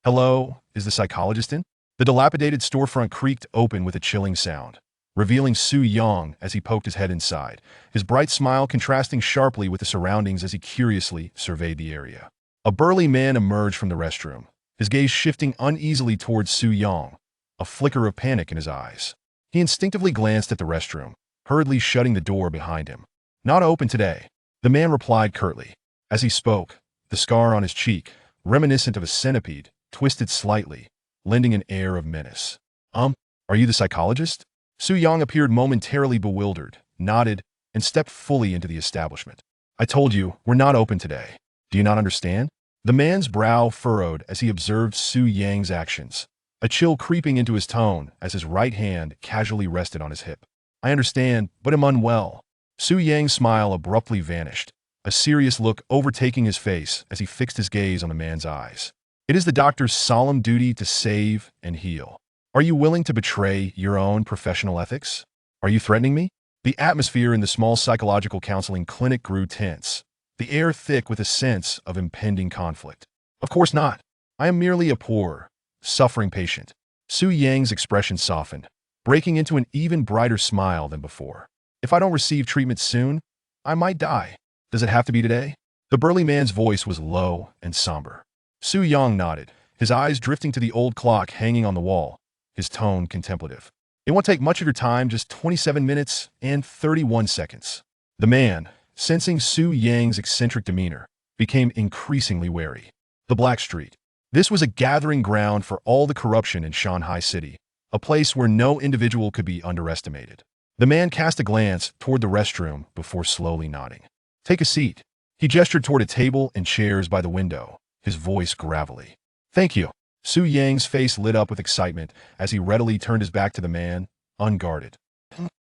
Hello, is the psychologist in? The dilapidated storefront creaked open with a chilling sound, revealing Su Yang as he poked his head inside, his bright smile contrasting sharply with the surroundings as he curiously surveyed the area. A burly man emerged from the restroom, his gaze shifting uneasily towards Su Yang, a flicker of panic in his eyes. He instinctively glanced at the restroom, hurriedly shutting the door behind him. "Not open today," the man replied curtly. As he spoke, the scar on his cheek, reminiscent of a centipede, twisted slightly, lending an air of menace. Are you the psychologist?" Su Yang appeared momentarily bewildered, nodded, and stepped fully into the establishment. "I told you, we're not open today. Do you not understand?" The man's brow furrowed as he observed Su Yang's actions, a chill creeping into his tone as his right hand casually rested on his hip. "I understand, but am unwell." Su Yang's smile abruptly vanished, a serious look overtaking his face as he fixed his gaze on the man's eyes. "It is the doctor's solemn duty to save and heal. Are you willing to betray your own professional ethics? Are you threatening me?" The atmosphere in the small psychological counseling clinic grew tense, the air thick with a sense of impending conflict. "Of course not. I am merely a poor, suffering patient." Su Yang's expression softened, breaking into an even brighter smile than before. "If I don't receive treatment soon, I might die. Does it have to be today?" The burly man's voice was low and somber. Su Yang nodded, his eyes drifting to the old clock hanging on the wall, his tone contemplative. "It won't take much of your time, just 27 minutes and 31 seconds. The man, sensing Su Yang's eccentric demeanor, became increasingly wary. The Black Street. This was a gathering ground for all the corruption in Shanghai City, a place where no individual could be underestimated. The man cast a glance toward the restroom before slowly nodding. "Take a seat." He gestured toward a table and chairs by the window, his voice gravelly. "Thank you." Su Yang's face lit up with excitement as he readily turned his back to the man, unguarded.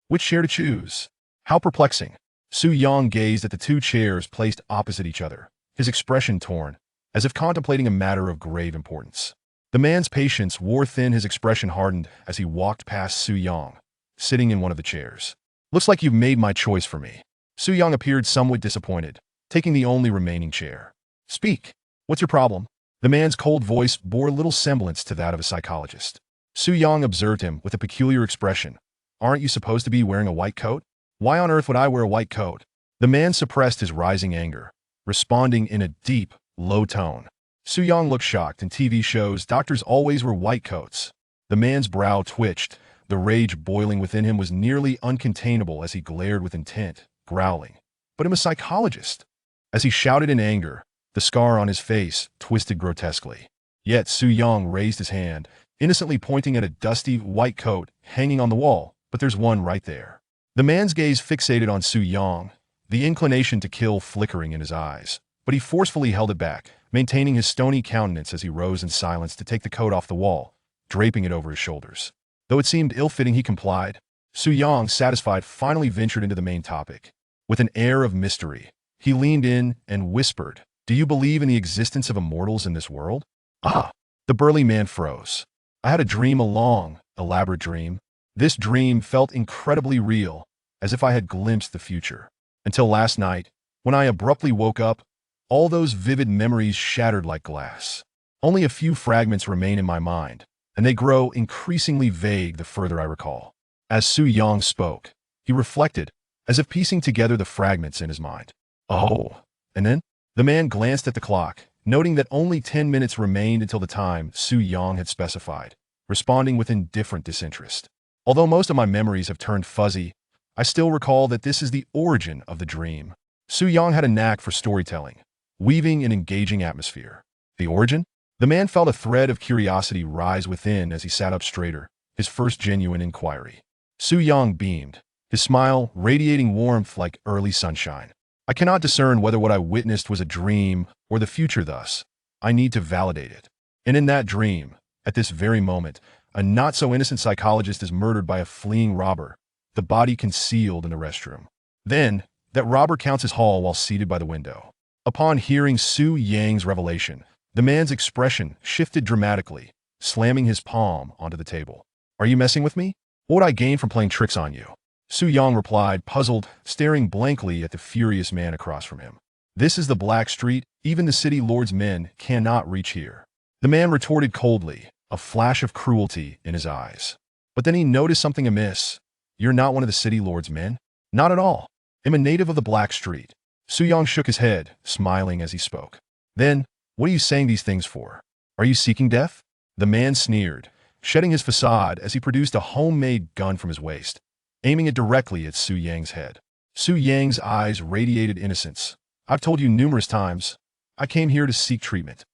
Which chair to choose? How perplexing. Su Yang gazed at the two chairs placed opposite each other, his expression torn, as if contemplating a matter of grave importance. The man's patience wore thin, his expression hardened as he walked past Su Yang, sitting in one of the chairs. "Looks like you've made my choice for me." Su Yang appeared somewhat disappointed, taking the only remaining chair. "Speak. What's your problem?" The man's cold voice bore little semblance to that of a psychologist. Su Yang observed him with a peculiar expression. "Aren't you supposed to be wearing a white coat? Why on earth would I wear a white coat?" The man suppressed his rising anger, responding in a deep, low tone. Su Yang looked shocked. In TV shows, doctors always wear white coats. The man's brow twitched. The rage boiling within him was nearly uncontainable as he glared with intent, growling. "But I'm a psychologist." As he shouted in anger, the scar on his face twisted grotesquely. Yet Su Yang raised his hand, innocently pointing at a dusty white coat hanging on the wall. "But there's one right there." The man's gaze fixated on Su Yang, the inclination to kill flickering in his eyes. But he forcefully held it back, maintaining his stony countenance as he rose in silence to take the coat off the wall, draping it over his shoulders. Though it seemed ill-fitting, he complied. Su Yang, satisfied, finally ventured into the main topic. With an air of mystery, he leaned in and whispered, "Do you believe in the existence of immortals in this world?" "Ah!" The burly man froze. "I had a dream, a long, elaborate dream. This dream felt incredibly real, as if I had glimpsed the future. Until last night, when I abruptly woke up, all those vivid memories shattered like glass. Only a few fragments remain in my mind, and they grow increasingly vague the further I recall." As Su Yang spoke, he reflected, as if piecing together the fragments in his mind. "Oh." And then, the man glanced at the clock, noting that only 10 minutes remained until the time Su Yang had specified, responding with indifferent disinterest. "Although most of my memories have turned fuzzy, I still recall that this is the origin of the dream." Su Yang had a knack for storytelling, weaving an engaging atmosphere. The origin? The man felt a thread of curiosity rise within as he sat up straighter, his first genuine inquiry. Su Yang beamed, his smile radiating warmth like early sunshine. "I cannot discern whether what I witnessed was a dream or the future, thus I need to validate it. And in that dream, at this very moment, a not-so-innocent psychologist is murdered by a fleeing robber, the body concealed in the restroom. Then, that robber counts his haul while seated by the window." Upon hearing Su Yang's revelation, the man's expression shifted dramatically, slamming his palm onto the table. "Are you messing with me? What would I gain from playing tricks on you?" Su Yang replied, puzzled, staring blankly at the furious man across from him. "This is the Black Street. Even the city lord's men cannot reach here." The man retorted coldly, a flash of cruelty in his eyes. But then he noticed something amiss. You're not one of the city lord's men? Not at all. I'm a native of the Black Street. Su Yang shook his head, smiling as he spoke. Then, what are you saying these things for? Are you seeking death? The man sneered, shedding his facade as he produced a homemade gun from his waist, aiming it directly at Su Yang's head. Su Yang's eyes radiated innocence. I've told you numerous times, I came here to seek treatment.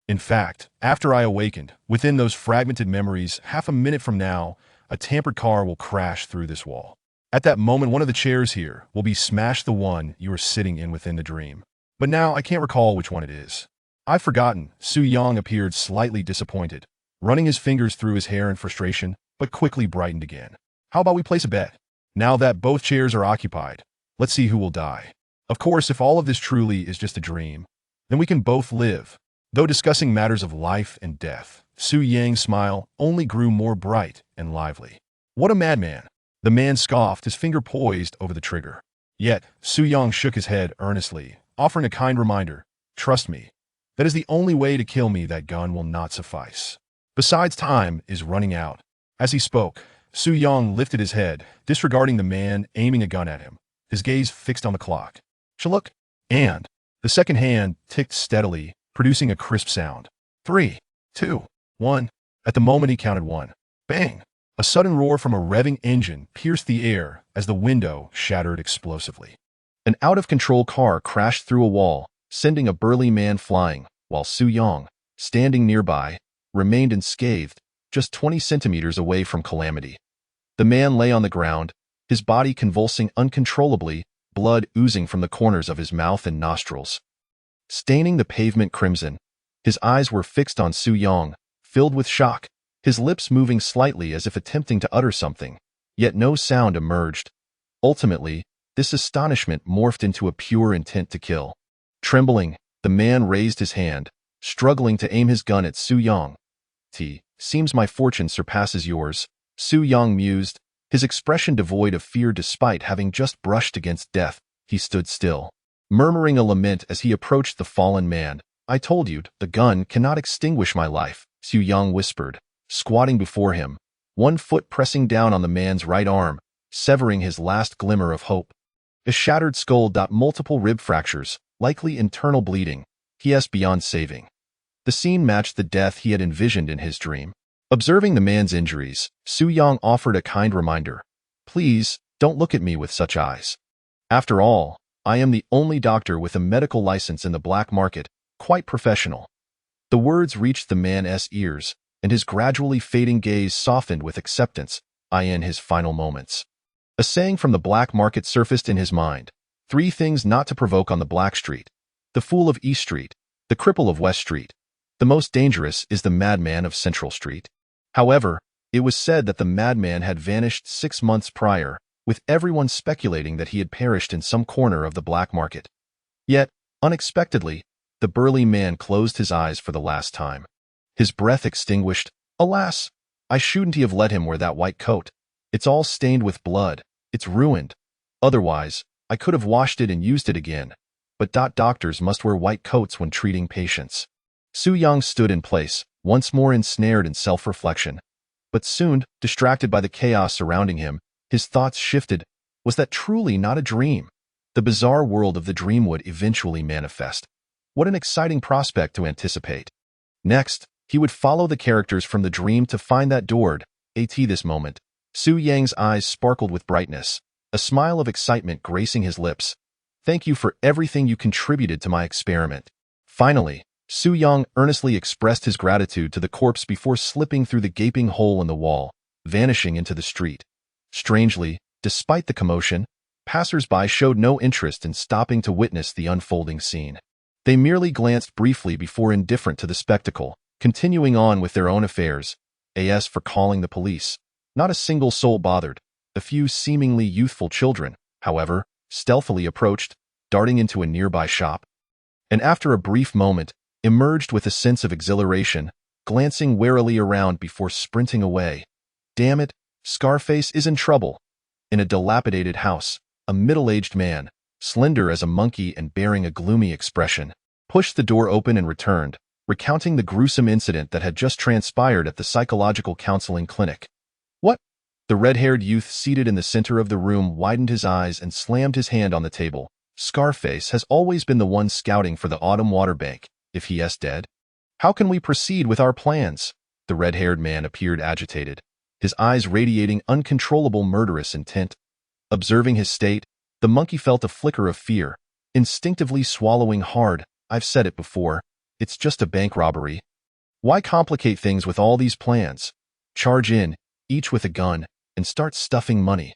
In fact, after I awakened, within those fragmented memories, half a minute from now, a tampered car will crash through this wall. At that moment, one of the chairs here will be smashed, the one you are sitting in within the dream. But now I can't recall which one it is. I've forgotten. Su Yang appeared slightly disappointed, running his fingers through his hair in frustration, but quickly brightened again. How about we place a bet? Now that both chairs are occupied, let's see who will die. Of course, if all of this truly is just a dream, then we can both live. Though discussing matters of life and death, Su Yang's smile only grew more bright and lively. What a madman! The man scoffed, his finger poised over the trigger. Yet, Su Yang shook his head earnestly, offering a kind reminder. Trust me, that is the only way to kill me. That gun will not suffice. Besides, time is running out. As he spoke, Su Yang lifted his head, disregarding the man aiming a gun at him, his gaze fixed on the clock. Shaluk! And the second hand ticked steadily, producing a crisp sound. 3, 2, 1. At the moment he counted 1. Bang! A sudden roar from a revving engine pierced the air as the window shattered explosively. An out-of-control car crashed through a wall, sending a burly man flying, while Su Yang, standing nearby, remained unscathed, just 20 centimeters away from calamity. The man lay on the ground, his body convulsing uncontrollably, blood oozing from the corners of his mouth and nostrils. Staining the pavement crimson, his eyes were fixed on Su Yang, filled with shock, his lips moving slightly as if attempting to utter something, yet no sound emerged. Ultimately, this astonishment morphed into a pure intent to kill. Trembling, the man raised his hand, struggling to aim his gun at Su Yang. Seems my fortune surpasses yours, Su Yang mused, his expression devoid of fear despite having just brushed against death. He stood still, murmuring a lament as he approached the fallen man. I told you, the gun cannot extinguish my life, Su Yang whispered, squatting before him, one foot pressing down on the man's right arm, severing his last glimmer of hope. A shattered skull. Multiple rib fractures, likely internal bleeding. He.S. beyond saving. The scene matched the death he had envisioned in his dream. Observing the man's injuries, Su Yang offered a kind reminder. Please, don't look at me with such eyes. After all, I am the only doctor with a medical license in the black market, quite professional. The words reached the man's ears, and his gradually fading gaze softened with acceptance, in his final moments. A saying from the black market surfaced in his mind. 3 things not to provoke on the Black Street. The fool of East Street, the cripple of West Street. The most dangerous is the madman of Central Street. However, it was said that the madman had vanished 6 months prior, with everyone speculating that he had perished in some corner of the black market. Yet, unexpectedly, the burly man closed his eyes for the last time. His breath extinguished. Alas, I shouldn't have let him wear that white coat. It's all stained with blood. It's ruined. Otherwise, I could have washed it and used it again. But doctors must wear white coats when treating patients. Su Yang stood in place, once more ensnared in self-reflection. But soon, distracted by the chaos surrounding him, his thoughts shifted. Was that truly not a dream? The bizarre world of the dream would eventually manifest. What an exciting prospect to anticipate. Next, he would follow the characters from the dream to find that door. This moment, Su Yang's eyes sparkled with brightness, a smile of excitement gracing his lips. Thank you for everything you contributed to my experiment. Finally, Su Yang earnestly expressed his gratitude to the corpse before slipping through the gaping hole in the wall, vanishing into the street. Strangely, despite the commotion, passers-by showed no interest in stopping to witness the unfolding scene. They merely glanced briefly before indifferent to the spectacle, continuing on with their own affairs. As for calling the police, not a single soul bothered. A few seemingly youthful children, however, stealthily approached, darting into a nearby shop. And after a brief moment, emerged with a sense of exhilaration, glancing warily around before sprinting away. Damn it, Scarface is in trouble. In a dilapidated house, a middle-aged man, slender as a monkey and bearing a gloomy expression, pushed the door open and returned, recounting the gruesome incident that had just transpired at the psychological counseling clinic. What? The red-haired youth seated in the center of the room widened his eyes and slammed his hand on the table. Scarface has always been the one scouting for the Autumn Water Bank. If he is dead, how can we proceed with our plans? The red-haired man appeared agitated, his eyes radiating uncontrollable murderous intent. Observing his state, the monkey felt a flicker of fear, instinctively swallowing hard. I've said it before, it's just a bank robbery. Why complicate things with all these plans? Charge in, each with a gun, and start stuffing money.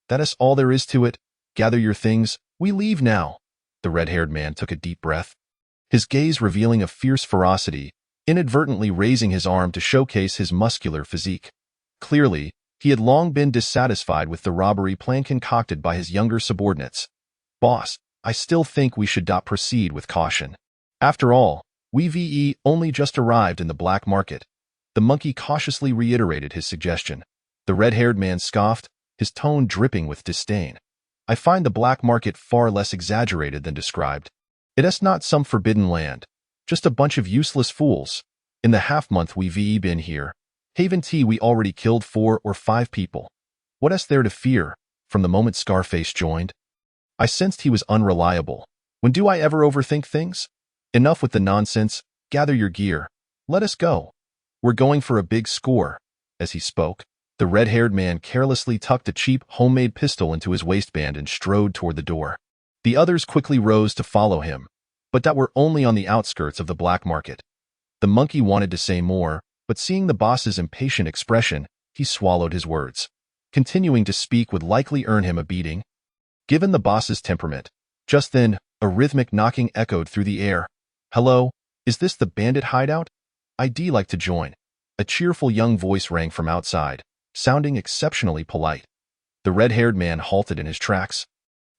That is all there is to it. Gather your things, we leave now. The red-haired man took a deep breath, his gaze revealing a fierce ferocity, inadvertently raising his arm to showcase his muscular physique. Clearly, he had long been dissatisfied with the robbery plan concocted by his younger subordinates. Boss, I still think we should proceed with caution. After all, we only just arrived in the black market. The monkey cautiously reiterated his suggestion. The red-haired man scoffed, his tone dripping with disdain. I find the black market far less exaggerated than described. It is not some forbidden land, just a bunch of useless fools. In the half-month we've been here, we already killed 4 or 5 people. What is there to fear? From the moment Scarface joined, I sensed he was unreliable. When do I ever overthink things? Enough with the nonsense, gather your gear. Let us go. We're going for a big score. As he spoke, the red-haired man carelessly tucked a cheap, homemade pistol into his waistband and strode toward the door. The others quickly rose to follow him, but that were only on the outskirts of the black market. The monkey wanted to say more, but seeing the boss's impatient expression, he swallowed his words. Continuing to speak would likely earn him a beating. Given the boss's temperament, just then, a rhythmic knocking echoed through the air. Hello, is this the bandit hideout? I'd like to join. A cheerful young voice rang from outside, sounding exceptionally polite. The red-haired man halted in his tracks,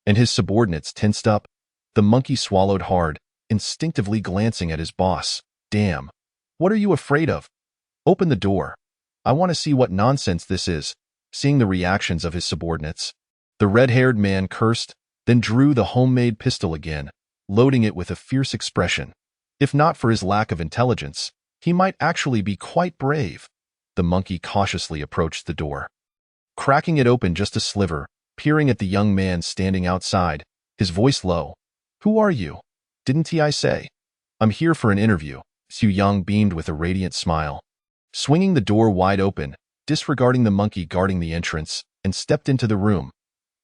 and his subordinates tensed up. The monkey swallowed hard, instinctively glancing at his boss. Damn. What are you afraid of? Open the door. I want to see what nonsense this is. Seeing the reactions of his subordinates, the red-haired man cursed, then drew the homemade pistol again, loading it with a fierce expression. If not for his lack of intelligence, he might actually be quite brave. The monkey cautiously approached the door, cracking it open just a sliver, peering at the young man standing outside, his voice low. Who are you? Didn't I say? I'm here for an interview. Su Yang beamed with a radiant smile, swinging the door wide open, disregarding the monkey guarding the entrance, and stepped into the room.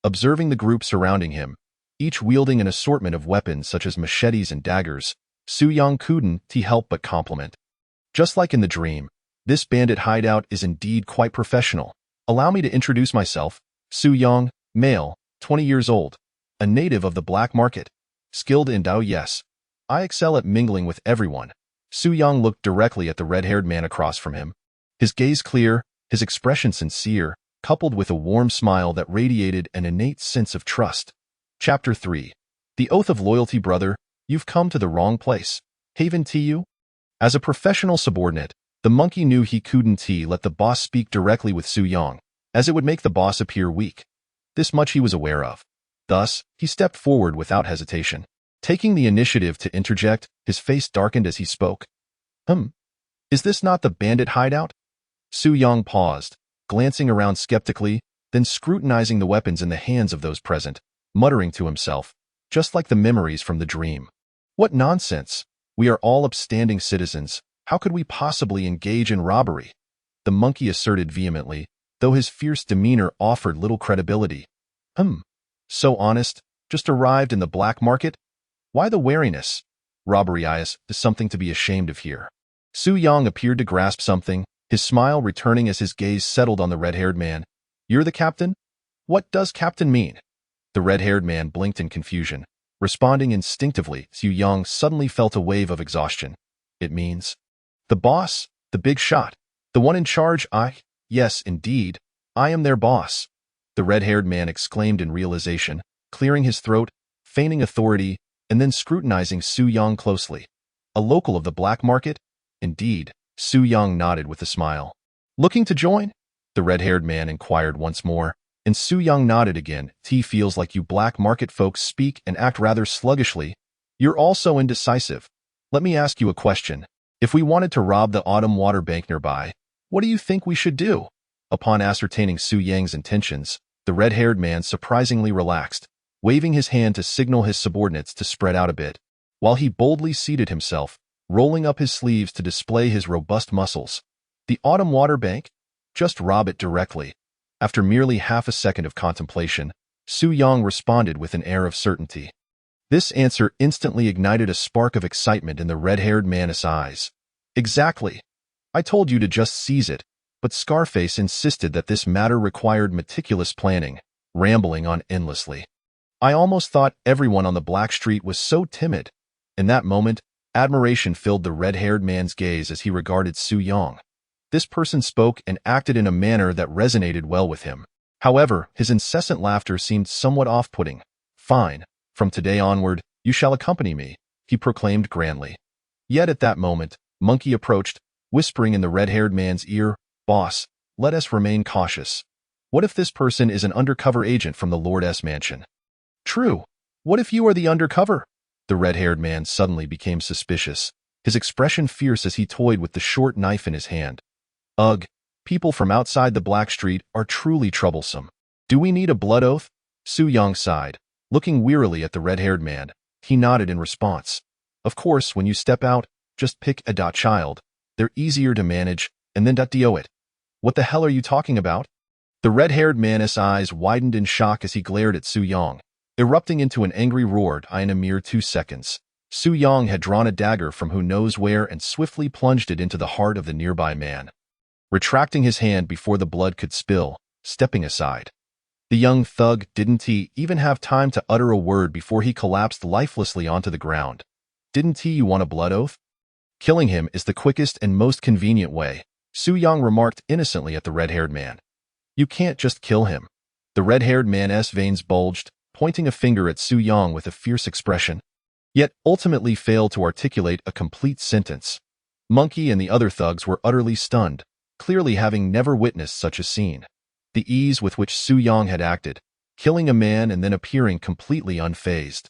Observing the group surrounding him, each wielding an assortment of weapons such as machetes and daggers, Su Yang couldn't help but compliment. Just like in the dream, this bandit hideout is indeed quite professional. Allow me to introduce myself. Su Yang, male, 20 years old, a native of the black market. Skilled in Dao, yes. I excel at mingling with everyone. Su Yang looked directly at the red-haired man across from him. His gaze clear, his expression sincere, coupled with a warm smile that radiated an innate sense of trust. Chapter 3. The Oath of Loyalty. Brother, you've come to the wrong place. Haven't you? As a professional subordinate, the monkey knew he couldn't let the boss speak directly with Su Yang, as it would make the boss appear weak. This much he was aware of. Thus, he stepped forward without hesitation, taking the initiative to interject. His face darkened as he spoke. Is this not the bandit hideout? Su Yang paused, glancing around skeptically, then scrutinizing the weapons in the hands of those present, muttering to himself, just like the memories from the dream. What nonsense! We are all upstanding citizens. How could we possibly engage in robbery? The monkey asserted vehemently, though his fierce demeanor offered little credibility. So honest, just arrived in the black market? Why the wariness? Robbery is something to be ashamed of here. Su Yang appeared to grasp something, his smile returning as his gaze settled on the red-haired man. You're the captain? What does captain mean? The red-haired man blinked in confusion. Responding instinctively, Su Yang suddenly felt a wave of exhaustion. It means the boss, the big shot, the one in charge. Yes, indeed, I am their boss. The red-haired man exclaimed in realization, clearing his throat, feigning authority, and then scrutinizing Su Yang closely. A local of the black market? Indeed, Su Yang nodded with a smile. Looking to join? The red-haired man inquired once more, and Su Yang nodded again. Feels like you black market folks speak and act rather sluggishly. You're all so indecisive. Let me ask you a question. If we wanted to rob the autumn water bank nearby, what do you think we should do? Upon ascertaining Su Yang's intentions, the red-haired man surprisingly relaxed, waving his hand to signal his subordinates to spread out a bit, while he boldly seated himself, rolling up his sleeves to display his robust muscles. The autumn water bank? Just rob it directly. After merely half a second of contemplation, Su Yang responded with an air of certainty. This answer instantly ignited a spark of excitement in the red-haired man's eyes. Exactly. I told you to just seize it, but Scarface insisted that this matter required meticulous planning, rambling on endlessly. I almost thought everyone on the Black Street was so timid. In that moment, admiration filled the red-haired man's gaze as he regarded Su Yang. This person spoke and acted in a manner that resonated well with him. However, his incessant laughter seemed somewhat off-putting. Fine. From today onward, you shall accompany me, he proclaimed grandly. Yet at that moment, Monkey approached, whispering in the red-haired man's ear, Boss, let us remain cautious. What if this person is an undercover agent from the Lord's mansion? True. What if you are the undercover? The red-haired man suddenly became suspicious, his expression fierce as he toyed with the short knife in his hand. Ugh, people from outside the Black Street are truly troublesome. Do we need a blood oath? Su Yang sighed. Looking wearily at the red-haired man, he nodded in response. Of course, when you step out, just pick a child. They're easier to manage, and then do it. What the hell are you talking about? The red-haired man's eyes widened in shock as he glared at Su Yang, erupting into an angry roar in a mere 2 seconds. Su Yang had drawn a dagger from who knows where and swiftly plunged it into the heart of the nearby man, retracting his hand before the blood could spill, stepping aside. The young thug didn't even have time to utter a word before he collapsed lifelessly onto the ground. Didn't you want a blood oath? Killing him is the quickest and most convenient way, Su Yang remarked innocently at the red-haired man. You can't just kill him. The red-haired man's veins bulged, pointing a finger at Su Yang with a fierce expression, yet ultimately failed to articulate a complete sentence. Monkey and the other thugs were utterly stunned, clearly having never witnessed such a scene. The ease with which Su Yang had acted, killing a man and then appearing completely unfazed,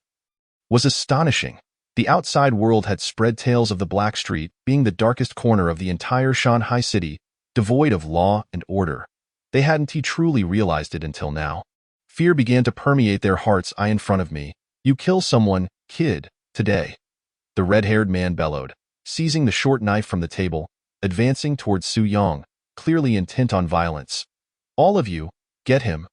was astonishing. The outside world had spread tales of the Black Street being the darkest corner of the entire Shanghai city, devoid of law and order. They hadn't truly realized it until now. Fear began to permeate their hearts. In front of me. You kill someone, kid, today. The red-haired man bellowed, seizing the short knife from the table, advancing towards Su Yang, clearly intent on violence. All of you, get him.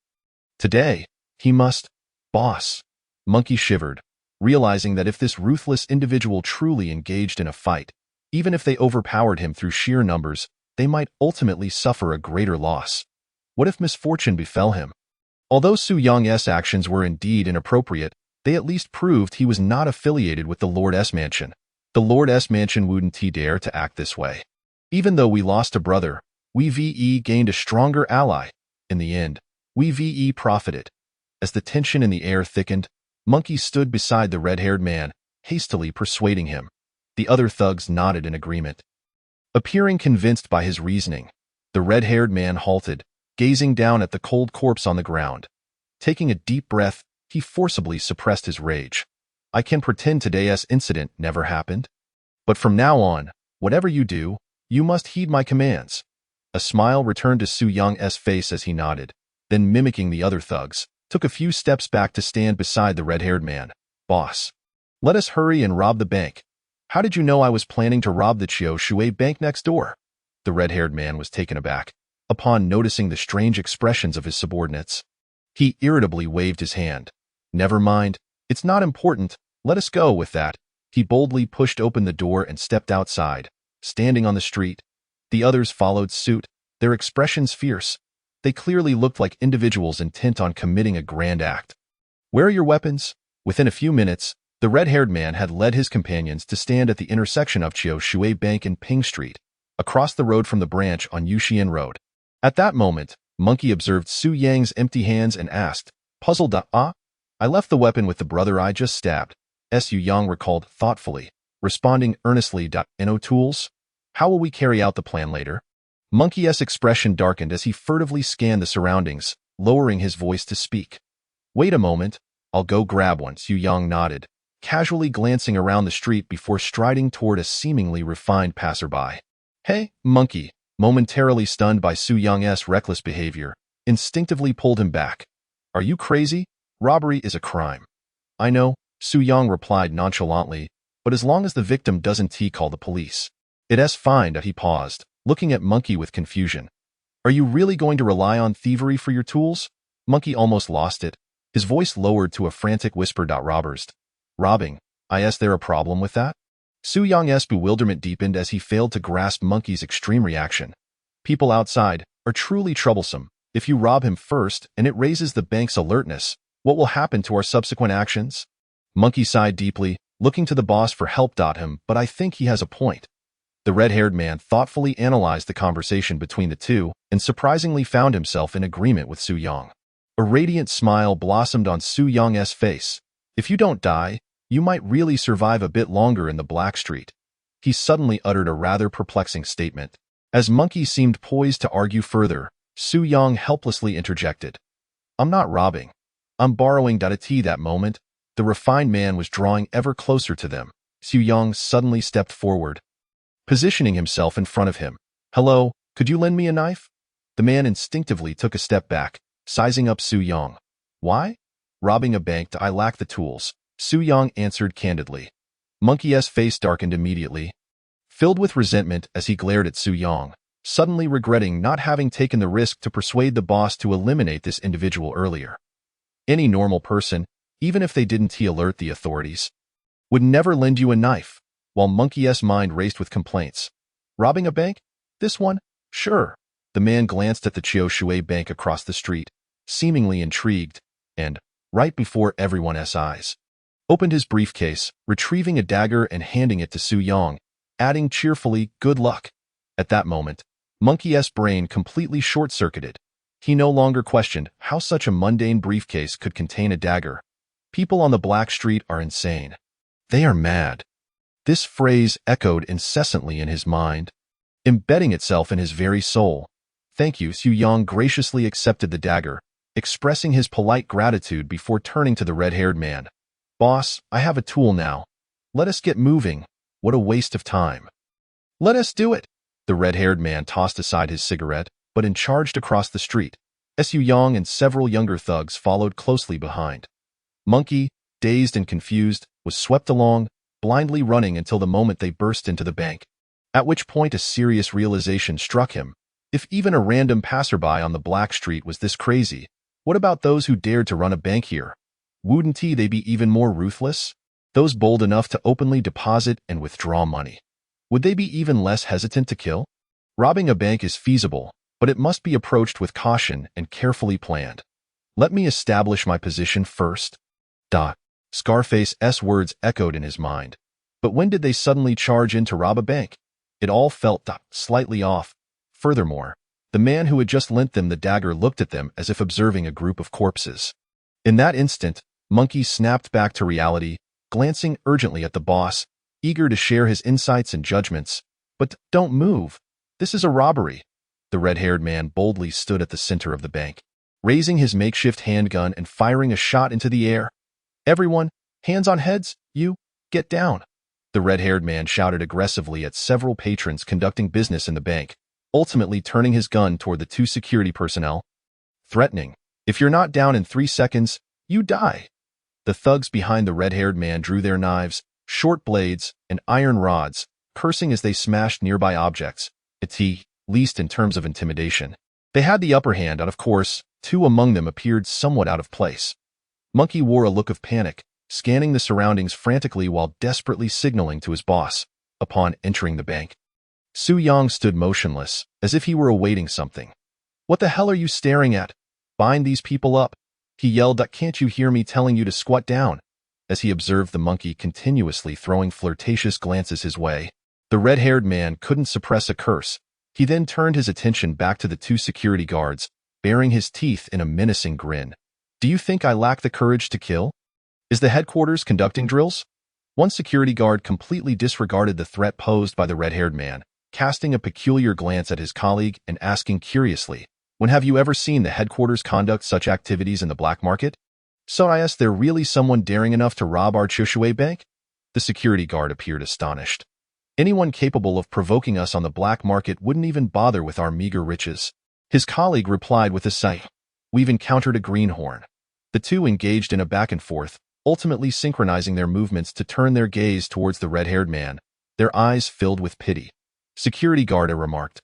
Today, he must. Boss. Monkey shivered, realizing that if this ruthless individual truly engaged in a fight, even if they overpowered him through sheer numbers, they might ultimately suffer a greater loss. What if misfortune befell him? Although Su Yang's actions were indeed inappropriate, they at least proved he was not affiliated with the Lord's mansion. The Lord's mansion wouldn't dare to act this way. Even though we lost a brother, we gained a stronger ally. In the end, we profited. As the tension in the air thickened, Monkey stood beside the red-haired man, hastily persuading him. The other thugs nodded in agreement. Appearing convinced by his reasoning, the red-haired man halted, gazing down at the cold corpse on the ground. Taking a deep breath, he forcibly suppressed his rage. I can pretend today's incident never happened. But from now on, whatever you do, you must heed my commands. A smile returned to Su Yang's face as he nodded, then mimicking the other thugs, took a few steps back to stand beside the red-haired man. Boss. Let us hurry and rob the bank. How did you know I was planning to rob the Chiu Shui bank next door? The red-haired man was taken aback, upon noticing the strange expressions of his subordinates. He irritably waved his hand. Never mind, it's not important, let us go with that. He boldly pushed open the door and stepped outside, standing on the street. The others followed suit, their expressions fierce. They clearly looked like individuals intent on committing a grand act. Where are your weapons? Within a few minutes, the red-haired man had led his companions to stand at the intersection of Chiu Shui Bank and Ping Street, across the road from the branch on Yuxian Road. At that moment, Monkey observed Su Yang's empty hands and asked, puzzled, I left the weapon with the brother I just stabbed. Su Yang recalled thoughtfully, responding earnestly, no tools? How will we carry out the plan later? Monkey's expression darkened as he furtively scanned the surroundings, lowering his voice to speak. Wait a moment, I'll go grab one. Su Yang nodded, casually glancing around the street before striding toward a seemingly refined passerby. "Hey, monkey," momentarily stunned by Su Yang's reckless behavior, instinctively pulled him back. "Are you crazy? Robbery is a crime." "I know," Su Yang replied nonchalantly, "but as long as the victim doesn't call the police. It's fine." He paused, looking at Monkey with confusion. "Are you really going to rely on thievery for your tools?" Monkey almost lost it, his voice lowered to a frantic whisper. "Robbers. Robbing. Is there a problem with that?" Su Yang's bewilderment deepened as he failed to grasp Monkey's extreme reaction. "People outside are truly troublesome. If you rob him first and it raises the bank's alertness, what will happen to our subsequent actions?" Monkey sighed deeply, looking to the boss for help. But I think he has a point." The red-haired man thoughtfully analyzed the conversation between the two and surprisingly found himself in agreement with Su Yang. A radiant smile blossomed on Su Yang's face. "If you don't die, you might really survive a bit longer in the Black Street." He suddenly uttered a rather perplexing statement. As Monkey seemed poised to argue further, Su Yang helplessly interjected. "I'm not robbing. I'm borrowing." At that moment, the refined man was drawing ever closer to them. Su Yang suddenly stepped forward, positioning himself in front of him. "Hello, could you lend me a knife?" The man instinctively took a step back, sizing up Su Yang. "Why?" "Robbing a bank. I lack the tools," Su Yang answered candidly. Monkey's face darkened immediately, filled with resentment as he glared at Su Yang, suddenly regretting not having taken the risk to persuade the boss to eliminate this individual earlier. Any normal person, even if they didn't alert the authorities, would never lend you a knife. While Monkey's mind raced with complaints. "Robbing a bank? This one? Sure." The man glanced at the Chiu Shui bank across the street, seemingly intrigued, and, right before everyone's eyes, opened his briefcase, retrieving a dagger and handing it to Su Yang, adding cheerfully, "Good luck." At that moment, Monkey's brain completely short-circuited. He no longer questioned how such a mundane briefcase could contain a dagger. People on the Black Street are insane. They are mad. This phrase echoed incessantly in his mind, embedding itself in his very soul. "Thank you." Su Yang graciously accepted the dagger, expressing his polite gratitude before turning to the red-haired man. "Boss, I have a tool now. Let us get moving." "What a waste of time." "Let us do it." The red-haired man tossed aside his cigarette, but charged across the street. Su Yang and several younger thugs followed closely behind. Monkey, dazed and confused, was swept along, blindly running until the moment they burst into the bank. At which point a serious realization struck him. If even a random passerby on the Black Street was this crazy, what about those who dared to run a bank here? Wouldn't they be even more ruthless? Those bold enough to openly deposit and withdraw money. Would they be even less hesitant to kill? Robbing a bank is feasible, but it must be approached with caution and carefully planned. "Let me establish my position first." Scarface's words echoed in his mind. But when did they suddenly charge in to rob a bank? It all felt slightly off. Furthermore, the man who had just lent them the dagger looked at them as if observing a group of corpses. In that instant, Monkey snapped back to reality, glancing urgently at the boss, eager to share his insights and judgments. "But don't move. This is a robbery." The red-haired man boldly stood at the center of the bank, raising his makeshift handgun and firing a shot into the air. "Everyone, hands on heads, you, get down." The red-haired man shouted aggressively at several patrons conducting business in the bank, ultimately turning his gun toward the two security personnel, threatening, "If you're not down in 3 seconds, you die." The thugs behind the red-haired man drew their knives, short blades, and iron rods, cursing as they smashed nearby objects, at least in terms of intimidation. They had the upper hand, and of course, 2 among them appeared somewhat out of place. Monkey wore a look of panic, scanning the surroundings frantically while desperately signaling to his boss. Upon entering the bank, Su Yang stood motionless, as if he were awaiting something. "What the hell are you staring at? Bind these people up," he yelled. "Can't you hear me telling you to squat down?" As he observed the monkey continuously throwing flirtatious glances his way, the red-haired man couldn't suppress a curse. He then turned his attention back to the 2 security guards, baring his teeth in a menacing grin. "Do you think I lack the courage to kill? Is the headquarters conducting drills?" One security guard completely disregarded the threat posed by the red-haired man, casting a peculiar glance at his colleague and asking curiously, "When have you ever seen the headquarters conduct such activities in the black market?" So I asked, there really someone daring enough to rob our Chushue bank? The security guard appeared astonished. Anyone capable of provoking us on the black market wouldn't even bother with our meager riches. His colleague replied with a sigh. We've encountered a greenhorn. The two engaged in a back and forth, ultimately synchronizing their movements to turn their gaze towards the red-haired man, their eyes filled with pity. Security guard A remarked.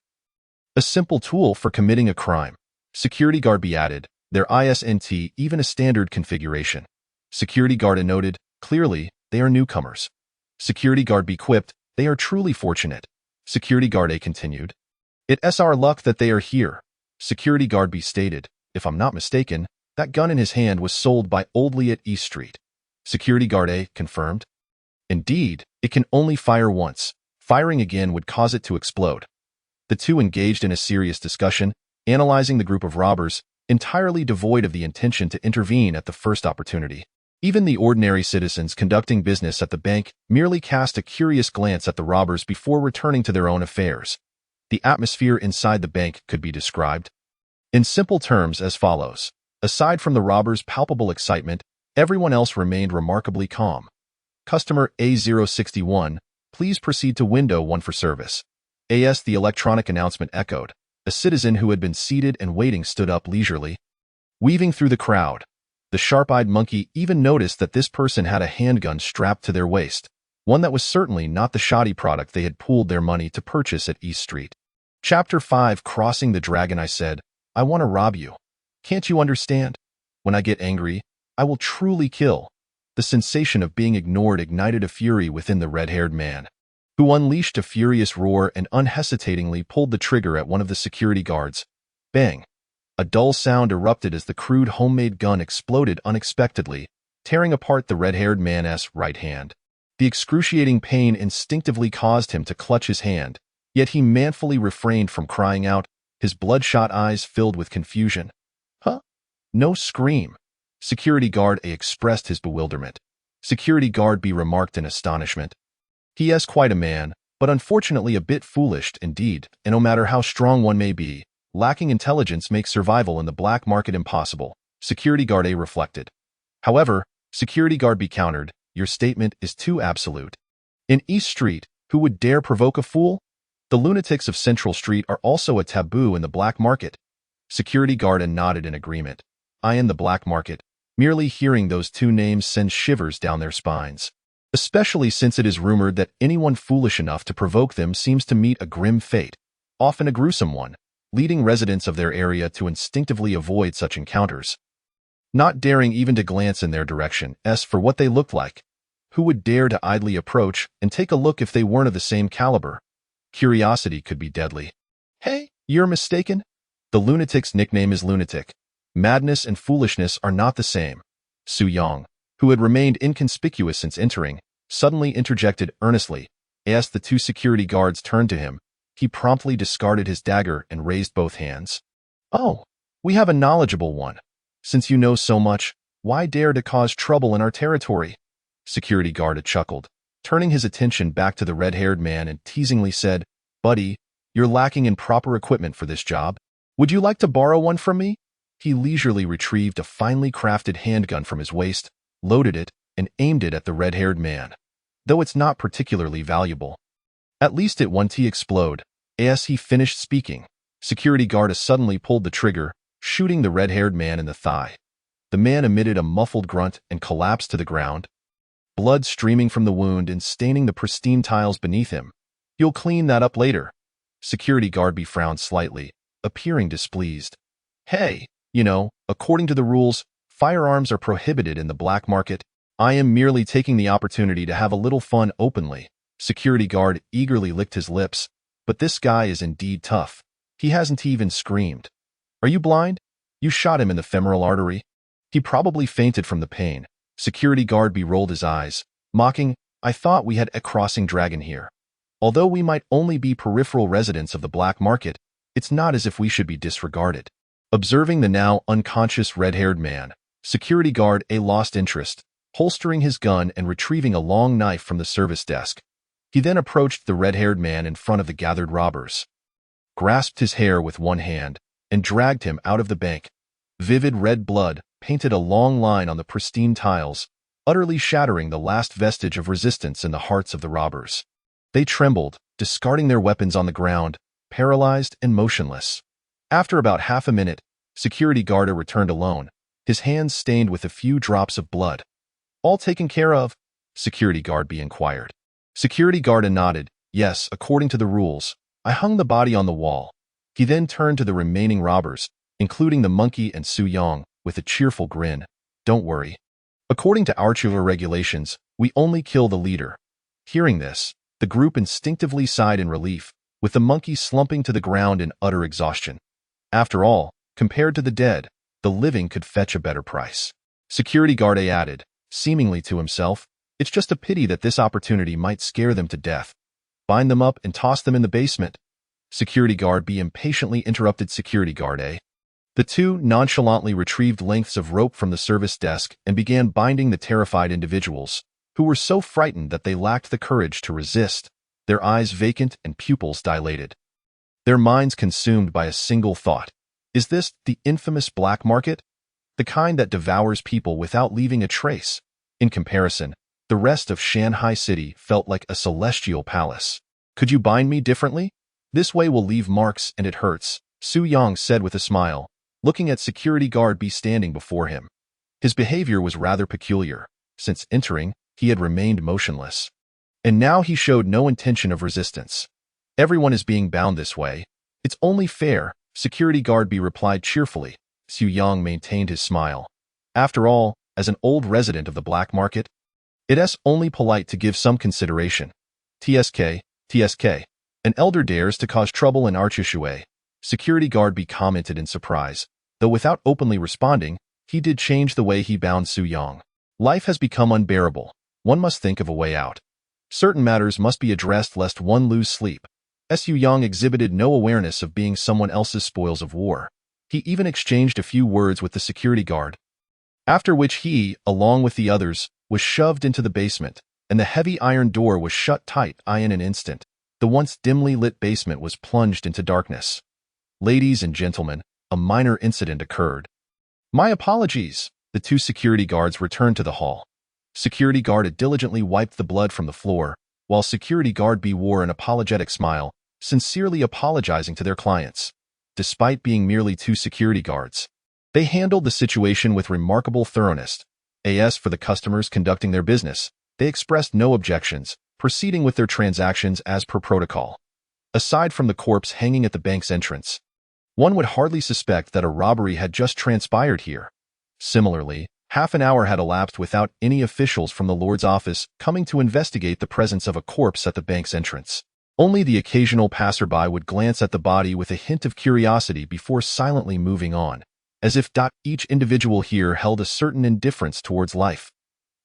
A simple tool for committing a crime. Security guard B added, their ISNT even a standard configuration. Security guard A noted, clearly, they are newcomers. Security guard B quipped, they are truly fortunate. Security guard A continued. It's our luck that they are here. Security guard B stated, if I'm not mistaken, that gun in his hand was sold by Oldley at East Street. Security guard A confirmed. Indeed, it can only fire once. Firing again would cause it to explode. The two engaged in a serious discussion, analyzing the group of robbers, entirely devoid of the intention to intervene at the first opportunity. Even the ordinary citizens conducting business at the bank merely cast a curious glance at the robbers before returning to their own affairs. The atmosphere inside the bank could be described in simple terms as follows. Aside from the robbers' palpable excitement, everyone else remained remarkably calm. Customer A061, please proceed to window 1 for service. As the electronic announcement echoed, a citizen who had been seated and waiting stood up leisurely. Weaving through the crowd, the sharp-eyed monkey even noticed that this person had a handgun strapped to their waist, one that was certainly not the shoddy product they had pooled their money to purchase at East Street. Chapter 5 Crossing the Dragon. I said, I want to rob you. Can't you understand? When I get angry, I will truly kill. The sensation of being ignored ignited a fury within the red-haired man, who unleashed a furious roar and unhesitatingly pulled the trigger at one of the security guards. Bang! A dull sound erupted as the crude homemade gun exploded unexpectedly, tearing apart the red-haired man's right hand. The excruciating pain instinctively caused him to clutch his hand, yet he manfully refrained from crying out, his bloodshot eyes filled with confusion. Huh? No scream. Security guard A expressed his bewilderment. Security guard B remarked in astonishment. He is quite a man, but unfortunately a bit foolish indeed, and no matter how strong one may be, lacking intelligence makes survival in the black market impossible, Security guard A reflected. However, Security guard B countered, your statement is too absolute. In East Street, who would dare provoke a fool? The lunatics of Central Street are also a taboo in the black market. Security guard A nodded in agreement. I in the black market. Merely hearing those two names sends shivers down their spines, especially since it is rumored that anyone foolish enough to provoke them seems to meet a grim fate, often a gruesome one, leading residents of their area to instinctively avoid such encounters, not daring even to glance in their direction as for what they looked like. Who would dare to idly approach and take a look if they weren't of the same caliber? Curiosity could be deadly. Hey, you're mistaken. The lunatic's nickname is Lunatic. Madness and foolishness are not the same. Su Yang, who had remained inconspicuous since entering, suddenly interjected earnestly. As the two security guards turned to him, he promptly discarded his dagger and raised both hands. Oh, we have a knowledgeable one. Since you know so much, why dare to cause trouble in our territory? Security guard chuckled, turning his attention back to the red-haired man and teasingly said, Buddy, you're lacking in proper equipment for this job. Would you like to borrow one from me? He leisurely retrieved a finely crafted handgun from his waist, loaded it, and aimed it at the red-haired man. Though it's not particularly valuable. At least it won't explode. As he finished speaking, Security guard suddenly pulled the trigger, shooting the red-haired man in the thigh. The man emitted a muffled grunt and collapsed to the ground, blood streaming from the wound and staining the pristine tiles beneath him. You'll clean that up later. Security guard B frowned slightly, appearing displeased. Hey, according to the rules, firearms are prohibited in the black market. I am merely taking the opportunity to have a little fun openly. Security guard eagerly licked his lips, but this guy is indeed tough. He hasn't even screamed. Are you blind? You shot him in the femoral artery. He probably fainted from the pain. Security guard B rolled his eyes, mocking, I thought we had a crossing dragon here. Although we might only be peripheral residents of the black market, it's not as if we should be disregarded. Observing the now unconscious red-haired man, Security guard A lost interest, holstering his gun and retrieving a long knife from the service desk. He then approached the red-haired man in front of the gathered robbers, grasped his hair with one hand, and dragged him out of the bank. Vivid red blood, painted a long line on the pristine tiles, utterly shattering the last vestige of resistance in the hearts of the robbers. They trembled, discarding their weapons on the ground, paralyzed and motionless. After about half a minute, security guard returned alone, his hands stained with a few drops of blood. "All taken care of?" Security guard inquired. Security guard nodded. "Yes, according to the rules. I hung the body on the wall." He then turned to the remaining robbers, including the monkey and Su Yong, with a cheerful grin. "Don't worry. According to our regulations, we only kill the leader." Hearing this, the group instinctively sighed in relief, with the monkey slumping to the ground in utter exhaustion. After all, compared to the dead, the living could fetch a better price. Security guard added, seemingly to himself, "It's just a pity that this opportunity might scare them to death. Bind them up and toss them in the basement." Security guard B impatiently interrupted security guard A. The two nonchalantly retrieved lengths of rope from the service desk and began binding the terrified individuals, who were so frightened that they lacked the courage to resist, their eyes vacant and pupils dilated. Their minds consumed by a single thought. Is this the infamous black market? The kind that devours people without leaving a trace? In comparison, the rest of Shanghai City felt like a celestial palace. "Could you bind me differently? This way will leave marks and it hurts," Su Yong said with a smile, looking at security guard B standing before him. His behavior was rather peculiar. Since entering, he had remained motionless. And now he showed no intention of resistance. "Everyone is being bound this way. It's only fair," security guard B replied cheerfully. Su Yong maintained his smile. "After all, as an old resident of the black market, it's only polite to give some consideration." TSK. An elder dares to cause trouble in Archishue. Security guard B commented in surprise. Though without openly responding, he did change the way he bound Su Yong. "Life has become unbearable. One must think of a way out. Certain matters must be addressed lest one lose sleep." Su Yong exhibited no awareness of being someone else's spoils of war. He even exchanged a few words with the security guard, after which he, along with the others, was shoved into the basement, and the heavy iron door was shut tight in an instant. The once dimly lit basement was plunged into darkness. "Ladies and gentlemen, a minor incident occurred." "My apologies." The two security guards returned to the hall. Security guard diligently wiped the blood from the floor, while security guard B wore an apologetic smile, sincerely apologizing to their clients. Despite being merely two security guards, they handled the situation with remarkable thoroughness. As for the customers conducting their business, they expressed no objections, proceeding with their transactions as per protocol. Aside from the corpse hanging at the bank's entrance, one would hardly suspect that a robbery had just transpired here. Similarly, half an hour had elapsed without any officials from the Lord's office coming to investigate the presence of a corpse at the bank's entrance. Only the occasional passerby would glance at the body with a hint of curiosity before silently moving on, as if each individual here held a certain indifference towards life.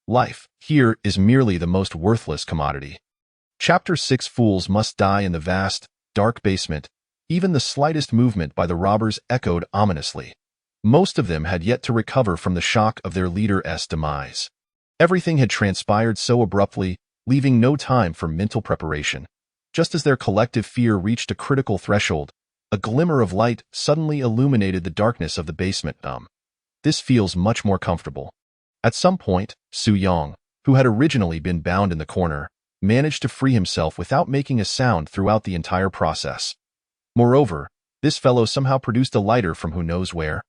Life, here, is merely the most worthless commodity. Chapter 6. Fools must die in the vast, dark basement. Even the slightest movement by the robbers echoed ominously. Most of them had yet to recover from the shock of their leader's demise. Everything had transpired so abruptly, leaving no time for mental preparation. Just as their collective fear reached a critical threshold, a glimmer of light suddenly illuminated the darkness of the basement. This feels much more comfortable. At some point, Su Yong, who had originally been bound in the corner, managed to free himself without making a sound throughout the entire process. Moreover, this fellow somehow produced a lighter from who knows where.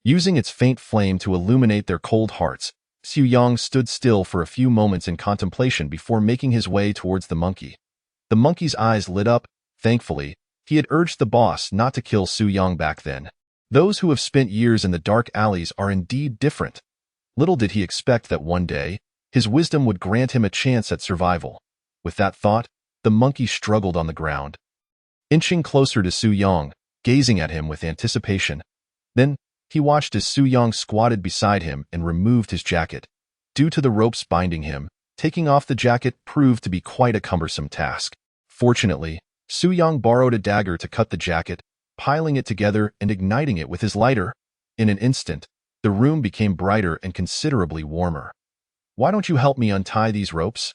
Using its faint flame to illuminate their cold hearts, Su Yong stood still for a few moments in contemplation before making his way towards the monkey. The monkey's eyes lit up. Thankfully, he had urged the boss not to kill Su Yong back then. Those who have spent years in the dark alleys are indeed different. Little did he expect that one day, his wisdom would grant him a chance at survival. With that thought, the monkey struggled on the ground, inching closer to Su Yong, gazing at him with anticipation. Then, he watched as Su Yong squatted beside him and removed his jacket. Due to the ropes binding him, taking off the jacket proved to be quite a cumbersome task. Fortunately, Su Yong borrowed a dagger to cut the jacket, piling it together and igniting it with his lighter. In an instant, the room became brighter and considerably warmer. "Why don't you help me untie these ropes?"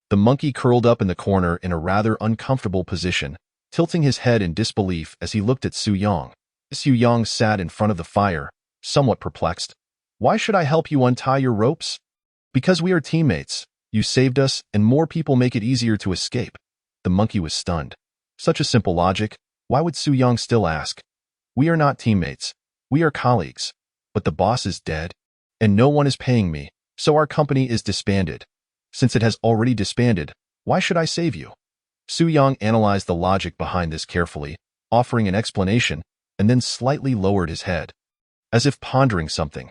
The monkey curled up in the corner in a rather uncomfortable position, tilting his head in disbelief as he looked at Su Yong. Su Yong sat in front of the fire, somewhat perplexed. Why should I help you untie your ropes? Because we are teammates. You saved us, and more people make it easier to escape. The monkey was stunned. Such a simple logic. Why would Su Yang still ask? We are not teammates. We are colleagues. But the boss is dead, and no one is paying me, so our company is disbanded. Since it has already disbanded, why should I save you? Su Yang analyzed the logic behind this carefully, offering an explanation, and then slightly lowered his head, as if pondering something.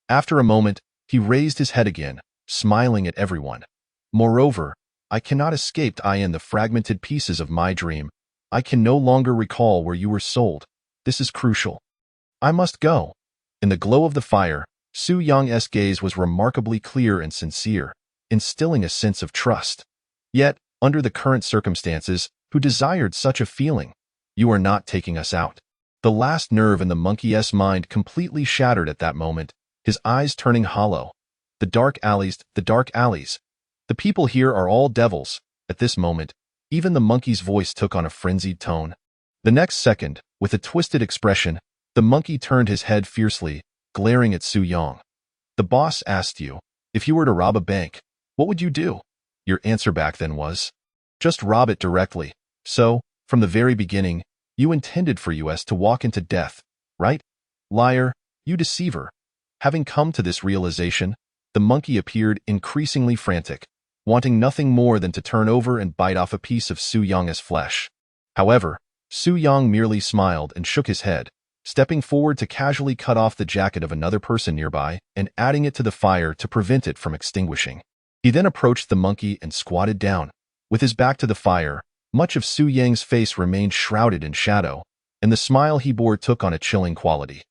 After a moment, he raised his head again, smiling at everyone. Moreover, I cannot escape the fragmented pieces of my dream. I can no longer recall where you were sold. This is crucial. I must go. In the glow of the fire, Su Yang's gaze was remarkably clear and sincere, instilling a sense of trust. Yet, under the current circumstances, who desired such a feeling? You are not taking us out. The last nerve in the monkey's mind completely shattered at that moment, his eyes turning hollow. The dark alleys, the dark alleys. The people here are all devils. At this moment, even the monkey's voice took on a frenzied tone. The next second, with a twisted expression, the monkey turned his head fiercely, glaring at Su Yang. The boss asked you, if you were to rob a bank, what would you do? Your answer back then was, just rob it directly. So, from the very beginning, you intended for us to walk into death, right? Liar, you deceiver. Having come to this realization, the monkey appeared increasingly frantic, wanting nothing more than to turn over and bite off a piece of Su Yang's flesh. However, Su Yang merely smiled and shook his head, stepping forward to casually cut off the jacket of another person nearby and adding it to the fire to prevent it from extinguishing. He then approached the monkey and squatted down. With his back to the fire, much of Su Yang's face remained shrouded in shadow, and the smile he bore took on a chilling quality.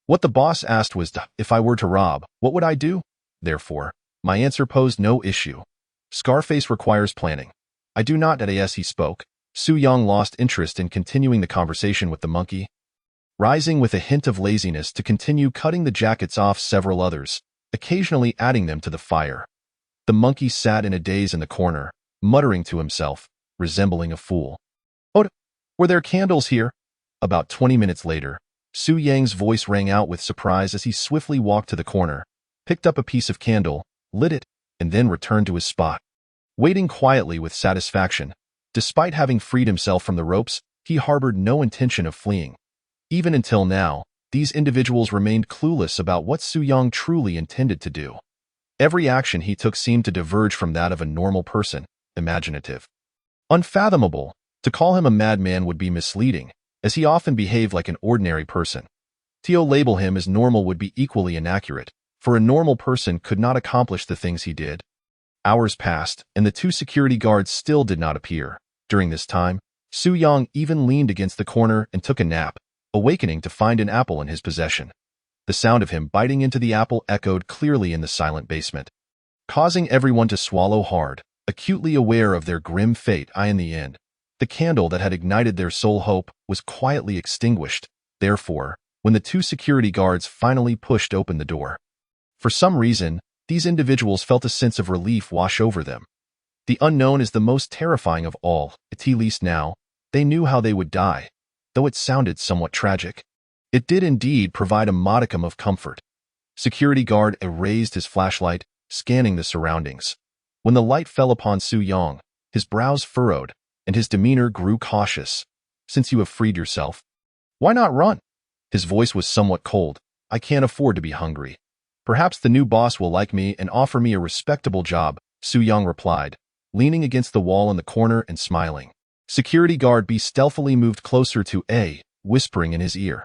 What the boss asked was, if I were to rob, what would I do? Therefore, my answer posed no issue. Scarface requires planning. I do not. As he spoke, Su Yang lost interest in continuing the conversation with the monkey, rising with a hint of laziness to continue cutting the jackets off several others, occasionally adding them to the fire. The monkey sat in a daze in the corner, muttering to himself, resembling a fool. Oh, were there candles here? About 20 minutes later, Su Yang's voice rang out with surprise as he swiftly walked to the corner, picked up a piece of candle, lit it, and then returned to his spot. Waiting quietly with satisfaction, despite having freed himself from the ropes, he harbored no intention of fleeing. Even until now, these individuals remained clueless about what Su Yang truly intended to do. Every action he took seemed to diverge from that of a normal person, imaginative. Unfathomable. To call him a madman would be misleading, as he often behaved like an ordinary person. To label him as normal would be equally inaccurate, for a normal person could not accomplish the things he did. Hours passed, and the two security guards still did not appear. During this time, Su Yang even leaned against the corner and took a nap, awakening to find an apple in his possession. The sound of him biting into the apple echoed clearly in the silent basement, causing everyone to swallow hard, acutely aware of their grim fate. In the end, the candle that had ignited their sole hope was quietly extinguished. Therefore, when the two security guards finally pushed open the door, for some reason, these individuals felt a sense of relief wash over them. The unknown is the most terrifying of all. At least now, they knew how they would die, though it sounded somewhat tragic. It did indeed provide a modicum of comfort. Security guard raised his flashlight, scanning the surroundings. When the light fell upon Su Yang, his brows furrowed, and his demeanor grew cautious. Since you have freed yourself, why not run? His voice was somewhat cold. I can't afford to be hungry. Perhaps the new boss will like me and offer me a respectable job, Su Yang replied, leaning against the wall in the corner and smiling. Security guard B stealthily moved closer to A, whispering in his ear.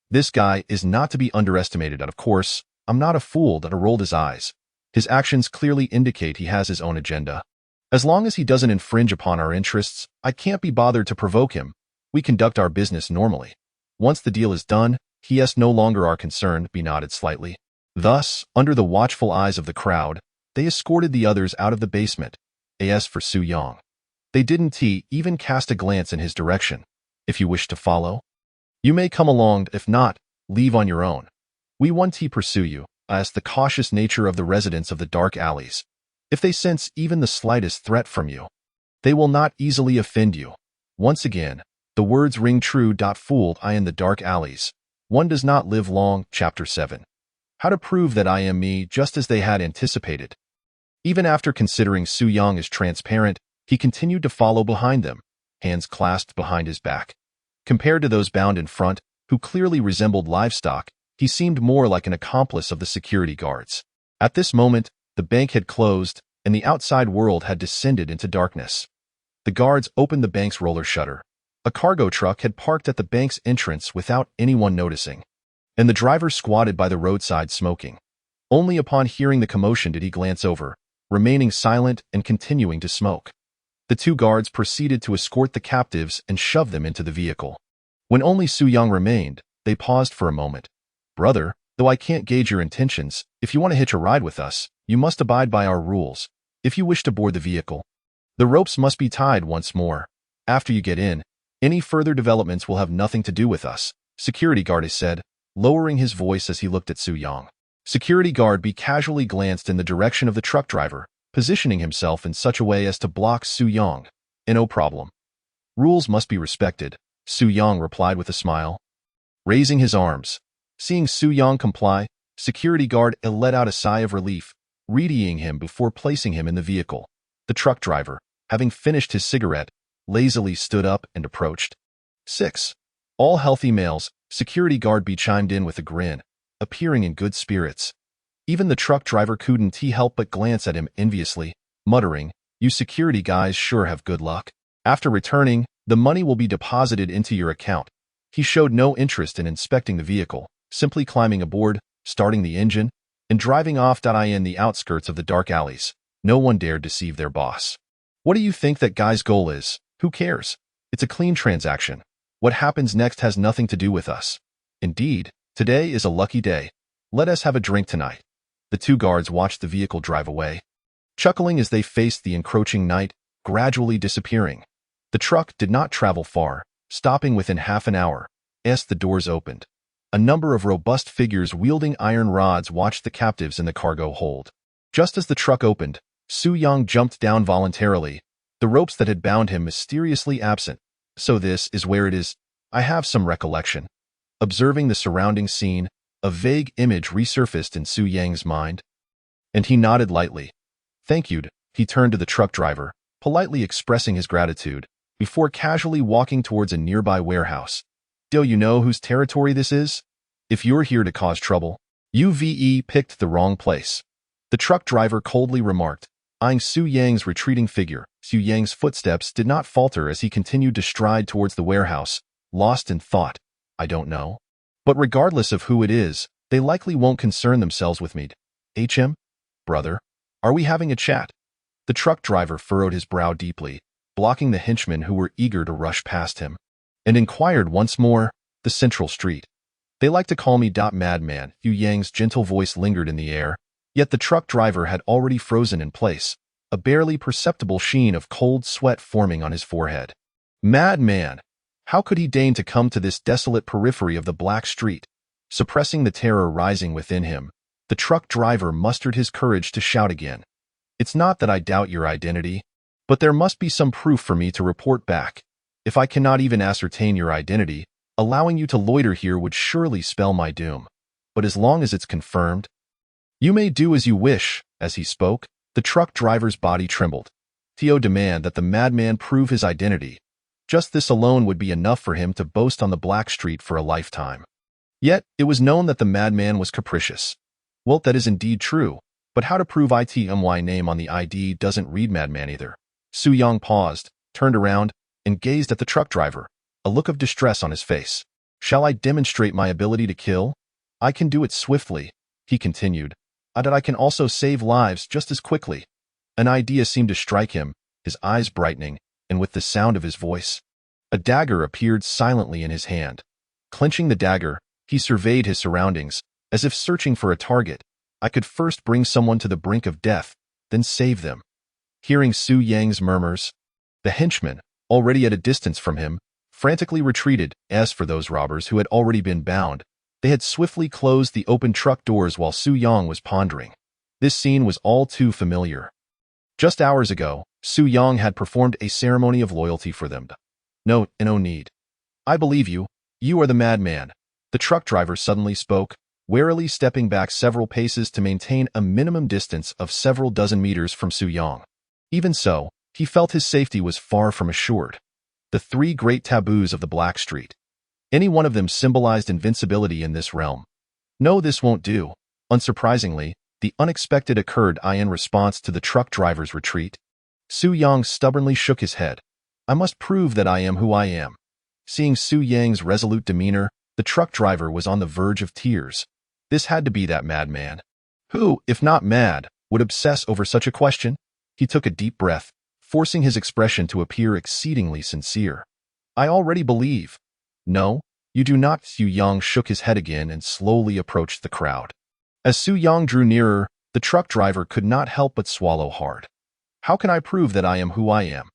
This guy is not to be underestimated. Of course, I'm not a fool. Rolled his eyes. His actions clearly indicate he has his own agenda. As long as he doesn't infringe upon our interests, I can't be bothered to provoke him. We conduct our business normally. Once the deal is done, he's no longer our concern. B nodded slightly. Thus, under the watchful eyes of the crowd, they escorted the others out of the basement. As for Su Yang, they didn't even cast a glance in his direction. If you wish to follow, you may come along. If not, leave on your own. We won't pursue you, as the cautious nature of the residents of the dark alleys. If they sense even the slightest threat from you, they will not easily offend you. Once again, the words ring true. Fooled in the dark alleys. One does not live long. Chapter 7. How to prove that I am me, just as they had anticipated. Even after considering Su Yang as transparent, he continued to follow behind them, hands clasped behind his back. Compared to those bound in front, who clearly resembled livestock, he seemed more like an accomplice of the security guards. At this moment, the bank had closed, and the outside world had descended into darkness. The guards opened the bank's roller shutter. A cargo truck had parked at the bank's entrance without anyone noticing, and the driver squatted by the roadside smoking. Only upon hearing the commotion did he glance over, remaining silent and continuing to smoke. The two guards proceeded to escort the captives and shove them into the vehicle. When only Su Yang remained, they paused for a moment. "Brother, though I can't gauge your intentions, if you want to hitch a ride with us, you must abide by our rules. If you wish to board the vehicle, the ropes must be tied once more. After you get in, any further developments will have nothing to do with us," security guard said, lowering his voice as he looked at Su Yang. Security guard B casually glanced in the direction of the truck driver, positioning himself in such a way as to block Su Yang. "No problem. Rules must be respected," Su Yang replied with a smile, raising his arms. Seeing Su Yang comply, security guard let out a sigh of relief, readying him before placing him in the vehicle. The truck driver, having finished his cigarette, lazily stood up and approached. 6. All healthy males, security guard B chimed in with a grin, appearing in good spirits. Even the truck driver couldn't help but glance at him enviously, muttering, "You security guys sure have good luck. After returning, the money will be deposited into your account." He showed no interest in inspecting the vehicle, simply climbing aboard, starting the engine, and driving off. In the outskirts of the dark alleys, no one dared deceive their boss. "What do you think that guy's goal is? Who cares? It's a clean transaction. What happens next has nothing to do with us. Indeed, today is a lucky day. Let us have a drink tonight." The two guards watched the vehicle drive away, chuckling as they faced the encroaching night, gradually disappearing. The truck did not travel far, stopping within half an hour, as the doors opened. A number of robust figures wielding iron rods watched the captives in the cargo hold. Just as the truck opened, Su Yang jumped down voluntarily, the ropes that had bound him mysteriously absent. "So this is where it is. I have some recollection." Observing the surrounding scene, a vague image resurfaced in Su Yang's mind, and he nodded lightly. "Thank you." He turned to the truck driver, politely expressing his gratitude, before casually walking towards a nearby warehouse. "Do you know whose territory this is? If you're here to cause trouble, you've picked the wrong place," the truck driver coldly remarked, eyeing Su Yang's retreating figure. Su Yang's footsteps did not falter as he continued to stride towards the warehouse, lost in thought. "I don't know. But regardless of who it is, they likely won't concern themselves with me. Brother, are we having a chat?" The truck driver furrowed his brow deeply, blocking the henchmen who were eager to rush past him, and inquired once more, "The Central Street. They like to call me Madman." Su Yang's gentle voice lingered in the air, yet the truck driver had already frozen in place, a barely perceptible sheen of cold sweat forming on his forehead. Madman! How could he deign to come to this desolate periphery of the Black Street? Suppressing the terror rising within him, the truck driver mustered his courage to shout again. "It's not that I doubt your identity, but there must be some proof for me to report back. If I cannot even ascertain your identity, allowing you to loiter here would surely spell my doom. But as long as it's confirmed, you may do as you wish." As he spoke, the truck driver's body trembled. To demand that the madman prove his identity. Just this alone would be enough for him to boast on the Black Street for a lifetime. Yet, it was known that the madman was capricious. Well, that is indeed true, but how to prove my name on the ID doesn't read Madman either. Su Yang paused, turned around, and gazed at the truck driver, a look of distress on his face. "Shall I demonstrate my ability to kill? I can do it swiftly," he continued, "and I can also save lives just as quickly." An idea seemed to strike him, his eyes brightening, and with the sound of his voice, a dagger appeared silently in his hand. Clenching the dagger, he surveyed his surroundings, as if searching for a target. "I could first bring someone to the brink of death, then save them." Hearing Su Yang's murmurs, the henchmen, already at a distance from him, frantically retreated. As for those robbers who had already been bound, they had swiftly closed the open truck doors while Su Yang was pondering. This scene was all too familiar. Just hours ago, Su Yang had performed a ceremony of loyalty for them. "No need. I believe you. You are the madman." The truck driver suddenly spoke, warily stepping back several paces to maintain a minimum distance of several dozen meters from Su Yang. Even so, he felt his safety was far from assured. The three great taboos of the Black Street. Any one of them symbolized invincibility in this realm. No, this won't do. Unsurprisingly, the unexpected occurred in response to the truck driver's retreat. Su Yang stubbornly shook his head. I must prove that I am who I am. Seeing Su Yang's resolute demeanor, the truck driver was on the verge of tears. This had to be that madman. Who, if not mad, would obsess over such a question? He took a deep breath, forcing his expression to appear exceedingly sincere. I already believe. No, you do not. Su Yang shook his head again and slowly approached the crowd. As Su Yang drew nearer, the truck driver could not help but swallow hard. How can I prove that I am who I am?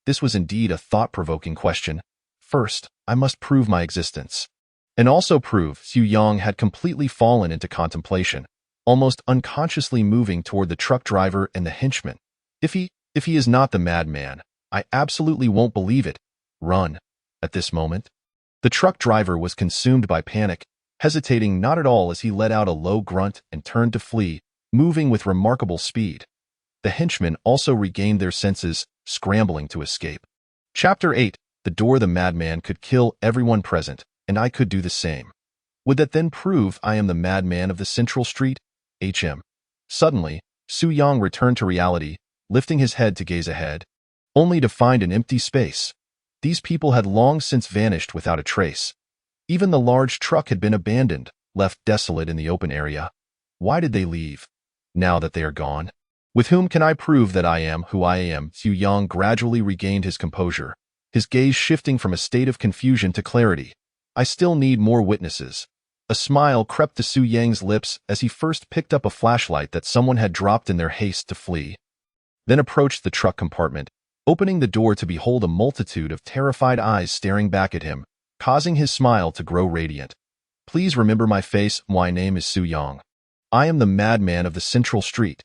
This was indeed a thought-provoking question. First, I must prove my existence. And also prove. Su Yang had completely fallen into contemplation, almost unconsciously moving toward the truck driver and the henchman. If he is not the madman, I absolutely won't believe it. Run. At this moment, the truck driver was consumed by panic, hesitating not at all as he let out a low grunt and turned to flee, moving with remarkable speed. The henchmen also regained their senses, scrambling to escape. Chapter 8. The door. The madman could kill everyone present, and I could do the same. Would that then prove I am the madman of the Central Street? Suddenly, Su Yang returned to reality, lifting his head to gaze ahead, only to find an empty space. These people had long since vanished without a trace. Even the large truck had been abandoned, left desolate in the open area. Why did they leave? Now that they are gone, with whom can I prove that I am who I am? Su Yang gradually regained his composure, his gaze shifting from a state of confusion to clarity. I still need more witnesses. A smile crept to Su Yang's lips as he first picked up a flashlight that someone had dropped in their haste to flee, then approached the truck compartment, opening the door to behold a multitude of terrified eyes staring back at him, causing his smile to grow radiant. Please remember my face. My name is Su Yang. I am the madman of the Central Street.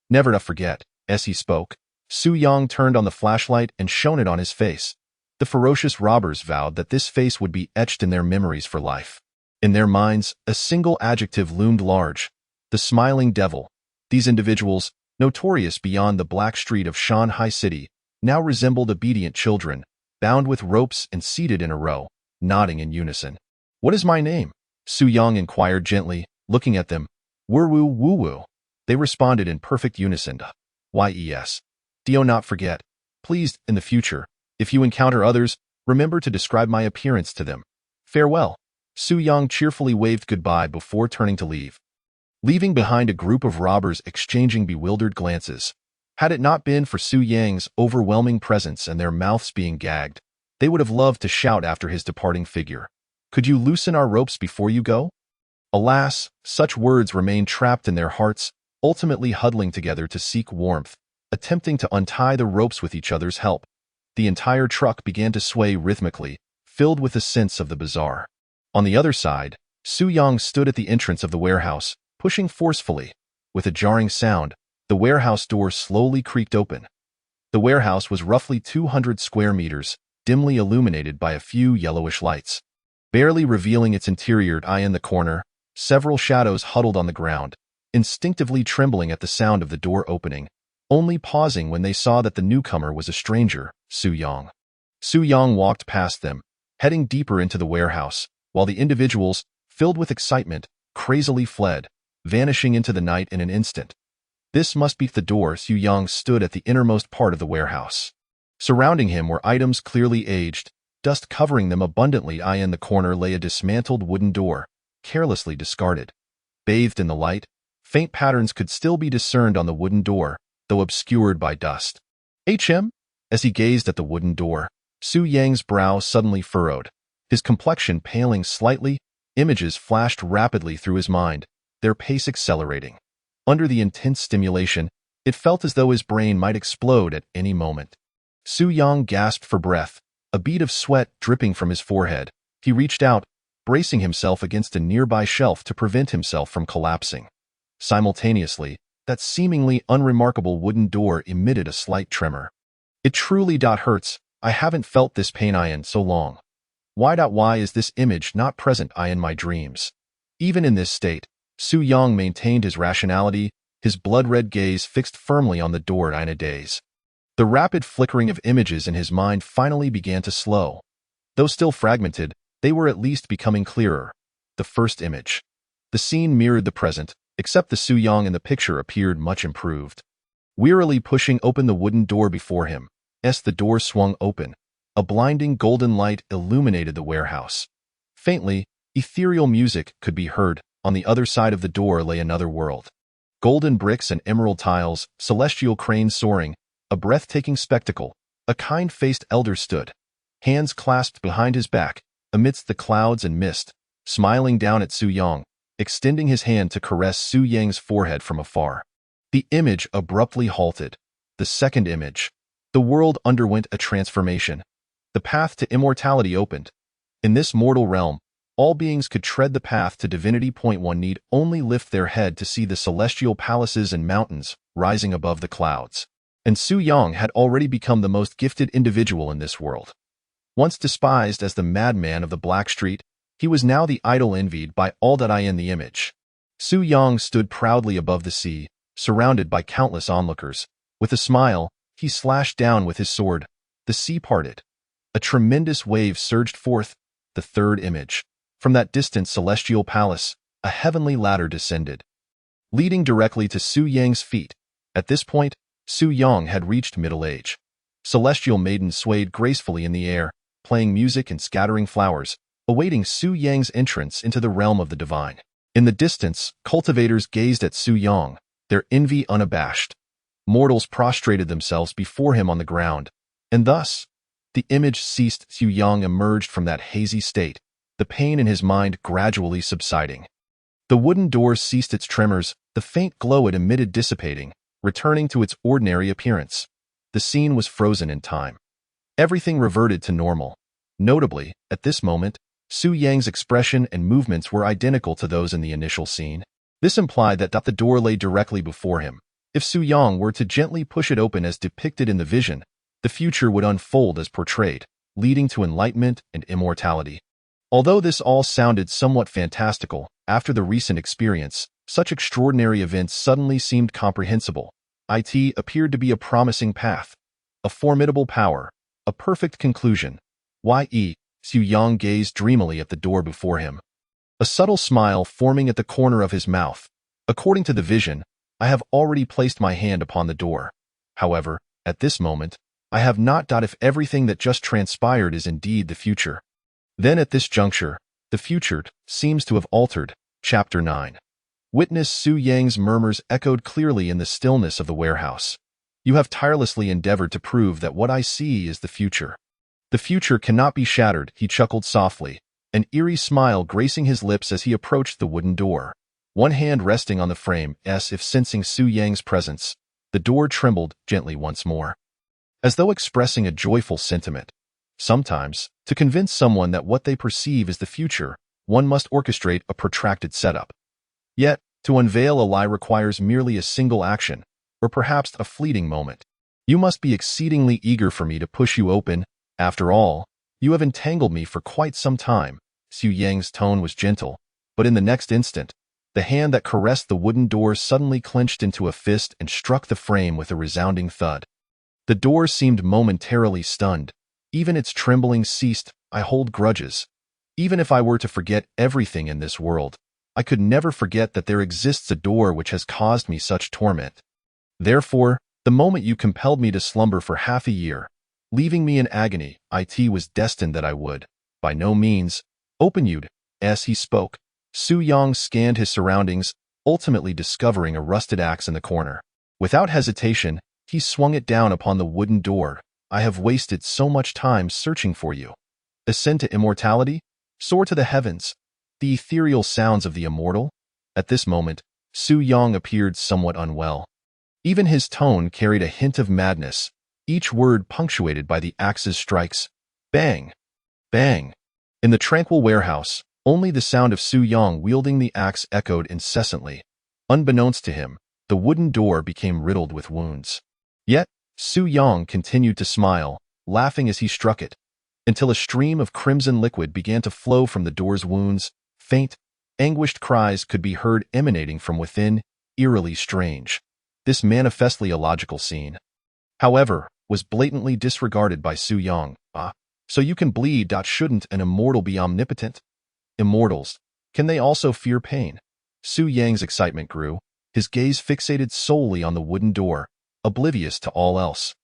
Never to forget. As he spoke, Su Yang turned on the flashlight and shone it on his face. The ferocious robbers vowed that this face would be etched in their memories for life. In their minds, a single adjective loomed large: the smiling devil. These individuals, notorious beyond the Black Street of Shanghai City, now resembled obedient children, bound with ropes and seated in a row, nodding in unison. What is my name? Su Yang inquired gently, looking at them. Wu Wu. They responded in perfect unison. Yes. Do not forget. Please, in the future, if you encounter others, remember to describe my appearance to them. Farewell. Su Yang cheerfully waved goodbye before turning to leave, leaving behind a group of robbers exchanging bewildered glances. Had it not been for Su Yang's overwhelming presence and their mouths being gagged, they would have loved to shout after his departing figure. Could you loosen our ropes before you go? Alas, such words remained trapped in their hearts, ultimately huddling together to seek warmth, attempting to untie the ropes with each other's help. The entire truck began to sway rhythmically, filled with a sense of the bizarre. On the other side, Su Yang stood at the entrance of the warehouse, pushing forcefully. With a jarring sound, the warehouse door slowly creaked open. The warehouse was roughly 200 square meters, dimly illuminated by a few yellowish lights. Barely revealing its interior, in the corner, several shadows huddled on the ground, instinctively trembling at the sound of the door opening, only pausing when they saw that the newcomer was a stranger, Su Yang. Su Yang walked past them, heading deeper into the warehouse, while the individuals, filled with excitement, crazily fled, vanishing into the night in an instant. This must be the door. Su Yang stood at the innermost part of the warehouse. Surrounding him were items clearly aged, dust covering them abundantly. In the corner lay a dismantled wooden door, carelessly discarded. Bathed in the light, faint patterns could still be discerned on the wooden door, though obscured by dust. As he gazed at the wooden door, Su Yang's brow suddenly furrowed. His complexion paling slightly, images flashed rapidly through his mind, their pace accelerating. Under the intense stimulation, it felt as though his brain might explode at any moment. Su Yang gasped for breath, a bead of sweat dripping from his forehead. He reached out, bracing himself against a nearby shelf to prevent himself from collapsing. Simultaneously, that seemingly unremarkable wooden door emitted a slight tremor. It truly hurts. I haven't felt this pain in so long. Why is this image not present in my dreams? Even in this state, Su Yang maintained his rationality, his blood-red gaze fixed firmly on the door in a daze. The rapid flickering of images in his mind finally began to slow. Though still fragmented, they were at least becoming clearer. The first image. The scene mirrored the present, except the Su Yang in the picture appeared much improved. Wearily pushing open the wooden door before him, the door swung open. A blinding golden light illuminated the warehouse. Faintly, ethereal music could be heard. On the other side of the door lay another world. Golden bricks and emerald tiles, celestial cranes soaring, a breathtaking spectacle. A kind-faced elder stood, hands clasped behind his back, amidst the clouds and mist, smiling down at Su Yang, extending his hand to caress Su Yang's forehead from afar. The image abruptly halted. The second image. The world underwent a transformation. The path to immortality opened. In this mortal realm, all beings could tread the path to divinity. One need only lift their head to see the celestial palaces and mountains rising above the clouds. And Su Yang had already become the most gifted individual in this world. Once despised as the madman of the Black Street, he was now the idol envied by all that in the image. Su Yang stood proudly above the sea, surrounded by countless onlookers. With a smile, he slashed down with his sword. The sea parted. A tremendous wave surged forth. The third image. From that distant celestial palace, a heavenly ladder descended, leading directly to Su Yang's feet. At this point, Su Yang had reached middle age. Celestial maidens swayed gracefully in the air, playing music and scattering flowers, awaiting Su Yang's entrance into the realm of the divine. In the distance, cultivators gazed at Su Yang, their envy unabashed. Mortals prostrated themselves before him on the ground, and thus, the image ceased. Su Yang emerged from that hazy state, the pain in his mind gradually subsiding. The wooden door ceased its tremors, the faint glow it emitted dissipating, returning to its ordinary appearance. The scene was frozen in time. Everything reverted to normal. Notably, at this moment, Su Yang's expression and movements were identical to those in the initial scene. This implied that the door lay directly before him. If Su Yang were to gently push it open as depicted in the vision, the future would unfold as portrayed, leading to enlightenment and immortality. Although this all sounded somewhat fantastical, after the recent experience, such extraordinary events suddenly seemed comprehensible. It appeared to be a promising path, a formidable power, a perfect conclusion. Su Yang gazed dreamily at the door before him, a subtle smile forming at the corner of his mouth. According to the vision, I have already placed my hand upon the door. However, at this moment, I have not. If everything that just transpired is indeed the future, then at this juncture, the future seems to have altered. Chapter 9. Witness Su Yang's murmurs echoed clearly in the stillness of the warehouse. You have tirelessly endeavored to prove that what I see is the future. The future cannot be shattered, he chuckled softly, an eerie smile gracing his lips as he approached the wooden door. One hand resting on the frame, as if sensing Su Yang's presence, the door trembled gently once more, as though expressing a joyful sentiment. Sometimes, to convince someone that what they perceive is the future, one must orchestrate a protracted setup. Yet, to unveil a lie requires merely a single action, or perhaps a fleeting moment. You must be exceedingly eager for me to push you open. After all, you have entangled me for quite some time. Su Yang's tone was gentle, but in the next instant, the hand that caressed the wooden door suddenly clenched into a fist and struck the frame with a resounding thud. The door seemed momentarily stunned. Even its trembling ceased. I hold grudges. Even if I were to forget everything in this world, I could never forget that there exists a door which has caused me such torment. Therefore, the moment you compelled me to slumber for half a year, leaving me in agony, it was destined that I would, by no means, open you. As he spoke, Su Yang scanned his surroundings, ultimately discovering a rusted axe in the corner. Without hesitation, he swung it down upon the wooden door. I have wasted so much time searching for you. Ascend to immortality? Soar to the heavens? The ethereal sounds of the immortal? At this moment, Su Yang appeared somewhat unwell. Even his tone carried a hint of madness, each word punctuated by the axe's strikes. Bang! Bang! In the tranquil warehouse, only the sound of Su Yang wielding the axe echoed incessantly. Unbeknownst to him, the wooden door became riddled with wounds. Yet, Su Yang continued to smile, laughing as he struck it, until a stream of crimson liquid began to flow from the door's wounds, faint, Anguished cries could be heard emanating from within, eerily strange. This manifestly illogical scene, however, was blatantly disregarded by Su Yang. So you can bleed. Shouldn't an immortal be omnipotent? Immortals, can they also fear pain? Su Yang's excitement grew, his gaze fixated solely on the wooden door, oblivious to all else,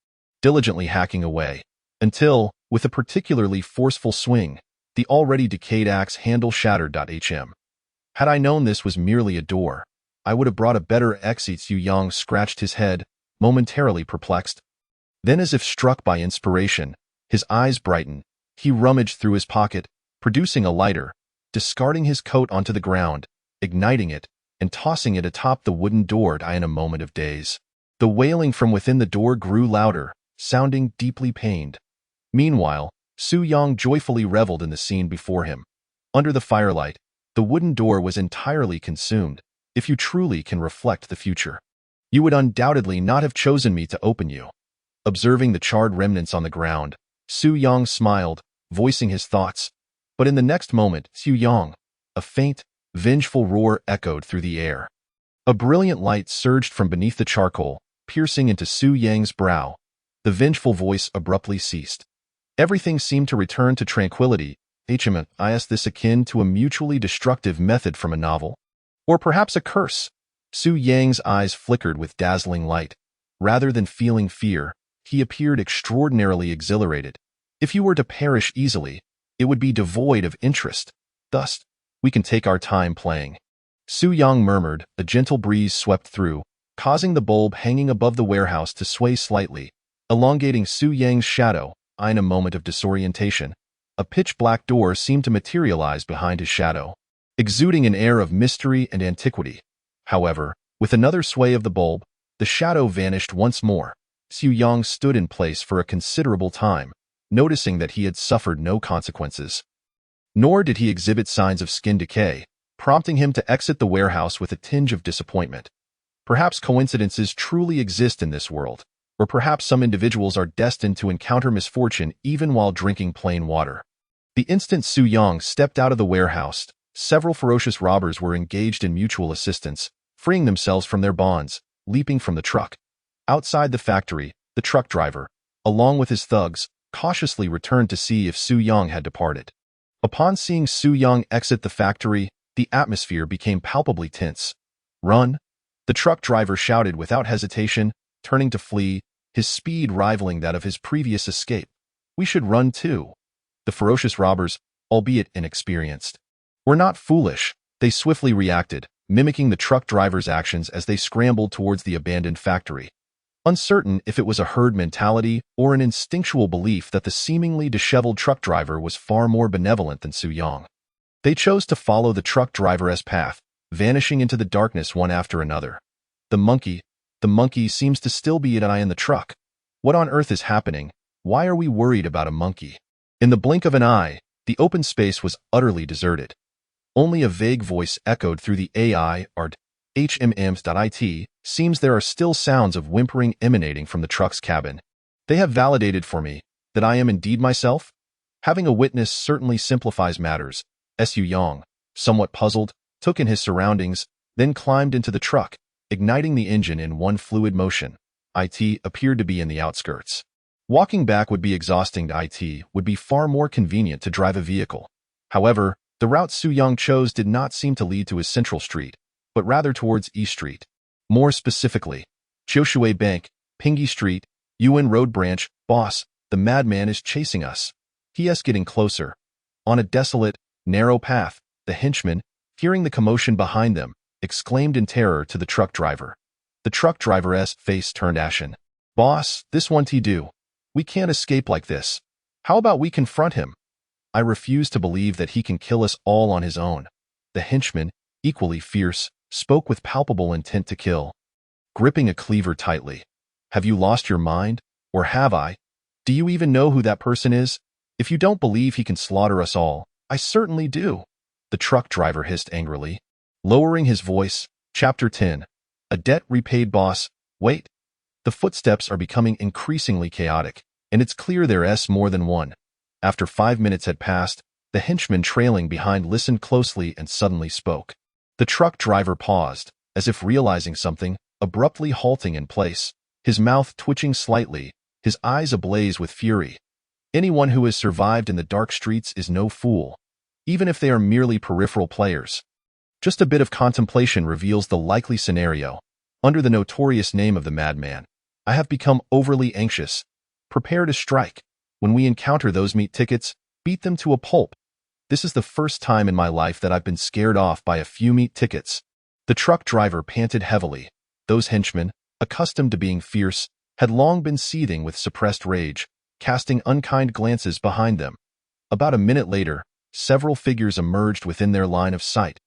diligently hacking away, until, with a particularly forceful swing, the already decayed axe handle shattered. Had I known this was merely a door, I would have brought a better exit. Su Yang scratched his head, momentarily perplexed. Then, as if struck by inspiration, his eyes brightened. He rummaged through his pocket, producing a lighter, discarding his coat onto the ground, igniting it, and tossing it atop the wooden door. In a moment of daze, the wailing from within the door grew louder, sounding deeply pained. Meanwhile, Su Yang joyfully reveled in the scene before him. Under the firelight, the wooden door was entirely consumed. If you truly can reflect the future, you would undoubtedly not have chosen me to open you. Observing the charred remnants on the ground, Su Yang smiled, voicing his thoughts. But in the next moment, Su Yang, a faint, vengeful roar echoed through the air. A brilliant light surged from beneath the charcoal, piercing into Su Yang's brow. The vengeful voice abruptly ceased. Everything seemed to return to tranquility. Is this akin to a mutually destructive method from a novel? Or perhaps a curse? Su Yang's eyes flickered with dazzling light. Rather than feeling fear, he appeared extraordinarily exhilarated. If you were to perish easily, it would be devoid of interest. Thus, we can take our time playing. Su Yang murmured. A gentle breeze swept through, causing the bulb hanging above the warehouse to sway slightly, elongating Su Yang's shadow. In a moment of disorientation, a pitch-black door seemed to materialize behind his shadow, exuding an air of mystery and antiquity. However, with another sway of the bulb, the shadow vanished once more. Su Yang stood in place for a considerable time, noticing that he had suffered no consequences. Nor did he exhibit signs of skin decay, prompting him to exit the warehouse with a tinge of disappointment. Perhaps coincidences truly exist in this world, or perhaps some individuals are destined to encounter misfortune even while drinking plain water. The instant Su Yang stepped out of the warehouse, several ferocious robbers were engaged in mutual assistance, freeing themselves from their bonds, leaping from the truck. Outside the factory, the truck driver, along with his thugs, cautiously returned to see if Su Yang had departed. Upon seeing Su Yang exit the factory, the atmosphere became palpably tense. "Run!" the truck driver shouted without hesitation, turning to flee, his speed rivaling that of his previous escape. "We should run too." The ferocious robbers, albeit inexperienced, were not foolish. They swiftly reacted, mimicking the truck driver's actions as they scrambled towards the abandoned factory. Uncertain if it was a herd mentality or an instinctual belief that the seemingly disheveled truck driver was far more benevolent than Su Yang, they chose to follow the truck driver's path, vanishing into the darkness one after another. The monkey seems to still be in the truck. What on earth is happening? Why are we worried about a monkey? In the blink of an eye, the open space was utterly deserted. Only a vague voice echoed through the AI art. HMMs.it, seems there are still sounds of whimpering emanating from the truck's cabin. They have validated for me that I am indeed myself? Having a witness certainly simplifies matters. Su Yang, somewhat puzzled, took in his surroundings, then climbed into the truck, igniting the engine in one fluid motion. It appeared to be in the outskirts. Walking back would be exhausting. It would be far more convenient to drive a vehicle. However, the route Su Yang chose did not seem to lead to his central street, but rather towards E Street. More specifically, Chioshui Bank, Pingyi Street, Yuan Road Branch. "Boss, the madman is chasing us." He is getting closer. On a desolate, narrow path, the henchman, hearing the commotion behind them, exclaimed in terror to the truck driver. The truck driver's face turned ashen. "Boss, this won't do. We can't escape like this. How about we confront him?" "I refuse to believe that he can kill us all on his own." The henchman, equally fierce, spoke with palpable intent to kill, gripping a cleaver tightly. "Have you lost your mind? Or have I? Do you even know who that person is? If you don't believe he can slaughter us all, I certainly do," the truck driver hissed angrily. Lowering his voice, Chapter 10. A debt repaid. "Boss, wait." The footsteps are becoming increasingly chaotic, and it's clear there's more than one. After 5 minutes had passed, The henchman trailing behind listened closely and suddenly spoke. The truck driver paused, as if realizing something, abruptly halting in place, his mouth twitching slightly, his eyes ablaze with fury. Anyone who has survived in the dark streets is no fool, even if they are merely peripheral players. Just a bit of contemplation reveals the likely scenario. Under the notorious name of the Madman, I have become overly anxious. Prepare to strike. When we encounter those meat tickets, beat them to a pulp. This is the first time in my life that I've been scared off by a few meat tickets. The truck driver panted heavily. Those henchmen, accustomed to being fierce, had long been seething with suppressed rage, casting unkind glances behind them. About a minute later, several figures emerged within their line of sight.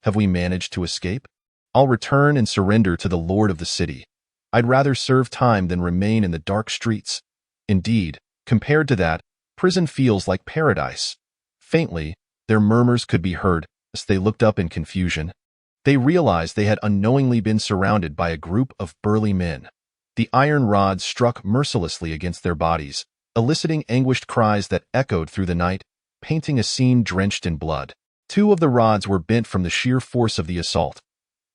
Have we managed to escape? I'll return and surrender to the lord of the city. I'd rather serve time than remain in the dark streets. Indeed, compared to that, prison feels like paradise. Faintly, their murmurs could be heard as they looked up in confusion. They realized they had unknowingly been surrounded by a group of burly men. The iron rods struck mercilessly against their bodies, eliciting anguished cries that echoed through the night, painting a scene drenched in blood. Two of the rods were bent from the sheer force of the assault.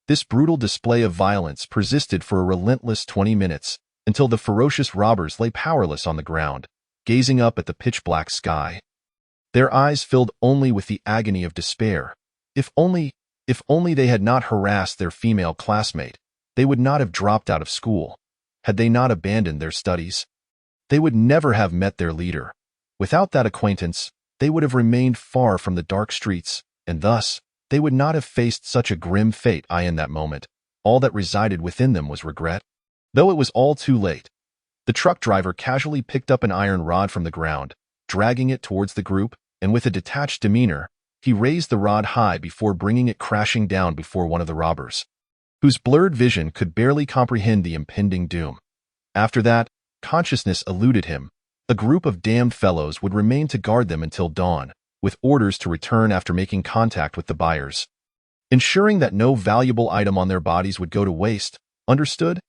This brutal display of violence persisted for a relentless 20 minutes, until the ferocious robbers lay powerless on the ground, gazing up at the pitch-black sky. Their eyes filled only with the agony of despair. If only they had not harassed their female classmate, they would not have dropped out of school. Had they not abandoned their studies, they would never have met their leader. Without that acquaintance, they would have remained far from the dark streets, and thus, they would not have faced such a grim fate. In that moment, all that resided within them was regret. Though it was all too late, the truck driver casually picked up an iron rod from the ground, dragging it towards the group, and with a detached demeanor, he raised the rod high before bringing it crashing down before one of the robbers, whose blurred vision could barely comprehend the impending doom. After that, consciousness eluded him. A group of damned fellows would remain to guard them until dawn, with orders to return after making contact with the buyers, ensuring that no valuable item on their bodies would go to waste. Understood?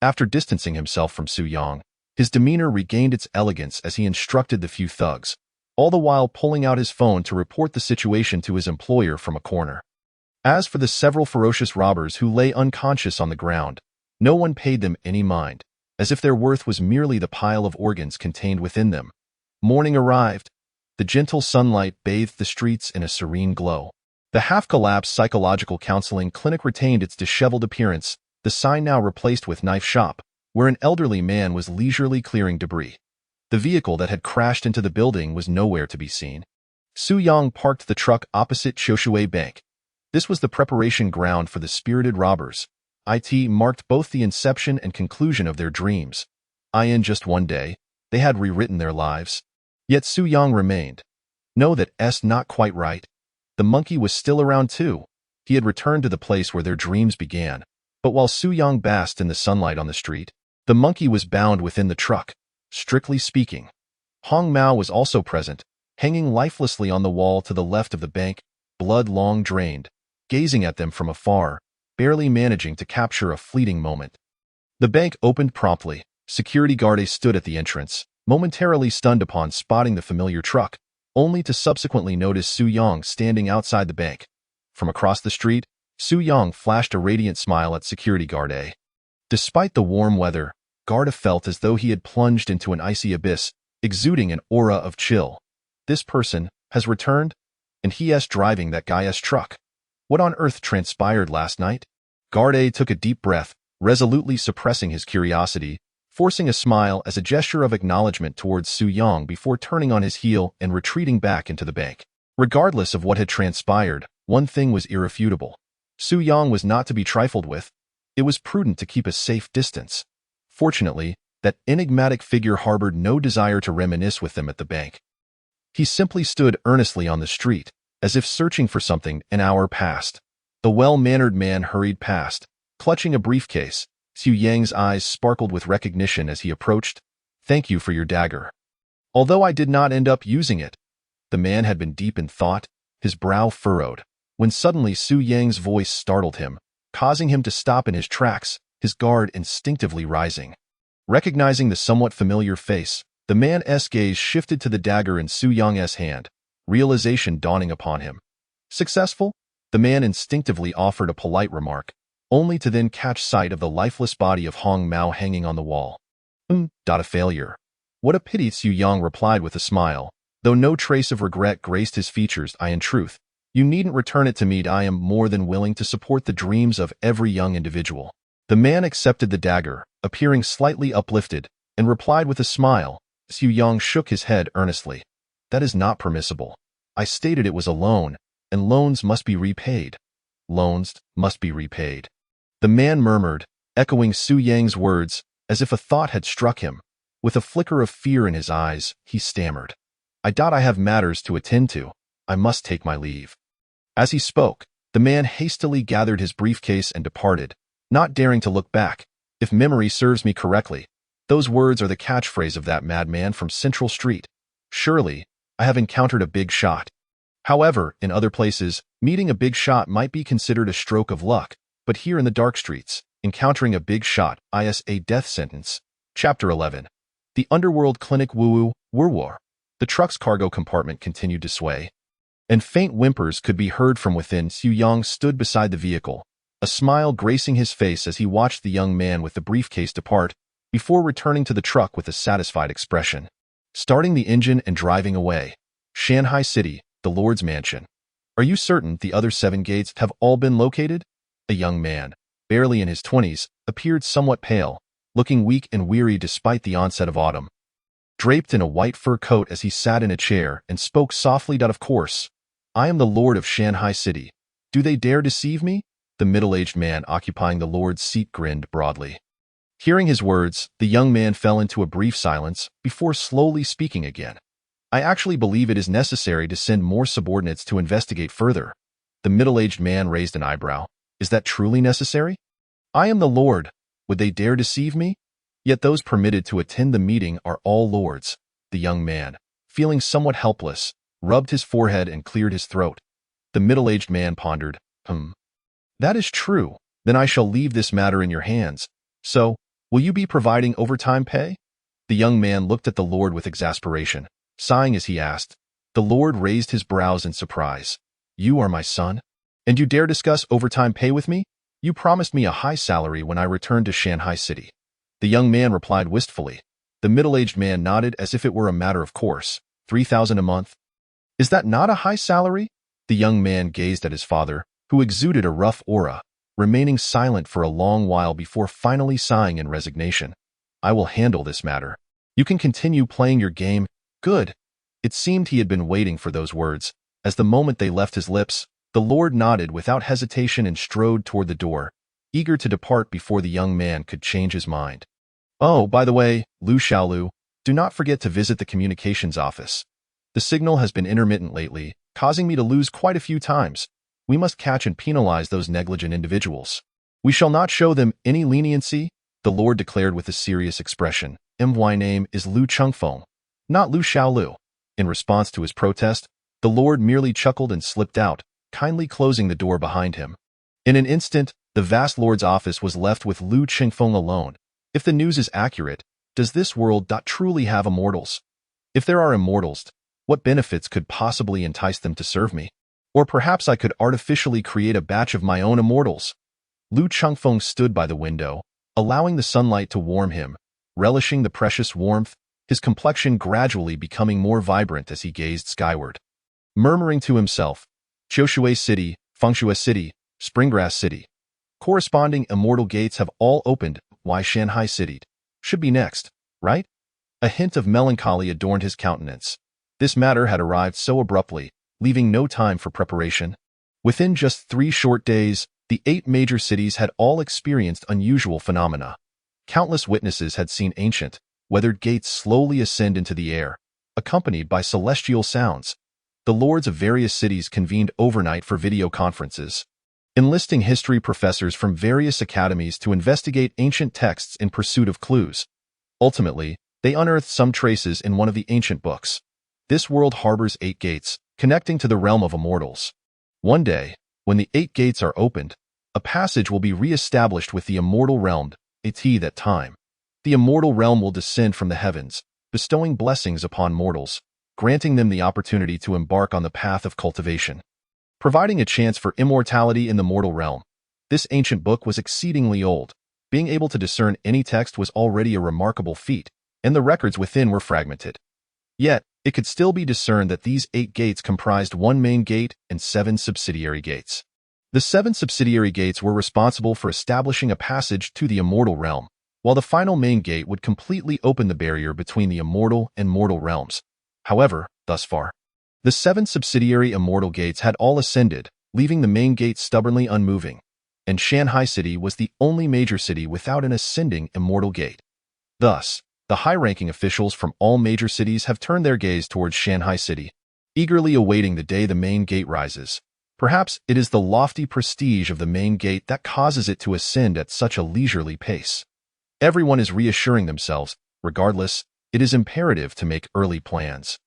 After distancing himself from Su Yang, his demeanor regained its elegance as he instructed the few thugs, all the while pulling out his phone to report the situation to his employer from a corner. As for the several ferocious robbers who lay unconscious on the ground, no one paid them any mind, as if their worth was merely the pile of organs contained within them. Morning arrived. The gentle sunlight bathed the streets in a serene glow. The half-collapsed psychological counseling clinic retained its disheveled appearance, the sign now replaced with knife shop, where an elderly man was leisurely clearing debris. The vehicle that had crashed into the building was nowhere to be seen. Su Yang parked the truck opposite Choshui Bank. This was the preparation ground for the spirited robbers. It marked both the inception and conclusion of their dreams. In just one day, they had rewritten their lives. Yet Su Yang remained. No, that's not quite right. The monkey was still around too. He had returned to the place where their dreams began. But while Su Yang basked in the sunlight on the street, the monkey was bound within the truck. Strictly speaking, Hong Mao was also present, hanging lifelessly on the wall to the left of the bank, blood long drained, gazing at them from afar, barely managing to capture a fleeting moment. The bank opened promptly. Security guards stood at the entrance, momentarily stunned upon spotting the familiar truck, only to subsequently notice Su Yang standing outside the bank. From across the street, Su Yang flashed a radiant smile at security guard A. Despite the warm weather, Garda felt as though he had plunged into an icy abyss, exuding an aura of chill. This person has returned, and he's driving that guy's truck. What on earth transpired last night? Guard A took a deep breath, resolutely suppressing his curiosity, forcing a smile as a gesture of acknowledgement towards Su Yang before turning on his heel and retreating back into the bank. Regardless of what had transpired, one thing was irrefutable. Su Yang was not to be trifled with. It was prudent to keep a safe distance. Fortunately, that enigmatic figure harbored no desire to reminisce with them at the bank. He simply stood earnestly on the street, as if searching for something. An hour passed. The well-mannered man hurried past, clutching a briefcase. Su Yang's eyes sparkled with recognition as he approached. Thank you for your dagger. Although I did not end up using it. The man had been deep in thought, his brow furrowed, when suddenly Su Yang's voice startled him, causing him to stop in his tracks, his guard instinctively rising. Recognizing the somewhat familiar face, the man's gaze shifted to the dagger in Su Yang's hand. realization dawning upon him. Successful? The man instinctively offered a polite remark, only to then catch sight of the lifeless body of Hong Mao hanging on the wall. A failure. What a pity, Xu Yang replied with a smile, though no trace of regret graced his features. In truth, you needn't return it to me. I am more than willing to support the dreams of every young individual. The man accepted the dagger, appearing slightly uplifted, and replied with a smile. Xu Yang shook his head earnestly. That is not permissible. I stated it was a loan, and loans must be repaid. Loans must be repaid. The man murmured, echoing Xu Yang's words, as if a thought had struck him. With a flicker of fear in his eyes, he stammered. I have matters to attend to. I must take my leave. As he spoke, the man hastily gathered his briefcase and departed, not daring to look back. If memory serves me correctly, those words are the catchphrase of that madman from Central Street. Surely, I have encountered a big shot. However, in other places, meeting a big shot might be considered a stroke of luck, but here in the dark streets, encountering a big shot is a death sentence. Chapter 11. The Underworld Clinic. Woo-woo, woo-woo. The truck's cargo compartment continued to sway, and faint whimpers could be heard from within. Xu Yang stood beside the vehicle, a smile gracing his face as he watched the young man with the briefcase depart, before returning to the truck with a satisfied expression. Starting the engine and driving away. Shanghai City, the Lord's Mansion. Are you certain the other 7 gates have all been located? A young man, barely in his 20s, appeared somewhat pale, looking weak and weary despite the onset of autumn. Draped in a white fur coat as he sat in a chair and spoke softly. Of course. I am the Lord of Shanghai City. Do they dare deceive me? The middle-aged man occupying the Lord's seat grinned broadly. Hearing his words, the young man fell into a brief silence before slowly speaking again. I actually believe it is necessary to send more subordinates to investigate further. The middle-aged man raised an eyebrow. Is that truly necessary? I am the Lord. Would they dare deceive me? Yet those permitted to attend the meeting are all lords. The young man, feeling somewhat helpless, rubbed his forehead and cleared his throat. The middle-aged man pondered. That is true. Then I shall leave this matter in your hands. So, will you be providing overtime pay? The young man looked at the Lord with exasperation, sighing as he asked. The Lord raised his brows in surprise. You are my son? And you dare discuss overtime pay with me? You promised me a high salary when I returned to Shanghai City. The young man replied wistfully. The middle-aged man nodded as if it were a matter of course. 3,000 a month? Is that not a high salary? The young man gazed at his father, who exuded a rough aura, remaining silent for a long while before finally sighing in resignation. I will handle this matter. You can continue playing your game. Good. It seemed he had been waiting for those words. As the moment they left his lips, the Lord nodded without hesitation and strode toward the door, eager to depart before the young man could change his mind. Oh, by the way, Lu Xiaolu, do not forget to visit the communications office. The signal has been intermittent lately, causing me to lose quite a few times. We must catch and penalize those negligent individuals. We shall not show them any leniency, the Lord declared with a serious expression. My name is Lu Chengfeng, not Lu Xiaolu. In response to his protest, the Lord merely chuckled and slipped out, kindly closing the door behind him. In an instant, the vast Lord's office was left with Lu Chengfeng alone. If the news is accurate, does this world truly have immortals? If there are immortals, what benefits could possibly entice them to serve me? Or perhaps I could artificially create a batch of my own immortals. Lu Chengfeng stood by the window, allowing the sunlight to warm him, relishing the precious warmth, his complexion gradually becoming more vibrant as he gazed skyward. Murmuring to himself, Qiushui City, Fengshui City, Springgrass City. Corresponding immortal gates have all opened. Why Shanghai City should be next, right? A hint of melancholy adorned his countenance. This matter had arrived so abruptly, leaving no time for preparation. Within just 3 short days, the 8 major cities had all experienced unusual phenomena. Countless witnesses had seen ancient, weathered gates slowly ascend into the air, accompanied by celestial sounds. The lords of various cities convened overnight for video conferences, enlisting history professors from various academies to investigate ancient texts in pursuit of clues. Ultimately, they unearthed some traces in one of the ancient books. This world harbors 8 gates, connecting to the realm of immortals. One day, when the 8 gates are opened, a passage will be re-established with the immortal realm. That time, the immortal realm will descend from the heavens, bestowing blessings upon mortals. granting them the opportunity to embark on the path of cultivation. Providing a chance for immortality in the mortal realm, this ancient book was exceedingly old. Being able to discern any text was already a remarkable feat, and the records within were fragmented. Yet, it could still be discerned that these 8 gates comprised one main gate and 7 subsidiary gates. The 7 subsidiary gates were responsible for establishing a passage to the immortal realm, while the final main gate would completely open the barrier between the immortal and mortal realms. However, thus far, the 7 subsidiary immortal gates had all ascended, leaving the main gate stubbornly unmoving, and Shanghai City was the only major city without an ascending immortal gate. Thus, the high-ranking officials from all major cities have turned their gaze towards Shanghai City, eagerly awaiting the day the main gate rises. Perhaps it is the lofty prestige of the main gate that causes it to ascend at such a leisurely pace. Everyone is reassuring themselves, regardless, it is imperative to make early plans.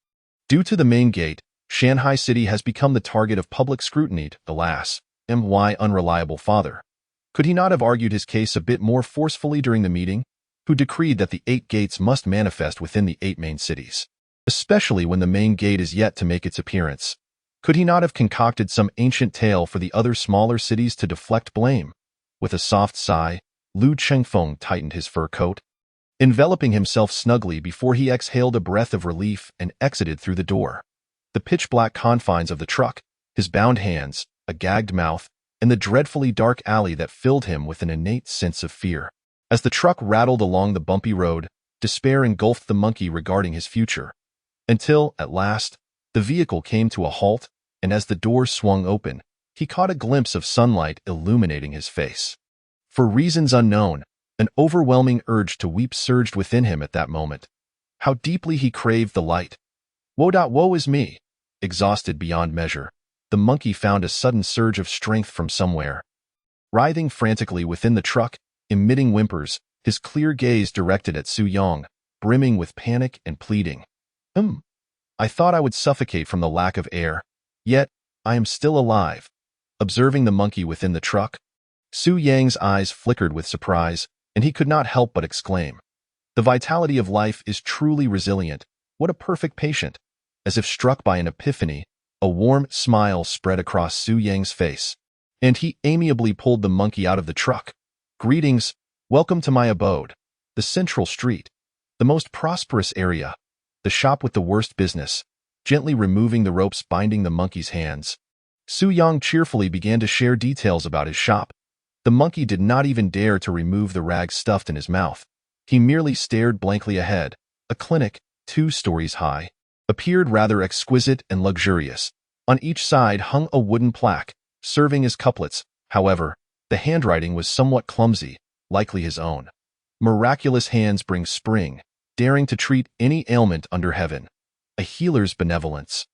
Due to the main gate, Shanghai City has become the target of public scrutiny. Alas, my unreliable father. Could he not have argued his case a bit more forcefully during the meeting? Who decreed that the 8 gates must manifest within the 8 main cities, especially when the main gate is yet to make its appearance? Could he not have concocted some ancient tale for the other smaller cities to deflect blame? With a soft sigh, Lu Chengfeng tightened his fur coat, enveloping himself snugly before he exhaled a breath of relief and exited through the door. The pitch-black confines of the truck, his bound hands, a gagged mouth, and the dreadfully dark alley that filled him with an innate sense of fear. As the truck rattled along the bumpy road, despair engulfed the monkey regarding his future. Until, at last, the vehicle came to a halt, and as the door swung open, he caught a glimpse of sunlight illuminating his face. For reasons unknown, an overwhelming urge to weep surged within him at that moment. How deeply he craved the light. Woe is me! Exhausted beyond measure, the monkey found a sudden surge of strength from somewhere. Writhing frantically within the truck, emitting whimpers, his clear gaze directed at Su Yong, brimming with panic and pleading. I thought I would suffocate from the lack of air. Yet, I am still alive. Observing the monkey within the truck, Su Yang's eyes flickered with surprise, and he could not help but exclaim. The vitality of life is truly resilient. What a perfect patient. As if struck by an epiphany, a warm smile spread across Su Yang's face, and he amiably pulled the monkey out of the truck. Greetings, welcome to my abode, the central street, the most prosperous area, the shop with the worst business. Gently removing the ropes binding the monkey's hands, Su Yang cheerfully began to share details about his shop. The monkey did not even dare to remove the rag stuffed in his mouth. He merely stared blankly ahead. A clinic, 2 stories high, appeared rather exquisite and luxurious. On each side hung a wooden plaque, serving as couplets. However, the handwriting was somewhat clumsy, likely his own. Miraculous hands bring spring, daring to treat any ailment under heaven. A healer's benevolence.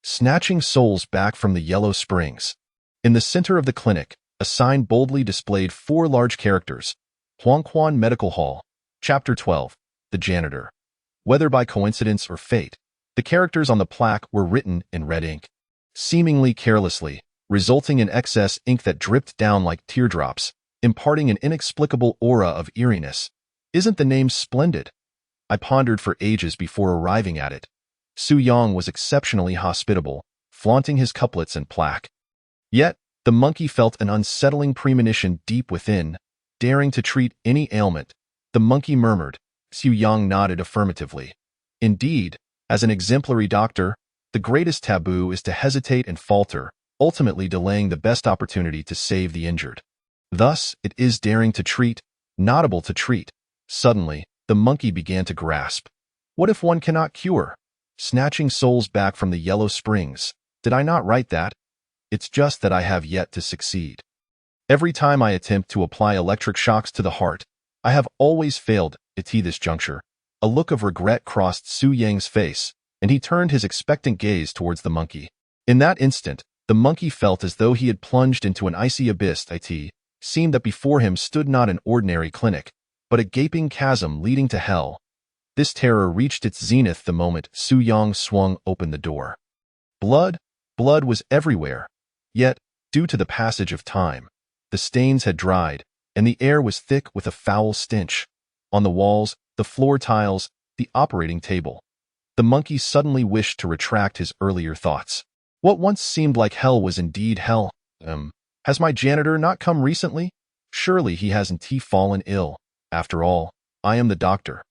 Snatching souls back from the yellow springs. In the center of the clinic, a sign boldly displayed 4 large characters. Huangquan Medical Hall, Chapter 12, The Janitor. Whether by coincidence or fate, the characters on the plaque were written in red ink, seemingly carelessly, resulting in excess ink that dripped down like teardrops, imparting an inexplicable aura of eeriness. Isn't the name splendid? I pondered for ages before arriving at it. Su Yang was exceptionally hospitable, flaunting his couplets and plaque. Yet, the monkey felt an unsettling premonition deep within, daring to treat any ailment. The monkey murmured. Su Yang nodded affirmatively. Indeed, as an exemplary doctor, the greatest taboo is to hesitate and falter, ultimately delaying the best opportunity to save the injured. Thus, it is daring to treat, not able to treat. Suddenly, the monkey began to grasp. What if one cannot cure? Snatching souls back from the yellow springs. Did I not write that? It's just that I have yet to succeed. Every time I attempt to apply electric shocks to the heart, I have always failed. At this juncture, a look of regret crossed Su Yang's face, and he turned his expectant gaze towards the monkey. In that instant, the monkey felt as though he had plunged into an icy abyss. It seemed that before him stood not an ordinary clinic, but a gaping chasm leading to hell. This terror reached its zenith the moment Su Yang swung open the door. Blood was everywhere. Yet, due to the passage of time, the stains had dried, and the air was thick with a foul stench. On the walls, the floor tiles, the operating table, The monkey suddenly wished to retract his earlier thoughts. What once seemed like hell was indeed hell. Has my janitor not come recently? Surely he hasn't fallen ill. After all, I am the doctor.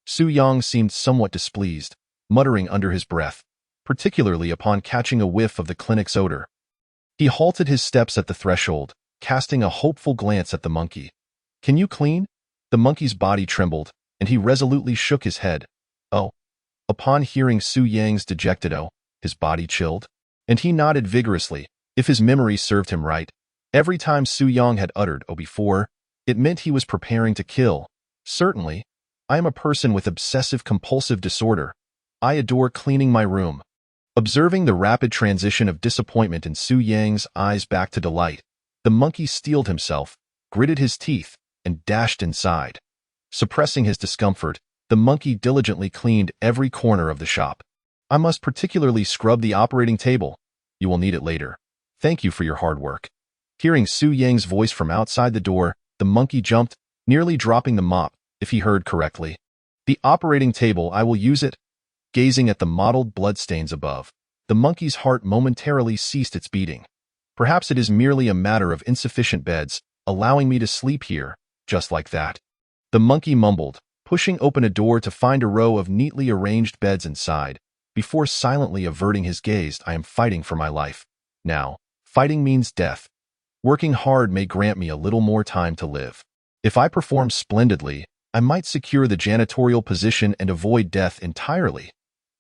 Su Yang seemed somewhat displeased, muttering under his breath, particularly upon catching a whiff of the clinic's odor. He halted his steps at the threshold, casting a hopeful glance at the monkey. Can you clean? The monkey's body trembled, and he resolutely shook his head. Oh. Upon hearing Su Yang's dejected oh, his body chilled, and he nodded vigorously, if his memory served him right. Every time Su Yang had uttered oh before, it meant he was preparing to kill. Certainly, I am a person with obsessive-compulsive disorder. I adore cleaning my room. Observing the rapid transition of disappointment in Su Yang's eyes back to delight, the monkey steeled himself, gritted his teeth, and dashed inside. Suppressing his discomfort, the monkey diligently cleaned every corner of the shop. I must particularly scrub the operating table. You will need it later. Thank you for your hard work. Hearing Su Yang's voice from outside the door, the monkey jumped, nearly dropping the mop, if he heard correctly. The operating table, I will use it. Gazing at the mottled bloodstains above, the monkey's heart momentarily ceased its beating. Perhaps it is merely a matter of insufficient beds, allowing me to sleep here, just like that. The monkey mumbled, pushing open a door to find a row of neatly arranged beds inside, before silently averting his gaze. I am fighting for my life. Now, fighting means death. Working hard may grant me a little more time to live. If I perform splendidly, I might secure the janitorial position and avoid death entirely.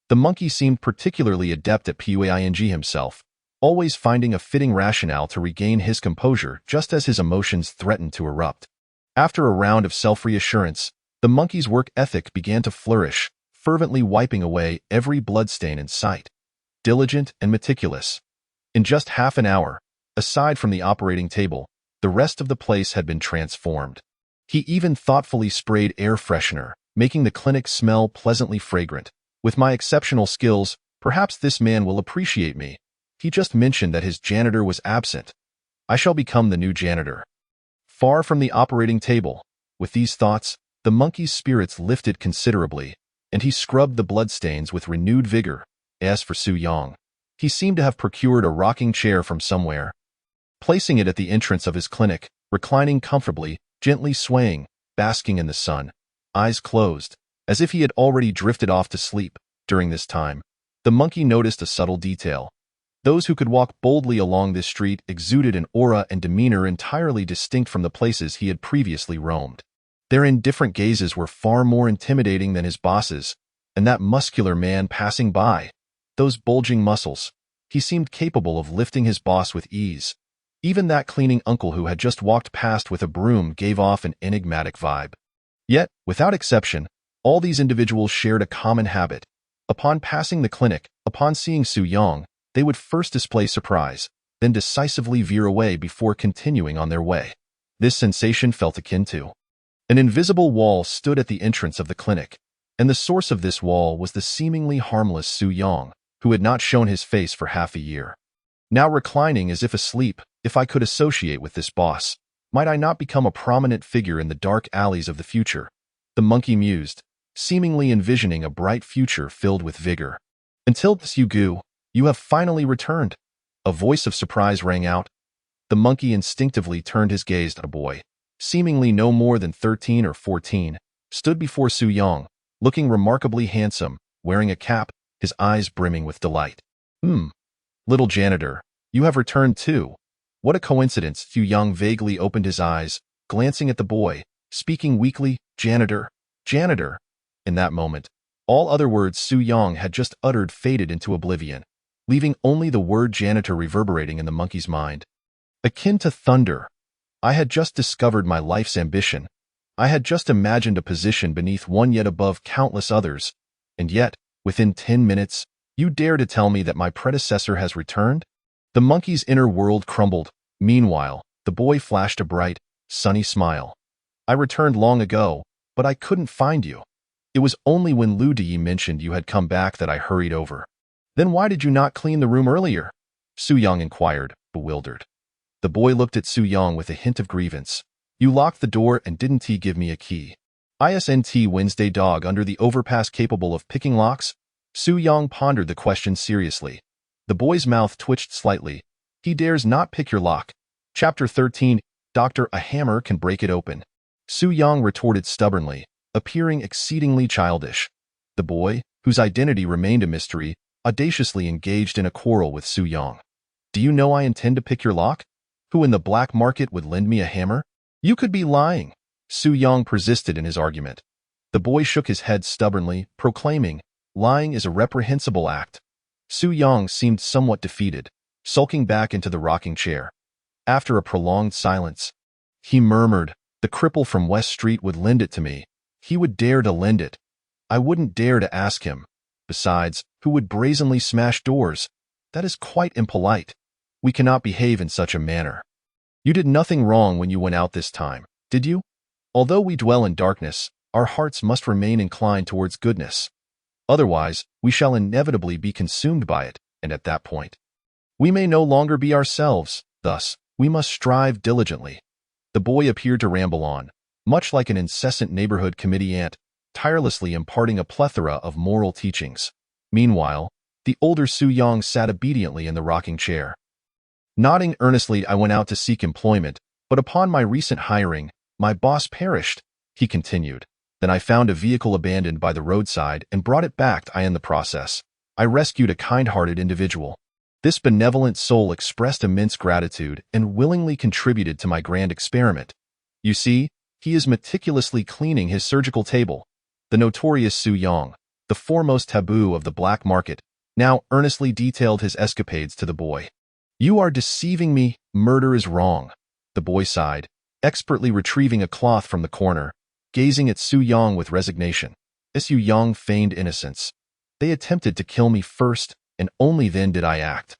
The monkey seemed particularly adept at puing himself, always finding a fitting rationale to regain his composure just as his emotions threatened to erupt. After a round of self-reassurance, the monkey's work ethic began to flourish, fervently wiping away every bloodstain in sight. Diligent and meticulous. In just half an hour, aside from the operating table, the rest of the place had been transformed. He even thoughtfully sprayed air freshener, making the clinic smell pleasantly fragrant. With my exceptional skills, perhaps this man will appreciate me. He just mentioned that his janitor was absent. I shall become the new janitor. Far from the operating table, with these thoughts, the monkey's spirits lifted considerably, and he scrubbed the bloodstains with renewed vigor. As for Su Yang, he seemed to have procured a rocking chair from somewhere. Placing it at the entrance of his clinic, reclining comfortably, gently swaying, basking in the sun, eyes closed, as if he had already drifted off to sleep. During this time, the monkey noticed a subtle detail. Those who could walk boldly along this street exuded an aura and demeanor entirely distinct from the places he had previously roamed. Their indifferent gazes were far more intimidating than his boss's, and that muscular man passing by. Those bulging muscles. He seemed capable of lifting his boss with ease. Even that cleaning uncle who had just walked past with a broom gave off an enigmatic vibe. Yet, without exception, all these individuals shared a common habit. Upon passing the clinic, upon seeing Su Yang, they would first display surprise, then decisively veer away before continuing on their way. This sensation felt akin to. An invisible wall stood at the entrance of the clinic, and the source of this wall was the seemingly harmless Su Yang, who had not shown his face for half a year. Now reclining as if asleep, if I could associate with this boss, might I not become a prominent figure in the dark alleys of the future? The monkey mused, seemingly envisioning a bright future filled with vigor. Until this, you have finally returned. A voice of surprise rang out. The monkey instinctively turned his gaze at a boy, seemingly no more than 13 or 14, stood before Su Yang, looking remarkably handsome, wearing a cap, his eyes brimming with delight. Little janitor, you have returned too. What a coincidence. Su Yang vaguely opened his eyes, glancing at the boy, speaking weakly, janitor, janitor. In that moment, all other words Su Yang had just uttered faded into oblivion, leaving only the word janitor reverberating in the monkey's mind. Akin to thunder. I had just discovered my life's ambition. I had just imagined a position beneath one yet above countless others, and yet, within 10 minutes, you dare to tell me that my predecessor has returned? The monkey's inner world crumbled. Meanwhile, the boy flashed a bright, sunny smile. I returned long ago, but I couldn't find you. It was only when Lu Di mentioned you had come back that I hurried over. Then why did you not clean the room earlier? Su Yang inquired, bewildered. The boy looked at Su Yang with a hint of grievance. You locked the door and didn't give me a key. Isn't Wednesday dog under the overpass capable of picking locks? Su Yang pondered the question seriously. The boy's mouth twitched slightly. He dares not pick your lock. Chapter 13, Doctor, a hammer can break it open. Su Yang retorted stubbornly, appearing exceedingly childish. The boy, whose identity remained a mystery, audaciously engaged in a quarrel with Su Yang. Do you know I intend to pick your lock? Who in the black market would lend me a hammer? You could be lying. Su Yang persisted in his argument. The boy shook his head stubbornly, proclaiming, lying is a reprehensible act. Su Yang seemed somewhat defeated, sulking back into the rocking chair. After a prolonged silence, he murmured, the cripple from West Street would lend it to me. He would dare to lend it. I wouldn't dare to ask him. Besides, who would brazenly smash doors? That is quite impolite. We cannot behave in such a manner. You did nothing wrong when you went out this time, did you? Although we dwell in darkness, our hearts must remain inclined towards goodness. Otherwise, we shall inevitably be consumed by it, and at that point, we may no longer be ourselves. Thus, we must strive diligently. The boy appeared to ramble on, much like an incessant neighborhood committee ant, tirelessly imparting a plethora of moral teachings. Meanwhile, the older Su Yang sat obediently in the rocking chair. Nodding earnestly, I went out to seek employment, but upon my recent hiring, my boss perished, he continued. Then I found a vehicle abandoned by the roadside and brought it back. In the process, I rescued a kind-hearted individual. This benevolent soul expressed immense gratitude and willingly contributed to my grand experiment. You see, he is meticulously cleaning his surgical table. The notorious Su Yang, the foremost taboo of the black market, now earnestly detailed his escapades to the boy. You are deceiving me. Murder is wrong. The boy sighed, expertly retrieving a cloth from the corner, gazing at Su Yang with resignation. Su Yang feigned innocence. They attempted to kill me first, and only then did I act.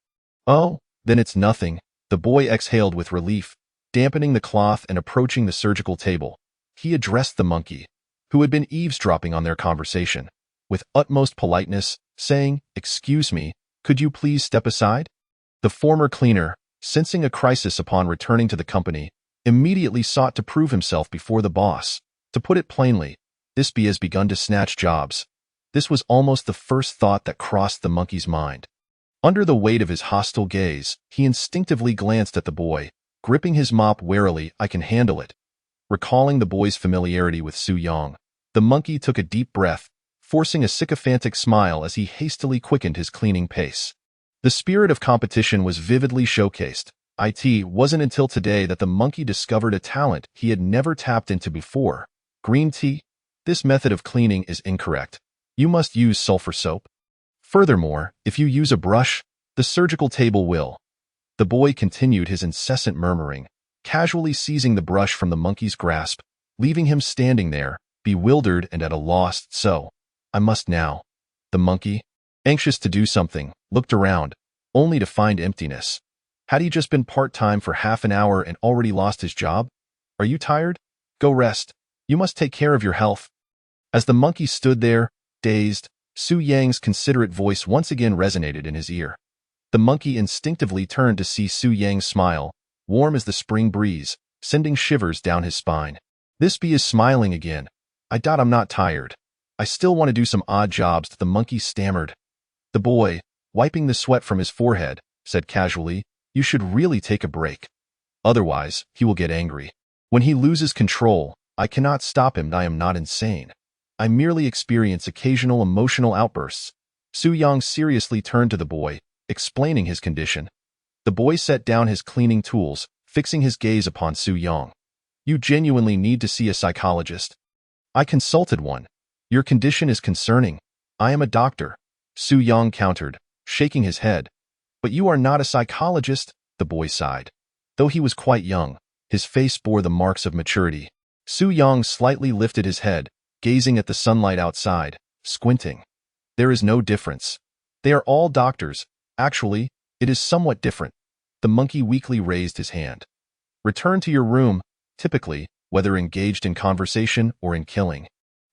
Oh, then it's nothing. The boy exhaled with relief, dampening the cloth and approaching the surgical table. He addressed the monkey, who had been eavesdropping on their conversation, with utmost politeness, saying, "Excuse me, could you please step aside?" The former cleaner, sensing a crisis upon returning to the company, immediately sought to prove himself before the boss. To put it plainly, this bee has begun to snatch jobs. This was almost the first thought that crossed the monkey's mind. Under the weight of his hostile gaze, he instinctively glanced at the boy, gripping his mop warily. I can handle it. Recalling the boy's familiarity with Su Yang, the monkey took a deep breath, forcing a sycophantic smile as he hastily quickened his cleaning pace. The spirit of competition was vividly showcased. It wasn't until today that the monkey discovered a talent he had never tapped into before. Green tea? This method of cleaning is incorrect. You must use sulfur soap. Furthermore, if you use a brush, the surgical table will. The boy continued his incessant murmuring, casually seizing the brush from the monkey's grasp, leaving him standing there, bewildered and at a loss. So, I must now. The monkey, anxious to do something, looked around, only to find emptiness. Had he just been part-time for half an hour and already lost his job? Are you tired? Go rest. You must take care of your health. As the monkey stood there, dazed, Su Yang's considerate voice once again resonated in his ear. The monkey instinctively turned to see Su Yang smile, warm as the spring breeze, sending shivers down his spine. This bee is smiling again. I'm not tired. I still want to do some odd jobs. The monkey stammered. The boy, wiping the sweat from his forehead, said casually, you should really take a break. Otherwise, he will get angry. When he loses control, I cannot stop him. I am not insane. I merely experience occasional emotional outbursts. Su Yang seriously turned to the boy, explaining his condition. The boy set down his cleaning tools, fixing his gaze upon Su Yang. You genuinely need to see a psychologist. I consulted one. Your condition is concerning. I am a doctor. Su Yang countered, shaking his head. But you are not a psychologist, the boy sighed. Though he was quite young, his face bore the marks of maturity. Su Yang slightly lifted his head, gazing at the sunlight outside, squinting. There is no difference. They are all doctors. Actually, it is somewhat different. The monkey weakly raised his hand. Return to your room, typically, whether engaged in conversation or in killing.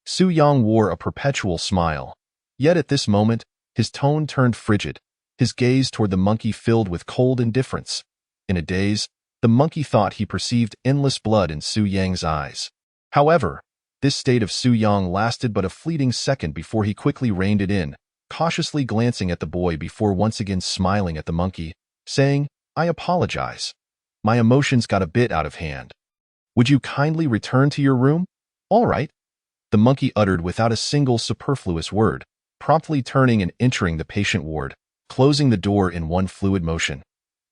Su Yang wore a perpetual smile. Yet at this moment, his tone turned frigid, his gaze toward the monkey filled with cold indifference. In a daze, the monkey thought he perceived endless blood in Su Yang's eyes. However, this state of Su Yang lasted but a fleeting second before he quickly reined it in, cautiously glancing at the boy before once again smiling at the monkey, saying, "I apologize. My emotions got a bit out of hand. Would you kindly return to your room?" "All right," the monkey uttered without a single superfluous word, promptly turning and entering the patient ward, closing the door in one fluid motion.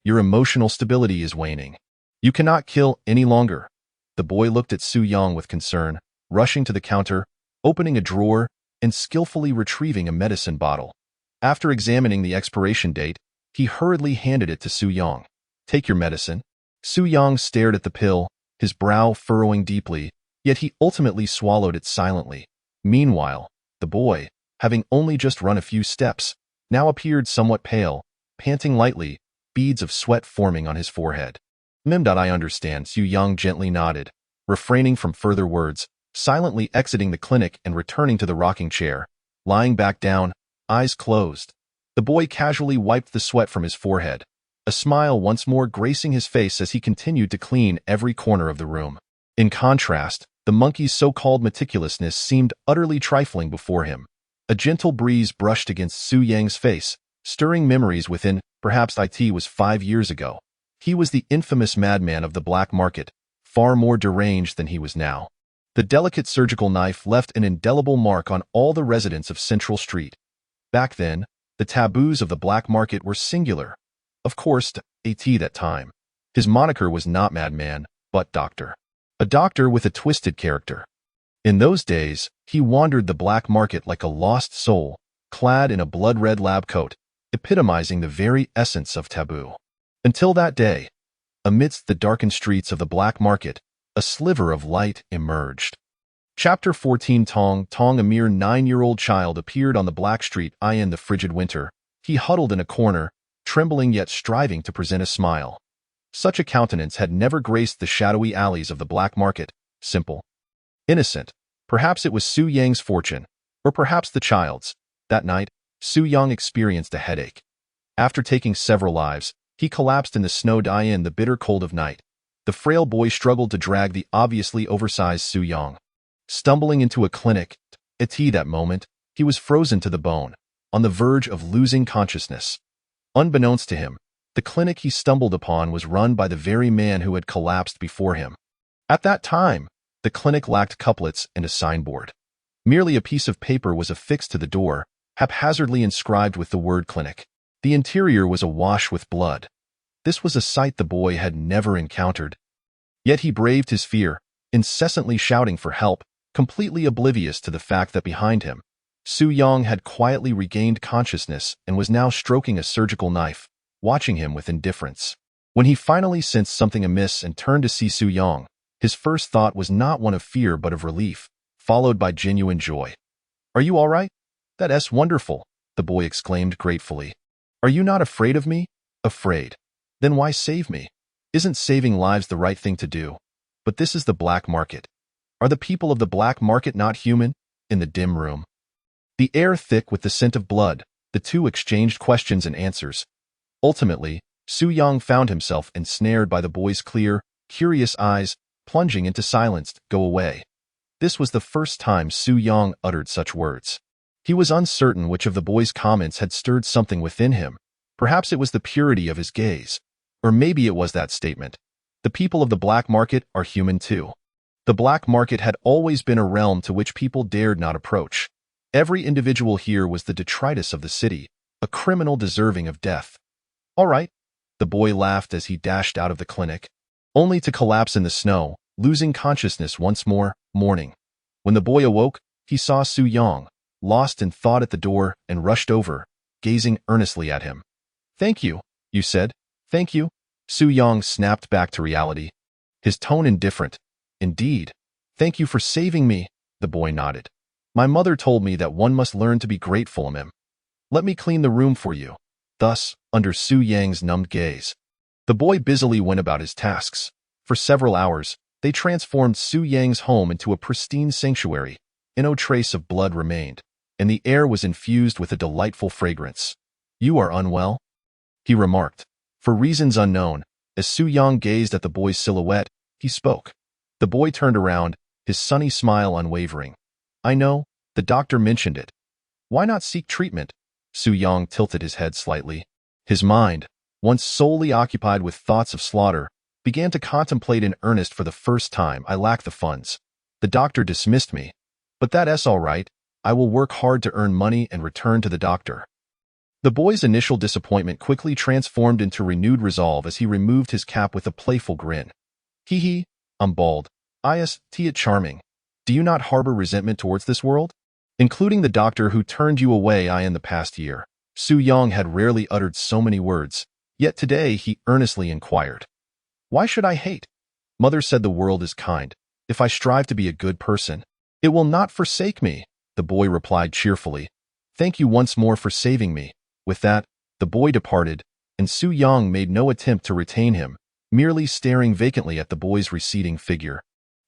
"Your emotional stability is waning. You cannot kill any longer." The boy looked at Su Yang with concern, rushing to the counter, opening a drawer, and skillfully retrieving a medicine bottle. After examining the expiration date, he hurriedly handed it to Su Yang. "Take your medicine." Su Yang stared at the pill, his brow furrowing deeply, yet he ultimately swallowed it silently. Meanwhile, the boy, having only just run a few steps, now appeared somewhat pale, panting lightly, beads of sweat forming on his forehead. "I understand," Su Yang gently nodded, refraining from further words, silently exiting the clinic and returning to the rocking chair. Lying back down, eyes closed, the boy casually wiped the sweat from his forehead, a smile once more gracing his face as he continued to clean every corner of the room. In contrast, the monkey's so-called meticulousness seemed utterly trifling before him. A gentle breeze brushed against Su Yang's face, stirring memories within. Perhaps it was 5 years ago. He was the infamous madman of the black market, far more deranged than he was now. The delicate surgical knife left an indelible mark on all the residents of Central Street. Back then, the taboos of the black market were singular. Of course, that time. His moniker was not Madman, but Doctor. A doctor with a twisted character. In those days, he wandered the black market like a lost soul, clad in a blood-red lab coat, epitomizing the very essence of taboo. Until that day, amidst the darkened streets of the black market, a sliver of light emerged. Chapter 14. Tong, a mere 9-year-old child, appeared on the black street in the frigid winter. He huddled in a corner, trembling yet striving to present a smile. Such a countenance had never graced the shadowy alleys of the black market, simple, innocent. Perhaps it was Su Yang's fortune, or perhaps the child's. That night, Su Yang experienced a headache. After taking several lives, he collapsed in the snow in the bitter cold of night. The frail boy struggled to drag the obviously oversized Su Yang. Stumbling into a clinic, that moment, he was frozen to the bone, on the verge of losing consciousness. Unbeknownst to him, the clinic he stumbled upon was run by the very man who had collapsed before him. At that time, the clinic lacked couplets and a signboard. Merely a piece of paper was affixed to the door, haphazardly inscribed with the word clinic. The interior was awash with blood. This was a sight the boy had never encountered. Yet he braved his fear, incessantly shouting for help, completely oblivious to the fact that behind him, Su Yang had quietly regained consciousness and was now stroking a surgical knife, watching him with indifference. When he finally sensed something amiss and turned to see Su Yang, his first thought was not one of fear but of relief, followed by genuine joy. "Are you all right?" "That's wonderful," the boy exclaimed gratefully. "Are you not afraid of me?" "Afraid? Then why save me? Isn't saving lives the right thing to do?" "But this is the black market. Are the people of the black market not human?" In the dim room, the air thick with the scent of blood, the two exchanged questions and answers. Ultimately, Su Yang found himself ensnared by the boy's clear, curious eyes, plunging into silence. "Go away." This was the first time Su Yang uttered such words. He was uncertain which of the boy's comments had stirred something within him. Perhaps it was the purity of his gaze. Or maybe it was that statement. The people of the black market are human too. The black market had always been a realm to which people dared not approach. Every individual here was the detritus of the city, a criminal deserving of death. "All right," the boy laughed as he dashed out of the clinic, only to collapse in the snow, losing consciousness once more. Morning. When the boy awoke, he saw Su Yang, lost in thought at the door, and rushed over, gazing earnestly at him. "Thank you," you said. "Thank you." Su Yang snapped back to reality, his tone indifferent. "Indeed. Thank you for saving me," the boy nodded. "My mother told me that one must learn to be grateful to him. Let me clean the room for you." Thus, under Su Yang's numbed gaze, the boy busily went about his tasks. For several hours, they transformed Su Yang's home into a pristine sanctuary. No trace of blood remained, and the air was infused with a delightful fragrance. "You are unwell?" he remarked. For reasons unknown, as Su Yang gazed at the boy's silhouette, he spoke. The boy turned around, his sunny smile unwavering. "I know, the doctor mentioned it. Why not seek treatment?" Su Yang tilted his head slightly. His mind, once solely occupied with thoughts of slaughter, began to contemplate in earnest for the first time. I lack the funds. The doctor dismissed me. But that's all right. I will work hard to earn money and return to the doctor. The boy's initial disappointment quickly transformed into renewed resolve as he removed his cap with a playful grin. Hee hee, I'm bald. It charming. Do you not harbor resentment towards this world? Including the doctor who turned you away in the past year. Su Yang had rarely uttered so many words, yet today he earnestly inquired. Why should I hate? Mother said the world is kind. If I strive to be a good person, it will not forsake me, the boy replied cheerfully. Thank you once more for saving me. With that, the boy departed, and Su Yang made no attempt to retain him, merely staring vacantly at the boy's receding figure.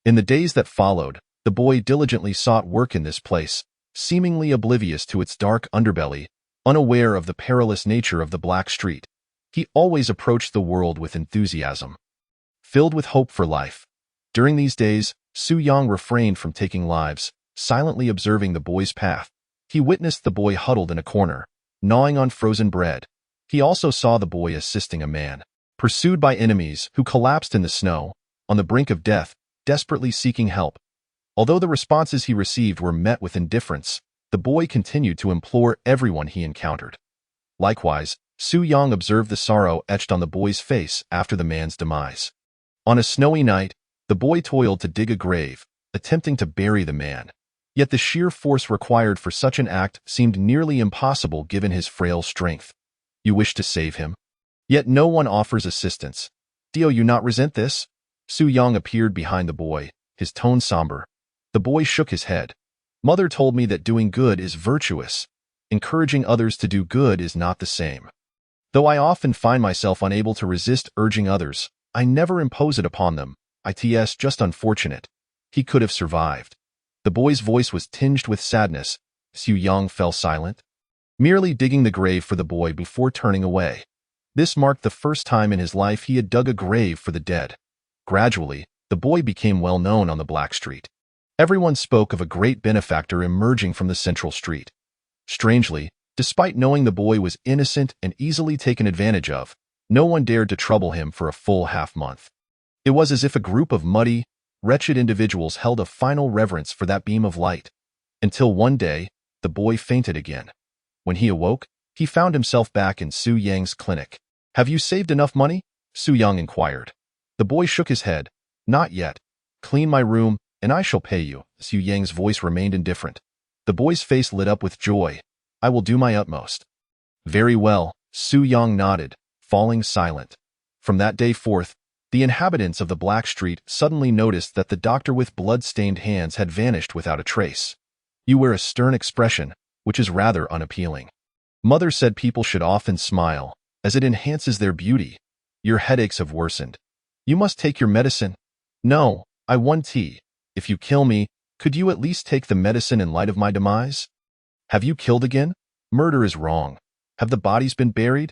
In the days that followed, the boy diligently sought work in this place, seemingly oblivious to its dark underbelly, unaware of the perilous nature of the Black Street. He always approached the world with enthusiasm, filled with hope for life. During these days, Su Yang refrained from taking lives, silently observing the boy's path. He witnessed the boy huddled in a corner, gnawing on frozen bread. He also saw the boy assisting a man, pursued by enemies, who collapsed in the snow, on the brink of death, desperately seeking help. Although the responses he received were met with indifference, the boy continued to implore everyone he encountered. Likewise, Su Yang observed the sorrow etched on the boy's face after the man's demise. On a snowy night, the boy toiled to dig a grave, attempting to bury the man. Yet the sheer force required for such an act seemed nearly impossible given his frail strength. You wish to save him? Yet no one offers assistance. Do you not resent this? Su Yang appeared behind the boy, his tone somber. The boy shook his head. Mother told me that doing good is virtuous. Encouraging others to do good is not the same. Though I often find myself unable to resist urging others, I never impose it upon them. It's just unfortunate. He could have survived. The boy's voice was tinged with sadness. Su Yang fell silent, merely digging the grave for the boy before turning away. This marked the first time in his life he had dug a grave for the dead. Gradually, the boy became well known on the Black Street. Everyone spoke of a great benefactor emerging from the central street. Strangely, despite knowing the boy was innocent and easily taken advantage of, no one dared to trouble him for a full half-month. It was as if a group of muddy, wretched individuals held a final reverence for that beam of light. Until one day, the boy fainted again. When he awoke, he found himself back in Su Yang's clinic. Have you saved enough money? Su Yang inquired. The boy shook his head. Not yet. Clean my room, and I shall pay you. Su Yang's voice remained indifferent. The boy's face lit up with joy. I will do my utmost. Very well, Su Yang nodded, falling silent. From that day forth, the inhabitants of the Black Street suddenly noticed that the doctor with blood-stained hands had vanished without a trace. You wear a stern expression, which is rather unappealing. Mother said people should often smile, as it enhances their beauty. Your headaches have worsened. You must take your medicine. No, I want tea. If you kill me, could you at least take the medicine in light of my demise? Have you killed again? Murder is wrong. Have the bodies been buried?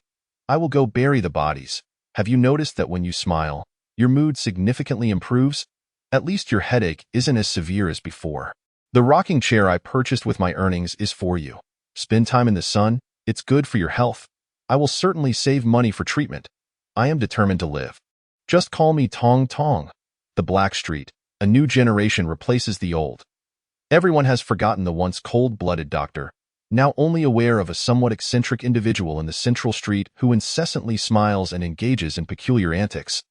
I will go bury the bodies. Have you noticed that when you smile, your mood significantly improves? At least your headache isn't as severe as before. The rocking chair I purchased with my earnings is for you. Spend time in the sun. It's good for your health. I will certainly save money for treatment. I am determined to live. Just call me Tong Tong. The Black Street. A new generation replaces the old. Everyone has forgotten the once cold-blooded doctor, now only aware of a somewhat eccentric individual in the central street who incessantly smiles and engages in peculiar antics,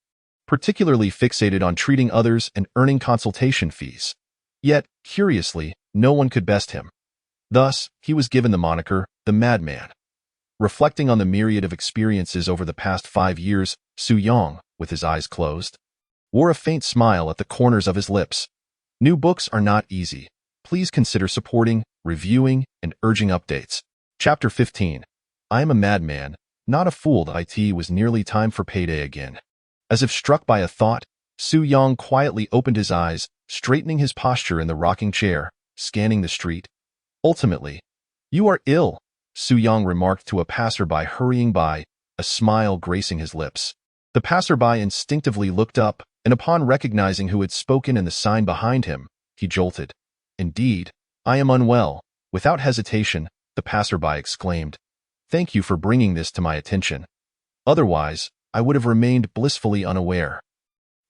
particularly fixated on treating others and earning consultation fees. Yet, curiously, no one could best him. Thus, he was given the moniker, the Madman. Reflecting on the myriad of experiences over the past 5 years, Su Yang, with his eyes closed, wore a faint smile at the corners of his lips. New books are not easy. Please consider supporting, reviewing, and urging updates. Chapter 15. I am a madman, not a fool. It was nearly time for payday again. As if struck by a thought, Su Yang quietly opened his eyes, straightening his posture in the rocking chair, scanning the street. Ultimately, you are ill, Su Yang remarked to a passerby hurrying by, a smile gracing his lips. The passerby instinctively looked up, and upon recognizing who had spoken and the sign behind him, he jolted. Indeed, I am unwell. Without hesitation, the passerby exclaimed. Thank you for bringing this to my attention. Otherwise, I would have remained blissfully unaware.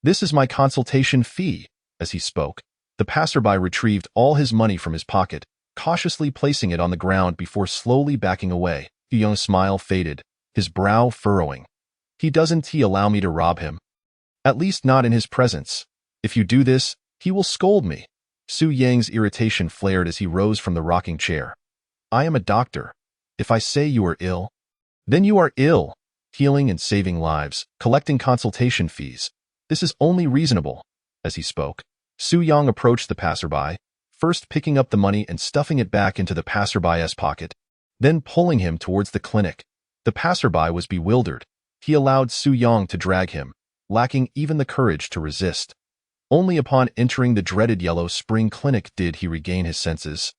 This is my consultation fee." As he spoke, the passerby retrieved all his money from his pocket, cautiously placing it on the ground before slowly backing away. Su Young's smile faded, his brow furrowing. Doesn't he allow me to rob him? At least not in his presence. If you do this, he will scold me. Su Yang's irritation flared as he rose from the rocking chair. I am a doctor. If I say you are ill, then you are ill. Healing and saving lives, collecting consultation fees. This is only reasonable. As he spoke, Su Yang approached the passerby, first picking up the money and stuffing it back into the passerby's pocket, then pulling him towards the clinic. The passerby was bewildered. He allowed Su Yang to drag him, lacking even the courage to resist. Only upon entering the dreaded Yellow Spring Clinic did he regain his senses.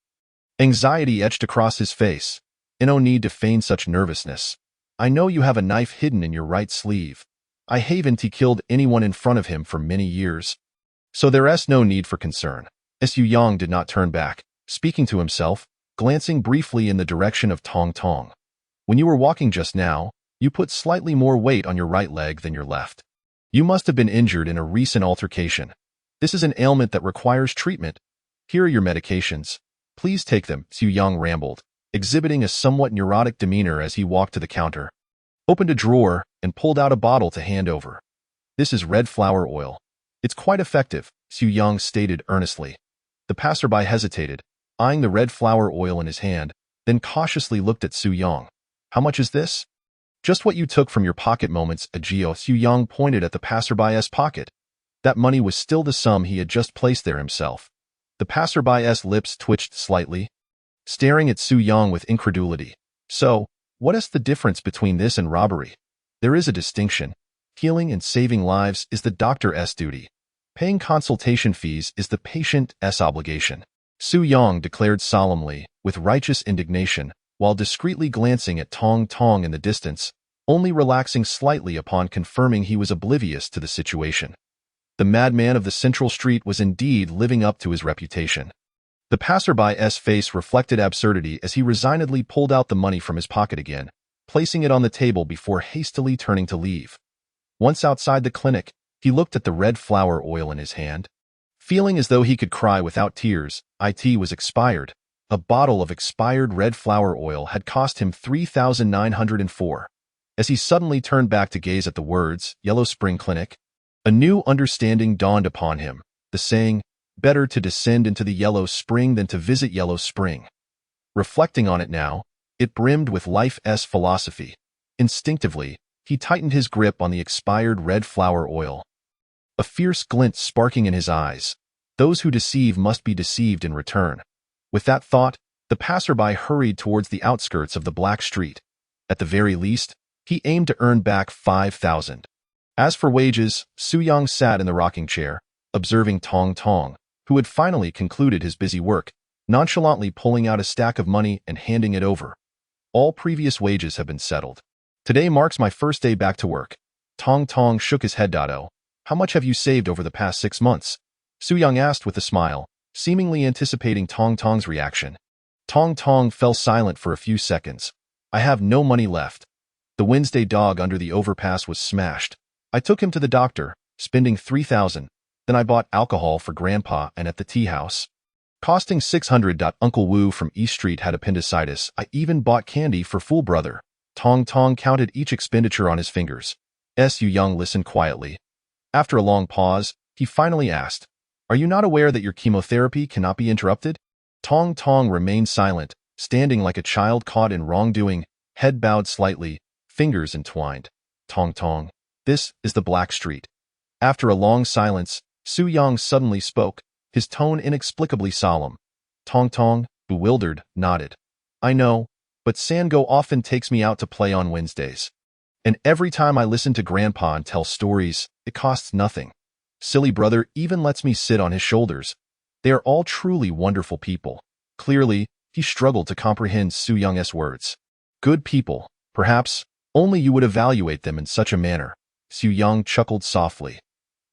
Anxiety etched across his face. No need to feign such nervousness. I know you have a knife hidden in your right sleeve. I haven't killed anyone in front of him for many years, so there's no need for concern. Su Yang did not turn back, speaking to himself, glancing briefly in the direction of Tong Tong. When you were walking just now, you put slightly more weight on your right leg than your left. You must have been injured in a recent altercation. This is an ailment that requires treatment. Here are your medications. Please take them, Su Yang rambled, exhibiting a somewhat neurotic demeanor as he walked to the counter, opened a drawer, and pulled out a bottle to hand over. This is red flower oil. It's quite effective, Su Yang stated earnestly. The passerby hesitated, eyeing the red flower oil in his hand, then cautiously looked at Su Yang. How much is this? Just what you took from your pocket moments ago. Su Yang pointed at the passerby's pocket. That money was still the sum he had just placed there himself. The passerby's lips twitched slightly, staring at Su Yang with incredulity. So, what is the difference between this and robbery? There is a distinction. Healing and saving lives is the doctor's duty. Paying consultation fees is the patient's obligation. Su Yang declared solemnly, with righteous indignation, while discreetly glancing at Tong Tong in the distance, only relaxing slightly upon confirming he was oblivious to the situation. The madman of the central street was indeed living up to his reputation. The passerby's face reflected absurdity as he resignedly pulled out the money from his pocket again, placing it on the table before hastily turning to leave. Once outside the clinic, he looked at the red flower oil in his hand. Feeling as though he could cry without tears, it was expired. A bottle of expired red flower oil had cost him 3,904. As he suddenly turned back to gaze at the words, Yellow Spring Clinic, a new understanding dawned upon him. The saying, better to descend into the Yellow Spring than to visit Yellow Spring. Reflecting on it now, it brimmed with life's philosophy. Instinctively, he tightened his grip on the expired red flower oil. A fierce glint sparking in his eyes. Those who deceive must be deceived in return. With that thought, the passerby hurried towards the outskirts of the black street. At the very least, he aimed to earn back 5,000. As for wages, Su Yang sat in the rocking chair, observing Tong Tong, who had finally concluded his busy work, nonchalantly pulling out a stack of money and handing it over. All previous wages have been settled. Today marks my first day back to work. Tong Tong shook his head. How much have you saved over the past 6 months? Su Yang asked with a smile, seemingly anticipating Tong Tong's reaction. Tong Tong fell silent for a few seconds. I have no money left. The Wednesday dog under the overpass was smashed. I took him to the doctor, spending 3,000. Then I bought alcohol for Grandpa and at the tea house, costing 600. Uncle Wu from East Street had appendicitis. I even bought candy for Fool Brother. Tong Tong counted each expenditure on his fingers. Su Yang listened quietly. After a long pause, he finally asked, Are you not aware that your chemotherapy cannot be interrupted? Tong Tong remained silent, standing like a child caught in wrongdoing, head bowed slightly, fingers entwined. Tong Tong. This is the Black Street. After a long silence, Su Yang suddenly spoke, his tone inexplicably solemn. Tong Tong, bewildered, nodded. I know, but Sango often takes me out to play on Wednesdays. And every time I listen to Grandpa and tell stories, it costs nothing. Silly brother even lets me sit on his shoulders. They are all truly wonderful people. Clearly, he struggled to comprehend Su Yang's words. Good people, perhaps, only you would evaluate them in such a manner. Su Yang chuckled softly.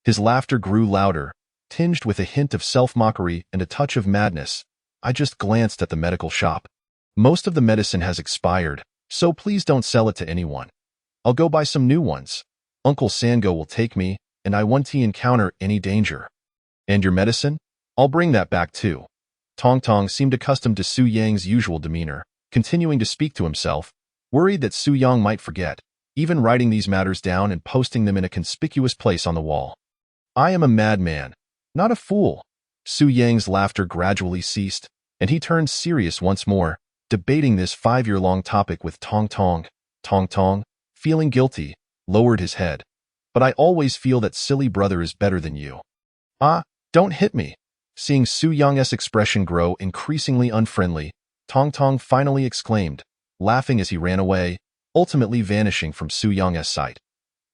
His laughter grew louder, tinged with a hint of self-mockery and a touch of madness. I just glanced at the medical shop. Most of the medicine has expired. So please don't sell it to anyone. I'll go buy some new ones. Uncle Sango will take me, and I won't encounter any danger. And your medicine? I'll bring that back too. Tong Tong seemed accustomed to Su Yang's usual demeanor, continuing to speak to himself, worried that Su Yang might forget, even writing these matters down and posting them in a conspicuous place on the wall. I am a madman, not a fool. Su Yang's laughter gradually ceased, and he turned serious once more, debating this 5-year-long topic with Tong Tong. Tong Tong, feeling guilty, lowered his head. But I always feel that silly brother is better than you. Ah, don't hit me. Seeing Su Yang's expression grow increasingly unfriendly, Tong Tong finally exclaimed, laughing as he ran away, ultimately vanishing from Su Yang's sight.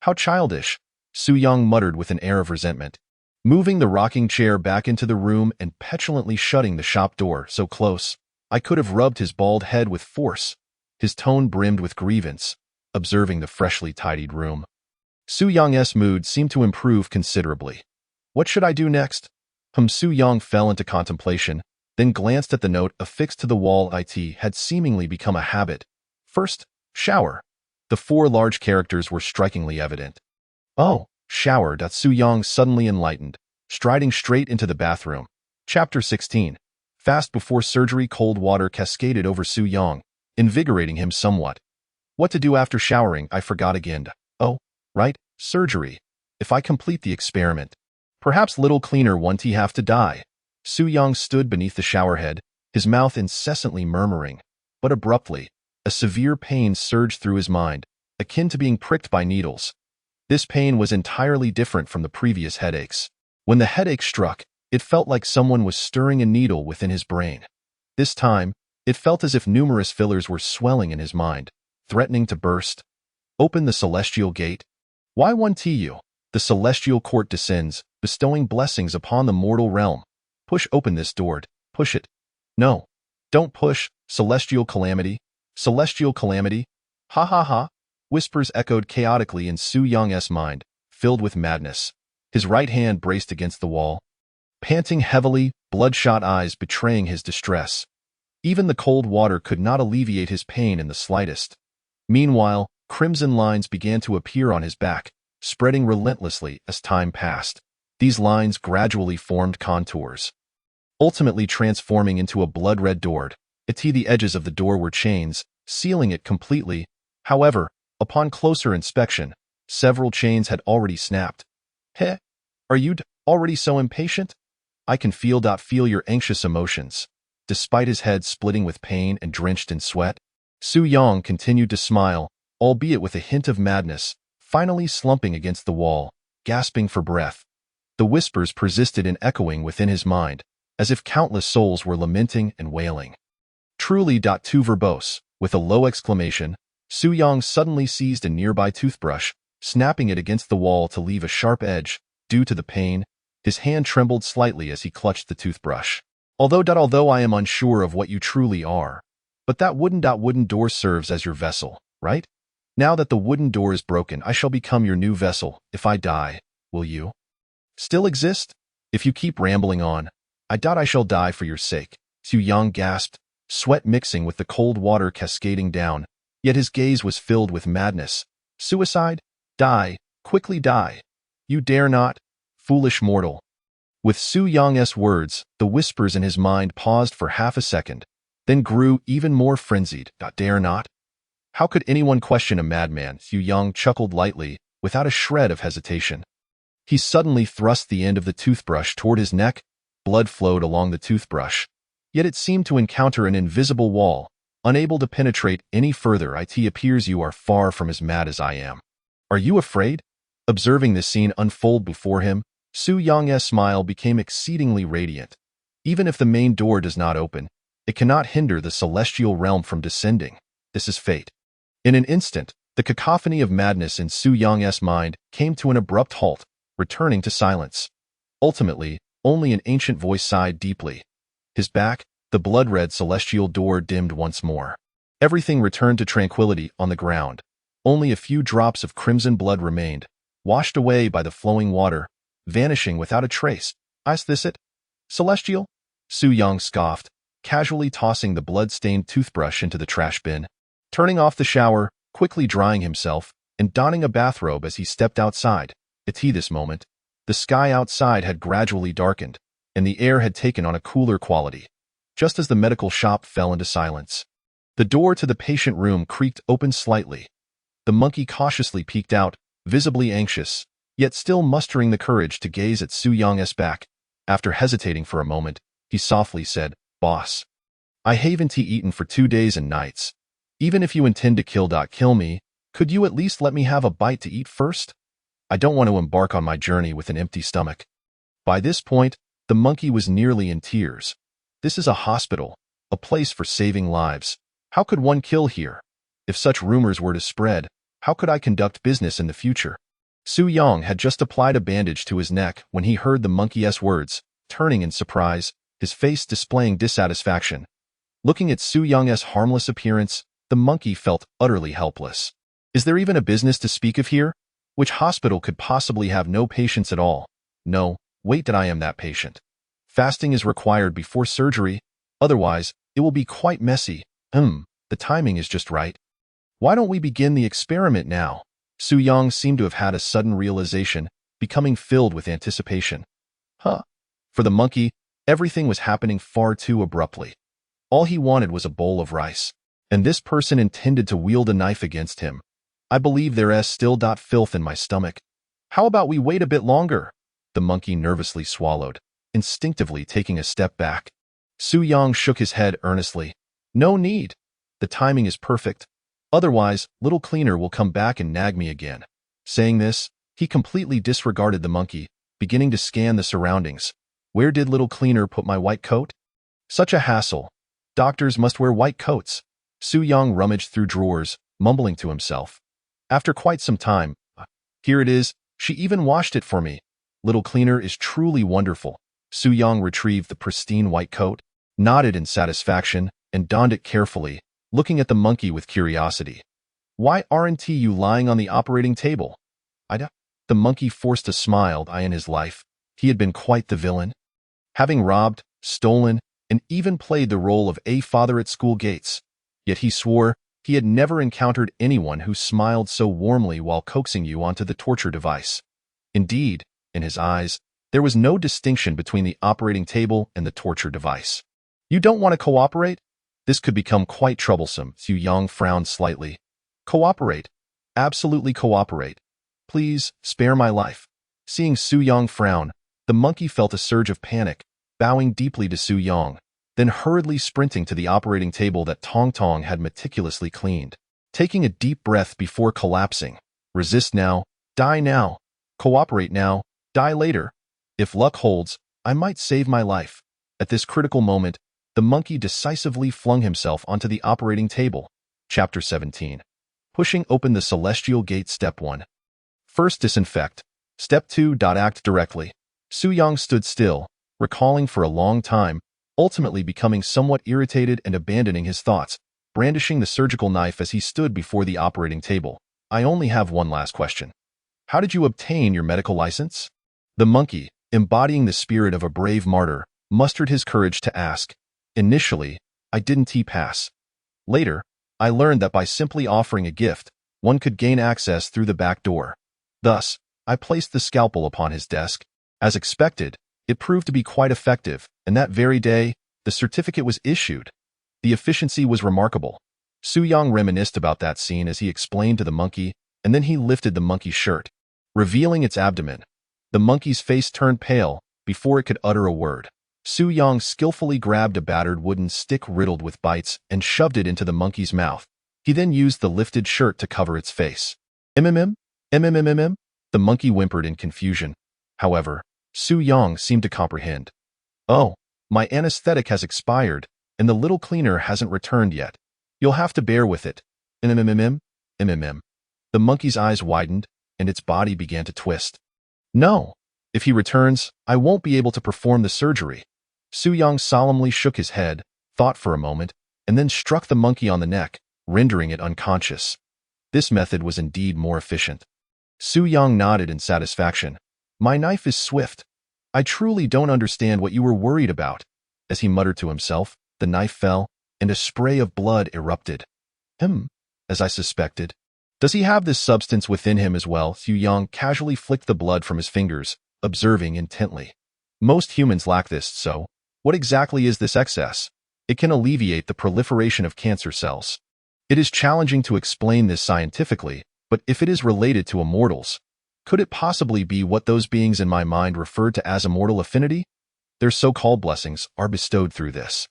How childish, Su Yang muttered with an air of resentment, moving the rocking chair back into the room and petulantly shutting the shop door so close I could have rubbed his bald head with force. His tone brimmed with grievance, observing the freshly tidied room. Su Yang's mood seemed to improve considerably. What should I do next? Su Yang fell into contemplation, then glanced at the note affixed to the wall. It had seemingly become a habit. First, shower. The 4 large characters were strikingly evident. Oh, shower. Su Yang suddenly enlightened, striding straight into the bathroom. Chapter 16. Fast before surgery, cold water cascaded over Su Yang, invigorating him somewhat. What to do after showering, I forgot again. Oh, right, surgery. If I complete the experiment, perhaps little cleaner won't he have to die. Su Yang stood beneath the showerhead, his mouth incessantly murmuring. But abruptly, a severe pain surged through his mind, akin to being pricked by needles. This pain was entirely different from the previous headaches. When the headache struck, it felt like someone was stirring a needle within his brain. This time, it felt as if numerous fillers were swelling in his mind, threatening to burst. Open the celestial gate. Why won't you? The celestial court descends, bestowing blessings upon the mortal realm. Push open this door. Push it. No. Don't push. Celestial calamity. Celestial calamity. Ha ha ha. Whispers echoed chaotically in Su Yang's mind, filled with madness. His right hand braced against the wall, panting heavily, bloodshot eyes betraying his distress. Even the cold water could not alleviate his pain in the slightest. Meanwhile, crimson lines began to appear on his back, spreading relentlessly as time passed. These lines gradually formed contours, ultimately transforming into a blood-red door. The edges of the door were chains, sealing it completely. However, upon closer inspection, several chains had already snapped. Heh, are you already so impatient? I can feel your anxious emotions. Despite his head splitting with pain and drenched in sweat, Su Yang continued to smile, albeit with a hint of madness, finally slumping against the wall, gasping for breath. The whispers persisted in echoing within his mind, as if countless souls were lamenting and wailing. Truly, too verbose. With a low exclamation, Su Yang suddenly seized a nearby toothbrush, snapping it against the wall to leave a sharp edge. Due to the pain, his hand trembled slightly as he clutched the toothbrush. Although I am unsure of what you truly are, but that wooden door serves as your vessel, right? Now that the wooden door is broken, I shall become your new vessel. If I die, will you still exist? If you keep rambling on, I shall die for your sake. Su Yang gasped, sweat mixing with the cold water cascading down, yet his gaze was filled with madness. Suicide? Die, quickly die. You dare not, foolish mortal. With Su Yang's words, the whispers in his mind paused for half a second, then grew even more frenzied. Dare not? How could anyone question a madman? Su Yang chuckled lightly, without a shred of hesitation. He suddenly thrust the end of the toothbrush toward his neck. Blood flowed along the toothbrush, yet it seemed to encounter an invisible wall, unable to penetrate any further. It appears you are far from as mad as I am. Are you afraid? Observing this scene unfold before him, Su Yang's smile became exceedingly radiant. Even if the main door does not open, it cannot hinder the celestial realm from descending. This is fate. In an instant, the cacophony of madness in Su Yang's mind came to an abrupt halt, returning to silence. Ultimately, only an ancient voice sighed deeply. His back, the blood-red celestial door dimmed once more. Everything returned to tranquility on the ground. Only a few drops of crimson blood remained, washed away by the flowing water, vanishing without a trace. Is this it? Celestial? Su Yang scoffed, casually tossing the blood-stained toothbrush into the trash bin. Turning off the shower, quickly drying himself, and donning a bathrobe as he stepped outside. At this moment, the sky outside had gradually darkened, and the air had taken on a cooler quality. Just as the medical shop fell into silence, the door to the patient room creaked open slightly. The monkey cautiously peeked out, visibly anxious, yet still mustering the courage to gaze at Su-young's back. After hesitating for a moment, he softly said, "Boss, I haven't eaten for 2 days and nights. Even if you intend to kill me, could you at least let me have a bite to eat first? I don't want to embark on my journey with an empty stomach." By this point, the monkey was nearly in tears. This is a hospital, a place for saving lives. How could one kill here? If such rumors were to spread, how could I conduct business in the future? Su-young had just applied a bandage to his neck when he heard the monkey's words, turning in surprise, his face displaying dissatisfaction. Looking at Su-young's harmless appearance, the monkey felt utterly helpless. Is there even a business to speak of here? Which hospital could possibly have no patients at all? No, wait that I am that patient. Fasting is required before surgery, otherwise it will be quite messy. The timing is just right. Why don't we begin the experiment now? Su-young seemed to have had a sudden realization, becoming filled with anticipation. For the monkey, everything was happening far too abruptly. All he wanted was a bowl of rice, and this person intended to wield a knife against him. I believe there is still filth in my stomach. How about we wait a bit longer? The monkey nervously swallowed, instinctively taking a step back. Su-young shook his head earnestly. No need. The timing is perfect. Otherwise, little cleaner will come back and nag me again. Saying this, he completely disregarded the monkey, beginning to scan the surroundings. Where did little cleaner put my white coat? Such a hassle. Doctors must wear white coats. Su-young rummaged through drawers, mumbling to himself. After quite some time, here it is, she even washed it for me. Little cleaner is truly wonderful. Su-young retrieved the pristine white coat, nodded in satisfaction, and donned it carefully, looking at the monkey with curiosity. Why aren't you lying on the operating table? The monkey forced a smile in his life. He had been quite the villain, having robbed, stolen, and even played the role of a father at school gates. Yet he swore he had never encountered anyone who smiled so warmly while coaxing you onto the torture device. Indeed, in his eyes, there was no distinction between the operating table and the torture device. You don't want to cooperate? This could become quite troublesome. Su-young frowned slightly. Cooperate. Absolutely cooperate. Please, spare my life. Seeing Su-young frown, the monkey felt a surge of panic, bowing deeply to Su-young, then hurriedly sprinting to the operating table that Tong Tong had meticulously cleaned. Taking a deep breath before collapsing. Resist now, die now. Cooperate now, die later. If luck holds, I might save my life. At this critical moment, the monkey decisively flung himself onto the operating table. Chapter 17. Pushing open the celestial gate. Step 1. First, disinfect. Step 2. Act directly. Su-young stood still, recalling for a long time, ultimately becoming somewhat irritated and abandoning his thoughts, brandishing the surgical knife as he stood before the operating table. I only have one last question. How did you obtain your medical license? The monkey, embodying the spirit of a brave martyr, mustered his courage to ask. Initially, I didn't pass. Later, I learned that by simply offering a gift, one could gain access through the back door. Thus, I placed the scalpel upon his desk. As expected, it proved to be quite effective, and that very day, the certificate was issued. The efficiency was remarkable. Su-young reminisced about that scene as he explained to the monkey, and then he lifted the monkey's shirt, revealing its abdomen. The monkey's face turned pale before it could utter a word. Su-young skillfully grabbed a battered wooden stick riddled with bites and shoved it into the monkey's mouth. He then used the lifted shirt to cover its face. "Mm. The monkey whimpered in confusion. However, Su-young seemed to comprehend. "Oh, my anesthetic has expired, and the little cleaner hasn't returned yet. You'll have to bear with it." "Mm. The monkey's eyes widened, and its body began to twist. "No. If he returns, I won't be able to perform the surgery." Su-young solemnly shook his head, thought for a moment, and then struck the monkey on the neck, rendering it unconscious. This method was indeed more efficient. Su-young nodded in satisfaction. "My knife is swift. I truly don't understand what you were worried about." As he muttered to himself, the knife fell, and a spray of blood erupted. as I suspected. Does he have this substance within him as well? Xu Yang casually flicked the blood from his fingers, observing intently. Most humans lack this, so what exactly is this excess? It can alleviate the proliferation of cancer cells. It is challenging to explain this scientifically, but if it is related to immortals, could it possibly be what those beings in my mind referred to as immortal affinity? Their so-called blessings are bestowed through this.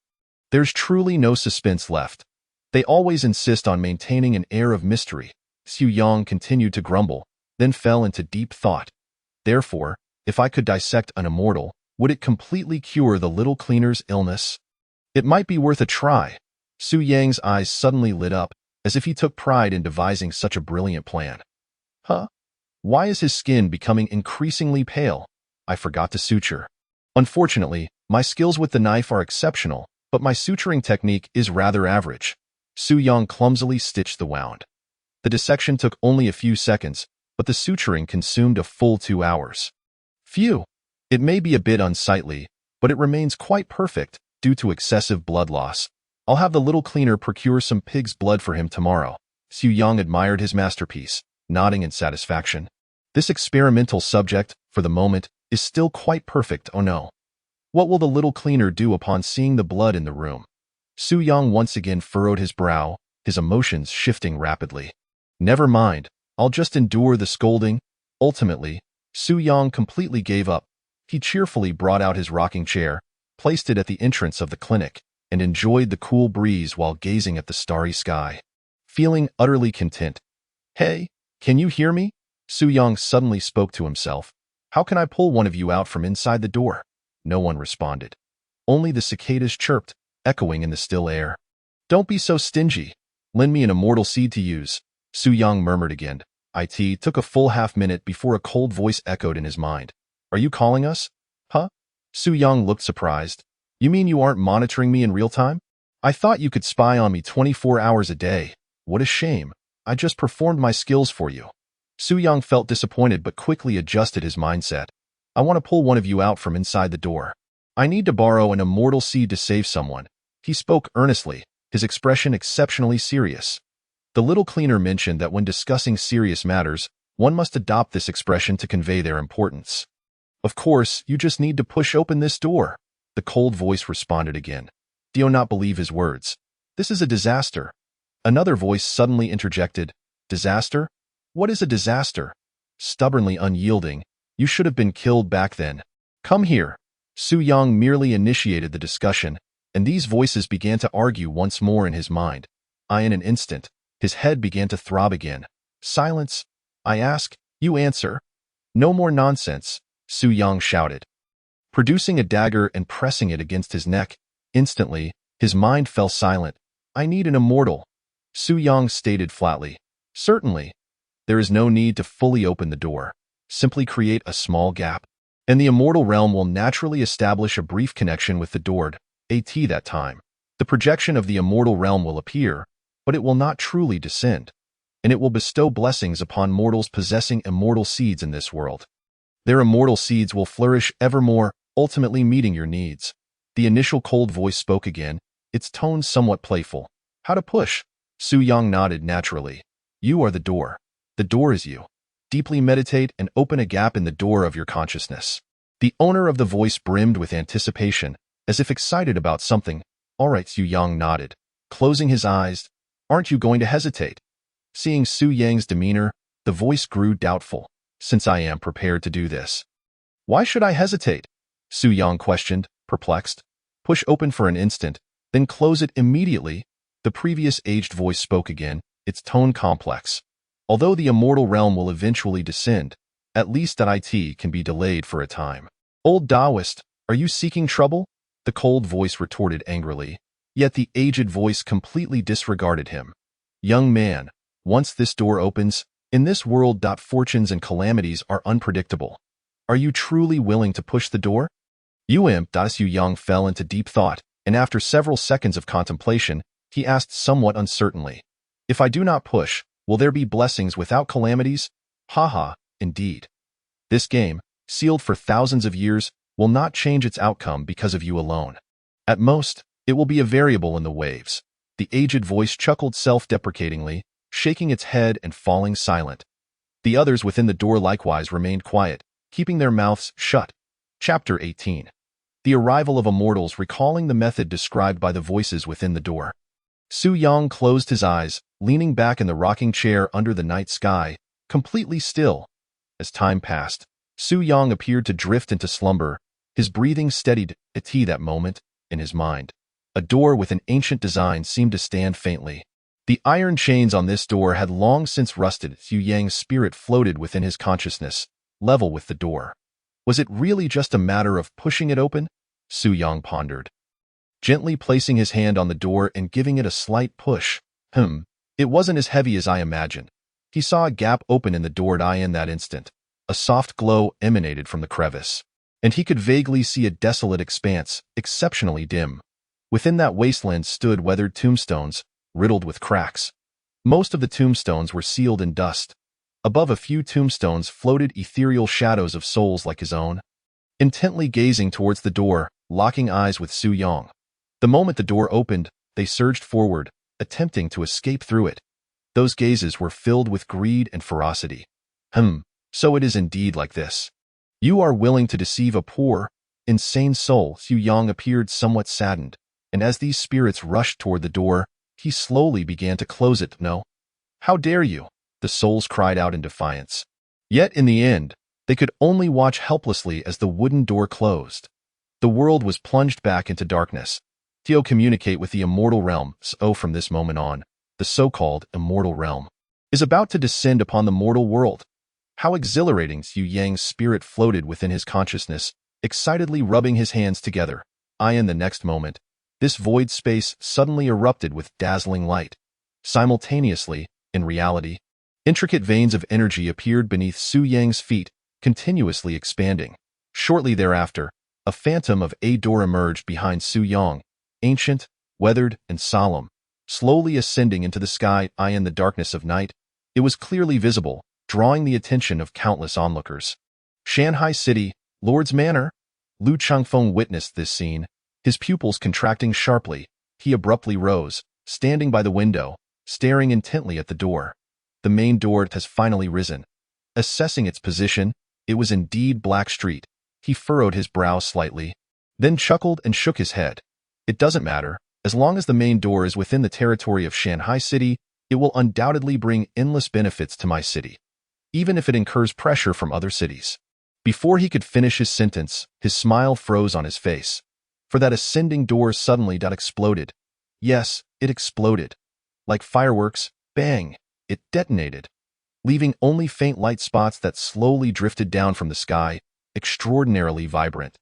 There's truly no suspense left. They always insist on maintaining an air of mystery. Xu Yang continued to grumble, then fell into deep thought. Therefore, if I could dissect an immortal, would it completely cure the little cleaner's illness? It might be worth a try. Xu Yang's eyes suddenly lit up, as if he took pride in devising such a brilliant plan. Huh? Why is his skin becoming increasingly pale? I forgot to suture. Unfortunately, my skills with the knife are exceptional, but my suturing technique is rather average. Xu Yang clumsily stitched the wound. The dissection took only a few seconds, but the suturing consumed a full 2 hours. Phew! It may be a bit unsightly, but it remains quite perfect due to excessive blood loss. I'll have the little cleaner procure some pig's blood for him tomorrow. Xu Yang admired his masterpiece, nodding in satisfaction. This experimental subject, for the moment, is still quite perfect, oh no. What will the little cleaner do upon seeing the blood in the room? Xu Yang once again furrowed his brow, his emotions shifting rapidly. Never mind, I'll just endure the scolding. Ultimately, Xu Yang completely gave up. He cheerfully brought out his rocking chair, placed it at the entrance of the clinic, and enjoyed the cool breeze while gazing at the starry sky. Feeling utterly content. Hey, can you hear me? Xu Yang suddenly spoke to himself. How can I pull one of you out from inside the door? No one responded. Only the cicadas chirped, echoing in the still air. Don't be so stingy. Lend me an immortal seed to use. Xu Yang murmured again. It took a full half-minute before a cold voice echoed in his mind. Are you calling us? Huh? Xu Yang looked surprised. You mean you aren't monitoring me in real time? I thought you could spy on me 24 hours a day. What a shame. I just performed my skills for you. Xu Yang felt disappointed but quickly adjusted his mindset. I want to pull one of you out from inside the door. I need to borrow an immortal seed to save someone. He spoke earnestly, his expression exceptionally serious. The little cleaner mentioned that when discussing serious matters, one must adopt this expression to convey their importance. Of course, you just need to push open this door. The cold voice responded again. Dio not believe his words. This is a disaster. Another voice suddenly interjected. Disaster? What is a disaster? Stubbornly unyielding, you should have been killed back then. Come here. Xu Yang merely initiated the discussion, and these voices began to argue once more in his mind. In an instant, his head began to throb again. Silence. I ask, you answer. No more nonsense, Xu Yang shouted. Producing a dagger and pressing it against his neck, instantly, his mind fell silent. I need an immortal. Xu Yang stated flatly. Certainly. There is no need to fully open the door. Simply create a small gap, and the immortal realm will naturally establish a brief connection with the door. That time, the projection of the immortal realm will appear, but it will not truly descend, and it will bestow blessings upon mortals possessing immortal seeds in this world. Their immortal seeds will flourish evermore, ultimately meeting your needs. The initial cold voice spoke again, its tone somewhat playful. How to push? Xu Yang nodded naturally. You are the door. The door is you. Deeply meditate and open a gap in the door of your consciousness. The owner of the voice brimmed with anticipation, as if excited about something. All right, Xu Yang nodded, closing his eyes. Aren't you going to hesitate? Seeing Xu Yang's demeanor, the voice grew doubtful. Since I am prepared to do this. Why should I hesitate? Xu Yang questioned, perplexed. Push open for an instant, then close it immediately. The previous aged voice spoke again, its tone complex. Although the immortal realm will eventually descend, at least that it can be delayed for a time. Old Taoist, are you seeking trouble? The cold voice retorted angrily, yet the aged voice completely disregarded him. Young man, once this door opens, in this world, fortunes and calamities are unpredictable. Are you truly willing to push the door? Xu Yang fell into deep thought, and after several seconds of contemplation, he asked somewhat uncertainly. If I do not push, will there be blessings without calamities? Haha, indeed. This game, sealed for thousands of years, will not change its outcome because of you alone. At most, it will be a variable in the waves. The aged voice chuckled self-deprecatingly, shaking its head and falling silent. The others within the door likewise remained quiet, keeping their mouths shut. Chapter 18. The arrival of immortals, recalling the method described by the voices within the door. Su Yang closed his eyes, leaning back in the rocking chair under the night sky, completely still. As time passed, Su Yang appeared to drift into slumber, his breathing steadied at that moment in his mind. A door with an ancient design seemed to stand faintly. The iron chains on this door had long since rusted. Su Yang's spirit floated within his consciousness, level with the door. Was it really just a matter of pushing it open? Su Yang pondered, gently placing his hand on the door and giving it a slight push. It wasn't as heavy as I imagined. He saw a gap open in the door in that instant. A soft glow emanated from the crevice, and he could vaguely see a desolate expanse, exceptionally dim. Within that wasteland stood weathered tombstones, riddled with cracks. Most of the tombstones were sealed in dust. Above a few tombstones floated ethereal shadows of souls like his own, intently gazing towards the door, locking eyes with Su Yang. The moment the door opened, they surged forward, attempting to escape through it. Those gazes were filled with greed and ferocity. So it is indeed like this. You are willing to deceive a poor, insane soul. Su Yang appeared somewhat saddened, and as these spirits rushed toward the door, he slowly began to close it. No. How dare you? The souls cried out in defiance. Yet in the end, they could only watch helplessly as the wooden door closed. The world was plunged back into darkness. Tio communicate with the immortal realm. So from this moment on, the so-called immortal realm is about to descend upon the mortal world. How exhilarating! Su Yang's spirit floated within his consciousness, excitedly rubbing his hands together. In the next moment, this void space suddenly erupted with dazzling light. Simultaneously, in reality, intricate veins of energy appeared beneath Su Yang's feet, continuously expanding. Shortly thereafter, a phantom of a door emerged behind Su Yang, ancient, weathered, and solemn, slowly ascending into the sky. In the darkness of night, it was clearly visible, drawing the attention of countless onlookers. Shanghai City, Lord's Manor. Lu Changfeng witnessed this scene, his pupils contracting sharply. He abruptly rose, standing by the window, staring intently at the door. The main door has finally risen. Assessing its position, it was indeed Black Street. He furrowed his brow slightly, then chuckled and shook his head. It doesn't matter. As long as the main door is within the territory of Shanghai City, it will undoubtedly bring endless benefits to my city, even if it incurs pressure from other cities. Before he could finish his sentence, his smile froze on his face. For that ascending door suddenly exploded. Yes, it exploded. Like fireworks, bang, it detonated, leaving only faint light spots that slowly drifted down from the sky, extraordinarily vibrant.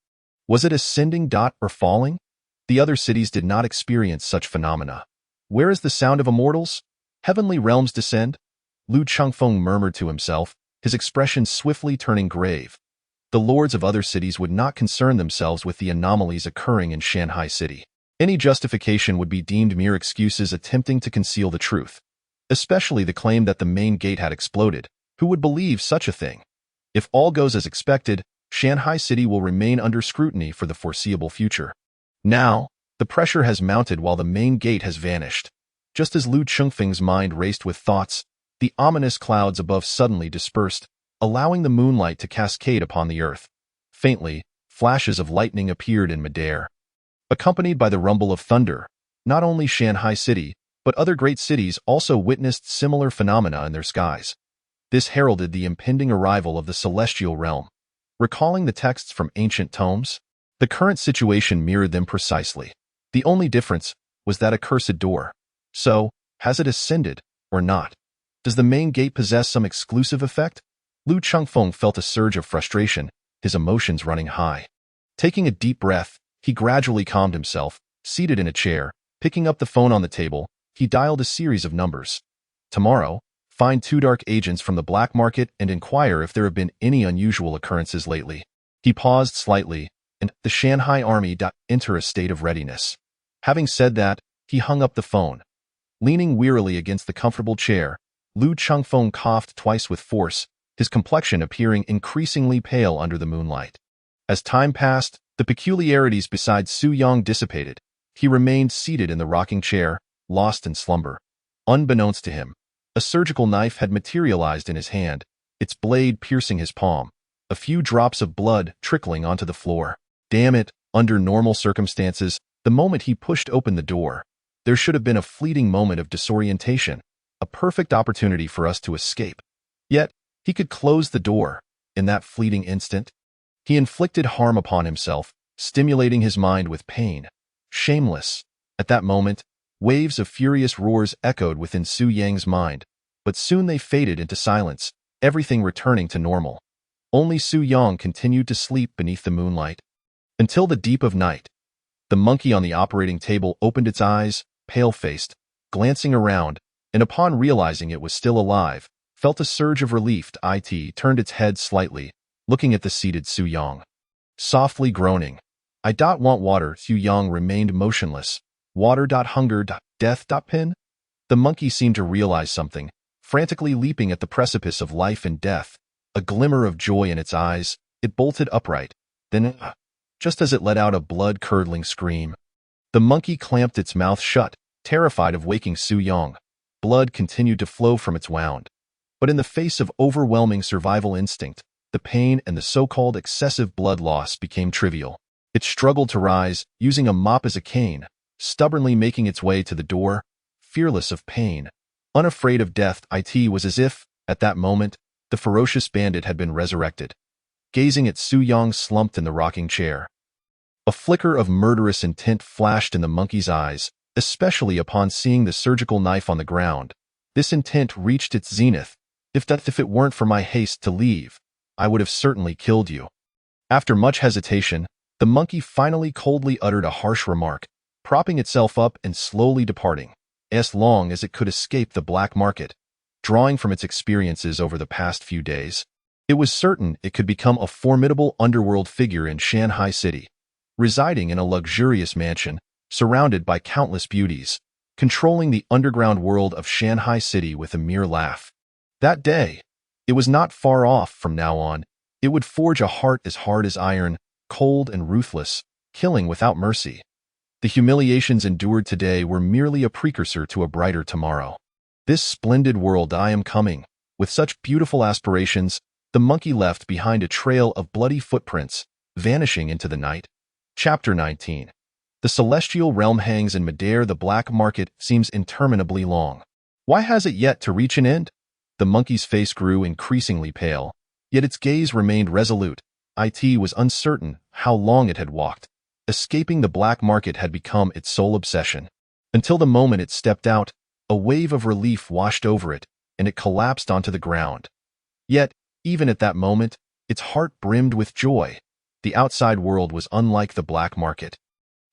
Was it ascending or falling? The other cities did not experience such phenomena. Where is the sound of immortals? Heavenly realms descend? Lu Changfeng murmured to himself, his expression swiftly turning grave. The lords of other cities would not concern themselves with the anomalies occurring in Shanghai City. Any justification would be deemed mere excuses attempting to conceal the truth, especially the claim that the main gate had exploded. Who would believe such a thing? If all goes as expected, Shanghai City will remain under scrutiny for the foreseeable future. Now, the pressure has mounted while the main gate has vanished. Just as Lu Changfeng's mind raced with thoughts, the ominous clouds above suddenly dispersed, allowing the moonlight to cascade upon the earth. Faintly, flashes of lightning appeared in midair, accompanied by the rumble of thunder. Not only Shanghai City, but other great cities also witnessed similar phenomena in their skies. This heralded the impending arrival of the celestial realm. Recalling the texts from ancient tomes, the current situation mirrored them precisely. The only difference was that accursed door. So, has it ascended, or not? Does the main gate possess some exclusive effect? Lu Changfeng felt a surge of frustration, his emotions running high. Taking a deep breath, he gradually calmed himself, seated in a chair. Picking up the phone on the table, he dialed a series of numbers. Tomorrow, find 2 dark agents from the black market and inquire if there have been any unusual occurrences lately. He paused slightly, and the Shanghai army enter a state of readiness. Having said that, he hung up the phone. Leaning wearily against the comfortable chair, Lu Changfeng coughed twice with force, his complexion appearing increasingly pale under the moonlight. As time passed, the peculiarities beside Su Yang dissipated. He remained seated in the rocking chair, lost in slumber. Unbeknownst to him, A surgical knife had materialized in his hand, its blade piercing his palm, a few drops of blood trickling onto the floor. Damn it, under normal circumstances, the moment he pushed open the door, there should have been a fleeting moment of disorientation, a perfect opportunity for us to escape. Yet, he could close the door. In that fleeting instant, he inflicted harm upon himself, stimulating his mind with pain. Shameless. At that moment, waves of furious roars echoed within Su Yang's mind, but soon they faded into silence, everything returning to normal. Only Su Yang continued to sleep beneath the moonlight. Until the deep of night. The monkey on the operating table opened its eyes, pale-faced, glancing around, and upon realizing it was still alive, felt a surge of relief. It turned its head slightly, looking at the seated Su Yang. Softly groaning. I want water. Su Yang remained motionless. Water. Hunger. Death. Pin. The monkey seemed to realize something, frantically leaping at the precipice of life and death. A glimmer of joy in its eyes, it bolted upright. Then, just as it let out a blood-curdling scream, the monkey clamped its mouth shut, terrified of waking Su Yang. Blood continued to flow from its wound. But in the face of overwhelming survival instinct, the pain and the so-called excessive blood loss became trivial. It struggled to rise, using a mop as a cane, stubbornly making its way to the door, fearless of pain, unafraid of death. It was as if, at that moment, the ferocious bandit had been resurrected. Gazing at Su Yang slumped in the rocking chair. A flicker of murderous intent flashed in the monkey's eyes, especially upon seeing the surgical knife on the ground. This intent reached its zenith. If it weren't for my haste to leave, I would have certainly killed you. After much hesitation, the monkey finally coldly uttered a harsh remark, propping itself up and slowly departing, as long as it could escape the black market. Drawing from its experiences over the past few days, it was certain it could become a formidable underworld figure in Shanghai City, residing in a luxurious mansion, surrounded by countless beauties, controlling the underground world of Shanghai City with a mere laugh. That day, it was not far off. From now on, it would forge a heart as hard as iron, cold and ruthless, killing without mercy. The humiliations endured today were merely a precursor to a brighter tomorrow. This splendid world I am coming. With such beautiful aspirations, the monkey left behind a trail of bloody footprints, vanishing into the night. Chapter 19. The celestial realm hangs in midair. The black market seems interminably long. Why has it yet to reach an end? The monkey's face grew increasingly pale, yet its gaze remained resolute. It was uncertain how long it had walked. Escaping the black market had become its sole obsession. Until the moment it stepped out, a wave of relief washed over it, and it collapsed onto the ground. Yet, even at that moment, its heart brimmed with joy. The outside world was unlike the black market.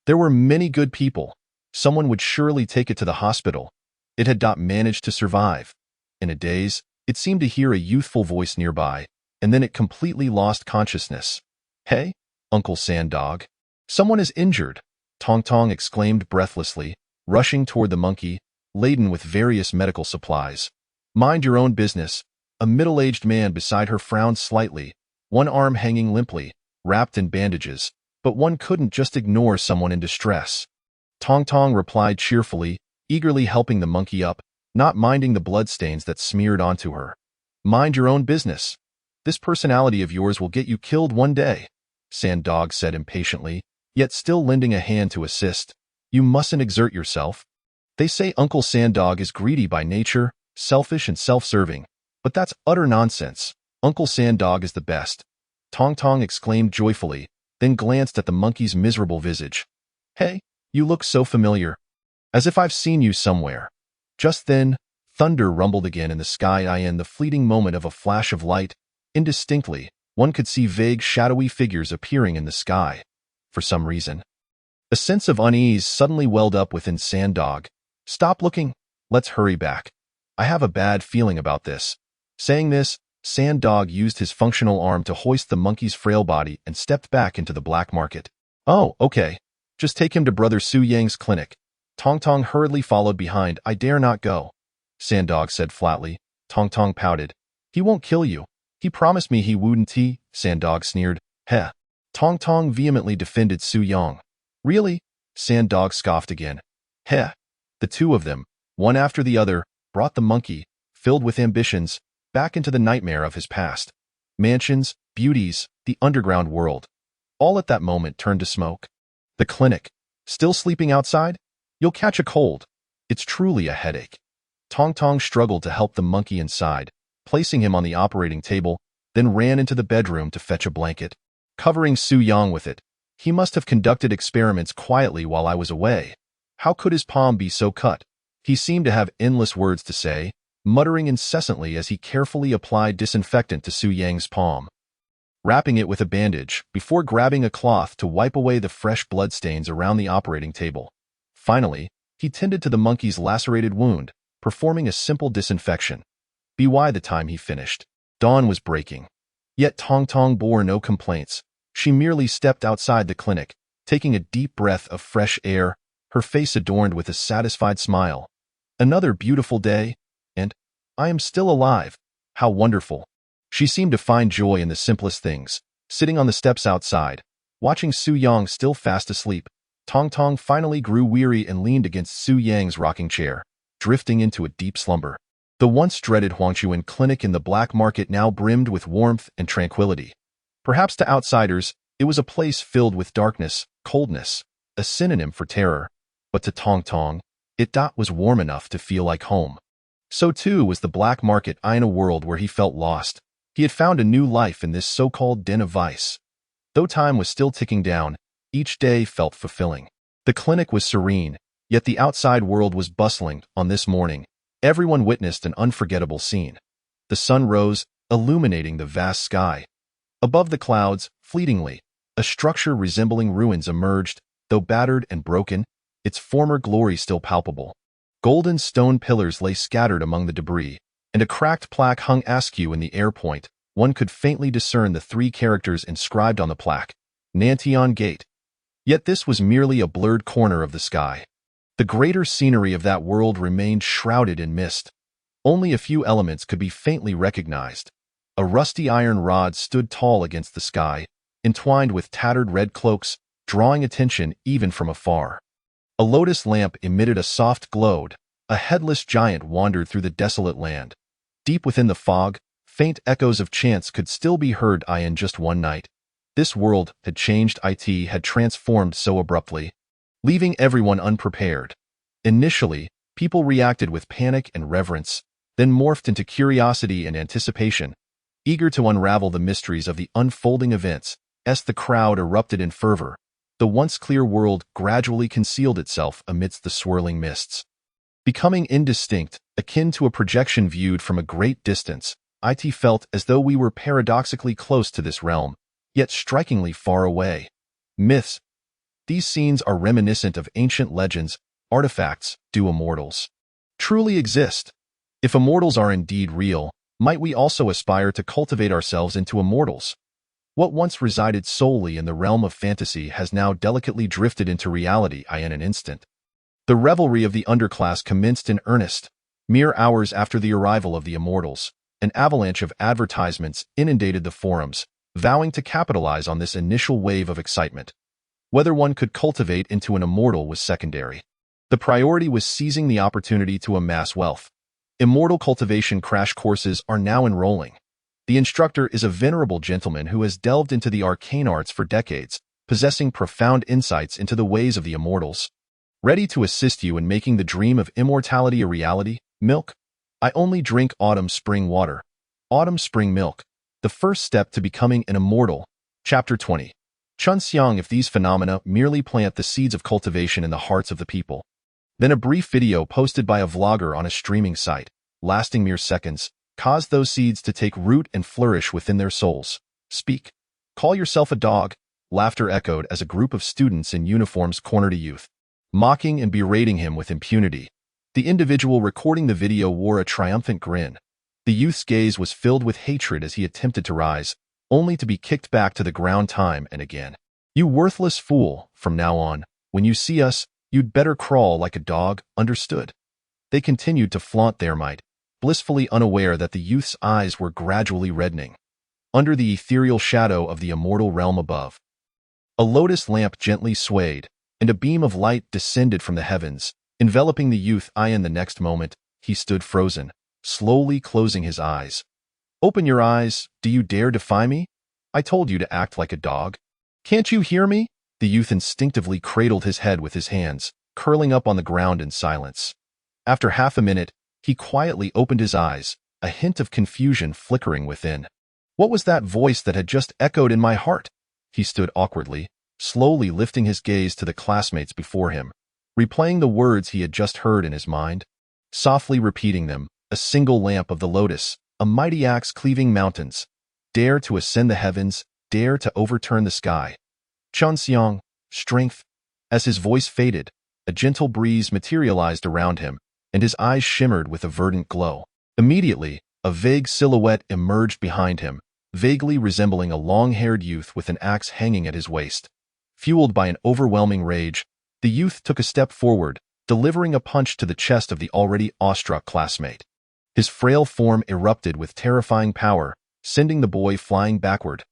There were many good people. Someone would surely take it to the hospital. It had not managed to survive. In a daze, it seemed to hear a youthful voice nearby, and then it completely lost consciousness. Hey, Uncle Sanddog. Someone is injured, Tong Tong exclaimed breathlessly, rushing toward the monkey, laden with various medical supplies. Mind your own business. A middle-aged man beside her frowned slightly, one arm hanging limply, wrapped in bandages, but one couldn't just ignore someone in distress. Tong Tong replied cheerfully, eagerly helping the monkey up, not minding the bloodstains that smeared onto her. Mind your own business. This personality of yours will get you killed one day, Sanddog said impatiently, yet still lending a hand to assist. You mustn't exert yourself. They say Uncle Sanddog is greedy by nature, selfish and self-serving, but that's utter nonsense. Uncle Sanddog is the best, Tong Tong exclaimed joyfully, then glanced at the monkey's miserable visage. Hey, you look so familiar. As if I've seen you somewhere. Just then, thunder rumbled again in the sky. In the fleeting moment of a flash of light, indistinctly, one could see vague shadowy figures appearing in the sky. For some reason, a sense of unease suddenly welled up within Sanddog. Stop looking. Let's hurry back. I have a bad feeling about this. Saying this, Sanddog used his functional arm to hoist the monkey's frail body and stepped back into the black market. Oh, okay. Just take him to Brother Su Yang's clinic. Tong Tong hurriedly followed behind. I dare not go, Sanddog said flatly. Tong Tong pouted. He won't kill you. He promised me he wouldn't. Sanddog sneered. Heh. Tong Tong vehemently defended Su Yang. Really? Sanddog scoffed again. Heh. The two of them, one after the other, brought the monkey, filled with ambitions, back into the nightmare of his past. Mansions, beauties, the underground world. All at that moment turned to smoke. The clinic. Still sleeping outside? You'll catch a cold. It's truly a headache. Tong Tong struggled to help the monkey inside, placing him on the operating table, then ran into the bedroom to fetch a blanket. Covering Su Yang with it. He must have conducted experiments quietly while I was away. How could his palm be so cut? He seemed to have endless words to say, muttering incessantly as he carefully applied disinfectant to Su Yang's palm, wrapping it with a bandage before grabbing a cloth to wipe away the fresh bloodstains around the operating table. Finally, he tended to the monkey's lacerated wound, performing a simple disinfection. By the time he finished, dawn was breaking. Yet Tong Tong bore no complaints. She merely stepped outside the clinic, taking a deep breath of fresh air, her face adorned with a satisfied smile. Another beautiful day, and I am still alive. How wonderful. She seemed to find joy in the simplest things. Sitting on the steps outside, watching Su Yang still fast asleep, Tong Tong finally grew weary and leaned against Su Yang's rocking chair, drifting into a deep slumber. The once dreaded Huangchuan clinic in the black market now brimmed with warmth and tranquility. Perhaps to outsiders, it was a place filled with darkness, coldness, a synonym for terror. But to Tong Tong, it was warm enough to feel like home. So too was the black market in a world where he felt lost. He had found a new life in this so-called den of vice. Though time was still ticking down, each day felt fulfilling. The clinic was serene, yet the outside world was bustling. On this morning, everyone witnessed an unforgettable scene. The sun rose, illuminating the vast sky. Above the clouds, fleetingly, a structure resembling ruins emerged, though battered and broken, its former glory still palpable. Golden stone pillars lay scattered among the debris, and a cracked plaque hung askew in the air point. One could faintly discern the three characters inscribed on the plaque, Nantian Gate. Yet this was merely a blurred corner of the sky. The greater scenery of that world remained shrouded in mist. Only a few elements could be faintly recognized. A rusty iron rod stood tall against the sky, entwined with tattered red cloaks, drawing attention even from afar. A lotus lamp emitted a soft glow. A headless giant wandered through the desolate land. Deep within the fog, faint echoes of chants could still be heard. In just one night, this world had changed. It had transformed so abruptly, leaving everyone unprepared. Initially, people reacted with panic and reverence, then morphed into curiosity and anticipation, eager to unravel the mysteries of the unfolding events. As the crowd erupted in fervor, the once clear world gradually concealed itself amidst the swirling mists, becoming indistinct, akin to a projection viewed from a great distance. It felt as though we were paradoxically close to this realm, yet strikingly far away. Myths. These scenes are reminiscent of ancient legends, artifacts. Do immortals truly exist? If immortals are indeed real, might we also aspire to cultivate ourselves into immortals? What once resided solely in the realm of fantasy has now delicately drifted into reality in an instant. The revelry of the underclass commenced in earnest. Mere hours after the arrival of the immortals, an avalanche of advertisements inundated the forums, vowing to capitalize on this initial wave of excitement. Whether one could cultivate into an immortal was secondary. The priority was seizing the opportunity to amass wealth. Immortal cultivation crash courses are now enrolling. The instructor is a venerable gentleman who has delved into the arcane arts for decades, possessing profound insights into the ways of the immortals. Ready to assist you in making the dream of immortality a reality. Milk. I only drink autumn spring water. Autumn spring milk. The first step to becoming an immortal. Chapter 20. Chun Xiang. If these phenomena merely plant the seeds of cultivation in the hearts of the people, then a brief video posted by a vlogger on a streaming site, lasting mere seconds, caused those seeds to take root and flourish within their souls. Speak. Call yourself a dog. Laughter echoed as a group of students in uniforms cornered a youth, mocking and berating him with impunity. The individual recording the video wore a triumphant grin. The youth's gaze was filled with hatred as he attempted to rise, only to be kicked back to the ground time and again. You worthless fool, from now on, when you see us, you'd better crawl like a dog, understood? They continued to flaunt their might, blissfully unaware that the youth's eyes were gradually reddening. Under the ethereal shadow of the immortal realm above, a lotus lamp gently swayed, and a beam of light descended from the heavens, enveloping the youth. In the next moment, he stood frozen, slowly closing his eyes. "Open your eyes. Do you dare defy me? I told you to act like a dog. Can't you hear me?" The youth instinctively cradled his head with his hands, curling up on the ground in silence. After half a minute, he quietly opened his eyes, a hint of confusion flickering within. What was that voice that had just echoed in my heart? He stood awkwardly, slowly lifting his gaze to the classmates before him, replaying the words he had just heard in his mind, softly repeating them, a single lamp of the lotus, a mighty axe cleaving mountains, dare to ascend the heavens, dare to overturn the sky. Chunseong, strength. As his voice faded, a gentle breeze materialized around him, and his eyes shimmered with a verdant glow. Immediately, a vague silhouette emerged behind him, vaguely resembling a long-haired youth with an axe hanging at his waist. Fueled by an overwhelming rage, the youth took a step forward, delivering a punch to the chest of the already awestruck classmate. His frail form erupted with terrifying power, sending the boy flying backward.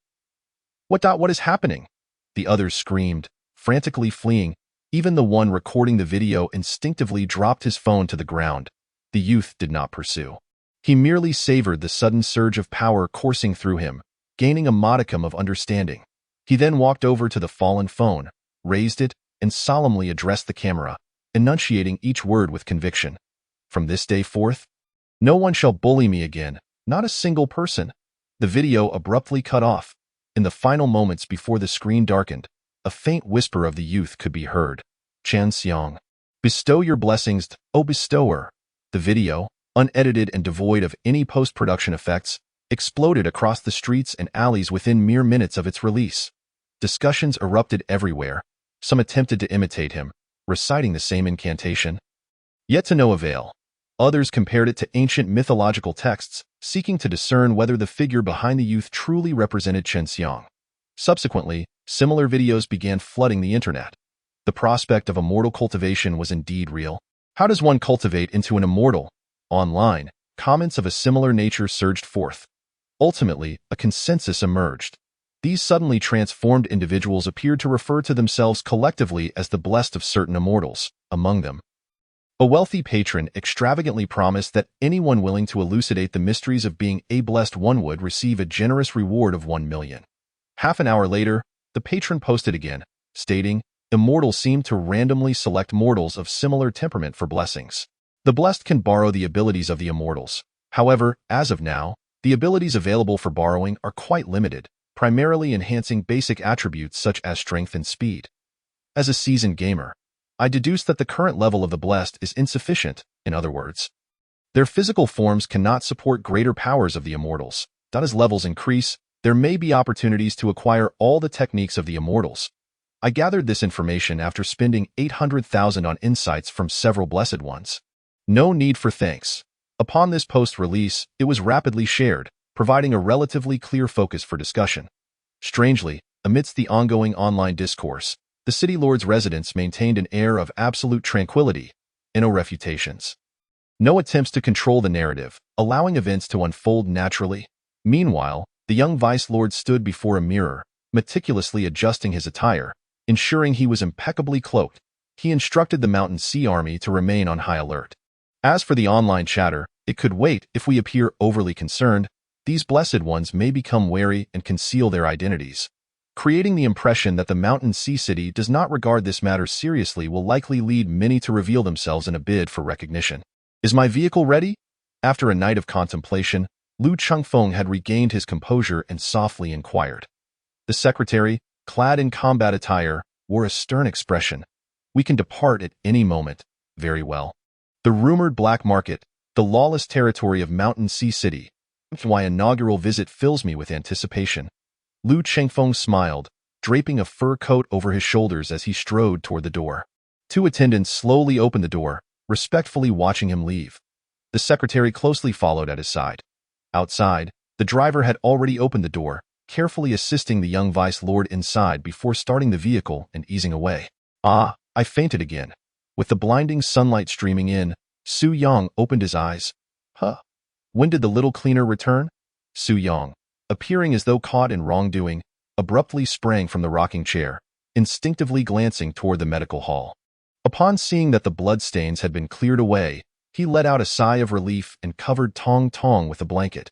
What is happening?" The others screamed, frantically fleeing. Even the one recording the video instinctively dropped his phone to the ground. The youth did not pursue. He merely savored the sudden surge of power coursing through him, gaining a modicum of understanding. He then walked over to the fallen phone, raised it, and solemnly addressed the camera, enunciating each word with conviction. "From this day forth, no one shall bully me again, not a single person." The video abruptly cut off. In the final moments before the screen darkened, a faint whisper of the youth could be heard. "Chunseong, bestow your blessings, O bestower." The video, unedited and devoid of any post-production effects, exploded across the streets and alleys within mere minutes of its release. Discussions erupted everywhere. Some attempted to imitate him, reciting the same incantation, yet to no avail. Others compared it to ancient mythological texts, seeking to discern whether the figure behind the youth truly represented Chunseong. Subsequently, similar videos began flooding the internet. The prospect of immortal cultivation was indeed real. How does one cultivate into an immortal? Online, comments of a similar nature surged forth. Ultimately, a consensus emerged. These suddenly transformed individuals appeared to refer to themselves collectively as the blessed of certain immortals. Among them, a wealthy patron extravagantly promised that anyone willing to elucidate the mysteries of being a blessed one would receive a generous reward of 1 million. Half an hour later, the patron posted again, stating, "Immortals seem to randomly select mortals of similar temperament for blessings. The blessed can borrow the abilities of the immortals. However, as of now, the abilities available for borrowing are quite limited, primarily enhancing basic attributes such as strength and speed. As a seasoned gamer, I deduce that the current level of the blessed is insufficient. In other words, their physical forms cannot support greater powers of the immortals. As levels increase, there may be opportunities to acquire all the techniques of the immortals. I gathered this information after spending 800,000 on insights from several blessed ones. No need for thanks." Upon this post release, it was rapidly shared, providing a relatively clear focus for discussion. Strangely, amidst the ongoing online discourse, the city lord's residence maintained an air of absolute tranquility, no refutations. No attempts to control the narrative, allowing events to unfold naturally. Meanwhile, the young vice lord stood before a mirror, meticulously adjusting his attire, ensuring he was impeccably cloaked. He instructed the Mountain Sea Army to remain on high alert. As for the online chatter, it could wait. If we appear overly concerned, these blessed ones may become wary and conceal their identities. Creating the impression that the Mountain Sea City does not regard this matter seriously will likely lead many to reveal themselves in a bid for recognition. "Is my vehicle ready?" After a night of contemplation, Lu Chengfeng had regained his composure and softly inquired. The secretary, clad in combat attire, wore a stern expression. "We can depart at any moment." "Very well." The rumored black market, the lawless territory of Mountain Sea City. My inaugural visit fills me with anticipation. Lu Chengfeng smiled, draping a fur coat over his shoulders as he strode toward the door. Two attendants slowly opened the door, respectfully watching him leave. The secretary closely followed at his side. Outside, the driver had already opened the door, carefully assisting the young vice lord inside before starting the vehicle and easing away. "Ah, I fainted again." With the blinding sunlight streaming in, Su Yang opened his eyes. "Huh? When did the little cleaner return?" Su Yang, appearing as though caught in wrongdoing, abruptly sprang from the rocking chair, instinctively glancing toward the medical hall. Upon seeing that the bloodstains had been cleared away, He let out a sigh of relief and covered Tong Tong with a blanket.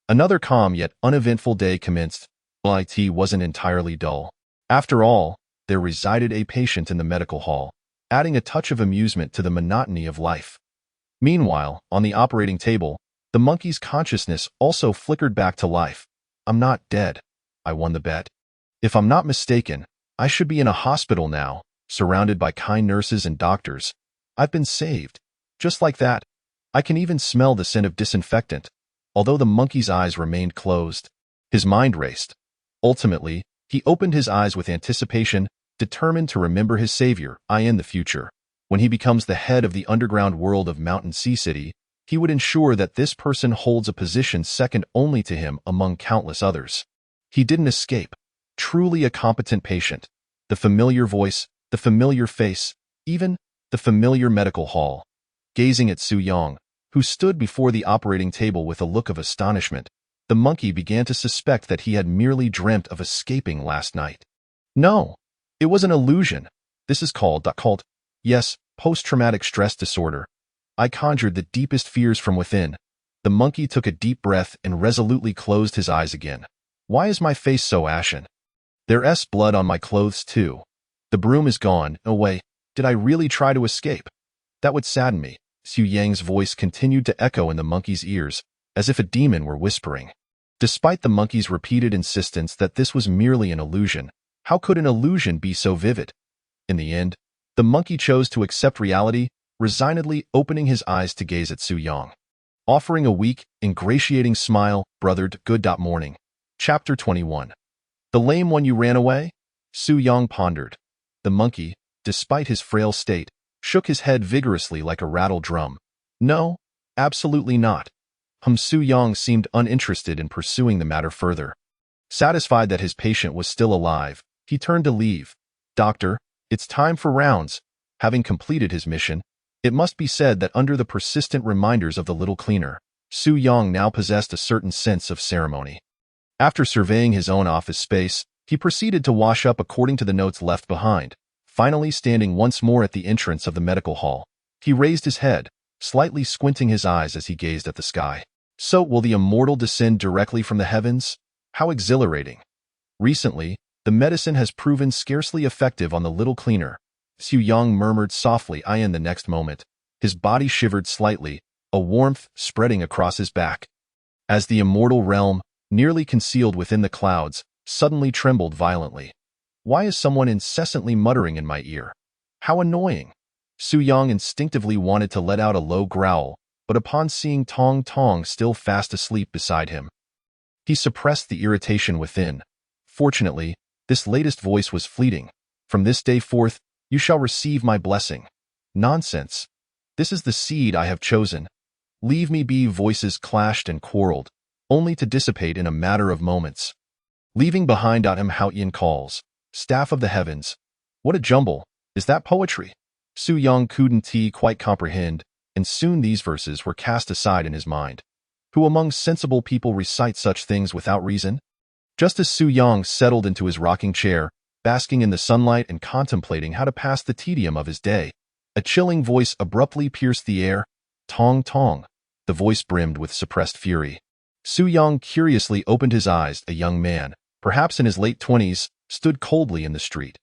Another calm yet uneventful day commenced. IT wasn't entirely dull. After all, there resided a patient in the medical hall, adding a touch of amusement to the monotony of life. Meanwhile, on the operating table, the monkey's consciousness also flickered back to life. I'm not dead. I won the bet. If I'm not mistaken, I should be in a hospital now, surrounded by kind nurses and doctors. I've been saved. Just like that. I can even smell the scent of disinfectant. Although the monkey's eyes remained closed, his mind raced. Ultimately, he opened his eyes with anticipation, determined to remember his savior, in the future. When he becomes the head of the underground world of Mountain Sea City, he would ensure that this person holds a position second only to him among countless others. He didn't escape. Truly a competent patient. The familiar voice, the familiar face, even the familiar medical hall. Gazing at Su Yong, who stood before the operating table with a look of astonishment, the monkey began to suspect that he had merely dreamt of escaping last night. No, it was an illusion. This is called, yes, post-traumatic stress disorder. I conjured the deepest fears from within. The monkey took a deep breath and resolutely closed his eyes again. Why is my face so ashen? There's blood on my clothes too. The broom is gone. Oh wait, did I really try to escape? That would sadden me. Su Yang's voice continued to echo in the monkey's ears, as if a demon were whispering. Despite the monkey's repeated insistence that this was merely an illusion, how could an illusion be so vivid? In the end, the monkey chose to accept reality, resignedly opening his eyes to gaze at Su Yong. Offering a weak, ingratiating smile, brothered, good morning. Chapter 21. The lame one you ran away? Su Yong pondered. The monkey, despite his frail state, shook his head vigorously like a rattled drum. No, absolutely not. Su Yong seemed uninterested in pursuing the matter further. Satisfied that his patient was still alive, he turned to leave. Doctor, it's time for rounds. Having completed his mission, it must be said that under the persistent reminders of the little cleaner, Su Yong now possessed a certain sense of ceremony. After surveying his own office space, he proceeded to wash up according to the notes left behind. Finally standing once more at the entrance of the medical hall, he raised his head, slightly squinting his eyes as he gazed at the sky. So, will the immortal descend directly from the heavens? How exhilarating. Recently, the medicine has proven scarcely effective on the little cleaner. Su Yong murmured softly in the next moment. His body shivered slightly, a warmth spreading across his back. As the immortal realm, nearly concealed within the clouds, suddenly trembled violently. Why is someone incessantly muttering in my ear? How annoying! Su Yong instinctively wanted to let out a low growl, but upon seeing Tong Tong still fast asleep beside him, he suppressed the irritation within. Fortunately, this latest voice was fleeting. From this day forth, you shall receive my blessing. Nonsense. This is the seed I have chosen. Leave me be. Voices clashed and quarreled, only to dissipate in a matter of moments. Leaving behind him Haotian calls. Staff of the heavens. What a jumble. Is that poetry? Su Yong couldn't quite comprehend, and soon these verses were cast aside in his mind. Who among sensible people recite such things without reason? Just as Su Yong settled into his rocking chair, basking in the sunlight and contemplating how to pass the tedium of his day, a chilling voice abruptly pierced the air. Tong Tong. The voice brimmed with suppressed fury. Su Yong curiously opened his eyes. A young man, perhaps in his late 20s, stood coldly in the street.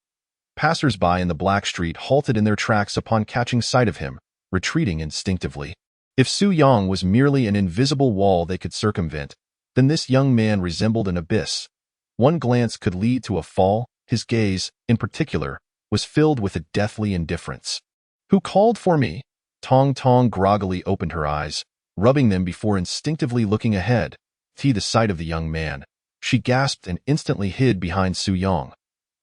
Passers-by in the black street halted in their tracks upon catching sight of him, retreating instinctively. If Su Yong was merely an invisible wall they could circumvent, then this young man resembled an abyss. One glance could lead to a fall. His gaze, in particular, was filled with a deathly indifference. Who called for me? Tong Tong groggily opened her eyes, rubbing them before instinctively looking ahead. The sight of the young man, she gasped and instantly hid behind Su Yong.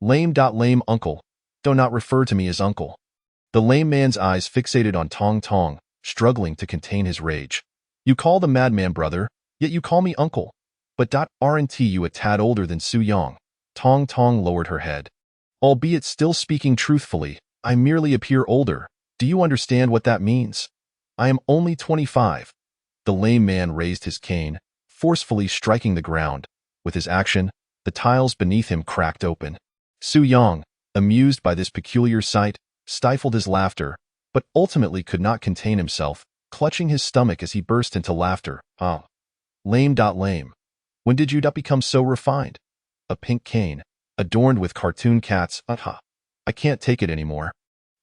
Lame uncle. Do not refer to me as uncle. The lame man's eyes fixated on Tong Tong, struggling to contain his rage. You call the madman brother, yet you call me uncle. But aren't you a tad older than Su Yong? Tong Tong lowered her head. Albeit still speaking truthfully, I merely appear older. Do you understand what that means? I am only 25. The lame man raised his cane, forcefully striking the ground. With his action, the tiles beneath him cracked open. Su Yong, amused by this peculiar sight, stifled his laughter, but ultimately could not contain himself. clutching his stomach as he burst into laughter. Oh, lame. When did you become so refined? A pink cane, adorned with cartoon cats. I can't take it anymore.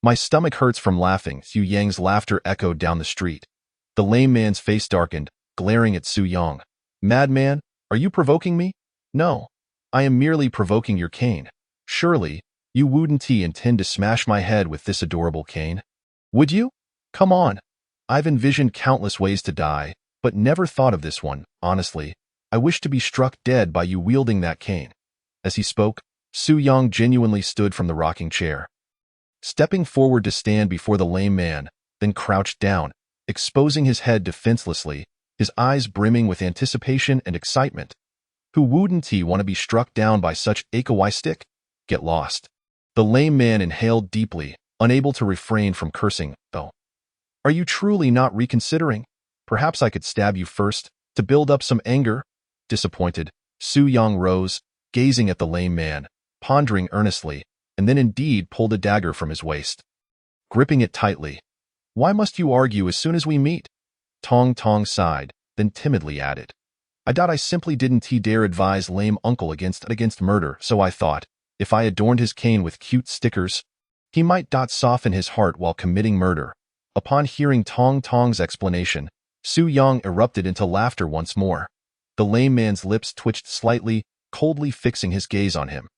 My stomach hurts from laughing. Su Yang's laughter echoed down the street. The lame man's face darkened, glaring at Su Yang. Madman, are you provoking me? No, I am merely provoking your cane. Surely, you wouldn't intend to smash my head with this adorable cane? Would you? Come on. I've envisioned countless ways to die, but never thought of this one. Honestly, I wish to be struck dead by you wielding that cane. As he spoke, Su Yang genuinely stood from the rocking chair, stepping forward to stand before the lame man, then crouched down, exposing his head defenselessly, his eyes brimming with anticipation and excitement. Who wouldn't want to be struck down by such a kawaii stick? Get lost. The lame man inhaled deeply, unable to refrain from cursing. Oh, are you truly not reconsidering? Perhaps I could stab you first, to build up some anger? Disappointed, Su Yang rose, gazing at the lame man, pondering earnestly, and then indeed pulled a dagger from his waist, gripping it tightly. Why must you argue as soon as we meet? Tong sighed, then timidly added. I simply didn't dare advise lame uncle against murder, so I thought, if I adorned his cane with cute stickers, he might soften his heart while committing murder. Upon hearing Tong's explanation, Su Yang erupted into laughter once more. The lame man's lips twitched slightly, coldly fixing his gaze on him.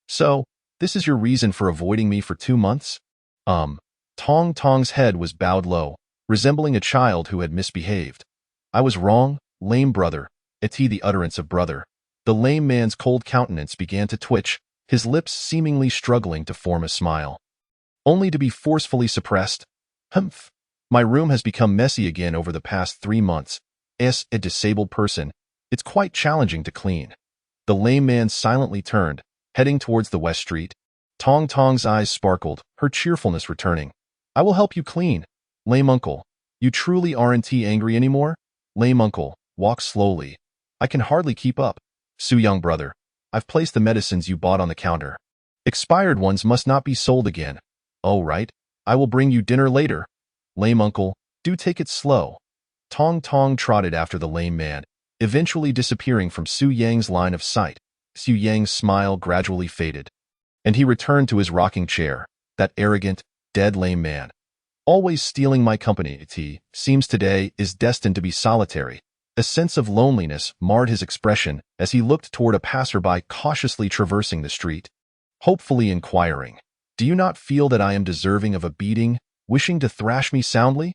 So, this is your reason for avoiding me for 2 months? Tong's head was bowed low, resembling a child who had misbehaved. I was wrong, lame brother. The utterance of brother. The lame man's cold countenance began to twitch, his lips seemingly struggling to form a smile, only to be forcefully suppressed. Humph. My room has become messy again over the past 3 months. As a disabled person, it's quite challenging to clean. The lame man silently turned, heading towards the West Street. Tong's eyes sparkled, her cheerfulness returning. I will help you clean. Lame uncle, you truly aren't angry anymore? Lame uncle, walk slowly. I can hardly keep up. Su Yang brother, I've placed the medicines you bought on the counter. Expired ones must not be sold again. Oh right, I will bring you dinner later. Lame uncle, do take it slow. Tong trotted after the lame man, eventually disappearing from Su Yang's line of sight. Su Yang's smile gradually faded, and he returned to his rocking chair. That arrogant, dead lame man, always stealing my company, seems today is destined to be solitary. A sense of loneliness marred his expression as he looked toward a passerby cautiously traversing the street, hopefully inquiring, Do you not feel that I am deserving of a beating, wishing to thrash me soundly?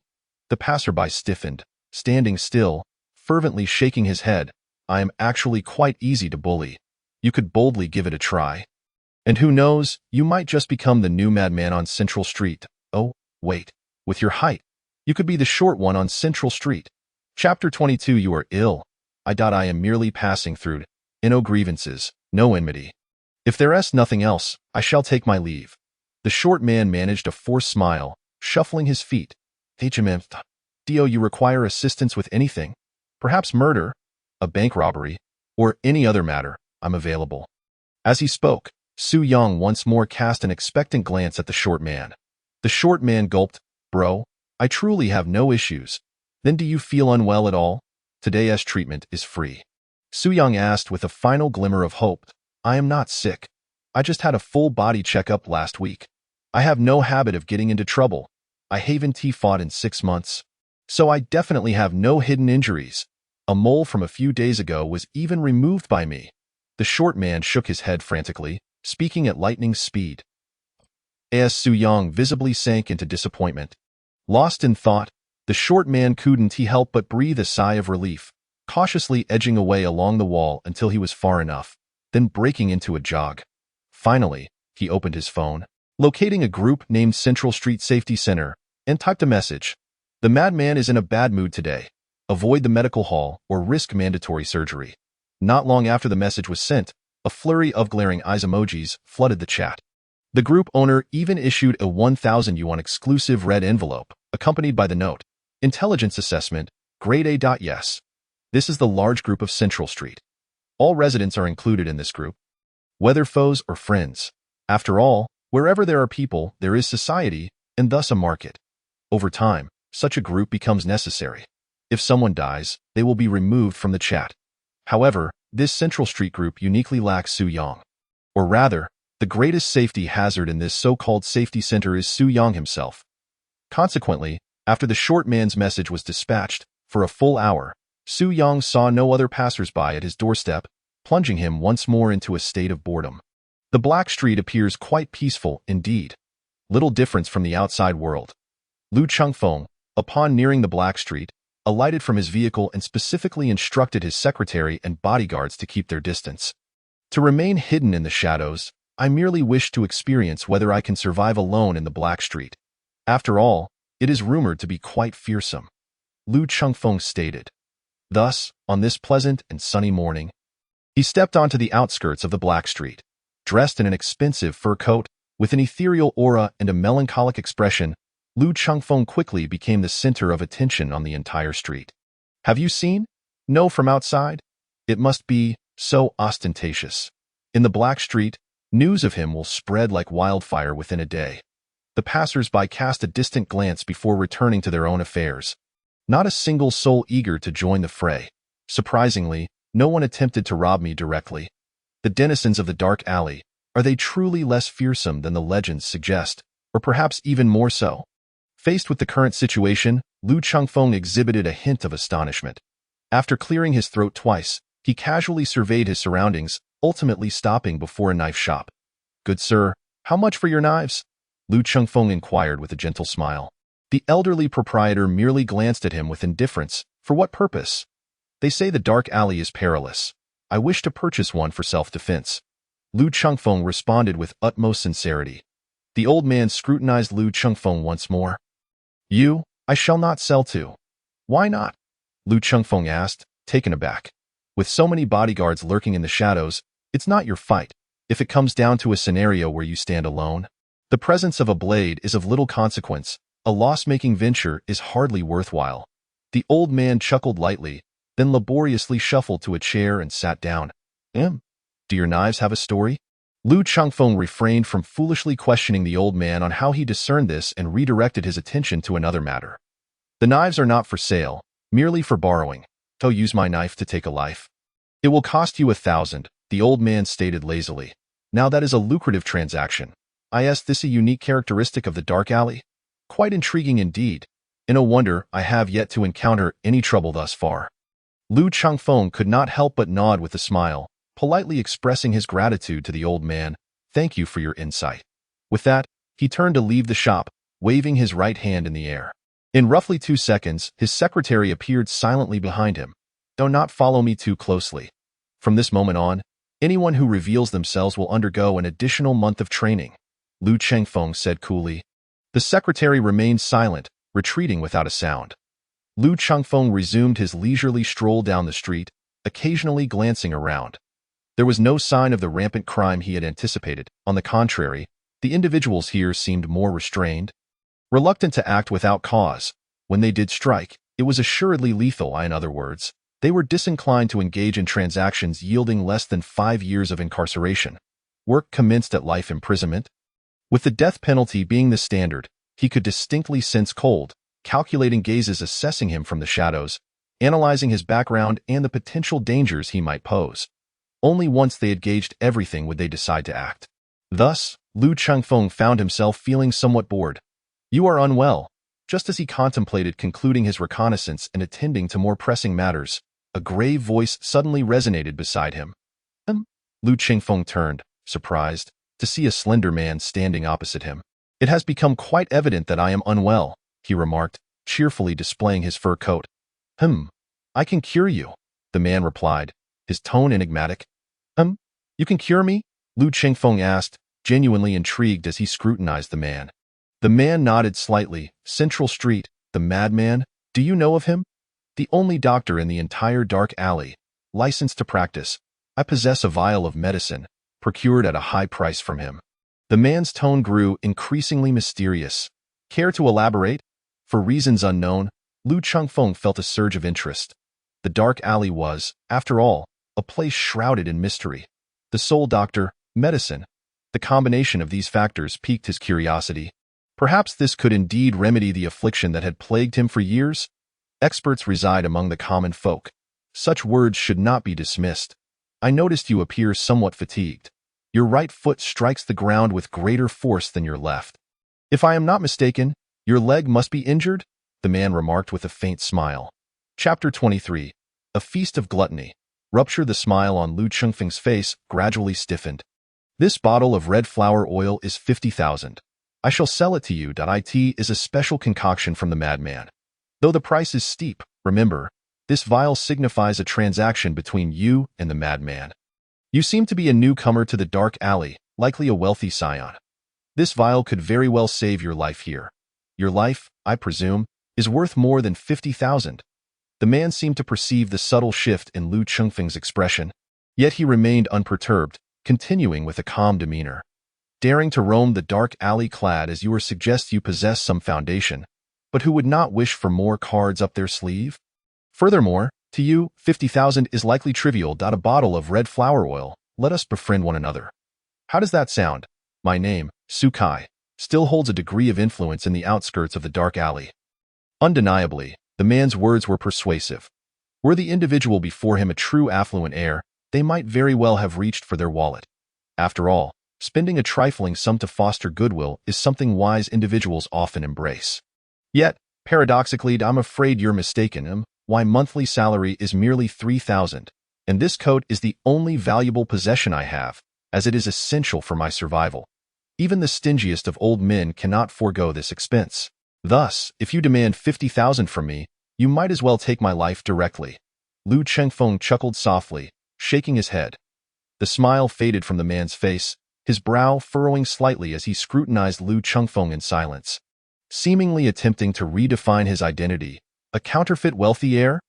The passerby stiffened, standing still, fervently shaking his head. I am actually quite easy to bully. You could boldly give it a try. And who knows, you might just become the new Madman on Central Street. Oh, wait, with your height, you could be the short one on Central Street. Chapter 22 You are ill. I am merely passing through. No grievances, no enmity. If there is nothing else, I shall take my leave. The short man managed a forced smile, shuffling his feet. Do you require assistance with anything? Perhaps murder, a bank robbery, or any other matter, I'm available. As he spoke, Su Yang once more cast an expectant glance at the short man. The short man gulped. Bro, I truly have no issues. Then do you feel unwell at all? Today's treatment is free. Su Yang asked with a final glimmer of hope. I am not sick. I just had a full body checkup last week. I have no habit of getting into trouble. I haven't fought in 6 months. So I definitely have no hidden injuries. A mole from a few days ago was even removed by me. The short man shook his head frantically, speaking at lightning speed. As Su Yang visibly sank into disappointment. Lost in thought, the short man couldn't help but breathe a sigh of relief, cautiously edging away along the wall until he was far enough, then breaking into a jog. Finally, he opened his phone, locating a group named Central Street Safety Center, and typed a message. The madman is in a bad mood today. Avoid the medical hall or risk mandatory surgery. Not long after the message was sent, a flurry of glaring eyes emojis flooded the chat. The group owner even issued a 1,000 yuan exclusive red envelope, accompanied by the note. Intelligence assessment, grade A. Yes. This is the large group of Central Street. All residents are included in this group, whether foes or friends. After all, wherever there are people, there is society, and thus a market. Over time, such a group becomes necessary. If someone dies, they will be removed from the chat. However, this Central Street group uniquely lacks Su Yang. Or rather, the greatest safety hazard in this so-called safety center is Su Yang himself. Consequently, after the short man's message was dispatched, for a full hour, Su Yang saw no other passers-by at his doorstep, plunging him once more into a state of boredom. The Black Street appears quite peaceful indeed. Little difference from the outside world. Lu Chengfeng, upon nearing the Black Street, alighted from his vehicle and specifically instructed his secretary and bodyguards to keep their distance. To remain hidden in the shadows, I merely wish to experience whether I can survive alone in the Black Street. After all, it is rumored to be quite fearsome, Lu Chengfeng stated. Thus, on this pleasant and sunny morning, he stepped onto the outskirts of the Black Street. Dressed in an expensive fur coat, with an ethereal aura and a melancholic expression, Lu Chengfeng quickly became the center of attention on the entire street. Have you seen? No, from outside? It must be so ostentatious. In the Black Street, news of him will spread like wildfire within a day. The passers-by cast a distant glance before returning to their own affairs. Not a single soul eager to join the fray. Surprisingly, no one attempted to rob me directly. The denizens of the dark alley, are they truly less fearsome than the legends suggest, or perhaps even more so? Faced with the current situation, Lu Chengfeng exhibited a hint of astonishment. After clearing his throat twice, he casually surveyed his surroundings, ultimately stopping before a knife shop. Good sir, how much for your knives? Lu Chengfeng inquired with a gentle smile. The elderly proprietor merely glanced at him with indifference. For what purpose? They say the dark alley is perilous. I wish to purchase one for self-defense. Lu Chengfeng responded with utmost sincerity. The old man scrutinized Lu Chengfeng once more. You, I shall not sell to. Why not? Lu Chengfeng asked, taken aback. With so many bodyguards lurking in the shadows, it's not your fight. If it comes down to a scenario where you stand alone, the presence of a blade is of little consequence. A loss-making venture is hardly worthwhile. The old man chuckled lightly, then laboriously shuffled to a chair and sat down. Do your knives have a story? Lu Chengfeng refrained from foolishly questioning the old man on how he discerned this and redirected his attention to another matter. The knives are not for sale, merely for borrowing. So use my knife to take a life. It will cost you 1,000, the old man stated lazily. Now that is a lucrative transaction. Is this a unique characteristic of the dark alley? Quite intriguing indeed. And no wonder I have yet to encounter any trouble thus far. Lu Chengfeng could not help but nod with a smile, politely expressing his gratitude to the old man. Thank you for your insight. With that, he turned to leave the shop, waving his right hand in the air. In roughly 2 seconds, his secretary appeared silently behind him. Do not follow me too closely. From this moment on, anyone who reveals themselves will undergo an additional month of training, Lu Chengfeng said coolly. The secretary remained silent, retreating without a sound. Lu Chengfeng resumed his leisurely stroll down the street, occasionally glancing around. There was no sign of the rampant crime he had anticipated. On the contrary, the individuals here seemed more restrained, reluctant to act without cause. When they did strike, it was assuredly lethal. In other words, they were disinclined to engage in transactions yielding less than 5 years of incarceration. Work commenced at life imprisonment. With the death penalty being the standard, he could distinctly sense cold, calculating gazes assessing him from the shadows, analyzing his background and the potential dangers he might pose. Only once they had gauged everything would they decide to act. Thus, Lu Chengfeng found himself feeling somewhat bored. You are unwell. Just as he contemplated concluding his reconnaissance and attending to more pressing matters, a grave voice suddenly resonated beside him. Lu Chengfeng turned, surprised, to see a slender man standing opposite him. It has become quite evident that I am unwell, he remarked, cheerfully displaying his fur coat. I can cure you, the man replied, his tone enigmatic. You can cure me? Lu Chengfeng asked, genuinely intrigued as he scrutinized the man. The man nodded slightly. Central Street, the Madman, do you know of him? The only doctor in the entire dark alley, licensed to practice. I possess a vial of medicine, procured at a high price from him. The man's tone grew increasingly mysterious. Care to elaborate? For reasons unknown, Lu Chengfeng felt a surge of interest. The dark alley was, after all, a place shrouded in mystery. The soul doctor, medicine. The combination of these factors piqued his curiosity. Perhaps this could indeed remedy the affliction that had plagued him for years. Experts reside among the common folk. Such words should not be dismissed. I noticed you appear somewhat fatigued. Your right foot strikes the ground with greater force than your left. If I am not mistaken, your leg must be injured, the man remarked with a faint smile. Chapter 23. A Feast of Gluttony. Rupture. The smile on Lu Chengfeng's face gradually stiffened. This bottle of red flower oil is 50,000. I shall sell it to you. It is a special concoction from the Madman. Though the price is steep, remember, this vial signifies a transaction between you and the Madman. You seem to be a newcomer to the dark alley, likely a wealthy scion. This vial could very well save your life here. Your life, I presume, is worth more than 50,000. The man seemed to perceive the subtle shift in Lu Chengfeng's expression, yet he remained unperturbed, continuing with a calm demeanor. Daring to roam the dark alley clad as you are suggests you possess some foundation, but who would not wish for more cards up their sleeve? Furthermore, to you, 50,000 is likely trivial. A bottle of red flower oil, let us befriend one another. How does that sound? My name, Su Kai, still holds a degree of influence in the outskirts of the dark alley. Undeniably, the man's words were persuasive. Were the individual before him a true affluent heir, they might very well have reached for their wallet. After all, spending a trifling sum to foster goodwill is something wise individuals often embrace. Yet, paradoxically, I'm afraid you're mistaken. My monthly salary is merely 3,000, and this coat is the only valuable possession I have, as it is essential for my survival. Even the stingiest of old men cannot forego this expense. Thus, if you demand 50,000 from me, you might as well take my life directly. Lu Chengfeng chuckled softly, shaking his head. The smile faded from the man's face, his brow furrowing slightly as he scrutinized Lu Chengfeng in silence. Seemingly attempting to redefine his identity, a counterfeit wealthy heir?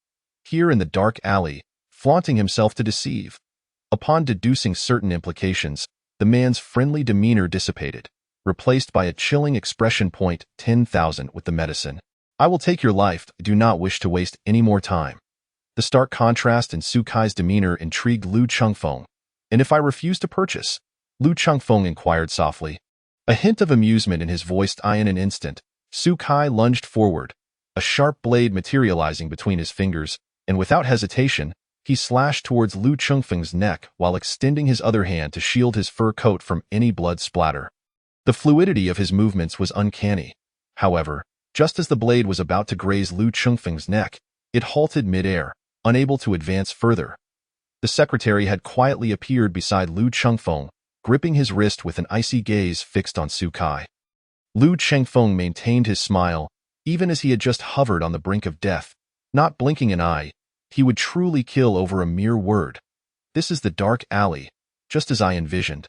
Here in the dark alley, flaunting himself to deceive. Upon deducing certain implications, the man's friendly demeanor dissipated, replaced by a chilling expression. 10,000 with the medicine. I will take your life. I do not wish to waste any more time. The stark contrast in Su Kai's demeanor intrigued Lu Chengfeng. And if I refuse to purchase? Lu Chengfeng inquired softly. A hint of amusement in his voice. In an instant, Su Kai lunged forward, a sharp blade materializing between his fingers, and without hesitation, he slashed towards Lu Chengfeng's neck while extending his other hand to shield his fur coat from any blood splatter. The fluidity of his movements was uncanny. However, just as the blade was about to graze Lu Chengfeng's neck, it halted mid-air, unable to advance further. The secretary had quietly appeared beside Lu Chengfeng, gripping his wrist with an icy gaze fixed on Su Kai. Lu Chengfeng maintained his smile, even as he had just hovered on the brink of death, not blinking an eye. He would truly kill over a mere word. This is the dark alley, just as I envisioned.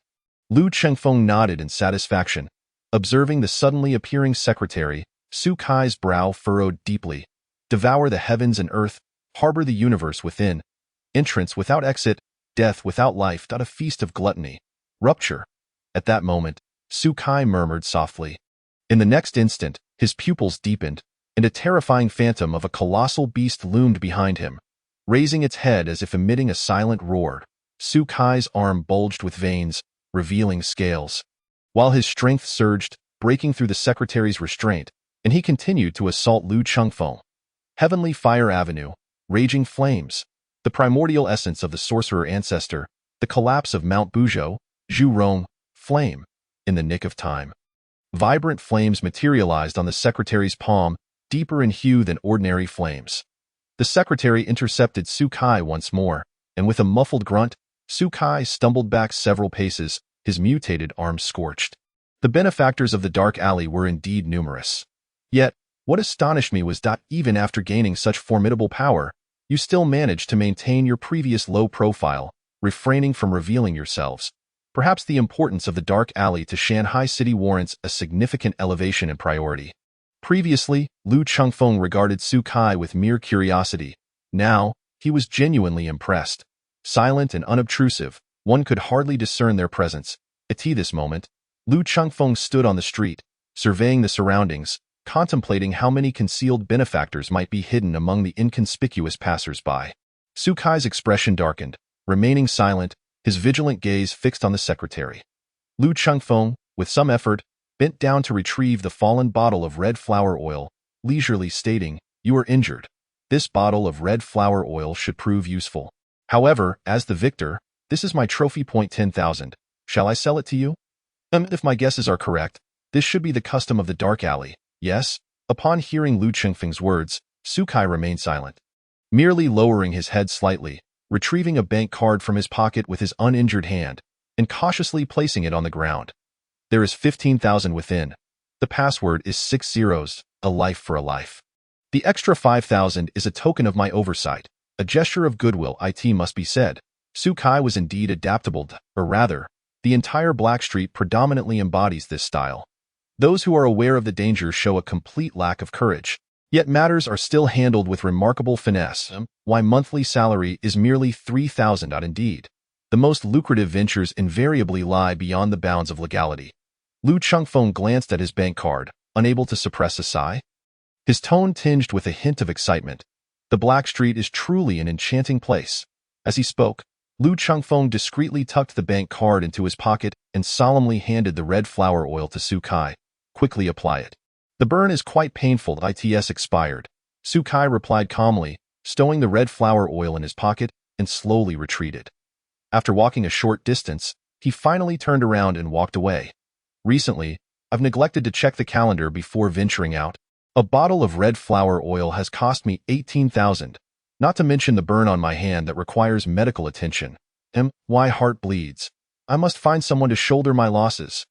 Lu Chengfeng nodded in satisfaction. Observing the suddenly appearing secretary, Su Kai's brow furrowed deeply. Devour the heavens and earth, harbor the universe within. Entrance without exit, death without life. A feast of gluttony. Rupture. At that moment, Su Kai murmured softly. In the next instant, his pupils deepened, and a terrifying phantom of a colossal beast loomed behind him. Raising its head as if emitting a silent roar, Su Kai's arm bulged with veins, revealing scales. While his strength surged, breaking through the secretary's restraint, and he continued to assault Lu Chengfeng. Heavenly Fire Avenue, raging flames, the primordial essence of the sorcerer ancestor, the collapse of Mount Buzhou, Zhurong, flame, in the nick of time. Vibrant flames materialized on the secretary's palm, deeper in hue than ordinary flames. The secretary intercepted Su Kai once more, and with a muffled grunt, Su Kai stumbled back several paces, his mutated arms scorched. The benefactors of the dark alley were indeed numerous. Yet, what astonished me was that even after gaining such formidable power, you still managed to maintain your previous low profile, refraining from revealing yourselves. Perhaps the importance of the dark alley to Shanghai City warrants a significant elevation in priority. Previously, Lu Chengfeng regarded Su Kai with mere curiosity. Now, he was genuinely impressed. Silent and unobtrusive, one could hardly discern their presence. At this moment, Lu Chengfeng stood on the street, surveying the surroundings, contemplating how many concealed benefactors might be hidden among the inconspicuous passers-by. Su Kai's expression darkened, remaining silent, his vigilant gaze fixed on the secretary. Lu Chengfeng, with some effort, bent down to retrieve the fallen bottle of red flower oil, leisurely stating, "You are injured. This bottle of red flower oil should prove useful. However, as the victor, this is my trophy point 10,000. Shall I sell it to you?" If my guesses are correct, this should be the custom of the dark alley, yes? Upon hearing Lu Chengfeng's words, Sukai remained silent, merely lowering his head slightly, retrieving a bank card from his pocket with his uninjured hand, and cautiously placing it on the ground. There is 15,000 within. The password is 6 zeros, a life for a life. The extra 5,000 is a token of my oversight, a gesture of goodwill, it must be said. Sukai was indeed adaptable, or rather, the entire Blackstreet predominantly embodies this style. Those who are aware of the dangers show a complete lack of courage. Yet matters are still handled with remarkable finesse. Why monthly salary is merely 3,000. Indeed, the most lucrative ventures invariably lie beyond the bounds of legality. Lu Chengfeng glanced at his bank card, unable to suppress a sigh. His tone tinged with a hint of excitement. The Blackstreet is truly an enchanting place. As he spoke, Lu Chengfeng discreetly tucked the bank card into his pocket and solemnly handed the red flower oil to Sukai. "Quickly apply it. The burn is quite painful. It's expired." Sukai replied calmly, stowing the red flower oil in his pocket, and slowly retreated. After walking a short distance, he finally turned around and walked away. "Recently, I've neglected to check the calendar before venturing out. A bottle of red flower oil has cost me 18,000, not to mention the burn on my hand that requires medical attention. My heart bleeds. I must find someone to shoulder my losses."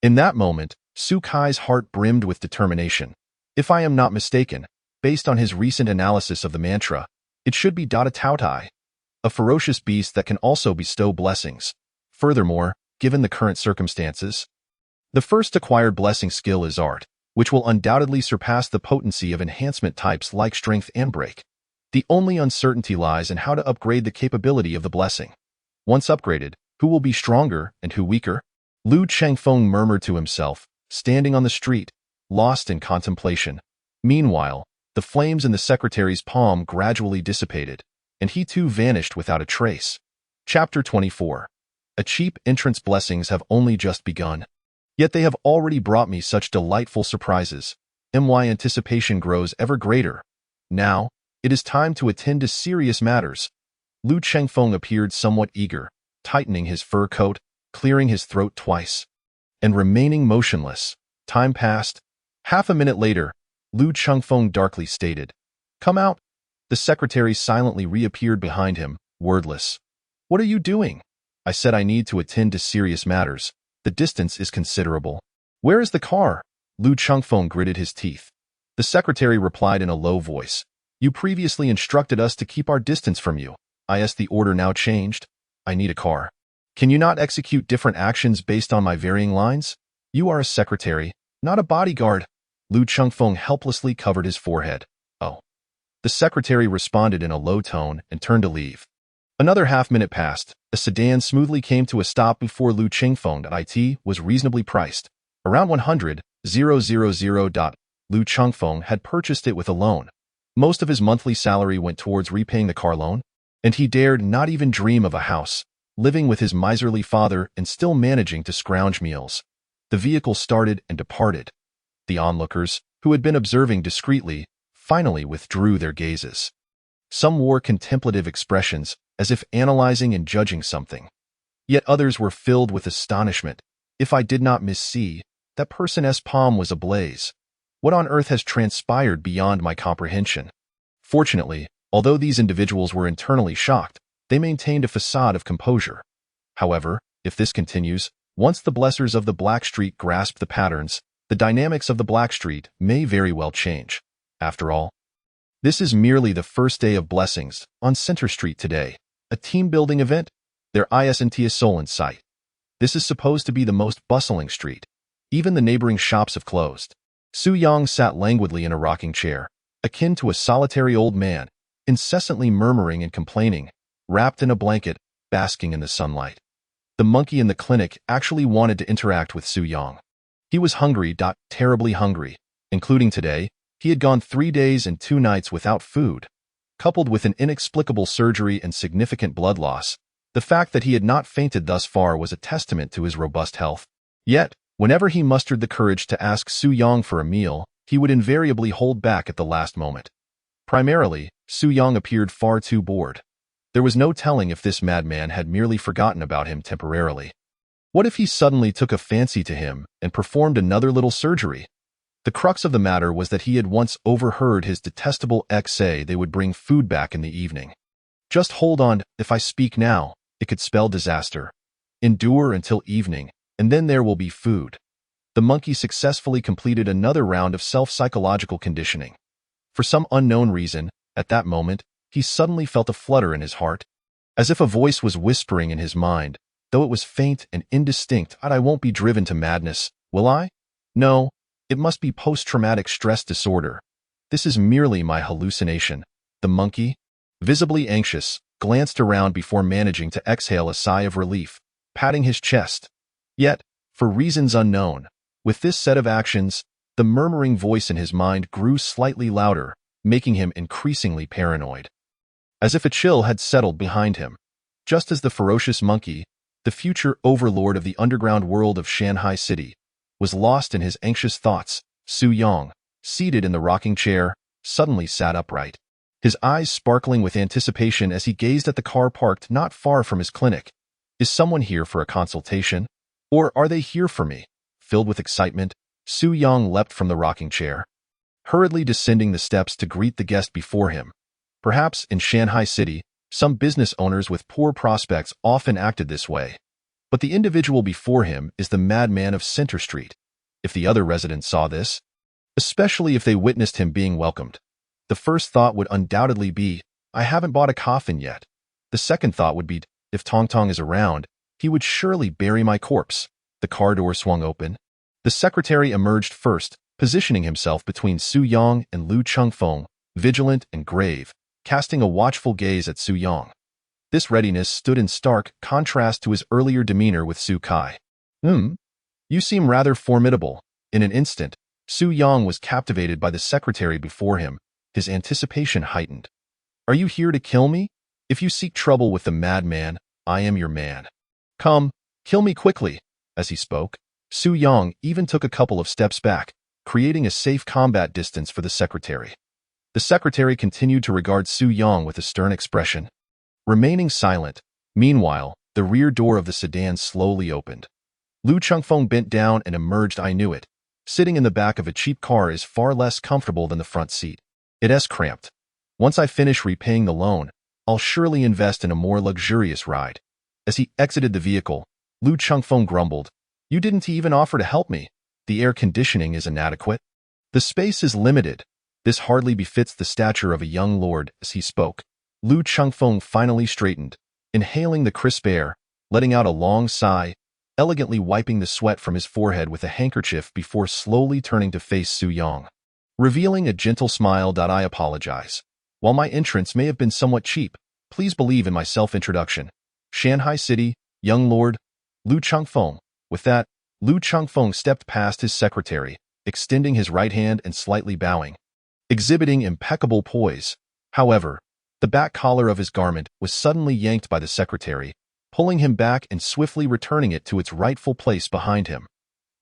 In that moment, Sukai's heart brimmed with determination. If I am not mistaken, based on his recent analysis of the mantra, it should be Dada Tautai, a ferocious beast that can also bestow blessings. Furthermore, given the current circumstances, the first acquired blessing skill is art, which will undoubtedly surpass the potency of enhancement types like strength and break. The only uncertainty lies in how to upgrade the capability of the blessing. Once upgraded, who will be stronger and who weaker? Lu Chengfeng murmured to himself, standing on the street, lost in contemplation. Meanwhile, the flames in the secretary's palm gradually dissipated, and he too vanished without a trace. Chapter 24. A cheap entrance. Blessings have only just begun. Yet they have already brought me such delightful surprises. My anticipation grows ever greater. Now, it is time to attend to serious matters. Lu Chengfeng appeared somewhat eager, tightening his fur coat, clearing his throat twice, and remaining motionless. Time passed. Half a minute later, Lu Chengfeng darkly stated, "Come out." The secretary silently reappeared behind him, wordless. "What are you doing?" "I said I need to attend to serious matters. The distance is considerable." "Where is the car?" Lu Chengfeng gritted his teeth. The secretary replied in a low voice, "You previously instructed us to keep our distance from you. The order now changed. I need a car. Can you not execute different actions based on my varying lines? You are a secretary, not a bodyguard." Lu Chengfeng helplessly covered his forehead. "Oh." The secretary responded in a low tone and turned to leave. Another half-minute passed. A sedan smoothly came to a stop before Lu Chengfeng. It was reasonably priced, around 100,000. Lu Chengfeng had purchased it with a loan. Most of his monthly salary went towards repaying the car loan, and he dared not even dream of a house, living with his miserly father and still managing to scrounge meals. The vehicle started and departed. The onlookers, who had been observing discreetly, finally withdrew their gazes. Some wore contemplative expressions, as if analyzing and judging something. Yet others were filled with astonishment. If I did not missee, that person's palm was ablaze. What on earth has transpired beyond my comprehension? Fortunately, although these individuals were internally shocked, they maintained a facade of composure. However, if this continues, once the blessers of the Blackstreet grasp the patterns, the dynamics of the Blackstreet may very well change. After all, this is merely the first day of blessings on Center Street today, a team-building event. There isn't a soul in sight. This is supposed to be the most bustling street. Even the neighboring shops have closed. Su Yang sat languidly in a rocking chair, akin to a solitary old man, incessantly murmuring and complaining, wrapped in a blanket, basking in the sunlight. The monkey in the clinic actually wanted to interact with Su Yang. He was hungry, terribly hungry, including today. He had gone 3 days and 2 nights without food. Coupled with an inexplicable surgery and significant blood loss, the fact that he had not fainted thus far was a testament to his robust health. Yet, Whenever he mustered the courage to ask Su Yang for a meal, he would invariably hold back at the last moment. Primarily, Su Yang appeared far too bored. There was no telling if this madman had merely forgotten about him temporarily. What if he suddenly took a fancy to him and performed another little surgery? The crux of the matter was that he had once overheard his detestable ex say they would bring food back in the evening. Just hold on, if I speak now, it could spell disaster. Endure until evening, and then there will be food. The monkey successfully completed another round of self-psychological conditioning. For some unknown reason, at that moment, he suddenly felt a flutter in his heart, as if a voice was whispering in his mind, though it was faint and indistinct. I won't be driven to madness, will I? No, it must be post-traumatic stress disorder. This is merely my hallucination. The monkey, visibly anxious, glanced around before managing to exhale a sigh of relief, patting his chest. Yet, for reasons unknown, with this set of actions, the murmuring voice in his mind grew slightly louder, making him increasingly paranoid. As if a chill had settled behind him. Just as the ferocious monkey, the future overlord of the underground world of Shanghai City, was lost in his anxious thoughts, Su Yang, seated in the rocking chair, suddenly sat upright, his eyes sparkling with anticipation as he gazed at the car parked not far from his clinic. Is someone here for a consultation? Or are they here for me? Filled with excitement, Su Yang leapt from the rocking chair, hurriedly descending the steps to greet the guest before him. Perhaps in Shanghai City, some business owners with poor prospects often acted this way. But the individual before him is the madman of Center Street. If the other residents saw this, especially if they witnessed him being welcomed, the first thought would undoubtedly be, I haven't bought a coffin yet. The second thought would be, if Tong Tong is around, he would surely bury my corpse. The car door swung open. The secretary emerged first, positioning himself between Su Yang and Lu Chengfeng, vigilant and grave, casting a watchful gaze at Su Yang. This readiness stood in stark contrast to his earlier demeanor with Su Kai. You seem rather formidable. In an instant, Su Yang was captivated by the secretary before him, his anticipation heightened. Are you here to kill me? If you seek trouble with the madman, I am your man. Come, kill me quickly. As he spoke, Su Yang even took a couple of steps back, creating a safe combat distance for the secretary. The secretary continued to regard Su Yang with a stern expression, remaining silent. Meanwhile, the rear door of the sedan slowly opened. Lu Chengfeng bent down and emerged. I knew it. Sitting in the back of a cheap car is far less comfortable than the front seat. It's cramped. Once I finish repaying the loan, I'll surely invest in a more luxurious ride. As he exited the vehicle, Lu Chengfeng grumbled, You didn't even offer to help me. The air conditioning is inadequate. The space is limited. This hardly befits the stature of a young lord. As he spoke, Lu Chengfeng finally straightened, inhaling the crisp air, letting out a long sigh, elegantly wiping the sweat from his forehead with a handkerchief before slowly turning to face Su Yang, revealing a gentle smile. I apologize. While my entrance may have been somewhat cheap, please believe in my self-introduction. Shanghai City, young lord, Lu Chengfeng. With that, Lu Chengfeng stepped past his secretary, extending his right hand and slightly bowing, exhibiting impeccable poise. However, the back collar of his garment was suddenly yanked by the secretary, pulling him back and swiftly returning it to its rightful place behind him.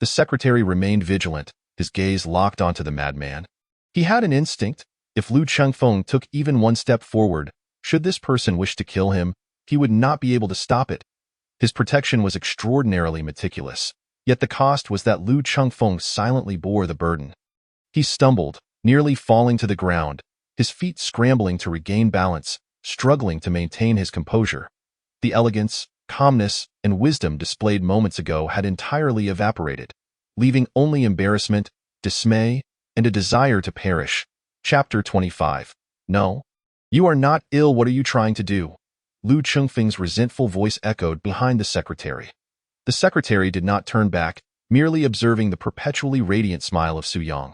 The secretary remained vigilant, his gaze locked onto the madman. He had an instinct. If Lu Chengfeng took even one step forward, should this person wish to kill him, he would not be able to stop it. His protection was extraordinarily meticulous, yet the cost was that Lu Chengfeng silently bore the burden. He stumbled, nearly falling to the ground, his feet scrambling to regain balance, struggling to maintain his composure. The elegance, calmness, and wisdom displayed moments ago had entirely evaporated, leaving only embarrassment, dismay, and a desire to perish. Chapter 25. No. You are not ill. What are you trying to do? Lu Chengfeng's resentful voice echoed behind the secretary. The secretary did not turn back, merely observing the perpetually radiant smile of Su Yang.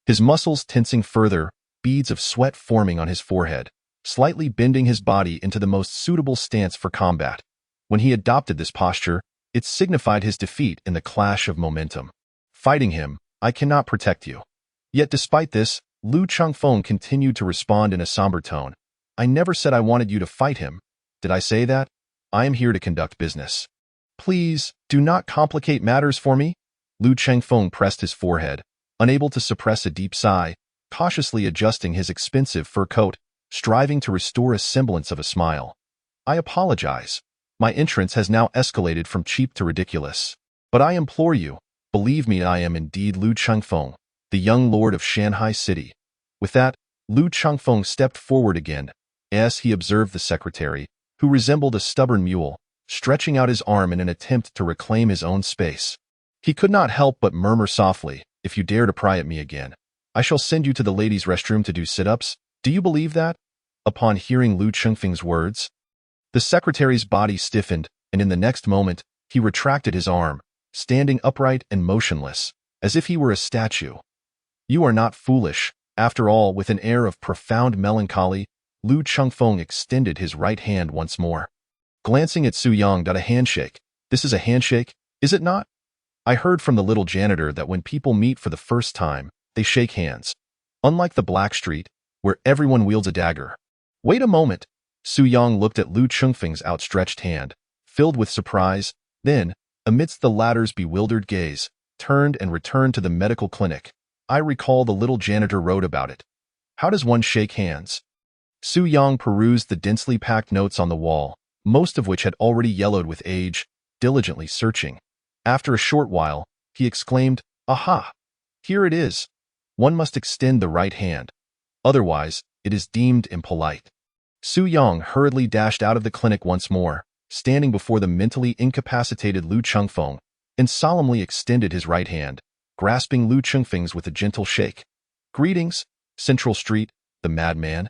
His muscles tensing further, beads of sweat forming on his forehead, slightly bending his body into the most suitable stance for combat. When he adopted this posture, it signified his defeat in the clash of momentum. Fighting him, I cannot protect you. Yet despite this, Lu Chengfeng continued to respond in a somber tone. I never said I wanted you to fight him. Did I say that? I am here to conduct business. Please, do not complicate matters for me. Lu Chengfeng pressed his forehead, unable to suppress a deep sigh, cautiously adjusting his expensive fur coat, striving to restore a semblance of a smile. I apologize. My entrance has now escalated from cheap to ridiculous. But I implore you, believe me, I am indeed Lu Chengfeng, the young lord of Shanghai City. With that, Lu Chengfeng stepped forward again, as he observed the secretary, who resembled a stubborn mule, stretching out his arm in an attempt to reclaim his own space. He could not help but murmur softly, "If you dare to pry at me again, I shall send you to the ladies' restroom to do sit-ups. Do you believe that?" Upon hearing Lu Chengfeng's words, the secretary's body stiffened, and in the next moment, he retracted his arm, standing upright and motionless, as if he were a statue. "You are not foolish." After all, with an air of profound melancholy, Lu Chengfeng extended his right hand once more. Glancing at Su Yang, "A handshake. This is a handshake, is it not? I heard from the little janitor that when people meet for the first time, they shake hands. Unlike the Black Street, where everyone wields a dagger." "Wait a moment." Su Yang looked at Lu Chengfeng's outstretched hand, filled with surprise, then, amidst the latter's bewildered gaze, turned and returned to the medical clinic. "I recall the little janitor wrote about it. How does one shake hands?" Su Yang perused the densely packed notes on the wall, most of which had already yellowed with age, diligently searching. After a short while, he exclaimed, "Aha! Here it is. One must extend the right hand. Otherwise, it is deemed impolite." Su Yang hurriedly dashed out of the clinic once more, standing before the mentally incapacitated Lu Chengfeng, and solemnly extended his right hand, grasping Lu Chengfeng's with a gentle shake. "Greetings, Central Street, the Madman.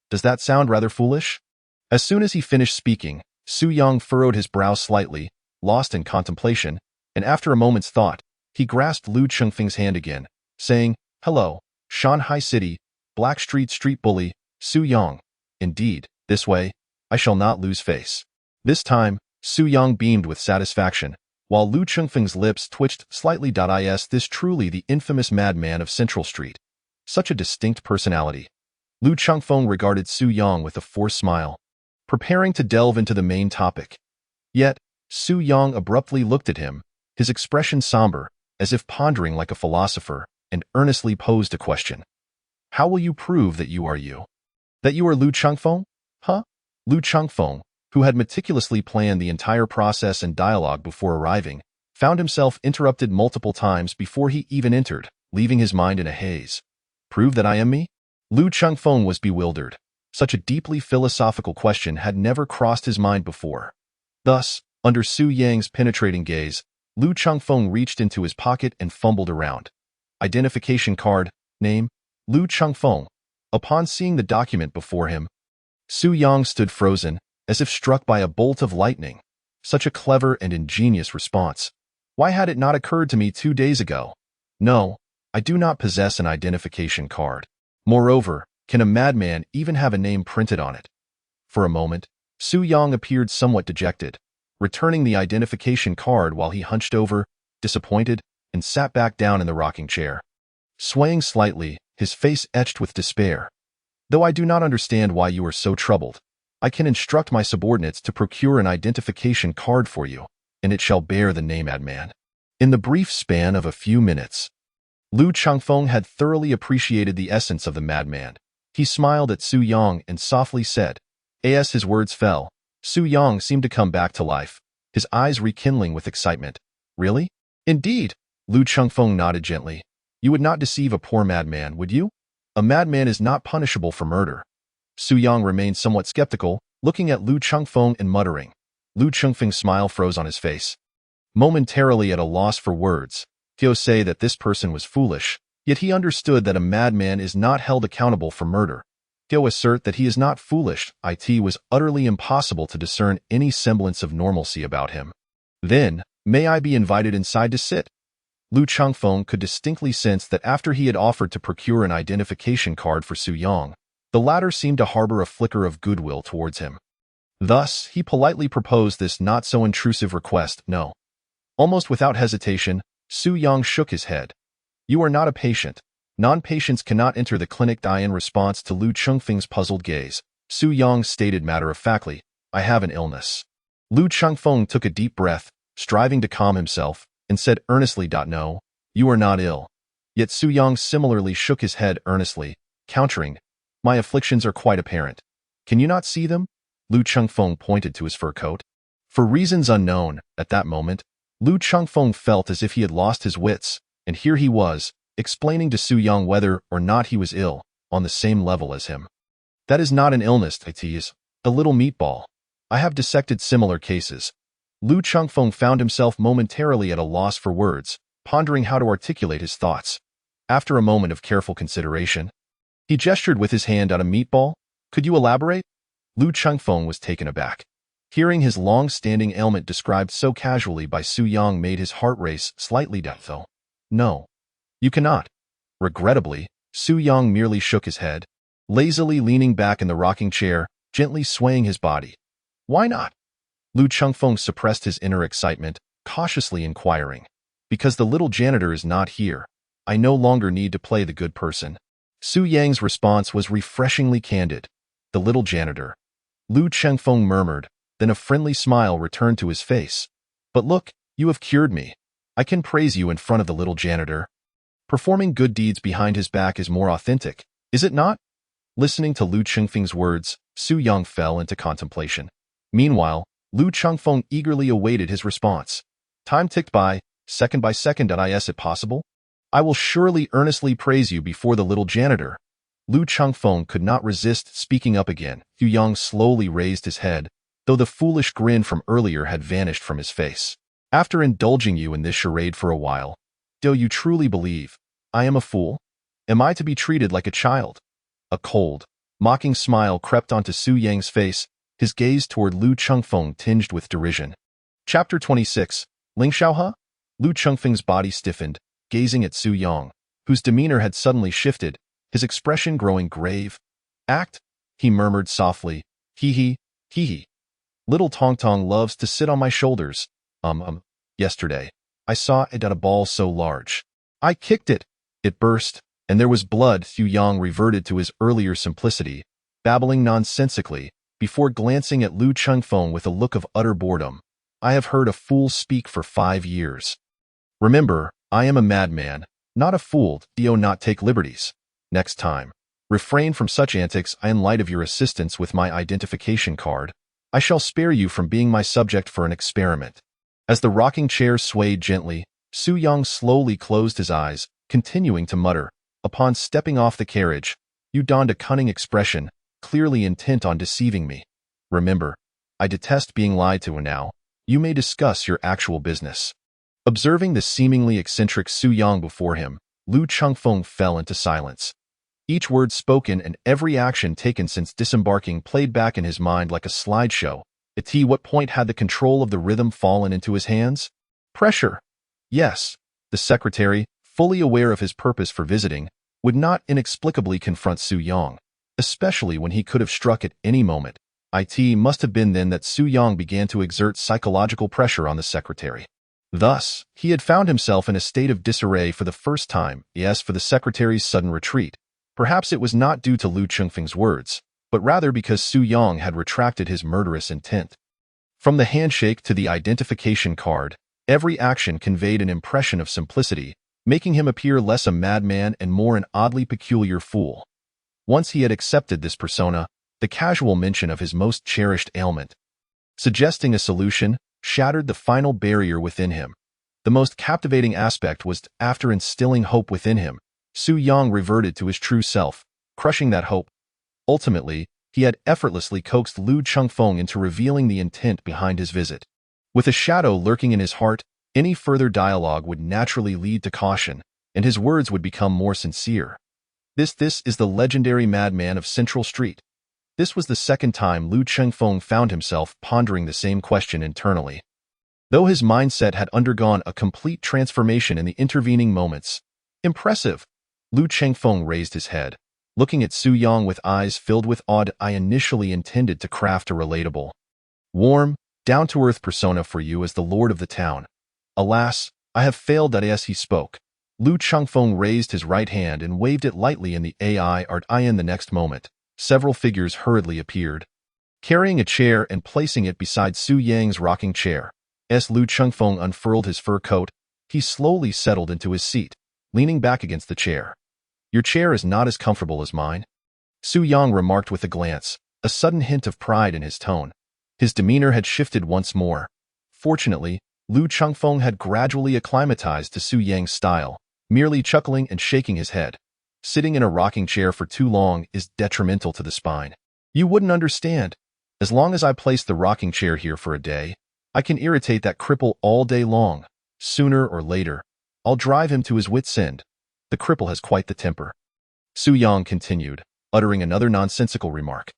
Does that sound rather foolish?" As soon as he finished speaking, Su Yang furrowed his brow slightly, lost in contemplation, and after a moment's thought, he grasped Lu Chengfeng's hand again, saying, "Hello, Shanghai City, Black Street bully, Su Yang. Indeed, this way, I shall not lose face." This time, Su Yang beamed with satisfaction, while Lu Chengfeng's lips twitched slightly. Is this truly the infamous Madman of Central Street? Such a distinct personality. Lu Chengfeng regarded Su Yang with a forced smile, preparing to delve into the main topic. Yet, Su Yang abruptly looked at him, his expression somber, as if pondering like a philosopher, and earnestly posed a question. "How will you prove that you are you? That you are Lu Chengfeng? Huh?" Lu Chengfeng, who had meticulously planned the entire process and dialogue before arriving, found himself interrupted multiple times before he even entered, leaving his mind in a haze. "Prove that I am me?" Lu Chengfeng was bewildered. Such a deeply philosophical question had never crossed his mind before. Thus, under Su Yang's penetrating gaze, Lu Chengfeng reached into his pocket and fumbled around. Identification card, name, Lu Chengfeng. Upon seeing the document before him, Su Yang stood frozen, as if struck by a bolt of lightning. Such a clever and ingenious response. Why had it not occurred to me 2 days ago? No, I do not possess an identification card. Moreover, can a madman even have a name printed on it? For a moment, Su Yang appeared somewhat dejected, returning the identification card while he hunched over, disappointed, and sat back down in the rocking chair. Swaying slightly, his face etched with despair. "Though I do not understand why you are so troubled, I can instruct my subordinates to procure an identification card for you, and it shall bear the name Madman." In the brief span of a few minutes, Lu Chengfeng had thoroughly appreciated the essence of the Madman. He smiled at Su Yang and softly said, as his words fell, Su Yang seemed to come back to life, his eyes rekindling with excitement. "Really?" "Indeed." Lu Chengfeng nodded gently. "You would not deceive a poor madman, would you? A madman is not punishable for murder." Su Yang remained somewhat skeptical, looking at Lu Chengfeng and muttering. Lu Chengfeng's smile froze on his face. Momentarily at a loss for words, Tio say that this person was foolish, yet he understood that a madman is not held accountable for murder. Tio assert that he is not foolish. It was utterly impossible to discern any semblance of normalcy about him. "Then, may I be invited inside to sit?" Lu Chengfeng could distinctly sense that after he had offered to procure an identification card for Su Yang, the latter seemed to harbor a flicker of goodwill towards him. Thus, he politely proposed this not-so-intrusive request. "No." Almost without hesitation, Su Yang shook his head. "You are not a patient. Non-patients cannot enter the clinic." In response to Lu Chengfeng's puzzled gaze, Su Yang stated matter-of-factly, "I have an illness." Lu Chengfeng took a deep breath, striving to calm himself, and said earnestly, "No, you are not ill." Yet Su Yang similarly shook his head earnestly, countering, "My afflictions are quite apparent. Can you not see them?" Lu Chengfeng pointed to his fur coat. For reasons unknown, at that moment, Lu Chengfeng felt as if he had lost his wits, and here he was, explaining to Su Yang whether or not he was ill, on the same level as him. "That is not an illness, Deities. A little meatball. I have dissected similar cases." Lu Chengfeng found himself momentarily at a loss for words, pondering how to articulate his thoughts. After a moment of careful consideration, he gestured with his hand at a meatball. "Could you elaborate?" Lu Chengfeng was taken aback. Hearing his long-standing ailment described so casually by Su Yang made his heart race slightly, though. "No, you cannot." Regrettably, Su Yang merely shook his head, lazily leaning back in the rocking chair, gently swaying his body. "Why not?" Lu Chengfeng suppressed his inner excitement, cautiously inquiring. "Because the little janitor is not here. I no longer need to play the good person." Su Yang's response was refreshingly candid. "The little janitor." Lu Chengfeng murmured, then a friendly smile returned to his face. "But look, you have cured me. I can praise you in front of the little janitor." Performing good deeds behind his back is more authentic, is it not? Listening to Lu Chengfeng's words, Su Yang fell into contemplation. Meanwhile, Lu Chengfeng eagerly awaited his response. Time ticked by second, is it possible? "I will surely earnestly praise you before the little janitor." Lu Chengfeng could not resist speaking up again. Su Yang slowly raised his head, though the foolish grin from earlier had vanished from his face. "After indulging you in this charade for a while, do you truly believe I am a fool? Am I to be treated like a child?" A cold, mocking smile crept onto Su Yang's face, his gaze toward Lu Chengfeng tinged with derision. Chapter 26, Ling Shaohe? Lu Chengfeng's body stiffened, gazing at Su Yang, whose demeanor had suddenly shifted, his expression growing grave. "Act," he murmured softly. Hee hee. "Little Tong Tong loves to sit on my shoulders. Yesterday, I saw it at a ball so large. I kicked it. It burst, and there was blood." Su Yang reverted to his earlier simplicity, babbling nonsensically, before glancing at Lu Chengfeng with a look of utter boredom. "I have heard a fool speak for 5 years. Remember, I am a madman, not a fool. Do not take liberties. Next time, refrain from such antics. In light of your assistance with my identification card, I shall spare you from being my subject for an experiment." As the rocking chair swayed gently, Su Yang slowly closed his eyes, continuing to mutter. Upon stepping off the carriage, "You donned a cunning expression, clearly intent on deceiving me. Remember, I detest being lied to, and now you may discuss your actual business." Observing the seemingly eccentric Su Yang before him, Lu Chengfeng fell into silence. Each word spoken and every action taken since disembarking played back in his mind like a slideshow. At what point had the control of the rhythm fallen into his hands? Pressure. Yes, the secretary, fully aware of his purpose for visiting, would not inexplicably confront Su Yang, especially when he could have struck at any moment. It must have been then that Su Yang began to exert psychological pressure on the secretary. Thus, he had found himself in a state of disarray for the first time. Yes, for the secretary's sudden retreat. Perhaps it was not due to Lu Chengfeng's words, but rather because Su Yang had retracted his murderous intent. From the handshake to the identification card, every action conveyed an impression of simplicity, making him appear less a madman and more an oddly peculiar fool. Once he had accepted this persona, the casual mention of his most cherished ailment, suggesting a solution, shattered the final barrier within him. The most captivating aspect was, after instilling hope within him, Su Yang reverted to his true self, crushing that hope. Ultimately, he had effortlessly coaxed Lu Chengfeng into revealing the intent behind his visit. With a shadow lurking in his heart, any further dialogue would naturally lead to caution, and his words would become more sincere. This is the legendary madman of Central Street. This was the second time Lu Chengfeng found himself pondering the same question internally. Though his mindset had undergone a complete transformation in the intervening moments. Impressive! Lu Chengfeng raised his head, looking at Su Yang with eyes filled with awe. "I initially intended to craft a relatable, warm, down-to-earth persona for you as the lord of the town. Alas, I have failed." As he spoke, Lu Chengfeng raised his right hand and waved it lightly in the air. In the next moment, several figures hurriedly appeared, carrying a chair and placing it beside Su Yang's rocking chair. Lu Chengfeng unfurled his fur coat, He slowly settled into his seat, leaning back against the chair. Your chair is not as comfortable as mine, Su Yang remarked with a glance, a sudden hint of pride in his tone. His demeanor had shifted once more. Fortunately, Lu Chengfeng had gradually acclimatized to Su Yang's style, merely chuckling and shaking his head. Sitting in a rocking chair for too long is detrimental to the spine. You wouldn't understand. As long as I place the rocking chair here for a day, I can irritate that cripple all day long. Sooner or later, I'll drive him to his wit's end. The cripple has quite the temper. Su Yang continued, uttering another nonsensical remark.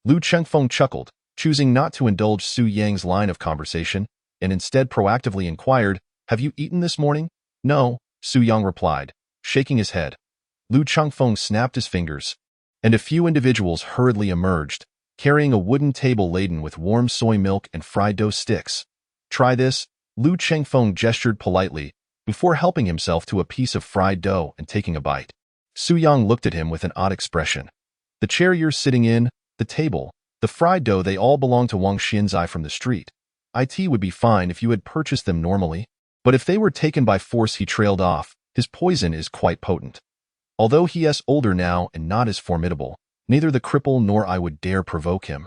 Lu Chengfeng chuckled, choosing not to indulge Su Yang's line of conversation, and instead proactively inquired, "Have you eaten this morning?" "No," Su Yang replied, shaking his head. Lu Chengfeng snapped his fingers, and a few individuals hurriedly emerged, carrying a wooden table laden with warm soy milk and fried dough sticks. "Try this," Lu Chengfeng gestured politely, before helping himself to a piece of fried dough and taking a bite. Su Yang looked at him with an odd expression. "The chair you're sitting in, the table, the fried dough, they all belong to Wang Xinzai from the street. It would be fine if you had purchased them normally, but if they were taken by force," he trailed off, "his poison is quite potent. Although he is older now and not as formidable, neither the cripple nor I would dare provoke him."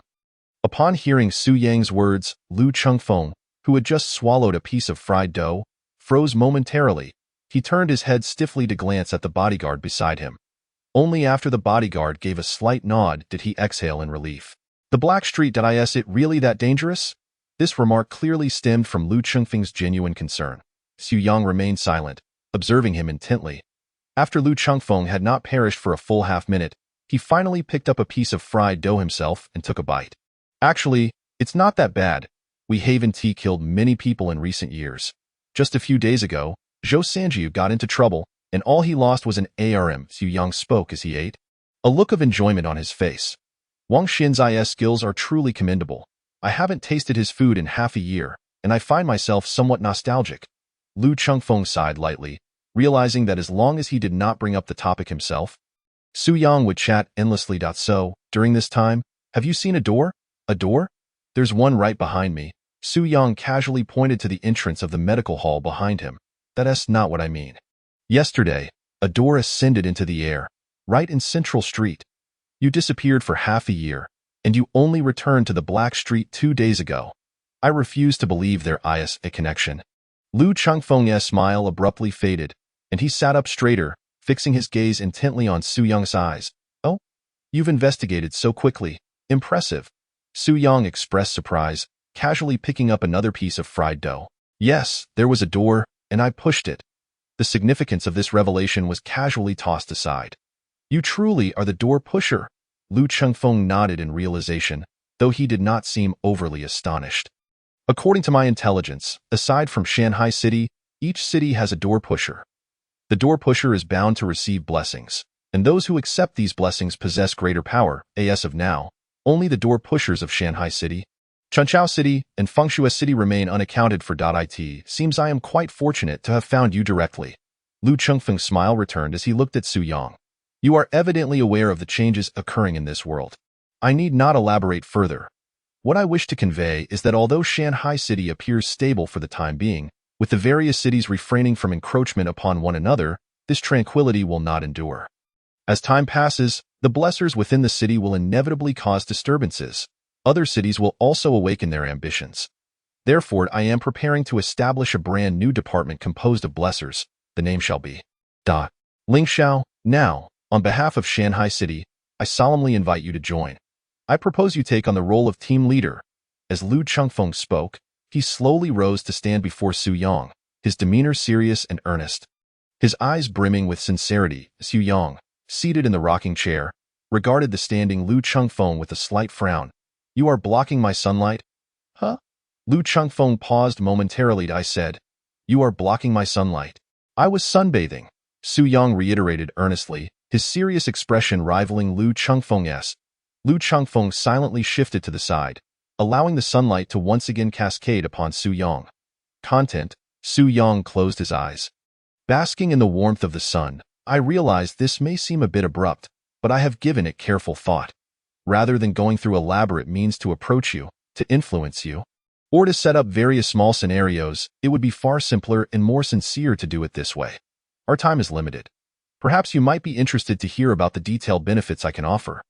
Upon hearing Su Yang's words, Lu Chengfeng, who had just swallowed a piece of fried dough, froze momentarily. He turned his head stiffly to glance at the bodyguard beside him. Only after the bodyguard gave a slight nod did he exhale in relief. "The Black Street, is it really that dangerous?" This remark clearly stemmed from Lu Chengfeng's genuine concern. Su Yang remained silent, observing him intently. After Lu Chengfeng had not perished for a full half-minute, he finally picked up a piece of fried dough himself and took a bite. "Actually, it's not that bad. We Haven Tea killed many people in recent years. Just a few days ago, Zhou Sanjiu got into trouble, and all he lost was an ARM," Su Yang spoke as he ate, a look of enjoyment on his face. "Wang Xinzai's skills are truly commendable. I haven't tasted his food in half a year, and I find myself somewhat nostalgic." Lu Chengfeng sighed lightly, realizing that as long as he did not bring up the topic himself, Su Yang would chat endlessly. "So, during this time, have you seen a door?" "A door? There's one right behind me." Su Yang casually pointed to the entrance of the medical hall behind him. "That's not what I mean. Yesterday, a door ascended into the air, right in Central Street. You disappeared for half a year, and you only returned to the Black Street 2 days ago. I refuse to believe there is a connection." Lu Chengfeng's smile abruptly faded, and he sat up straighter, fixing his gaze intently on Su Yang's eyes. "Oh? You've investigated so quickly. Impressive." Su Yang expressed surprise, casually picking up another piece of fried dough. "Yes, there was a door, and I pushed it." The significance of this revelation was casually tossed aside. "You truly are the door pusher." Lu Chengfeng nodded in realization, though he did not seem overly astonished. "According to my intelligence, aside from Shanghai City, each city has a door pusher. The door pusher is bound to receive blessings, and those who accept these blessings possess greater power. As of now, only the door pushers of Shanghai City, Chunchao City, and Fengshui City remain unaccounted for. It seems I am quite fortunate to have found you directly." Lu Chengfeng's smile returned as he looked at Su Yang. "You are evidently aware of the changes occurring in this world. I need not elaborate further. What I wish to convey is that although Shanghai City appears stable for the time being, with the various cities refraining from encroachment upon one another, this tranquility will not endure. As time passes, the blessers within the city will inevitably cause disturbances. Other cities will also awaken their ambitions. Therefore, I am preparing to establish a brand new department composed of blessers. The name shall be Ling Xiao. Now, on behalf of Shanghai City, I solemnly invite you to join. I propose you take on the role of team leader." As Lu Chengfeng spoke, he slowly rose to stand before Su Yang, his demeanor serious and earnest. His eyes brimming with sincerity. Su Yang, seated in the rocking chair, regarded the standing Lu Chengfeng with a slight frown. "You are blocking my sunlight?" "Huh?" Lu Chengfeng paused momentarily. "I said, you are blocking my sunlight." "I was sunbathing," Su Yang reiterated earnestly, his serious expression rivaling Lu Chengfeng's. Lu Chengfeng silently shifted to the side, allowing the sunlight to once again cascade upon Su Yang. Content. Su Yang closed his eyes. "Basking in the warmth of the sun, I realize this may seem a bit abrupt, but I have given it careful thought. Rather than going through elaborate means to approach you, to influence you, or to set up various small scenarios, it would be far simpler and more sincere to do it this way. Our time is limited. Perhaps you might be interested to hear about the detailed benefits I can offer.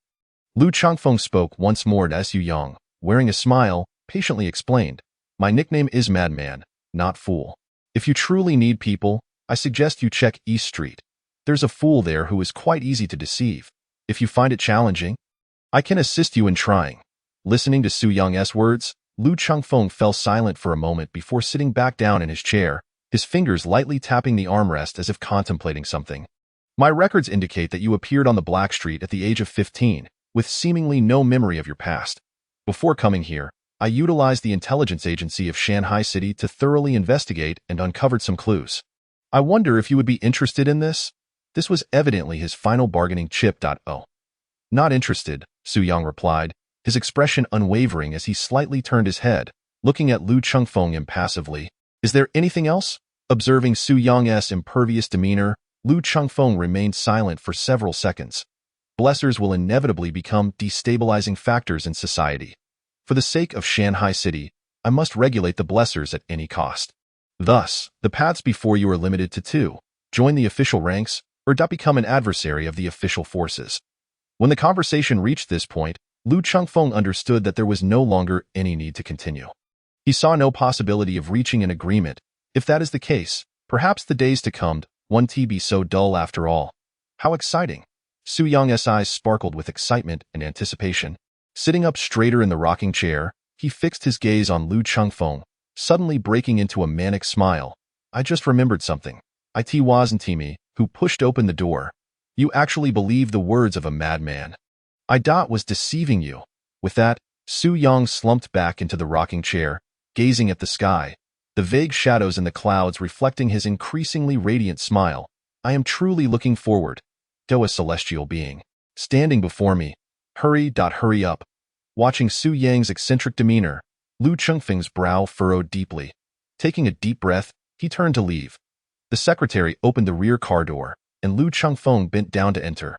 Lu Changfeng spoke once more to Su Yang, wearing a smile, patiently explained, "My nickname is Madman, not Fool. If you truly need people, I suggest you check East Street. There's a fool there who is quite easy to deceive. If you find it challenging, I can assist you in trying." Listening to Su Yang's words, Lu Changfeng fell silent for a moment before sitting back down in his chair, his fingers lightly tapping the armrest as if contemplating something. "My records indicate that you appeared on the Black Street at the age of 15, with seemingly no memory of your past. Before coming here, I utilized the intelligence agency of Shanghai City to thoroughly investigate and uncovered some clues. I wonder if you would be interested in this?" This was evidently his final bargaining chip. "Oh. Not interested," Su Yang replied, his expression unwavering as he slightly turned his head, looking at Lu Changfeng impassively. "Is there anything else?" Observing Su Yang's impervious demeanor, Lu Changfeng remained silent for several seconds. Blessers will inevitably become destabilizing factors in society. For the sake of Shanghai City, I must regulate the blessers at any cost. Thus, the paths before you are limited to two: join the official ranks, or become an adversary of the official forces. When the conversation reached this point, Lu Changfeng understood that there was no longer any need to continue. He saw no possibility of reaching an agreement. If that is the case, perhaps the days to come won't be so dull after all. How exciting! Su Yang's eyes sparkled with excitement and anticipation. Sitting up straighter in the rocking chair, he fixed his gaze on Lu Changfeng, suddenly breaking into a manic smile. "I just remembered something. It wasn't me who pushed open the door. You actually believe the words of a madman. I was deceiving you." With that, Su Yang slumped back into the rocking chair, gazing at the sky, the vague shadows in the clouds reflecting his increasingly radiant smile. "I am truly looking forward to a celestial being standing before me. Hurry up." Watching Su Yang's eccentric demeanor, Lu Changfeng's brow furrowed deeply. Taking a deep breath, he turned to leave. The secretary opened the rear car door, and Lu Changfeng bent down to enter.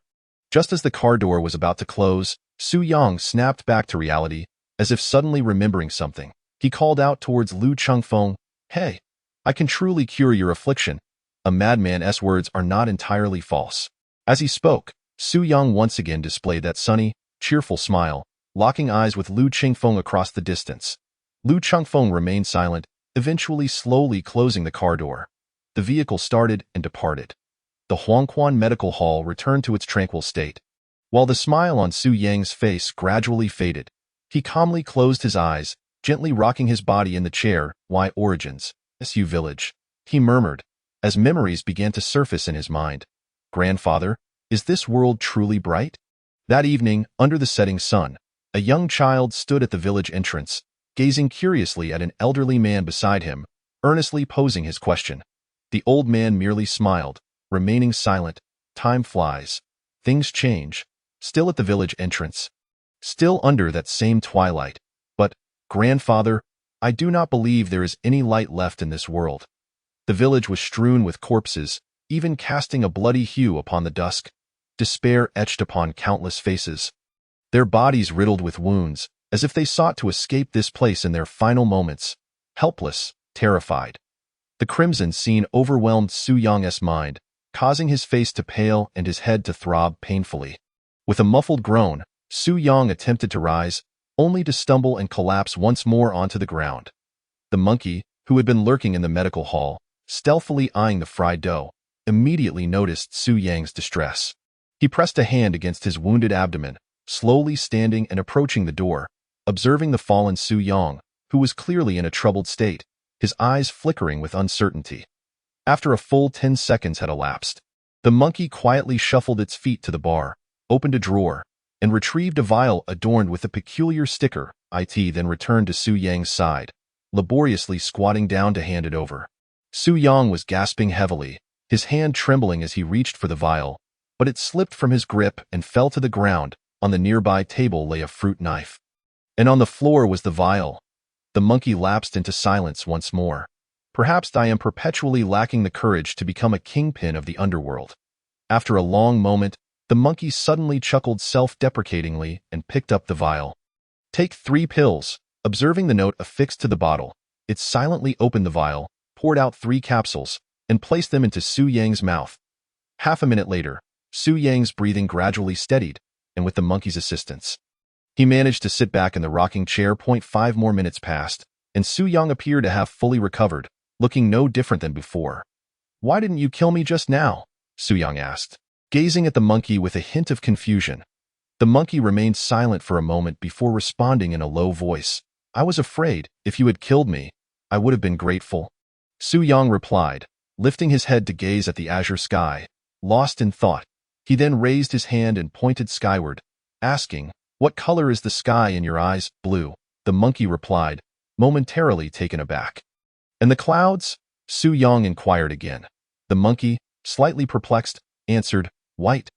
Just as the car door was about to close, Su Yang snapped back to reality, as if suddenly remembering something. He called out towards Lu Changfeng, "Hey, I can truly cure your affliction. A madman's words are not entirely false." As he spoke, Su Yang once again displayed that sunny, cheerful smile, locking eyes with Lu Changfeng across the distance. Lu Changfeng remained silent, eventually slowly closing the car door. The vehicle started and departed. The Huangquan Medical Hall returned to its tranquil state. While the smile on Su Yang's face gradually faded, he calmly closed his eyes, gently rocking his body in the chair. "Why origins? Su village," he murmured, as memories began to surface in his mind. "Grandfather, is this world truly bright?" That evening, under the setting sun, a young child stood at the village entrance, gazing curiously at an elderly man beside him, earnestly posing his question. The old man merely smiled, remaining silent. Time flies. Things change. Still at the village entrance. Still under that same twilight. "But, grandfather, I do not believe there is any light left in this world." The village was strewn with corpses, even casting a bloody hue upon the dusk. Despair etched upon countless faces, their bodies riddled with wounds, as if they sought to escape this place in their final moments. Helpless, terrified. The crimson scene overwhelmed Su Yang's mind, causing his face to pale and his head to throb painfully. With a muffled groan, Su Yang attempted to rise, only to stumble and collapse once more onto the ground. The monkey, who had been lurking in the medical hall, stealthily eyeing the fried dough, immediately noticed Su Yang's distress. He pressed a hand against his wounded abdomen, slowly standing and approaching the door, observing the fallen Su Yang, who was clearly in a troubled state, his eyes flickering with uncertainty. After a full 10 seconds had elapsed, the monkey quietly shuffled its feet to the bar, opened a drawer, and retrieved a vial adorned with a peculiar sticker. Then returned to Su Yang's side, laboriously squatting down to hand it over. Su Yang was gasping heavily, his hand trembling as he reached for the vial, but it slipped from his grip and fell to the ground. On the nearby table lay a fruit knife, and on the floor was the vial. The monkey lapsed into silence once more. "Perhaps I am perpetually lacking the courage to become a kingpin of the underworld." After a long moment, the monkey suddenly chuckled self-deprecatingly and picked up the vial. "Take 3 pills. Observing the note affixed to the bottle, it silently opened the vial, poured out 3 capsules, and placed them into Su Yang's mouth. Half a minute later, Su Yang's breathing gradually steadied, and with the monkey's assistance, he managed to sit back in the rocking chair. 5 more minutes passed, and Su Yang appeared to have fully recovered, looking no different than before. "Why didn't you kill me just now?" Su Yang asked, gazing at the monkey with a hint of confusion. The monkey remained silent for a moment before responding in a low voice. "I was afraid. If you had killed me, I would have been grateful." Su Yang replied, lifting his head to gaze at the azure sky, lost in thought. He then raised his hand and pointed skyward, asking, "What color is the sky in your eyes?" "Blue," the monkey replied, momentarily taken aback. "And the clouds?" Su Yang inquired again. The monkey, slightly perplexed, answered, "White."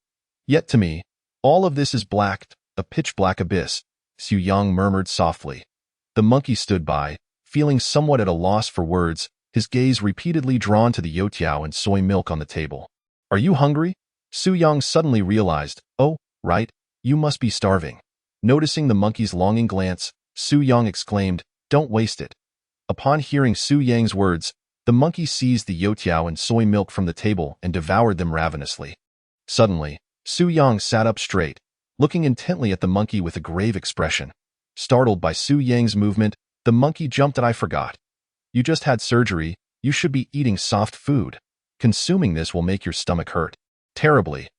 "Yet to me, all of this is black, a pitch-black abyss," Su Yang murmured softly. The monkey stood by, feeling somewhat at a loss for words, his gaze repeatedly drawn to the youtiao and soy milk on the table. "Are you hungry?" Su Yang suddenly realized. "Oh, right, you must be starving." Noticing the monkey's longing glance, Su Yang exclaimed, "Don't waste it." Upon hearing Su Yang's words, the monkey seized the youtiao and soy milk from the table and devoured them ravenously. Suddenly, Su Yang sat up straight, looking intently at the monkey with a grave expression. Startled by Su Yang's movement, the monkey jumped. "I forgot. You just had surgery. You should be eating soft food. Consuming this will make your stomach hurt terribly."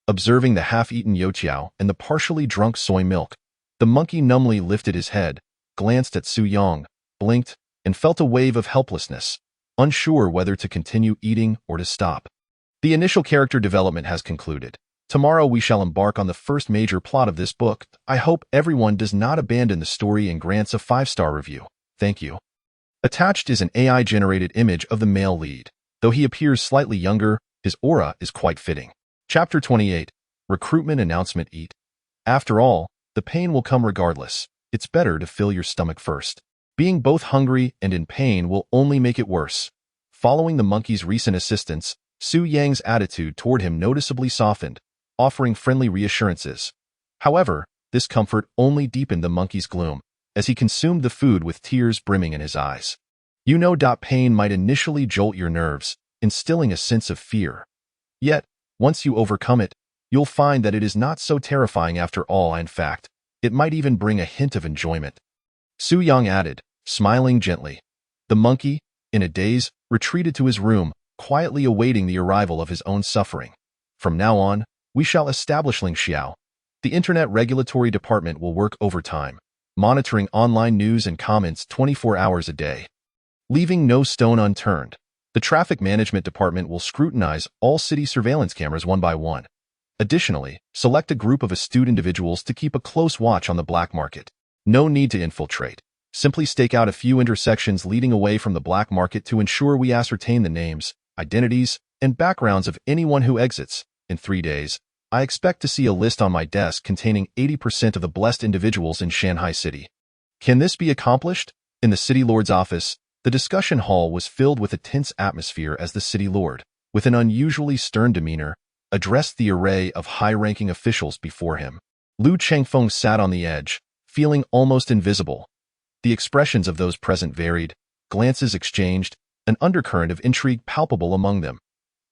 Observing the half-eaten youtiao and the partially drunk soy milk, the monkey numbly lifted his head, glanced at Su Yang, blinked, and felt a wave of helplessness, unsure whether to continue eating or to stop. The initial character development has concluded. Tomorrow we shall embark on the first major plot of this book. I hope everyone does not abandon the story and grants a 5-star review. Thank you. Attached is an AI-generated image of the male lead. Though he appears slightly younger, his aura is quite fitting. Chapter 28. Recruitment Announcement. Eat. After all, the pain will come regardless. It's better to fill your stomach first. Being both hungry and in pain will only make it worse. Following the monkey's recent assistance, Su Yang's attitude toward him noticeably softened, offering friendly reassurances. However, this comfort only deepened the monkey's gloom, as he consumed the food with tears brimming in his eyes. You know, pain might initially jolt your nerves, instilling a sense of fear. Yet, once you overcome it, you'll find that it is not so terrifying after all. In fact, it might even bring a hint of enjoyment. Su Yang added, smiling gently. The monkey, in a daze, retreated to his room, quietly awaiting the arrival of his own suffering. From now on, we shall establish Ling Xiao. The Internet Regulatory Department will work overtime, monitoring online news and comments 24 hours a day. Leaving no stone unturned, the Traffic Management Department will scrutinize all city surveillance cameras one by one. Additionally, select a group of astute individuals to keep a close watch on the black market. No need to infiltrate. Simply stake out a few intersections leading away from the black market to ensure we ascertain the names, identities, and backgrounds of anyone who exits. In 3 days, I expect to see a list on my desk containing 80% of the blessed individuals in Shanghai City. Can this be accomplished? In the City Lord's office, the discussion hall was filled with a tense atmosphere as the City Lord, with an unusually stern demeanor, addressed the array of high-ranking officials before him. Lu Chengfeng sat on the edge, feeling almost invisible. The expressions of those present varied, glances exchanged, an undercurrent of intrigue palpable among them.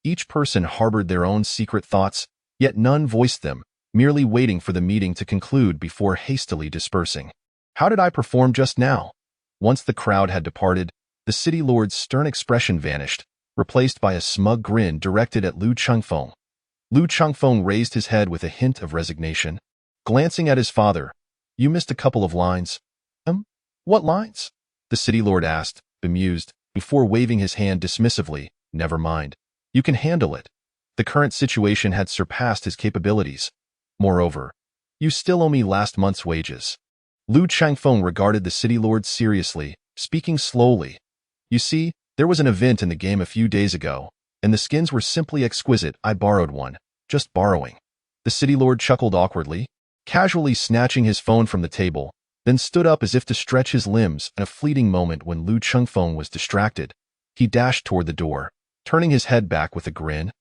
Each person harbored their own secret thoughts, yet none voiced them, merely waiting for the meeting to conclude before hastily dispersing. How did I perform just now? Once the crowd had departed, the City Lord's stern expression vanished, replaced by a smug grin directed at Lu Chengfeng. Lu Chengfeng raised his head with a hint of resignation. Glancing at his father, "You missed a couple of lines." What lines?" the City Lord asked, bemused, before waving his hand dismissively. "Never mind. You can handle it." The current situation had surpassed his capabilities. Moreover, "You still owe me last month's wages." Lu Chengfeng regarded the City Lord seriously, speaking slowly. "You see, there was an event in the game a few days ago, and the skins were simply exquisite. I borrowed one. Just borrowing." The City Lord chuckled awkwardly, casually snatching his phone from the table, then stood up as if to stretch his limbs. In a fleeting moment when Lu Chengfeng was distracted, he dashed toward the door, turning his head back with a grin.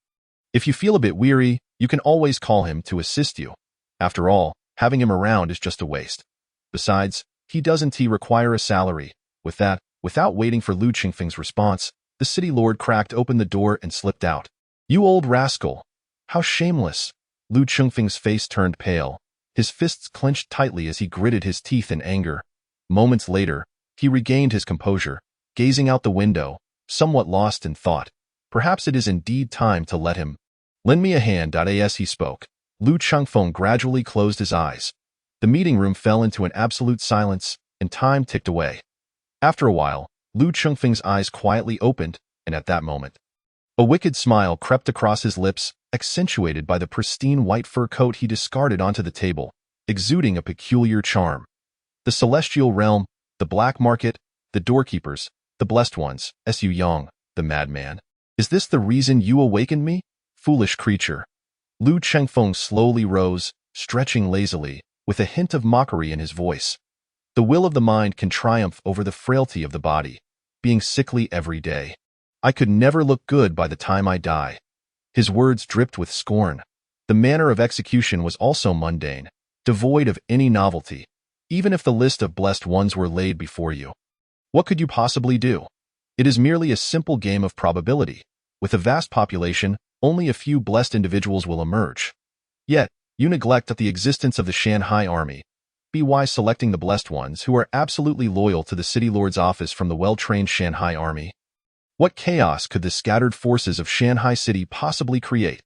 "If you feel a bit weary, you can always call him to assist you. After all, having him around is just a waste. Besides, Doesn't he require a salary? With that, without waiting for Lu Qingfeng's response, the city lord cracked open the door and slipped out. You old rascal! How shameless! Lu Qingfeng's face turned pale. His fists clenched tightly as he gritted his teeth in anger. Moments later, he regained his composure, gazing out the window, somewhat lost in thought. Perhaps it is indeed time to let him. Lend me a hand. As he spoke, Lu Qingfeng gradually closed his eyes. The meeting room fell into an absolute silence, and time ticked away. After a while, Lu Qingfeng's eyes quietly opened, and at that moment, a wicked smile crept across his lips, accentuated by the pristine white fur coat he discarded onto the table, exuding a peculiar charm. The celestial realm, the black market, the doorkeepers, the blessed ones, Su Yang, the madman. Is this the reason you awakened me? Foolish creature. Lu Qingfeng slowly rose, stretching lazily, with a hint of mockery in his voice. The will of the mind can triumph over the frailty of the body, being sickly every day. I could never look good by the time I die. His words dripped with scorn. The manner of execution was also mundane, devoid of any novelty, even if the list of blessed ones were laid before you. What could you possibly do? It is merely a simple game of probability. With a vast population, only a few blessed individuals will emerge. Yet, you neglect the existence of the Shanghai army. Be wise selecting the blessed ones who are absolutely loyal to the city lord's office from the well-trained Shanghai army. What chaos could the scattered forces of Shanghai City possibly create?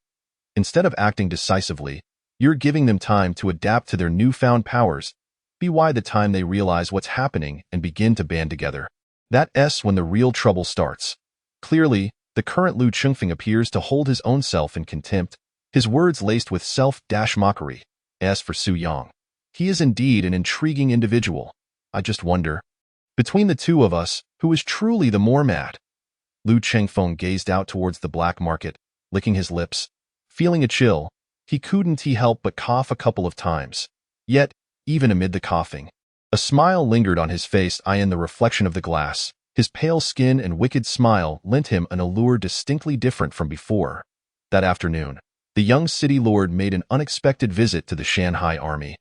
Instead of acting decisively, you're giving them time to adapt to their newfound powers. Be wise the time they realize what's happening and begin to band together. That's when the real trouble starts. Clearly, the current Lu Qingfeng appears to hold his own self in contempt, his words laced with self-mockery. As for Su Yang, he is indeed an intriguing individual. I just wonder, between the two of us, who is truly the more mad? Lu Qingfeng gazed out towards the black market, licking his lips. Feeling a chill, he couldn't help but cough a couple of times. Yet, even amid the coughing, a smile lingered on his face. In the reflection of the glass, his pale skin and wicked smile lent him an allure distinctly different from before. That afternoon, the young city lord made an unexpected visit to the Shanghai army.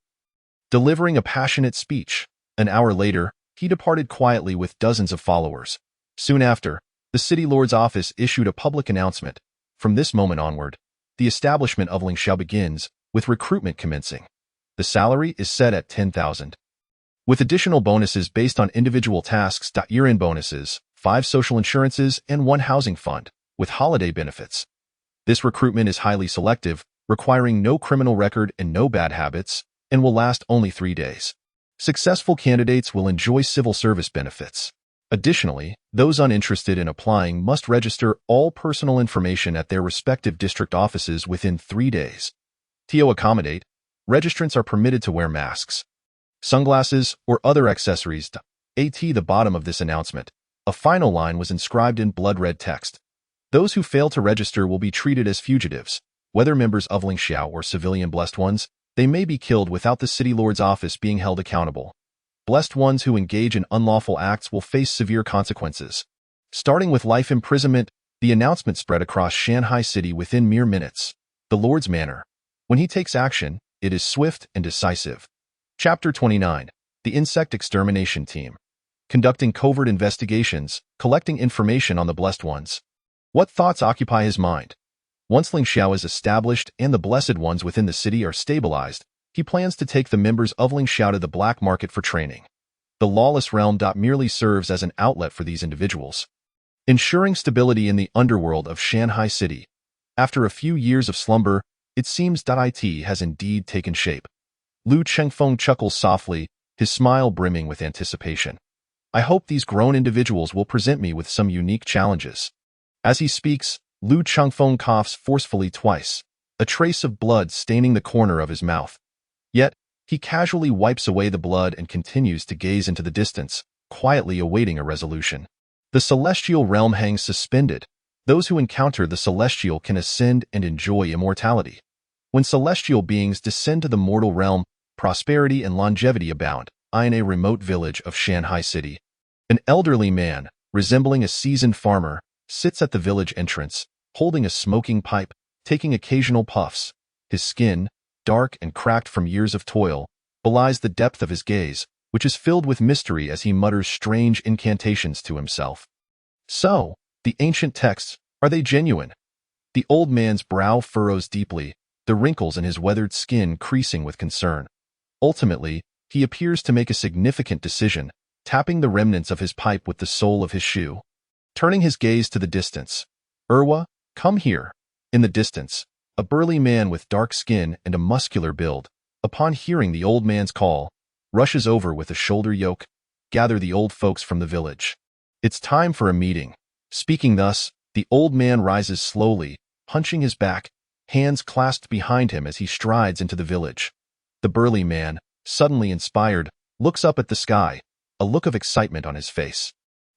Delivering a passionate speech, an hour later, he departed quietly with dozens of followers. Soon after, the city lord's office issued a public announcement. From this moment onward, the establishment of Lingxiao begins, with recruitment commencing. The salary is set at 10,000. With additional bonuses based on individual tasks. Year-end bonuses, 5 social insurances, and 1 housing fund, with holiday benefits. This recruitment is highly selective, requiring no criminal record and no bad habits, and will last only 3 days. Successful candidates will enjoy civil service benefits. Additionally, those uninterested in applying must register all personal information at their respective district offices within 3 days. To accommodate, registrants are permitted to wear masks, sunglasses, or other accessories. At the bottom of this announcement, a final line was inscribed in blood-red text. Those who fail to register will be treated as fugitives. Whether members of Lingxiao or civilian blessed ones, they may be killed without the city lord's office being held accountable. Blessed ones who engage in unlawful acts will face severe consequences. Starting with life imprisonment, the announcement spread across Shanghai City within mere minutes. The Lord's manner. When he takes action, it is swift and decisive. Chapter 29. The Insect Extermination Team. Conducting covert investigations, collecting information on the blessed ones. What thoughts occupy his mind? Once Lingxiao is established and the blessed ones within the city are stabilized, he plans to take the members of Lingxiao to the black market for training. The lawless realm merely serves as an outlet for these individuals, ensuring stability in the underworld of Shanghai City. After a few years of slumber, it seems it has indeed taken shape. Lu Qingfeng chuckles softly, his smile brimming with anticipation. I hope these grown individuals will present me with some unique challenges. As he speaks, Lu Qingfeng coughs forcefully twice, a trace of blood staining the corner of his mouth. Yet, he casually wipes away the blood and continues to gaze into the distance, quietly awaiting a resolution. The celestial realm hangs suspended. Those who encounter the celestial can ascend and enjoy immortality. When celestial beings descend to the mortal realm, prosperity and longevity abound. In a remote village of Shanghai City, an elderly man, resembling a seasoned farmer, sits at the village entrance, holding a smoking pipe, taking occasional puffs. His skin, dark and cracked from years of toil, belies the depth of his gaze, which is filled with mystery as he mutters strange incantations to himself. So, the ancient texts, are they genuine? The old man's brow furrows deeply, the wrinkles in his weathered skin creasing with concern. Ultimately, he appears to make a significant decision, tapping the remnants of his pipe with the sole of his shoe. Turning his gaze to the distance. "Urwa, come here." In the distance, a burly man with dark skin and a muscular build, upon hearing the old man's call, rushes over with a shoulder yoke, gather the old folks from the village. It's time for a meeting. Speaking thus, the old man rises slowly, hunching his back, hands clasped behind him as he strides into the village. The burly man, suddenly inspired, looks up at the sky, a look of excitement on his face.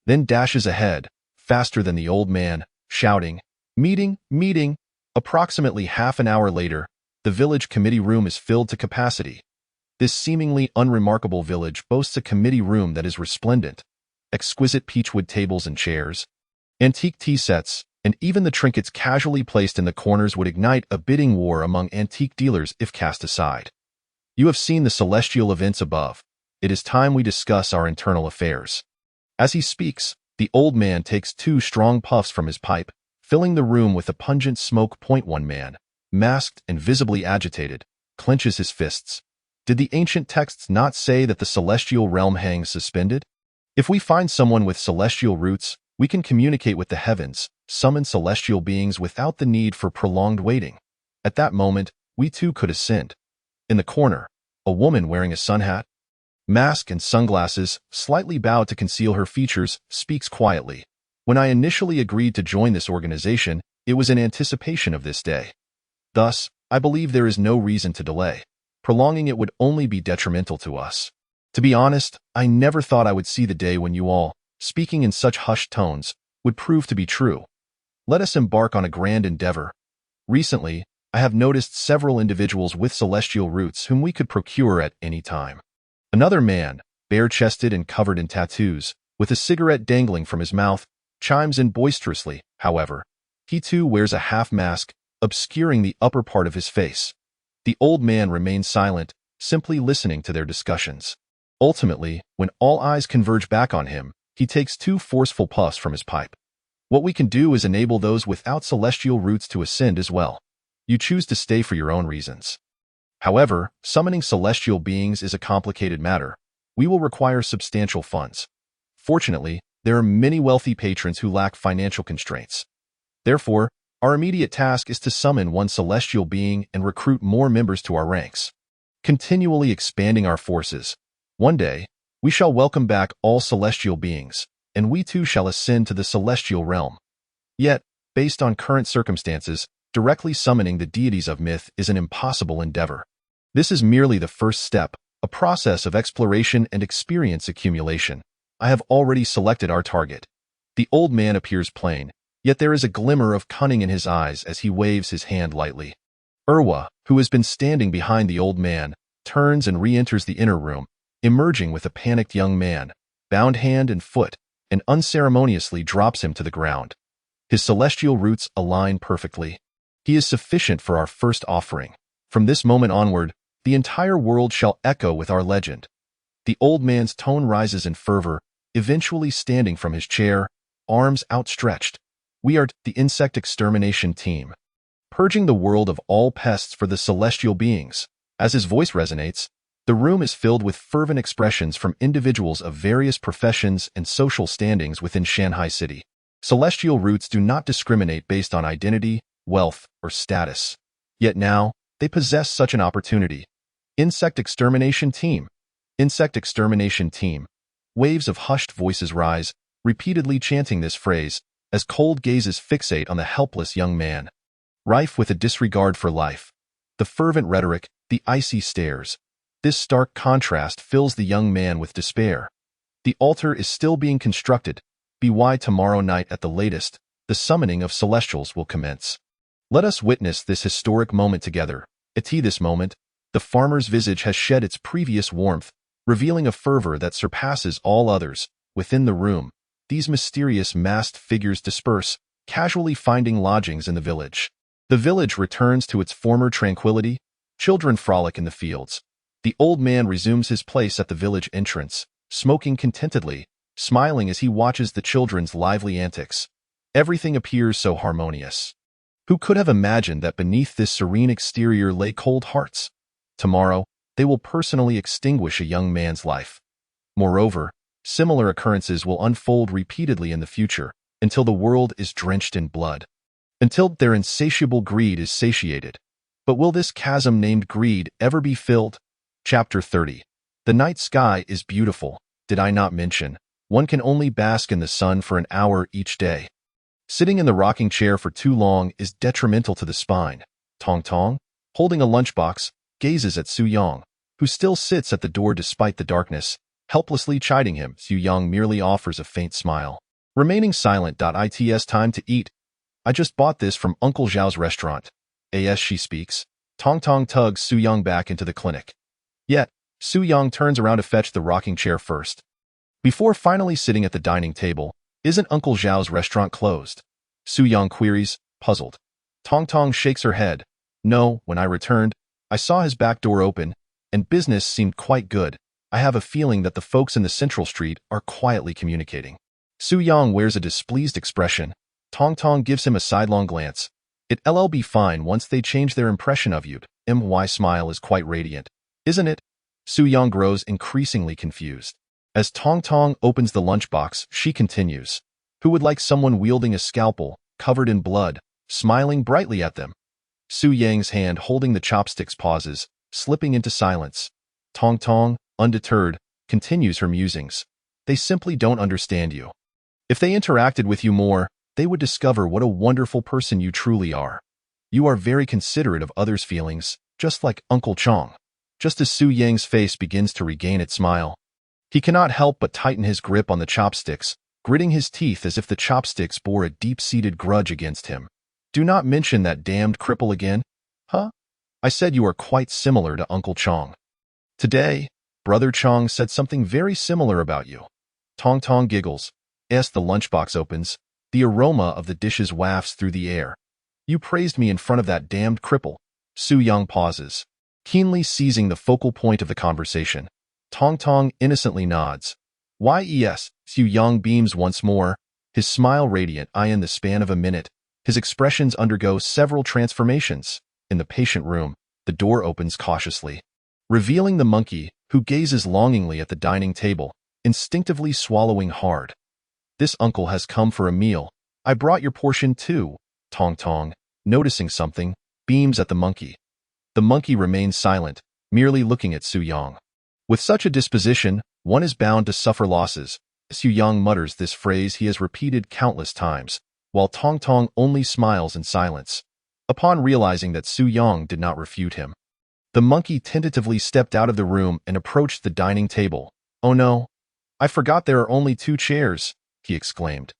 Then dashes ahead, faster than the old man, shouting, "Meeting, meeting!" Approximately half an hour later, the village committee room is filled to capacity. This seemingly unremarkable village boasts a committee room that is resplendent. Exquisite peachwood tables and chairs, antique tea sets, and even the trinkets casually placed in the corners would ignite a bidding war among antique dealers if cast aside. You have seen the celestial events above. It is time we discuss our internal affairs. As he speaks, the old man takes 2 strong puffs from his pipe, filling the room with a pungent smoke. One man, masked and visibly agitated, clenches his fists. Did the ancient texts not say that the celestial realm hangs suspended? If we find someone with celestial roots, we can communicate with the heavens, summon celestial beings without the need for prolonged waiting. At that moment, we too could ascend. In the corner, a woman wearing a sun hat, mask and sunglasses, slightly bowed to conceal her features, speaks quietly. When I initially agreed to join this organization, it was in anticipation of this day. Thus, I believe there is no reason to delay. Prolonging it would only be detrimental to us. To be honest, I never thought I would see the day when you all, speaking in such hushed tones, would prove to be true. Let us embark on a grand endeavor. Recently, I have noticed several individuals with celestial roots whom we could procure at any time. Another man, bare-chested and covered in tattoos, with a cigarette dangling from his mouth, chimes in boisterously. However, he too wears a half-mask, obscuring the upper part of his face. The old man remains silent, simply listening to their discussions. Ultimately, when all eyes converge back on him, he takes 2 forceful puffs from his pipe. What we can do is enable those without celestial roots to ascend as well. You choose to stay for your own reasons. However, summoning celestial beings is a complicated matter. We will require substantial funds. Fortunately, there are many wealthy patrons who lack financial constraints. Therefore, our immediate task is to summon one celestial being and recruit more members to our ranks. Continually expanding our forces. One day, we shall welcome back all celestial beings, and we too shall ascend to the celestial realm. Yet, based on current circumstances, directly summoning the deities of myth is an impossible endeavor. This is merely the first step, a process of exploration and experience accumulation. I have already selected our target. The old man appears plain, yet there is a glimmer of cunning in his eyes as he waves his hand lightly. Urwa, who has been standing behind the old man, turns and re-enters the inner room, emerging with a panicked young man, bound hand and foot, and unceremoniously drops him to the ground. His celestial roots align perfectly. He is sufficient for our first offering. From this moment onward, the entire world shall echo with our legend. The old man's tone rises in fervor, eventually standing from his chair, arms outstretched. We are the insect extermination team, purging the world of all pests for the celestial beings. As his voice resonates, the room is filled with fervent expressions from individuals of various professions and social standings within Shanghai City. Celestial roots do not discriminate based on identity, wealth, or status. Yet now, they possess such an opportunity. Insect extermination team. Insect extermination team. Waves of hushed voices rise, repeatedly chanting this phrase, as cold gazes fixate on the helpless young man. Rife with a disregard for life. The fervent rhetoric, the icy stares. This stark contrast fills the young man with despair. The altar is still being constructed. By tomorrow night at the latest, the summoning of celestials will commence. Let us witness this historic moment together. At this moment, the farmer's visage has shed its previous warmth, revealing a fervor that surpasses all others. Within the room, these mysterious masked figures disperse, casually finding lodgings in the village. The village returns to its former tranquility. Children frolic in the fields. The old man resumes his place at the village entrance, smoking contentedly, smiling as he watches the children's lively antics. Everything appears so harmonious. Who could have imagined that beneath this serene exterior lay cold hearts? Tomorrow, they will personally extinguish a young man's life. Moreover, similar occurrences will unfold repeatedly in the future, until the world is drenched in blood. Until their insatiable greed is satiated. But will this chasm named greed ever be filled? Chapter 30. The night sky is beautiful, did I not mention? One can only bask in the sun for an hour each day. Sitting in the rocking chair for too long is detrimental to the spine. Tong Tong, holding a lunchbox, gazes at Su Yang, who still sits at the door despite the darkness, helplessly chiding him. Su Yang merely offers a faint smile. Remaining silent. It's time to eat. I just bought this from Uncle Zhao's restaurant. As she speaks, Tong Tong tugs Su Yang back into the clinic. Yet, Su Yang turns around to fetch the rocking chair first. Before finally sitting at the dining table, isn't Uncle Zhao's restaurant closed? Su Yang queries, puzzled. Tong Tong shakes her head. No, when I returned, I saw his back door open, and business seemed quite good. I have a feeling that the folks in the central street are quietly communicating. Su Yang wears a displeased expression. Tong Tong gives him a sidelong glance. It'll be fine once they change their impression of you. My smile is quite radiant. Isn't it? Su Yang grows increasingly confused. As Tong Tong opens the lunchbox, she continues. Who would like someone wielding a scalpel, covered in blood, smiling brightly at them? Su Yang's hand holding the chopsticks pauses, slipping into silence. Tong Tong, undeterred, continues her musings. They simply don't understand you. If they interacted with you more, they would discover what a wonderful person you truly are. You are very considerate of others' feelings, just like Uncle Chong. Just as Su Yang's face begins to regain its smile, he cannot help but tighten his grip on the chopsticks, gritting his teeth as if the chopsticks bore a deep-seated grudge against him. Do not mention that damned cripple again. Huh? I said you are quite similar to Uncle Chong. Today, Brother Chong said something very similar about you. Tong Tong giggles. As the lunchbox opens, the aroma of the dishes wafts through the air. You praised me in front of that damned cripple. Su Yang pauses, keenly seizing the focal point of the conversation. Tong Tong innocently nods. Why yes, Su Yang beams once more, his smile radiant. In the span of a minute, his expressions undergo several transformations. In the patient room, the door opens cautiously, revealing the monkey, who gazes longingly at the dining table, instinctively swallowing hard. This uncle has come for a meal. I brought your portion too. Tong Tong, noticing something, beams at the monkey. The monkey remains silent, merely looking at Su Yang. With such a disposition, one is bound to suffer losses. Su Yang mutters this phrase he has repeated countless times, while Tong Tong only smiles in silence. Upon realizing that Su Yang did not refute him, the monkey tentatively stepped out of the room and approached the dining table. Oh no, I forgot there are only 2 chairs, he exclaimed.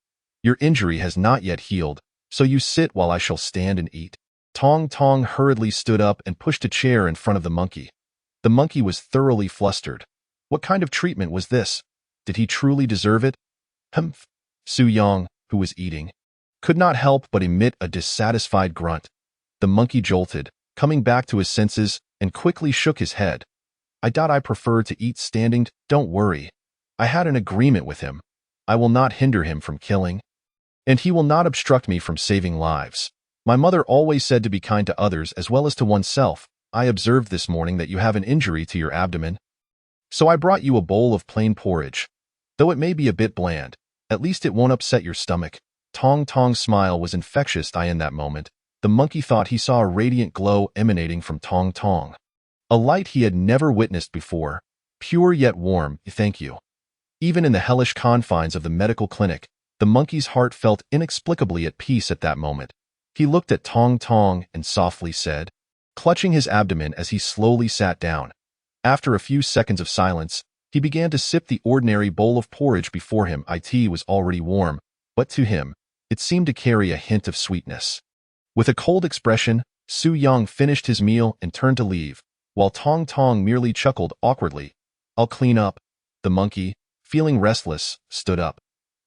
Your injury has not yet healed, so you sit while I shall stand and eat. Tong Tong hurriedly stood up and pushed a chair in front of the monkey. The monkey was thoroughly flustered. What kind of treatment was this? Did he truly deserve it? Humph. Su Yang, who was eating, could not help but emit a dissatisfied grunt. The monkey jolted, coming back to his senses, and quickly shook his head. I prefer to eat standing. Don't worry. I had an agreement with him. I will not hinder him from killing, and he will not obstruct me from saving lives. My mother always said to be kind to others as well as to oneself. I observed this morning that you have an injury to your abdomen, so I brought you a bowl of plain porridge. Though it may be a bit bland, at least it won't upset your stomach. Tong Tong's smile was infectious. In that moment, the monkey thought he saw a radiant glow emanating from Tong Tong. A light he had never witnessed before, pure yet warm. Thank you. Even in the hellish confines of the medical clinic, the monkey's heart felt inexplicably at peace at that moment. He looked at Tong Tong and softly said, clutching his abdomen as he slowly sat down. After a few seconds of silence, he began to sip the ordinary bowl of porridge before him. It was already warm, but to him, it seemed to carry a hint of sweetness. With a cold expression, Su Yang finished his meal and turned to leave, while Tong Tong merely chuckled awkwardly. I'll clean up. The monkey, feeling restless, stood up.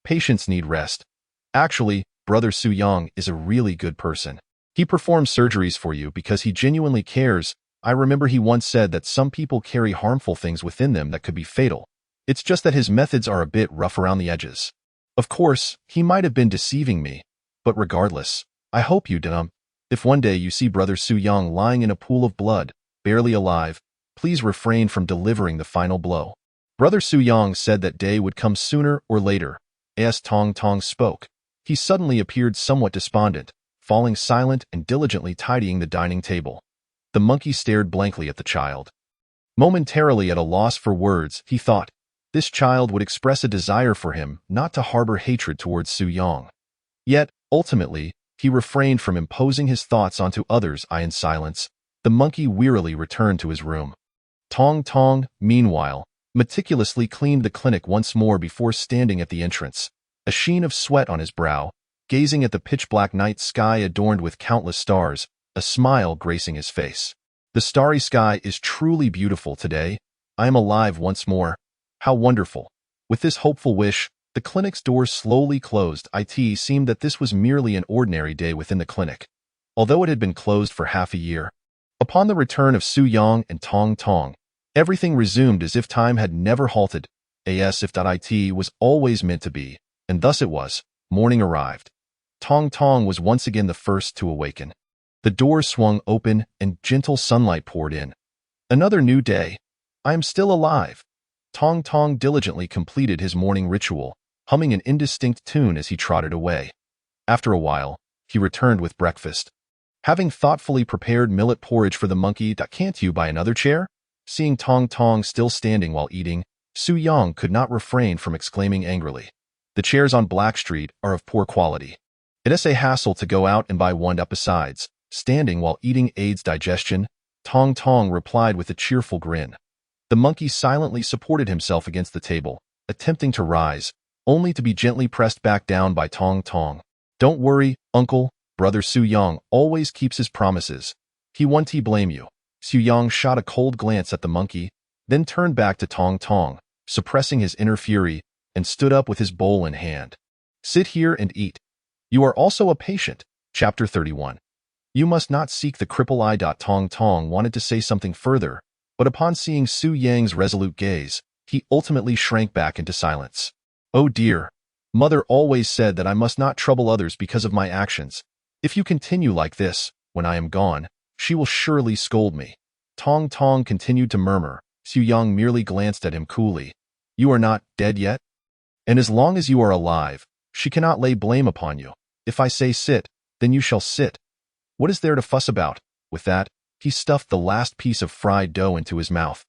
Patients need rest. Actually, Brother Su Yang is a really good person. He performs surgeries for you because he genuinely cares. I remember he once said that some people carry harmful things within them that could be fatal. It's just that his methods are a bit rough around the edges. Of course, he might have been deceiving me, but regardless, I hope you don't. If one day you see Brother Su Yang lying in a pool of blood, barely alive, please refrain from delivering the final blow. Brother Su Yang said that day would come sooner or later. As Tong Tong spoke, he suddenly appeared somewhat despondent, falling silent and diligently tidying the dining table. The monkey stared blankly at the child. Momentarily at a loss for words, he thought, this child would express a desire for him not to harbor hatred towards Su Yang. Yet, ultimately, he refrained from imposing his thoughts onto others. In silence, the monkey wearily returned to his room. Tong Tong, meanwhile, meticulously cleaned the clinic once more before standing at the entrance, a sheen of sweat on his brow, gazing at the pitch-black night sky adorned with countless stars, a smile gracing his face. The starry sky is truly beautiful today. I am alive once more. How wonderful. With this hopeful wish, the clinic's doors slowly closed. It seemed that this was merely an ordinary day within the clinic, although it had been closed for half a year. Upon the return of Su Yang and Tong Tong, everything resumed as if time had never halted, as if it was always meant to be, and thus it was. Morning arrived. Tong Tong was once again the first to awaken. The doors swung open and gentle sunlight poured in. Another new day. I am still alive. Tong Tong diligently completed his morning ritual, humming an indistinct tune as he trotted away. After a while, he returned with breakfast. Having thoughtfully prepared millet porridge for the monkey, can't you buy another chair? Seeing Tong Tong still standing while eating, Su Yang could not refrain from exclaiming angrily. The chairs on Black Street are of poor quality. It is a hassle to go out and buy one. Besides, standing while eating aids digestion, Tong Tong replied with a cheerful grin. The monkey silently supported himself against the table, attempting to rise, only to be gently pressed back down by Tong Tong. Don't worry, uncle, Brother Su Yang always keeps his promises. He won't blame you. Su Yang shot a cold glance at the monkey, then turned back to Tong Tong, suppressing his inner fury, and stood up with his bowl in hand. Sit here and eat. You are also a patient. Chapter 31. You must not seek the cripple eye. Tong Tong wanted to say something further, but upon seeing Su Yang's resolute gaze, he ultimately shrank back into silence. Oh dear. Mother always said that I must not trouble others because of my actions. If you continue like this, when I am gone, she will surely scold me. Tong Tong continued to murmur. Su Yang merely glanced at him coolly. You are not dead yet? And as long as you are alive, she cannot lay blame upon you. If I say sit, then you shall sit. What is there to fuss about? With that, he stuffed the last piece of fried dough into his mouth,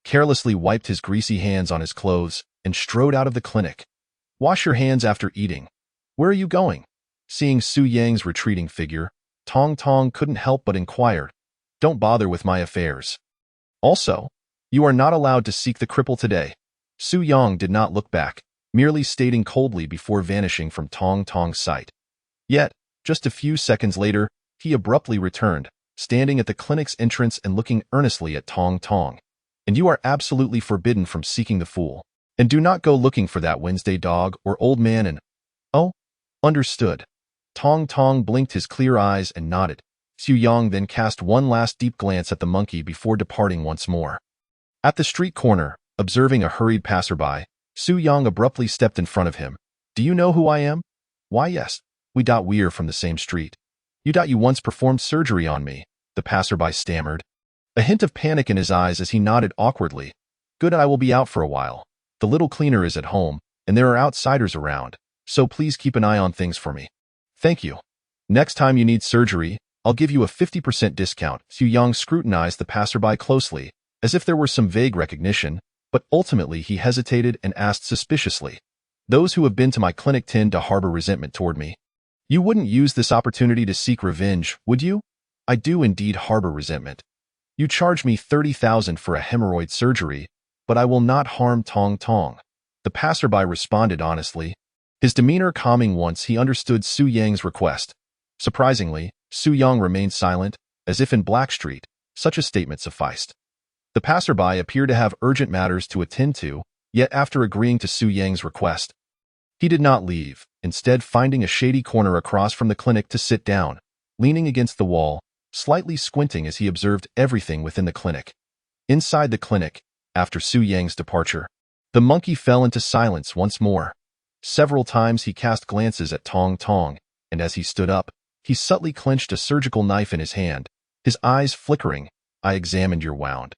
carelessly wiped his greasy hands on his clothes, and strode out of the clinic. Wash your hands after eating. Where are you going? Seeing Su Yang's retreating figure, Tong Tong couldn't help but inquired. Don't bother with my affairs. Also, you are not allowed to seek the cripple today. Su Yang did not look back, merely stating coldly before vanishing from Tong Tong's sight. Yet, just a few seconds later, he abruptly returned, standing at the clinic's entrance and looking earnestly at Tong Tong. And you are absolutely forbidden from seeking the fool. And do not go looking for that Wednesday dog or old man and... Oh, understood. Tong Tong blinked his clear eyes and nodded. Su Yang then cast one last deep glance at the monkey before departing once more. At the street corner, observing a hurried passerby, Su Yang abruptly stepped in front of him. Do you know who I am? Why yes, we're from the same street. You once performed surgery on me, the passerby stammered. A hint of panic in his eyes as he nodded awkwardly. Good, I will be out for a while. The little cleaner is at home, and there are outsiders around, so please keep an eye on things for me. Thank you. Next time you need surgery, I'll give you a 50% discount. Su Yang scrutinized the passerby closely, as if there were some vague recognition, but ultimately he hesitated and asked suspiciously. Those who have been to my clinic tend to harbor resentment toward me. You wouldn't use this opportunity to seek revenge, would you? I do indeed harbor resentment. You charge me 30,000 for a hemorrhoid surgery, but I will not harm Tong Tong. The passerby responded honestly, his demeanor calming once he understood Su Yang's request. Surprisingly, Su Yang remained silent, as if in Black Street, such a statement sufficed. The passerby appeared to have urgent matters to attend to, yet after agreeing to Su Yang's request, he did not leave, instead finding a shady corner across from the clinic to sit down, leaning against the wall, slightly squinting as he observed everything within the clinic. Inside the clinic, after Su Yang's departure, the monkey fell into silence once more. Several times he cast glances at Tong Tong, and as he stood up, he subtly clenched a surgical knife in his hand, his eyes flickering. I examined your wound.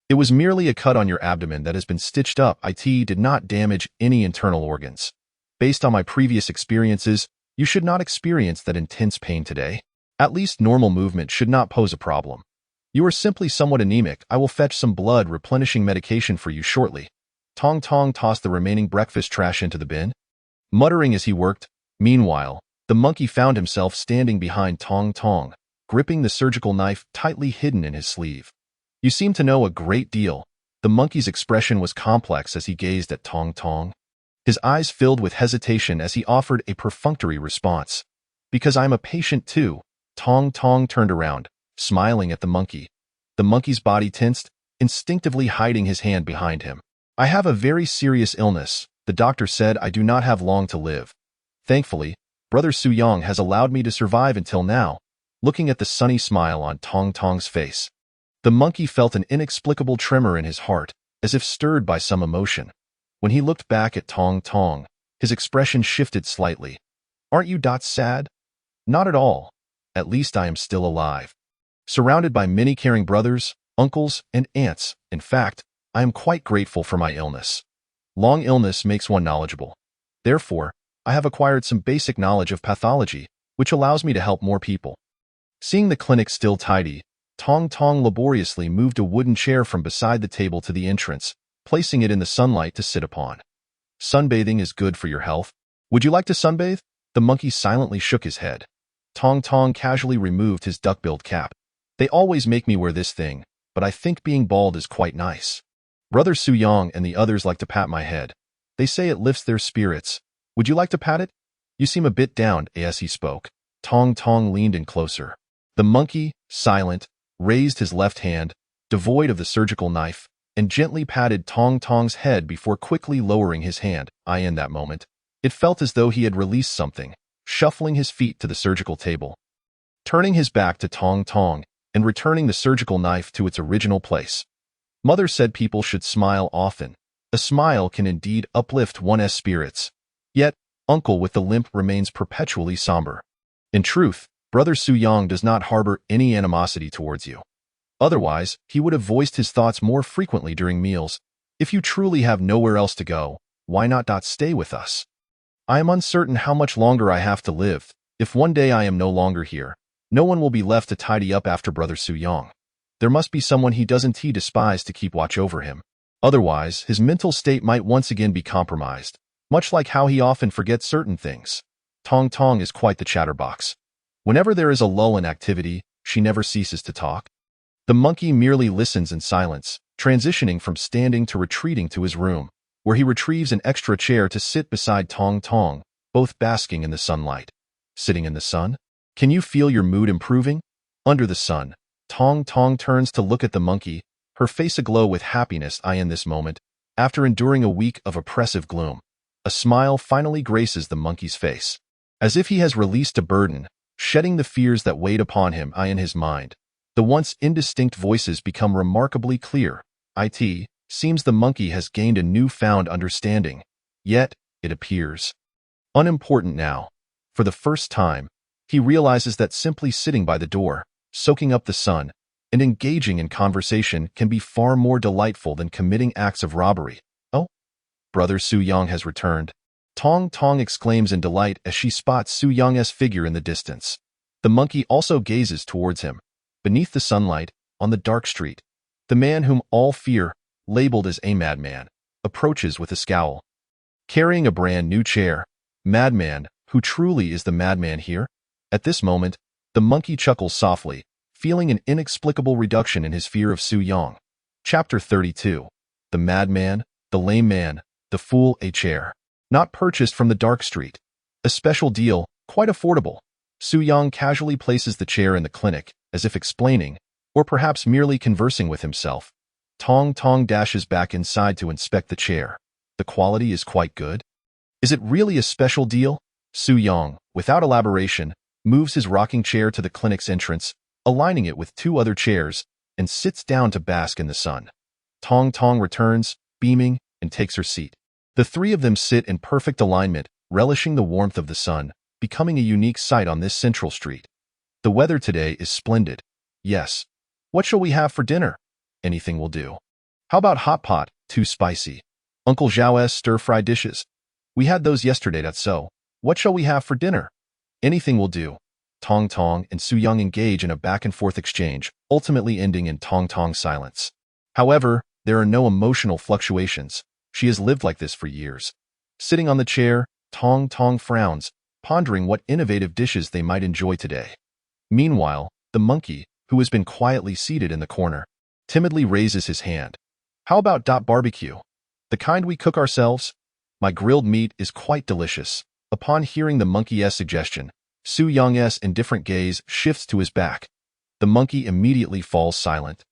It was merely a cut on your abdomen that has been stitched up. It did not damage any internal organs. Based on my previous experiences, you should not experience that intense pain today. At least normal movement should not pose a problem. You are simply somewhat anemic. I will fetch some blood replenishing medication for you shortly. Tong Tong tossed the remaining breakfast trash into the bin, muttering as he worked. Meanwhile, the monkey found himself standing behind Tong Tong, gripping the surgical knife tightly hidden in his sleeve. You seem to know a great deal. The monkey's expression was complex as he gazed at Tong Tong. His eyes filled with hesitation as he offered a perfunctory response. Because I'm a patient too. Tong Tong turned around, smiling at the monkey. The monkey's body tensed, instinctively hiding his hand behind him. I have a very serious illness. The doctor said I do not have long to live. Thankfully, Brother Su Yang has allowed me to survive until now. Looking at the sunny smile on Tong Tong's face, the monkey felt an inexplicable tremor in his heart, as if stirred by some emotion. When he looked back at Tong Tong, his expression shifted slightly. Aren't you sad? Not at all. At least I am still alive. Surrounded by many caring brothers, uncles, and aunts. In fact, I am quite grateful for my illness. Long illness makes one knowledgeable. Therefore, I have acquired some basic knowledge of pathology, which allows me to help more people. Seeing the clinic still tidy, Tong Tong laboriously moved a wooden chair from beside the table to the entrance, placing it in the sunlight to sit upon. Sunbathing is good for your health. Would you like to sunbathe? The monkey silently shook his head. Tong Tong casually removed his duck-billed cap. They always make me wear this thing, but I think being bald is quite nice. Brother Su Yang and the others like to pat my head. They say it lifts their spirits. Would you like to pat it? You seem a bit down, as he spoke. Tong Tong leaned in closer. The monkey, silent, raised his left hand, devoid of the surgical knife, and gently patted Tong Tong's head before quickly lowering his hand. In that moment, it felt as though he had released something, shuffling his feet to the surgical table, turning his back to Tong Tong, and returning the surgical knife to its original place. Mother said people should smile often. A smile can indeed uplift one's spirits. Yet, Uncle with the limp remains perpetually somber. In truth, Brother Su Yang does not harbor any animosity towards you. Otherwise, he would have voiced his thoughts more frequently during meals. If you truly have nowhere else to go, why not stay with us? I am uncertain how much longer I have to live. If one day I am no longer here, no one will be left to tidy up after Brother Su Yang. There must be someone he doesn't despise to keep watch over him. Otherwise, his mental state might once again be compromised, much like how he often forgets certain things. Tong Tong is quite the chatterbox. Whenever there is a lull in activity, she never ceases to talk. The monkey merely listens in silence, transitioning from standing to retreating to his room, where he retrieves an extra chair to sit beside Tong Tong, both basking in the sunlight. Sitting in the sun? Can you feel your mood improving? Under the sun, Tong Tong turns to look at the monkey, her face aglow with happiness. In this moment, after enduring a week of oppressive gloom, a smile finally graces the monkey's face. As if he has released a burden, shedding the fears that weighed upon him. In his mind, the once indistinct voices become remarkably clear. It seems the monkey has gained a newfound understanding. Yet, it appears unimportant now. For the first time, he realizes that simply sitting by the door, soaking up the sun, and engaging in conversation can be far more delightful than committing acts of robbery. Oh, Brother Su Yang has returned. Tong Tong exclaims in delight as she spots Su Yang's figure in the distance. The monkey also gazes towards him. Beneath the sunlight, on the dark street, the man whom all fear, labeled as a madman, approaches with a scowl. Carrying a brand new chair, Madman, who truly is the madman here? At this moment, the monkey chuckles softly, feeling an inexplicable reduction in his fear of Su Yang. Chapter 32. The Madman, the Lame Man, the Fool. A chair. Not purchased from the dark street. A special deal, quite affordable. Su Yang casually places the chair in the clinic, as if explaining, or perhaps merely conversing with himself. Tong Tong dashes back inside to inspect the chair. The quality is quite good. Is it really a special deal? Su Yang, without elaboration, moves his rocking chair to the clinic's entrance, aligning it with two other chairs, and sits down to bask in the sun. Tong Tong returns, beaming, and takes her seat. The three of them sit in perfect alignment, relishing the warmth of the sun, becoming a unique sight on this central street. The weather today is splendid. Yes. What shall we have for dinner? Anything will do. How about hot pot? Too spicy. Uncle Zhao's stir-fried dishes. We had those yesterday, that's so. What shall we have for dinner? Anything will do. Tong Tong and Su Yang engage in a back-and-forth exchange, ultimately ending in Tong Tong's silence. However, there are no emotional fluctuations. She has lived like this for years. Sitting on the chair, Tong Tong frowns, pondering what innovative dishes they might enjoy today. Meanwhile, the monkey, who has been quietly seated in the corner, timidly raises his hand. How about barbecue? The kind we cook ourselves? My grilled meat is quite delicious. Upon hearing the monkey's suggestion, Su Yang's indifferent gaze shifts to his back. The monkey immediately falls silent,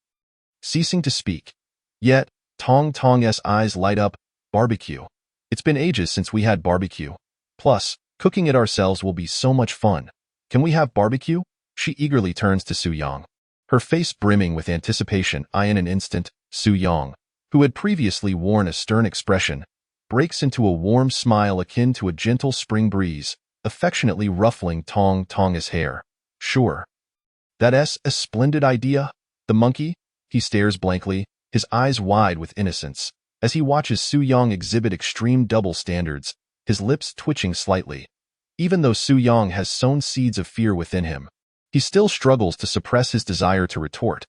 ceasing to speak. Yet, Tong Tong's eyes light up. Barbecue. It's been ages since we had barbecue. Plus, cooking it ourselves will be so much fun. Can we have barbecue? She eagerly turns to Su Yang. Her face brimming with anticipation. In an instant, Su Yang, who had previously worn a stern expression, breaks into a warm smile akin to a gentle spring breeze, affectionately ruffling Tong Tong's hair. Sure. That's a splendid idea. The monkey? He stares blankly, his eyes wide with innocence, as he watches Su Yang exhibit extreme double standards, his lips twitching slightly. Even though Su Yang has sown seeds of fear within him, he still struggles to suppress his desire to retort.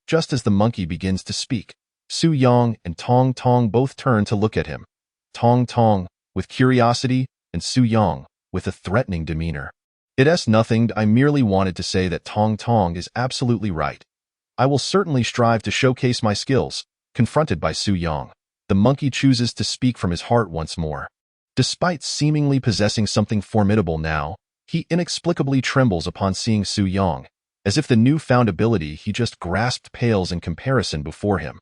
Just as the monkey begins to speak, Su Yang and Tong Tong both turn to look at him. Tong Tong, with curiosity, and Su Yang, with a threatening demeanor. It's nothing. I merely wanted to say that Tong Tong is absolutely right. I will certainly strive to showcase my skills. Confronted by Su Yang, the monkey chooses to speak from his heart once more. Despite seemingly possessing something formidable now, he inexplicably trembles upon seeing Su Yang, as if the newfound ability he just grasped pales in comparison before him.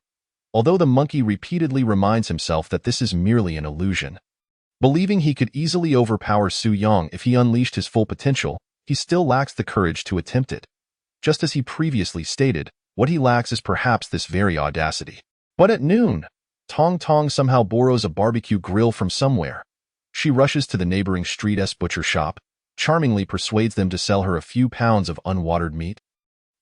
Although the monkey repeatedly reminds himself that this is merely an illusion. Believing he could easily overpower Su Yang if he unleashed his full potential, he still lacks the courage to attempt it. Just as he previously stated, what he lacks is perhaps this very audacity. But at noon, Tong Tong somehow borrows a barbecue grill from somewhere. She rushes to the neighboring street's butcher shop, charmingly persuades them to sell her a few pounds of unwatered meat.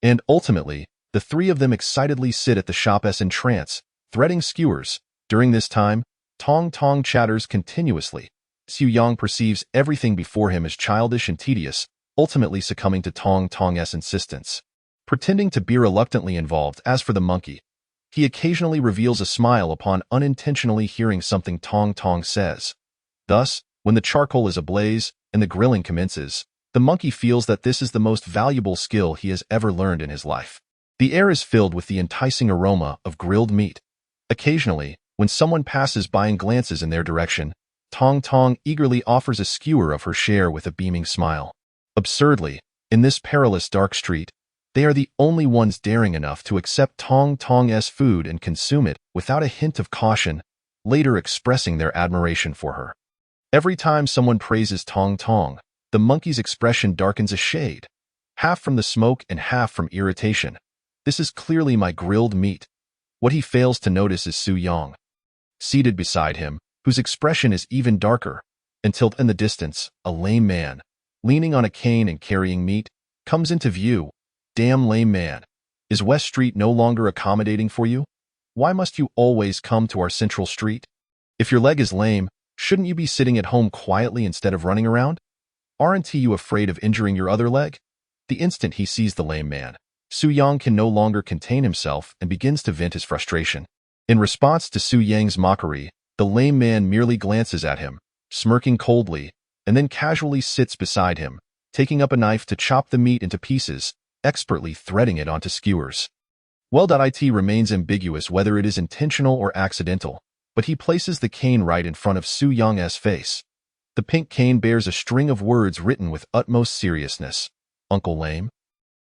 And ultimately, the three of them excitedly sit at the shop's entrance, threading skewers. During this time, Tong Tong chatters continuously. Su Yang perceives everything before him as childish and tedious, ultimately succumbing to Tong Tong's insistence. Pretending to be reluctantly involved. As for the monkey, he occasionally reveals a smile upon unintentionally hearing something Tong Tong says. Thus, when the charcoal is ablaze and the grilling commences, the monkey feels that this is the most valuable skill he has ever learned in his life. The air is filled with the enticing aroma of grilled meat. Occasionally, when someone passes by and glances in their direction, Tong Tong eagerly offers a skewer of her share with a beaming smile. Absurdly, in this perilous dark street, they are the only ones daring enough to accept Tong Tong's food and consume it without a hint of caution, later expressing their admiration for her. Every time someone praises Tong Tong, the monkey's expression darkens a shade, half from the smoke and half from irritation. This is clearly my grilled meat. What he fails to notice is Su Yang, seated beside him, whose expression is even darker, until in the distance, a lame man, leaning on a cane and carrying meat, comes into view. Damn lame man. Is West Street no longer accommodating for you? Why must you always come to our central street? If your leg is lame, shouldn't you be sitting at home quietly instead of running around? Aren't you afraid of injuring your other leg? The instant he sees the lame man, Su Yang can no longer contain himself and begins to vent his frustration. In response to Su Yang's mockery, the lame man merely glances at him, smirking coldly, and then casually sits beside him, taking up a knife to chop the meat into pieces, expertly threading it onto skewers. It remains ambiguous whether it is intentional or accidental, but he places the cane right in front of Su Yang's face. The pink cane bears a string of words written with utmost seriousness. Uncle Lame.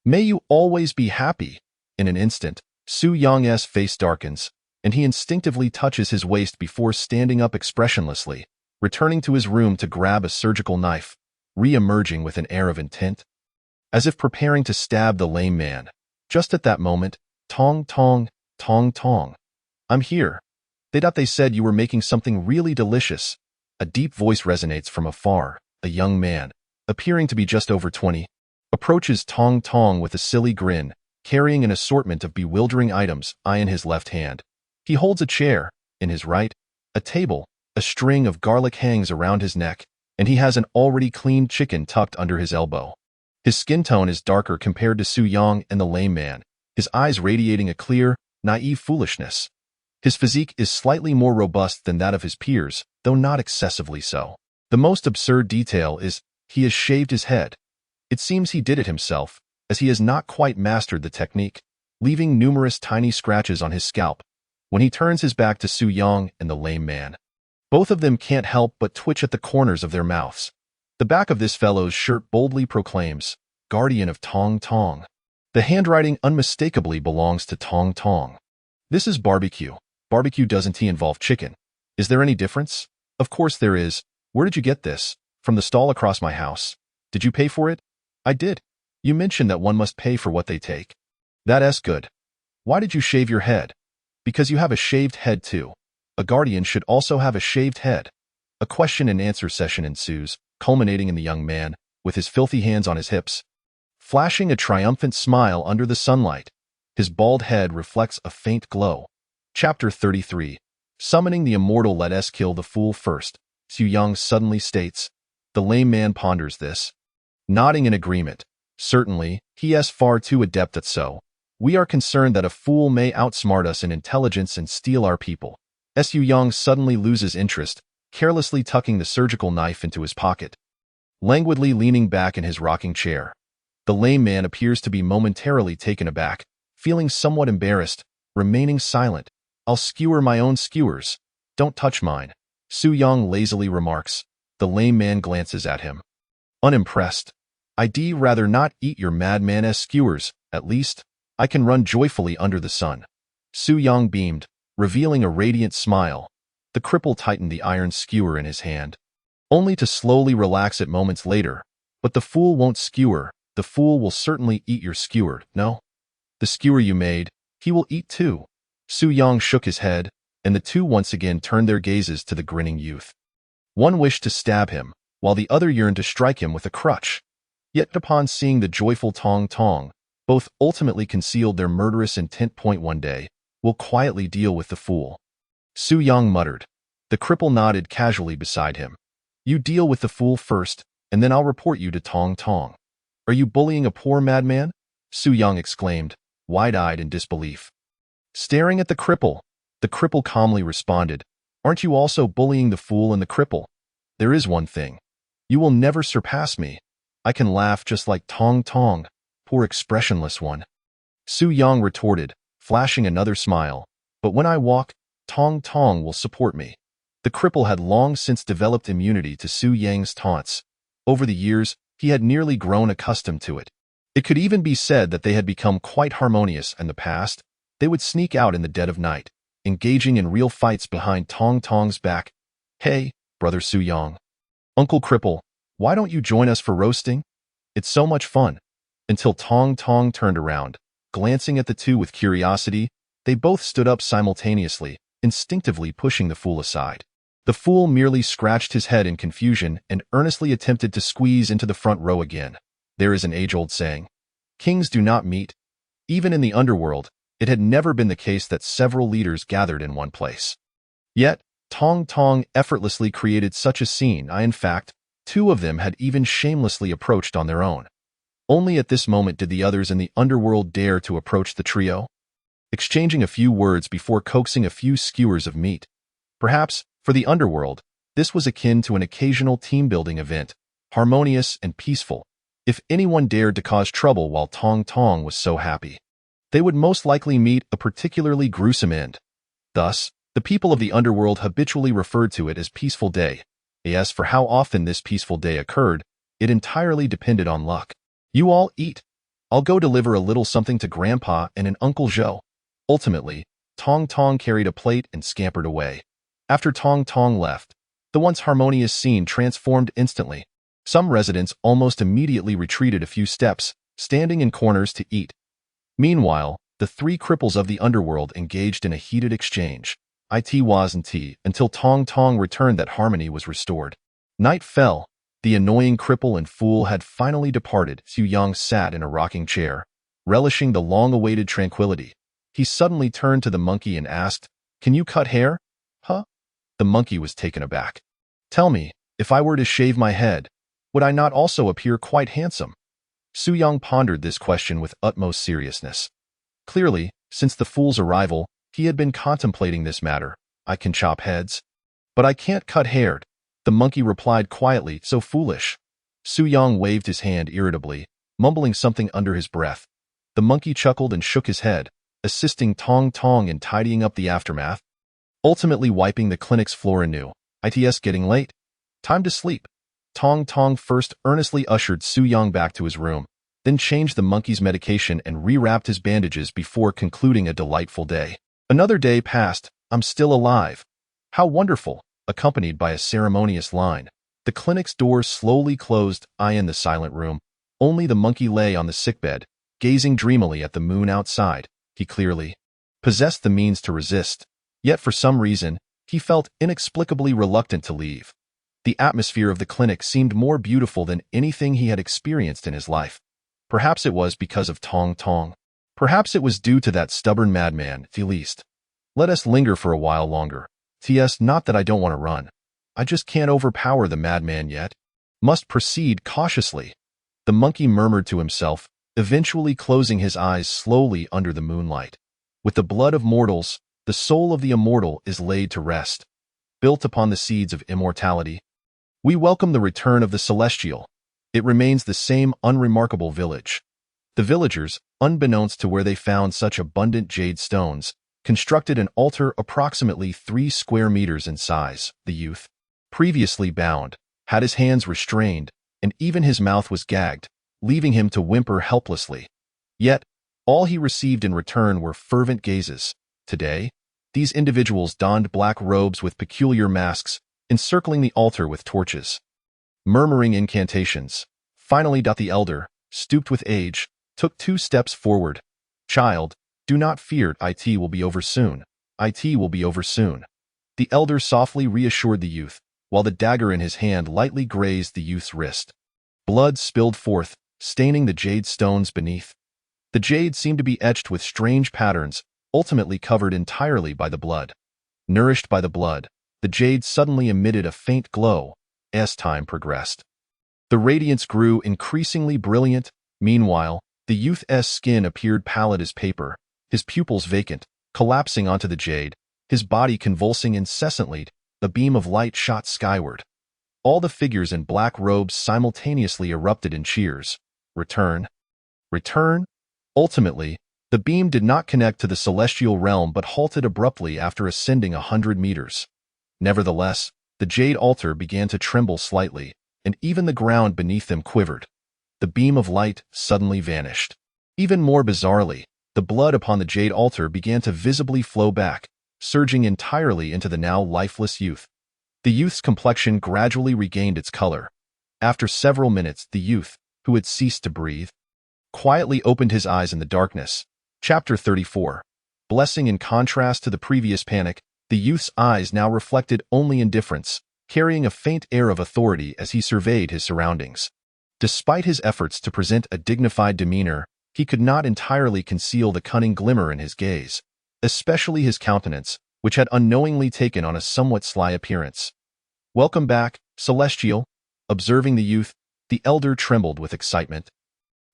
May you always be happy. In an instant, Su Yang's face darkens, and he instinctively touches his waist before standing up expressionlessly, returning to his room to grab a surgical knife, re-emerging with an air of intent. as if preparing to stab the lame man. Just at that moment, tong tong, tong tong. I'm here. They said you were making something really delicious. A deep voice resonates from afar. A young man, appearing to be just over 20, approaches Tong Tong with a silly grin, carrying an assortment of bewildering items, in his left hand. He holds a chair, in his right, a table, a string of garlic hangs around his neck, and he has an already cleaned chicken tucked under his elbow. His skin tone is darker compared to Su Yang and the lame man, his eyes radiating a clear, naive foolishness. His physique is slightly more robust than that of his peers, though not excessively so. The most absurd detail is, he has shaved his head. It seems he did it himself, as he has not quite mastered the technique, leaving numerous tiny scratches on his scalp, when he turns his back to Su Yang and the lame man. Both of them can't help but twitch at the corners of their mouths. The back of this fellow's shirt boldly proclaims, Guardian of Tong Tong. The handwriting unmistakably belongs to Tong Tong. This is barbecue. Barbecue doesn't involve chicken. Is there any difference? Of course there is. Where did you get this? From the stall across my house. Did you pay for it? I did. You mentioned that one must pay for what they take. That's good. Why did you shave your head? Because you have a shaved head too. A guardian should also have a shaved head. A question and answer session ensues, culminating in the young man, with his filthy hands on his hips, flashing a triumphant smile under the sunlight. His bald head reflects a faint glow. Chapter 33. Summoning the immortal. Let us kill the fool first, Su Yang suddenly states. The lame man ponders this, nodding in agreement. Certainly, he is far too adept at so. We are concerned that a fool may outsmart us in intelligence and steal our people. Su Yang suddenly loses interest, carelessly tucking the surgical knife into his pocket, languidly leaning back in his rocking chair. The lame man appears to be momentarily taken aback, feeling somewhat embarrassed, remaining silent. I'll skewer my own skewers. Don't touch mine, Su Yang lazily remarks. The lame man glances at him, unimpressed. I'd rather not eat your madman skewers. At least, I can run joyfully under the sun. Su Yang beamed, revealing a radiant smile. The cripple tightened the iron skewer in his hand, only to slowly relax it moments later. But the fool won't skewer. The fool will certainly eat your skewer, no? The skewer you made, he will eat too. Su Yang shook his head, and the two once again turned their gazes to the grinning youth. One wished to stab him, while the other yearned to strike him with a crutch. Yet upon seeing the joyful Tong Tong, both ultimately concealed their murderous intent. One day, we'll quietly deal with the fool, Su Yang muttered. The cripple nodded casually beside him. You deal with the fool first, and then I'll report you to Tong Tong. Are you bullying a poor madman? Su Yang exclaimed, wide-eyed in disbelief. Staring at the cripple calmly responded, Aren't you also bullying the fool and the cripple? There is one thing. You will never surpass me. I can laugh just like Tong Tong, poor expressionless one. Su Yang retorted, flashing another smile. But when I walk, Tong Tong will support me. The cripple had long since developed immunity to Su Yang's taunts. Over the years, he had nearly grown accustomed to it. It could even be said that they had become quite harmonious in the past. They would sneak out in the dead of night, engaging in real fights behind Tong Tong's back. Hey, brother Su Yang. Uncle Cripple, why don't you join us for roasting? It's so much fun. Until Tong Tong turned around, glancing at the two with curiosity, they both stood up simultaneously, instinctively pushing the fool aside. The fool merely scratched his head in confusion and earnestly attempted to squeeze into the front row again. There is an age-old saying, kings do not meet. Even in the underworld, it had never been the case that several leaders gathered in one place. Yet, Tong Tong effortlessly created such a scene. In fact, two of them had even shamelessly approached on their own. Only at this moment did the others in the underworld dare to approach the trio, exchanging a few words before coaxing a few skewers of meat. Perhaps, for the underworld, this was akin to an occasional team-building event, harmonious and peaceful. If anyone dared to cause trouble while Tong Tong was so happy, they would most likely meet a particularly gruesome end. Thus, the people of the underworld habitually referred to it as Peaceful Day. As for how often this peaceful day occurred, it entirely depended on luck. You all eat. I'll go deliver a little something to Grandpa and an Uncle Joe. Ultimately, Tong Tong carried a plate and scampered away. After Tong Tong left, the once harmonious scene transformed instantly. Some residents almost immediately retreated a few steps, standing in corners to eat. Meanwhile, the three cripples of the underworld engaged in a heated exchange. It wasn't until Tong Tong returned that harmony was restored. Night fell. The annoying cripple and fool had finally departed. Su Yang sat in a rocking chair, relishing the long-awaited tranquility. He suddenly turned to the monkey and asked, "Can you cut hair?" "Huh?" The monkey was taken aback. "Tell me, if I were to shave my head, would I not also appear quite handsome?" Su Yang pondered this question with utmost seriousness. Clearly, since the fool's arrival, he had been contemplating this matter. "I can chop heads, but I can't cut hair," the monkey replied quietly. "So foolish." Su Yang waved his hand irritably, mumbling something under his breath. The monkey chuckled and shook his head, assisting Tong Tong in tidying up the aftermath, ultimately wiping the clinic's floor anew. "It's getting late. Time to sleep." Tong Tong first earnestly ushered Su Yang back to his room, then changed the monkey's medication and rewrapped his bandages before concluding a delightful day. Another day passed. "I'm still alive. How wonderful," accompanied by a ceremonious line. The clinic's doors slowly closed. In the silent room, only the monkey lay on the sickbed, gazing dreamily at the moon outside. He clearly possessed the means to resist, yet for some reason, he felt inexplicably reluctant to leave. The atmosphere of the clinic seemed more beautiful than anything he had experienced in his life. Perhaps it was because of Tong Tong. Perhaps it was due to that stubborn madman, at least. "Let us linger for a while longer. Not that I don't want to run. I just can't overpower the madman yet. Must proceed cautiously." The monkey murmured to himself, eventually closing his eyes slowly under the moonlight. With the blood of mortals, the soul of the immortal is laid to rest. Built upon the seeds of immortality, we welcome the return of the celestial. It remains the same unremarkable village. The villagers, unbeknownst to where they found such abundant jade stones, constructed an altar approximately 3 square meters in size. The youth, previously bound, had his hands restrained, and even his mouth was gagged, leaving him to whimper helplessly. Yet, all he received in return were fervent gazes. Today, these individuals donned black robes with peculiar masks, encircling the altar with torches, murmuring incantations. Finally, the elder, stooped with age, took 2 steps forward. "Child, do not fear. It will be over soon. It will be over soon." The elder softly reassured the youth, while the dagger in his hand lightly grazed the youth's wrist. Blood spilled forth, staining the jade stones beneath. The jade seemed to be etched with strange patterns, ultimately covered entirely by the blood. Nourished by the blood, the jade suddenly emitted a faint glow as time progressed. The radiance grew increasingly brilliant. Meanwhile, the youth's skin appeared pallid as paper, his pupils vacant, collapsing onto the jade, his body convulsing incessantly. A beam of light shot skyward. All the figures in black robes simultaneously erupted in cheers. "Return! Return!" Ultimately, the beam did not connect to the celestial realm but halted abruptly after ascending 100 meters. Nevertheless, the jade altar began to tremble slightly, and even the ground beneath them quivered. The beam of light suddenly vanished. Even more bizarrely, the blood upon the jade altar began to visibly flow back, surging entirely into the now lifeless youth. The youth's complexion gradually regained its color. After several minutes, the youth, who had ceased to breathe, quietly opened his eyes in the darkness. Chapter 34. Blessing. In contrast to the previous panic, the youth's eyes now reflected only indifference, carrying a faint air of authority as he surveyed his surroundings. Despite his efforts to present a dignified demeanor, he could not entirely conceal the cunning glimmer in his gaze, especially his countenance, which had unknowingly taken on a somewhat sly appearance. "Welcome back, Celestial." Observing the youth, the elder trembled with excitement,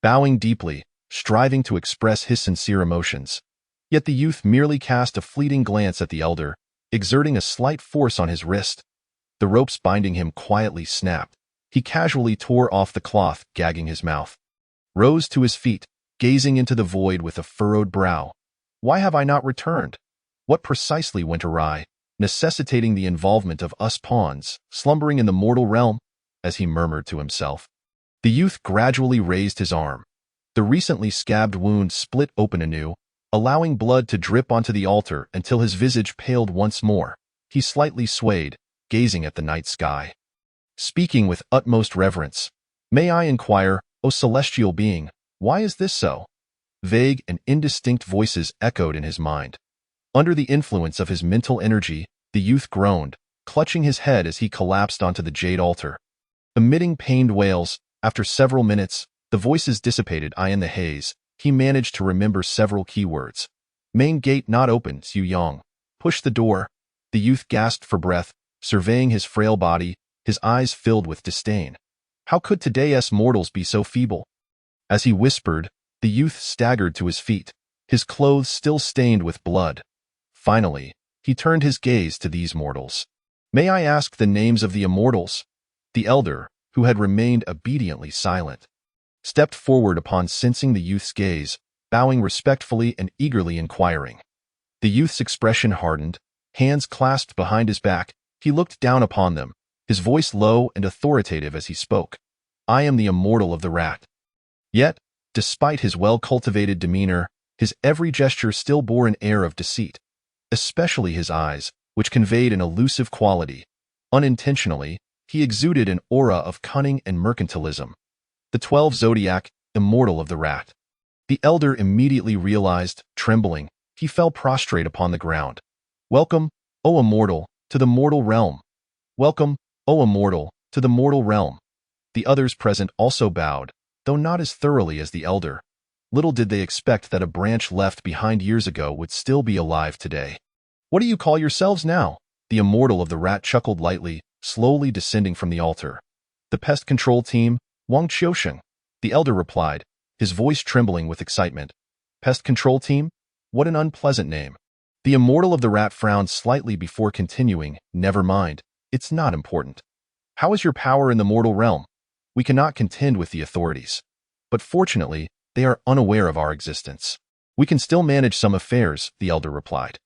bowing deeply, striving to express his sincere emotions. Yet the youth merely cast a fleeting glance at the elder, exerting a slight force on his wrist. The ropes binding him quietly snapped. He casually tore off the cloth, gagging his mouth, rose to his feet, gazing into the void with a furrowed brow. "Why have I not returned? What precisely went awry, necessitating the involvement of us pawns, slumbering in the mortal realm?" As he murmured to himself, the youth gradually raised his arm. The recently scabbed wound split open anew, allowing blood to drip onto the altar until his visage paled once more. He slightly swayed, gazing at the night sky, speaking with utmost reverence. "May I inquire, O celestial being, Why is this so? Vague and indistinct voices echoed in his mind. Under the influence of his mental energy, the youth groaned, clutching his head as he collapsed onto the jade altar. Emitting pained wails, after several minutes, the voices dissipated. In the haze, he managed to remember several keywords. Main gate not open, Su Yang. Push the door. The youth gasped for breath, surveying his frail body, his eyes filled with disdain. How could today's mortals be so feeble? As he whispered, the youth staggered to his feet, his clothes still stained with blood. Finally, he turned his gaze to these mortals. May I ask the names of the immortals? The elder, who had remained obediently silent, stepped forward upon sensing the youth's gaze, bowing respectfully and eagerly inquiring. The youth's expression hardened, hands clasped behind his back, he looked down upon them, his voice low and authoritative as he spoke. I am the immortal of the rat. Yet, despite his well-cultivated demeanor, his every gesture still bore an air of deceit, especially his eyes, which conveyed an elusive quality. Unintentionally, he exuded an aura of cunning and mercantilism. The 12 Zodiac, immortal of the rat. The elder immediately realized, trembling, he fell prostrate upon the ground. Welcome, O immortal, to the mortal realm. Welcome, O immortal, to the mortal realm. The others present also bowed, though not as thoroughly as the elder. Little did they expect that a branch left behind years ago would still be alive today. What do you call yourselves now? The immortal of the rat chuckled lightly, slowly descending from the altar. The pest control team, Wang Qiusheng. The elder replied, his voice trembling with excitement. Pest control team? What an unpleasant name. The immortal of the rat frowned slightly before continuing, never mind, it's not important. How is your power in the mortal realm? We cannot contend with the authorities. But fortunately, they are unaware of our existence. We can still manage some affairs, the elder replied.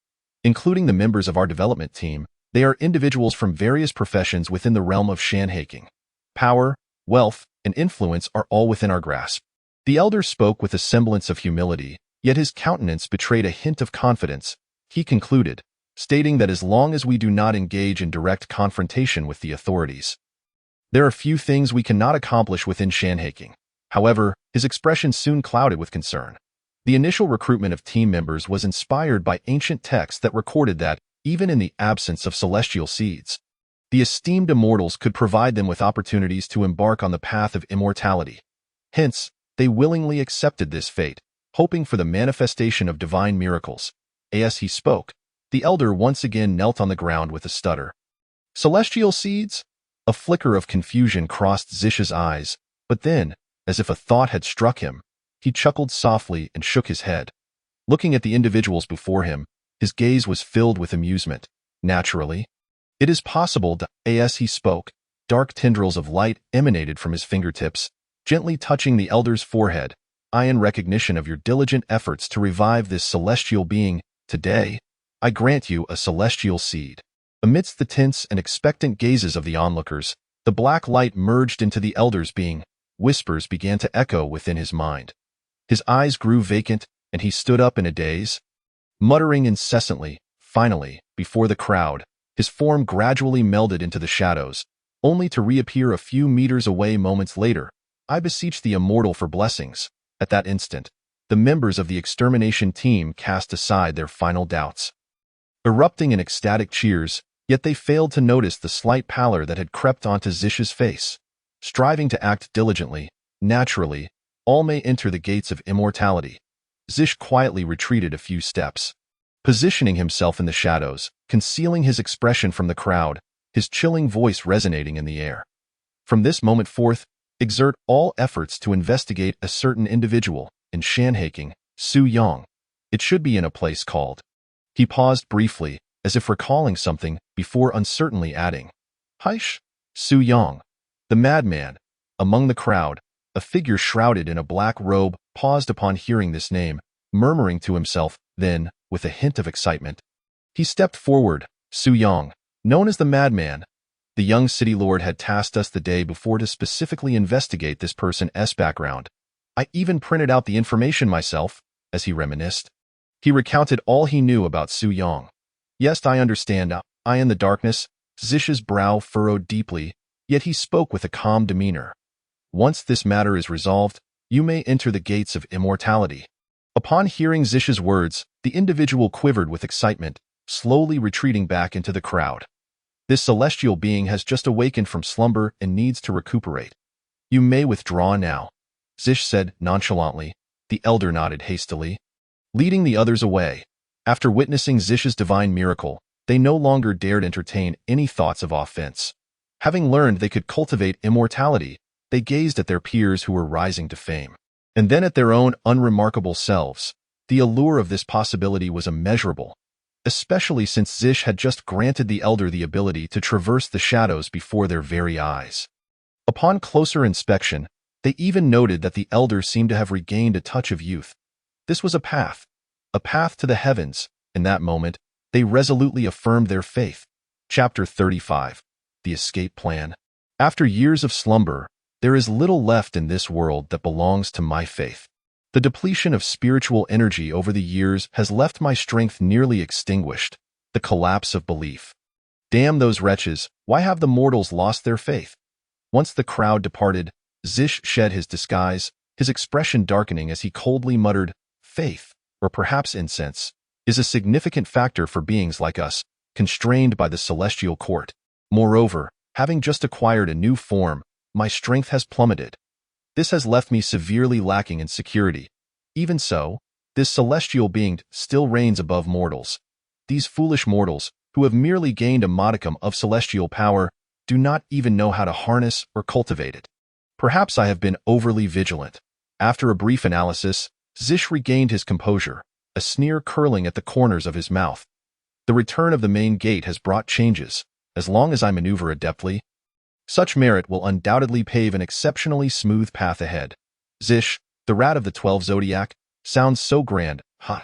Including the members of our development team, they are individuals from various professions within the realm of shanhaking. Power, wealth, and influence are all within our grasp. The elder spoke with a semblance of humility, yet his countenance betrayed a hint of confidence. He concluded, stating that as long as we do not engage in direct confrontation with the authorities, there are few things we cannot accomplish within shanhaking. However, his expression soon clouded with concern. The initial recruitment of team members was inspired by ancient texts that recorded that, even in the absence of celestial seeds, the esteemed immortals could provide them with opportunities to embark on the path of immortality. Hence, they willingly accepted this fate, hoping for the manifestation of divine miracles. As he spoke, the elder once again knelt on the ground with a stutter. Celestial seeds? A flicker of confusion crossed Zish's eyes, but then, as if a thought had struck him, he chuckled softly and shook his head. Looking at the individuals before him, his gaze was filled with amusement. Naturally, it is possible that, as he spoke, dark tendrils of light emanated from his fingertips, gently touching the elder's forehead. In recognition of your diligent efforts to revive this celestial being, today, I grant you a celestial seed. Amidst the tense and expectant gazes of the onlookers, the black light merged into the elder's being. Whispers began to echo within his mind. His eyes grew vacant, and he stood up in a daze, muttering incessantly. Finally, before the crowd, his form gradually melded into the shadows, only to reappear a few meters away moments later. I beseech the immortal for blessings. At that instant, the members of the extermination team cast aside their final doubts, erupting in ecstatic cheers, yet they failed to notice the slight pallor that had crept onto Zish's face. Striving to act diligently, naturally, all may enter the gates of immortality. Zish quietly retreated a few steps, positioning himself in the shadows, concealing his expression from the crowd, his chilling voice resonating in the air. From this moment forth, exert all efforts to investigate a certain individual, in shanhaking, Su Yang. It should be in a place called. He paused briefly, as if recalling something, before uncertainly adding, Hush, Su Yang. The madman. Among the crowd, a figure shrouded in a black robe paused upon hearing this name, murmuring to himself, then, with a hint of excitement, he stepped forward. Su Yang, known as the Madman. The young city lord had tasked us the day before to specifically investigate this person's background. I even printed out the information myself, as he reminisced. He recounted all he knew about Su Yang. Yes, I understand. I in the darkness. Zish's brow furrowed deeply, yet he spoke with a calm demeanor. Once this matter is resolved, you may enter the gates of immortality. Upon hearing Zish's words, the individual quivered with excitement, slowly retreating back into the crowd. This celestial being has just awakened from slumber and needs to recuperate. You may withdraw now, Zish said nonchalantly. The elder nodded hastily, leading the others away. After witnessing Zish's divine miracle, they no longer dared entertain any thoughts of offense. Having learned they could cultivate immortality, they gazed at their peers who were rising to fame, and then at their own unremarkable selves. The allure of this possibility was immeasurable, especially since Zish had just granted the elder the ability to traverse the shadows before their very eyes. Upon closer inspection, they even noted that the elder seemed to have regained a touch of youth. This was a path to the heavens. In that moment, they resolutely affirmed their faith. Chapter 35. The Escape Plan. After years of slumber, there is little left in this world that belongs to my faith. The depletion of spiritual energy over the years has left my strength nearly extinguished. The collapse of belief. Damn those wretches, why have the mortals lost their faith? Once the crowd departed, Zish shed his disguise, his expression darkening as he coldly muttered, "Faith, or perhaps incense, is a significant factor for beings like us, constrained by the celestial court. Moreover, having just acquired a new form, my strength has plummeted. This has left me severely lacking in security. Even so, this celestial being still reigns above mortals. These foolish mortals, who have merely gained a modicum of celestial power, do not even know how to harness or cultivate it. Perhaps I have been overly vigilant." After a brief analysis, Zish regained his composure, a sneer curling at the corners of his mouth. "The return of the main gate has brought changes. As long as I maneuver adeptly, such merit will undoubtedly pave an exceptionally smooth path ahead." Zish, the rat of the 12 zodiac, sounds so grand, huh?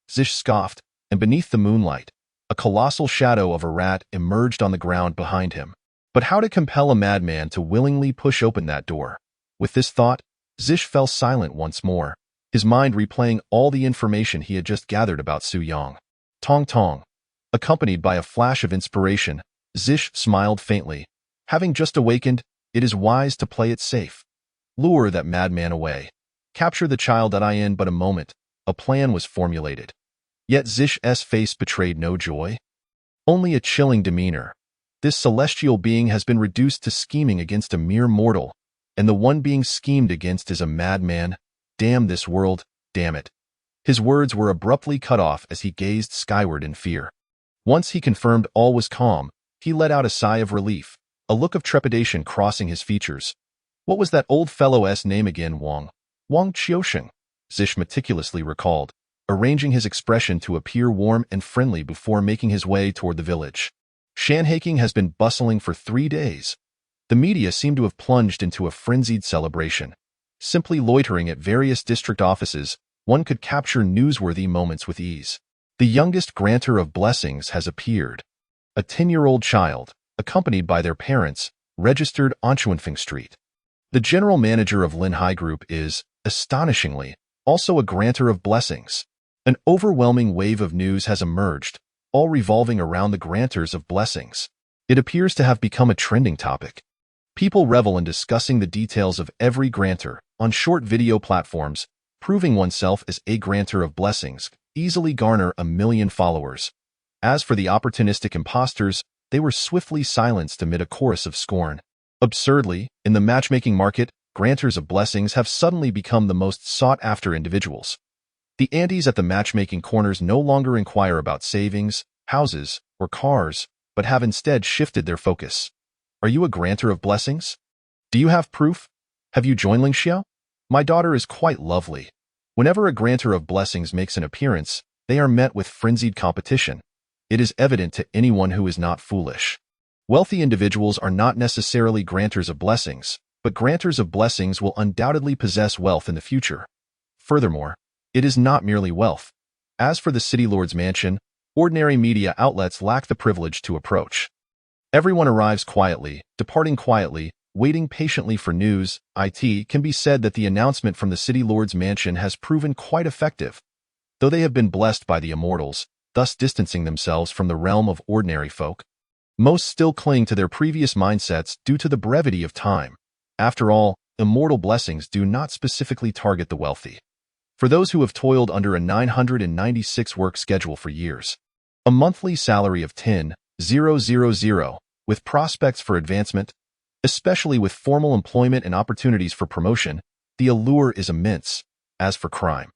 Zish scoffed, and beneath the moonlight, a colossal shadow of a rat emerged on the ground behind him. But how to compel a madman to willingly push open that door? With this thought, Zish fell silent once more, his mind replaying all the information he had just gathered about Su Yang. Tong tong. Accompanied by a flash of inspiration, Zish smiled faintly. Having just awakened, it is wise to play it safe. Lure that madman away. Capture the child that I in but a moment. A plan was formulated. Yet Zish's face betrayed no joy. Only a chilling demeanor. This celestial being has been reduced to scheming against a mere mortal, and the one being schemed against is a madman. Damn this world, damn it. His words were abruptly cut off as he gazed skyward in fear. Once he confirmed all was calm, he let out a sigh of relief, a look of trepidation crossing his features. What was that old fellow's name again? Wang Qiusheng, Zish meticulously recalled, arranging his expression to appear warm and friendly before making his way toward the village. Shanhaking has been bustling for 3 days. The media seem to have plunged into a frenzied celebration. Simply loitering at various district offices, one could capture newsworthy moments with ease. The youngest grantor of blessings has appeared. A 10-year-old child, accompanied by their parents, registered on Chuanfeng Street. The general manager of Linhai Group is, astonishingly, also a grantor of blessings. An overwhelming wave of news has emerged, all revolving around the grantors of blessings. It appears to have become a trending topic. People revel in discussing the details of every grantor on short video platforms. Proving oneself as a grantor of blessings easily garner 1 million followers. As for the opportunistic imposters, they were swiftly silenced amid a chorus of scorn. Absurdly, in the matchmaking market, grantors of blessings have suddenly become the most sought-after individuals. The aunties at the matchmaking corners no longer inquire about savings, houses, or cars, but have instead shifted their focus. Are you a grantor of blessings? Do you have proof? Have you joined Lingxiao? My daughter is quite lovely. Whenever a grantor of blessings makes an appearance, they are met with frenzied competition. It is evident to anyone who is not foolish. Wealthy individuals are not necessarily grantors of blessings, but grantors of blessings will undoubtedly possess wealth in the future. Furthermore, it is not merely wealth. As for the city lord's mansion, ordinary media outlets lack the privilege to approach. Everyone arrives quietly, departing quietly, waiting patiently for news. It can be said that the announcement from the city lord's mansion has proven quite effective. Though they have been blessed by the immortals, thus distancing themselves from the realm of ordinary folk, most still cling to their previous mindsets due to the brevity of time. After all, immortal blessings do not specifically target the wealthy. For those who have toiled under a 996 work schedule for years, a monthly salary of 10,000 with prospects for advancement, especially with formal employment and opportunities for promotion, the allure is immense. As for crime,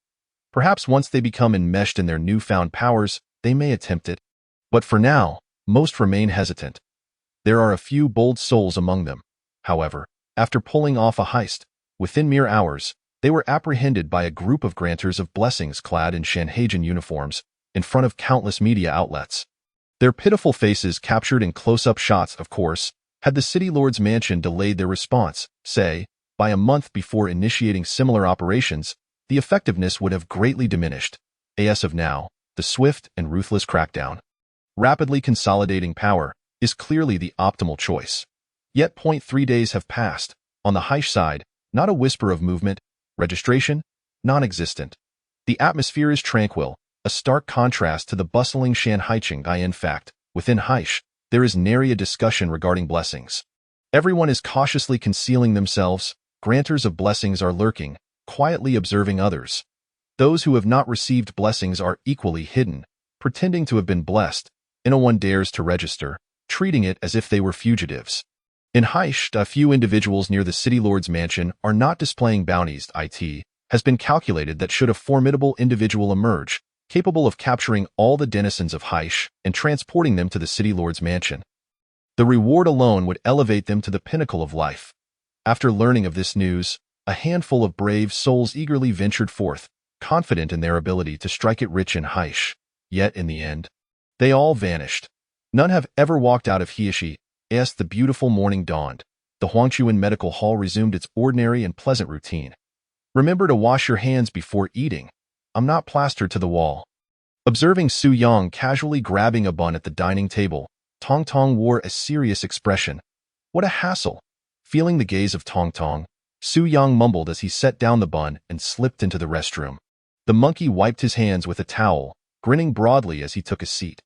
perhaps once they become enmeshed in their newfound powers, they may attempt it. But for now, most remain hesitant. There are a few bold souls among them. However, after pulling off a heist, within mere hours, they were apprehended by a group of grantors of blessings clad in Sanhajan uniforms in front of countless media outlets. Their pitiful faces captured in close-up shots, of course, had the City Lord's mansion delayed their response, say, by a month before initiating similar operations, the effectiveness would have greatly diminished. As of now, the swift and ruthless crackdown, rapidly consolidating power, is clearly the optimal choice. Yet 0.3 days have passed. On the Heish side, not a whisper of movement, registration, non-existent. The atmosphere is tranquil, a stark contrast to the bustling Shanhaicheng. In fact, within Heish, there is nary a discussion regarding blessings. Everyone is cautiously concealing themselves. Grantors of blessings are lurking, quietly observing others. Those who have not received blessings are equally hidden, pretending to have been blessed. No one dares to register, treating it as if they were fugitives. In Heish, a few individuals near the City Lord's mansion are not displaying bounties. It has been calculated that should a formidable individual emerge, capable of capturing all the denizens of Heish and transporting them to the City Lord's mansion, the reward alone would elevate them to the pinnacle of life. After learning of this news, a handful of brave souls eagerly ventured forth, confident in their ability to strike it rich in Heish. Yet in the end, they all vanished. None have ever walked out of Heishi. As the beautiful morning dawned, the Huangchuan Medical Hall resumed its ordinary and pleasant routine. Remember to wash your hands before eating. I'm not plastered to the wall. Observing Su Yang casually grabbing a bun at the dining table, Tong Tong wore a serious expression. What a hassle. Feeling the gaze of Tong Tong, Su Yang mumbled as he set down the bun and slipped into the restroom. The monkey wiped his hands with a towel, grinning broadly as he took a seat.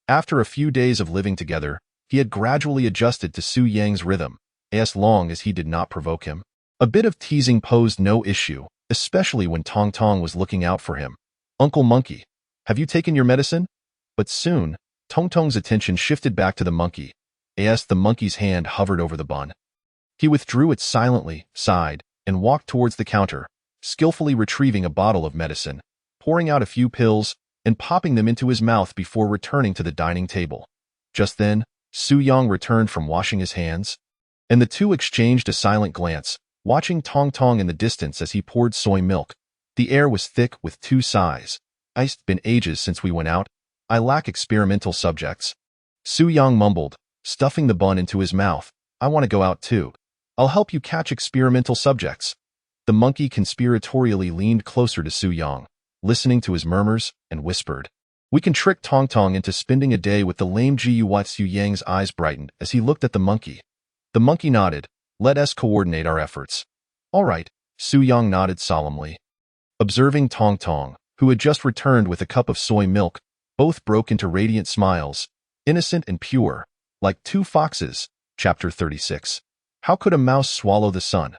After a few days of living together, he had gradually adjusted to Su Yang's rhythm, as long as he did not provoke him. A bit of teasing posed no issue, especially when Tong Tong was looking out for him. Uncle Monkey, have you taken your medicine? But soon, Tong Tong's attention shifted back to the monkey, as the monkey's hand hovered over the bun. He withdrew it silently, sighed, and walked towards the counter, skillfully retrieving a bottle of medicine, pouring out a few pills, and popping them into his mouth before returning to the dining table. Just then, Su Yang returned from washing his hands, and the two exchanged a silent glance, watching Tong Tong in the distance as he poured soy milk. The air was thick with two sighs. It's been ages since we went out. I lack experimental subjects. Su Yang mumbled, stuffing the bun into his mouth. I want to go out too. I'll help you catch experimental subjects. The monkey conspiratorially leaned closer to Su Yang, listening to his murmurs, and whispered, we can trick Tong Tong into spending a day with the lame Gu. Su Yang's eyes brightened as he looked at the monkey. The monkey nodded. Let us coordinate our efforts. All right, Su Yang nodded solemnly. Observing Tong Tong, who had just returned with a cup of soy milk, both broke into radiant smiles, innocent and pure, like two foxes. Chapter 36. How could a mouse swallow the sun?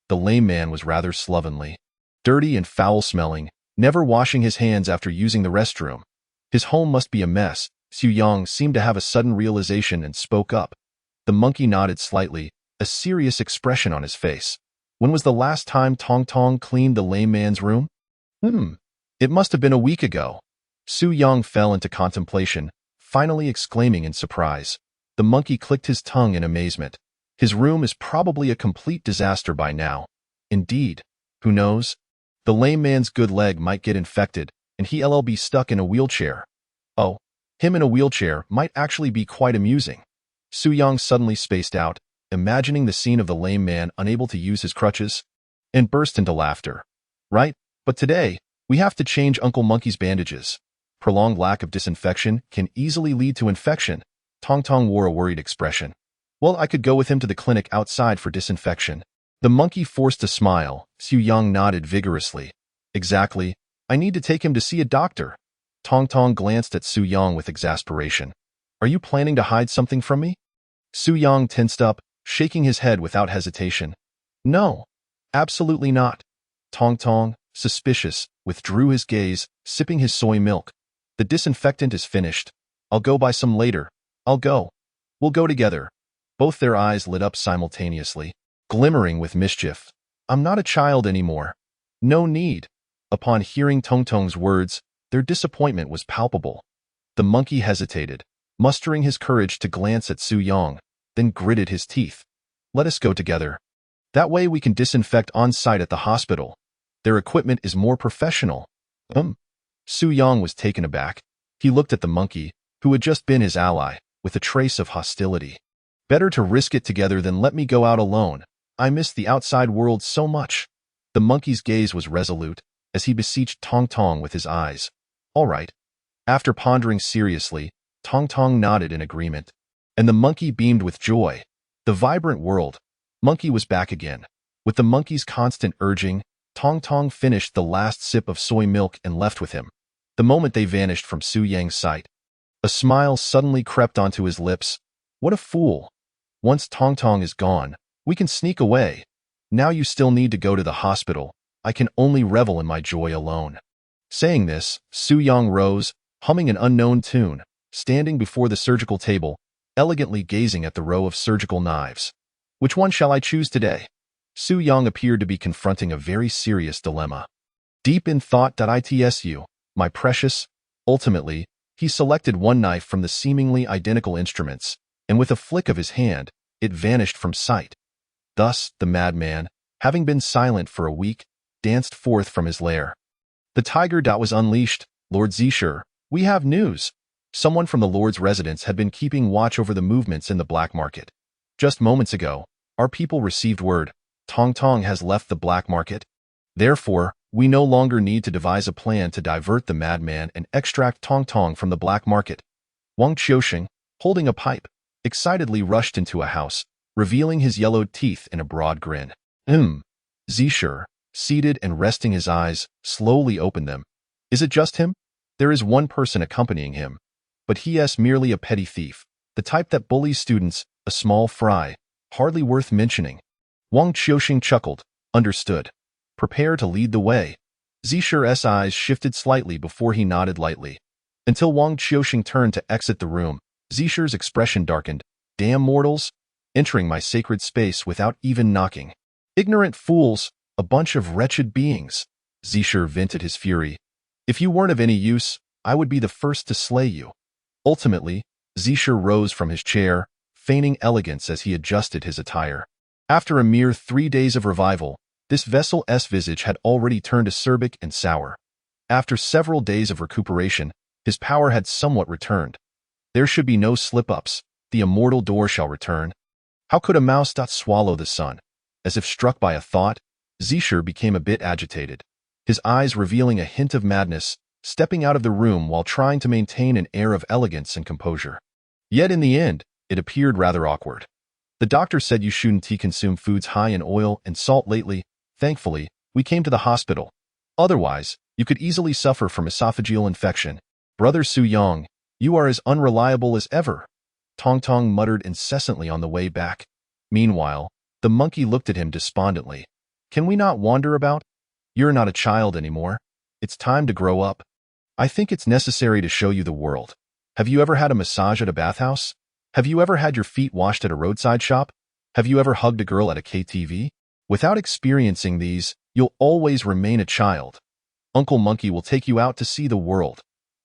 The lame man was rather slovenly, dirty and foul-smelling, never washing his hands after using the restroom. His home must be a mess. Su Yang seemed to have a sudden realization and spoke up. The monkey nodded slightly, a serious expression on his face. When was the last time Tong Tong cleaned the lame man's room? It must have been a week ago. Su Yang fell into contemplation, finally exclaiming in surprise. The monkey clicked his tongue in amazement. His room is probably a complete disaster by now. Indeed. Who knows? The lame man's good leg might get infected, and he'll be stuck in a wheelchair. Oh, him in a wheelchair might actually be quite amusing. Su Yang suddenly spaced out, imagining the scene of the lame man unable to use his crutches, and burst into laughter. Right, but today, we have to change Uncle Monkey's bandages. Prolonged lack of disinfection can easily lead to infection. Tong Tong wore a worried expression. Well, I could go with him to the clinic outside for disinfection. The monkey forced a smile. Su Yang nodded vigorously. Exactly. I need to take him to see a doctor. Tong Tong glanced at Su Yang with exasperation. Are you planning to hide something from me? Su Yang tensed up, shaking his head without hesitation. No, Absolutely not. Tong Tong, suspicious, withdrew his gaze, sipping his soy milk. The disinfectant is finished. I'll go buy some later. I'll go. We'll go together. Both their eyes lit up simultaneously, glimmering with mischief. I'm not a child anymore. No need. Upon hearing Tong Tong's words, their disappointment was palpable. The monkey hesitated, mustering his courage to glance at Su Yang, then gritted his teeth. Let us go together. That way we can disinfect on-site at the hospital. Their equipment is more professional. Su Yang was taken aback. He looked at the monkey, who had just been his ally, with a trace of hostility. Better to risk it together than let me go out alone. I miss the outside world so much. The monkey's gaze was resolute, as he beseeched Tong Tong with his eyes. All right. After pondering seriously, Tong Tong nodded in agreement, and the monkey beamed with joy. The vibrant world. Monkey was back again. With the monkey's constant urging, Tong Tong finished the last sip of soy milk and left with him. The moment they vanished from Su Yang's sight, a smile suddenly crept onto his lips. What a fool. Once Tong Tong is gone, we can sneak away. Now you still need to go to the hospital. I can only revel in my joy alone. Saying this, Su Yang rose, humming an unknown tune, standing before the surgical table, elegantly gazing at the row of surgical knives. Which one shall I choose today? Su Yang appeared to be confronting a very serious dilemma. Deep in thought. Itsu, my precious. Ultimately, he selected one knife from the seemingly identical instruments, and with a flick of his hand, it vanished from sight. Thus, the madman, having been silent for a week, danced forth from his lair. The tiger was unleashed. Lord Zisher, we have news. Someone from the Lord's residence had been keeping watch over the movements in the black market. Just moments ago, our people received word. Tong Tong has left the black market. Therefore, we no longer need to devise a plan to divert the madman and extract Tong Tong from the black market. Wang Qiusheng, holding a pipe, excitedly rushed into a house, revealing his yellowed teeth in a broad grin. Zisher, seated and resting his eyes, slowly opened them. Is it just him? There is one person accompanying him, but he is merely a petty thief, the type that bullies students, a small fry, hardly worth mentioning. Wang Qiusheng chuckled. Understood. Prepare to lead the way. Zisher's eyes shifted slightly before he nodded lightly. Until Wang Qiusheng turned to exit the room, Zisher's expression darkened. Damn mortals! Entering my sacred space without even knocking. Ignorant fools, a bunch of wretched beings. Zisher vented his fury. If you weren't of any use, I would be the first to slay you. Ultimately, Zisher rose from his chair, feigning elegance as he adjusted his attire. After a mere 3 days of revival, this vessel's visage had already turned acerbic and sour. After several days of recuperation, his power had somewhat returned. There should be no slip-ups. The immortal door shall return. How could a mouse swallow the sun? As if struck by a thought, Zisher became a bit agitated, his eyes revealing a hint of madness, stepping out of the room while trying to maintain an air of elegance and composure. Yet in the end, it appeared rather awkward. The doctor said you shouldn't consume foods high in oil and salt lately. Thankfully, we came to the hospital. Otherwise, you could easily suffer from esophageal infection. Brother Su Yang, you are as unreliable as ever. Tong Tong muttered incessantly on the way back. Meanwhile, the monkey looked at him despondently. Can we not wander about? You're not a child anymore. It's time to grow up. I think it's necessary to show you the world. Have you ever had a massage at a bathhouse? Have you ever had your feet washed at a roadside shop? Have you ever hugged a girl at a KTV? Without experiencing these, you'll always remain a child. Uncle Monkey will take you out to see the world.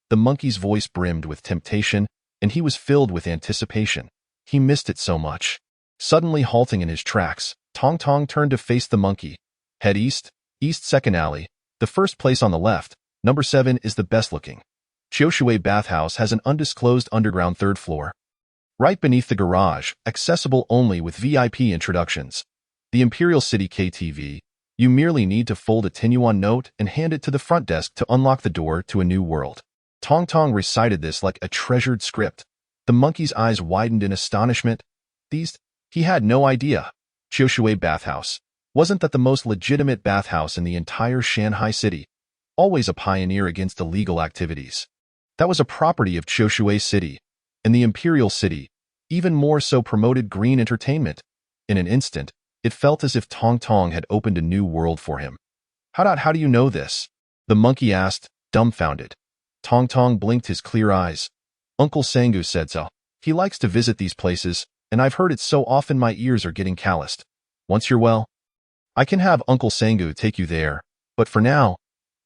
The monkey's voice brimmed with temptation, and he was filled with anticipation. He missed it so much. Suddenly halting in his tracks, Tong Tong turned to face the monkey. Head east, east second alley, the first place on the left, number 7 is the best looking. Qiushui Bathhouse has an undisclosed underground third floor. Right beneath the garage, accessible only with VIP introductions. The Imperial City KTV, you merely need to fold a Tinyuan note and hand it to the front desk to unlock the door to a new world. Tong Tong recited this like a treasured script. The monkey's eyes widened in astonishment. He had no idea. Qiushui Bathhouse. Wasn't that the most legitimate bathhouse in the entire Shanghai city? Always a pioneer against illegal activities. That was a property of Qiushui City. And the Imperial City, even more so, promoted green entertainment. In an instant, It felt as if Tong Tong had opened a new world for him. How do you know this? The monkey asked, dumbfounded. Tong Tong blinked his clear eyes. Uncle Sangu said so. He likes to visit these places, and I've heard it so often my ears are getting calloused. Once you're well, I can have Uncle Sangu take you there, but for now,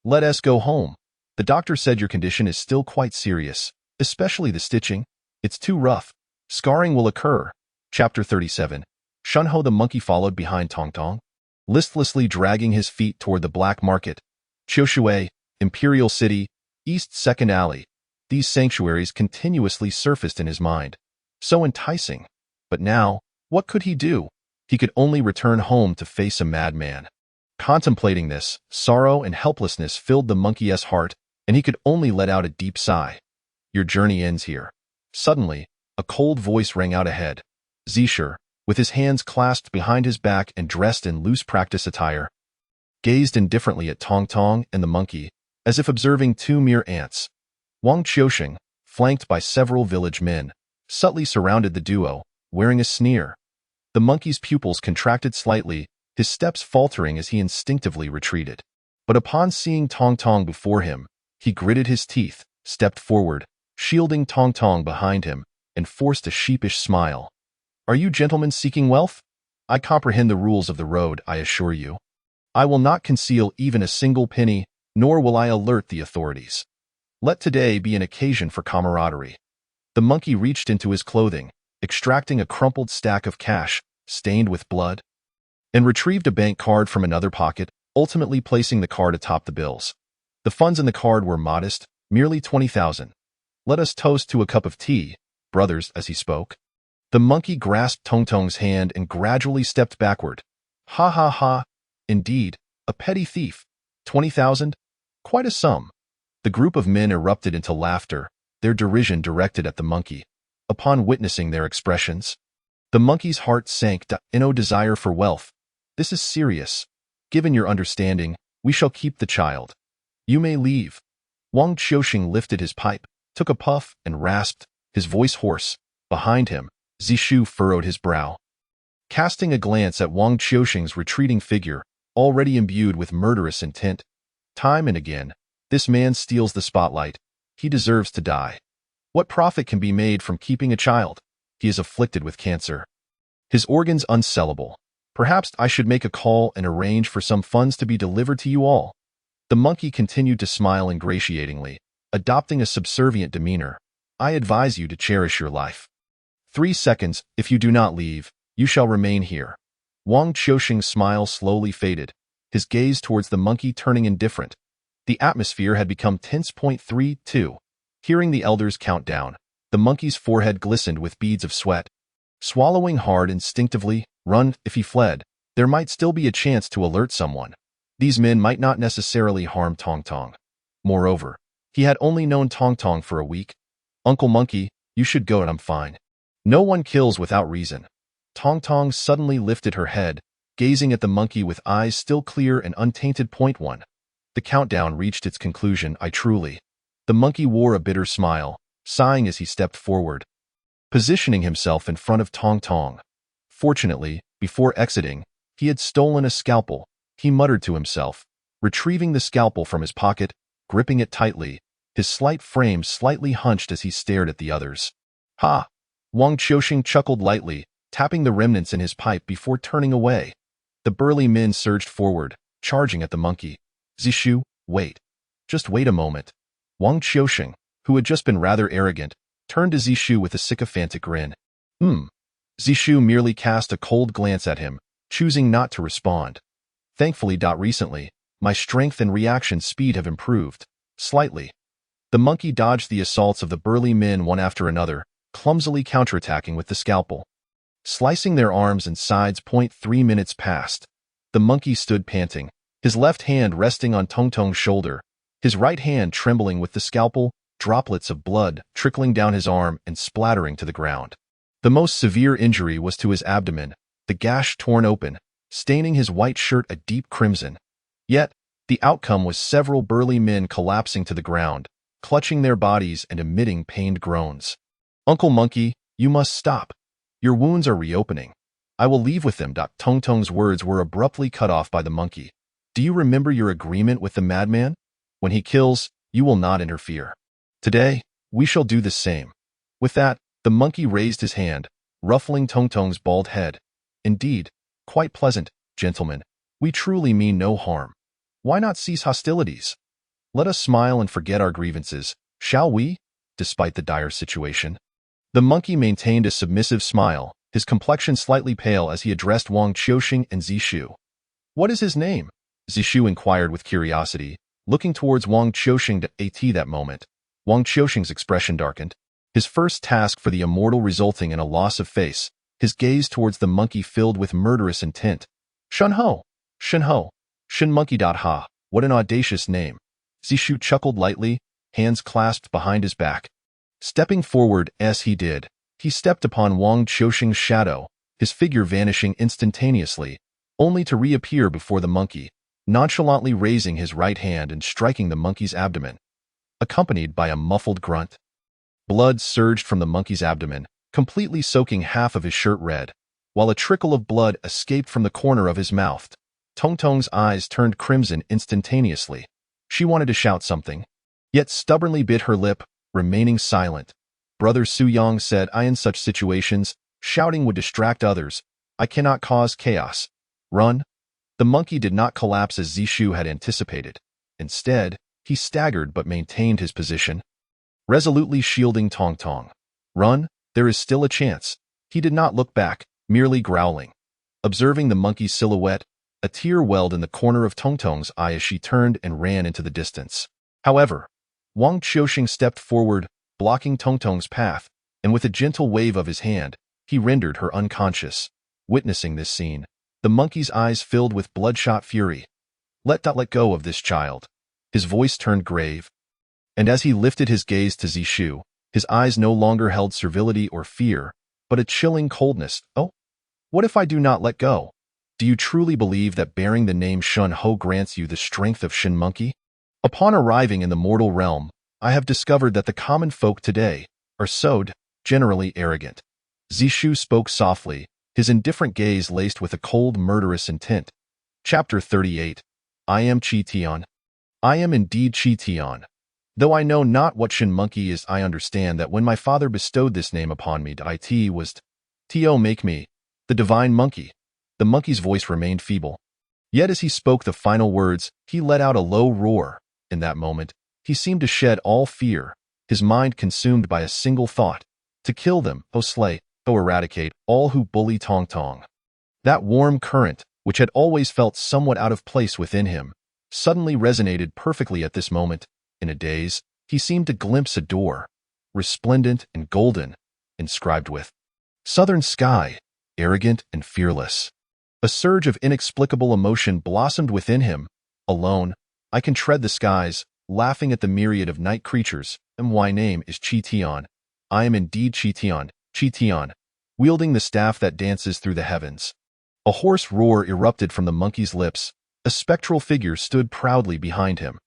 let us go home. The doctor said your condition is still quite serious, especially the stitching. It's too rough. Scarring will occur. Chapter 37. Shunho the monkey followed behind Tong Tong, listlessly dragging his feet toward the black market. Chioshui, Imperial City, East 2nd Alley. These sanctuaries continuously surfaced in his mind. So enticing. But now, what could he do? He could only return home to face a madman. Contemplating this, sorrow and helplessness filled the monkey's heart, and he could only let out a deep sigh. Your journey ends here. Suddenly, a cold voice rang out ahead. Zisher, with his hands clasped behind his back and dressed in loose practice attire, gazed indifferently at Tong Tong and the monkey, as if observing two mere ants. Wang Qiusheng, flanked by several village men, subtly surrounded the duo, wearing a sneer. The monkey's pupils contracted slightly, his steps faltering as he instinctively retreated. But upon seeing Tong Tong before him, he gritted his teeth, stepped forward, shielding Tong Tong behind him, and forced a sheepish smile. Are you gentlemen seeking wealth? I comprehend the rules of the road, I assure you. I will not conceal even a single penny, nor will I alert the authorities. Let today be an occasion for camaraderie. The monkey reached into his clothing, extracting a crumpled stack of cash, stained with blood, and retrieved a bank card from another pocket, ultimately placing the card atop the bills. The funds in the card were modest, merely 20,000. Let us toast to a cup of tea, brothers, as he spoke. The monkey grasped Tong Tong's hand and gradually stepped backward. Ha ha ha, indeed, a petty thief. 20,000? Quite a sum. The group of men erupted into laughter, their derision directed at the monkey. Upon witnessing their expressions, the monkey's heart sank in no desire for wealth. This is serious. Given your understanding, we shall keep the child. You may leave. Wang Qiusheng lifted his pipe, took a puff, and rasped, his voice hoarse. Behind him, Zishu furrowed his brow. Casting a glance at Wang Qiusheng's retreating figure, already imbued with murderous intent. Time and again, this man steals the spotlight. He deserves to die. What profit can be made from keeping a child? He is afflicted with cancer. His organs unsellable. Perhaps I should make a call and arrange for some funds to be delivered to you all. The monkey continued to smile ingratiatingly, adopting a subservient demeanor. I advise you to cherish your life. 3 seconds, if you do not leave, you shall remain here. Wang Qiusheng's smile slowly faded, his gaze towards the monkey turning indifferent. The atmosphere had become tense. 32. Hearing the elders count down, the monkey's forehead glistened with beads of sweat. Swallowing hard instinctively, run, if he fled, there might still be a chance to alert someone. These men might not necessarily harm Tong Tong. Moreover, he had only known Tong Tong for a week. Uncle Monkey, you should go and I'm fine. No one kills without reason. Tong Tong suddenly lifted her head, gazing at the monkey with eyes still clear and untainted. 1. The countdown reached its conclusion. I truly. The monkey wore a bitter smile, sighing as he stepped forward, positioning himself in front of Tong Tong. Fortunately, before exiting, he had stolen a scalpel. He muttered to himself, retrieving the scalpel from his pocket, gripping it tightly, his slight frame slightly hunched as he stared at the others. Ha! Wang Qiusheng chuckled lightly, tapping the remnants in his pipe before turning away. The burly men surged forward, charging at the monkey. Zishu, wait. Just wait a moment. Wang Qiusheng, who had just been rather arrogant, turned to Zishu with a sycophantic grin. Zishu merely cast a cold glance at him, choosing not to respond. Thankfully, recently, my strength and reaction speed have improved. Slightly. The monkey dodged the assaults of the burly men one after another, clumsily counterattacking with the scalpel, slicing their arms and sides. 3 minutes passed. The monkey stood panting, his left hand resting on Tong Tong's shoulder, his right hand trembling with the scalpel, droplets of blood trickling down his arm and splattering to the ground. The most severe injury was to his abdomen, the gash torn open, staining his white shirt a deep crimson. Yet, the outcome was several burly men collapsing to the ground, clutching their bodies and emitting pained groans. Uncle Monkey, you must stop. Your wounds are reopening. I will leave with them. Tong Tong's words were abruptly cut off by the monkey. Do you remember your agreement with the madman? When he kills, you will not interfere. Today, we shall do the same. With that, the monkey raised his hand, ruffling Tong Tong's bald head. Indeed, quite pleasant, gentlemen. We truly mean no harm. Why not cease hostilities? Let us smile and forget our grievances, shall we? Despite the dire situation. The monkey maintained a submissive smile, his complexion slightly pale as he addressed Wang Qiuxing and Zishu. What is his name? Zishu inquired with curiosity, looking towards Wang Qiuxing at that moment. Wang Qiuxing's expression darkened. His first task for the immortal resulting in a loss of face, his gaze towards the monkey filled with murderous intent. Shunho! Shinho! Shin Monkey. Ha! What an audacious name. Zishu chuckled lightly, hands clasped behind his back. Stepping forward as he did, he stepped upon Wang Qiuxing's shadow, his figure vanishing instantaneously, only to reappear before the monkey, nonchalantly raising his right hand and striking the monkey's abdomen, accompanied by a muffled grunt. Blood surged from the monkey's abdomen, completely soaking half of his shirt red, while a trickle of blood escaped from the corner of his mouth. Tong Tong's eyes turned crimson instantaneously. She wanted to shout something, yet stubbornly bit her lip, remaining silent. Brother Su Yang said, in such situations, shouting would distract others. I cannot cause chaos. Run. The monkey did not collapse as Zishu had anticipated. Instead, he staggered but maintained his position, resolutely shielding Tong Tong. Run, there is still a chance. He did not look back, merely growling. Observing the monkey's silhouette, a tear welled in the corner of Tong Tong's eye as she turned and ran into the distance. However, Wang Qiuxing stepped forward, blocking Tong Tong's path, and with a gentle wave of his hand, he rendered her unconscious. Witnessing this scene, the monkey's eyes filled with bloodshot fury. Let go of this child. His voice turned grave, and as he lifted his gaze to Zishu, his eyes no longer held servility or fear, but a chilling coldness. Oh, what if I do not let go? Do you truly believe that bearing the name Shun Ho grants you the strength of Shin Monkey? Upon arriving in the mortal realm, I have discovered that the common folk today are so generally arrogant. Zishu spoke softly, his indifferent gaze laced with a cold, murderous intent. Chapter 38. I am Chi Tian. I am indeed Chi Tian. Though I know not what Shin Monkey is, I understand that when my father bestowed this name upon me, it was to make me the divine monkey. The monkey's voice remained feeble. Yet as he spoke the final words, he let out a low roar. In that moment, he seemed to shed all fear, his mind consumed by a single thought: to kill them, slay, eradicate all who bully Tong Tong. That warm current, which had always felt somewhat out of place within him, suddenly resonated perfectly at this moment. In a daze, he seemed to glimpse a door, resplendent and golden, inscribed with Southern Sky, arrogant and fearless. A surge of inexplicable emotion blossomed within him. Alone, I can tread the skies, laughing at the myriad of night creatures, and my name is Chi Tian. I am indeed Chi Tian, wielding the staff that dances through the heavens. A hoarse roar erupted from the monkey's lips. A spectral figure stood proudly behind him.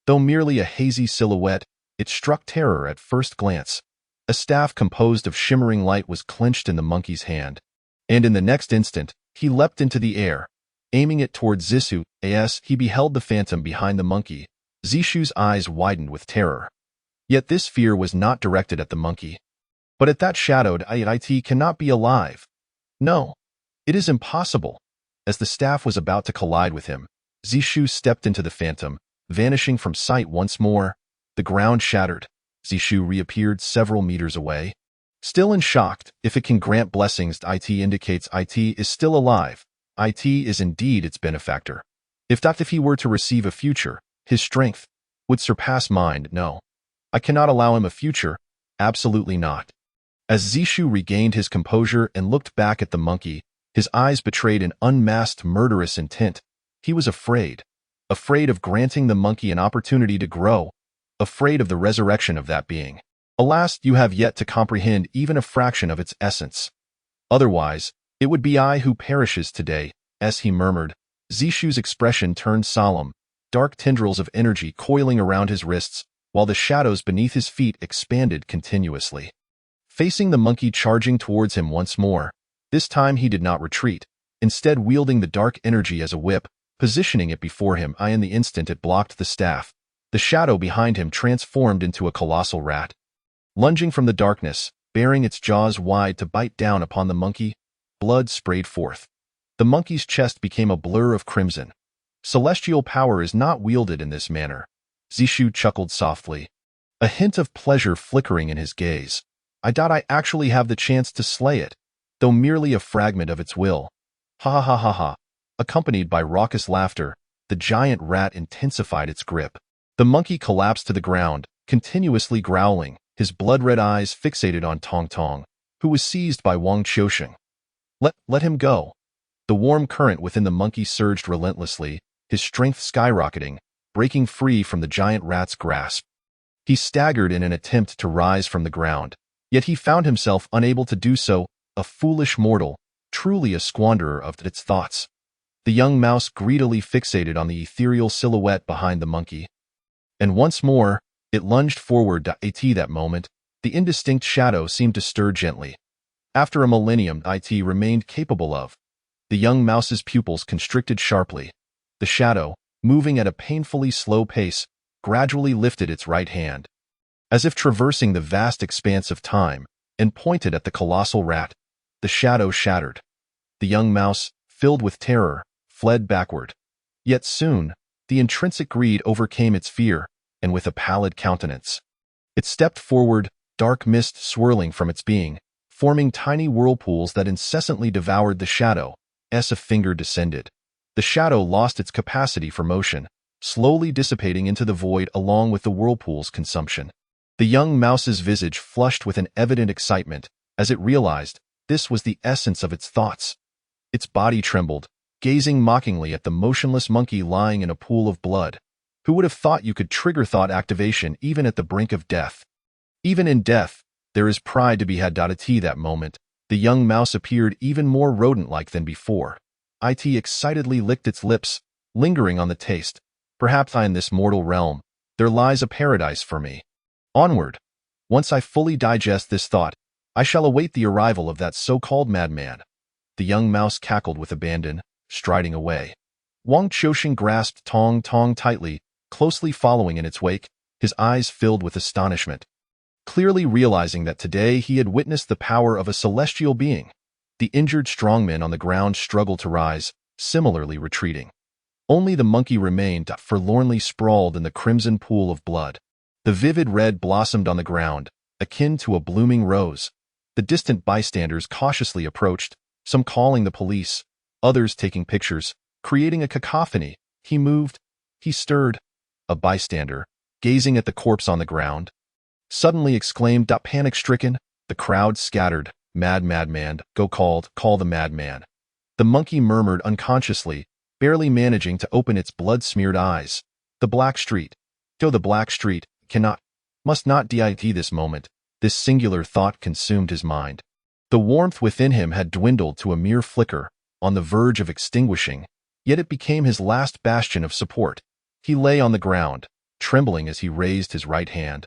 Though merely a hazy silhouette, it struck terror at first glance. A staff composed of shimmering light was clenched in the monkey's hand, and in the next instant, he leapt into the air, aiming it towards Zishu. As he beheld the phantom behind the monkey, Zishu's eyes widened with terror. Yet this fear was not directed at the monkey, but at that shadowed it cannot be alive. No, it is impossible. As the staff was about to collide with him, Zishu stepped into the phantom, vanishing from sight once more. The ground shattered. Zishu reappeared several meters away. Still and shocked, if it can grant blessings, it indicates it is still alive. It is indeed its benefactor. If he were to receive a future, his strength would surpass mine. No, I cannot allow him a future. Absolutely not. As Zishu regained his composure and looked back at the monkey, his eyes betrayed an unmasked murderous intent. He was afraid. Afraid of granting the monkey an opportunity to grow. Afraid of the resurrection of that being. Alas, you have yet to comprehend even a fraction of its essence. Otherwise, it would be I who perishes today, as he murmured. Zishu's expression turned solemn, dark tendrils of energy coiling around his wrists, while the shadows beneath his feet expanded continuously. Facing the monkey charging towards him once more, This time he did not retreat, instead wielding the dark energy as a whip, positioning it before him. In the instant it blocked the staff, the shadow behind him transformed into a colossal rat. Lunging from the darkness, baring its jaws wide to bite down upon the monkey, blood sprayed forth. The monkey's chest became a blur of crimson. Celestial power is not wielded in this manner. Zishu chuckled softly, a hint of pleasure flickering in his gaze. I actually have the chance to slay it, though merely a fragment of its will. Ha ha ha ha ha. Accompanied by raucous laughter, the giant rat intensified its grip. The monkey collapsed to the ground, continuously growling, his blood-red eyes fixated on Tong Tong, who was seized by Wang Qiusheng. Let him go. The warm current within the monkey surged relentlessly, his strength skyrocketing, breaking free from the giant rat's grasp. He staggered in an attempt to rise from the ground, yet he found himself unable to do so, a foolish mortal, truly a squanderer of its thoughts. The young mouse greedily fixated on the ethereal silhouette behind the monkey. And once more, it lunged forward. At that moment, the indistinct shadow seemed to stir gently. After a millennium, it remained capable of. The young mouse's pupils constricted sharply. The shadow, moving at a painfully slow pace, gradually lifted its right hand, as if traversing the vast expanse of time, and pointed at the colossal rat. The shadow shattered. The young mouse, filled with terror, fled backward. Yet soon, the intrinsic greed overcame its fear, and with a pallid countenance, it stepped forward, dark mist swirling from its being, forming tiny whirlpools that incessantly devoured the shadow. As a finger descended, the shadow lost its capacity for motion, slowly dissipating into the void along with the whirlpool's consumption. The young mouse's visage flushed with an evident excitement, as it realized this was the essence of its thoughts. Its body trembled, gazing mockingly at the motionless monkey lying in a pool of blood. Who would have thought you could trigger thought activation even at the brink of death? Even in death, there is pride to be had. At that moment, the young mouse appeared even more rodent-like than before. It excitedly licked its lips, lingering on the taste. Perhaps in this mortal realm, there lies a paradise for me. Onward. Once I fully digest this thought, I shall await the arrival of that so-called madman. The young mouse cackled with abandon, striding away. Wang Qiusheng grasped Tong Tong tightly, closely following in its wake, his eyes filled with astonishment. Clearly realizing that today he had witnessed the power of a celestial being, the injured strongman on the ground struggled to rise, similarly retreating. Only the monkey remained forlornly sprawled in the crimson pool of blood. The vivid red blossomed on the ground, akin to a blooming rose. The distant bystanders cautiously approached, some calling the police, others taking pictures, creating a cacophony. He moved, he stirred. A bystander, gazing at the corpse on the ground, suddenly exclaimed, panic-stricken. The crowd scattered. Madman, call the madman. The monkey murmured unconsciously, barely managing to open its blood-smeared eyes. The Black Street. The Black Street, must not dit this moment. This singular thought consumed his mind. The warmth within him had dwindled to a mere flicker, on the verge of extinguishing, yet it became his last bastion of support. He lay on the ground, trembling as he raised his right hand,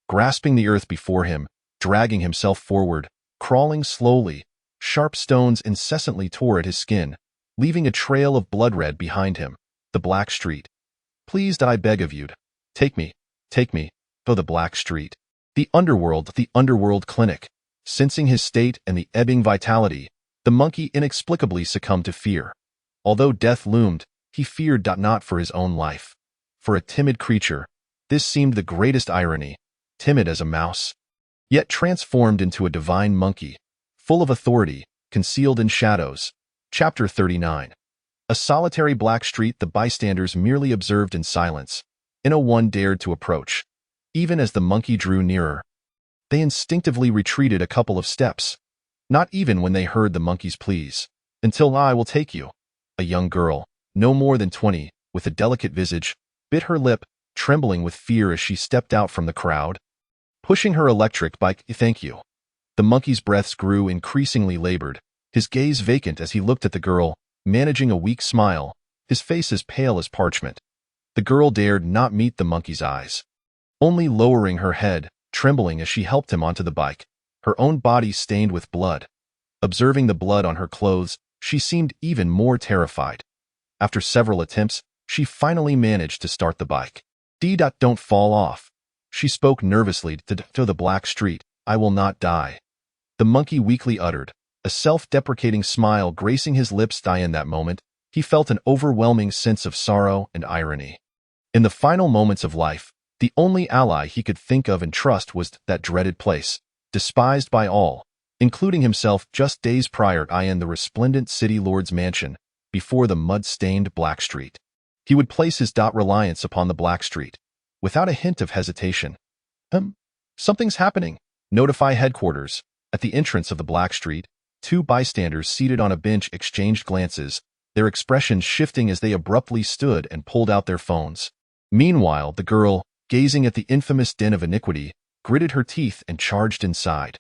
grasping the earth before him, dragging himself forward, crawling slowly. Sharp stones incessantly tore at his skin, leaving a trail of blood red behind him. The Black Street. Please, I beg of you, take me, the Black Street. The underworld clinic. Sensing his state and the ebbing vitality, the monkey inexplicably succumbed to fear. Although death loomed, he feared not for his own life. For a timid creature, this seemed the greatest irony, timid as a mouse, yet transformed into a divine monkey, full of authority, concealed in shadows. Chapter 39. A solitary black street the bystanders merely observed in silence. No one dared to approach. Even as the monkey drew nearer, they instinctively retreated a couple of steps. Not even when they heard the monkey's pleas. Until I will take you. A young girl, no more than 20, with a delicate visage, bit her lip, trembling with fear as she stepped out from the crowd. Pushing her electric bike, thank you. The monkey's breaths grew increasingly labored, his gaze vacant as he looked at the girl, managing a weak smile, his face as pale as parchment. The girl dared not meet the monkey's eyes, only lowering her head, trembling as she helped him onto the bike, her own body stained with blood. Observing the blood on her clothes, she seemed even more terrified. After several attempts, she finally managed to start the bike. Don't fall off. She spoke nervously to the black street. I will not die. The monkey weakly uttered, a self-deprecating smile gracing his lips. In that moment, he felt an overwhelming sense of sorrow and irony. In the final moments of life, the only ally he could think of and trust was that dreaded place, despised by all, including himself just days prior in the resplendent city lord's mansion, before the mud-stained black street. He would place his reliance upon the black street, without a hint of hesitation. Something's happening. Notify headquarters. At the entrance of the black street, two bystanders seated on a bench exchanged glances, their expressions shifting as they abruptly stood and pulled out their phones. Meanwhile, the girl, gazing at the infamous den of iniquity, gritted her teeth and charged inside.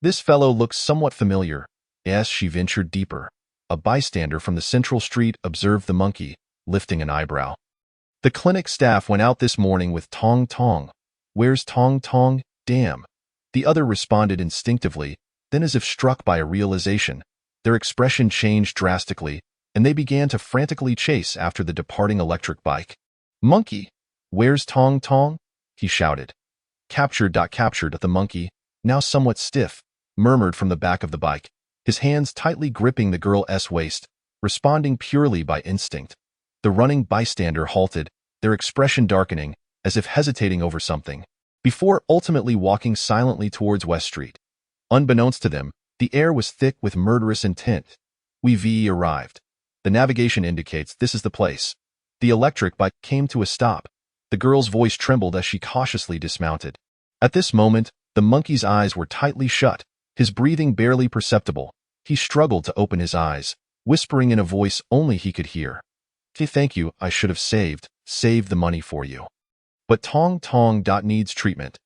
This fellow looks somewhat familiar. Yes, she ventured deeper. A bystander from the central street observed the monkey, lifting an eyebrow. The clinic staff went out this morning with Tong Tong. Where's Tong Tong? Damn. The other responded instinctively, then as if struck by a realization, their expression changed drastically, and they began to frantically chase after the departing electric bike. Monkey! Where's Tong Tong? He shouted. Captured. The monkey, now somewhat stiff, murmured from the back of the bike, his hands tightly gripping the girl's waist, responding purely by instinct. The running bystander halted, their expression darkening, as if hesitating over something, before ultimately walking silently towards West Street. Unbeknownst to them, the air was thick with murderous intent. We've arrived. The navigation indicates this is the place. The electric bike came to a stop. The girl's voice trembled as she cautiously dismounted. At this moment, the monkey's eyes were tightly shut, his breathing barely perceptible. He struggled to open his eyes, whispering in a voice only he could hear. Thank you, I should have saved the money for you. But Tong Tong needs treatment.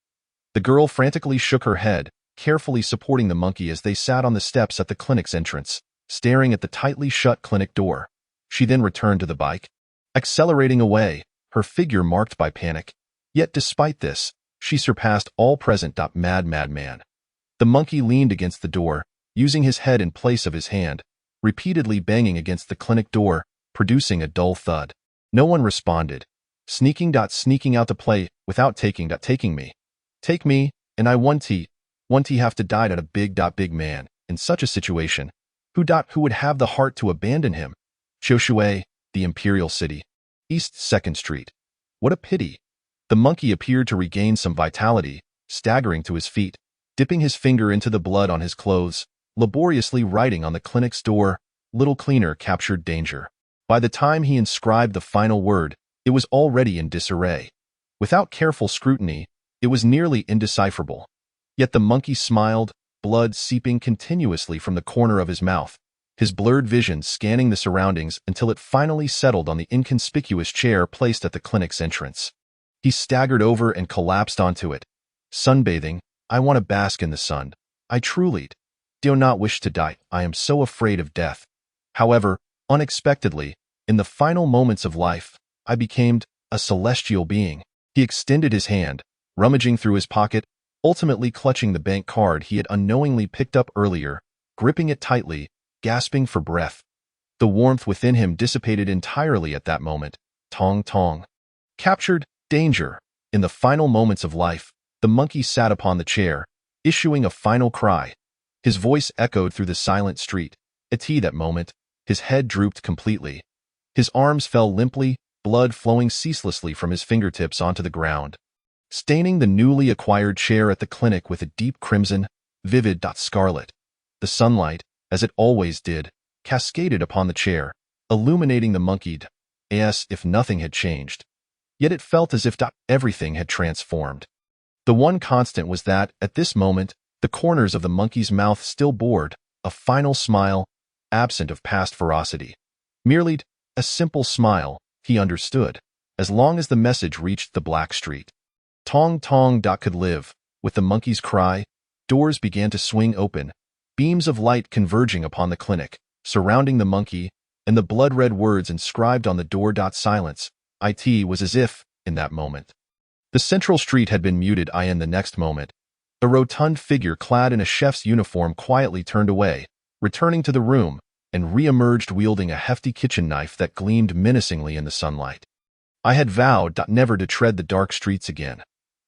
The girl frantically shook her head, carefully supporting the monkey as they sat on the steps at the clinic's entrance, staring at the tightly shut clinic door. She then returned to the bike, accelerating away, her figure marked by panic. Yet despite this, she surpassed all present. Madman. The monkey leaned against the door, using his head in place of his hand, repeatedly banging against the clinic door, producing a dull thud. No one responded. Sneaking out to play without taking me. Take me, and I won't have to die at a big man. In such a situation, who would have the heart to abandon him? Choshue, the Imperial City. East 2nd Street. What a pity. The monkey appeared to regain some vitality, staggering to his feet, dipping his finger into the blood on his clothes, laboriously writing on the clinic's door, "Little cleaner captured danger." By the time he inscribed the final word, it was already in disarray. Without careful scrutiny, it was nearly indecipherable. Yet the monkey smiled, blood seeping continuously from the corner of his mouth, his blurred vision scanning the surroundings until it finally settled on the inconspicuous chair placed at the clinic's entrance. He staggered over and collapsed onto it. Sunbathing, I want to bask in the sun. I truly do not wish to die. I am so afraid of death. However, unexpectedly, in the final moments of life, I became a celestial being. He extended his hand, rummaging through his pocket, ultimately clutching the bank card he had unknowingly picked up earlier, gripping it tightly, gasping for breath. The warmth within him dissipated entirely at that moment. Tong Tong. Captured, danger. In the final moments of life, the monkey sat upon the chair, issuing a final cry. His voice echoed through the silent street. At that moment, his head drooped completely. His arms fell limply, blood flowing ceaselessly from his fingertips onto the ground, staining the newly acquired chair at the clinic with a deep crimson, vivid scarlet. The sunlight, as it always did, cascaded upon the chair, illuminating the monkey as if nothing had changed. Yet it felt as if everything had transformed. The one constant was that, at this moment, the corners of the monkey's mouth still bore a final smile, absent of past ferocity. Merely a simple smile, he understood, as long as the message reached the black street. Tong Tong could live. With the monkey's cry, doors began to swing open, beams of light converging upon the clinic, surrounding the monkey, and the blood-red words inscribed on the door. Silence. It was as if, in that moment, the central street had been muted. In the next moment, A rotund figure clad in a chef's uniform quietly turned away, returning to the room, and re-emerged wielding a hefty kitchen knife that gleamed menacingly in the sunlight. I had vowed never to tread the dark streets again.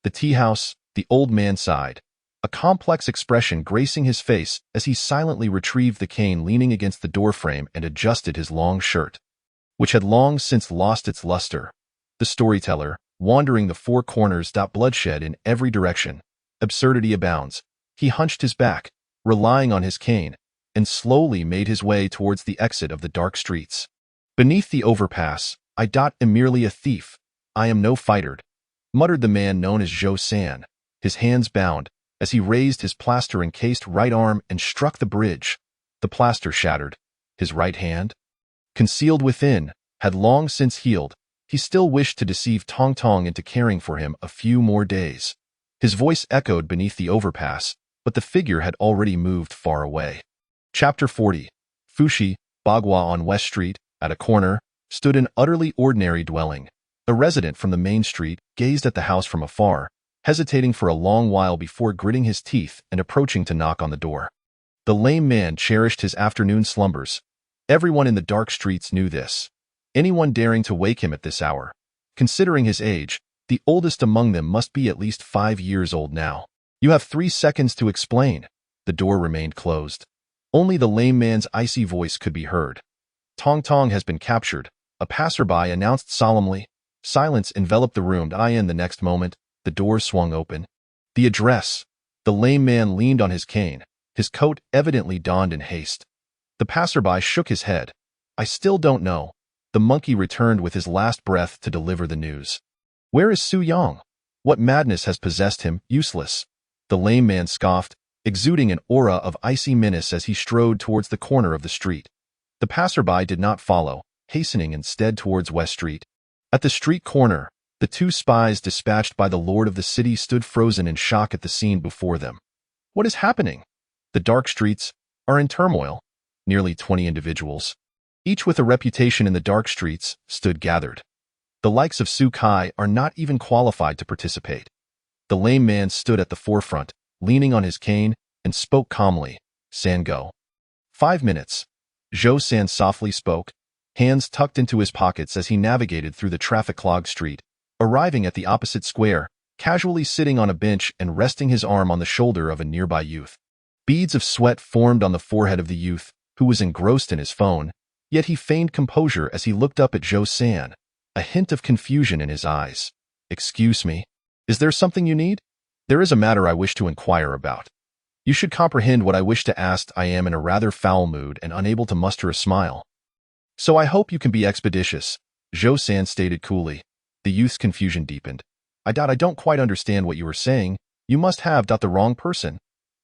The tea house, the old man sighed, a complex expression gracing his face as he silently retrieved the cane leaning against the doorframe and adjusted his long shirt, which had long since lost its luster. The storyteller, wandering the four corners, bloodshed in every direction. Absurdity abounds. He hunched his back, relying on his cane, and slowly made his way towards the exit of the dark streets. Beneath the overpass, I am merely a thief. I am no fighter, muttered the man known as Zhou San, his hands bound, as he raised his plaster-encased right arm and struck the bridge. The plaster shattered. His right hand, concealed within, had long since healed. He still wished to deceive Tong Tong into caring for him a few more days. His voice echoed beneath the overpass, but the figure had already moved far away. Chapter 40. Fushi, Bagua on West Street, at a corner, stood an utterly ordinary dwelling. A resident from the main street gazed at the house from afar, hesitating for a long while before gritting his teeth and approaching to knock on the door. The lame man cherished his afternoon slumbers. Everyone in the dark streets knew this. Anyone daring to wake him at this hour. Considering his age, the oldest among them must be at least 5 years old now. You have 3 seconds to explain. The door remained closed. Only the lame man's icy voice could be heard. Tong Tong has been captured, a passerby announced solemnly. Silence enveloped the room. In the next moment, the door swung open. The address. The lame man leaned on his cane, his coat evidently donned in haste. The passerby shook his head. I still don't know. The monkey returned with his last breath to deliver the news. Where is Su Yang? What madness has possessed him? Useless. The lame man scoffed, exuding an aura of icy menace as he strode towards the corner of the street. The passerby did not follow, hastening instead towards West Street. At the street corner, the 2 spies dispatched by the lord of the city stood frozen in shock at the scene before them. What is happening? The dark streets are in turmoil. Nearly 20 individuals, each with a reputation in the dark streets, stood gathered. The likes of Su Kai are not even qualified to participate. The lame man stood at the forefront, leaning on his cane, and spoke calmly. San go. 5 minutes. Zhou San softly spoke, hands tucked into his pockets as he navigated through the traffic-clogged street, arriving at the opposite square, casually sitting on a bench and resting his arm on the shoulder of a nearby youth. Beads of sweat formed on the forehead of the youth, who was engrossed in his phone, yet he feigned composure as he looked up at Zhou San, a hint of confusion in his eyes. Excuse me. Is there something you need? There is a matter I wish to inquire about. You should comprehend what I wish to ask. I am in a rather foul mood and unable to muster a smile. So I hope you can be expeditious, Zhou San stated coolly. The youth's confusion deepened. I don't quite understand what you are saying. You must have the wrong person.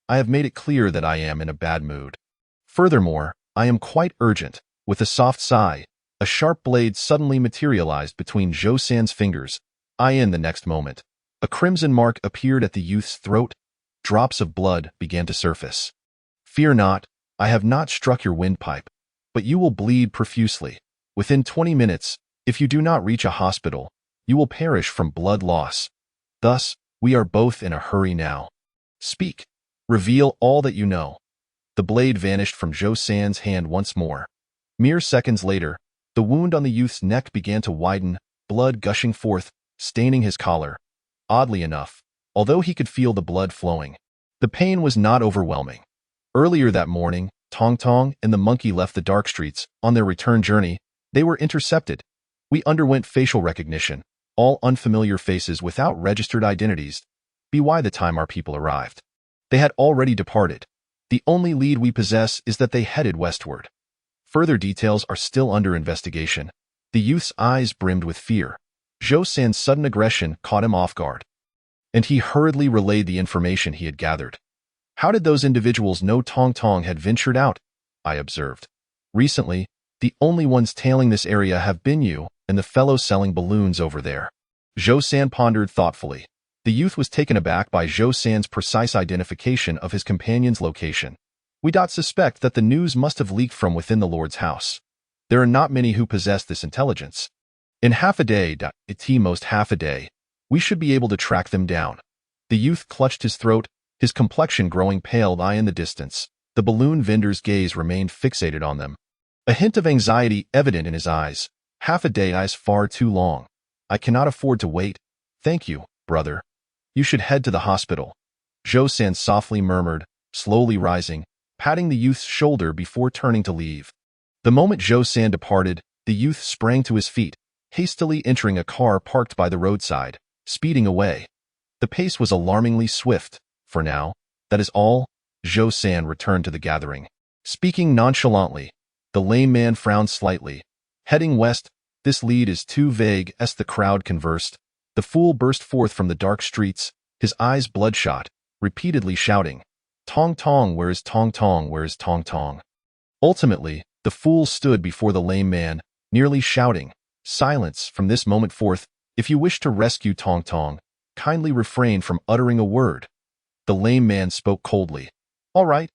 I have made it clear that I am in a bad mood. Furthermore, I am quite urgent. With a soft sigh, a sharp blade suddenly materialized between Zhou San's fingers. In the next moment, a crimson mark appeared at the youth's throat. Drops of blood began to surface. Fear not, I have not struck your windpipe, but you will bleed profusely. Within 20 minutes, if you do not reach a hospital, you will perish from blood loss. Thus, we are both in a hurry now. Speak. Reveal all that you know. The blade vanished from Zhou San's hand once more. Mere seconds later, the wound on the youth's neck began to widen, blood gushing forth, staining his collar. Oddly enough, although he could feel the blood flowing, the pain was not overwhelming. Earlier that morning, Tong Tong and the monkey left the dark streets. On their return journey, they were intercepted. We underwent facial recognition, all unfamiliar faces without registered identities. By the time our people arrived, they had already departed. The only lead we possess is that they headed westward. Further details are still under investigation. The youth's eyes brimmed with fear. Zhou San's sudden aggression caught him off guard, and he hurriedly relayed the information he had gathered. How did those individuals know Tong Tong had ventured out? I observed. Recently, the only ones tailing this area have been you and the fellow selling balloons over there. Zhou San pondered thoughtfully. The youth was taken aback by Zhou San's precise identification of his companion's location. We suspect that the news must have leaked from within the Lord's house. There are not many who possess this intelligence. In half a day, at most half a day, we should be able to track them down. The youth clutched his throat, his complexion growing pale in the distance. The balloon vendor's gaze remained fixated on them. A hint of anxiety evident in his eyes. Half a day is far too long. I cannot afford to wait. Thank you, brother. You should head to the hospital. Zhou-san softly murmured, slowly rising, patting the youth's shoulder before turning to leave. The moment Zhou-san departed, the youth sprang to his feet, hastily entering a car parked by the roadside, speeding away. The pace was alarmingly swift. For now, that is all. Zhou-san returned to the gathering. Speaking nonchalantly, the lame man frowned slightly. Heading west, this lead is too vague, as the crowd conversed. The fool burst forth from the dark streets, his eyes bloodshot, repeatedly shouting, "Tong Tong, where is Tong Tong, where is Tong Tong?" Ultimately, the fool stood before the lame man, nearly shouting, "Silence from this moment forth. If you wish to rescue Tong Tong, kindly refrain from uttering a word." The lame man spoke coldly. "All right."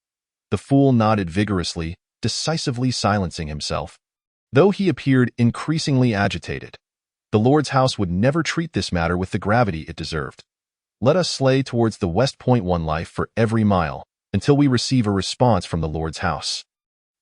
The fool nodded vigorously, decisively silencing himself. Though he appeared increasingly agitated, the Lord's house would never treat this matter with the gravity it deserved. "Let us slay towards the West Point one life for every mile, until we receive a response from the Lord's house."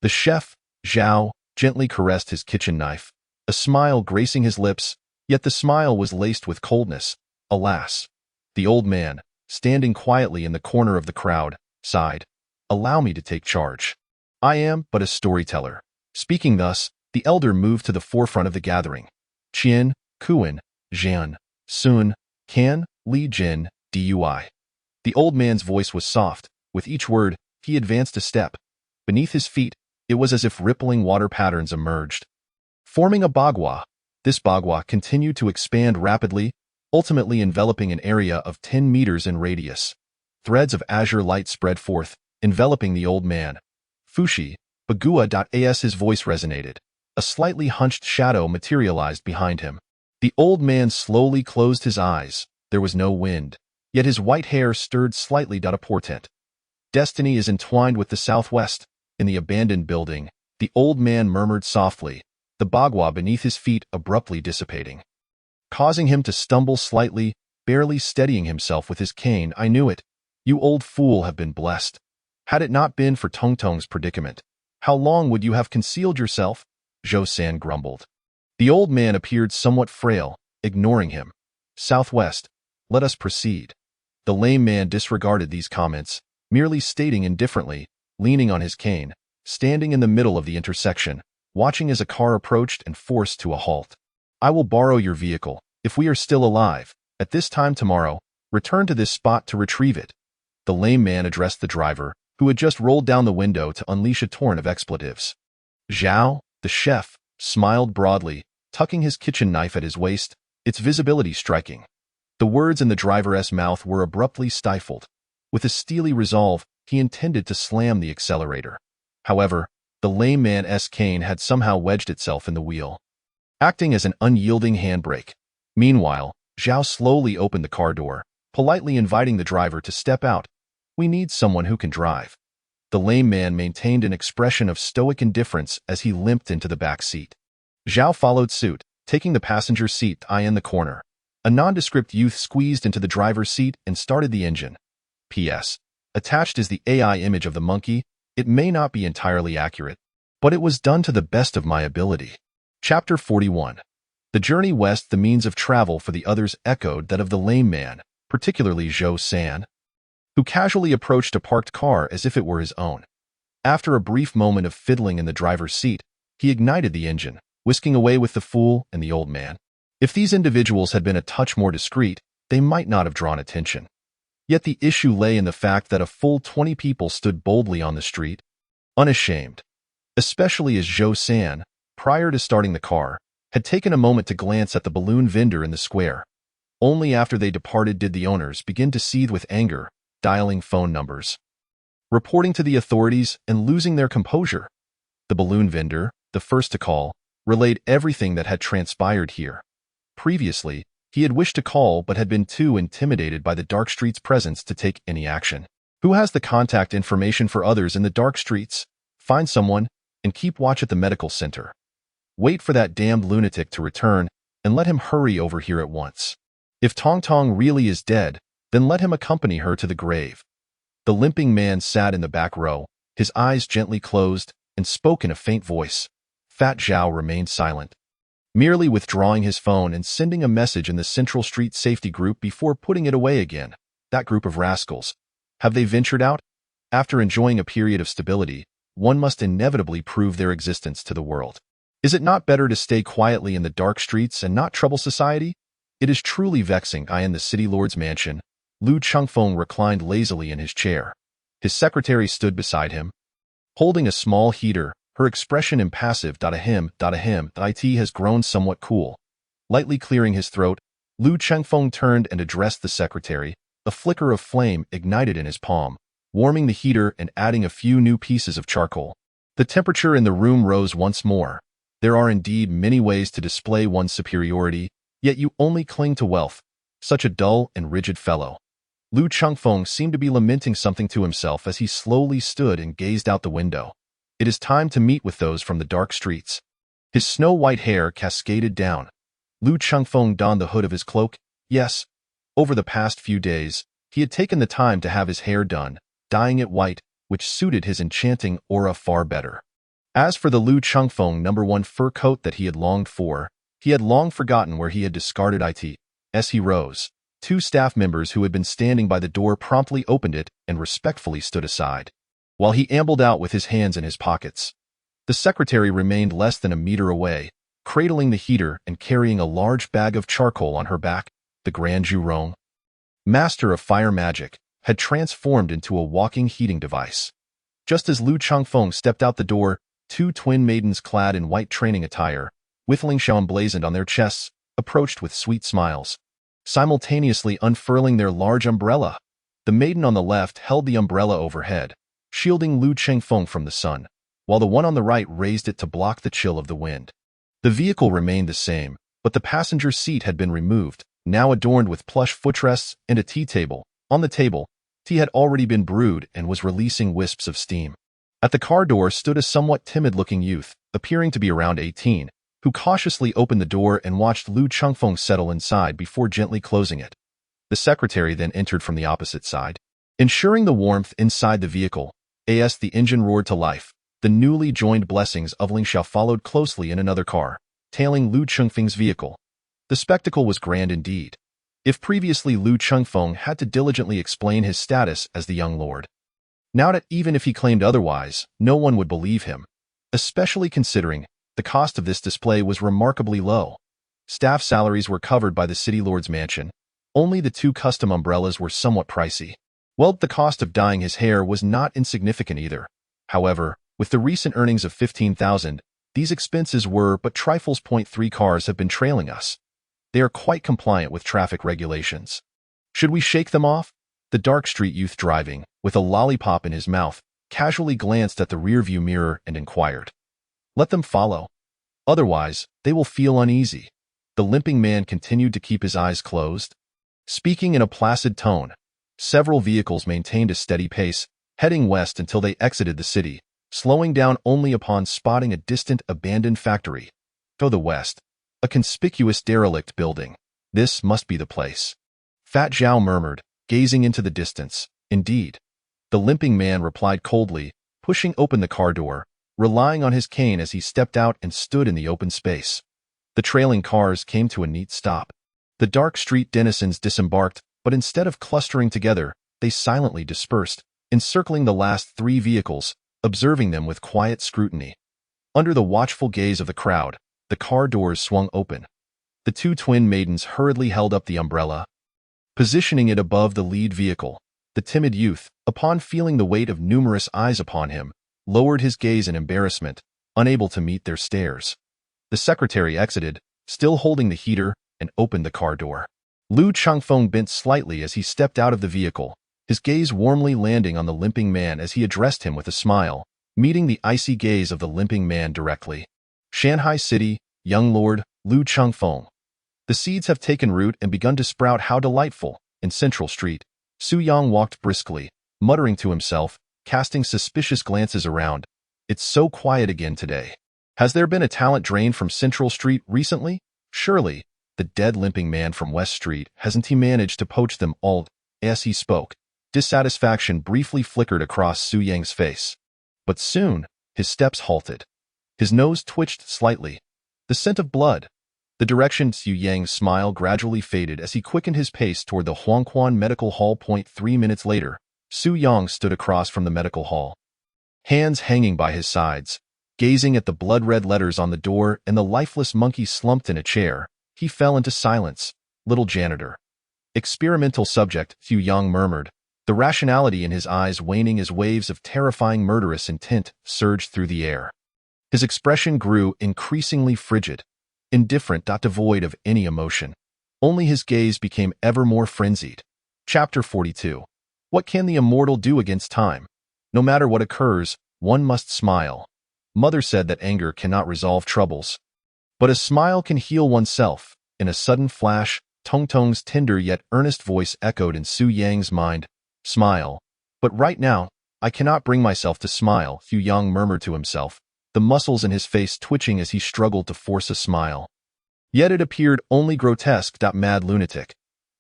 The chef, Zhao, gently caressed his kitchen knife, a smile gracing his lips, yet the smile was laced with coldness. Alas! The old man, standing quietly in the corner of the crowd, sighed. "Allow me to take charge. I am but a storyteller." Speaking thus, the elder moved to the forefront of the gathering. Qian, Kuan, Zhan, Sun, Kan, Li Jin, Dui. The old man's voice was soft. With each word, he advanced a step. Beneath his feet, it was as if rippling water patterns emerged, forming a bagua. This bagua continued to expand rapidly, ultimately enveloping an area of 10 meters in radius. Threads of azure light spread forth, enveloping the old man. "Fushi, bagua.as." His voice resonated. A slightly hunched shadow materialized behind him. The old man slowly closed his eyes. There was no wind, yet his white hair stirred slightly. A portent. "Destiny is entwined with the southwest." In the abandoned building, the old man murmured softly, the bagua beneath his feet abruptly dissipating, causing him to stumble slightly, barely steadying himself with his cane. "I knew it. You old fool have been blessed. Had it not been for Tong Tong's predicament, how long would you have concealed yourself?" Zhou-san grumbled. The old man appeared somewhat frail, ignoring him. "Southwest. Let us proceed." The lame man disregarded these comments, merely stating indifferently, leaning on his cane, standing in the middle of the intersection, watching as a car approached and forced to a halt. "I will borrow your vehicle, if we are still alive. At this time tomorrow, return to this spot to retrieve it." The lame man addressed the driver, who had just rolled down the window to unleash a torrent of expletives. Zhao, the chef, smiled broadly, tucking his kitchen knife at his waist, its visibility striking. The words in the driver's mouth were abruptly stifled. With a steely resolve, he intended to slam the accelerator. However, the lame man's cane had somehow wedged itself in the wheel, acting as an unyielding handbrake. Meanwhile, Zhao slowly opened the car door, politely inviting the driver to step out. "We need someone who can drive." The lame man maintained an expression of stoic indifference as he limped into the back seat. Zhao followed suit, taking the passenger seat in the corner. A nondescript youth squeezed into the driver's seat and started the engine. P.S. Attached is the AI image of the monkey. It may not be entirely accurate, but it was done to the best of my ability. Chapter 41. The journey west, the means of travel for the others echoed that of the lame man, particularly Zhou-san, who casually approached a parked car as if it were his own. After a brief moment of fiddling in the driver's seat, he ignited the engine, whisking away with the fool and the old man. If these individuals had been a touch more discreet, they might not have drawn attention. Yet the issue lay in the fact that a full 20 people stood boldly on the street, unashamed, especially as Zhou-san, prior to starting the car, had taken a moment to glance at the balloon vendor in the square. Only after they departed did the owners begin to seethe with anger, dialing phone numbers, reporting to the authorities, and losing their composure. The balloon vendor, the first to call, relayed everything that had transpired here. Previously, he had wished to call but had been too intimidated by the dark street's presence to take any action. Who has the contact information for others in the dark streets? Find someone, and keep watch at the medical center. Wait for that damned lunatic to return, and let him hurry over here at once. If Tong Tong really is dead, then let him accompany her to the grave. The limping man sat in the back row, his eyes gently closed, and spoke in a faint voice. Fat Zhao remained silent, merely withdrawing his phone and sending a message in the Central Street safety group before putting it away again. That group of rascals. Have they ventured out? After enjoying a period of stability, one must inevitably prove their existence to the world. Is it not better to stay quietly in the dark streets and not trouble society? It is truly vexing. In the city lord's mansion, Lu Chengfeng reclined lazily in his chair. His secretary stood beside him, holding a small heater, her expression impassive. It has grown somewhat cool. Lightly clearing his throat, Lu Chengfeng turned and addressed the secretary. A flicker of flame ignited in his palm, warming the heater and adding a few new pieces of charcoal. The temperature in the room rose once more. There are indeed many ways to display one's superiority, yet you only cling to wealth. Such a dull and rigid fellow. Lu Chengfeng seemed to be lamenting something to himself as he slowly stood and gazed out the window. It is time to meet with those from the dark streets. His snow-white hair cascaded down. Lu Chengfeng donned the hood of his cloak. Yes, over the past few days, he had taken the time to have his hair done, dyeing it white, which suited his enchanting aura far better. As for the Lu Chengfeng #1 fur coat that he had longed for, he had long forgotten where he had discarded it. As he rose, 2 staff members who had been standing by the door promptly opened it and respectfully stood aside, while he ambled out with his hands in his pockets. The secretary remained less than a meter away, cradling the heater and carrying a large bag of charcoal on her back. The Grand Jurong, master of fire magic, had transformed into a walking heating device. Just as Lu Chengfeng stepped out the door, 2 twin maidens clad in white training attire, with Lingxiao emblazoned on their chests, approached with sweet smiles, simultaneously unfurling their large umbrella. The maiden on the left held the umbrella overhead, shielding Lu Chengfeng from the sun, while the one on the right raised it to block the chill of the wind. The vehicle remained the same, but the passenger seat had been removed, now adorned with plush footrests and a tea table. On the table, tea had already been brewed and was releasing wisps of steam. At the car door stood a somewhat timid-looking youth, appearing to be around 18, who cautiously opened the door and watched Lu Chengfeng settle inside before gently closing it. The secretary then entered from the opposite side. Ensuring the warmth inside the vehicle, as the engine roared to life, the newly joined blessings of Lingxiao followed closely in another car, tailing Lu Chengfeng's vehicle. The spectacle was grand indeed. If previously Lu Chengfeng had to diligently explain his status as the young lord, now that even if he claimed otherwise, no one would believe him, especially considering the cost of this display was remarkably low. Staff salaries were covered by the city lord's mansion. Only the 2 custom umbrellas were somewhat pricey. Well, the cost of dyeing his hair was not insignificant either. However, with the recent earnings of 15,000, these expenses were but trifles. 3 cars have been trailing us. They are quite compliant with traffic regulations. Should we shake them off? The dark street youth driving, with a lollipop in his mouth, casually glanced at the rearview mirror and inquired. Let them follow. Otherwise, they will feel uneasy. The limping man continued to keep his eyes closed, speaking in a placid tone. Several vehicles maintained a steady pace, heading west until they exited the city, slowing down only upon spotting a distant abandoned factory. To the west, a conspicuous derelict building. This must be the place. Fat Zhao murmured, gazing into the distance. Indeed. The limping man replied coldly, pushing open the car door, relying on his cane as he stepped out and stood in the open space. The trailing cars came to a neat stop. The dark street denizens disembarked, but instead of clustering together, they silently dispersed, encircling the last 3 vehicles, observing them with quiet scrutiny. Under the watchful gaze of the crowd, the car doors swung open. The 2 twin maidens hurriedly held up the umbrella, positioning it above the lead vehicle. The timid youth, upon feeling the weight of numerous eyes upon him, lowered his gaze in embarrassment, unable to meet their stares. The secretary exited, still holding the heater, and opened the car door. Lu Chengfeng bent slightly as he stepped out of the vehicle, his gaze warmly landing on the limping man as he addressed him with a smile, meeting the icy gaze of the limping man directly. Shanghai City, young lord, Lu Chengfeng. The seeds have taken root and begun to sprout. How delightful. In Central Street, Su Yang walked briskly, muttering to himself, casting suspicious glances around. It's so quiet again today. Has there been a talent drain from Central Street recently? Surely, the dead limping man from West Street, hasn't he managed to poach them all? As he spoke, Dissatisfaction briefly flickered across Su Yang's face. But soon, his steps halted. His nose twitched slightly. The scent of blood. The direction Su Yang's smile gradually faded as he quickened his pace toward the Huangquan Medical Hall. 3 minutes later, Su Yang stood across from the medical hall, hands hanging by his sides. Gazing at the blood-red letters on the door and the lifeless monkey slumped in a chair, he fell into silence. Little janitor. Experimental subject, Su Yang murmured, the rationality in his eyes waning as waves of terrifying murderous intent surged through the air. His expression grew increasingly frigid, indifferent, devoid of any emotion. Only his gaze became ever more frenzied. Chapter 42. What can the immortal do against time? No matter what occurs, one must smile. Mother said that anger cannot resolve troubles. But a smile can heal oneself. In a sudden flash, Tong Tong's tender yet earnest voice echoed in Su Yang's mind. Smile. But right now, I cannot bring myself to smile, Su Yang murmured to himself, the muscles in his face twitching as he struggled to force a smile. Yet it appeared only grotesque. Mad lunatic.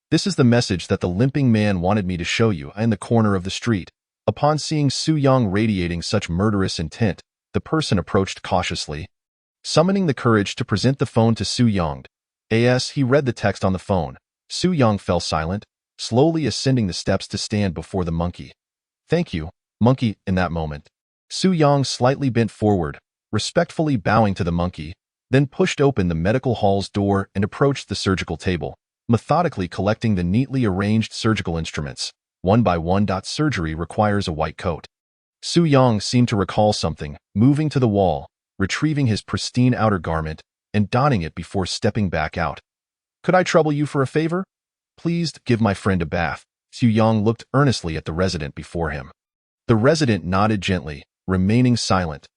This is the message that the limping man wanted me to show you in the corner of the street. Upon seeing Su Yang radiating such murderous intent, the person approached cautiously. Summoning the courage to present the phone to Su Yang. As he read the text on the phone, Su Yang fell silent, slowly ascending the steps to stand before the monkey. Thank you, monkey. In that moment, Su Yang slightly bent forward, respectfully bowing to the monkey, then pushed open the medical hall's door and approached the surgical table, methodically collecting the neatly arranged surgical instruments. One by one. Surgery requires a white coat. Su Yang seemed to recall something, moving to the wall, retrieving his pristine outer garment, and donning it before stepping back out. Could I trouble you for a favor? Please give my friend a bath. Su Yang looked earnestly at the resident before him. The resident nodded gently, remaining silent.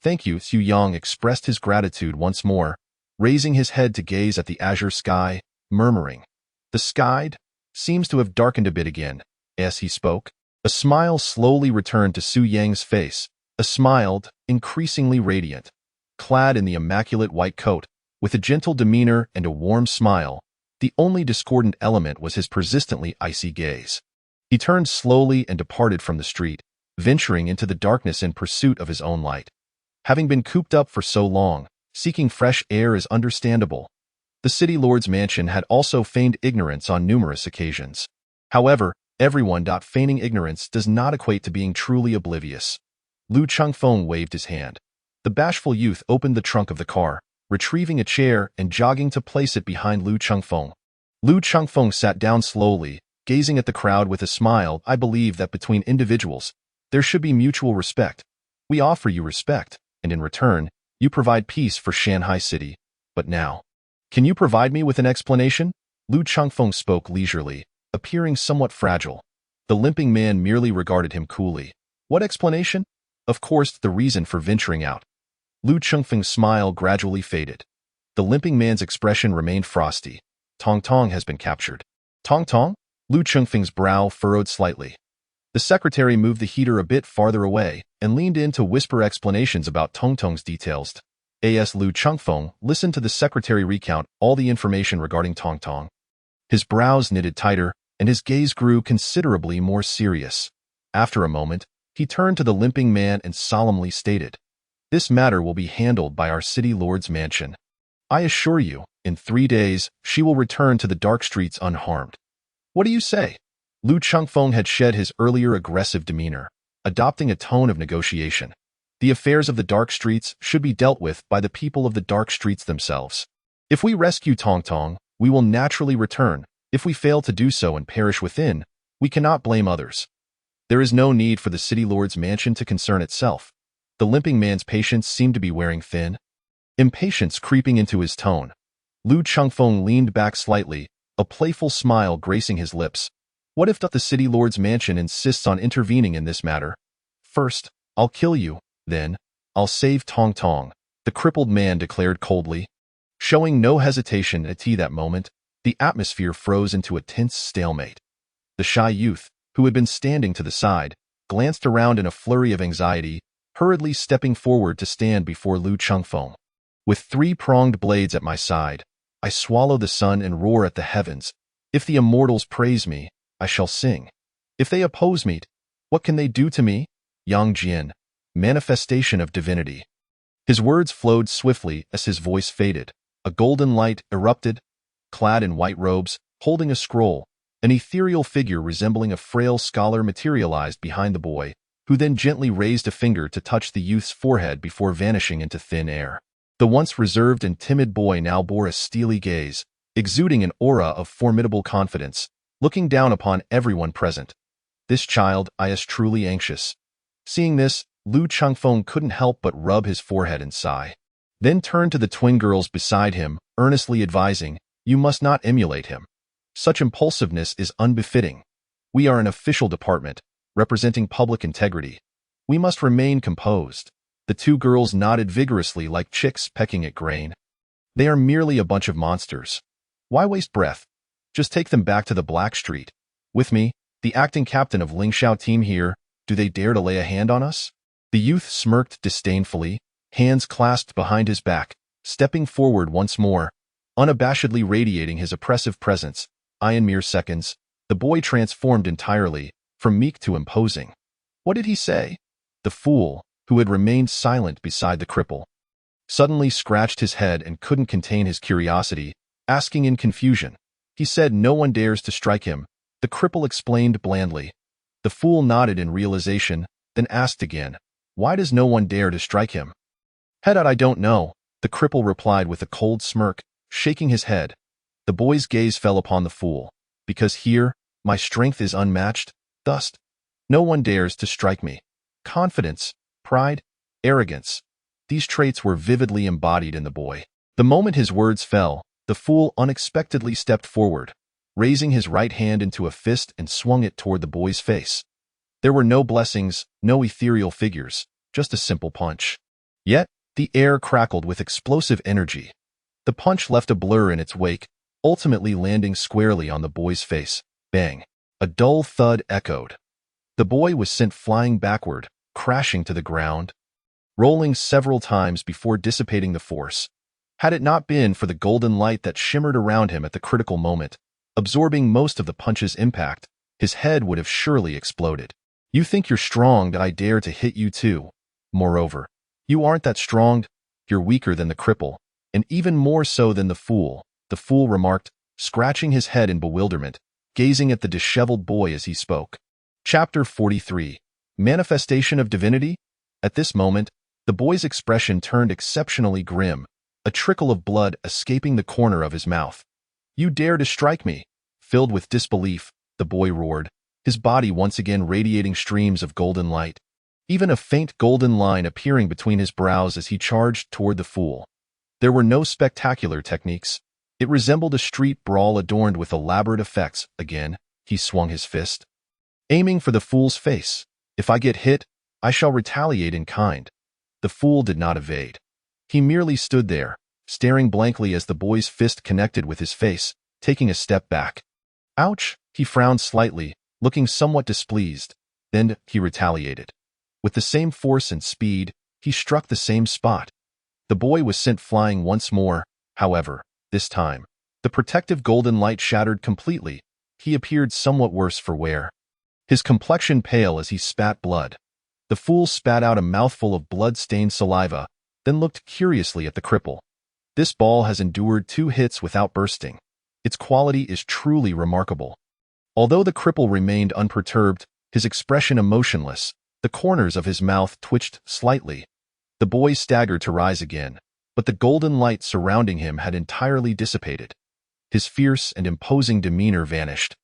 Thank you. Su Yang expressed his gratitude once more, raising his head to gaze at the azure sky, murmuring, the sky seems to have darkened a bit again. As he spoke, a smile slowly returned to Su Yang's face, a smile increasingly radiant. Clad in the immaculate white coat, with a gentle demeanor and a warm smile, the only discordant element was his persistently icy gaze. He turned slowly and departed from the street, venturing into the darkness in pursuit of his own light. Having been cooped up for so long, seeking fresh air is understandable. The city lord's mansion had also feigned ignorance on numerous occasions. However, everyone feigning ignorance does not equate to being truly oblivious. Lu Chengfeng waved his hand. The bashful youth opened the trunk of the car, retrieving a chair and jogging to place it behind Lu Chengfeng. Lu Chengfeng sat down slowly, gazing at the crowd with a smile. I believe that between individuals, there should be mutual respect. We offer you respect, and in return, you provide peace for Shanghai City. But now, can you provide me with an explanation? Lu Chengfeng spoke leisurely, appearing somewhat fragile. The limping man merely regarded him coolly. What explanation? Of course, the reason for venturing out. Lu Chengfeng's smile gradually faded. The limping man's expression remained frosty. Tong Tong has been captured. Tong Tong? Lu Chengfeng's brow furrowed slightly. The secretary moved the heater a bit farther away and leaned in to whisper explanations about Tong Tong's details. As Lu Chengfeng listened to the secretary recount all the information regarding Tong Tong. His brows knitted tighter, and his gaze grew considerably more serious. After a moment, he turned to the limping man and solemnly stated, "This matter will be handled by our city lord's mansion. I assure you, in 3 days, she will return to the dark streets unharmed." What do you say? Lu Chengfeng had shed his earlier aggressive demeanor, adopting a tone of negotiation. The affairs of the dark streets should be dealt with by the people of the dark streets themselves. If we rescue Tong Tong, we will naturally return. If we fail to do so and perish within, we cannot blame others. There is no need for the city lord's mansion to concern itself. The limping man's patience seemed to be wearing thin, impatience creeping into his tone. Lu Chengfeng leaned back slightly, a playful smile gracing his lips. What if the city lord's mansion insists on intervening in this matter? First, I'll kill you, then, I'll save Tong Tong, the crippled man declared coldly. Showing no hesitation at that moment, the atmosphere froze into a tense stalemate. The shy youth, who had been standing to the side, glanced around in a flurry of anxiety, hurriedly stepping forward to stand before Lu Chengfeng. With 3-pronged blades at my side, I swallow the sun and roar at the heavens. If the immortals praise me, I shall sing. If they oppose me, what can they do to me? Yang Jian, manifestation of divinity. His words flowed swiftly as his voice faded. A golden light erupted, clad in white robes, holding a scroll. An ethereal figure resembling a frail scholar materialized behind the boy, who then gently raised a finger to touch the youth's forehead before vanishing into thin air. The once reserved and timid boy now bore a steely gaze, exuding an aura of formidable confidence, looking down upon everyone present. This child is truly anxious. Seeing this, Lu Chengfeng couldn't help but rub his forehead and sigh. Then turned to the twin girls beside him, earnestly advising, "You must not emulate him. Such impulsiveness is unbefitting. We are an official department, representing public integrity. We must remain composed." The two girls nodded vigorously like chicks pecking at grain. They are merely a bunch of monsters. Why waste breath? Just take them back to the Black Street. With me, the acting captain of Lingxiao team here, do they dare to lay a hand on us? The youth smirked disdainfully, hands clasped behind his back, stepping forward once more, unabashedly radiating his oppressive presence. In mere seconds, the boy transformed entirely, from meek to imposing. What did he say? The fool, who had remained silent beside the cripple, suddenly scratched his head and couldn't contain his curiosity, asking in confusion. He said no one dares to strike him, the cripple explained blandly. The fool nodded in realization, then asked again, why does no one dare to strike him? I don't know, the cripple replied with a cold smirk, shaking his head. The boy's gaze fell upon the fool. Because here, my strength is unmatched, thus, no one dares to strike me. Confidence, pride, arrogance. These traits were vividly embodied in the boy. The moment his words fell, the fool unexpectedly stepped forward, raising his right hand into a fist and swung it toward the boy's face. There were no blessings, no ethereal figures, just a simple punch. Yet, the air crackled with explosive energy. The punch left a blur in its wake, ultimately landing squarely on the boy's face. Bang! A dull thud echoed. The boy was sent flying backward, crashing to the ground, rolling several times before dissipating the force. Had it not been for the golden light that shimmered around him at the critical moment, absorbing most of the punch's impact, his head would have surely exploded. You think you're strong that I dare to hit you too. Moreover, you aren't that strong, you're weaker than the cripple, and even more so than the fool remarked, scratching his head in bewilderment, gazing at the disheveled boy as he spoke. Chapter 43. Manifestation of Divinity? At this moment, the boy's expression turned exceptionally grim, a trickle of blood escaping the corner of his mouth. You dare to strike me? Filled with disbelief, the boy roared, his body once again radiating streams of golden light. Even a faint golden line appearing between his brows as he charged toward the fool. There were no spectacular techniques. It resembled a street brawl adorned with elaborate effects. Again, he swung his fist, aiming for the fool's face. If I get hit, I shall retaliate in kind. The fool did not evade. He merely stood there, staring blankly as the boy's fist connected with his face, taking a step back. Ouch! He frowned slightly, looking somewhat displeased. Then he retaliated. With the same force and speed, he struck the same spot. The boy was sent flying once more, however. This time, the protective golden light shattered completely. He appeared somewhat worse for wear, his complexion pale as he spat blood. The fool spat out a mouthful of blood-stained saliva, then looked curiously at the cripple. This ball has endured 2 hits without bursting. Its quality is truly remarkable. Although the cripple remained unperturbed, his expression emotionless, the corners of his mouth twitched slightly. The boy staggered to rise again, but the golden light surrounding him had entirely dissipated. His fierce and imposing demeanor vanished,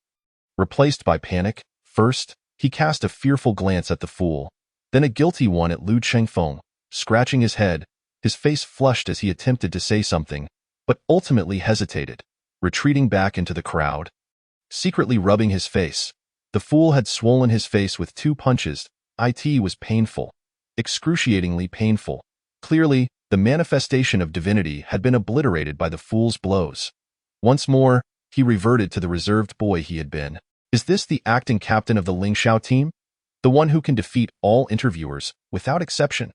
replaced by panic. First, he cast a fearful glance at the fool, then a guilty one at Lu Chengfeng, scratching his head, his face flushed as he attempted to say something, but ultimately hesitated, retreating back into the crowd. Secretly rubbing his face, the fool had swollen his face with 2 punches. It was painful, excruciatingly painful. Clearly, the manifestation of divinity had been obliterated by the fool's blows. Once more, he reverted to the reserved boy he had been. Is this the acting captain of the Lingxiao team? The one who can defeat all interviewers, without exception?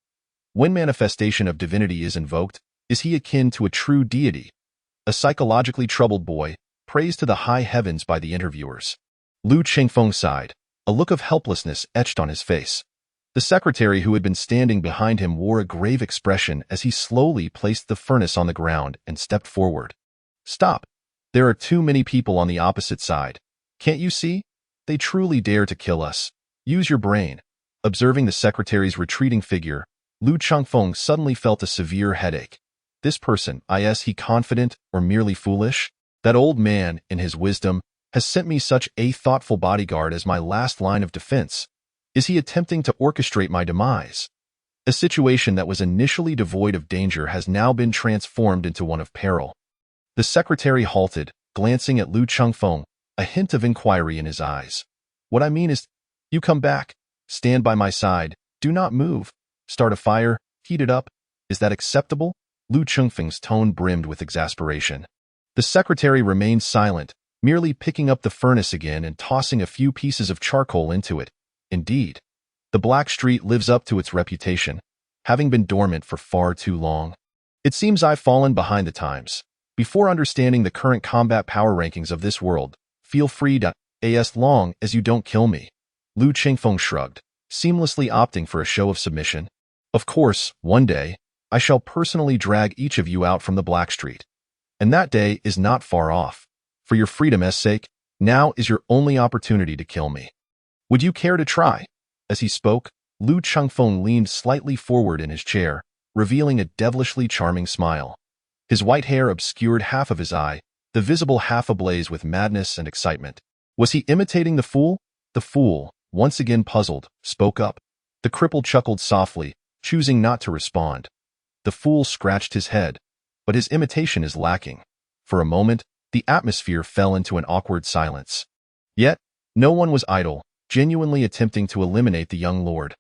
When manifestation of divinity is invoked, is he akin to a true deity? A psychologically troubled boy, praised to the high heavens by the interviewers. Lu Chengfeng sighed. a look of helplessness etched on his face. The secretary who had been standing behind him wore a grave expression as he slowly placed the furnace on the ground and stepped forward. Stop. There are too many people on the opposite side. Can't you see? They truly dare to kill us. Use your brain. Observing the secretary's retreating figure, Lu Changfeng suddenly felt a severe headache. This person, is he confident or merely foolish? That old man, in his wisdom, has sent me such a thoughtful bodyguard as my last line of defense. Is he attempting to orchestrate my demise? A situation that was initially devoid of danger has now been transformed into one of peril. The secretary halted, glancing at Lu Changfeng, a hint of inquiry in his eyes. What I mean is, you come back, stand by my side, do not move, start a fire, heat it up. Is that acceptable? Lu Changfeng's tone brimmed with exasperation. The secretary remained silent, merely picking up the furnace again and tossing a few pieces of charcoal into it. Indeed, the Black Street lives up to its reputation, having been dormant for far too long. It seems I've fallen behind the times. Before understanding the current combat power rankings of this world, feel free to as long as you don't kill me. Lu Changfeng shrugged, seamlessly opting for a show of submission. Of course, one day, I shall personally drag each of you out from the Black Street. And that day is not far off. For your freedom's sake, now is your only opportunity to kill me. Would you care to try? As he spoke, Lu Changfeng leaned slightly forward in his chair, revealing a devilishly charming smile. His white hair obscured half of his eye, the visible half ablaze with madness and excitement. Was he imitating the fool? The fool, once again puzzled, spoke up. The cripple chuckled softly, choosing not to respond. The fool scratched his head, but his imitation is lacking. For a moment, the atmosphere fell into an awkward silence. Yet, no one was idle, genuinely attempting to eliminate the young lord.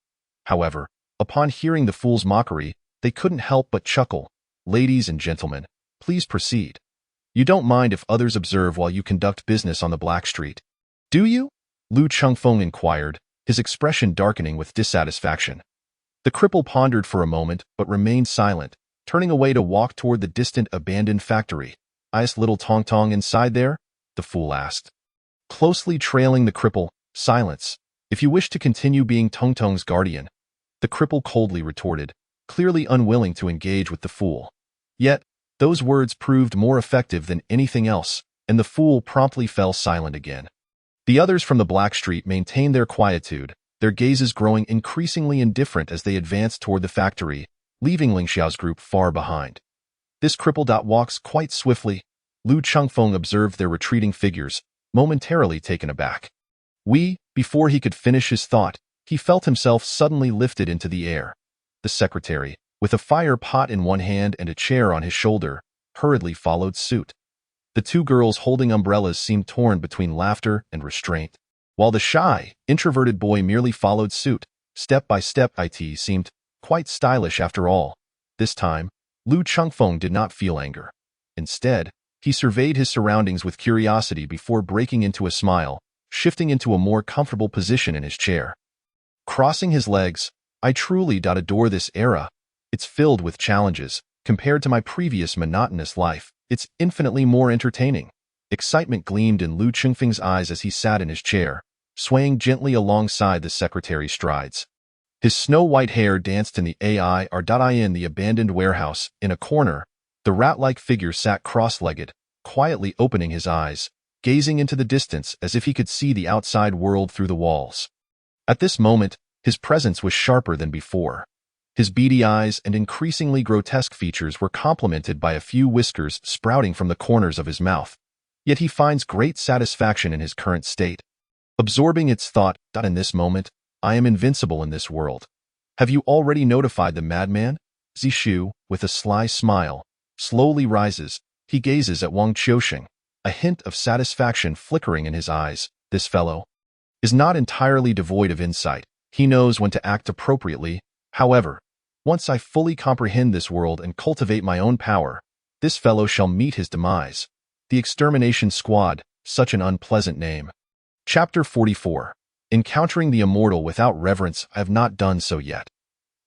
However, upon hearing the fool's mockery, they couldn't help but chuckle. Ladies and gentlemen, please proceed. You don't mind if others observe while you conduct business on the Black Street, do you? Lu Changfeng inquired, his expression darkening with dissatisfaction. The cripple pondered for a moment but remained silent, turning away to walk toward the distant abandoned factory. Is little Tong Tong inside there? The fool asked. Closely trailing the cripple, silence. If you wish to continue being Tong Tong's guardian, the cripple coldly retorted, clearly unwilling to engage with the fool. Yet, those words proved more effective than anything else, and the fool promptly fell silent again. The others from the Black Street maintained their quietude, their gazes growing increasingly indifferent as they advanced toward the factory, leaving Ling Xiao's group far behind. This cripple walks quite swiftly. Lu Changfeng observed their retreating figures, momentarily taken aback. Before he could finish his thought, he felt himself suddenly lifted into the air. The secretary, with a fire pot in one hand and a chair on his shoulder, hurriedly followed suit. The two girls holding umbrellas seemed torn between laughter and restraint, while the shy, introverted boy merely followed suit. Step by step, it seemed quite stylish after all. This time, Lu Changfeng did not feel anger. Instead, he surveyed his surroundings with curiosity before breaking into a smile, shifting into a more comfortable position in his chair. Crossing his legs, I truly adore this era. It's filled with challenges. Compared to my previous monotonous life, it's infinitely more entertaining. Excitement gleamed in Lu Changfeng's eyes as he sat in his chair, swaying gently alongside the secretary's strides. His snow-white hair danced in the the abandoned warehouse. In a corner, the rat-like figure sat cross-legged, quietly opening his eyes, gazing into the distance as if he could see the outside world through the walls. At this moment, his presence was sharper than before. His beady eyes and increasingly grotesque features were complemented by a few whiskers sprouting from the corners of his mouth. Yet he finds great satisfaction in his current state. Absorbing its thought, in this moment, I am invincible in this world. Have you already notified the madman? Zishu, with a sly smile, slowly rises. He gazes at Wang Qiusheng, a hint of satisfaction flickering in his eyes. This fellow is not entirely devoid of insight. He knows when to act appropriately. However, once I fully comprehend this world and cultivate my own power, this fellow shall meet his demise. The Extermination Squad, such an unpleasant name. Chapter 44. Encountering the immortal without reverence. I have not done so yet.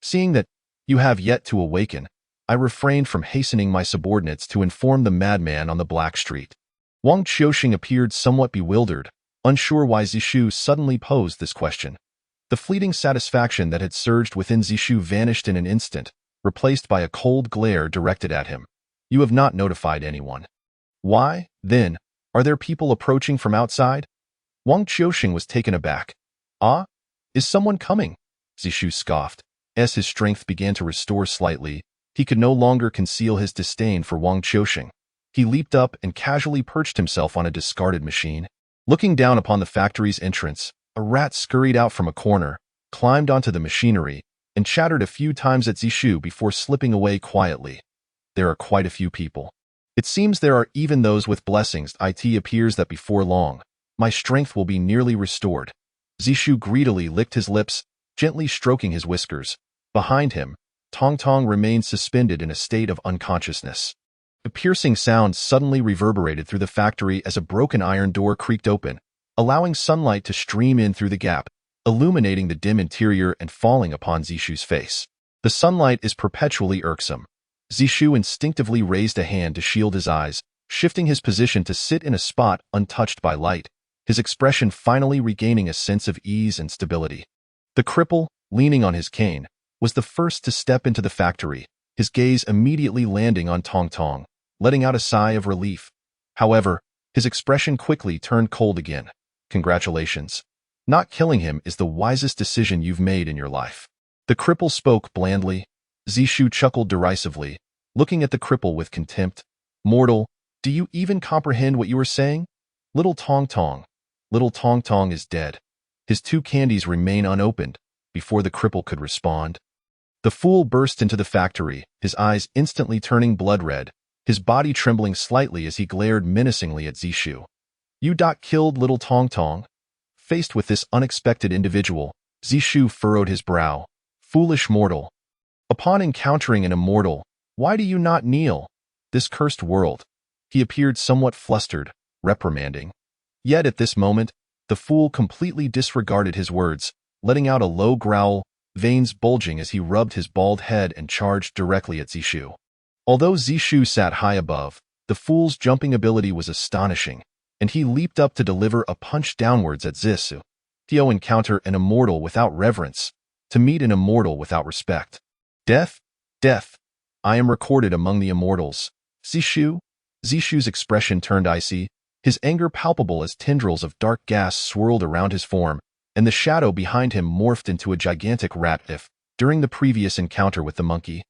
Seeing that you have yet to awaken, I refrained from hastening my subordinates to inform the madman on the Black Street. Wang Qiusheng appeared somewhat bewildered, unsure why Zishu suddenly posed this question. The fleeting satisfaction that had surged within Zishu vanished in an instant, replaced by a cold glare directed at him. You have not notified anyone. Why, then, are there people approaching from outside? Wang Qiuxing was taken aback. Ah? Is someone coming? Zishu scoffed. As his strength began to restore slightly, he could no longer conceal his disdain for Wang Qiuxing. He leaped up and casually perched himself on a discarded machine. Looking down upon the factory's entrance, a rat scurried out from a corner, climbed onto the machinery, and chattered a few times at Zishu before slipping away quietly. There are quite a few people. It seems there are even those with blessings. It appears that before long, my strength will be nearly restored. Zishu greedily licked his lips, gently stroking his whiskers. Behind him, Tong Tong remained suspended in a state of unconsciousness. A piercing sound suddenly reverberated through the factory as a broken iron door creaked open, allowing sunlight to stream in through the gap, illuminating the dim interior and falling upon Zishu's face. The sunlight is perpetually irksome. Zishu instinctively raised a hand to shield his eyes, shifting his position to sit in a spot untouched by light, his expression finally regaining a sense of ease and stability. The cripple, leaning on his cane, was the first to step into the factory, his gaze immediately landing on Tong Tong, letting out a sigh of relief. However, his expression quickly turned cold again. Congratulations. Not killing him is the wisest decision you've made in your life. The cripple spoke blandly. Zishu chuckled derisively, looking at the cripple with contempt. Mortal, do you even comprehend what you are saying? Little Tong Tong is dead. His two candies remain unopened. Before the cripple could respond, the fool burst into the factory, his eyes instantly turning blood red, his body trembling slightly as he glared menacingly at Zishu. You killed little Tong Tong? Faced with this unexpected individual, Zishu furrowed his brow. Foolish mortal. Upon encountering an immortal, why do you not kneel? This cursed world. He appeared somewhat flustered, reprimanding. Yet at this moment, the fool completely disregarded his words, letting out a low growl, veins bulging as he rubbed his bald head and charged directly at Zishu. Although Zishu sat high above, the fool's jumping ability was astonishing, and he leaped up to deliver a punch downwards at Zishu. To encounter an immortal without reverence, to meet an immortal without respect. Death? Death. I am recorded among the immortals. Zishu's expression turned icy, his anger palpable as tendrils of dark gas swirled around his form, and the shadow behind him morphed into a gigantic rat. If, during the previous encounter with the monkey,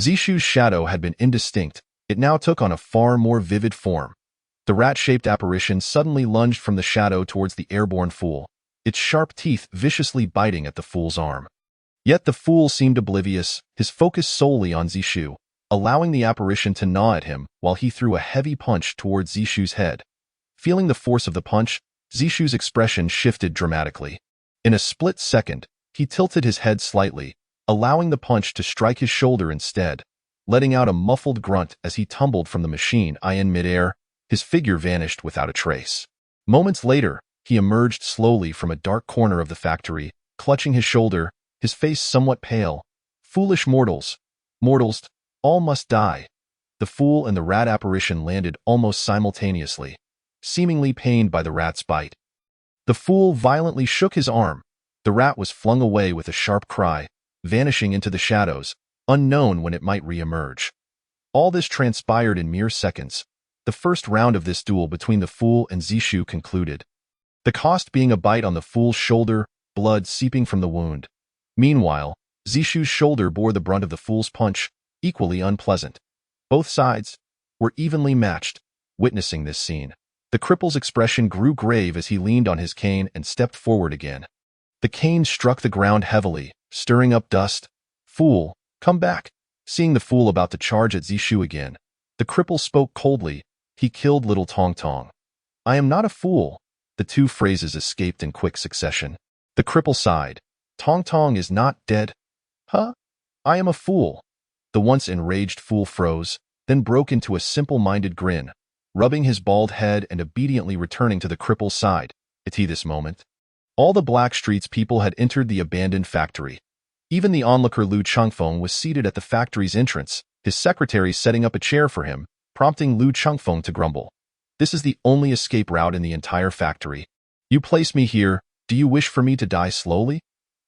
Zishu's shadow had been indistinct, it now took on a far more vivid form. The rat-shaped apparition suddenly lunged from the shadow towards the airborne fool, its sharp teeth viciously biting at the fool's arm. Yet the fool seemed oblivious, his focus solely on Zishu, allowing the apparition to gnaw at him while he threw a heavy punch towards Zishu's head. Feeling the force of the punch, Zishu's expression shifted dramatically. In a split second, he tilted his head slightly, allowing the punch to strike his shoulder instead, letting out a muffled grunt as he tumbled from the machine. In midair, his figure vanished without a trace. Moments later, he emerged slowly from a dark corner of the factory, clutching his shoulder, his face somewhat pale. Foolish mortals. Mortals, all must die. The fool and the rat apparition landed almost simultaneously, seemingly pained by the rat's bite. The fool violently shook his arm. The rat was flung away with a sharp cry, vanishing into the shadows, unknown when it might re-emerge. All this transpired in mere seconds. The first round of this duel between the fool and Zishu concluded, the cost being a bite on the fool's shoulder, blood seeping from the wound. Meanwhile, Zishu's shoulder bore the brunt of the fool's punch, equally unpleasant. Both sides were evenly matched. Witnessing this scene, the cripple's expression grew grave as he leaned on his cane and stepped forward again. The cane struck the ground heavily, stirring up dust. Fool, come back. Seeing the fool about to charge at Zishu again, the cripple spoke coldly. He killed little Tong Tong. I am not a fool. The two phrases escaped in quick succession. The cripple sighed. Tong Tong is not dead. Huh? I am a fool. The once enraged fool froze, then broke into a simple-minded grin, rubbing his bald head and obediently returning to the cripple's side. At this moment, all the Blackstreet's people had entered the abandoned factory. Even the onlooker Lu Chengfeng was seated at the factory's entrance, his secretary setting up a chair for him, prompting Lu Chengfeng to grumble. This is the only escape route in the entire factory. You place me here. Do you wish for me to die slowly?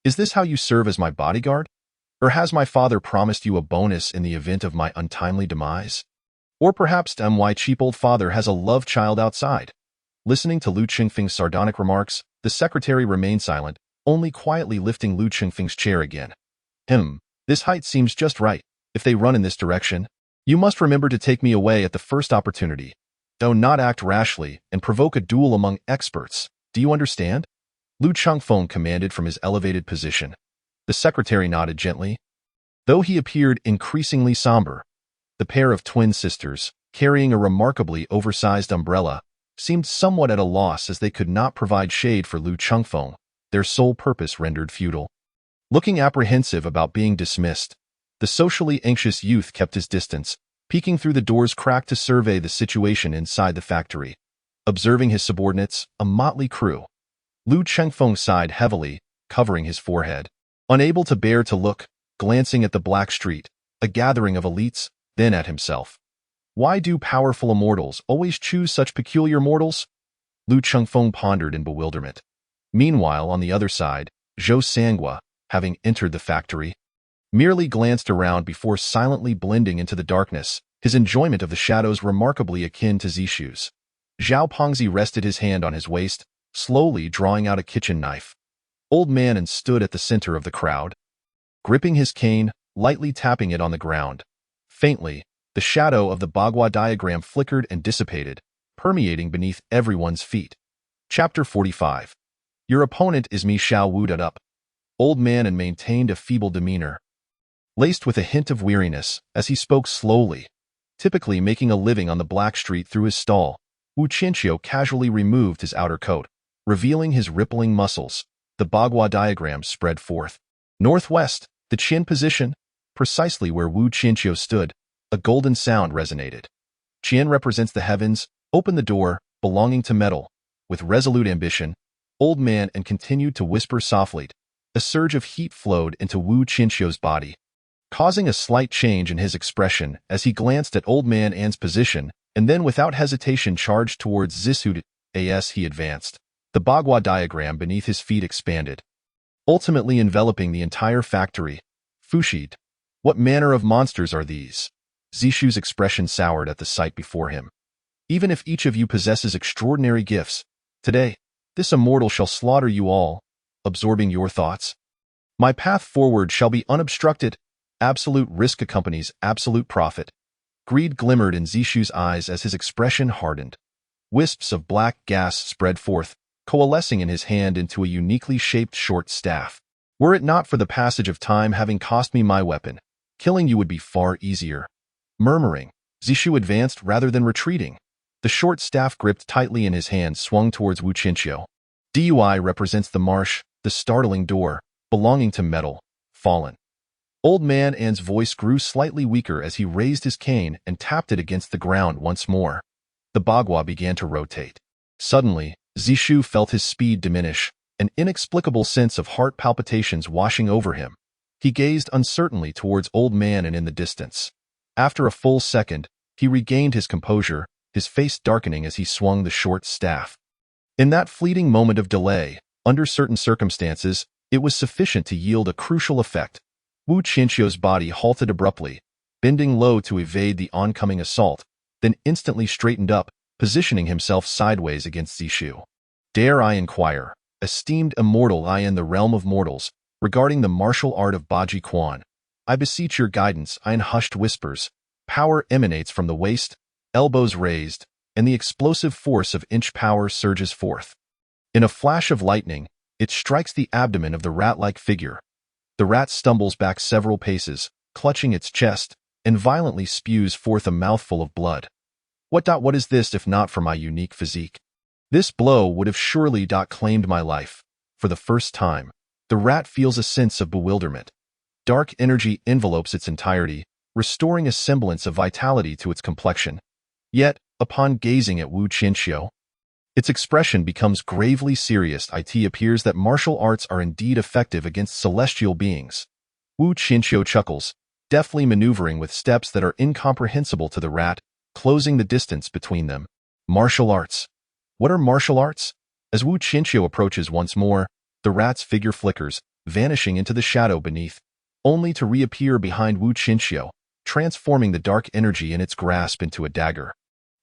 Is this how you serve as my bodyguard? Or has my father promised you a bonus in the event of my untimely demise? Or perhaps my cheap old father has a love child outside. Listening to Lu Qingfeng's sardonic remarks, the secretary remained silent, only quietly lifting Lu Qingfeng's chair again. This height seems just right. If they run in this direction, you must remember to take me away at the first opportunity. Do not act rashly and provoke a duel among experts. Do you understand? Lu Qingfeng commanded from his elevated position. The secretary nodded gently. Though he appeared increasingly somber, the pair of twin sisters, carrying a remarkably oversized umbrella, seemed somewhat at a loss as they could not provide shade for Lu Qingfeng, their sole purpose rendered futile. Looking apprehensive about being dismissed, the socially anxious youth kept his distance, peeking through the door's crack to survey the situation inside the factory. Observing his subordinates, a motley crew, Lu Qingfeng sighed heavily, covering his forehead. Unable to bear to look, glancing at the black street, a gathering of elites, then at himself. Why do powerful immortals always choose such peculiar mortals? Lu Qingfeng pondered in bewilderment. Meanwhile, on the other side, Zhou Sangua, having entered the factory, merely glanced around before silently blending into the darkness, his enjoyment of the shadows remarkably akin to Zishu's. Zhao Pengzi rested his hand on his waist, slowly drawing out a kitchen knife. Old Man and stood at the center of the crowd, gripping his cane, lightly tapping it on the ground. Faintly, the shadow of the Bagua diagram flickered and dissipated, permeating beneath everyone's feet. Chapter 45. Your opponent is me Xiao Wu'd up. Old Man and maintained a feeble demeanor, laced with a hint of weariness, as he spoke slowly. Typically making a living on the black street through his stall, Wu Qianqiu casually removed his outer coat, revealing his rippling muscles. The Bagua diagram spread forth. Northwest, the Qian position, precisely where Wu Qianqiu stood, a golden sound resonated. Qian represents the heavens. Open the door, belonging to metal. With resolute ambition, Old Man and continued to whisper softly. A surge of heat flowed into Wu Qianqiu's body, causing a slight change in his expression as he glanced at Old Man An's position, and then without hesitation charged towards Zishu. As he advanced, the Bagua diagram beneath his feet expanded, ultimately enveloping the entire factory. Fushid. What manner of monsters are these? Zishu's expression soured at the sight before him. Even if each of you possesses extraordinary gifts, today, this immortal shall slaughter you all, absorbing your thoughts. My path forward shall be unobstructed. Absolute risk accompanies absolute profit. Greed glimmered in Zishu's eyes as his expression hardened. Wisps of black gas spread forth, coalescing in his hand into a uniquely shaped short staff. Were it not for the passage of time having cost me my weapon, killing you would be far easier. Murmuring, Zishu advanced rather than retreating. The short staff gripped tightly in his hand swung towards Wu Qianqiu. Dui represents the marsh, the startling door, belonging to metal, fallen. Old Man An's voice grew slightly weaker as he raised his cane and tapped it against the ground once more. The Bagua began to rotate. Suddenly, Zishu felt his speed diminish, an inexplicable sense of heart palpitations washing over him. He gazed uncertainly towards Old Man and in the distance. After a full second, he regained his composure, his face darkening as he swung the short staff. In that fleeting moment of delay, under certain circumstances, it was sufficient to yield a crucial effect. Wu Qianqiu's body halted abruptly, bending low to evade the oncoming assault, then instantly straightened up, positioning himself sideways against Zishu. Dare I inquire, esteemed immortal I in the realm of mortals, regarding the martial art of Baji Quan? I beseech your guidance. In hushed whispers, power emanates from the waist, elbows raised, and the explosive force of inch power surges forth. In a flash of lightning, it strikes the abdomen of the rat-like figure. The rat stumbles back several paces, clutching its chest, and violently spews forth a mouthful of blood. What is this if not for my unique physique? This blow would have surely claimed my life. For the first time, the rat feels a sense of bewilderment. Dark energy envelopes its entirety, restoring a semblance of vitality to its complexion. Yet, upon gazing at Wu Qianqiu, its expression becomes gravely serious. It appears that martial arts are indeed effective against celestial beings. Wu Qianqiu chuckles, deftly maneuvering with steps that are incomprehensible to the rat, closing the distance between them. Martial arts. What are martial arts? As Wu Qinqiu approaches once more, the rat's figure flickers, vanishing into the shadow beneath, only to reappear behind Wu Qinqiu, transforming the dark energy in its grasp into a dagger.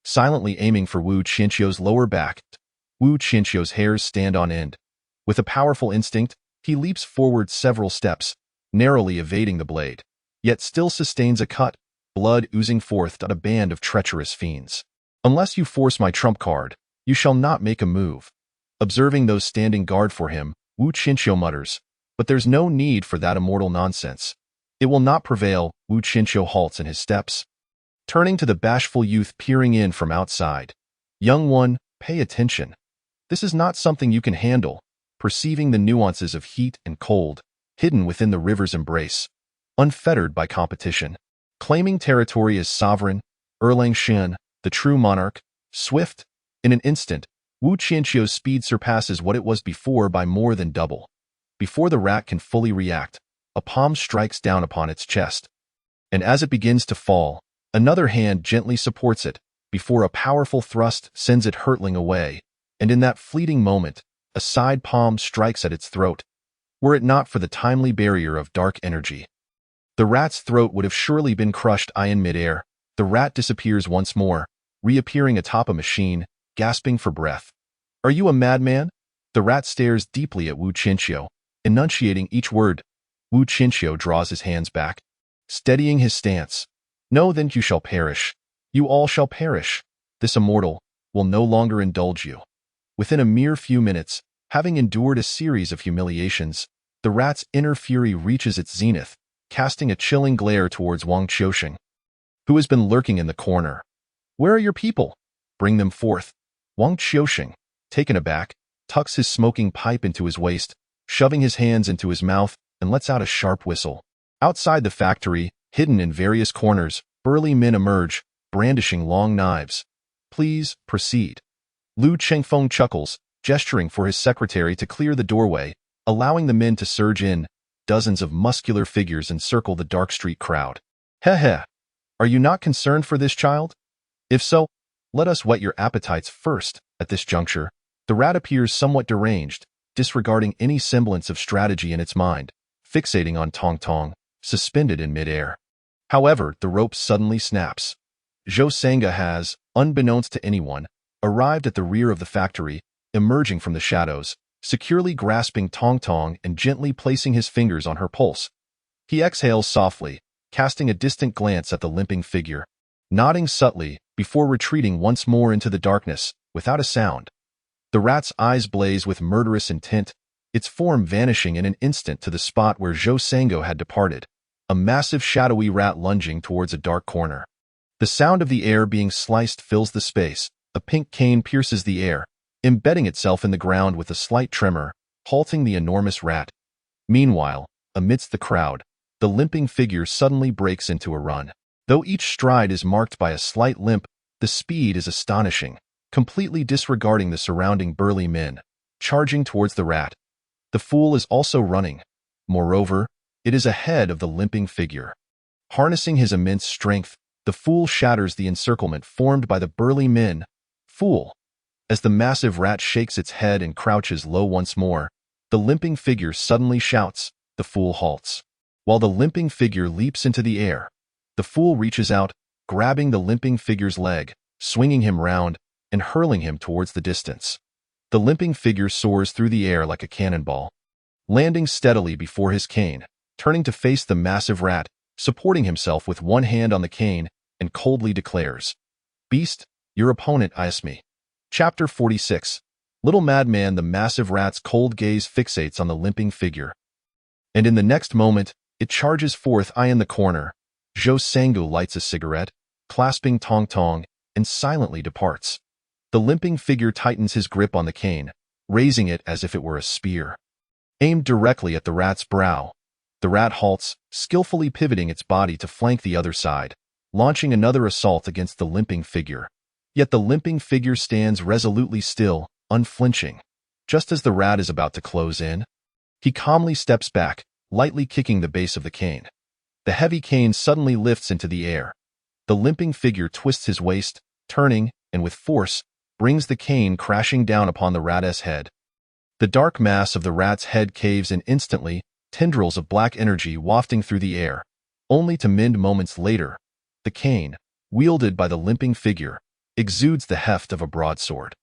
Silently aiming for Wu Qinqiu's lower back, Wu Qinqiu's hairs stand on end. With a powerful instinct, he leaps forward several steps, narrowly evading the blade, yet still sustains a cut, blood oozing forth at a band of treacherous fiends. Unless you force my trump card, you shall not make a move. Observing those standing guard for him, Wu Qinqiu mutters, but there's no need for that immortal nonsense. It will not prevail. Wu Qinqiu halts in his steps. Turning to the bashful youth peering in from outside. Young one, pay attention. This is not something you can handle, perceiving the nuances of heat and cold, hidden within the river's embrace, unfettered by competition. Claiming territory as sovereign, Erlang Shen, the true monarch, swift, in an instant, Wu Qinqiu's speed surpasses what it was before by more than double. Before the rat can fully react, a palm strikes down upon its chest. And as it begins to fall, another hand gently supports it, before a powerful thrust sends it hurtling away, and in that fleeting moment, a side palm strikes at its throat. Were it not for the timely barrier of dark energy, the rat's throat would have surely been crushed. In midair, the rat disappears once more, reappearing atop a machine, gasping for breath. Are you a madman? The rat stares deeply at Wu Qinqiu, enunciating each word. Wu Qinqiu draws his hands back, steadying his stance. No, then you shall perish. You all shall perish. This immortal will no longer indulge you. Within a mere few minutes, having endured a series of humiliations, the rat's inner fury reaches its zenith, casting a chilling glare towards Wang Qiusheng, who has been lurking in the corner. Where are your people? Bring them forth. Wang Qiusheng, taken aback, tucks his smoking pipe into his waist, shoving his hands into his mouth, and lets out a sharp whistle. Outside the factory, hidden in various corners, burly men emerge, brandishing long knives. Please, proceed. Lu Chengfeng chuckles, gesturing for his secretary to clear the doorway, allowing the men to surge in. Dozens of muscular figures encircle the dark street crowd. Heh. Are you not concerned for this child? If so, let us whet your appetites first. At this juncture, the rat appears somewhat deranged, disregarding any semblance of strategy in its mind, fixating on Tong Tong, suspended in midair. However, the rope suddenly snaps. Zhou Sanga has, unbeknownst to anyone, arrived at the rear of the factory, emerging from the shadows, securely grasping Tong Tong and gently placing his fingers on her pulse. He exhales softly, casting a distant glance at the limping figure, nodding subtly before retreating once more into the darkness, without a sound. The rat's eyes blaze with murderous intent, its form vanishing in an instant to the spot where Zhou Sango had departed, a massive shadowy rat lunging towards a dark corner. The sound of the air being sliced fills the space. A pink cane pierces the air, embedding itself in the ground with a slight tremor, halting the enormous rat. Meanwhile, amidst the crowd, the limping figure suddenly breaks into a run. Though each stride is marked by a slight limp, the speed is astonishing, completely disregarding the surrounding burly men, charging towards the rat. The fool is also running. Moreover, it is ahead of the limping figure. Harnessing his immense strength, the fool shatters the encirclement formed by the burly men. Fool. As the massive rat shakes its head and crouches low once more, the limping figure suddenly shouts. The fool halts. While the limping figure leaps into the air, the fool reaches out, grabbing the limping figure's leg, swinging him round, and hurling him towards the distance. The limping figure soars through the air like a cannonball, landing steadily before his cane, turning to face the massive rat, supporting himself with one hand on the cane, and coldly declares, "Beast, your opponent is me." Chapter 46. Little Madman. The massive rat's cold gaze fixates on the limping figure, and in the next moment, it charges forth. In the corner, Zhou Sangu lights a cigarette, clasping Tong Tong, and silently departs. The limping figure tightens his grip on the cane, raising it as if it were a spear, aimed directly at the rat's brow. The rat halts, skillfully pivoting its body to flank the other side, launching another assault against the limping figure. Yet the limping figure stands resolutely still, unflinching. Just as the rat is about to close in, he calmly steps back, lightly kicking the base of the cane. The heavy cane suddenly lifts into the air. The limping figure twists his waist, turning, and with force, brings the cane crashing down upon the rat's head. The dark mass of the rat's head caves in instantly, tendrils of black energy wafting through the air, only to mend moments later. The cane, wielded by the limping figure, exudes the heft of a broadsword.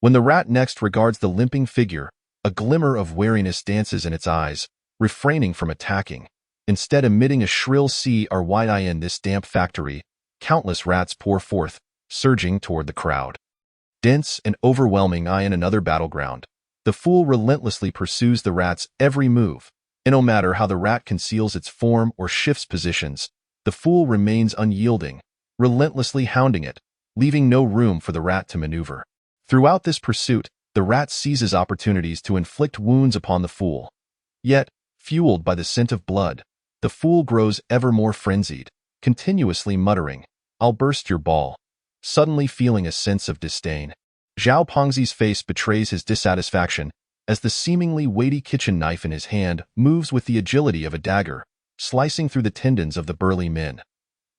When the rat next regards the limping figure, a glimmer of wariness dances in its eyes, refraining from attacking, instead emitting a shrill "CRY" in this damp factory. Countless rats pour forth, surging toward the crowd. Dense and overwhelming in another battleground. The fool relentlessly pursues the rat's every move, and no matter how the rat conceals its form or shifts positions, the fool remains unyielding, relentlessly hounding it, leaving no room for the rat to maneuver. Throughout this pursuit, the rat seizes opportunities to inflict wounds upon the fool. Yet, fueled by the scent of blood, the fool grows ever more frenzied, continuously muttering, "I'll burst your ball," suddenly feeling a sense of disdain. Zhao Pengzi's face betrays his dissatisfaction as the seemingly weighty kitchen knife in his hand moves with the agility of a dagger, slicing through the tendons of the burly men.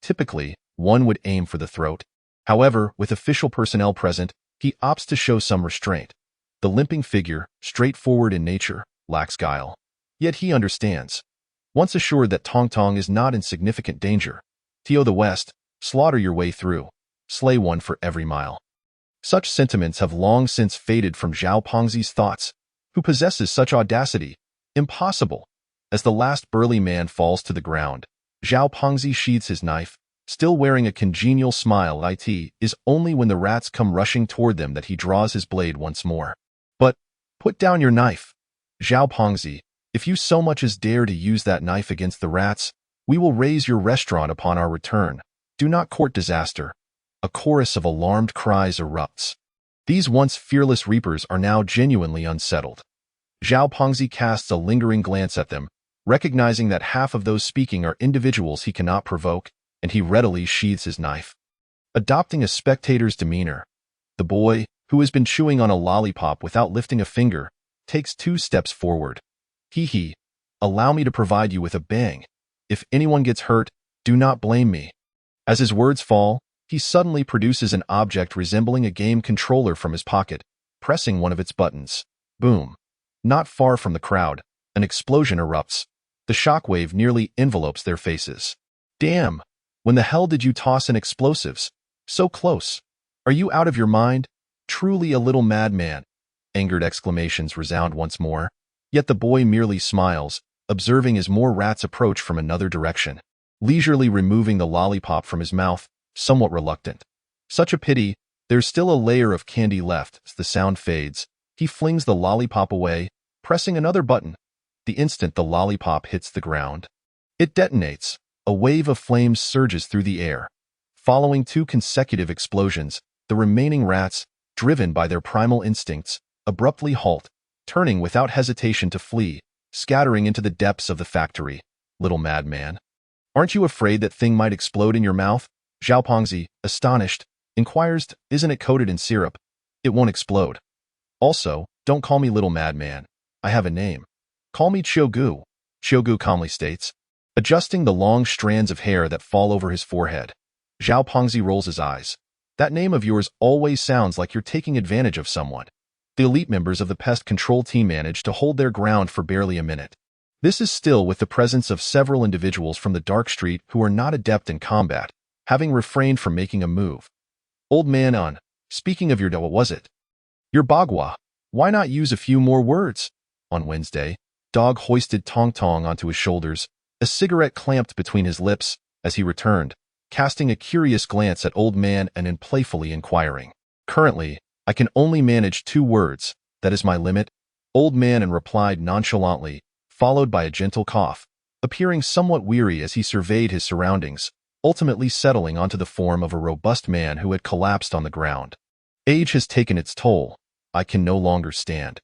Typically, one would aim for the throat. However, with official personnel present, he opts to show some restraint. The limping figure, straightforward in nature, lacks guile. Yet he understands. Once assured that Tong Tong is not in significant danger, to the west, slaughter your way through, slay one for every mile. Such sentiments have long since faded from Zhao Pengzi's thoughts. Who possesses such audacity? Impossible. As the last burly man falls to the ground, Zhao Pengzi sheathes his knife, still wearing a congenial smile. It is only when the rats come rushing toward them that he draws his blade once more. But, put down your knife. Zhao Pengzi, if you so much as dare to use that knife against the rats, we will raise your restaurant upon our return. Do not court disaster. A chorus of alarmed cries erupts. These once fearless reapers are now genuinely unsettled. Zhao Pengzi casts a lingering glance at them, recognizing that half of those speaking are individuals he cannot provoke, and he readily sheathes his knife. Adopting a spectator's demeanor, the boy, who has been chewing on a lollipop without lifting a finger, takes 2 steps forward. Hee, allow me to provide you with a bang. If anyone gets hurt, do not blame me. As his words fall, he suddenly produces an object resembling a game controller from his pocket, pressing one of its buttons. Boom. Not far from the crowd, an explosion erupts. The shockwave nearly envelopes their faces. Damn! When the hell did you toss in explosives? So close. Are you out of your mind? Truly a little madman. Angered exclamations resound once more. Yet the boy merely smiles, observing as more rats approach from another direction. Leisurely removing the lollipop from his mouth, somewhat reluctant. Such a pity, there's still a layer of candy left. As the sound fades, he flings the lollipop away, pressing another button. The instant the lollipop hits the ground, it detonates. A wave of flames surges through the air. Following 2 consecutive explosions, the remaining rats, driven by their primal instincts, abruptly halt, turning without hesitation to flee, scattering into the depths of the factory. Little madman. Aren't you afraid that thing might explode in your mouth? Zhao Pengzi, astonished, inquires, isn't it coated in syrup? It won't explode. Also, don't call me little madman. I have a name. Call me Gu. Gu calmly states, adjusting the long strands of hair that fall over his forehead. Zhao Pengzi rolls his eyes. That name of yours always sounds like you're taking advantage of someone. The elite members of the pest control team manage to hold their ground for barely a minute. This is still with the presence of several individuals from the dark street who are not adept in combat, having refrained from making a move. Old man speaking of your what was it? Your bagua. Why not use a few more words? On Wednesday, Dog hoisted Tong Tong onto his shoulders, a cigarette clamped between his lips, as he returned, casting a curious glance at Old Man and playfully inquiring. Currently, I can only manage 2 words. That is my limit. Old Man replied nonchalantly, followed by a gentle cough, appearing somewhat weary as he surveyed his surroundings, ultimately settling onto the form of a robust man who had collapsed on the ground. Age has taken its toll. I can no longer stand.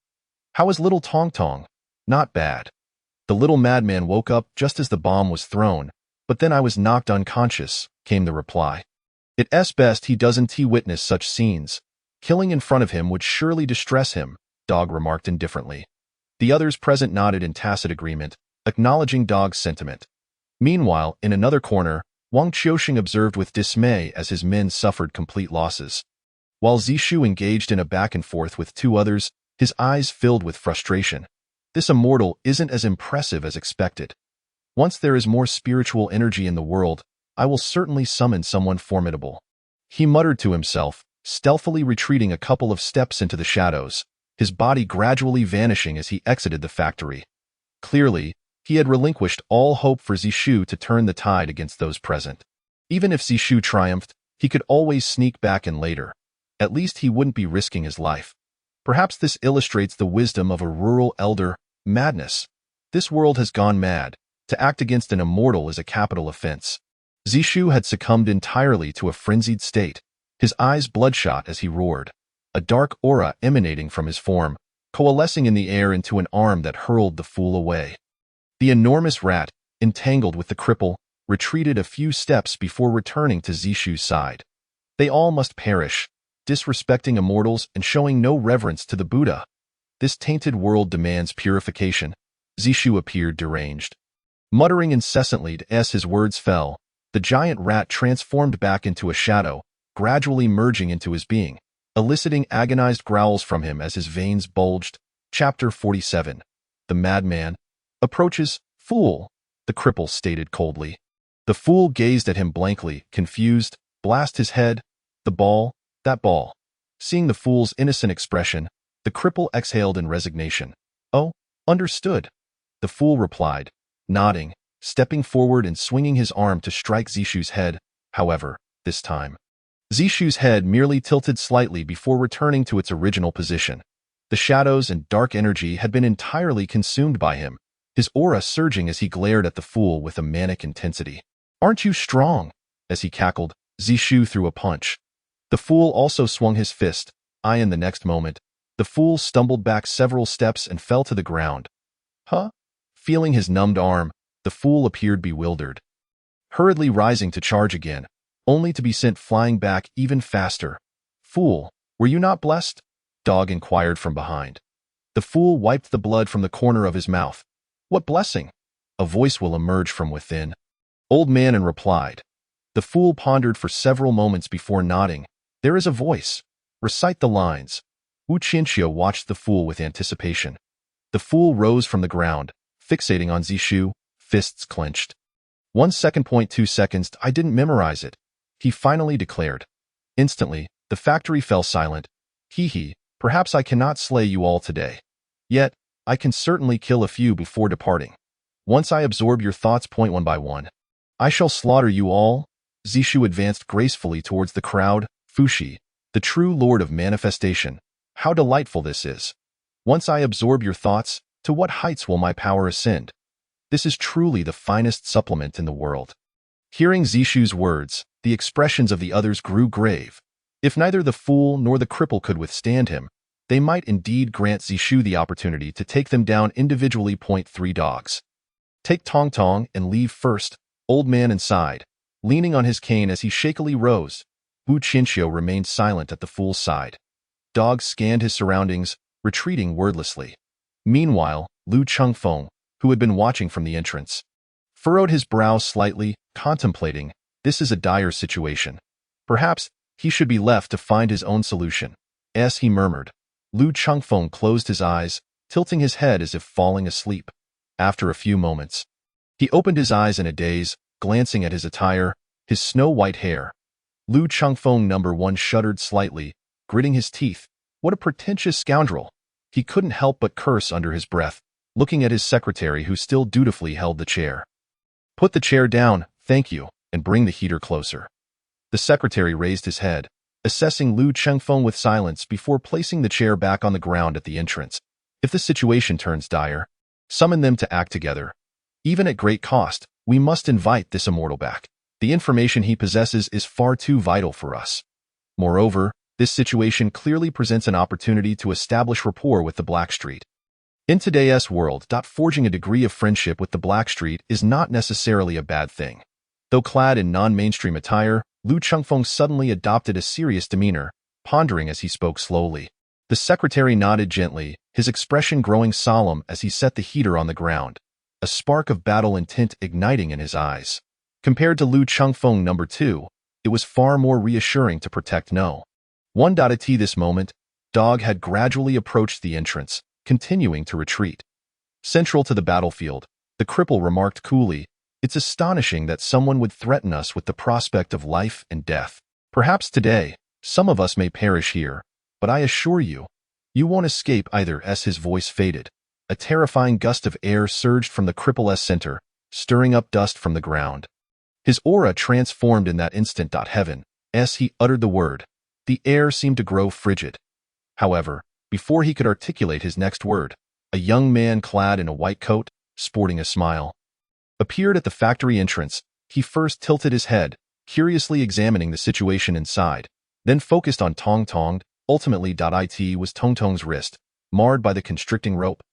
How is little Tong Tong? Not bad. The little madman woke up just as the bomb was thrown, but then I was knocked unconscious, came the reply. It's best he doesn't witness such scenes. Killing in front of him would surely distress him, Dog remarked indifferently. The others present nodded in tacit agreement, acknowledging Dog's sentiment. Meanwhile, in another corner, Wang Qiuxing observed with dismay as his men suffered complete losses. While Zishu engaged in a back and forth with two others, his eyes filled with frustration. This immortal isn't as impressive as expected. Once there is more spiritual energy in the world, I will certainly summon someone formidable. He muttered to himself, stealthily retreating a couple of steps into the shadows, his body gradually vanishing as he exited the factory. Clearly, he had relinquished all hope for Zishu to turn the tide against those present. Even if Zishu triumphed, he could always sneak back in later. At least he wouldn't be risking his life. Perhaps this illustrates the wisdom of a rural elder, madness. This world has gone mad. To act against an immortal is a capital offense. Zishu had succumbed entirely to a frenzied state, his eyes bloodshot as he roared, a dark aura emanating from his form, coalescing in the air into an arm that hurled the fool away. The enormous rat, entangled with the cripple, retreated a few steps before returning to Zishu's side. They all must perish, disrespecting immortals and showing no reverence to the Buddha. This tainted world demands purification. Zishu appeared deranged. Muttering incessantly as his words fell, the giant rat transformed back into a shadow, gradually merging into his being, eliciting agonized growls from him as his veins bulged. Chapter 47. The Madman approaches. Fool, the cripple stated coldly. The fool gazed at him blankly, confused. Blast his head. The ball, that ball. Seeing the fool's innocent expression, the cripple exhaled in resignation. Oh, understood, the fool replied, nodding, stepping forward and swinging his arm to strike Zishu's head. However, this time, Zishu's head merely tilted slightly before returning to its original position. The shadows and dark energy had been entirely consumed by him, his aura surging as he glared at the fool with a manic intensity. Aren't you strong? As he cackled, Zishu threw a punch. The fool also swung his fist. In the next moment, the fool stumbled back several steps and fell to the ground. Huh? Feeling his numbed arm, the fool appeared bewildered, hurriedly rising to charge again, only to be sent flying back even faster. Fool, were you not blessed? Dog inquired from behind. The fool wiped the blood from the corner of his mouth. What blessing? A voice will emerge from within. Old man replied. The fool pondered for several moments before nodding. There is a voice. Recite the lines. Wu Qianxiu watched the fool with anticipation. The fool rose from the ground, fixating on Zishu, fists clenched. 1 second, 2 seconds, I didn't memorize it, he finally declared. Instantly, the factory fell silent. Hee, perhaps I cannot slay you all today. Yet, I can certainly kill a few before departing. Once I absorb your thoughts, one by one, I shall slaughter you all. Zishu advanced gracefully towards the crowd. Fushi, the true lord of manifestation. How delightful this is. Once I absorb your thoughts, to what heights will my power ascend? This is truly the finest supplement in the world. Hearing Zishu's words, the expressions of the others grew grave. If neither the fool nor the cripple could withstand him, they might indeed grant Zishu the opportunity to take them down individually. 3 dogs. Take Tong Tong and leave first. Old man sighed, leaning on his cane as he shakily rose. Wu Qianxiu remained silent at the fool's side. Dog scanned his surroundings, retreating wordlessly. Meanwhile, Lu Chengfeng, who had been watching from the entrance, furrowed his brow slightly, contemplating. This is a dire situation. Perhaps he should be left to find his own solution. As he murmured, Lu Chengfeng closed his eyes, tilting his head as if falling asleep. After a few moments, he opened his eyes in a daze, glancing at his attire, his snow-white hair. Lu Chengfeng #1 shuddered slightly, gritting his teeth. What a pretentious scoundrel! He couldn't help but curse under his breath, looking at his secretary who still dutifully held the chair. Put the chair down, thank you, and bring the heater closer. The secretary raised his head, assessing Lu Chengfeng with silence before placing the chair back on the ground at the entrance. If the situation turns dire, summon them to act together. Even at great cost, we must invite this immortal back. The information he possesses is far too vital for us. Moreover, this situation clearly presents an opportunity to establish rapport with the Blackstreet. In today's world, forging a degree of friendship with the Blackstreet is not necessarily a bad thing. Though clad in non-mainstream attire, Lu Chengfeng suddenly adopted a serious demeanor, pondering as he spoke slowly. The secretary nodded gently, his expression growing solemn as he set the heater on the ground, a spark of battle intent igniting in his eyes. Compared to Lu Chengfeng #2, it was far more reassuring to protect No. At this moment, Dog had gradually approached the entrance, continuing to retreat. Central to the battlefield, the cripple remarked coolly, "It's astonishing that someone would threaten us with the prospect of life and death. Perhaps today, some of us may perish here, but I assure you, you won't escape either." As his voice faded, a terrifying gust of air surged from the cripple's center, stirring up dust from the ground. His aura transformed in that instant. Heaven, as he uttered the word, the air seemed to grow frigid. However, before he could articulate his next word, a young man clad in a white coat, sporting a smile, appeared at the factory entrance. He first tilted his head, curiously examining the situation inside, then focused on Tong Tong. Ultimately, it was Tong Tong's wrist, marred by the constricting rope.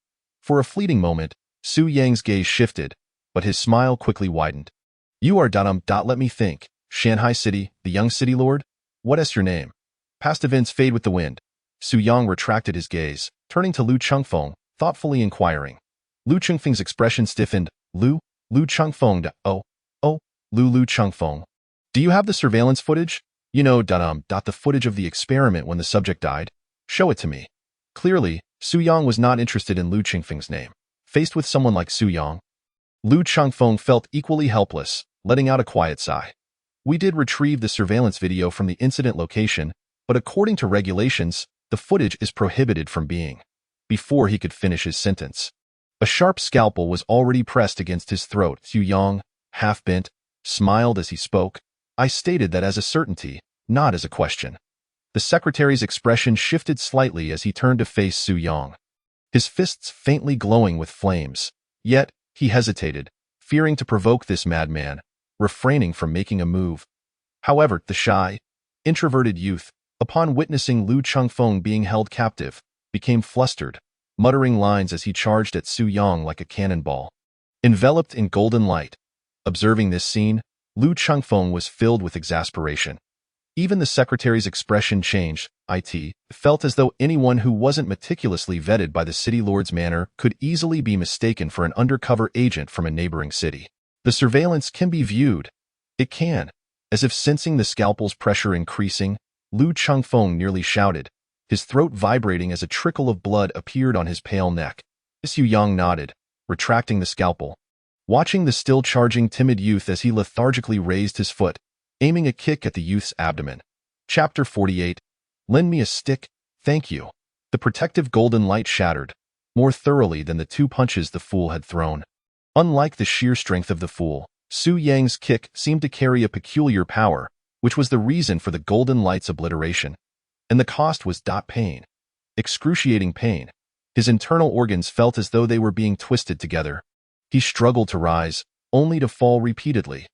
For a fleeting moment, Su Yang's gaze shifted, but his smile quickly widened. "You are let me think. Shanghai City, the young city lord? What is your name?" Past events fade with the wind. Su Yang retracted his gaze, turning to Lu Chengfeng, thoughtfully inquiring. Lu Chengfeng's expression stiffened. Lu Chengfeng. Lu Chengfeng. "Do you have the surveillance footage? You know, the footage of the experiment when the subject died? Show it to me." Clearly, Su Yang was not interested in Lu Chengfeng's name. Faced with someone like Su Yang, Lu Chengfeng felt equally helpless, letting out a quiet sigh. "We did retrieve the surveillance video from the incident location, but according to regulations, the footage is prohibited from being." Before he could finish his sentence, a sharp scalpel was already pressed against his throat. Su Yang, half bent, smiled as he spoke. "I stated that as a certainty, not as a question." The secretary's expression shifted slightly as he turned to face Su Yang, his fists faintly glowing with flames. Yet, he hesitated, fearing to provoke this madman, refraining from making a move. However, the shy, introverted youth, upon witnessing Lu Chengfeng being held captive, became flustered, muttering lines as he charged at Su Yang like a cannonball. Enveloped in golden light, observing this scene, Lu Chengfeng was filled with exasperation. Even the secretary's expression changed. It felt as though anyone who wasn't meticulously vetted by the city lord's manner could easily be mistaken for an undercover agent from a neighboring city. The surveillance can be viewed. It can. As if sensing the scalpel's pressure increasing, Lu Chengfeng nearly shouted, his throat vibrating as a trickle of blood appeared on his pale neck. Su Yang nodded, retracting the scalpel, watching the still charging timid youth as he lethargically raised his foot, aiming a kick at the youth's abdomen. Chapter 48. Lend me a stick, thank you. The protective golden light shattered, more thoroughly than the 2 punches the fool had thrown. Unlike the sheer strength of the fool, Su Yang's kick seemed to carry a peculiar power, which was the reason for the golden light's obliteration. And the cost was pain. Excruciating pain. His internal organs felt as though they were being twisted together. He struggled to rise, only to fall repeatedly.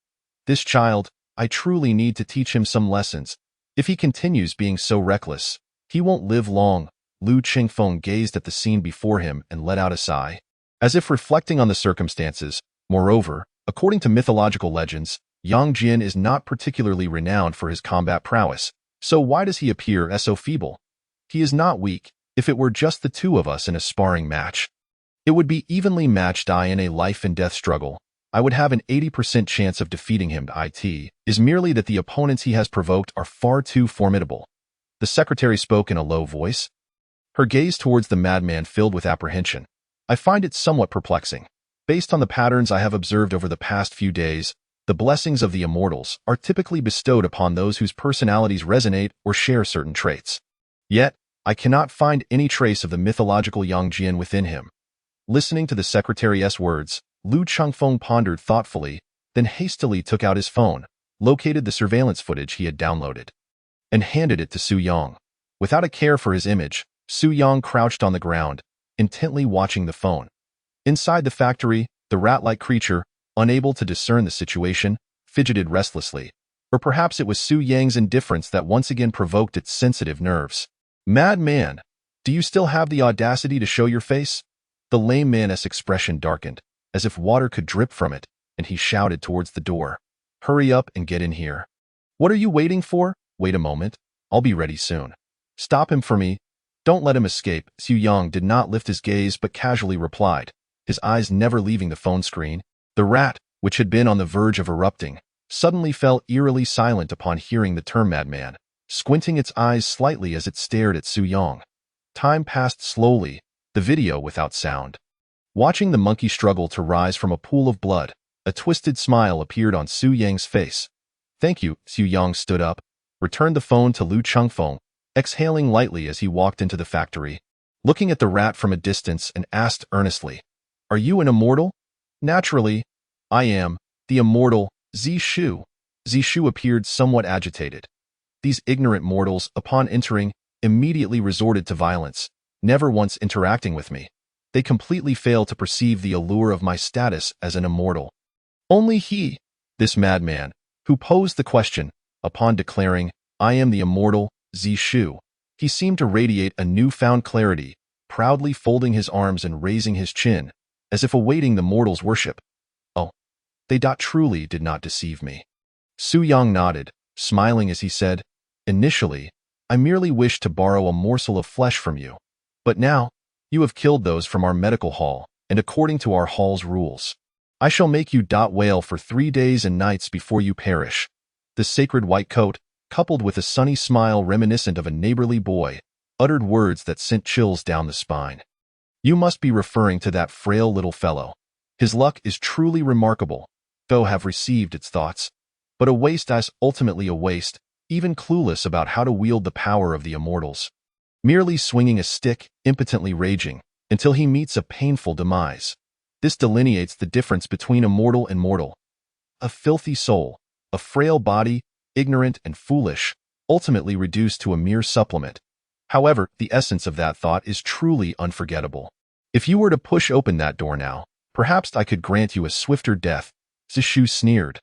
This child, I truly need to teach him some lessons. If he continues being so reckless, he won't live long. Lu Chengfeng gazed at the scene before him and let out a sigh, as if reflecting on the circumstances. Moreover, according to mythological legends, Yang Jin is not particularly renowned for his combat prowess, so why does he appear as so feeble? He is not weak. If it were just the 2 of us in a sparring match, it would be evenly matched. In a life-and-death struggle, I would have an 80% chance of defeating him. It is merely that the opponents he has provoked are far too formidable. The secretary spoke in a low voice, her gaze towards the madman filled with apprehension. "I find it somewhat perplexing. Based on the patterns I have observed over the past few days, the blessings of the immortals are typically bestowed upon those whose personalities resonate or share certain traits. Yet, I cannot find any trace of the mythological Yang Jian within him." Listening to the secretary's words, Lu Chengfeng pondered thoughtfully, then hastily took out his phone, located the surveillance footage he had downloaded, and handed it to Su Yang. Without a care for his image, Su Yang crouched on the ground, intently watching the phone. Inside the factory, the rat-like creature, unable to discern the situation, fidgeted restlessly. Or perhaps it was Su Yang's indifference that once again provoked its sensitive nerves. "Madman, do you still have the audacity to show your face?" The lame man's expression darkened, as if water could drip from it, and he shouted towards the door. "Hurry up and get in here. What are you waiting for? Wait a moment. I'll be ready soon. Stop him for me. Don't let him escape." Su Yang did not lift his gaze but casually replied, his eyes never leaving the phone screen. The rat, which had been on the verge of erupting, suddenly fell eerily silent upon hearing the term madman. squinting its eyes slightly as it stared at Su Yang. Time passed slowly, the video without sound. Watching the monkey struggle to rise from a pool of blood, a twisted smile appeared on Su Yang's face. "Thank you." Su Yang stood up, returned the phone to Lu Chengfeng, exhaling lightly as he walked into the factory, looking at the rat from a distance and asked earnestly, "Are you an immortal?" "Naturally. I am, the immortal, Zishu." Zishu appeared somewhat agitated. These ignorant mortals, upon entering, immediately resorted to violence, never once interacting with me. They completely fail to perceive the allure of my status as an immortal. Only he, this madman, who posed the question, upon declaring, "I am the immortal, Zishu." He seemed to radiate a newfound clarity, proudly folding his arms and raising his chin, as if awaiting the mortal's worship. "Oh, they truly did not deceive me." Su Yang nodded, smiling as he said, "Initially, I merely wished to borrow a morsel of flesh from you. But now, you have killed those from our medical hall, and according to our hall's rules, I shall make you wail for 3 days and nights before you perish." The sacred white coat, coupled with a sunny smile reminiscent of a neighborly boy, uttered words that sent chills down the spine. "You must be referring to that frail little fellow. His luck is truly remarkable, though have received its thoughts. But a waste is ultimately a waste, even clueless about how to wield the power of the immortals. Merely swinging a stick, impotently raging, until he meets a painful demise. This delineates the difference between immortal and mortal. A filthy soul, a frail body, ignorant and foolish, ultimately reduced to a mere supplement. However, the essence of that thought is truly unforgettable. If you were to push open that door now, perhaps I could grant you a swifter death." Zishu sneered.